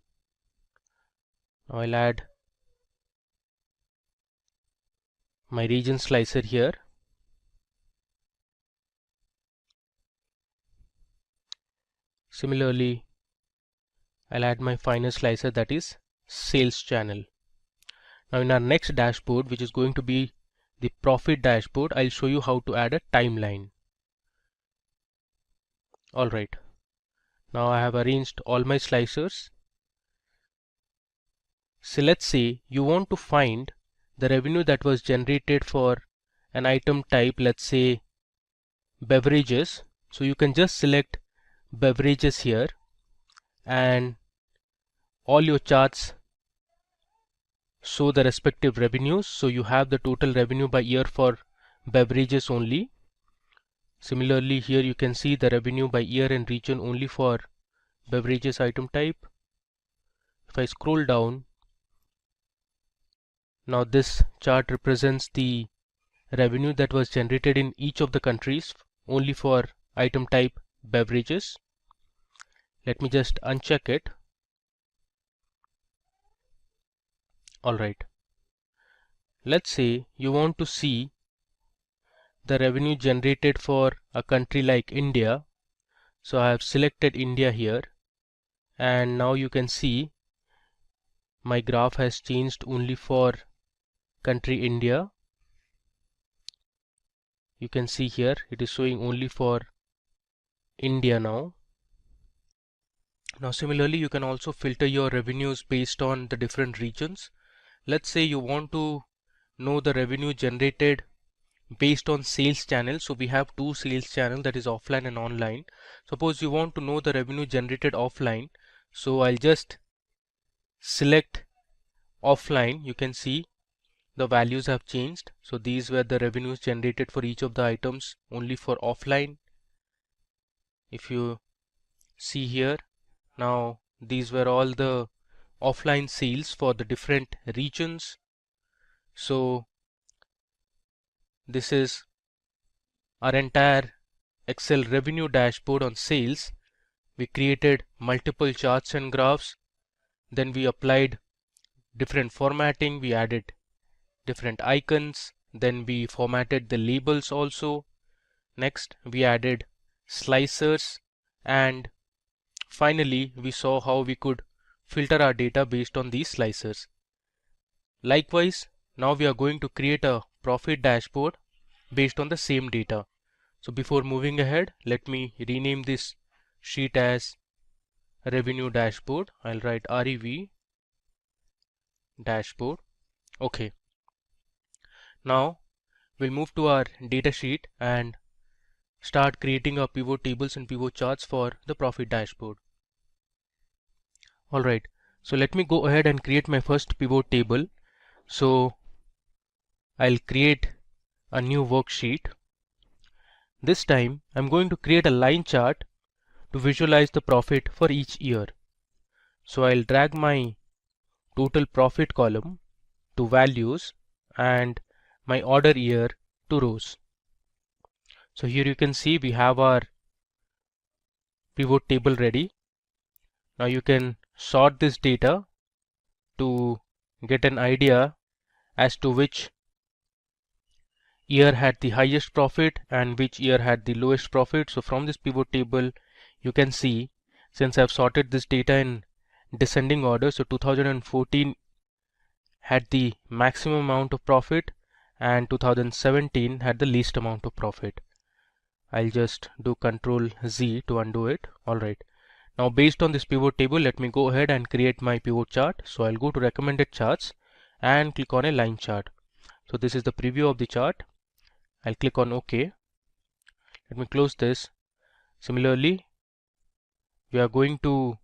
Now I'll add my region slicer here. Similarly, I'll add my final slicer, that is sales channel. Now in our next dashboard, which is going to be the profit dashboard, I'll show you how to add a timeline. Alright, now I have arranged all my slicers. So let's say you want to find the revenue that was generated for an item type, let's say beverages. So you can just select beverages here, and all your charts show the respective revenues. So you have the total revenue by year for beverages only. Similarly, here you can see the revenue by year and region only for beverages item type. If I scroll down, now this chart represents the revenue that was generated in each of the countries only for item type beverages. Let me just uncheck it. Alright, let's say you want to see the revenue generated for a country like India. So I have selected India here, and now you can see my graph has changed only for country India. You can see here it is showing only for India now. Now similarly, you can also filter your revenues based on the different regions. Let's say you want to know the revenue generated based on sales channels. So we have two sales channels, that is offline and online. Suppose you want to know the revenue generated offline. So I'll just select offline. You can see the values have changed. So these were the revenues generated for each of the items only for offline. If you see here, now these were all the offline sales for the different regions. So this is our entire Excel revenue dashboard on sales. We created multiple charts and graphs. Then we applied different formatting. We added different icons. Then we formatted the labels also. Next, we added slicers, and finally we saw how we could filter our data based on these slicers. Likewise, now we are going to create a profit dashboard based on the same data. So before moving ahead, let me rename this sheet as revenue dashboard. I'll write REV dashboard. Okay. Now we'll move to our data sheet and start creating our pivot tables and pivot charts for the profit dashboard. Alright, so let me go ahead and create my first pivot table. So I'll create a new worksheet. This time I'm going to create a line chart to visualize the profit for each year. So I'll drag my total profit column to values and my order year to rows. So here you can see we have our pivot table ready. Now you can sort this data to get an idea as to which year had the highest profit and which year had the lowest profit. So from this pivot table you can see, since I've sorted this data in descending order, so 2014 had the maximum amount of profit and 2017 had the least amount of profit. I'll just do Ctrl Z to undo it. Alright, now based on this pivot table, let me go ahead and create my pivot chart. So I'll go to recommended charts and click on a line chart. So this is the preview of the chart. I'll click on OK. Let me close this. Similarly, we are going to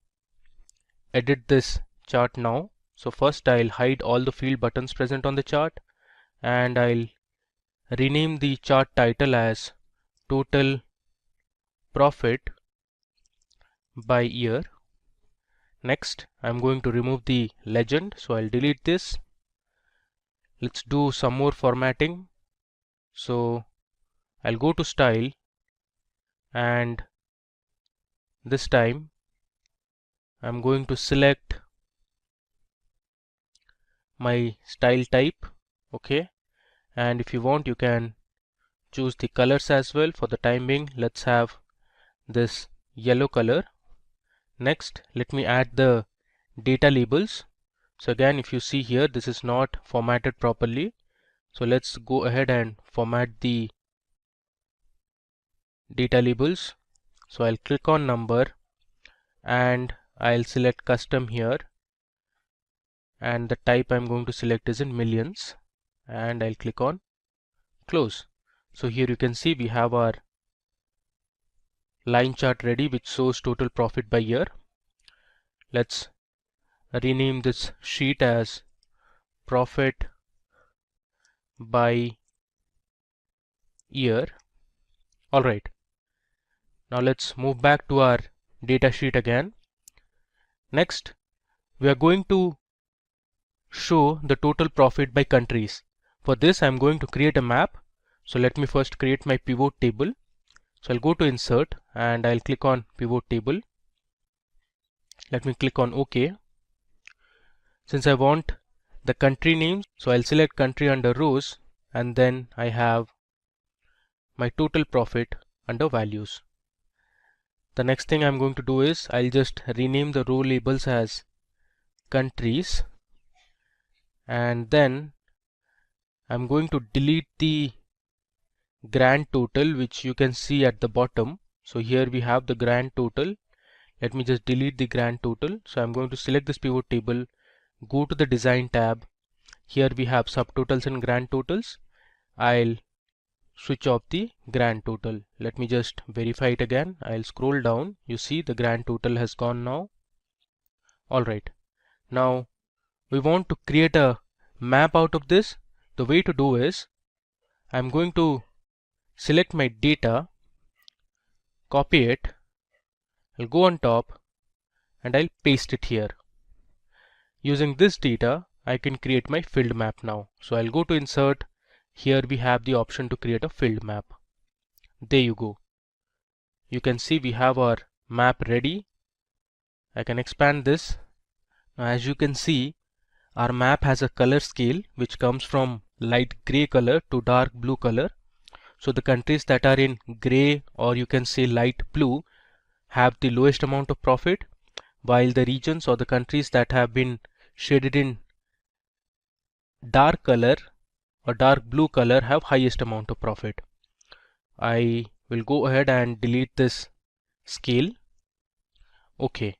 edit this chart now. So first I'll hide all the field buttons present on the chart, and I'll rename the chart title as total profit by year. Next, I'm going to remove the legend, so I'll delete this. Let's do some more formatting. So I'll go to style, and this time I'm going to select my style type. Okay, and if you want, you can choose the colors as well. For the time being, let's have this yellow color. Next, let me add the data labels. So again, if you see here, this is not formatted properly. So let's go ahead and format the data labels. So I'll click on number and I'll select custom here, and the type I'm going to select is in millions, and I'll click on close. So here you can see we have our line chart ready which shows total profit by year. Let's rename this sheet as profit by year. Alright, now let's move back to our data sheet again. Next, we are going to show the total profit by countries. For this, I'm going to create a map. So let me first create my pivot table. So I'll go to insert and I'll click on pivot table. Let me click on OK. Since I want the country names, so I'll select country under rows, and then I have my total profit under values. The next thing I'm going to do is I'll just rename the row labels as countries, and then I'm going to delete the grand total which you can see at the bottom. So here we have the grand total. Let me just delete the grand total. So I'm going to select this pivot table, go to the design tab. Here we have subtotals and grand totals. I'll switch off the grand total. Let me just verify it again. I'll scroll down. You see the grand total has gone now. Alright, now we want to create a map out of this. The way to do is I'm going to select my data, copy it, I'll go on top and I'll paste it here. Using this data, I can create my field map now. So I'll go to insert. Here we have the option to create a field map. There you go. You can see we have our map ready. I can expand this. Now as you can see, our map has a color scale which comes from light gray color to dark blue color. So the countries that are in gray, or you can say light blue, have the lowest amount of profit, while the regions or the countries that have been shaded in dark color or dark blue color have highest amount of profit. I will go ahead and delete this scale. Okay.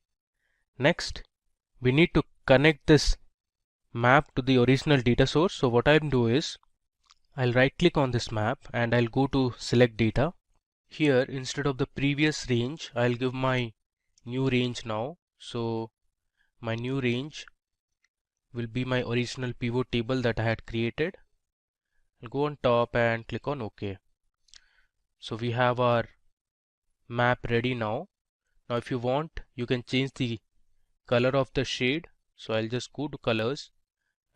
Next, we need to connect this map to the original data source. So what I'll do is I'll right click on this map and I'll go to select data. Here, instead of the previous range, I'll give my new range now. So my new range will be my original pivot table that I had created. I'll go on top and click on OK. So we have our map ready now. Now if you want, you can change the color of the shade. So I'll just go to colors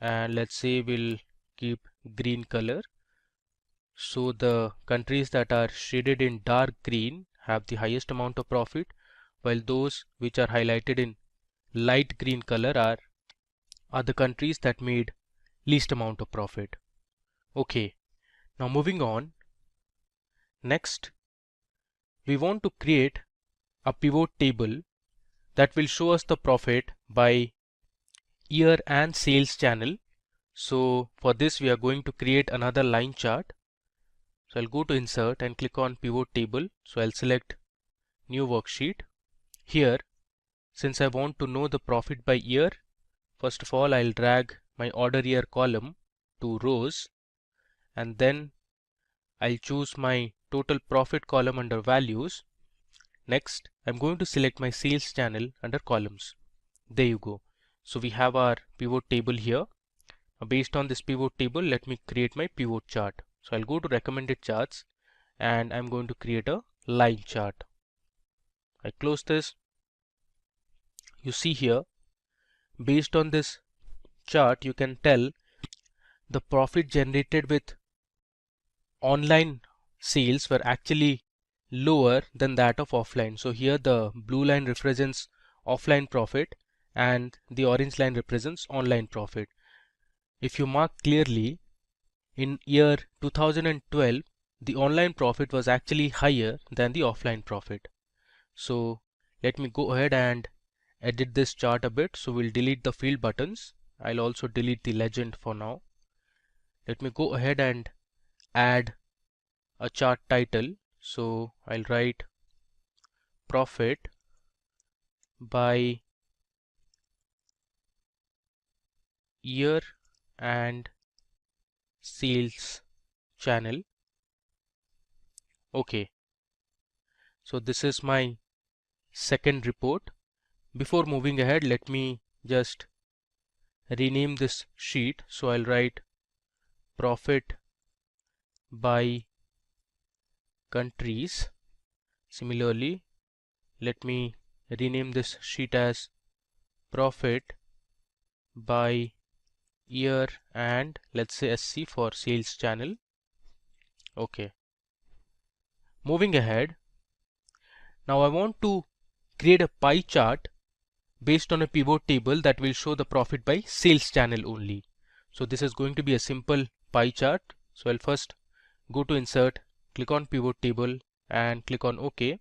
and let's say we'll keep green color. So the countries that are shaded in dark green have the highest amount of profit, while those which are highlighted in light green color are the countries that made least amount of profit. Okay, now moving on. Next, we want to create a pivot table that will show us the profit by year and sales channel. So for this we are going to create another line chart. So I'll go to insert and click on pivot table. So I'll select new worksheet. Here, since I want to know the profit by year, first of all I'll drag my order year column to rows, and then I'll choose my total profit column under values. Next, I'm going to select my sales channel under columns. There you go. So we have our pivot table here. Now based on this pivot table, let me create my pivot chart. So I'll go to recommended charts and I'm going to create a line chart. I close this. You see here, based on this chart, you can tell the profit generated with online sales were actually lower than that of offline. So here the blue line represents offline profit and the orange line represents online profit. If you mark clearly, in year 2012 the online profit was actually higher than the offline profit. So let me go ahead and edit this chart a bit. So we'll delete the field buttons. I'll also delete the legend for now. Let me go ahead and add a chart title. So I'll write profit by year and sales channel. Okay, so this is my second report. Before moving ahead, let me just rename this sheet. So I'll write profit by countries. Similarly, let me rename this sheet as profit by year and let's say SC for sales channel. Okay, moving ahead, now I want to create a pie chart based on a pivot table that will show the profit by sales channel only. So this is going to be a simple pie chart. So I'll first go to insert, click on pivot table and click on OK.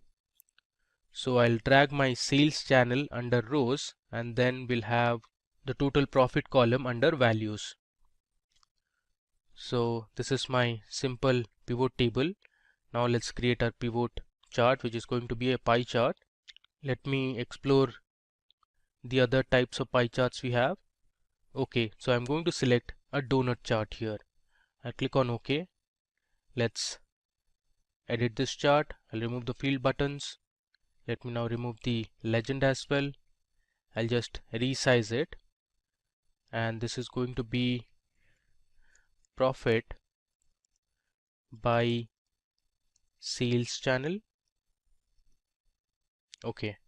So I'll drag my sales channel under rows and then we'll have the total profit column under values. So this is my simple pivot table. Now let's create our pivot chart, which is going to be a pie chart. Let me explore the other types of pie charts we have. Okay, so I'm going to select a donut chart here. I click on OK. Let's edit this chart. I'll remove the field buttons. Let me now remove the legend as well. I'll just resize it. And this is going to be profit by sales channel. Okay.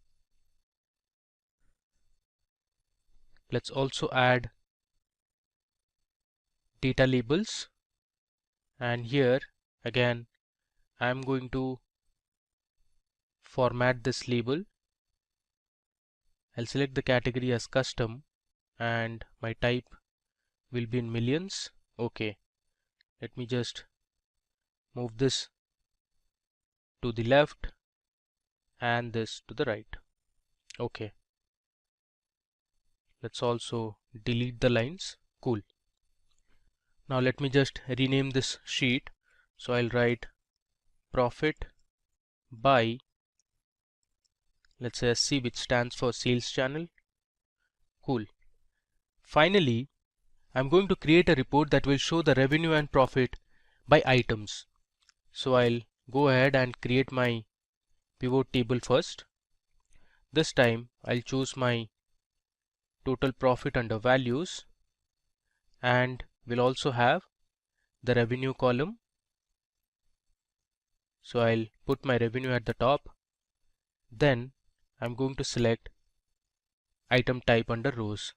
Let's also add data labels. And here again, I'm going to format this label. I'll select the category as custom and my type will be in millions. Okay, let me just move this to the left and this to the right. Okay, let's also delete the lines. Cool. Now let me just rename this sheet. So I'll write profit by, let's say SC, which stands for sales channel. Cool. Finally, I'm going to create a report that will show the revenue and profit by items. So I'll go ahead and create my pivot table first. This time I'll choose my total profit under values and we'll also have the revenue column. So I'll put my revenue at the top. Then I'm going to select item type under rows.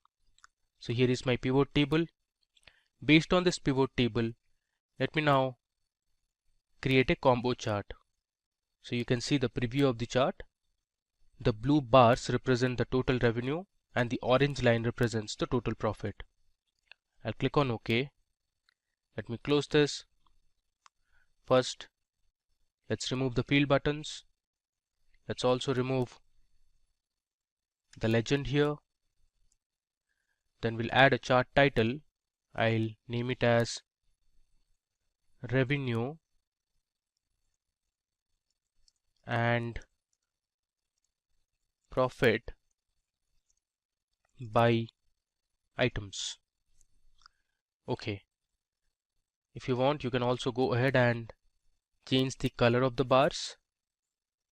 So here is my pivot table. Based on this pivot table, let me now create a combo chart. So you can see the preview of the chart. The blue bars represent the total revenue and the orange line represents the total profit. I'll click on OK. Let me close this. First, let's remove the field buttons. Let's also remove the legend here. Then we'll add a chart title. I'll name it as revenue and profit by items. Okay. If you want, you can also go ahead and change the color of the bars.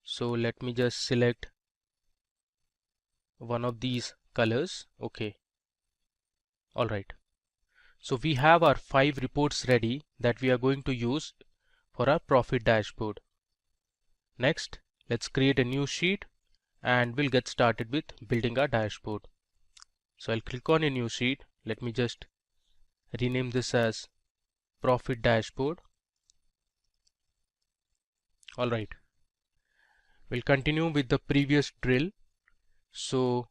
So let me just select one of these colors. Okay. All right. So we have our 5 reports ready that we are going to use for our profit dashboard. Next, let's create a new sheet and we'll get started with building our dashboard. So I'll click on a new sheet. Let me just rename this as profit dashboard. Alright, we'll continue with the previous drill. So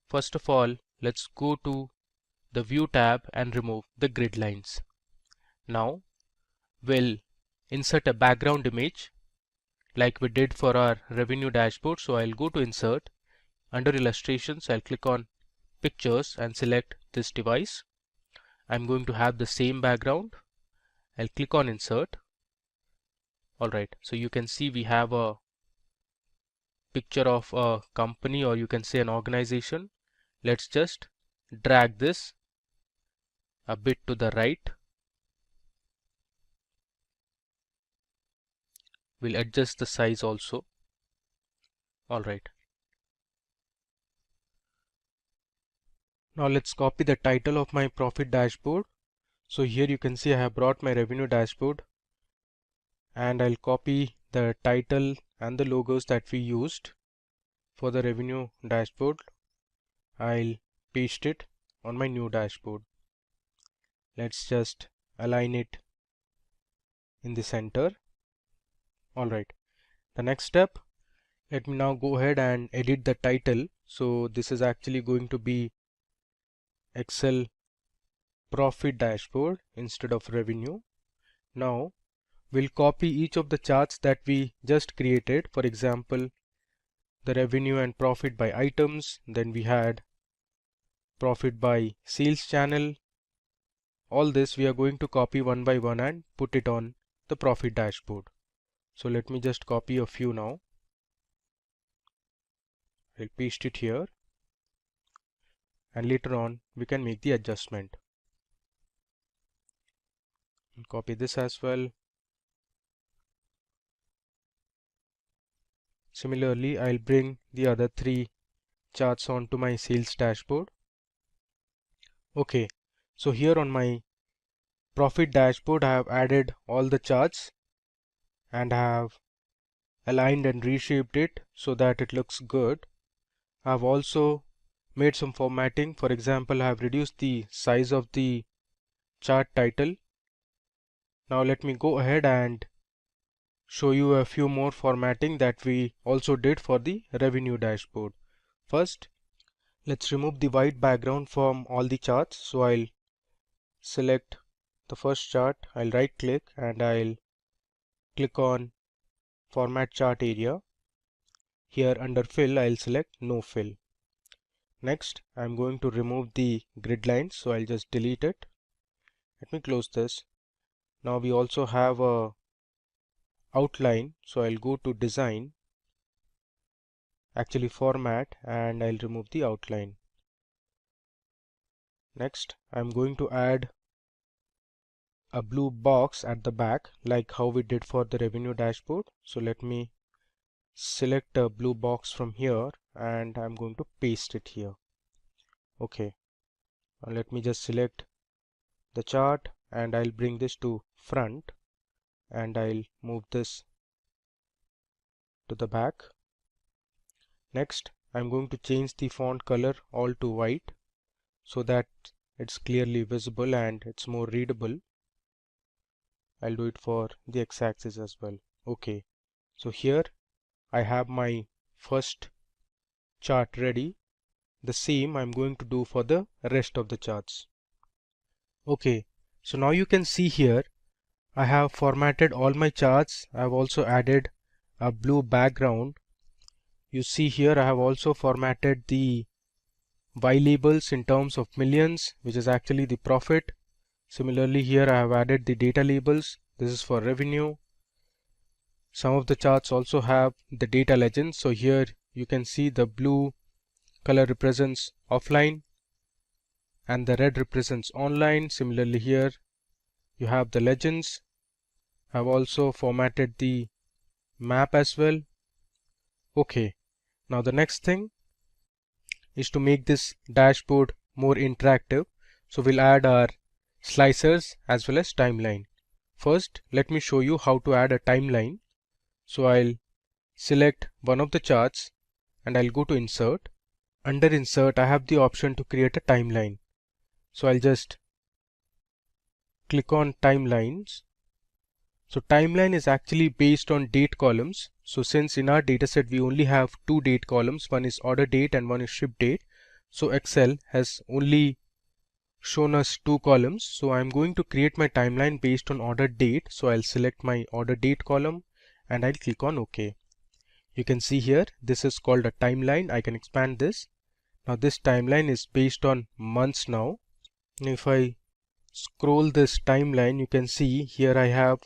first of all, let's go to the View tab and remove the grid lines. Now we'll insert a background image like we did for our revenue dashboard. So I'll go to Insert. Under Illustrations, I'll click on Pictures and select this device. I'm going to have the same background. I'll click on Insert. Alright, so you can see we have a picture of a company, or you can say an organization. Let's just drag this a bit to the right. We'll adjust the size also. Alright. Now let's copy the title of my profit dashboard. So here you can see I have brought my revenue dashboard, and I'll copy the title and the logos that we used for the revenue dashboard. I'll paste it on my new dashboard. Let's just align it in the center. Alright, the next step, let me now go ahead and edit the title. So this is actually going to be Excel profit dashboard instead of revenue. Now we'll copy each of the charts that we just created. For example, the revenue and profit by items, then we had profit by sales channel. All this we are going to copy one by one and put it on the profit dashboard. So let me just copy a few now. I'll paste it here, and later on we can make the adjustment. I'll copy this as well. Similarly, I'll bring the other three charts onto my sales dashboard. Okay, so here on my profit dashboard I have added all the charts and have aligned and reshaped it so that it looks good. I have also made some formatting. For example, I have reduced the size of the chart title. Now let me go ahead and show you a few more formatting that we also did for the revenue dashboard. First, let's remove the white background from all the charts. So I'll select the first chart, I'll right click and I'll click on Format Chart Area. Here under Fill, I'll select No Fill. Next, I'm going to remove the grid lines, so I'll just delete it. Let me close this. Now we also have a outline, so I'll go to Design, actually Format, and I'll remove the outline. Next, I'm going to add a blue box at the back like how we did for the revenue dashboard. So let me select a blue box from here and I'm going to paste it here. Okay, now let me just select the chart and I'll bring this to front and I'll move this to the back. Next, I'm going to change the font color all to white so that it's clearly visible and it's more readable. I'll do it for the x-axis as well. Okay, so here I have my first chart ready. The same I'm going to do for the rest of the charts. Okay, so now you can see here I have formatted all my charts. I have also added a blue background. You see here I have also formatted the Y labels in terms of millions, which is actually the profit. Similarly, here I have added the data labels. This is for revenue. Some of the charts also have the data legends. So here you can see the blue color represents offline and the red represents online. Similarly, here you have the legends. I have also formatted the map as well. Okay, now the next thing is to make this dashboard more interactive. So we'll add our slicers as well as timeline. First, let me show you how to add a timeline. So I'll select one of the charts and I'll go to Insert. Under Insert, I have the option to create a timeline. So I'll just click on Timelines. So timeline is actually based on date columns. So since in our dataset we only have two date columns, one is order date and one is ship date. So Excel has only shown us two columns. So I'm going to create my timeline based on order date. So I'll select my order date column and I'll click on OK. You can see here this is called a timeline. I can expand this. Now this timeline is based on months now. If I scroll this timeline, you can see here I have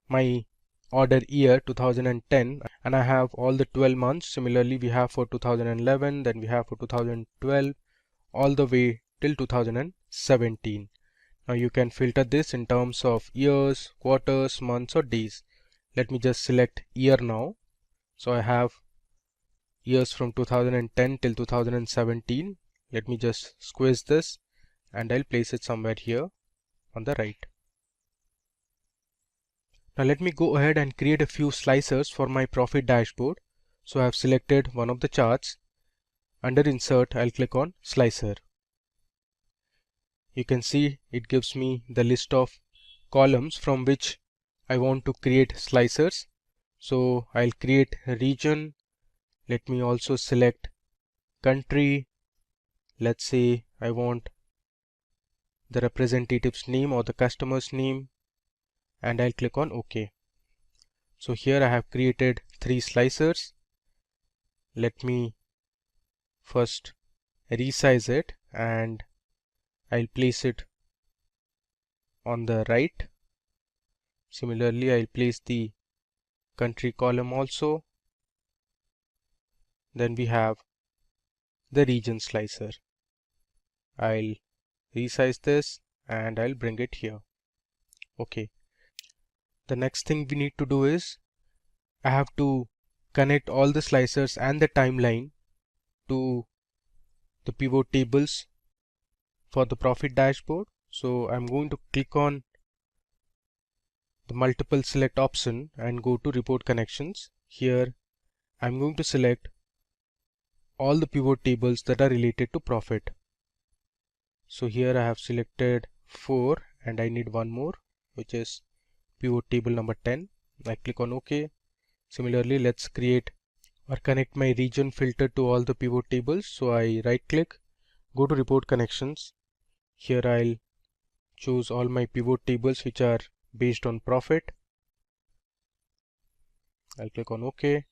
my order year 2010 and I have all the 12 months. Similarly, we have for 2011, then we have for 2012, all the way till 2017. Now you can filter this in terms of years, quarters, months or days. Let me just select year now. So I have years from 2010 till 2017. Let me just squeeze this and I'll place it somewhere here on the right. Now let me go ahead and create a few slicers for my profit dashboard. So I have selected one of the charts. Under insert, I'll click on slicer. You can see it gives me the list of columns from which I want to create slicers. So I'll create a region. Let me also select country. Let's say I want the representative's name or the customer's name, and I'll click on OK. So here I have created three slicers. Let me first resize it and I'll place it on the right. Similarly, I'll place the country column also. Then we have the region slicer. I'll resize this and I'll bring it here. Okay. The next thing we need to do is I have to connect all the slicers and the timeline to the pivot tables for the profit dashboard. So I'm going to click on the multiple select option and go to report connections. Here I'm going to select all the pivot tables that are related to profit. So here I have selected 4 and I need one more, which is pivot table number 10. I click on OK. Similarly, let's create or connect my region filter to all the pivot tables. So I right click, go to report connections. Here I'll choose all my pivot tables which are based on profit. I'll click on OK.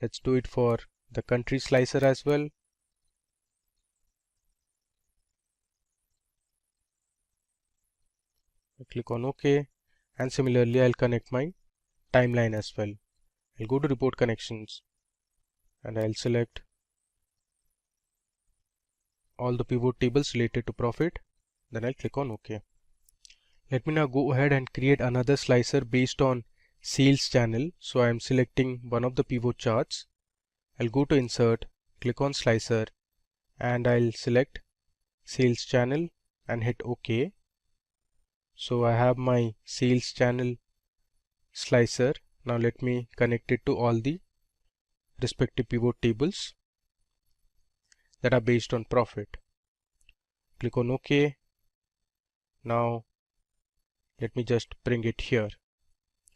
Let's do it for the country slicer as well. I click on OK, and similarly I'll connect my timeline as well. I'll go to report connections and I'll select all the pivot tables related to profit. Then I'll click on OK. Let me now go ahead and create another slicer based on sales channel. So I'm selecting one of the pivot charts. I'll go to insert, click on slicer, and I'll select sales channel and hit OK. So I have my sales channel slicer. Now let me connect it to all the respective pivot tables that are based on profit. Click on OK. Now let me just bring it here.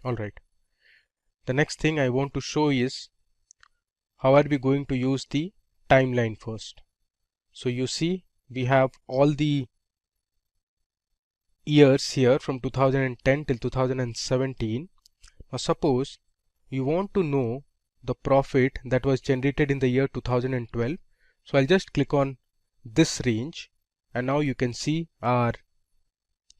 Alright. The next thing I want to show is how are we going to use the timeline first. So you see we have all the years here from 2010 till 2017. Now suppose you want to know the profit that was generated in the year 2012. So I'll just click on this range and now you can see our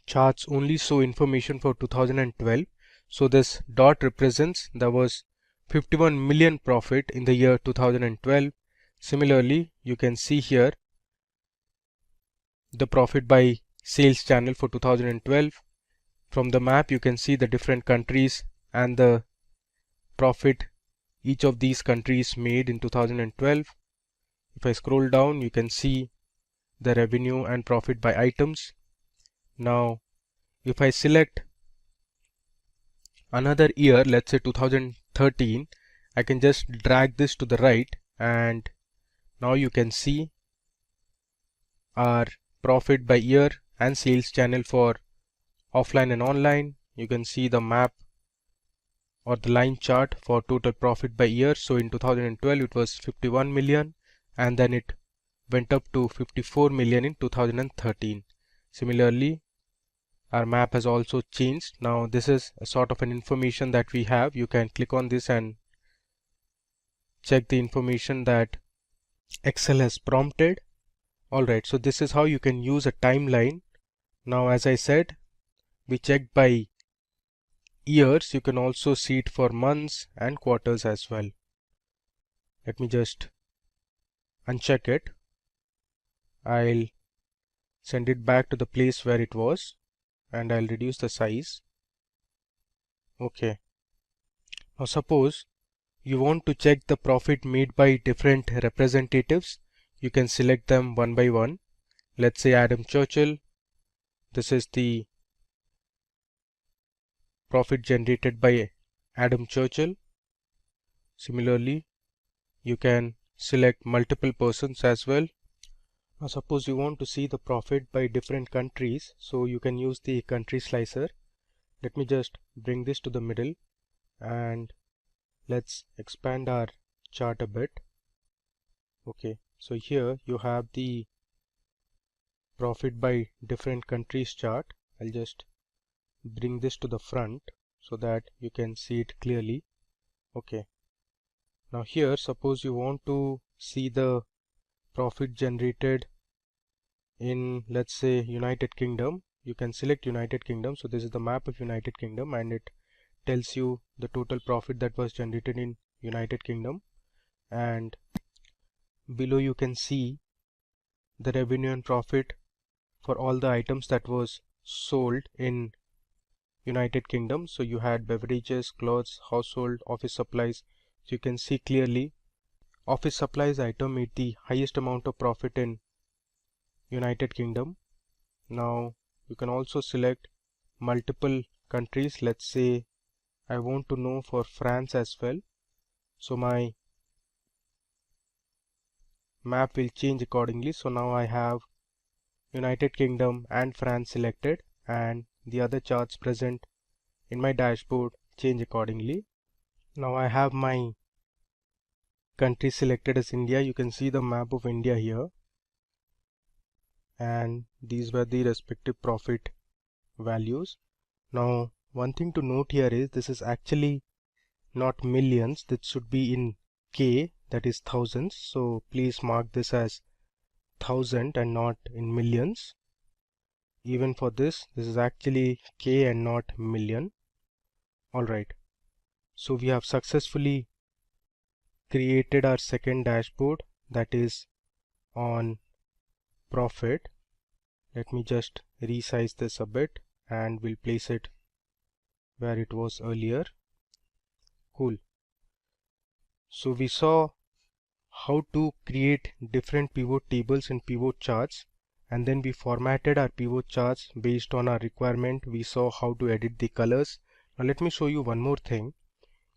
charts only show information for 2012. So this dot represents there was 51 million profit in the year 2012. Similarly, you can see here the profit by sales channel for 2012. From the map you can see the different countries and the profit each of these countries made in 2012. If I scroll down, you can see the revenue and profit by items. Now if I select another year, let's say 2013, I can just drag this to the right and now you can see our profit by year and sales channel for offline and online. You can see the map or the line chart for total profit by year. So in 2012 it was 51 million, and then it went up to 54 million in 2013. Similarly, our map has also changed. Now this is a sort of an information that we have. You can click on this and check the information that Excel has prompted. Alright, so this is how you can use a timeline. Now as I said, we checked by years. You can also see it for months and quarters as well. Let me just uncheck it. I'll send it back to the place where it was, and I'll reduce the size. Okay. Now suppose you want to check the profit made by different representatives. You can select them one by one. Let's say Adam Churchill. This is the profit generated by Adam Churchill. Similarly, you can select multiple persons as well. Now suppose you want to see the profit by different countries, so you can use the country slicer. Let me just bring this to the middle, and let's expand our chart a bit. Okay, so here you have the profit by different countries chart. I'll just bring this to the front so that you can see it clearly. Okay, now here suppose you want to see the profit generated in, let's say, United Kingdom. You can select United Kingdom. So this is the map of United Kingdom, and it tells you the total profit that was generated in United Kingdom, and below you can see the revenue and profit for all the items that was sold in United Kingdom. So you had beverages, clothes, household, office supplies. So you can see clearly office supplies item made the highest amount of profit in United Kingdom. Now you can also select multiple countries. Let's say I want to know for France as well. So my map will change accordingly. So now I have United Kingdom and France selected, and the other charts present in my dashboard change accordingly. Now I have my country selected as India. You can see the map of India here, and these were the respective profit values. Now one thing to note here is this is actually not millions. This should be in K, that is thousands. So please mark this as 1000 and not in millions. Even for this is actually K and not million. Alright, so we have successfully created our second dashboard, that is on profit. Let me just resize this a bit and we'll place it where it was earlier. Cool. So we saw how to create different pivot tables and pivot charts, and then we formatted our pivot charts based on our requirement. We saw how to edit the colors. Now let me show you one more thing.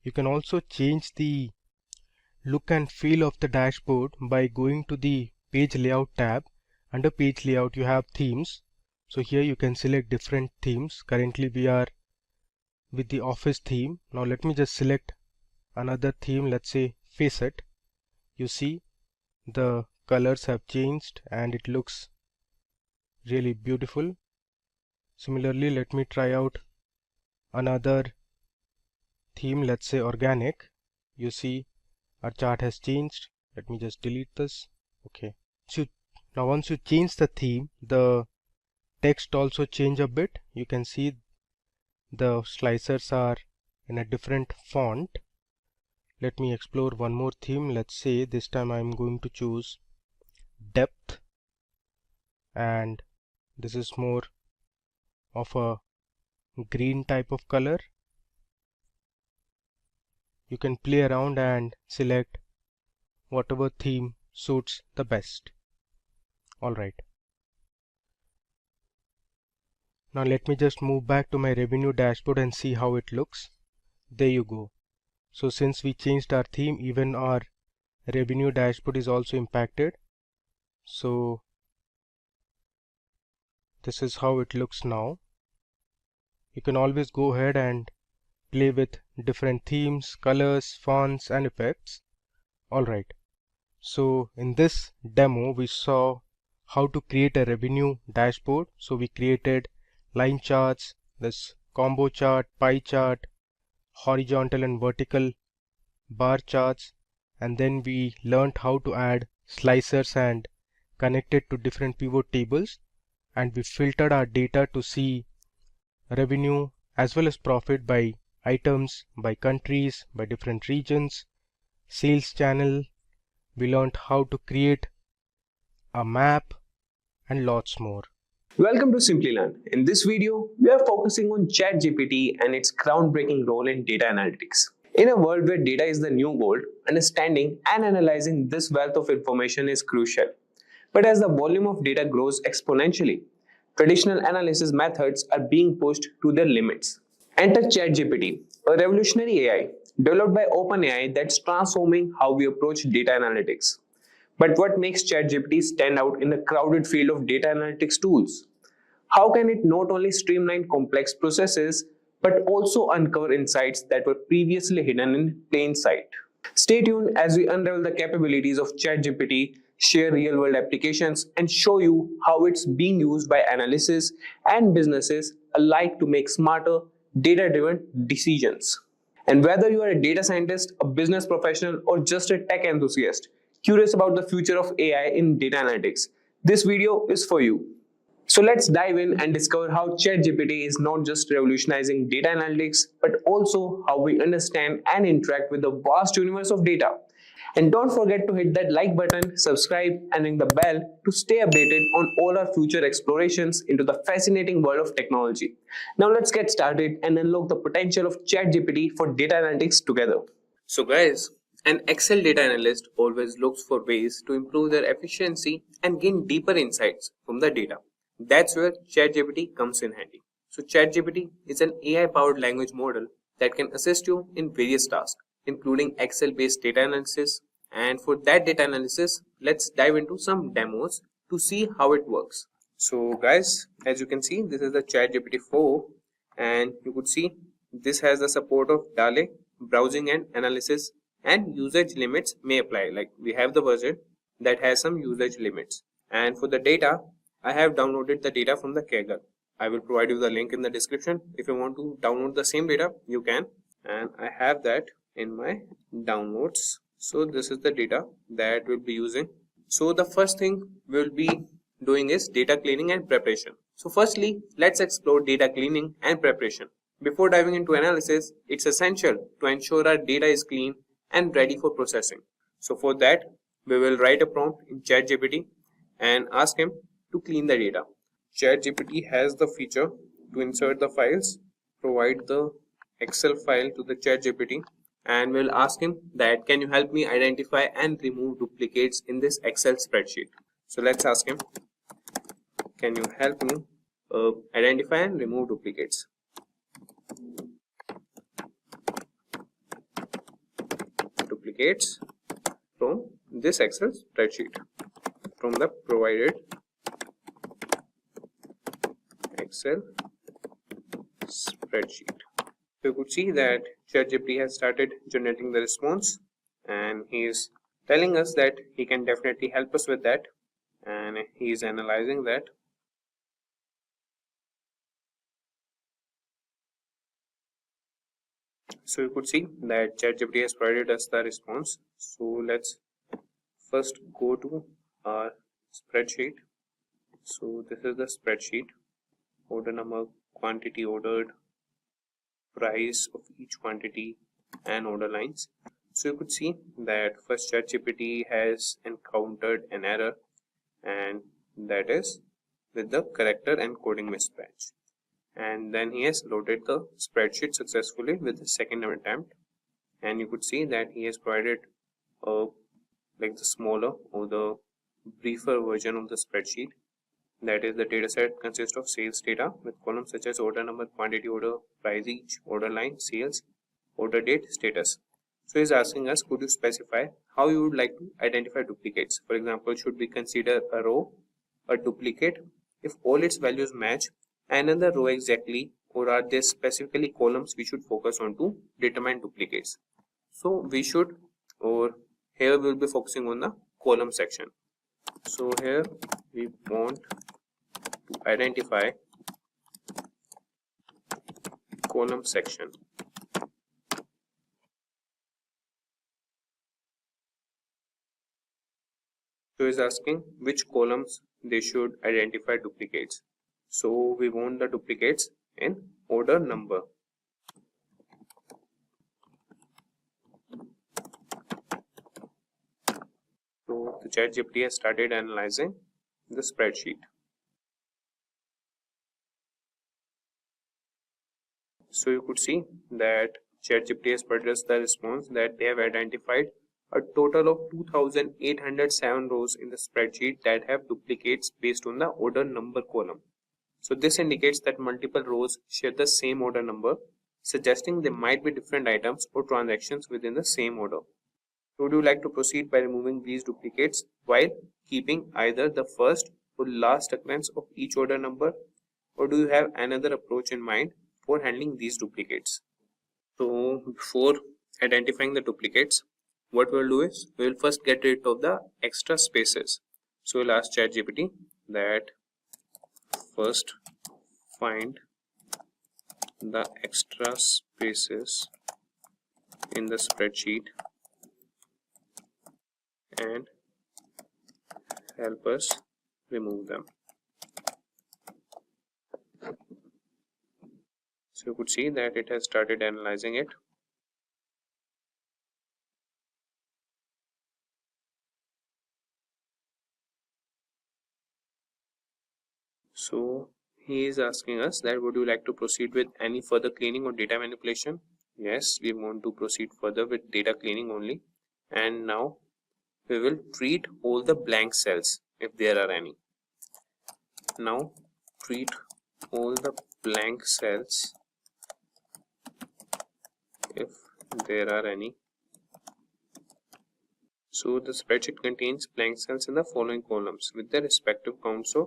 You can also change the look and feel of the dashboard by going to the page layout tab. Under page layout you have themes. So here you can select different themes. Currently we are with the office theme. Now let me just select another theme, let's say Facet. You see the colors have changed and it looks really beautiful. Similarly, let me try out another theme, let's say organic. You see our chart has changed. Let me just delete this. Okay, so now once you change the theme, the text also change a bit. You can see the slicers are in a different font. Let me explore one more theme. Let's say this time I'm going to choose depth, and this is more of a green type of color. You can play around and select whatever theme suits the best. Alright. Now let me just move back to my revenue dashboard and see how it looks. There you go. So since we changed our theme, even our revenue dashboard is also impacted. So this is how it looks now. You can always go ahead and play with different themes, colors, fonts, and effects. Alright, so in this demo, we saw how to create a revenue dashboard. So we created line charts, this combo chart, pie chart, horizontal and vertical bar charts, and then we learned how to add slicers and connect it to different pivot tables, and we filtered our data to see revenue as well as profit by items, by countries, by different regions, sales channel. We learned how to create a map and lots more. Welcome to Simplilearn. In this video, we are focusing on ChatGPT and its groundbreaking role in data analytics. In a world where data is the new gold, understanding and analyzing this wealth of information is crucial. But as the volume of data grows exponentially, traditional analysis methods are being pushed to their limits. Enter ChatGPT, a revolutionary AI developed by OpenAI that's transforming how we approach data analytics. But what makes ChatGPT stand out in the crowded field of data analytics tools? How can it not only streamline complex processes, but also uncover insights that were previously hidden in plain sight? Stay tuned as we unravel the capabilities of ChatGPT, share real-world applications, and show you how it's being used by analysts and businesses alike to make smarter, data-driven decisions. And whether you are a data scientist, a business professional, or just a tech enthusiast, curious about the future of AI in data analytics, this video is for you. So let's dive in and discover how ChatGPT is not just revolutionizing data analytics, but also how we understand and interact with the vast universe of data. And don't forget to hit that like button, subscribe, and ring the bell to stay updated on all our future explorations into the fascinating world of technology. Now let's get started and unlock the potential of ChatGPT for data analytics together. So guys, an Excel data analyst always looks for ways to improve their efficiency and gain deeper insights from the data. That's where ChatGPT comes in handy. So ChatGPT is an AI-powered language model that can assist you in various tasks, including Excel-based data analysis. And for that data analysis, let's dive into some demos to see how it works. So guys, as you can see, this is the ChatGPT 4, and you could see this has the support of DALL-E, browsing and analysis, and usage limits may apply. Like we have the version that has some usage limits. And for the data, I have downloaded the data from the Kaggle. I will provide you the link in the description. If you want to download the same data, you can. And I have that in my downloads. So this is the data that we'll be using. So the first thing we'll be doing is data cleaning and preparation. So firstly, let's explore data cleaning and preparation. Before diving into analysis, it's essential to ensure our data is clean and ready for processing. So for that, we will write a prompt in ChatGPT and ask him to clean the data. ChatGPT has the feature to insert the files, provide the Excel file to the ChatGPT, and we'll ask him that can you help me identify and remove duplicates in this Excel spreadsheet. So let's ask him, can you help me identify and remove duplicates? Duplicates from this Excel spreadsheet from the provided Excel spreadsheet. So you could see that ChatGPT has started generating the response, and he is telling us that he can definitely help us with that, and he is analyzing that. So you could see that ChatGPT has provided us the response. So let's first go to our spreadsheet. So this is the spreadsheet. Order number, quantity ordered, price of each quantity, and order lines. So you could see that first ChatGPT has encountered an error, and that is with the character and coding mismatch. And then he has loaded the spreadsheet successfully with the second attempt, and you could see that he has provided like the smaller or the briefer version of the spreadsheet. That is, the dataset consists of sales data with columns such as order number, quantity order, price each, order line, sales, order date, status. So he's asking us, could you specify how you would like to identify duplicates? For example, should we consider a row a duplicate if all its values match and another row exactly or are there specifically columns we should focus on to determine duplicates? So we should, or here we will be focusing on the column section. So here we want to identify column section. So is asking which columns they should identify duplicates. So we want the duplicates in order number. So the ChatGPT has started analyzing the spreadsheet. So you could see that ChatGPT has produced the response that they have identified a total of 2,807 rows in the spreadsheet that have duplicates based on the order number column. So this indicates that multiple rows share the same order number, suggesting there might be different items or transactions within the same order. So would you like to proceed by removing these duplicates while keeping either the first or last occurrence of each order number, or do you have another approach in mind for handling these duplicates? So before identifying the duplicates, what we'll do is we will first get rid of the extra spaces. So we'll ask ChatGPT that first find the extra spaces in the spreadsheet and help us remove them. So you could see that it has started analyzing it. So he is asking us that would you like to proceed with any further cleaning or data manipulation? Yes, we want to proceed further with data cleaning only. And now we will treat all the blank cells if there are any. Now treat all the blank cells if there are any. So the spreadsheet contains blank cells in the following columns with their respective counts of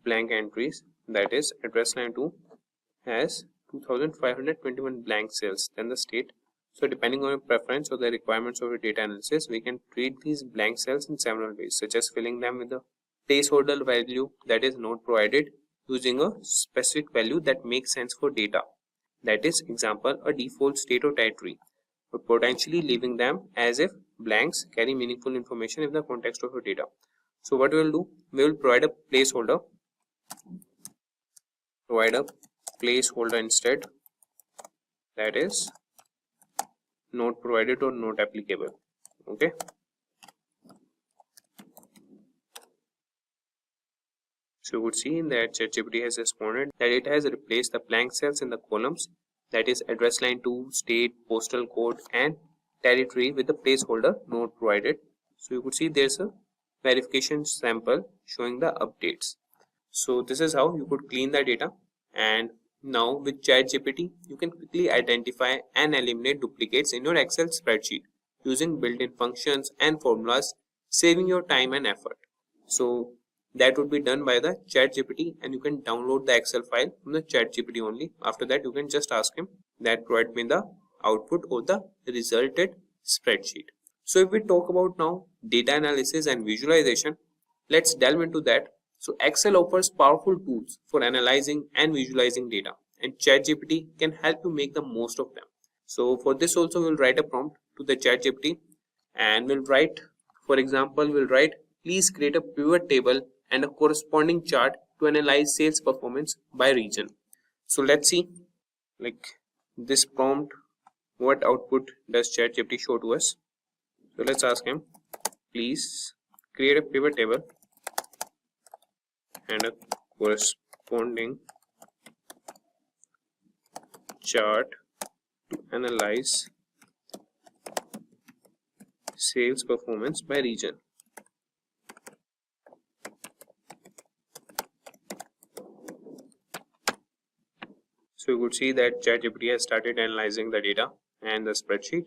blank entries. That is, address line 2 has 2521 blank cells, then the state. So depending on your preference or the requirements of your data analysis, we can treat these blank cells in several ways, such as filling them with a placeholder value that is not provided using a specific value that makes sense for data. That is, example, a default state or territory, but potentially leaving them as if blanks carry meaningful information in the context of your data. So what we will do, we will provide a placeholder instead, that is not provided or not applicable. Okay. So you would see that ChatGPT has responded that it has replaced the blank cells in the columns, that is address line 2, state, postal code and territory, with the placeholder not provided. So you could see there's a verification sample showing the updates. So this is how you could clean the data. And now with ChatGPT, you can quickly identify and eliminate duplicates in your Excel spreadsheet using built-in functions and formulas, saving your time and effort. So that would be done by the ChatGPT, and you can download the Excel file from the ChatGPT only. After that, you can just ask him that provide me the output or the resulted spreadsheet. So if we talk about now data analysis and visualization, let's delve into that. So Excel offers powerful tools for analyzing and visualizing data, and ChatGPT can help you make the most of them. So for this also we'll write a prompt to the ChatGPT, and we'll write, for example, please create a pivot table and a corresponding chart to analyze sales performance by region. So let's see, like this prompt, what output does ChatGPT show to us. So let's ask him, please create a pivot table and a corresponding chart to analyze sales performance by region. So you could see that ChatGPT has started analyzing the data and the spreadsheet,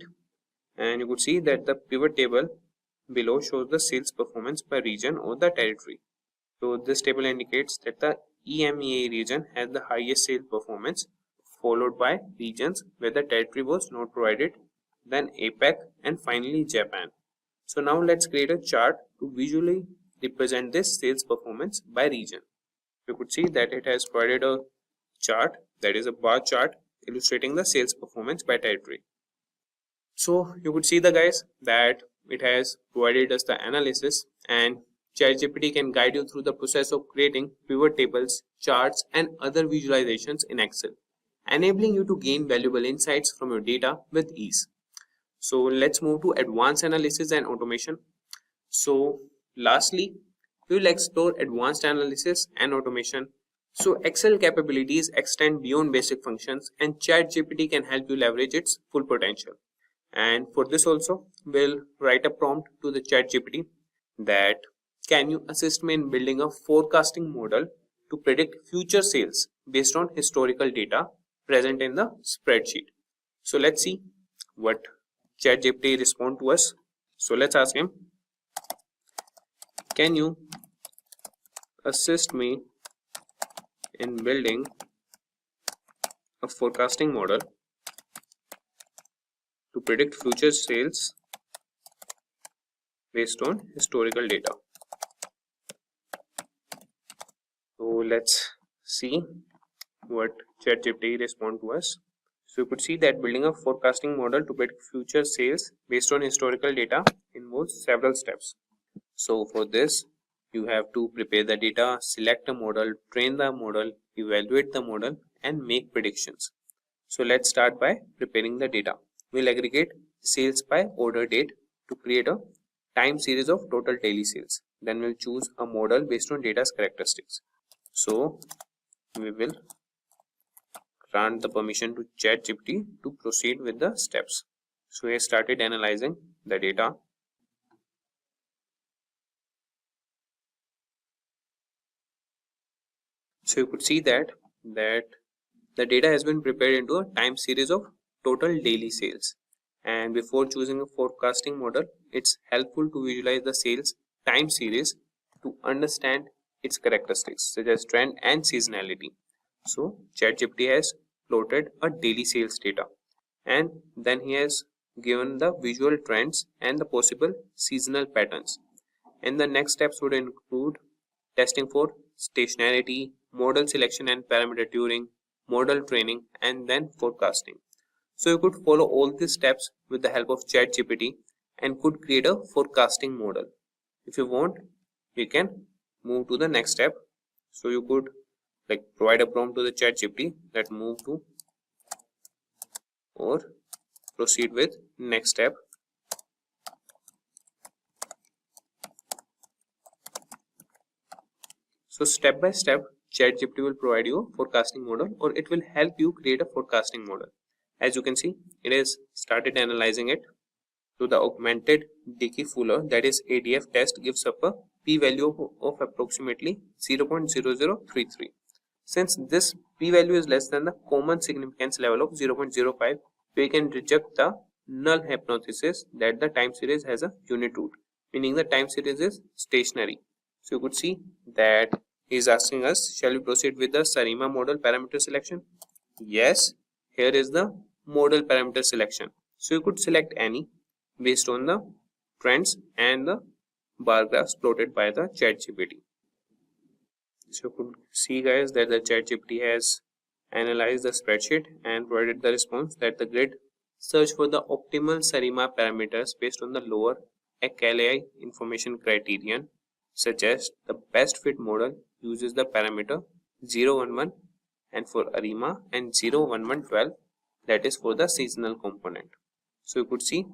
and you could see that the pivot table below shows the sales performance by region or the territory. So this table indicates that the EMEA region has the highest sales performance, followed by regions where the territory was not provided, then APAC, and finally Japan. So now let's create a chart to visually represent this sales performance by region. You could see that it has provided a chart, that is a bar chart illustrating the sales performance by territory. So you could see the guys that it has provided us the analysis, and ChatGPT can guide you through the process of creating pivot tables, charts, and other visualizations in Excel, enabling you to gain valuable insights from your data with ease. So let's move to advanced analysis and automation. So lastly, we will explore advanced analysis and automation. So Excel capabilities extend beyond basic functions, and ChatGPT can help you leverage its full potential. And for this also, we'll write a prompt to the ChatGPT that can you assist me in building a forecasting model to predict future sales based on historical data present in the spreadsheet. So let's see what ChatGPT respond to us. So let's ask him, can you assist me in building a forecasting model to predict future sales based on historical data? So let's see what ChatGPT respond to us. So you could see that building a forecasting model to predict future sales based on historical data involves several steps. So for this, you have to prepare the data, select a model, train the model, evaluate the model, and make predictions. So let's start by preparing the data. We'll aggregate sales by order date to create a time series of total daily sales. Then we'll choose a model based on data's characteristics. So we will grant the permission to ChatGPT to proceed with the steps. So he started analyzing the data. So you could see that the data has been prepared into a time series of total daily sales. And before choosing a forecasting model, it's helpful to visualize the sales time series to understand its characteristics such as trend and seasonality. So ChatGPT has plotted a daily sales data, and then he has given the visual trends and the possible seasonal patterns. And the next steps would include testing for stationarity, model selection and parameter tuning, model training, and then forecasting. So you could follow all these steps with the help of ChatGPT and could create a forecasting model. If you want, you can move to the next step. So you could provide a prompt to the ChatGPT that move to or proceed with next step. So step by step, ChatGPT will provide you a forecasting model, or it will help you create a forecasting model. As you can see, it has started analyzing it. So the augmented Dickey Fuller, that is ADF test, gives up a p-value of approximately 0.0033. Since this p-value is less than the common significance level of 0.05, we can reject the null hypothesis that the time series has a unit root, meaning the time series is stationary. So you could see that he is asking us, shall we proceed with the SARIMA model parameter selection? Yes, here is the model parameter selection. So you could select any based on the trends and the bar graphs plotted by the ChatGPT. So you could see guys that the ChatGPT has analyzed the spreadsheet and provided the response that the grid search for the optimal SARIMA parameters based on the lower ACALI information criterion suggests the best fit model uses the parameter 011 and for ARIMA and 01112, that is for the seasonal component. So you could see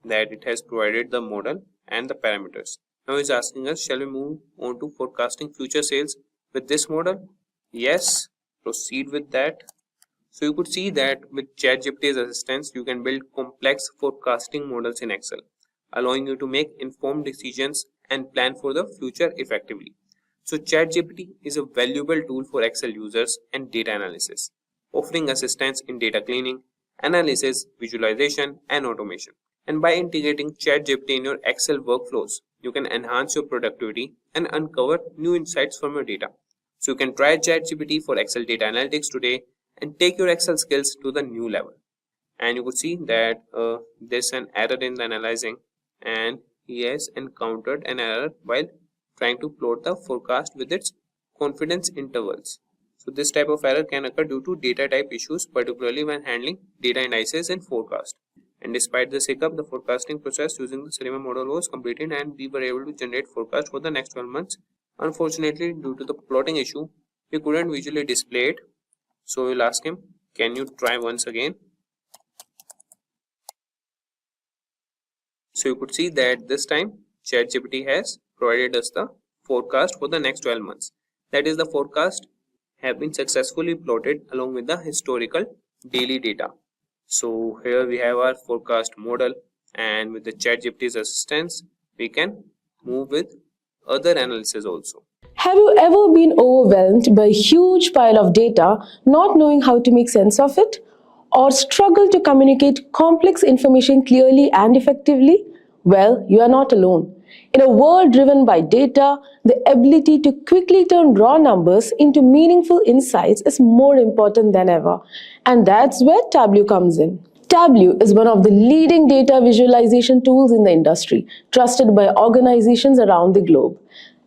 that it has provided the model and the parameters. Now it's asking us, shall we move on to forecasting future sales with this model? Yes, proceed with that. So you could see that with ChatGPT's assistance, you can build complex forecasting models in Excel, allowing you to make informed decisions and plan for the future effectively. So ChatGPT is a valuable tool for Excel users and data analysis, offering assistance in data cleaning, analysis, visualization, and automation. And by integrating ChatGPT in your Excel workflows, you can enhance your productivity and uncover new insights from your data. So you can try ChatGPT for Excel data analytics today and take your Excel skills to the new level. And you could see that there's an error in the analyzing, and he has encountered an error while trying to plot the forecast with its confidence intervals. So this type of error can occur due to data type issues, particularly when handling data indices and forecast. And despite this hiccup, the forecasting process using the Cinema model was completed and we were able to generate forecast for the next 12 months. Unfortunately, due to the plotting issue, we couldn't visually display it. So we'll ask him, can you try once again? So you could see that this time ChatGPT has provided us the forecast for the next 12 months. That is, the forecast have been successfully plotted along with the historical daily data. So here we have our forecast model, and with the ChatGPT's assistance, we can move with other analysis also. Have you ever been overwhelmed by a huge pile of data, not knowing how to make sense of it? Or struggle to communicate complex information clearly and effectively? Well, you are not alone. In a world driven by data, the ability to quickly turn raw numbers into meaningful insights is more important than ever. And that's where Tableau comes in. Tableau is one of the leading data visualization tools in the industry, trusted by organizations around the globe.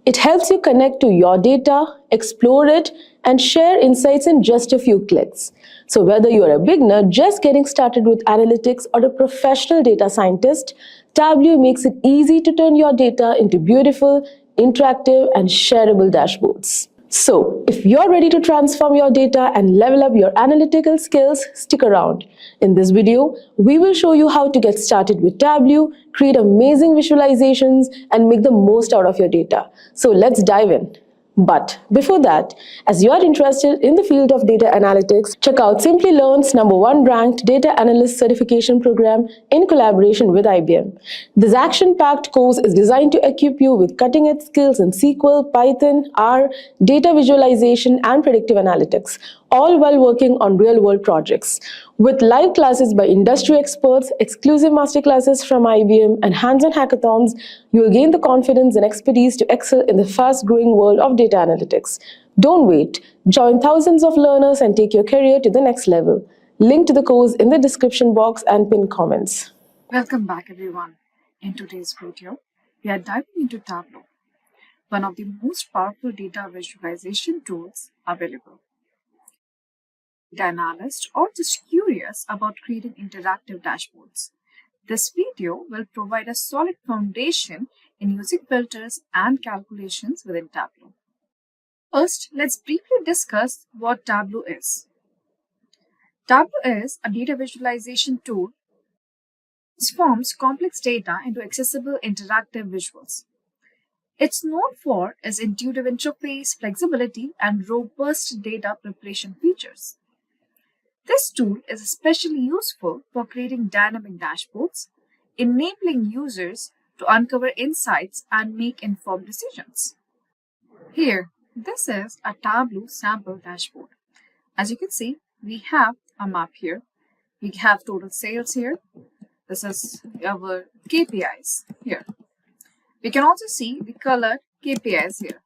It helps you connect to your data, explore it, and share insights in just a few clicks. So whether you're a beginner just getting started with analytics or a professional data scientist, Tableau makes it easy to turn your data into beautiful, interactive, and shareable dashboards. So, if you're ready to transform your data and level up your analytical skills, stick around. In this video, we will show you how to get started with Tableau, create amazing visualizations, and make the most out of your data. So let's dive in. But before that, as you are interested in the field of data analytics, check out Simplilearn's #1 ranked Data Analyst certification program in collaboration with IBM. This action-packed course is designed to equip you with cutting-edge skills in SQL, Python, R, data visualization, and predictive analytics, all while working on real-world projects. With live classes by industry experts, exclusive masterclasses from IBM, and hands-on hackathons, you will gain the confidence and expertise to excel in the fast-growing world of data analytics. Don't wait. Join thousands of learners and take your career to the next level. Link to the course in the description box and pinned comments. Welcome back, everyone. In today's video, we are diving into Tableau, one of the most powerful data visualization tools available. Data analyst or just curious about creating interactive dashboards. This video will provide a solid foundation in using filters and calculations within Tableau. First, let's briefly discuss what Tableau is. Tableau is a data visualization tool that transforms complex data into accessible interactive visuals. It's known for its intuitive interface, flexibility, and robust data preparation features. This tool is especially useful for creating dynamic dashboards, enabling users to uncover insights and make informed decisions. Here, this is a Tableau sample dashboard. As you can see, we have a map here. We have total sales here. This is our KPIs here. We can also see the colored KPIs here.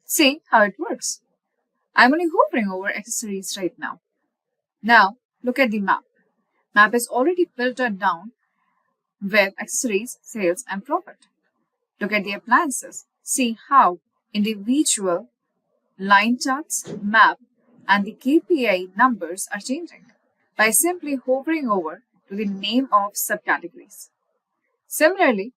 See how it works. I'm only hovering over accessories right now. Now, look at the map. Map is already filtered down with accessories, sales, and profit. Look at the appliances. See how individual line charts, map, and the KPI numbers are changing by simply hovering over to the name of subcategories. Similarly,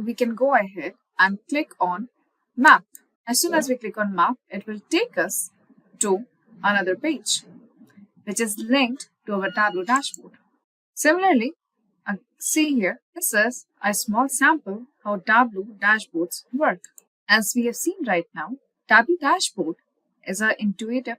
we can go ahead and click on map. As soon as we click on map, it will take us to another page, which is linked to our Tableau dashboard. Similarly, see here, this is a small sample how Tableau dashboards work. As we have seen right now, Tableau dashboard is an intuitive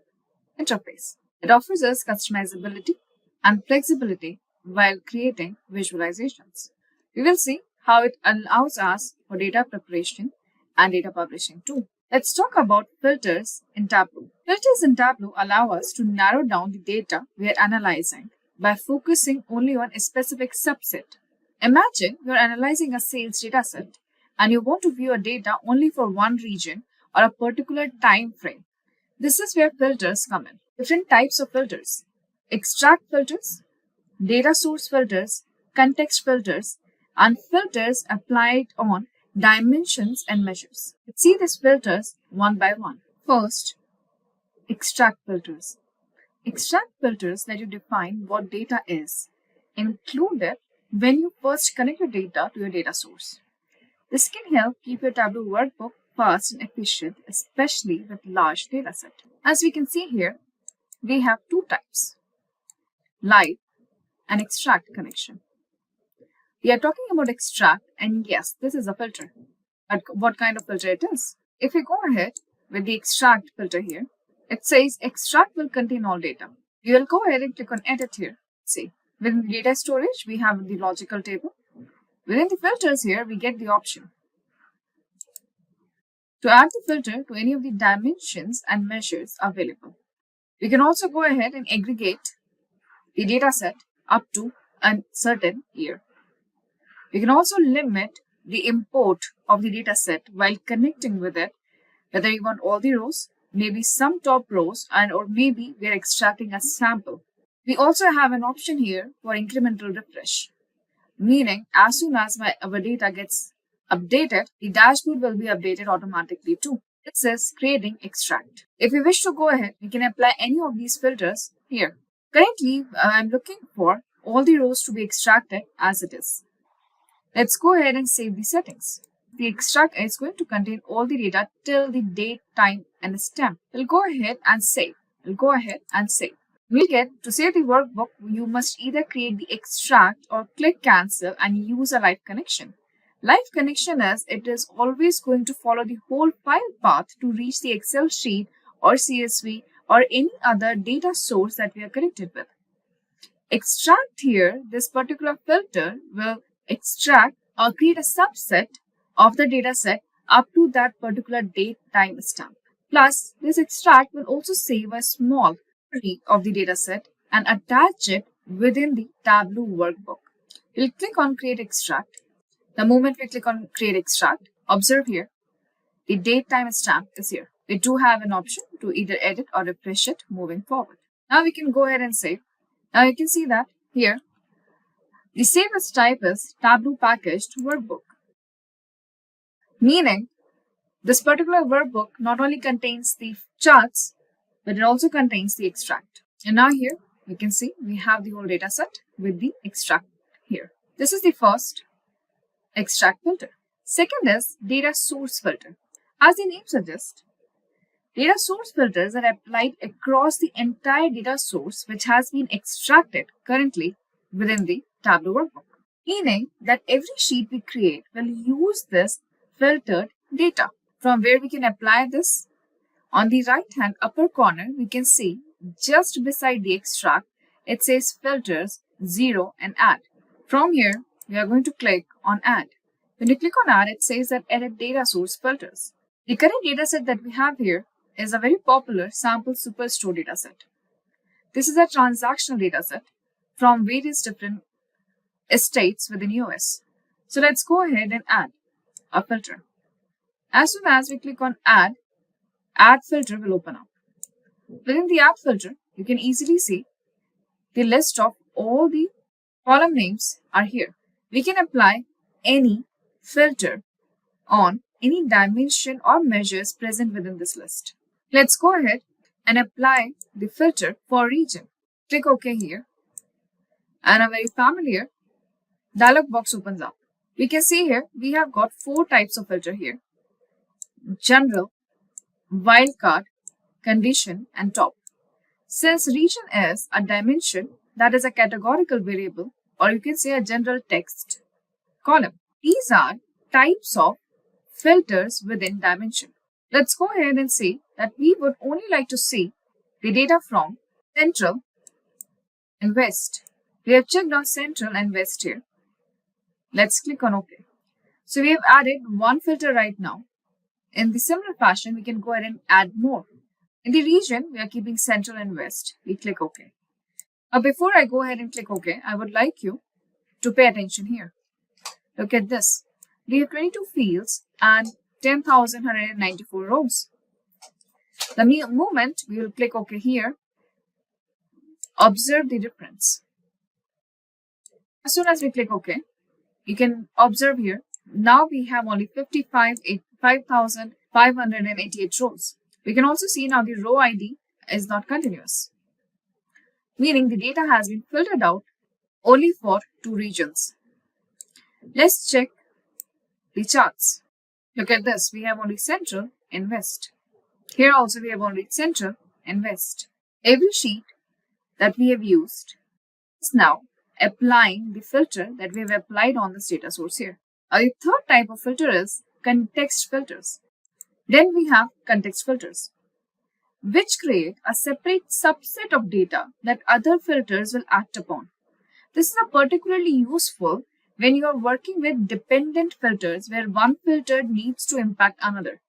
interface. It offers us customizability and flexibility while creating visualizations. We will see how it allows us for data preparation and data publishing too. Let's talk about filters in Tableau. Filters in Tableau allow us to narrow down the data we are analyzing by focusing only on a specific subset. Imagine you're analyzing a sales dataset and you want to view a data only for one region or a particular time frame. This is where filters come in. Different types of filters: extract filters, data source filters, context filters, and filters applied on dimensions and measures. Let's see these filters one by one. First, extract filters. Extract filters let you define what data is included when you first connect your data to your data source. This can help keep your Tableau workbook fast and efficient, especially with large data set. As we can see here, we have two types: live and extract connection. We are talking about extract, and yes, this is a filter. But what kind of filter it is? If we go ahead with the extract filter here, it says extract will contain all data. We will go ahead and click on edit here. See, within the data storage, we have the logical table. Within the filters here, we get the option to add the filter to any of the dimensions and measures available. We can also go ahead and aggregate the data set up to a certain year. We can also limit the import of the data set while connecting with it, whether you want all the rows, maybe some top rows, and or maybe we are extracting a sample. We also have an option here for incremental refresh, meaning as soon as our data gets updated, the dashboard will be updated automatically too. This is creating extract. If we wish to go ahead, we can apply any of these filters here. Currently, I'm looking for all the rows to be extracted as it is. Let's go ahead and save the settings. The extract is going to contain all the data till the date, time, and stamp. We'll go ahead and save. We'll get to save the workbook, you must either create the extract or click cancel and use a live connection. Live connection it is always going to follow the whole file path to reach the Excel sheet or CSV or any other data source that we are connected with. Extract here, this particular filter will extract or create a subset of the data set up to that particular date, time stamp. Plus, this extract will also save a small copy of the data set and attach it within the Tableau workbook. We'll click on Create Extract. The moment we click on Create Extract, observe here, the date, time stamp is here. We do have an option to either edit or refresh it moving forward. Now we can go ahead and save. Now you can see that here, the save as type is Tableau packaged workbook, meaning this particular workbook not only contains the charts, but it also contains the extract. And now here we can see we have the whole data set with the extract here. This is the first extract filter. Second is data source filter. As the name suggests, data source filters are applied across the entire data source which has been extracted currently within the Tableau workbook, meaning that every sheet we create will use this filtered data. From where we can apply this, on the right hand upper corner, we can see just beside the extract, it says filters, 0 and add. From here, we are going to click on add. When you click on add, it says that edit data source filters. The current data set that we have here is a very popular sample superstore data set. This is a transactional data set from various different estates within US. So let's go ahead and add a filter. As soon as we click on add filter will open up. Within the add filter, you can easily see the list of all the column names are here. We can apply any filter on any dimension or measures present within this list. Let's go ahead and apply the filter for region. Click OK here, and a very familiar dialog box opens up. We can see here we have got 4 types of filter here: general, wildcard, condition, and top. Since region is a dimension, that is a categorical variable, or you can say a general text column. These are types of filters within dimension. Let's go ahead and say that we would only like to see the data from central and west. We have checked on central and west here. Let's click on OK. So we have added one filter right now. In the similar fashion, we can go ahead and add more. In the region, we are keeping central and west. We click OK. Now, before I go ahead and click OK, I would like you to pay attention here. Look at this. We have 22 fields and 10,194 rows. The moment we will click OK here, observe the difference. As soon as we click OK, you can observe here, now we have only 5,588 rows. We can also see now the row ID is not continuous, meaning the data has been filtered out only for 2 regions. Let's check the charts. Look at this, we have only Central and West. Here also we have only Central and West. Every sheet that we have used is now applying the filter that we have applied on this data source here. The third type of filter is context filters. Then we have context filters, which create a separate subset of data that other filters will act upon. This is particularly useful when you are working with dependent filters where one filter needs to impact another.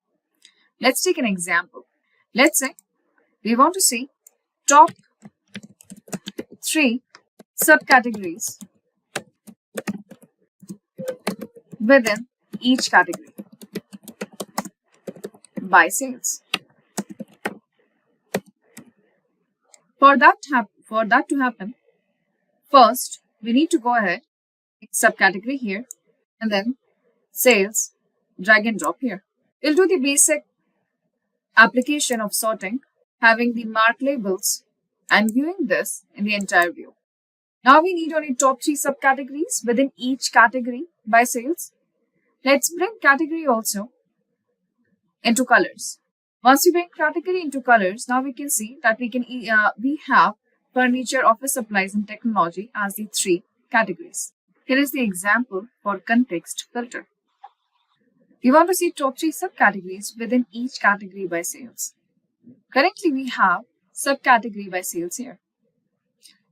Let's take an example. Let's say we want to see top 3 subcategories within each category by sales. For that to happen, first we need to go ahead, subcategory here, and then sales, drag and drop here. We'll do the basic application of sorting, having the mark labels and viewing this in the entire view. Now we need only top 3 subcategories within each category by sales. Let's bring category also into colors. Once we bring category into colors, now we can see that we have furniture, office supplies, and technology as the 3 categories. Here is the example for context filter. We want to see top 3 subcategories within each category by sales. Currently, we have subcategory by sales here.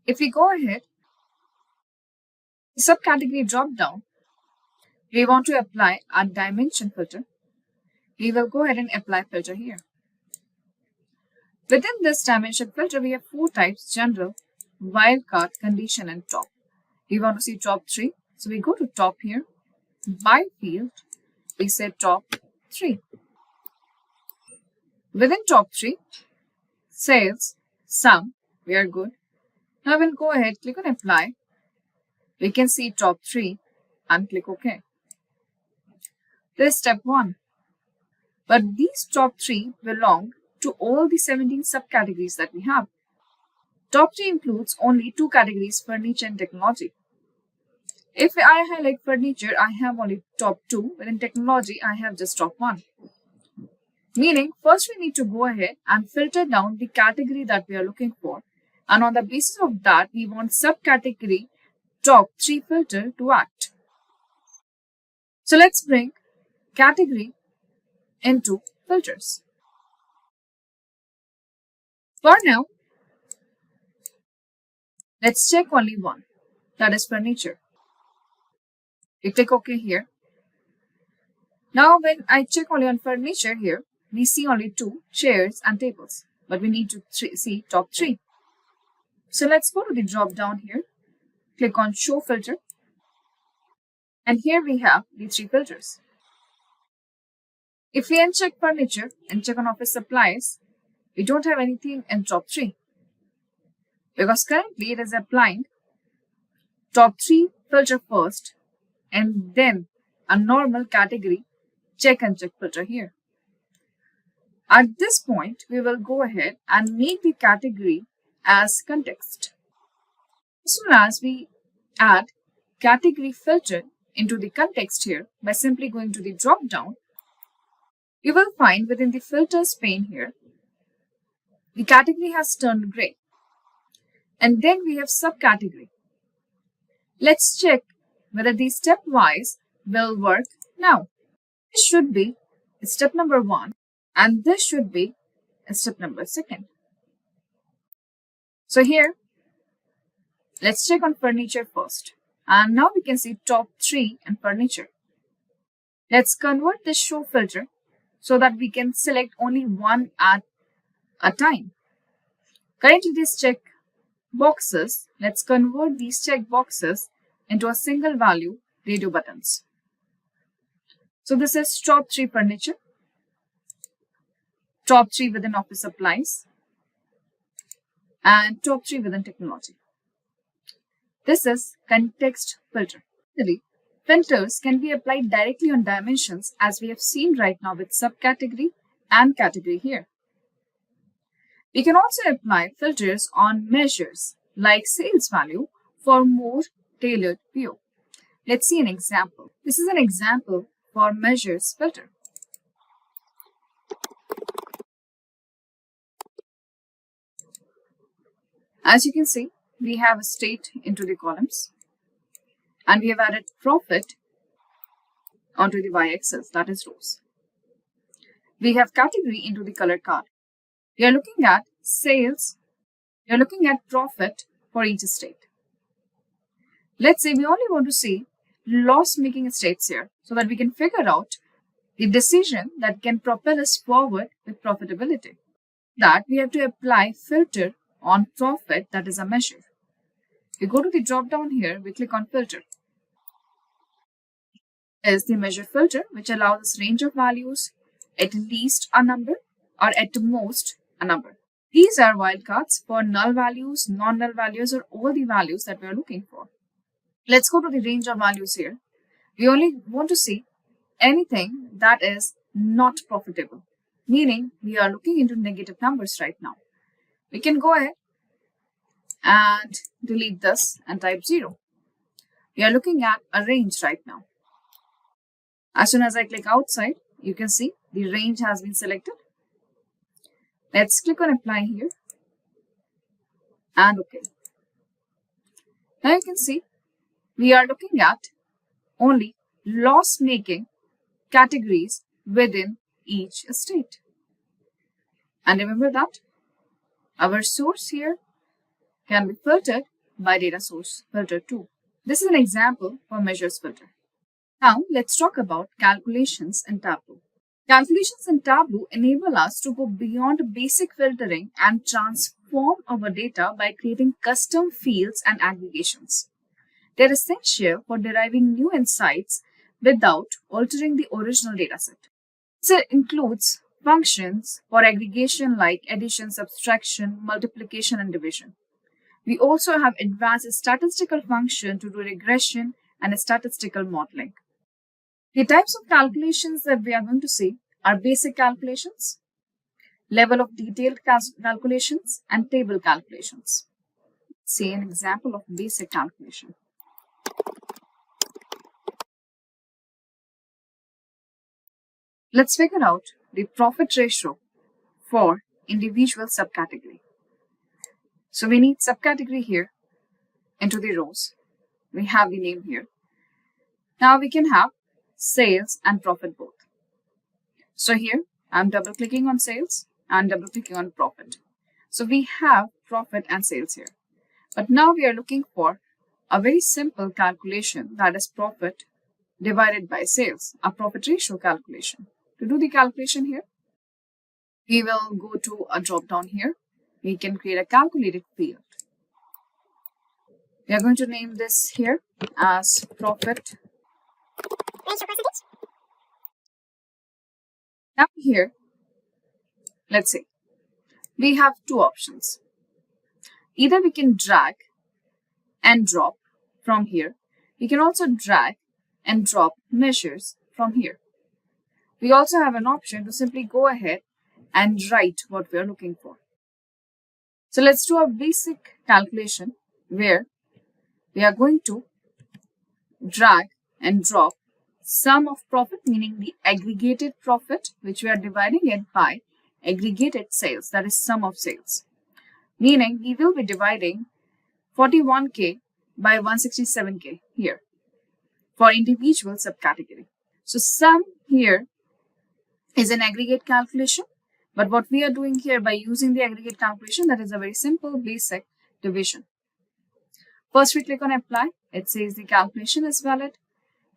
If we go ahead, subcategory drop down, we want to apply a dimension filter. We will go ahead and apply filter here. Within this dimension filter, we have 4 types: general, wildcard, condition, and top. We want to see top 3. So we go to top here. By field, we say top 3. Within top 3, sales, sum, we are good. Now we'll go ahead, click on apply. We can see top 3 and click OK. This is step 1. But these top 3 belong to all the 17 subcategories that we have. Top 3 includes only 2 categories, furniture and technology. If I highlight furniture, I have only top 2. Within technology, I have just top 1. Meaning, first we need to go ahead and filter down the category that we are looking for. And on the basis of that, we want subcategory top 3 filter to act. So let's bring category into filters. For now, let's check only one, that is furniture. We click OK here. Now when I check only on furniture here, we see only 2 chairs and tables, but we need to see top 3. So let's go to the drop down here, click on show filter, and here we have the 3 filters. If we uncheck furniture and check on office supplies, we don't have anything in top 3 because currently it is applying top 3 filter first and then a normal category check and check filter here. At this point, we will go ahead and make the category as context. As soon as we add category filter into the context here by simply going to the drop down, you will find within the filters pane here, the category has turned gray. And then we have subcategory. Let's check whether the stepwise will work now. This should be step number 1 and this should be step number 2. So here, let's check on furniture first. And now we can see top 3 and furniture. Let's convert this show filter so that we can select only one at a time. Currently these check boxes, let's convert these check boxes into a single value radio buttons. So this is top 3 furniture, top 3 within office supplies, and top 3 within technology. This is context filter. Filters can be applied directly on dimensions, as we have seen right now with subcategory and category here. We can also apply filters on measures like sales value for more tailored view. Let's see an example. This is an example for measures filter. As you can see, we have a state into the columns, and we have added profit onto the y-axis, that is rows. We have category into the color card. We are looking at sales. We are looking at profit for each state. Let's say we only want to see loss-making states here so that we can figure out the decision that can propel us forward with profitability. That we have to apply filter on profit, that is a measure. We go to the drop down here, we click on filter. Is the measure filter, which allows us range of values, at least a number or at most a number. These are wildcards for null values, non-null values, or all the values that we are looking for. Let's go to the range of values here. We only want to see anything that is not profitable, meaning we are looking into negative numbers right now. We can go ahead and delete this and type 0. We are looking at a range right now. As soon as I click outside, you can see the range has been selected. Let's click on apply here and OK. Now you can see we are looking at only loss-making categories within each state. And remember that our source here can be filtered by data source filter too. This is an example for measures filter. Now let's talk about calculations in Tableau. Calculations in Tableau enable us to go beyond basic filtering and transform our data by creating custom fields and aggregations. They're essential for deriving new insights without altering the original dataset. This includes functions for aggregation like addition, subtraction, multiplication, and division. We also have advanced statistical function to do regression and statistical modeling. The types of calculations that we are going to see are basic calculations, level of detailed calculations, and table calculations. Let's see an example of basic calculation. Let's figure out the profit ratio for individual subcategory. So we need subcategory here into the rows. We have the name here. Now we can have sales and profit both. So here I'm double clicking on sales and double clicking on profit. So we have profit and sales here. But now we are looking for a very simple calculation, that is profit divided by sales, a profit ratio calculation. To do the calculation here, we will go to a drop down here. We can create a calculated field. We are going to name this here as profit. Now here, let's say, we have two options. Either we can drag and drop from here. We can also drag and drop measures from here. We also have an option to simply go ahead and write what we are looking for. So let's do a basic calculation where we are going to drag and drop sum of profit, meaning the aggregated profit, which we are dividing it by aggregated sales, that is sum of sales. Meaning we will be dividing 41K by 167K here for individual subcategory. So sum here is an aggregate calculation, but what we are doing here by using the aggregate calculation, that is a very simple basic division. First we click on apply. It says the calculation is valid.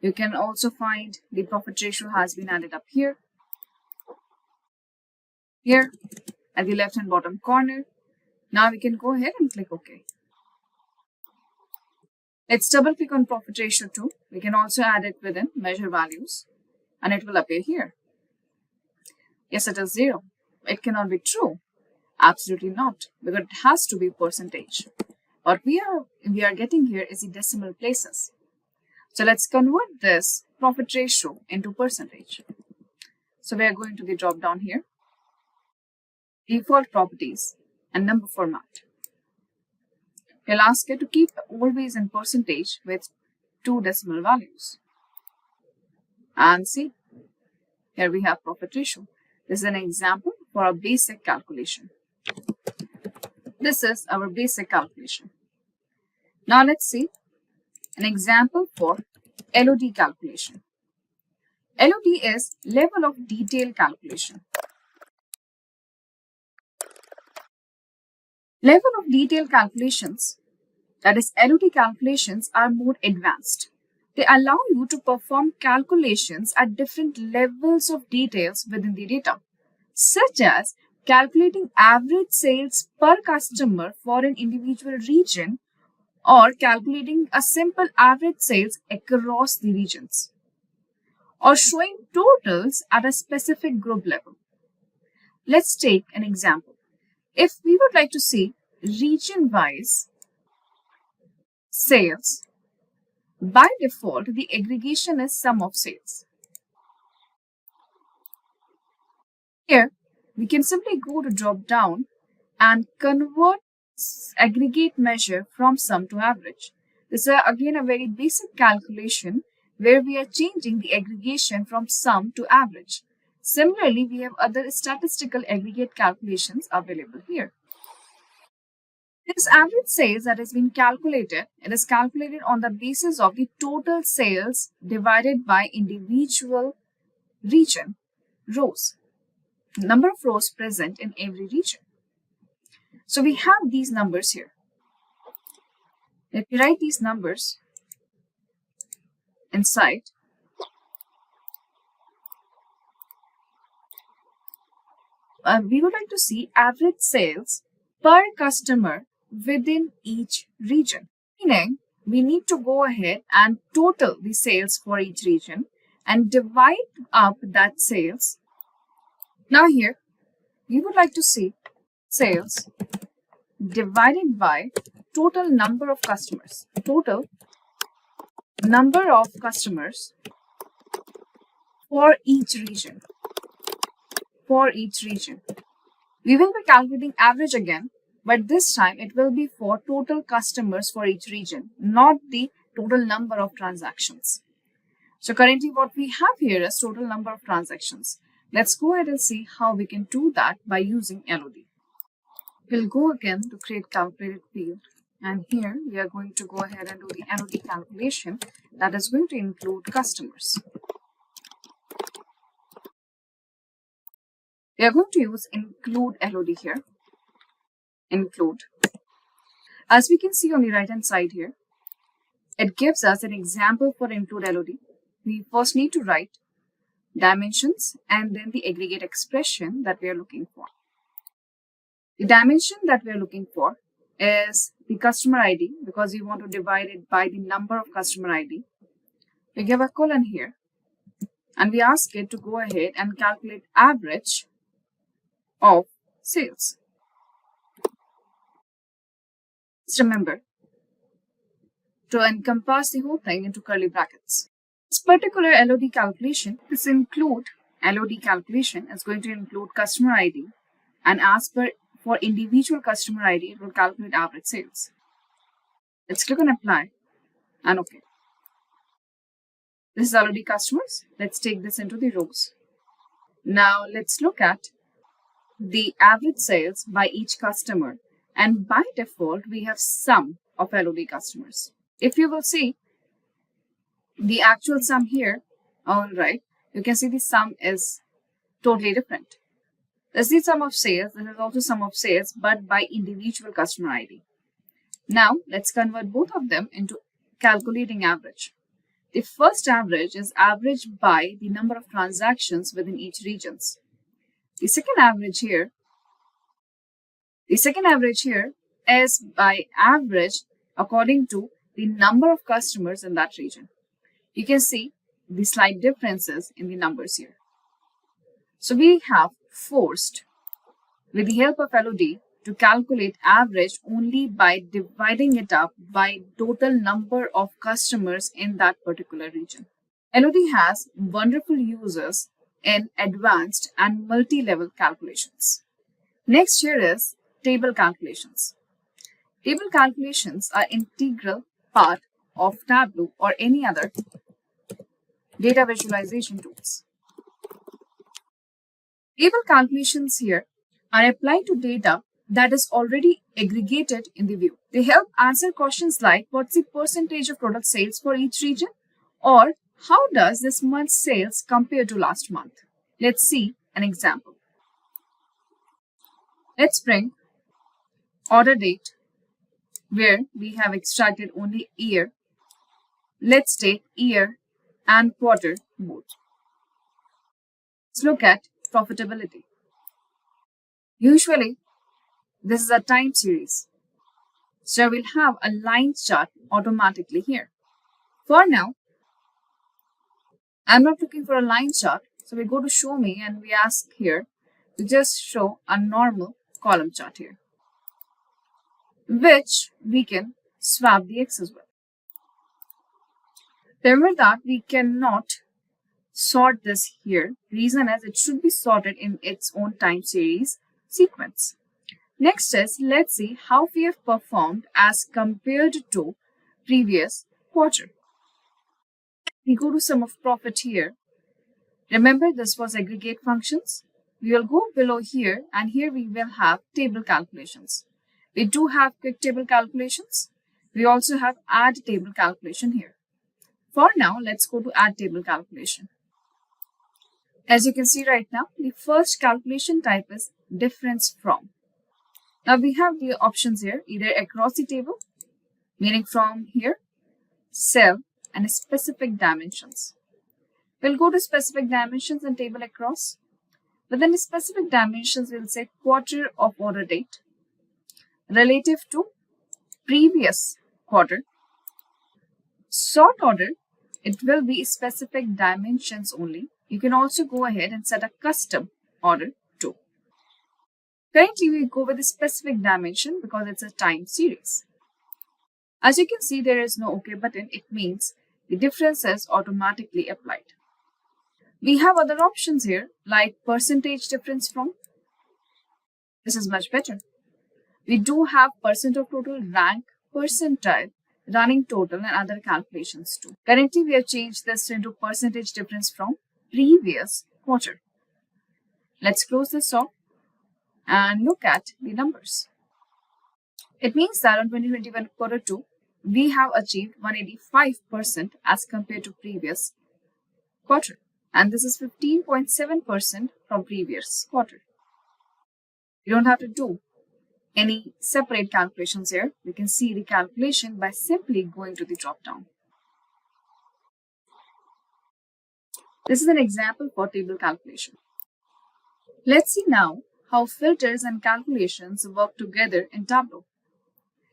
You can also find the profit ratio has been added up here. Here at the left hand bottom corner. Now we can go ahead and click OK. Let's double click on profit ratio too. We can also add it within measure values and it will appear here. Yes, it is 0. It cannot be true. Absolutely not, because it has to be percentage. What we are getting here is the decimal places. So let's convert this profit ratio into percentage. So we are going to the drop down here, default properties, and number format. We'll ask it to keep always in percentage with 2 decimal values. And see, here we have profit ratio. This is an example for a basic calculation. This is our basic calculation. Now let's see an example for LOD calculation. LOD is level of detail calculation. Level of detail calculations, that is LOD calculations, are more advanced. They allow you to perform calculations at different levels of details within the data, such as calculating average sales per customer for an individual region or calculating a simple average sales across the regions, or showing totals at a specific group level. Let's take an example. If we would like to see region-wise sales, by default, the aggregation is sum of sales. Here, we can simply go to drop down and convert aggregate measure from sum to average. This is again a very basic calculation where we are changing the aggregation from sum to average. Similarly, we have other statistical aggregate calculations available here. This average sales that has been calculated, it is calculated on the basis of the total sales divided by individual region rows, number of rows present in every region. So we have these numbers here. Let me write these numbers inside. We would like to see average sales per customer within each region. Meaning, we need to go ahead and total the sales for each region and divide up that sales. Now here, we would like to see sales divided by total number of customers. Total number of customers for each region. For each region. We will be calculating average again, but this time it will be for total customers for each region, not the total number of transactions. So currently what we have here is total number of transactions. Let's go ahead and see how we can do that by using LOD. We'll go again to create calculated field, and here we are going to go ahead and do the LOD calculation that is going to include customers. We are going to use include LOD here. Include. As we can see on the right hand side here, it gives us an example for include LOD. We first need to write dimensions and then the aggregate expression that we are looking for. The dimension that we are looking for is the customer ID, because we want to divide it by the number of customer ID. We give a colon here and we ask it to go ahead and calculate average of sales. Just remember to encompass the whole thing into curly brackets. This particular LOD calculation, this include LOD calculation is going to include customer ID, and as per for individual customer ID, it will calculate average sales. Let's click on apply and OK. This is LOD customers. Let's take this into the rows. Now let's look at the average sales by each customer, and by default we have sum of LOD customers. If you will see the actual sum here, all right, you can see the sum is totally different. This is the sum of sales, this is also sum of sales, but by individual customer ID. Now let's convert both of them into calculating average. The first average is average by the number of transactions within each regions. The second average here is by average according to the number of customers in that region. You can see the slight differences in the numbers here. So we have forced, with the help of LOD, to calculate average only by dividing it up by total number of customers in that particular region. LOD has wonderful uses in advanced and multi-level calculations. Next here is table calculations. Table calculations are integral part of Tableau or any other data visualization tools. Table calculations here are applied to data that is already aggregated in the view. They help answer questions like what's the percentage of product sales for each region, or how does this month's sales compare to last month? Let's see an example. Let's bring order date where we have extracted only year. Let's take year and quarter both. Let's look at profitability. Usually, this is a time series, so we'll have a line chart automatically here. For now, I'm not looking for a line chart, so we go to show me and we ask here to just show a normal column chart here, which we can swap the X as well. Remember that we cannot sort this here. Reason is it should be sorted in its own time series sequence. Next is, let's see how we have performed as compared to previous quarter. We go to sum of profit here. Remember, this was aggregate functions. We will go below here, and here we will have table calculations. We do have quick table calculations. We also have add table calculation here. For now, let's go to add table calculation. As you can see right now, the first calculation type is difference from. Now we have the options here, either across the table, meaning from here, cell, and specific dimensions. We'll go to specific dimensions and table across. Within the specific dimensions, we'll say quarter of order date relative to previous quarter. Sort order, it will be specific dimensions only. You can also go ahead and set a custom order too. Currently, we go with a specific dimension because it's a time series. As you can see, there is no OK button. It means the difference is automatically applied. We have other options here like percentage difference from. This is much better. We do have percent of total, rank, percentile, running total, and other calculations too. Currently, we have changed this into percentage difference from previous quarter. Let's close this off and look at the numbers. It means that on 2021 quarter 2, we have achieved 185% as compared to previous quarter. And this is 15.7% from previous quarter. You don't have to do any separate calculations here. We can see the calculation by simply going to the drop down. This is an example for table calculation. Let's see now how filters and calculations work together in Tableau.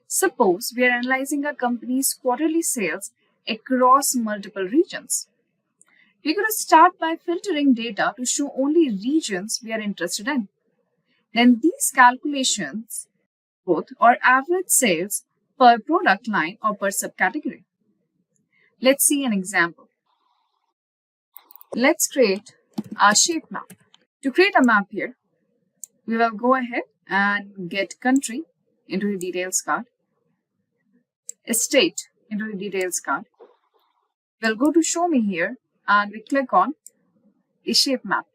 Suppose we are analyzing a company's quarterly sales across multiple regions. We're going to start by filtering data to show only regions we are interested in. Then these calculations both are average sales per product line or per subcategory. Let's see an example. Let's create a shape map. To create a map here, we will go ahead and get country into the details card, state into the details card. We'll go to show me here and we click on the shape map.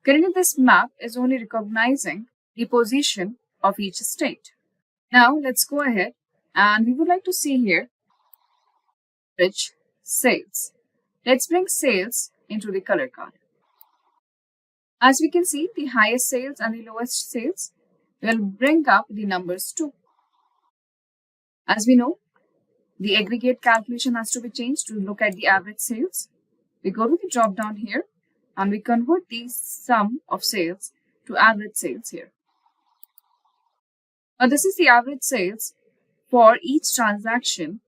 Currently, this map is only recognizing the position of each state. Now, let's go ahead and we would like to see here average sales. Let's bring sales into the color card. As we can see, the highest sales and the lowest sales will bring up the numbers too. As we know, the aggregate calculation has to be changed to look at the average sales. We go to the drop down here and we convert the sum of sales to average sales here. Now this is the average sales for each transaction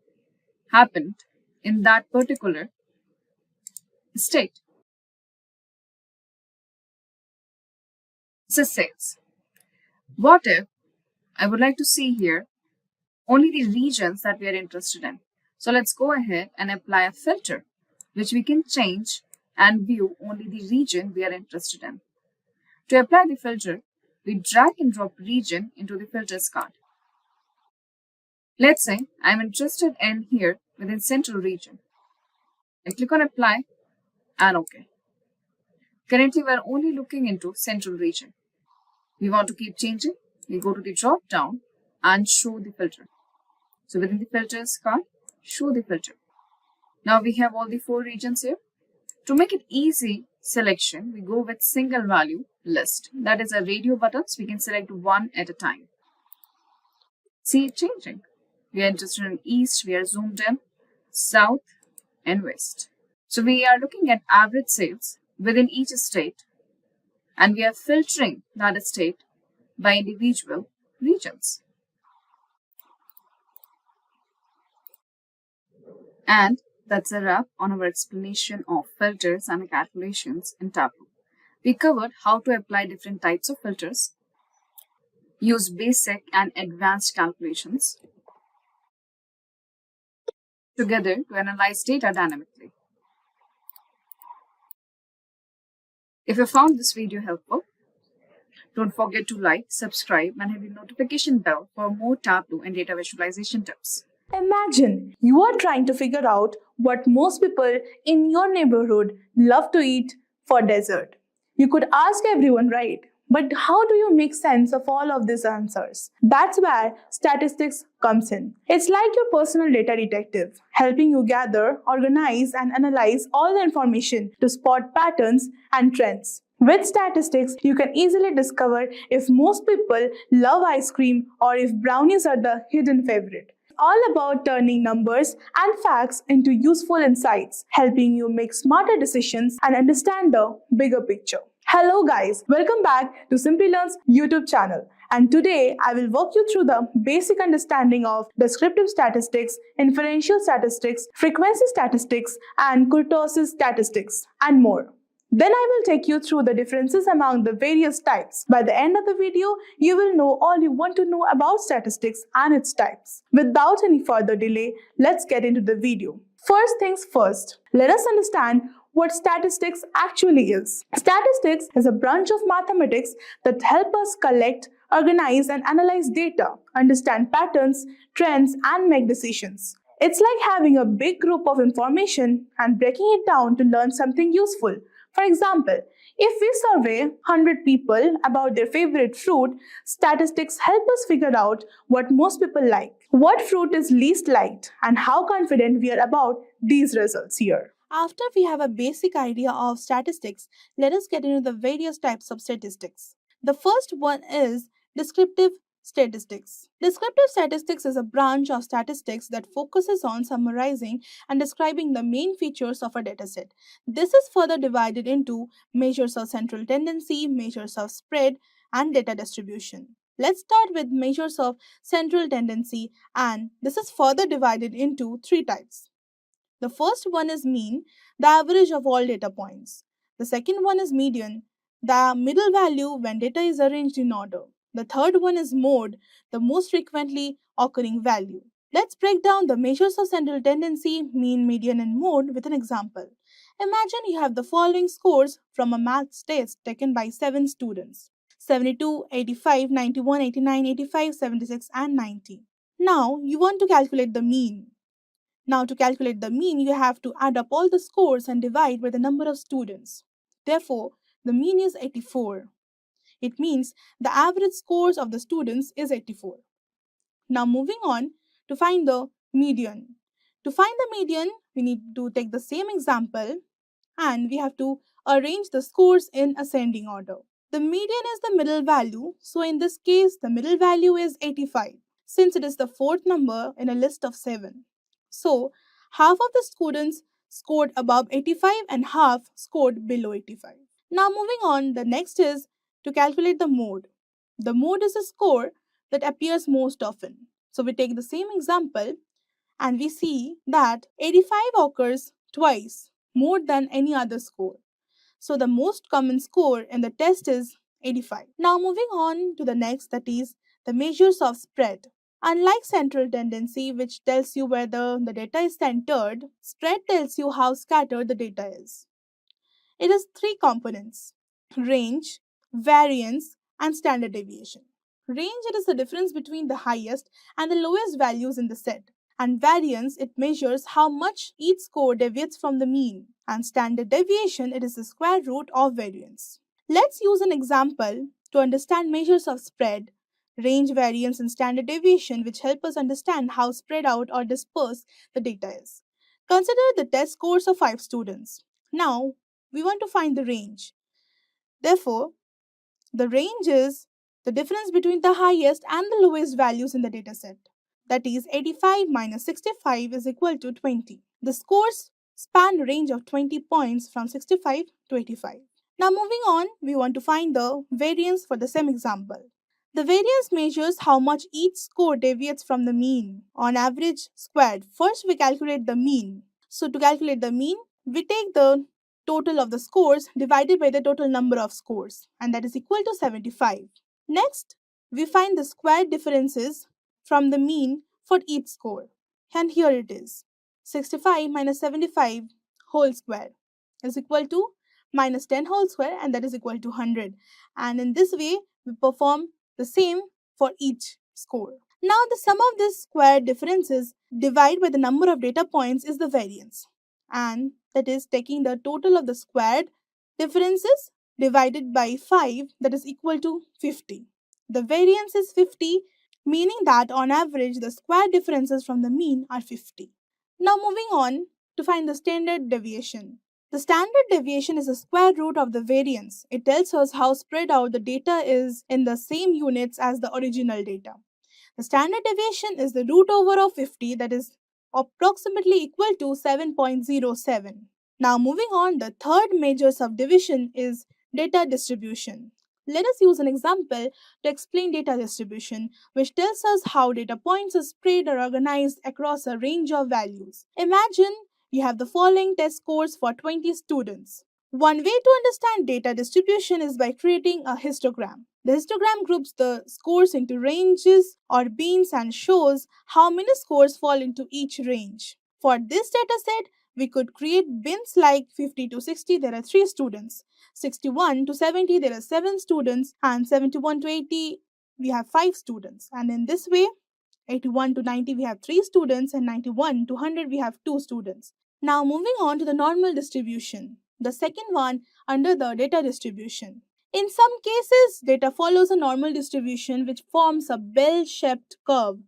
happened in that particular state. This is sales. What if I would like to see here only the regions that we are interested in? So let's go ahead and apply a filter, which we can change and view only the region we are interested in. To apply the filter, we drag and drop region into the filters card. Let's say I'm interested in here within central region. I click on apply and OK. Currently, we are only looking into central region. We want to keep changing. We go to the drop down and show the filter. So within the filters card, show the filter. Now we have all the 4 regions here. To make it easy selection, we go with single value list. That is a radio buttons. We can select one at a time. See it changing. We are interested in east, we are zoomed in, south and west. So we are looking at average sales within each state and we are filtering that state by individual regions. And that's a wrap on our explanation of filters and calculations in Tableau. We covered how to apply different types of filters, use basic and advanced calculations together to analyze data dynamically. If you found this video helpful, don't forget to like, subscribe, and hit the notification bell for more Tableau and data visualization tips. Imagine you are trying to figure out what most people in your neighborhood love to eat for dessert. You could ask everyone, right? But how do you make sense of all of these answers? That's where statistics comes in. It's like your personal data detective, helping you gather, organize, and analyze all the information to spot patterns and trends. With statistics, you can easily discover if most people love ice cream or if brownies are the hidden favorite. All about turning numbers and facts into useful insights, helping you make smarter decisions and understand the bigger picture. Hello guys, welcome back to Simplilearn's YouTube channel. And today I will walk you through the basic understanding of descriptive statistics, inferential statistics, frequency statistics, and kurtosis statistics, and more. Then I will take you through the differences among the various types. By the end of the video, you will know all you want to know about statistics and its types. Without any further delay, let's get into the video. First things first, let us understand what statistics actually is. Statistics is a branch of mathematics that help us collect, organize, and analyze data, understand patterns, trends, and make decisions. It's like having a big group of information and breaking it down to learn something useful. For example, if we survey 100 people about their favorite fruit, statistics help us figure out what most people like, what fruit is least liked, and how confident we are about these results here. After we have a basic idea of statistics, let us get into the various types of statistics. The first one is descriptive statistics. Descriptive statistics is a branch of statistics that focuses on summarizing and describing the main features of a dataset. This is further divided into measures of central tendency, measures of spread, and data distribution. Let's start with measures of central tendency, and this is further divided into 3 types. The first one is mean, the average of all data points. The second one is median, the middle value when data is arranged in order. The third one is mode, the most frequently occurring value. Let's break down the measures of central tendency, mean, median, and mode with an example. Imagine you have the following scores from a maths test taken by 7 students: 72, 85, 91, 89, 85, 76, and 90. Now you want to calculate the mean. Now to calculate the mean, you have to add up all the scores and divide by the number of students. Therefore, the mean is 84. It means the average scores of the students is 84. Now moving on to find the median. To find the median, we need to take the same example and we have to arrange the scores in ascending order. The median is the middle value, so in this case, the middle value is 85, since it is the 4th number in a list of 7. So, half of the students scored above 85 and half scored below 85. Now moving on, the next is to calculate the mode. The mode is a score that appears most often. So we take the same example and we see that 85 occurs twice. more than any other score. So the most common score in the test is 85. Now moving on to the next, that is the measures of spread. Unlike central tendency, which tells you whether the data is centered, spread tells you how scattered the data is. It has three components: range, variance, and standard deviation. Range, it is the difference between the highest and the lowest values in the set. And variance, it measures how much each score deviates from the mean. And standard deviation, it is the square root of variance. Let's use an example to understand measures of spread, range, variance, and standard deviation, which help us understand how spread out or dispersed the data is. Consider the test scores of 5 students. Now, we want to find the range. Therefore, the range is the difference between the highest and the lowest values in the dataset. That is, 85 minus 65 is equal to 20. The scores span a range of 20 points from 65 to 85. Now moving on, we want to find the variance for the same example. The variance measures how much each score deviates from the mean on average squared. First, we calculate the mean. So to calculate the mean, we take the total of the scores divided by the total number of scores, and that is equal to 75. Next, we find the square differences from the mean for each score. And here it is. 65 minus 75 whole square is equal to minus 10 whole square, and that is equal to 100. And in this way, we perform the same for each score. Now the sum of these square differences divided by the number of data points is the variance. And that is taking the total of the squared differences divided by 5, that is equal to 50. The variance is 50, meaning that on average the square differences from the mean are 50. Now moving on to find the standard deviation. The standard deviation is the square root of the variance. It tells us how spread out the data is in the same units as the original data. The standard deviation is the root over of 50, that is approximately equal to 7.07. Now moving on, the third major subdivision is data distribution. Let us use an example to explain data distribution, which tells us how data points are spread or organized across a range of values. Imagine you have the following test scores for 20 students. One way to understand data distribution is by creating a histogram. The histogram groups the scores into ranges or bins and shows how many scores fall into each range. For this dataset, we could create bins like 50 to 60, there are 3 students. 61 to 70, there are 7 students. And 71 to 80, we have 5 students. And in this way, 81 to 90, we have 3 students. And 91 to 100, we have 2 students. Now moving on to the normal distribution, the second one under the data distribution. In some cases, data follows a normal distribution which forms a bell-shaped curve.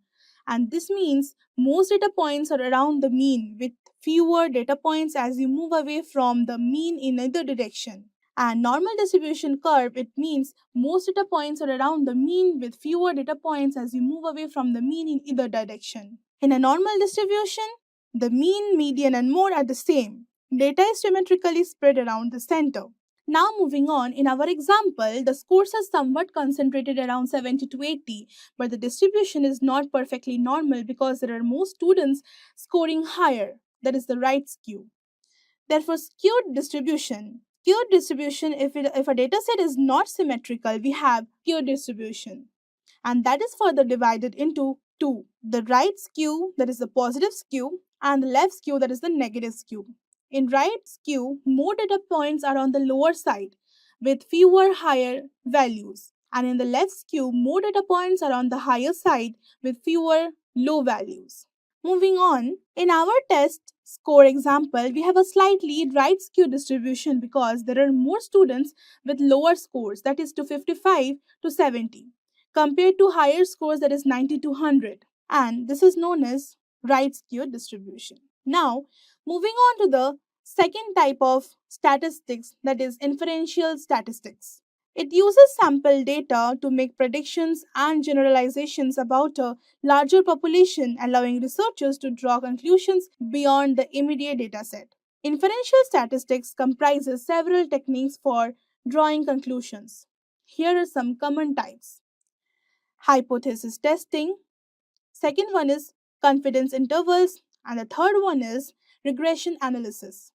And this means most data points are around the mean with fewer data points as you move away from the mean in either direction. And normal distribution curve, it means most data points are around the mean with fewer data points as you move away from the mean in either direction. In a normal distribution, the mean, median, and mode are the same. Data is symmetrically spread around the center. Now moving on, in our example, the scores are somewhat concentrated around 70 to 80, but the distribution is not perfectly normal because there are more students scoring higher, that is the right skew. Therefore, skewed distribution, if a data set is not symmetrical, we have skewed distribution. And that is further divided into two: the right skew, that is the positive skew, and the left skew, that is the negative skew. In right skew, more data points are on the lower side with fewer higher values. And in the left skew, more data points are on the higher side with fewer low values. Moving on, in our test score example, we have a slightly right skew distribution because there are more students with lower scores, that is to 55 to 70, compared to higher scores, that is 90 to 100. And this is known as right skewed distribution. Now, moving on to the second type of statistics, that is inferential statistics. It uses sample data to make predictions and generalizations about a larger population, allowing researchers to draw conclusions beyond the immediate dataset. Inferential statistics comprises several techniques for drawing conclusions. Here are some common types: hypothesis testing, second one is confidence intervals, and the third one is regression analysis.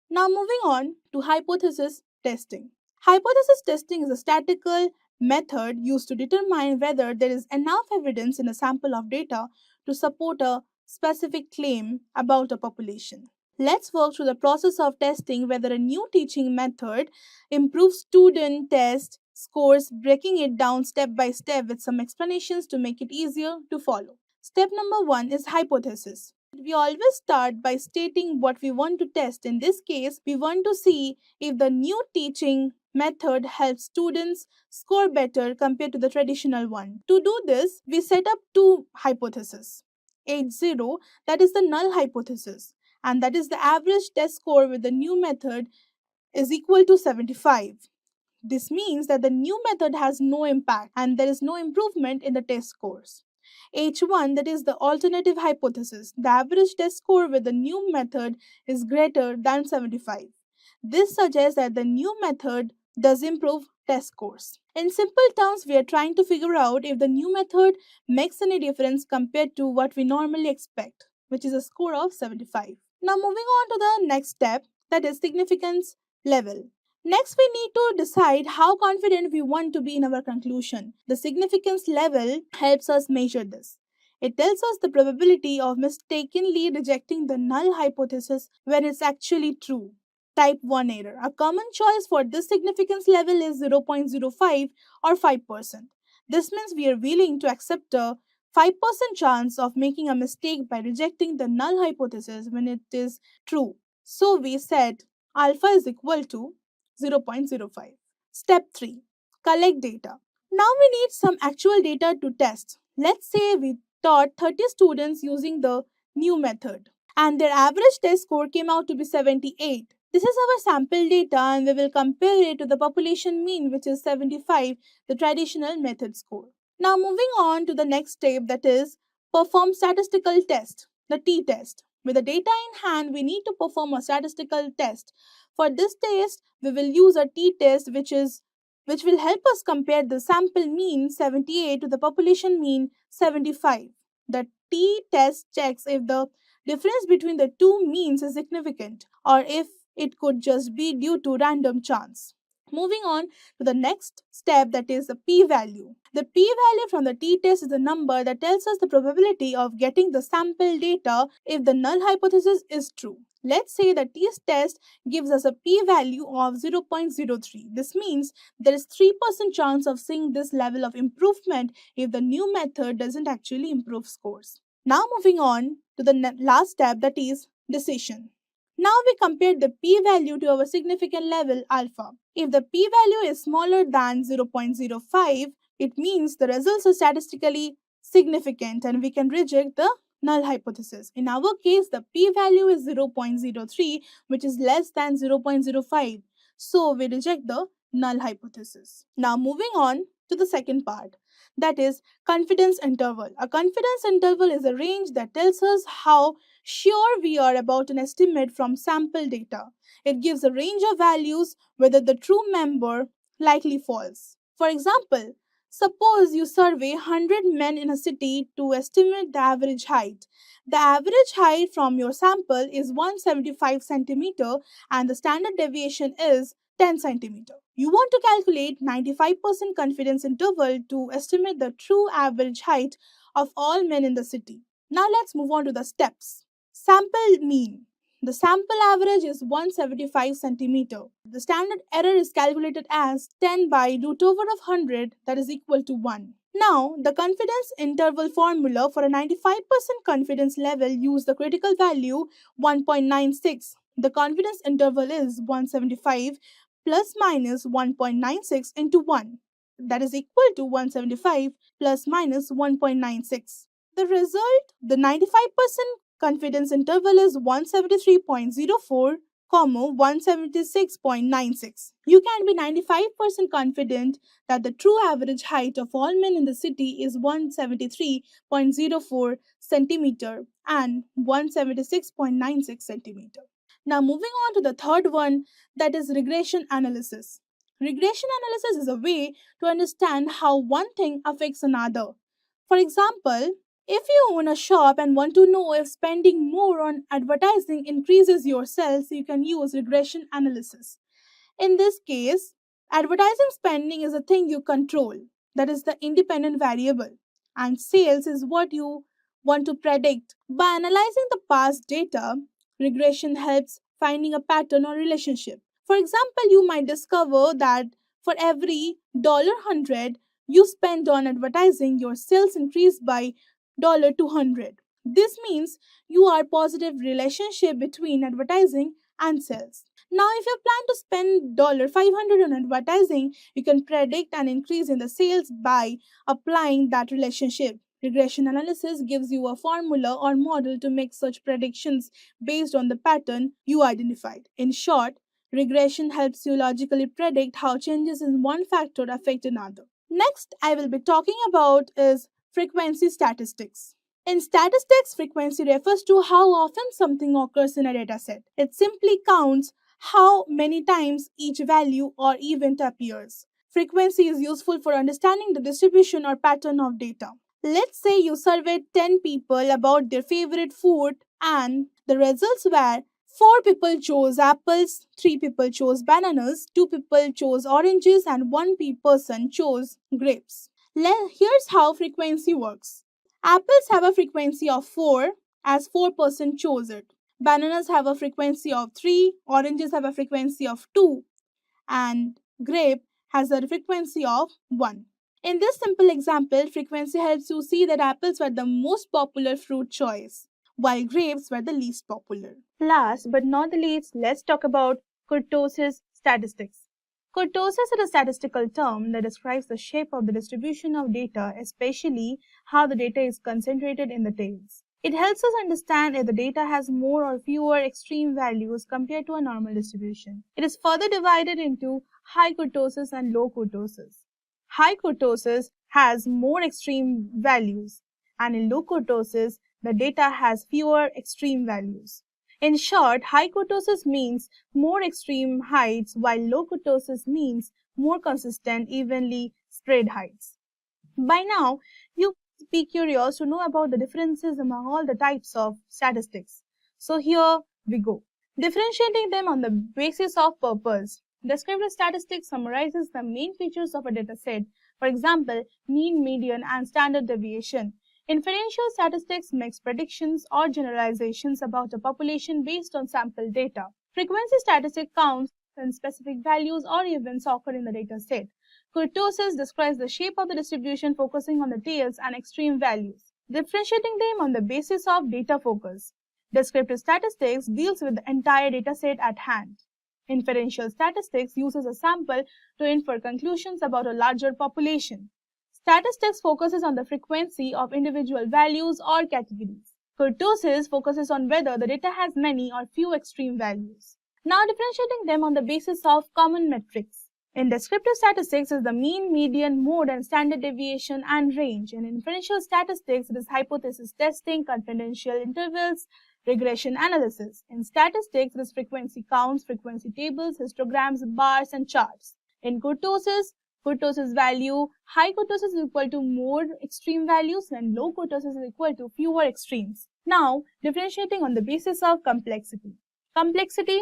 Now moving on to hypothesis testing. Hypothesis testing is a statistical method used to determine whether there is enough evidence in a sample of data to support a specific claim about a population. Let's work through the process of testing whether a new teaching method improves student test scores, breaking it down step by step with some explanations to make it easier to follow. Step number 1 is hypothesis. We always start by stating what we want to test. In this case, we want to see if the new teaching method helps students score better compared to the traditional one. To do this, we set up two hypotheses. H0, that is the null hypothesis, and that is the average test score with the new method is equal to 75. This means that the new method has no impact and there is no improvement in the test scores. H1, that is the alternative hypothesis. The average test score with the new method is greater than 75. This suggests that the new method does improve test scores. In simple terms, we are trying to figure out if the new method makes any difference compared to what we normally expect, which is a score of 75. Now moving on to the next step, that is significance level. Next, we need to decide how confident we want to be in our conclusion. The significance level helps us measure this. It tells us the probability of mistakenly rejecting the null hypothesis when it's actually true. Type 1 error. A common choice for this significance level is 0.05 or 5%. This means we are willing to accept a 5% chance of making a mistake by rejecting the null hypothesis when it is true. So we said alpha is equal to 0.05. Step 3. Collect data. Now we need some actual data to test. Let's say we taught 30 students using the new method and their average test score came out to be 78. This is our sample data and we will compare it to the population mean, which is 75, the traditional method score. Now moving on to the next step, that is perform statistical test, the t-test. With the data in hand, we need to perform a statistical test. For this test, we will use a t-test which will help us compare the sample mean 78 to the population mean 75. The t-test checks if the difference between the two means is significant or if it could just be due to random chance. Moving on to the next step, that is the p-value. The p-value from the t-test is the number that tells us the probability of getting the sample data if the null hypothesis is true. Let's say the t-test gives us a p-value of 0.03. This means there is 3% chance of seeing this level of improvement if the new method doesn't actually improve scores. Now moving on to the last step, that is decision. Now we compare the p-value to our significant level alpha. If the p-value is smaller than 0.05, it means the results are statistically significant and we can reject the null hypothesis. In our case, the p-value is 0.03, which is less than 0.05. So we reject the null hypothesis. Now moving on to the second part, that is confidence interval. A confidence interval is a range that tells us how sure we are about an estimate from sample data. It gives a range of values whether the true member likely false. For example, suppose you survey 100 men in a city to estimate the average height. The average height from your sample is 175 centimeter and the standard deviation is 10 centimeter. You want to calculate 95% confidence interval to estimate the true average height of all men in the city. Now let's move on to the steps. Sample mean. The sample average is 175 centimeter. The standard error is calculated as 10 by root over of 100, that is equal to 1. Now, the confidence interval formula for a 95% confidence level use the critical value 1.96. The confidence interval is 175 plus minus 1.96 into 1. That is equal to 175 plus minus 1.96. The result, the 95% confidence interval is 173.04, 176.96. You can be 95% confident that the true average height of all men in the city is 173.04 centimeter and 176.96 centimeter. Now moving on to the third one, that is regression analysis. Regression analysis is a way to understand how one thing affects another. For example, If you own a shop and want to know if spending more on advertising increases your sales, you can use regression analysis. In this case, advertising spending is a thing you control, that is the independent variable, and sales is what you want to predict. By analyzing the past data, regression helps finding a pattern or relationship. For example, you might discover that for every $100 you spend on advertising, your sales increase by $200. This means you are positive relationship between advertising and sales. Now, if you plan to spend $500 on advertising, you can predict an increase in the sales by applying that relationship. Regression analysis gives you a formula or model to make such predictions based on the pattern you identified. In short, regression helps you logically predict how changes in one factor affect another. Next, I will be talking about is frequency statistics. In statistics, frequency refers to how often something occurs in a dataset. It simply counts how many times each value or event appears. Frequency is useful for understanding the distribution or pattern of data. Let's say you surveyed 10 people about their favorite food and the results were 4 people chose apples, 3 people chose bananas, 2 people chose oranges, and 1 person chose grapes. Here's how frequency works. Apples have a frequency of 4 as 4% chose it. Bananas have a frequency of 3, oranges have a frequency of 2, and grape has a frequency of 1. In this simple example, frequency helps you see that apples were the most popular fruit choice, while grapes were the least popular. Last but not the least, let's talk about kurtosis statistics. Kurtosis is a statistical term that describes the shape of the distribution of data, especially how the data is concentrated in the tables. It helps us understand if the data has more or fewer extreme values compared to a normal distribution. It is further divided into high kurtosis and low kurtosis. High kurtosis has more extreme values, and in low kurtosis, the data has fewer extreme values. In short, high kurtosis means more extreme heights, while low kurtosis means more consistent, evenly spread heights. By now, you must be curious to know about the differences among all the types of statistics. So here we go. Differentiating them on the basis of purpose. Descriptive statistics summarizes the main features of a dataset, for example, mean, median, and standard deviation. Inferential statistics makes predictions or generalizations about a population based on sample data. Frequency statistics counts when specific values or events occur in the dataset. Kurtosis describes the shape of the distribution, focusing on the tails and extreme values, differentiating them on the basis of data focus. Descriptive statistics deals with the entire dataset at hand. Inferential statistics uses a sample to infer conclusions about a larger population. Statistics focuses on the frequency of individual values or categories. Kurtosis focuses on whether the data has many or few extreme values. Now differentiating them on the basis of common metrics. In descriptive statistics is the mean, median, mode, and standard deviation and range. In inferential statistics, it is hypothesis testing, confidential intervals, regression analysis. In statistics, it is frequency counts, frequency tables, histograms, bars, and charts. In kurtosis value, high kurtosis is equal to more extreme values and low kurtosis is equal to fewer extremes. Now, differentiating on the basis of complexity. Complexity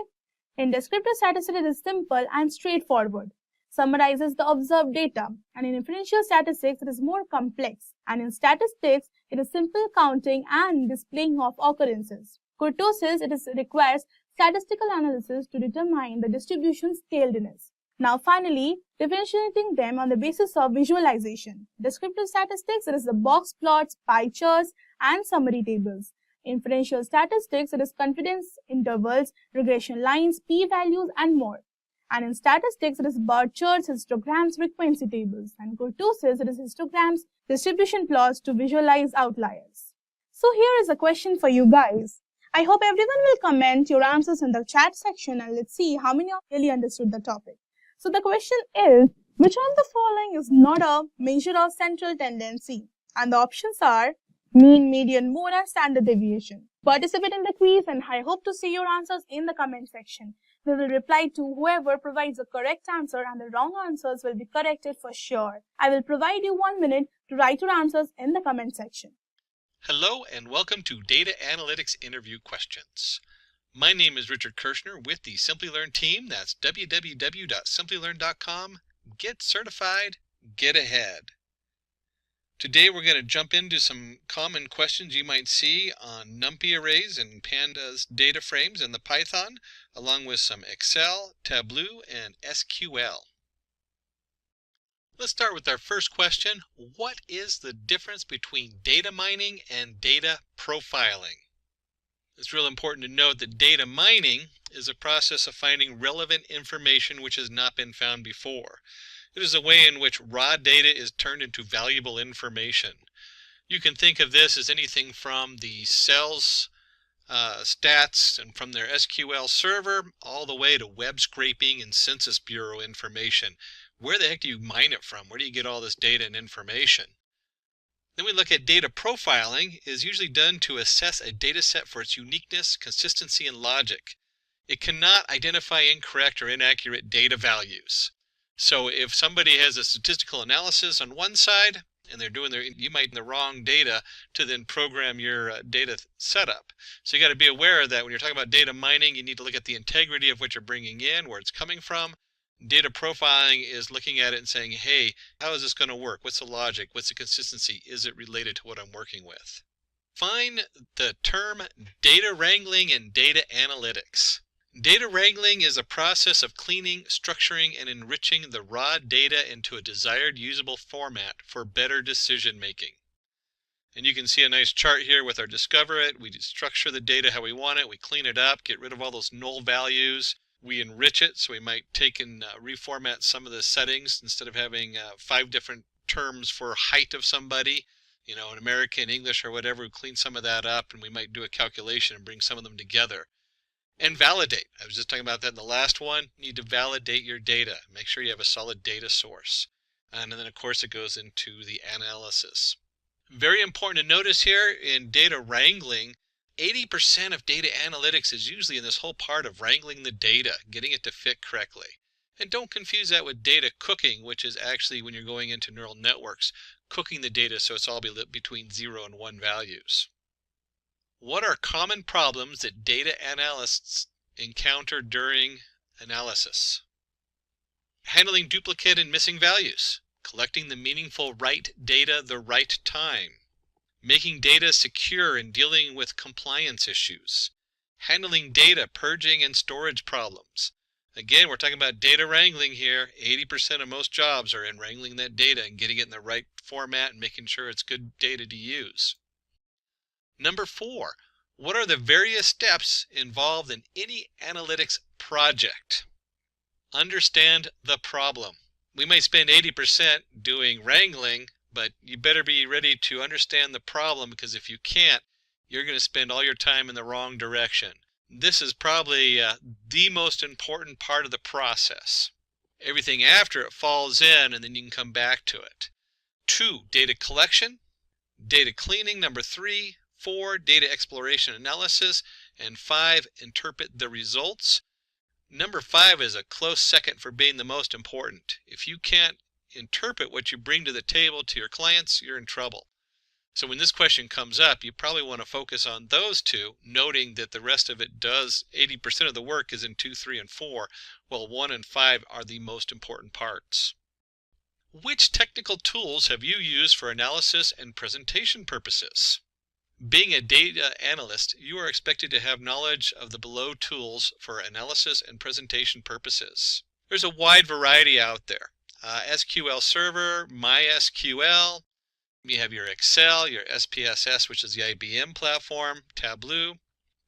in descriptive statistics is simple and straightforward, summarizes the observed data, and in inferential statistics it is more complex, and in statistics it is simple counting and displaying of occurrences. Kurtosis requires statistical analysis to determine the distribution scaledness. Now finally, differentiating them on the basis of visualization. Descriptive statistics, it is the box plots, pie charts, and summary tables. Inferential statistics, it is confidence intervals, regression lines, p-values, and more. And in statistics, it is bar charts, histograms, frequency tables. And kurtosis, it is histograms, distribution plots to visualize outliers. So here is a question for you guys. I hope everyone will comment your answers in the chat section and let's see how many of you really understood the topic. So the question is, which of the following is not a measure of central tendency? And the options are mean, median, mode, and standard deviation. Participate in the quiz and I hope to see your answers in the comment section. We will reply to whoever provides the correct answer and the wrong answers will be corrected for sure. I will provide you 1 minute to write your answers in the comment section. Hello and welcome to Data Analytics Interview Questions. My name is Richard Kirshner with the Simplilearn team. That's www.simplilearn.com. Get certified, get ahead. Today we're going to jump into some common questions you might see on NumPy arrays and Pandas data frames in the Python, along with some Excel, Tableau, and SQL. Let's start with our first question. What is the difference between data mining and data profiling? It's real important to note that data mining is a process of finding relevant information which has not been found before. It is a way in which raw data is turned into valuable information. You can think of this as anything from the cells stats and from their SQL Server all the way to web scraping and Census Bureau information. Where the heck do you mine it from? Where do you get all this data and information? Then we look at data profiling. Is usually done to assess a data set for its uniqueness, consistency, and logic. It cannot identify incorrect or inaccurate data values. So if somebody has a statistical analysis on one side and they're doing you might the wrong data to then program your data setup. So you got to be aware that when you're talking about data mining, you need to look at the integrity of what you're bringing in, where it's coming from. Data profiling is looking at it and saying, hey, how is this going to work? What's the logic? What's the consistency? Is it related to what I'm working with? Find the term data wrangling and data analytics. Data wrangling is a process of cleaning, structuring, and enriching the raw data into a desired usable format for better decision making. And you can see a nice chart here with our Discover It. We structure the data how we want it. We clean it up, get rid of all those null values. We enrich it, so we might take and reformat some of the settings. Instead of having 5 different terms for height of somebody, in American, English, or whatever, we clean some of that up, and we might do a calculation and bring some of them together. And validate. I was just talking about that in the last one. You need to validate your data. Make sure you have a solid data source. And then, of course, it goes into the analysis. Very important to notice here in data wrangling, 80% of data analytics is usually in this whole part of wrangling the data, getting it to fit correctly. And don't confuse that with data cooking, which is actually when you're going into neural networks, cooking the data so it's all between 0 and 1 values. What are common problems that data analysts encounter during analysis? Handling duplicate and missing values, collecting the meaningful right data the right time, making data secure and dealing with compliance issues, handling data purging and storage problems. Again, we're talking about data wrangling here. 80% of most jobs are in wrangling that data and getting it in the right format and making sure it's good data to use. Number 4, what are the various steps involved in any analytics project? Understand the problem. We might spend 80% doing wrangling, but you better be ready to understand the problem, because if you can't, you're going to spend all your time in the wrong direction. This is probably the most important part of the process. Everything after it falls in, and then you can come back to it. 2, data collection, data cleaning. Number 3, 4, data exploration analysis, and 5, interpret the results. Number 5 is a close second for being the most important. If you can't interpret what you bring to the table to your clients, you're in trouble. So when this question comes up, you probably want to focus on those 2, noting that the rest of it does, 80% of the work is in 2, 3, and 4, while 1 and 5 are the most important parts. Which technical tools have you used for analysis and presentation purposes? Being a data analyst, you are expected to have knowledge of the below tools for analysis and presentation purposes. There's a wide variety out there. SQL Server, MySQL, you have your Excel, your SPSS, which is the IBM platform, Tableau,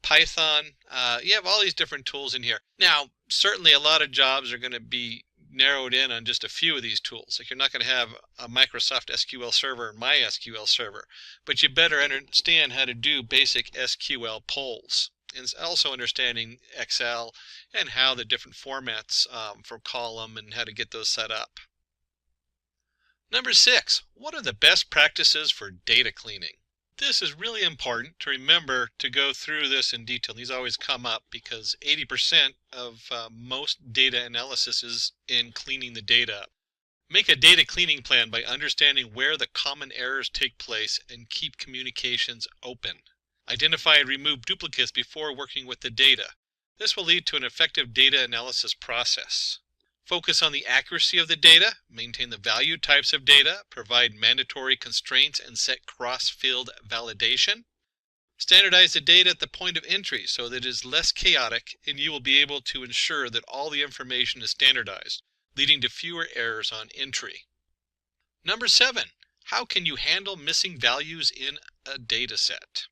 Python. You have all these different tools in here. Now, certainly a lot of jobs are going to be narrowed in on just a few of these tools. Like, you're not going to have a Microsoft SQL Server and MySQL Server, but you better understand how to do basic SQL polls, and also understanding Excel and how the different formats for column and how to get those set up. Number 6, what are the best practices for data cleaning? This is really important to remember to go through this in detail. These always come up because 80% of most data analysis is in cleaning the data up. Make a data cleaning plan by understanding where the common errors take place and keep communications open. Identify and remove duplicates before working with the data. This will lead to an effective data analysis process. Focus on the accuracy of the data, maintain the value types of data, provide mandatory constraints, and set cross-field validation. Standardize the data at the point of entry so that it is less chaotic, and you will be able to ensure that all the information is standardized, leading to fewer errors on entry. Number 7, how can you handle missing values in a data set?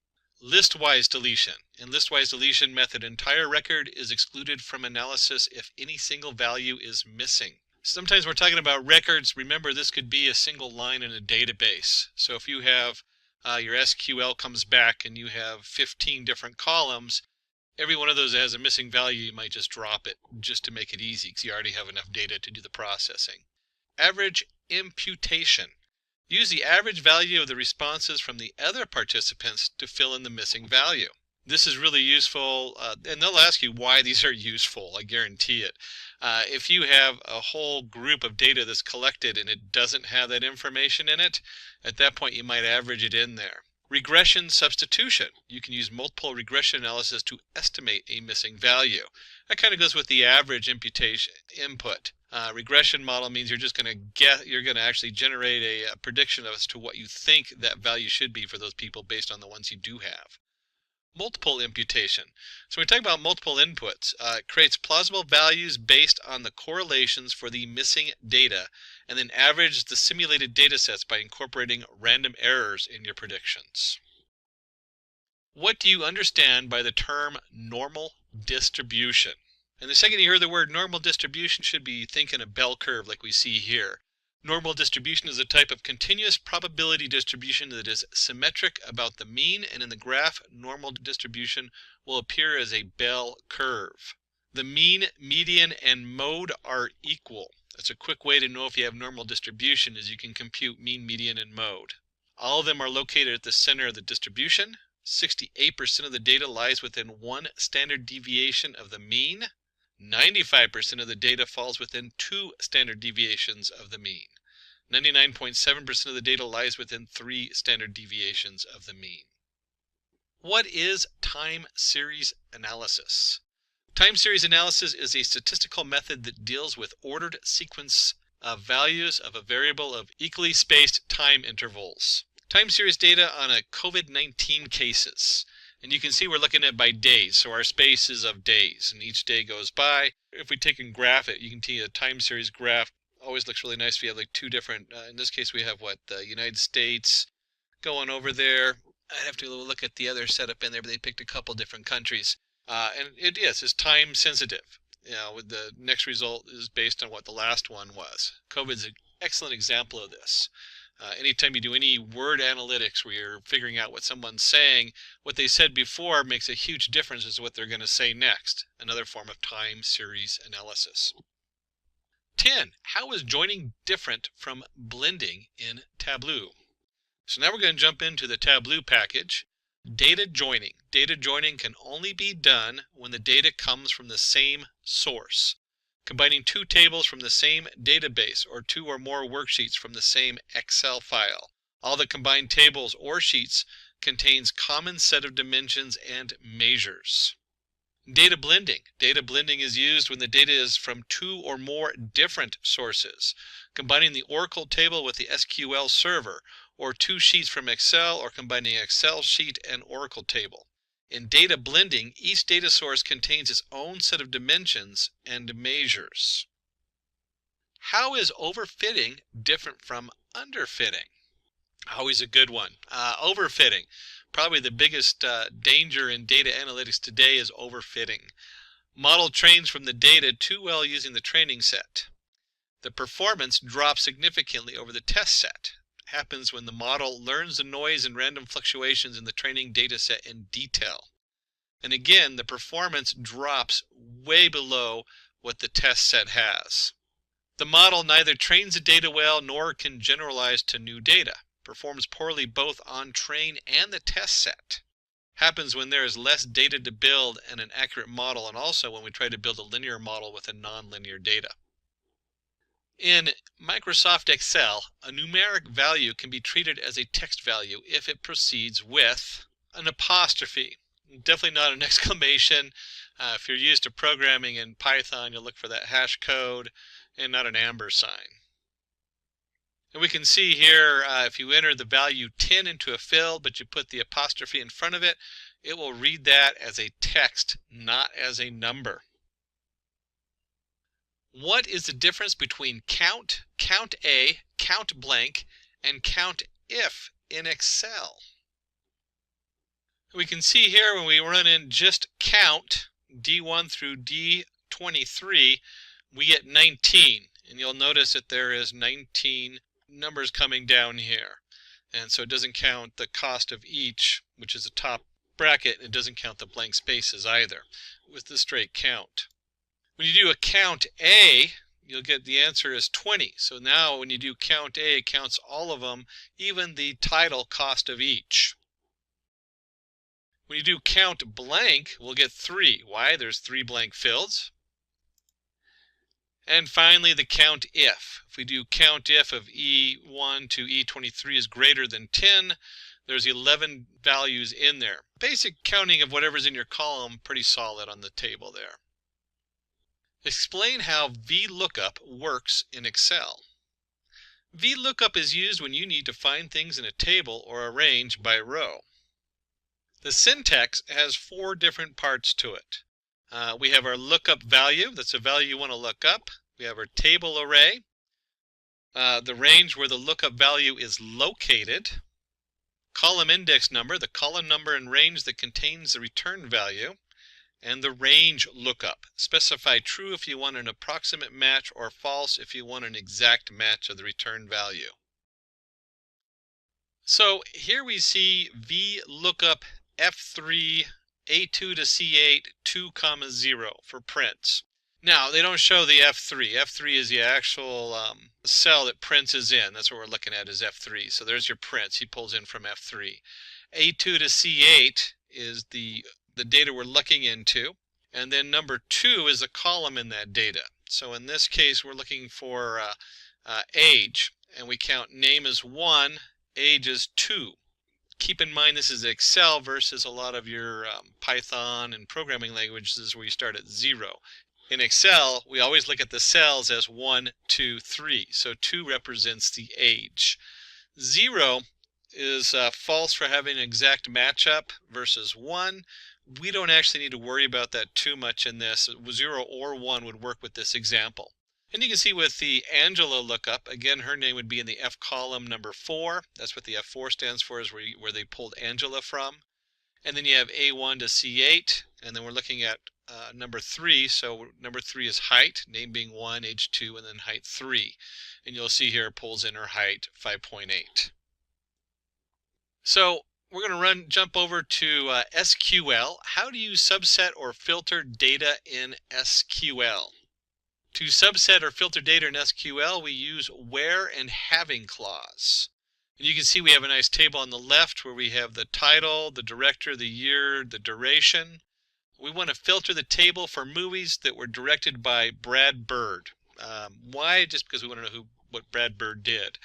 Listwise deletion. In listwise deletion method, entire record is excluded from analysis if any single value is missing. Sometimes we're talking about records. Remember, this could be a single line in a database. So if you have your SQL comes back and you have 15 different columns, every one of those that has a missing value, you might just drop it just to make it easy because you already have enough data to do the processing. Average imputation. Use the average value of the responses from the other participants to fill in the missing value. This is really useful, and they'll ask you why these are useful, I guarantee it. If you have a whole group of data that's collected and it doesn't have that information in it, at that point you might average it in there. Regression substitution. You can use multiple regression analysis to estimate a missing value. That kind of goes with the average imputation input. Regression model means you're just going to actually generate a prediction as to what you think that value should be for those people based on the ones you do have. Multiple imputation. So when we talk about multiple inputs, it creates plausible values based on the correlations for the missing data, and then average the simulated data sets by incorporating random errors in your predictions. What do you understand by the term normal distribution? And the second you hear the word normal distribution, should be thinking a bell curve like we see here. Normal distribution is a type of continuous probability distribution that is symmetric about the mean, and in the graph, normal distribution will appear as a bell curve. The mean, median, and mode are equal. That's a quick way to know if you have normal distribution, is you can compute mean, median, and mode. All of them are located at the center of the distribution. 68% of the data lies within one standard deviation of the mean. 95% of the data falls within 2 standard deviations of the mean. 99.7% of the data lies within 3 standard deviations of the mean. What is time series analysis? Time series analysis is a statistical method that deals with ordered sequence of values of a variable of equally spaced time intervals. Time series data on a COVID-19 cases. And you can see we're looking at by days, so our space is of days, and each day goes by. If we take and graph it, you can see a time series graph always looks really nice if you have like 2 different, in this case we have the United States going over there. I'd have to look at the other setup in there, but they picked a couple different countries. And it's time sensitive. The next result is based on what the last one was. COVID's an excellent example of this. Anytime you do any word analytics where you're figuring out what someone's saying, what they said before makes a huge difference as to what they're going to say next. Another form of time series analysis. 10. How is joining different from blending in Tableau? So now we're going to jump into the Tableau package. Data joining. Data joining can only be done when the data comes from the same source. Combining 2 tables from the same database or 2 or more worksheets from the same Excel file. All the combined tables or sheets contains common set of dimensions and measures. Data blending. Data blending is used when the data is from 2 or more different sources. Combining the Oracle table with the SQL Server, or 2 sheets from Excel, or combining Excel sheet and Oracle table. In data blending, each data source contains its own set of dimensions and measures. How is overfitting different from underfitting? Always a good one. Overfitting. Probably the biggest danger in data analytics today is overfitting. Model trains from the data too well using the training set. The performance drops significantly over the test set. Happens when the model learns the noise and random fluctuations in the training data set in detail. And again, the performance drops way below what the test set has. The model neither trains the data well nor can generalize to new data. Performs poorly both on train and the test set. Happens when there is less data to build and an accurate model, and also when we try to build a linear model with a nonlinear data. In Microsoft Excel, a numeric value can be treated as a text value if it proceeds with an apostrophe. Definitely not an exclamation. If you're used to programming in Python, you'll look for that hash code and not an amber sign. And we can see here, if you enter the value 10 into a field, but you put the apostrophe in front of it, it will read that as a text, not as a number. What is the difference between count, count A, count blank, and count if in Excel? We can see here when we run in just count, D1 through D23, we get 19. And you'll notice that there is 19 numbers coming down here. And so it doesn't count the cost of each, which is the top bracket, and it doesn't count the blank spaces either with the straight count. When you do a count A, you'll get the answer is 20. So now when you do count A, it counts all of them, even the title cost of each. When you do count blank, we'll get 3. Why? There's 3 blank fields. And finally, the count if. If we do count if of E1 to E23 is greater than 10, there's 11 values in there. Basic counting of whatever's in your column, pretty solid on the table there. Explain how VLOOKUP works in Excel. VLOOKUP is used when you need to find things in a table or arrange by row. The syntax has 4 different parts to it. We have our lookup value, that's a value you want to look up. We have our table array, the range where the lookup value is located, column index number, the column number and range that contains the return value, and the range lookup. Specify true if you want an approximate match or false if you want an exact match of the return value. So here we see VLOOKUP F3 A2 to C8 2, 0 for prints. Now they don't show the F3. F3 is the actual cell that prints is in. That's what we're looking at is F3. So there's your prints. He pulls in from F3. A2 to C8 is the data we're looking into. And then number 2 is a column in that data. So in this case, we're looking for age. And we count name as 1, age as 2. Keep in mind this is Excel versus a lot of your Python and programming languages where you start at 0. In Excel, we always look at the cells as 1, 2, 3. So 2 represents the age. 0 is false for having an exact matchup versus 1. We don't actually need to worry about that too much in this. 0 or 1 would work with this example. And you can see with the Angela lookup, again, her name would be in the F column number 4. That's what the F4 stands for, is where they pulled Angela from. And then you have A1 to C8, and then we're looking at number 3. So number 3 is height, name being 1, age 2, and then height 3. And you'll see here it pulls in her height 5.8. So we're going to jump over to SQL. How do you subset or filter data in SQL? To subset or filter data in SQL, we use where and having clause. And you can see we have a nice table on the left where we have the title, the director, the year, the duration. We want to filter the table for movies that were directed by Brad Bird. Why? Just because we want to know what Brad Bird did.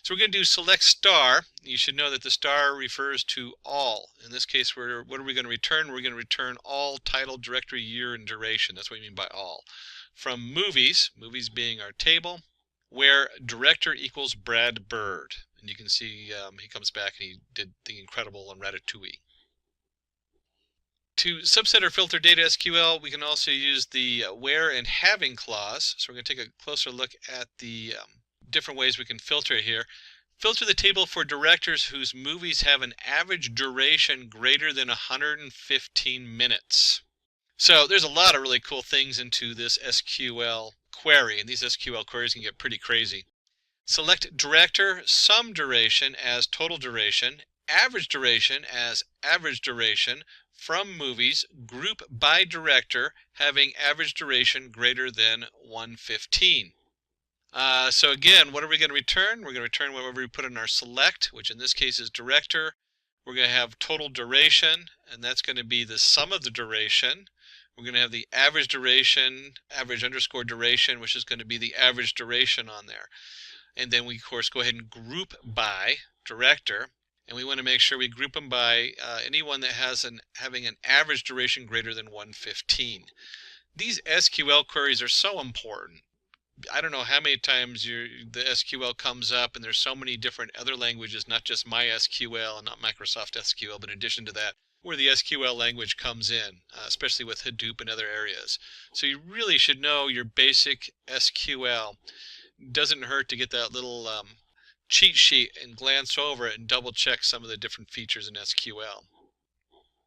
So we're going to do select star. You should know that the star refers to all. In this case, what are we going to return? We're going to return all title, directory, year, and duration. That's what we mean by all. From movies, movies being our table, where director equals Brad Bird. And you can see he comes back and he did The Incredible and Ratatouille. To subset or filter data SQL, we can also use the where and having clause. So we're going to take a closer look at the different ways we can filter it here. Filter the table for directors whose movies have an average duration greater than 115 minutes. So there's a lot of really cool things into this SQL query, and these SQL queries can get pretty crazy. Select director sum duration as total duration, average duration as average duration from movies, group by director having average duration greater than 115. So again, what are we going to return? We're going to return whatever we put in our select, which in this case is director. We're going to have total duration, and that's going to be the sum of the duration. We're going to have the average duration, average underscore duration, which is going to be the average duration on there. And then we, of course, go ahead and group by director. And we want to make sure we group them by anyone that has having an average duration greater than 115. These SQL queries are so important. I don't know how many times the SQL comes up, and there's so many different other languages, not just MySQL and not Microsoft SQL, but in addition to that, where the SQL language comes in, especially with Hadoop and other areas. So you really should know your basic SQL. Doesn't hurt to get that little cheat sheet and glance over it and double check some of the different features in SQL.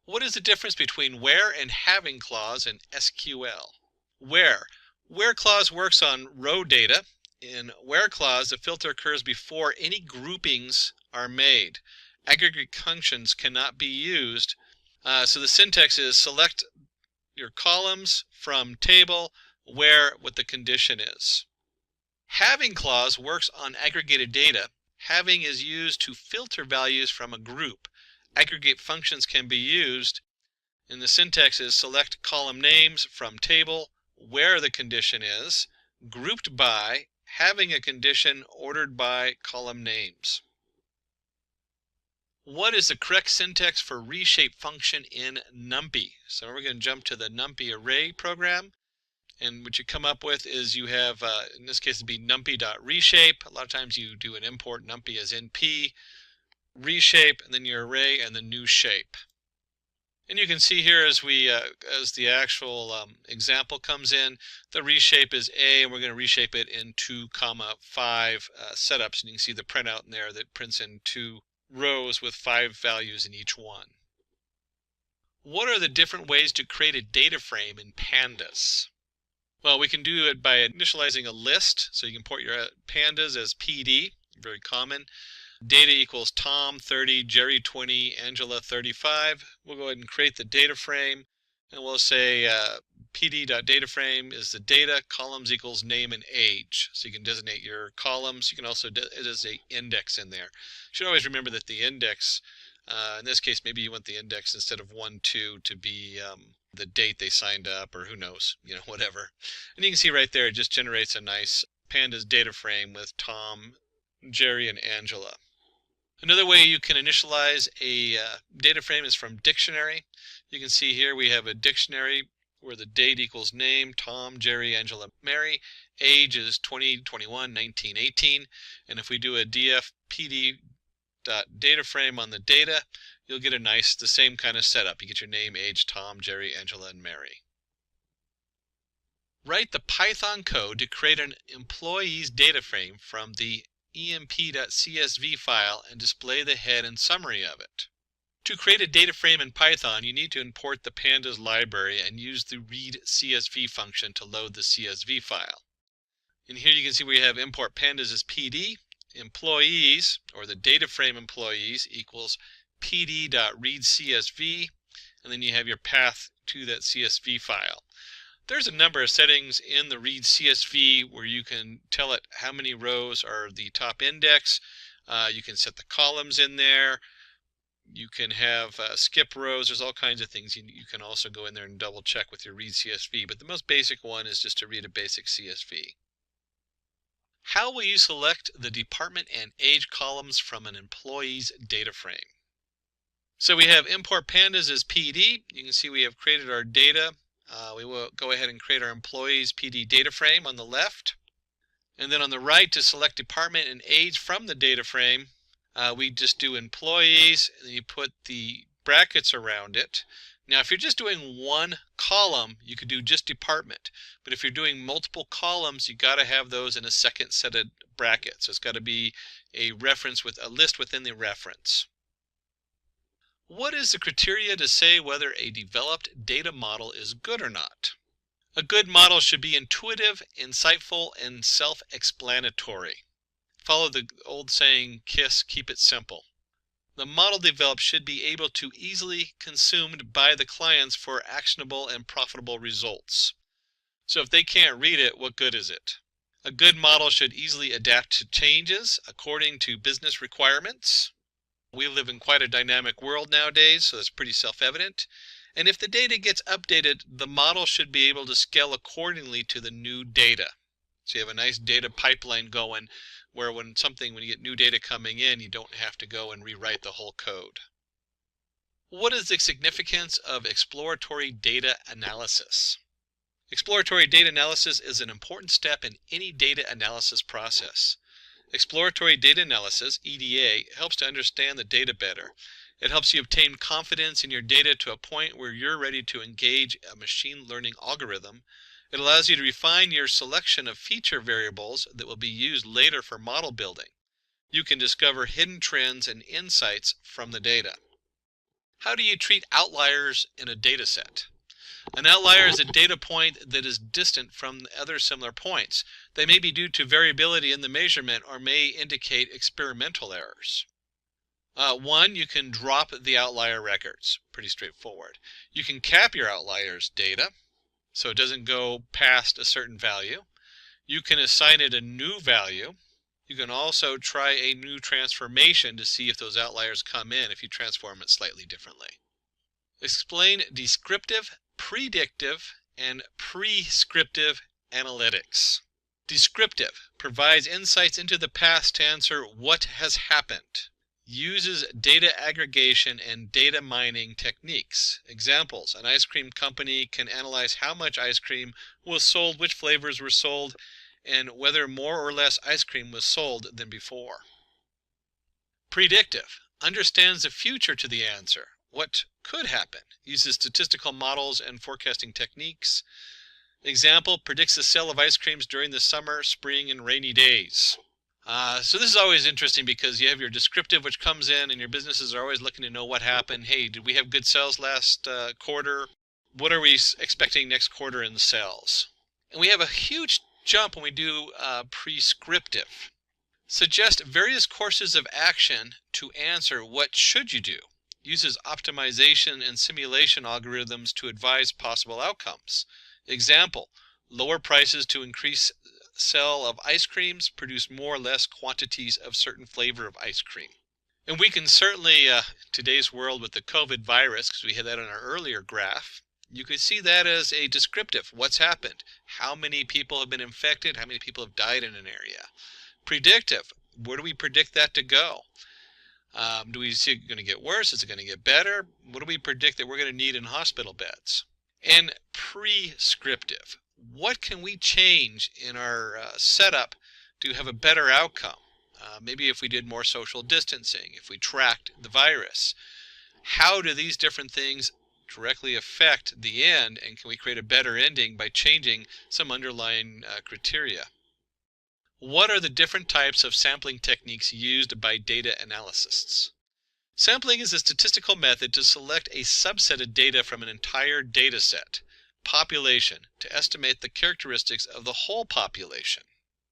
What is the difference between where and having clause in SQL? Where clause works on row data. In where clause, the filter occurs before any groupings are made. Aggregate functions cannot be used. So the syntax is select your columns from table where what the condition is. Having clause works on aggregated data. Having is used to filter values from a group. Aggregate functions can be used, and the syntax is select column names from table where the condition is, grouped by, having a condition ordered by column names. What is the correct syntax for reshape function in NumPy? So we're going to jump to the NumPy array program. And what you come up with is you have, in this case, it'd be numpy.reshape. A lot of times you do an import numpy as np, reshape, and then your array, and the new shape. And you can see here as the actual example comes in, the reshape is A, and we're going to reshape it in 2, 5 setups. And you can see the printout in there that prints in 2 rows with 5 values in each one. What are the different ways to create a data frame in Pandas? Well, we can do it by initializing a list. So you can import your pandas as PD, very common. Data equals Tom 30, Jerry 20, Angela 35. We'll go ahead and create the data frame, and we'll say pd.dataframe is the data, columns equals name and age. So you can designate your columns. You can also designate index in there. You should always remember that the index, in this case, maybe you want the index instead of 1, 2 to be the date they signed up, or who knows, whatever. And you can see right there, it just generates a nice pandas data frame with Tom, Jerry, and Angela. Another way you can initialize a data frame is from dictionary. You can see here we have a dictionary where the date equals name, Tom, Jerry, Angela, Mary. Age is 20, 21, 19, 18. And if we do a df pd.data frame on the data, you'll get the same kind of setup. You get your name, age, Tom, Jerry, Angela, and Mary. Write the Python code to create an employee's data frame from the emp.csv file and display the head and summary of it. To create a data frame in Python, you need to import the pandas library and use the read CSV function to load the CSV file. And here you can see we have import pandas as PD, employees, or the data frame employees, equals pd.readcsv, and then you have your path to that CSV file. There's a number of settings in the read CSV where you can tell it how many rows are the top index. You can set the columns in there. You can have skip rows. There's all kinds of things. You can also go in there and double check with your read CSV, but the most basic one is just to read a basic CSV. How will you select the department and age columns from an employee's data frame? So we have import pandas as PD. You can see we have created our data. We will go ahead and create our employees PD data frame on the left. And then on the right, to select department and age from the data frame, we just do employees, and then you put the brackets around it. Now, if you're just doing one column, you could do just department. But if you're doing multiple columns, you got to have those in a second set of brackets. So it's got to be a reference with a list within the reference. What is the criteria to say whether a developed data model is good or not? A good model should be intuitive, insightful, and self-explanatory. Follow the old saying, KISS, keep it simple. The model developed should be able to easily consumed by the clients for actionable and profitable results. So if they can't read it, what good is it? A good model should easily adapt to changes according to business requirements. We live in quite a dynamic world nowadays, so it's pretty self-evident. And if the data gets updated, the model should be able to scale accordingly to the new data. So you have a nice data pipeline going where when you get new data coming in, you don't have to go and rewrite the whole code. What is the significance of exploratory data analysis? Exploratory data analysis is an important step in any data analysis process. Exploratory data analysis, EDA, helps to understand the data better. It helps you obtain confidence in your data to a point where you're ready to engage a machine learning algorithm. It allows you to refine your selection of feature variables that will be used later for model building. You can discover hidden trends and insights from the data. How do you treat outliers in a data set? An outlier is a data point that is distant from other similar points. They may be due to variability in the measurement or may indicate experimental errors. One, you can drop the outlier records. Pretty straightforward. You can cap your outliers data so it doesn't go past a certain value. You can assign it a new value. You can also try a new transformation to see if those outliers come in if you transform it slightly differently. Explain descriptive, predictive, and prescriptive analytics. Descriptive provides insights into the past to answer what has happened. Uses data aggregation and data mining techniques. Examples: an ice cream company can analyze how much ice cream was sold, which flavors were sold, and whether more or less ice cream was sold than before. Predictive understands the future to the answer. What could happen? Uses statistical models and forecasting techniques. Example: predicts the sale of ice creams during the summer, spring, and rainy days. So this is always interesting because you have your descriptive which comes in and your businesses are always looking to know what happened. Hey, did we have good sales last quarter? What are we expecting next quarter in the sales? And we have a huge jump when we do prescriptive. Suggest various courses of action to answer what should you do. Uses optimization and simulation algorithms to advise possible outcomes. Example: lower prices to increase sale of ice creams, produce more or less quantities of certain flavor of ice cream. And we can certainly, today's world with the COVID virus, because we had that on our earlier graph, you could see that as a descriptive. What's happened? How many people have been infected? How many people have died in an area? Predictive: where do we predict that to go? Do we see it going to get worse? Is it going to get better? What do we predict that we're going to need in hospital beds? And prescriptive: what can we change in our setup to have a better outcome? Maybe if we did more social distancing, if we tracked the virus. How do these different things directly affect the end, and can we create a better ending by changing some underlying criteria? What are the different types of sampling techniques used by data analysts? Sampling is a statistical method to select a subset of data from an entire data set, population, to estimate the characteristics of the whole population.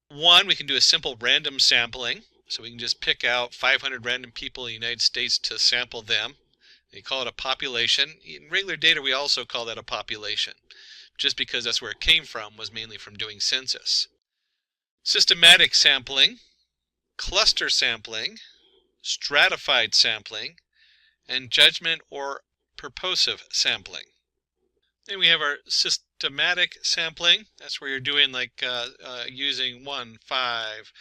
One, we can do a simple random sampling, so we can just pick out 500 random people in the United States to sample them. We call it a population. In regular data, we also call that a population, just because that's where it came from, was mainly from doing census. Systematic sampling, cluster sampling, stratified sampling, and judgment or purposive sampling. Then we have our systematic sampling. That's where you're doing like using 1, 5,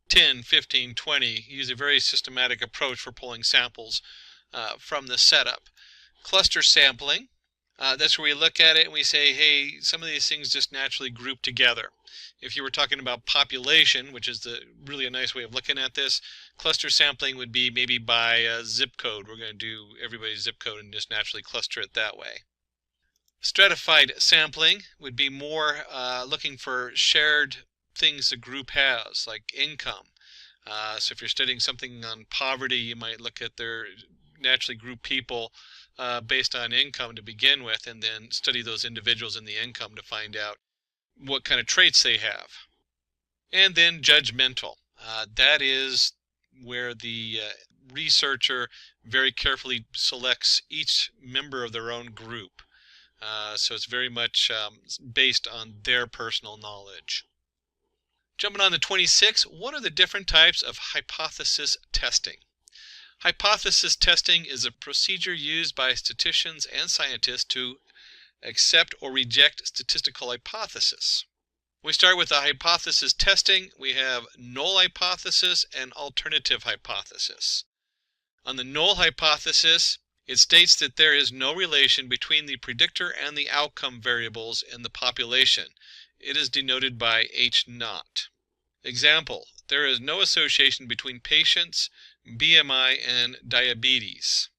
10, 15, 20. Use a very systematic approach for pulling samples from the setup. Cluster sampling, that's where we look at it and we say, hey, some of these things just naturally group together. If you were talking about population, which is really a nice way of looking at this, cluster sampling would be maybe by zip code. We're going to do everybody's zip code and just naturally cluster it that way. Stratified sampling would be more looking for shared things a group has, like income. So if you're studying something on poverty, you might look at their naturally group people based on income to begin with, and then study those individuals in the income to find out what kind of traits they have. And then judgmental. That is where the researcher very carefully selects each member of their own group. So it's very much based on their personal knowledge. Jumping on to 26, what are the different types of hypothesis testing? Hypothesis testing is a procedure used by statisticians and scientists to accept or reject statistical hypotheses. We start with the hypothesis testing. We have null hypothesis and alternative hypothesis. On the null hypothesis, it states that there is no relation between the predictor and the outcome variables in the population. It is denoted by H0. Example, there is no association between patients, BMI, and diabetes.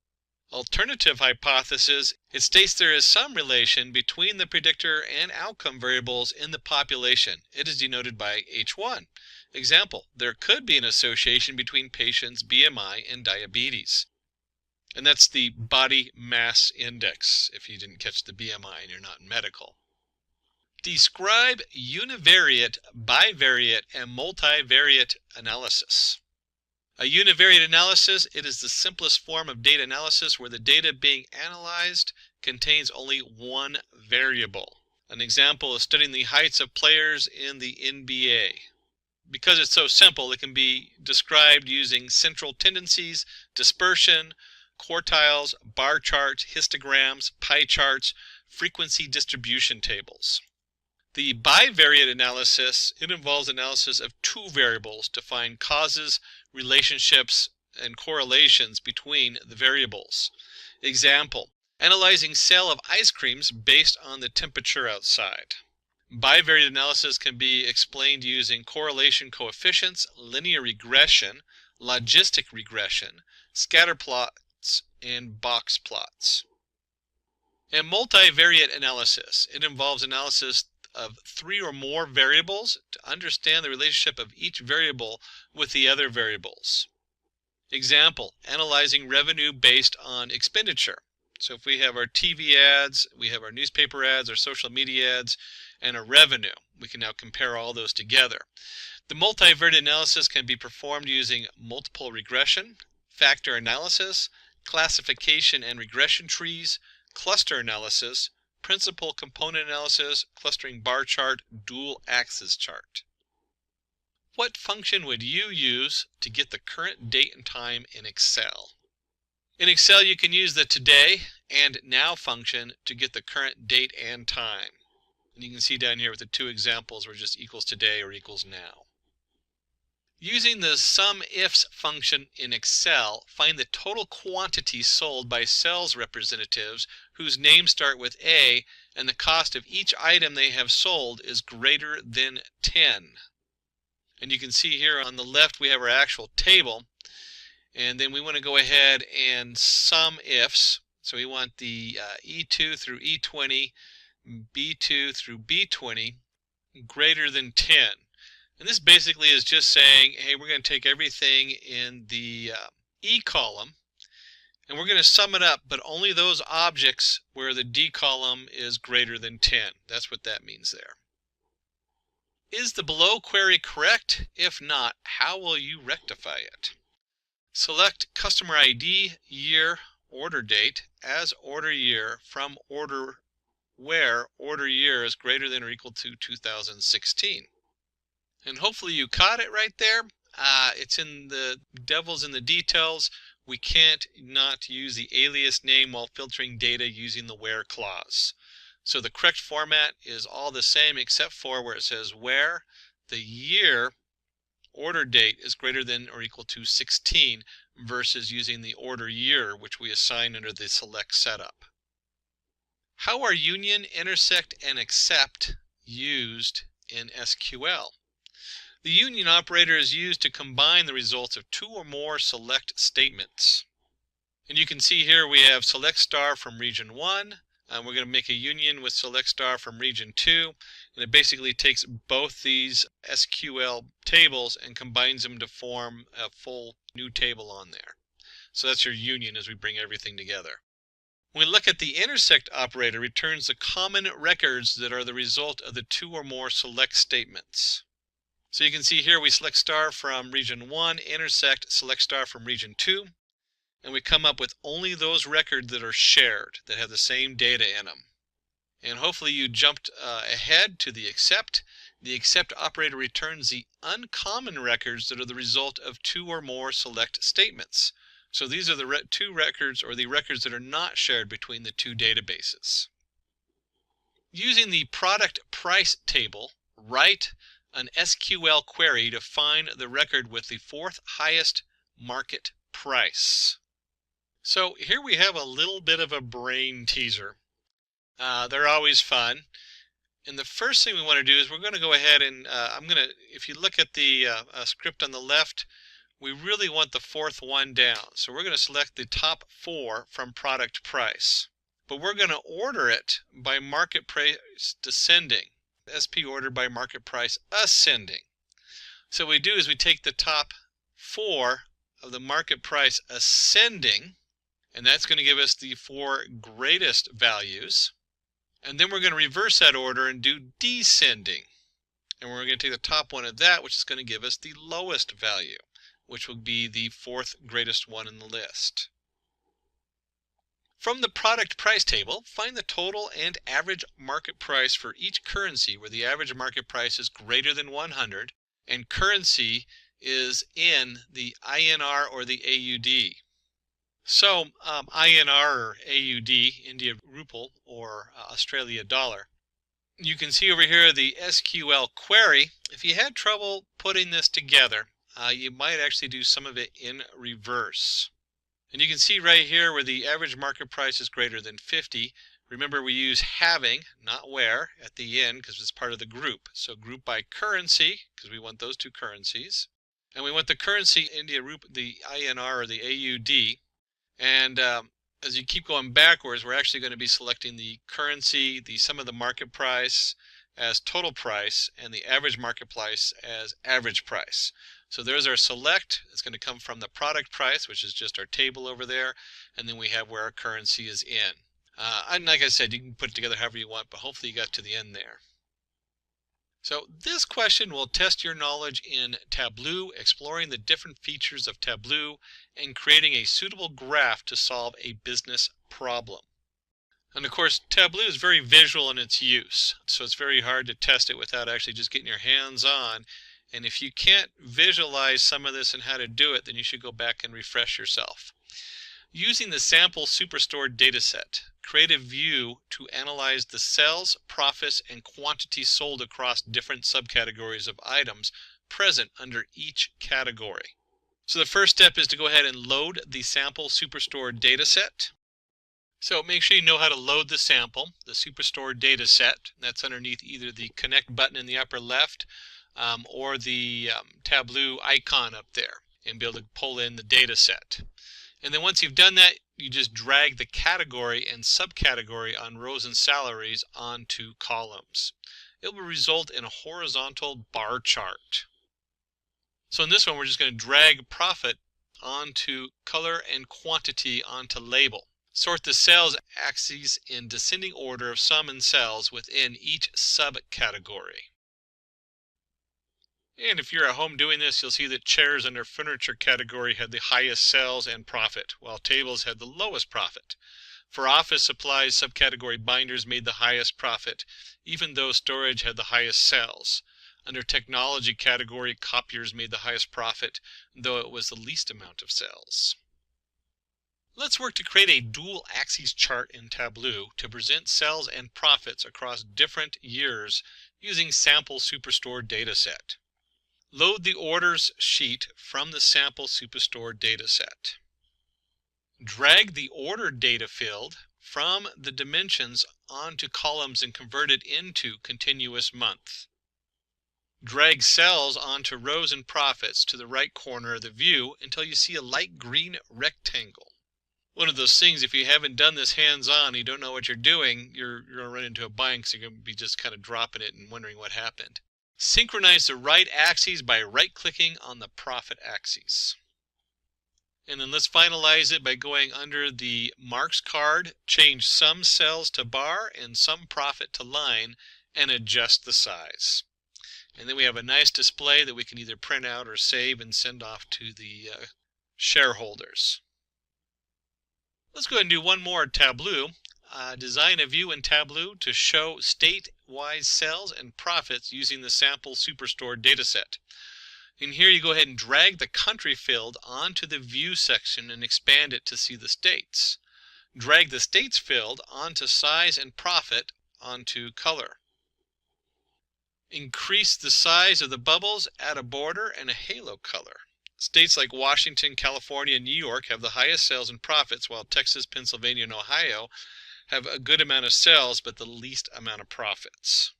Alternative hypothesis, it states there is some relation between the predictor and outcome variables in the population. It is denoted by H1. Example, there could be an association between patients' BMI and diabetes. And that's the body mass index, if you didn't catch the BMI and you're not in medical. Describe univariate, bivariate, and multivariate analysis. A univariate analysis, it is the simplest form of data analysis where the data being analyzed contains only one variable. An example is studying the heights of players in the NBA. Because it's so simple, it can be described using central tendencies, dispersion, quartiles, bar charts, histograms, pie charts, frequency distribution tables. The bivariate analysis, it involves analysis of two variables to find causes, relationships, and correlations between the variables. Example, analyzing sale of ice creams based on the temperature outside. Bivariate analysis can be explained using correlation coefficients, linear regression, logistic regression, scatter plots, and box plots. And multivariate analysis, it involves analysis of three or more variables to understand the relationship of each variable with the other variables. Example, analyzing revenue based on expenditure. So if we have our TV ads, we have our newspaper ads, our social media ads, and our revenue, we can now compare all those together. The multivariate analysis can be performed using multiple regression, factor analysis, classification and regression trees, cluster analysis, principal component analysis, clustering bar chart, dual axis chart. What function would you use to get the current date and time in Excel? In Excel, you can use the today and now function to get the current date and time. And you can see down here with the two examples where just equals today or equals now. Using the SUMIFS function in Excel, find the total quantity sold by sales representatives whose names start with A and the cost of each item they have sold is greater than 10. And you can see here on the left we have our actual table, and then we want to go ahead and SUMIFS. So we want the E2 through E20, B2 through B20 greater than 10. And this basically is just saying, hey, we're going to take everything in the E column and we're going to sum it up, but only those objects where the D column is greater than 10. That's what that means there. Is the below query correct? If not, how will you rectify it? Select customer ID, year, order date as order year from order where order year is greater than or equal to 2016. And hopefully you caught it right there. It's in the devil's in the details. We can't not use the alias name while filtering data using the where clause. So the correct format is all the same except for where it says where the year order date is greater than or equal to 16 versus using the order year, which we assign under the select setup. How are union, intersect, and except used in SQL? The union operator is used to combine the results of two or more select statements. And you can see here we have select star from region 1. We're going to make a union with select star from region 2. And it basically takes both these SQL tables and combines them to form a full new table on there. So that's your union as we bring everything together. When we look at the intersect operator, it returns the common records that are the result of the two or more select statements. So you can see here we select star from region 1, intersect, select star from region 2, and we come up with only those records that are shared, that have the same data in them. And hopefully you jumped ahead to the except. The except operator returns the uncommon records that are the result of two or more select statements. So these are the two records, or the records that are not shared between the two databases. Using the product price table, write an SQL query to find the record with the fourth highest market price. So here we have a little bit of a brain teaser. They're always fun. And the first thing we want to do is we're going to go ahead and if you look at the script on the left, we really want the fourth one down. So we're going to select the top 4 from product price. But we're going to order it by market price descending. SP order by market price ascending. So what we do is we take the top 4 of the market price ascending, and that's going to give us the 4 greatest values. And then we're going to reverse that order and do descending. And we're going to take the top one of that, which is going to give us the lowest value, which will be the 4th greatest one in the list. From the product price table, find the total and average market price for each currency where the average market price is greater than 100 and currency is in the INR or the AUD. So INR or AUD, India Rupee or Australia dollar. You can see over here the SQL query. If you had trouble putting this together, you might actually do some of it in reverse. And you can see right here where the average market price is greater than 50. Remember, we use having, not where, at the end because it's part of the group. So group by currency, because we want those two currencies. And we want the currency India Rupee, the INR or the AUD. And as you keep going backwards, we're actually going to be selecting the currency, the sum of the market price as total price, and the average market price as average price. So there's our select. It's going to come from the product price, which is just our table over there, and then we have where our currency is in. And like I said, you can put it together however you want, but hopefully you got to the end there. So this question will test your knowledge in Tableau, exploring the different features of Tableau, and creating a suitable graph to solve a business problem. And of course, Tableau is very visual in its use, so it's very hard to test it without actually just getting your hands on. And if you can't visualize some of this and how to do it, then you should go back and refresh yourself. Using the sample superstore dataset, create a view to analyze the sales, profits, and quantities sold across different subcategories of items present under each category. So the first step is to go ahead and load the sample superstore dataset. So make sure you know how to load the sample, the superstore dataset. That's underneath either the connect button in the upper left or the Tableau icon up there, and be able to pull in the dataset. And then once you've done that, you just drag the category and subcategory on rows and salaries onto columns. It will result in a horizontal bar chart. So in this one, we're just going to drag profit onto color and quantity onto label. Sort the sales axes in descending order of sum and sales within each subcategory. And if you're at home doing this, you'll see that chairs under furniture category had the highest sales and profit, while tables had the lowest profit. For office supplies, subcategory binders made the highest profit, even though storage had the highest sales. Under technology category, copiers made the highest profit, though it was the least amount of sales. Let's work to create a dual axis chart in Tableau to present sales and profits across different years using sample superstore dataset. Load the orders sheet from the sample superstore dataset. Drag the order data field from the dimensions onto columns and convert it into continuous month. Drag cells onto rows and profits to the right corner of the view until you see a light green rectangle. One of those things, if you haven't done this hands-on, you don't know what you're doing, you're going to run into a bind because you're going to be just kind of dropping it and wondering what happened. Synchronize the right axes by right-clicking on the profit axis. And then let's finalize it by going under the marks card, change some cells to bar and some profit to line, and adjust the size. And then we have a nice display that we can either print out or save and send off to the shareholders. Let's go ahead and do one more Tableau. Design a view in Tableau to show state-wise sales and profits using the sample superstore dataset. In here you go ahead and drag the country field onto the view section and expand it to see the states. Drag the states field onto size and profit onto color. Increase the size of the bubbles, add a border and a halo color. States like Washington, California, and New York have the highest sales and profits, while Texas, Pennsylvania, and Ohio have a good amount of sales but the least amount of profits.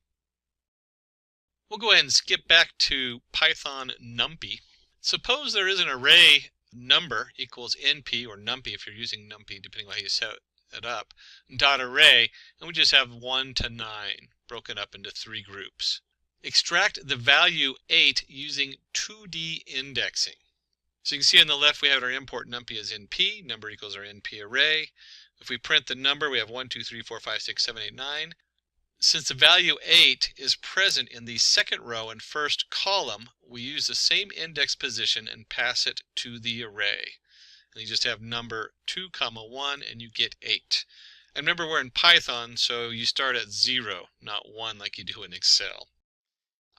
We'll go ahead and skip back to Python NumPy. Suppose there is an array number equals NP, or NumPy if you're using NumPy, depending on how you set it up, dot array, and we just have 1 to 9 broken up into 3 groups. Extract the value 8 using 2D indexing. So you can see on the left we have our import NumPy as NP, number equals our NP array. If we print the number, we have 1, 2, 3, 4, 5, 6, 7, 8, 9. Since the value 8 is present in the second row and first column, we use the same index position and pass it to the array. And you just have number 2, 1, and you get 8. And remember, we're in Python, so you start at 0, not 1 like you do in Excel.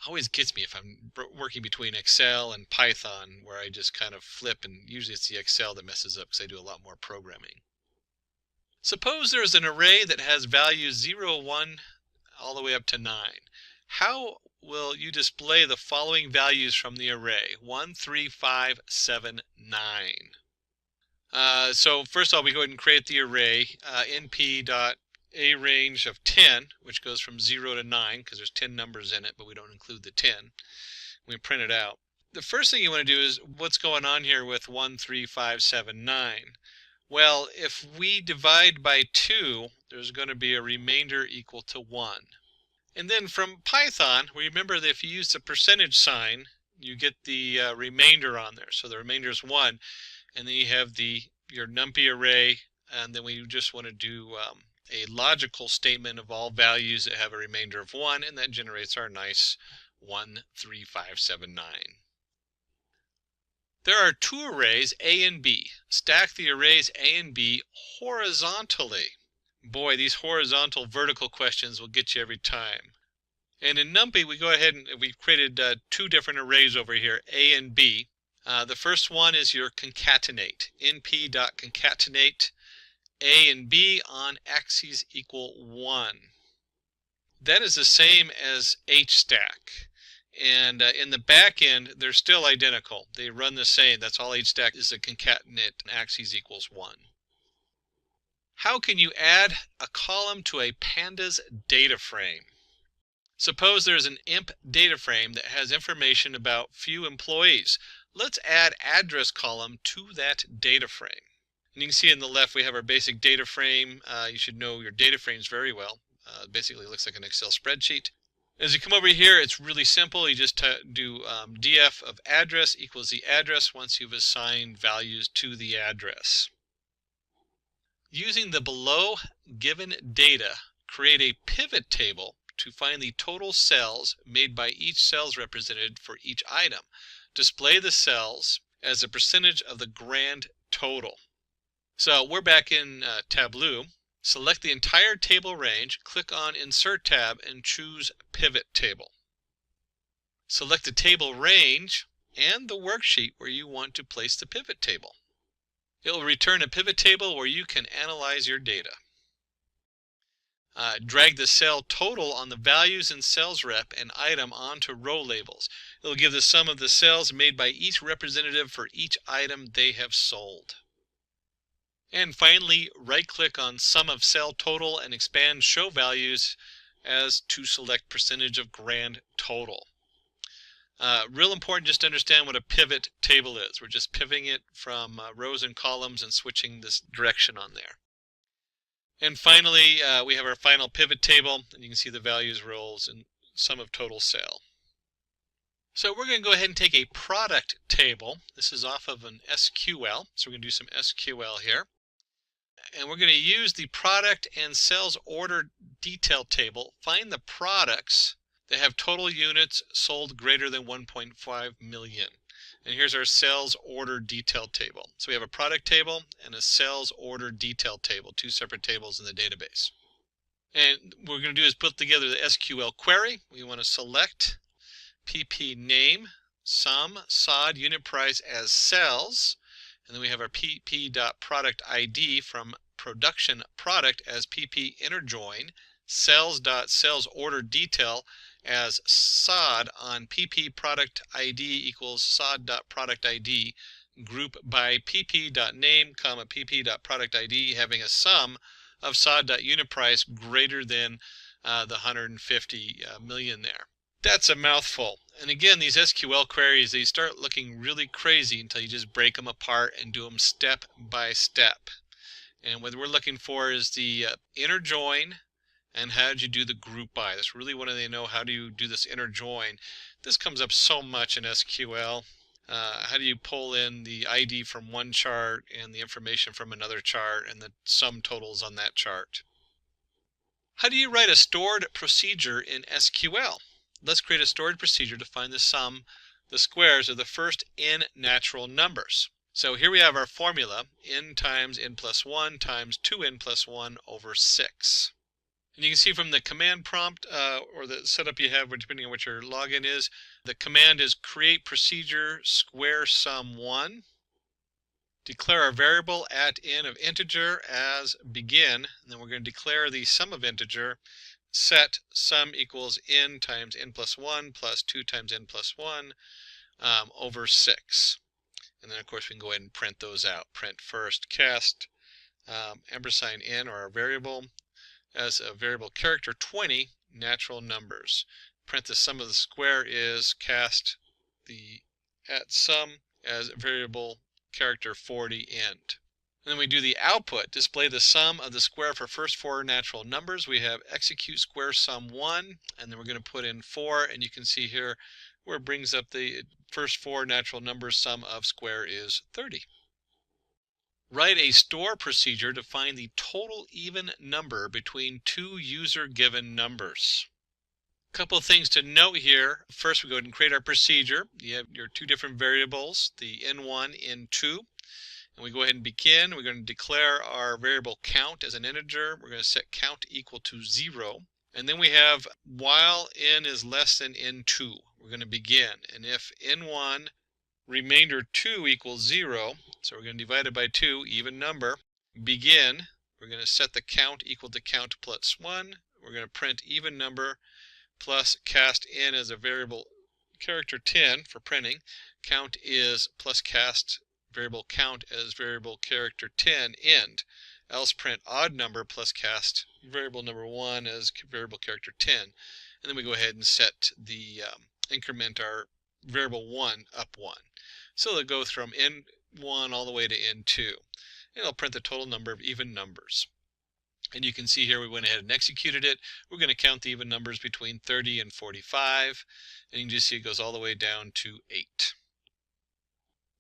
Always gets me if I'm working between Excel and Python, where I just kind of flip, and usually it's the Excel that messes up because I do a lot more programming. Suppose there's an array that has values 0, 1, all the way up to 9. How will you display the following values from the array? 1, 3, 5, 7, 9. So first of all, we go ahead and create the array, np.arange of 10, which goes from 0 to 9, because there's 10 numbers in it, but we don't include the 10. We print it out. The first thing you want to do is, what's going on here with 1, 3, 5, 7, 9? Well, if we divide by 2, there's going to be a remainder equal to 1. And then from Python, remember that if you use the percentage sign, you get the remainder on there. So the remainder is 1. And then you have your NumPy array, and then we just want to do a logical statement of all values that have a remainder of 1, and that generates our nice 1, 3, 5, 7, 9. There are 2 arrays, A and B. Stack the arrays A and B horizontally. Boy, these horizontal vertical questions will get you every time. And in NumPy, we go ahead and we've created 2 different arrays over here, A and B. The first one is your concatenate, np.concatenate A and B on axes equal 1. That is the same as hstack. And in the back end, they're still identical. They run the same. That's all hstack is, a concatenate axes equals 1. How can you add a column to a pandas data frame? Suppose there's an imp data frame that has information about few employees. Let's add address column to that data frame. And you can see on the left we have our basic data frame. You should know your data frames very well. Basically it looks like an Excel spreadsheet. As you come over here, it's really simple. You just do df of address equals the address once you've assigned values to the address. Using the below given data, create a pivot table to find the total cells made by each cells represented for each item. Display the cells as a percentage of the grand total. So we're back in Tableau. Select the entire table range, click on Insert tab, and choose Pivot Table. Select the table range and the worksheet where you want to place the pivot table. It will return a pivot table where you can analyze your data. Drag the cell total on the values in sales rep and item onto row labels. It will give the sum of the cells made by each representative for each item they have sold. And finally, right-click on Sum of Cell Total and expand Show Values as to select Percentage of Grand Total. Real important just to understand what a pivot table is. We're just pivoting it from rows and columns and switching this direction on there. And finally, we have our final pivot table, and you can see the values, roles, and sum of total sale. So we're going to go ahead and take a product table. This is off of an SQL, so we're going to do some SQL here. And we're going to use the product and sales order detail table. Find the products that have total units sold greater than 1.5 million. And here's our sales order detail table. So we have a product table and a sales order detail table, 2 separate tables in the database. And what we're going to do is put together the SQL query. We want to select PP name, sum, sod, unit price as cells, and then we have our pp.product ID from production product as pp inner join, cells.cells order detail as sod on pp product ID equals sod.product ID group by pp.name, pp.product ID having a sum of sod.unit price greater than the 150 million there. That's a mouthful. And again, these SQL queries, they start looking really crazy until you just break them apart and do them step by step. And what we're looking for is the inner join and how did you do the group by. That's really what they know. How do you do this inner join? This comes up so much in SQL. How do you pull in the ID from one chart and the information from another chart and the sum totals on that chart? How do you write a stored procedure in SQL? Let's create a stored procedure to find the sum, the squares of the first n natural numbers. So here we have our formula, n times n plus 1 times 2n plus 1 over 6. And you can see from the command prompt or the setup you have, depending on what your login is, the command is create procedure square sum 1. Declare our variable at n of integer as begin, and then we're going to declare the sum of integer, set sum equals n times n plus 1 plus 2 times n plus 1 over 6. And then of course we can go ahead and print those out. Print first cast ampersand n, or our variable, as a variable character 20 natural numbers. Print the sum of the square is cast the at sum as variable character 40 end. And then we do the output, display the sum of the square for first 4 natural numbers. We have execute square sum 1, and then we're going to put in 4, and you can see here where it brings up the first 4 natural numbers. Sum of square is 30. Write a store procedure to find the total even number between 2 user-given numbers. A couple of things to note here. First, we go ahead and create our procedure. You have your 2 different variables, the n1, n2. And we go ahead and begin. We're going to declare our variable count as an integer. We're going to set count equal to 0. And then we have while n is less than n2. We're going to begin. And if n1 remainder 2 equals 0, so we're going to divide it by 2, even number, begin. We're going to set the count equal to count plus 1. We're going to print even number plus cast n as a variable character 10 for printing. Count is plus cast variable count as variable character 10 end. Else print odd number plus cast variable number 1 as variable character 10. And then we go ahead and set the increment our variable 1 up 1. So it'll go from n1 all the way to n2. And it'll print the total number of even numbers. And you can see here we went ahead and executed it. We're going to count the even numbers between 30 and 45. And you can just see it goes all the way down to 8.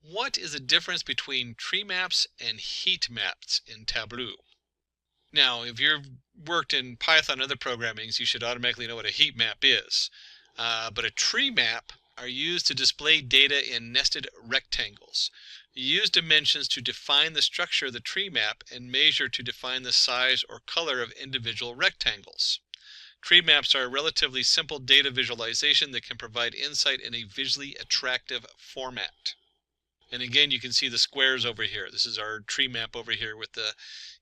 What is the difference between tree maps and heat maps in Tableau? Now, if you've worked in Python and other programmings, you should automatically know what a heat map is. But a tree map are used to display data in nested rectangles. You use dimensions to define the structure of the tree map and measure to define the size or color of individual rectangles. Tree maps are a relatively simple data visualization that can provide insight in a visually attractive format. And again, you can see the squares over here. This is our tree map over here with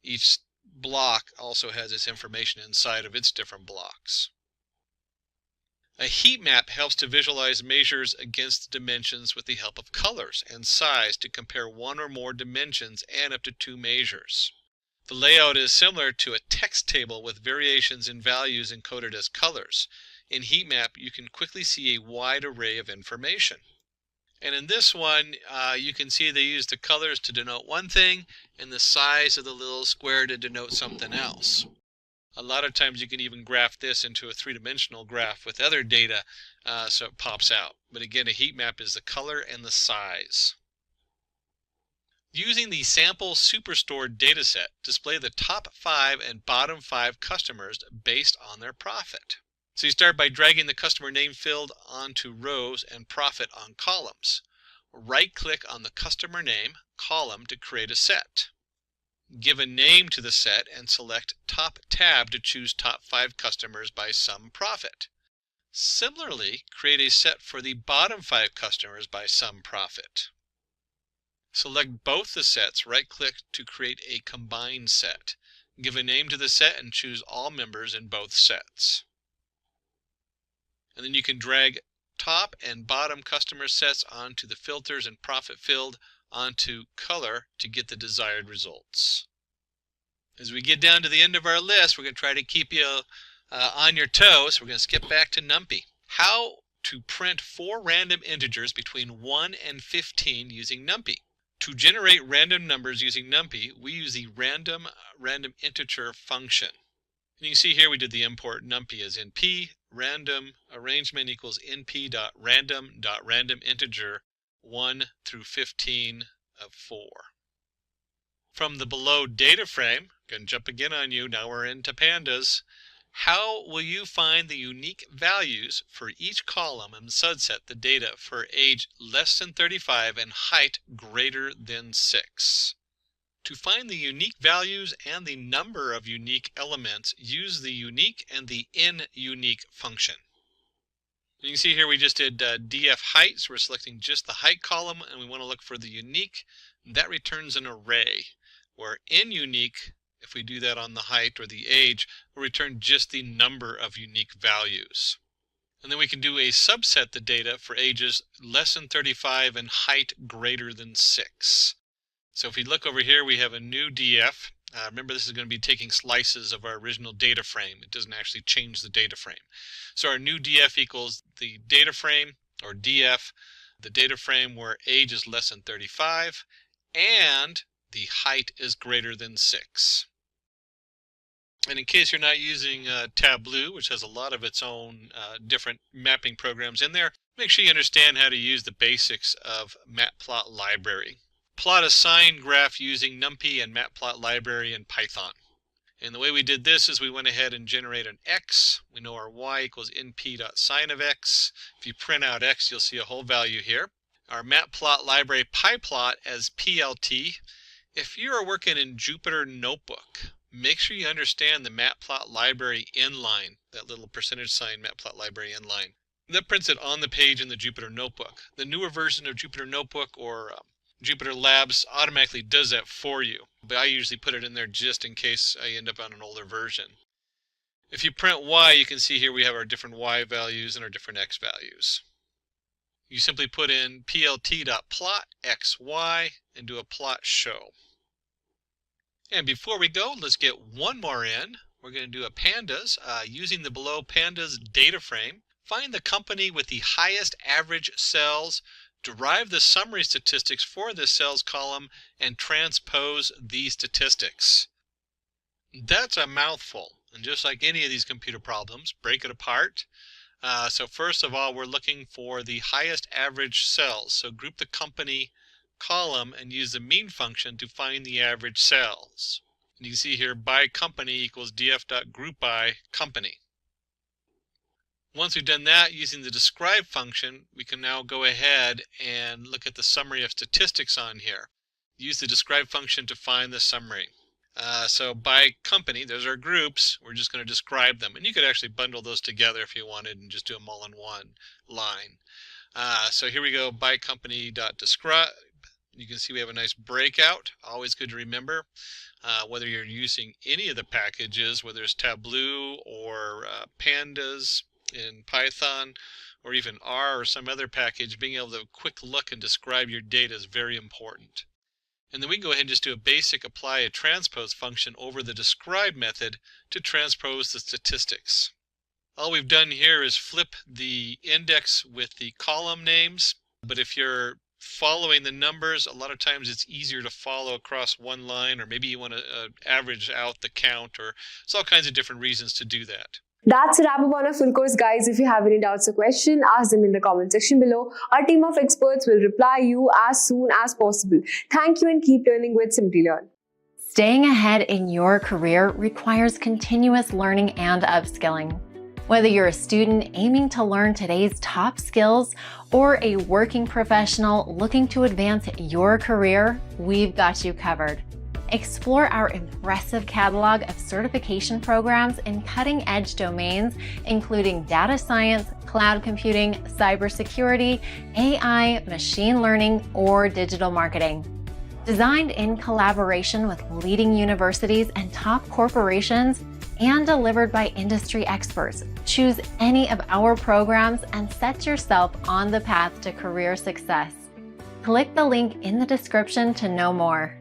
each block also has its information inside of its different blocks. A heat map helps to visualize measures against the dimensions with the help of colors and size to compare one or more dimensions and up to 2 measures. The layout is similar to a text table with variations in values encoded as colors. In heat map, you can quickly see a wide array of information. And in this one, you can see they use the colors to denote one thing and the size of the little square to denote something else. A lot of times you can even graph this into a 3-dimensional graph with other data so it pops out. But again, a heat map is the color and the size. Using the sample superstored dataset, display the top 5 and bottom 5 customers based on their profit. So you start by dragging the customer name field onto rows and profit on columns. Right-click on the customer name column to create a set. Give a name to the set and select Top tab to choose top 5 customers by sum profit. Similarly, create a set for the bottom 5 customers by sum profit. Select both the sets, right-click to create a combined set. Give a name to the set and choose all members in both sets. And then you can drag top and bottom customer sets onto the filters and profit field onto color to get the desired results. As we get down to the end of our list, we're going to try to keep you on your toes. We're going to skip back to NumPy. How to print 4 random integers between 1 and 15 using NumPy. To generate random numbers using NumPy, we use the random integer function. And you can see here we did the import NumPy as np random arrangement equals np.random.random integer 1 through 15 of 4. From the below data frame, going to jump again on you, now we're into pandas. How will you find the unique values for each column and subset the data for age less than 35 and height greater than 6? To find the unique values and the number of unique elements, use the unique and the InUnique function. You can see here we just did df height, so we're selecting just the height column, and we want to look for the unique. That returns an array, where InUnique, if we do that on the height or the age, will return just the number of unique values. And then we can do a subset the data for ages less than 35 and height greater than 6. So if we look over here, we have a new df. Remember, this is going to be taking slices of our original data frame. It doesn't actually change the data frame. So our new df equals the data frame, or df, the data frame where age is less than 35 and the height is greater than 6. And in case you're not using Tableau, which has a lot of its own different mapping programs in there, make sure you understand how to use the basics of Matplot library. Plot a sign graph using NumPy and Matplot library in Python. And the way we did this is we went ahead and generate an x. We know our y equals np.sign of x. If you print out x, you'll see a whole value here. Our Matplot library PyPlot as PLT. If you're working in Jupyter Notebook, make sure you understand the Matplot library inline, that little percentage sign Matplot library inline. That prints it on the page in the Jupyter Notebook. The newer version of Jupyter Notebook or Jupyter Labs automatically does that for you, but I usually put it in there just in case I end up on an older version. If you print y, you can see here we have our different y values and our different x values. You simply put in plt.plot xy and do a plot show. And before we go, let's get one more in. We're going to do a pandas using the below pandas data frame. Find the company with the highest average sales, derive the summary statistics for this sales column, and transpose these statistics. That's a mouthful. And just like any of these computer problems, break it apart. So first of all, we're looking for the highest average sales. So group the company column and use the mean function to find the average sales. And you can see here by company equals df.groupBy company. Once we've done that, using the describe function, we can now go ahead and look at the summary of statistics on here. Use the describe function to find the summary. So by company, those are groups. We're just going to describe them. And you could actually bundle those together if you wanted and just do them all in one line. So here we go, by company.describe. You can see we have a nice breakout. Always good to remember. Whether you're using any of the packages, whether it's Tableau or Pandas in Python or even R or some other package, being able to quick look and describe your data is very important. And then we can go ahead and just do a basic apply a transpose function over the describe method to transpose the statistics. All we've done here is flip the index with the column names, but if you're following the numbers, a lot of times it's easier to follow across one line, or maybe you want to average out the count, or there's all kinds of different reasons to do that. That's a wrap up on our full course, guys. If you have any doubts or questions, ask them in the comment section below. Our team of experts will reply you as soon as possible. Thank you and keep learning with Simplilearn. Staying ahead in your career requires continuous learning and upskilling. Whether you're a student aiming to learn today's top skills or a working professional looking to advance your career, we've got you covered. Explore our impressive catalog of certification programs in cutting-edge domains, including data science, cloud computing, cybersecurity, AI, machine learning, or digital marketing. Designed in collaboration with leading universities and top corporations, and delivered by industry experts, choose any of our programs and set yourself on the path to career success. Click the link in the description to know more.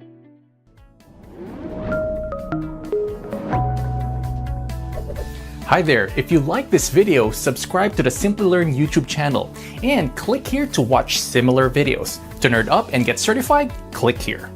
Hi there, if you like this video, subscribe to the Simplilearn YouTube channel and click here to watch similar videos. To nerd up and get certified, click here.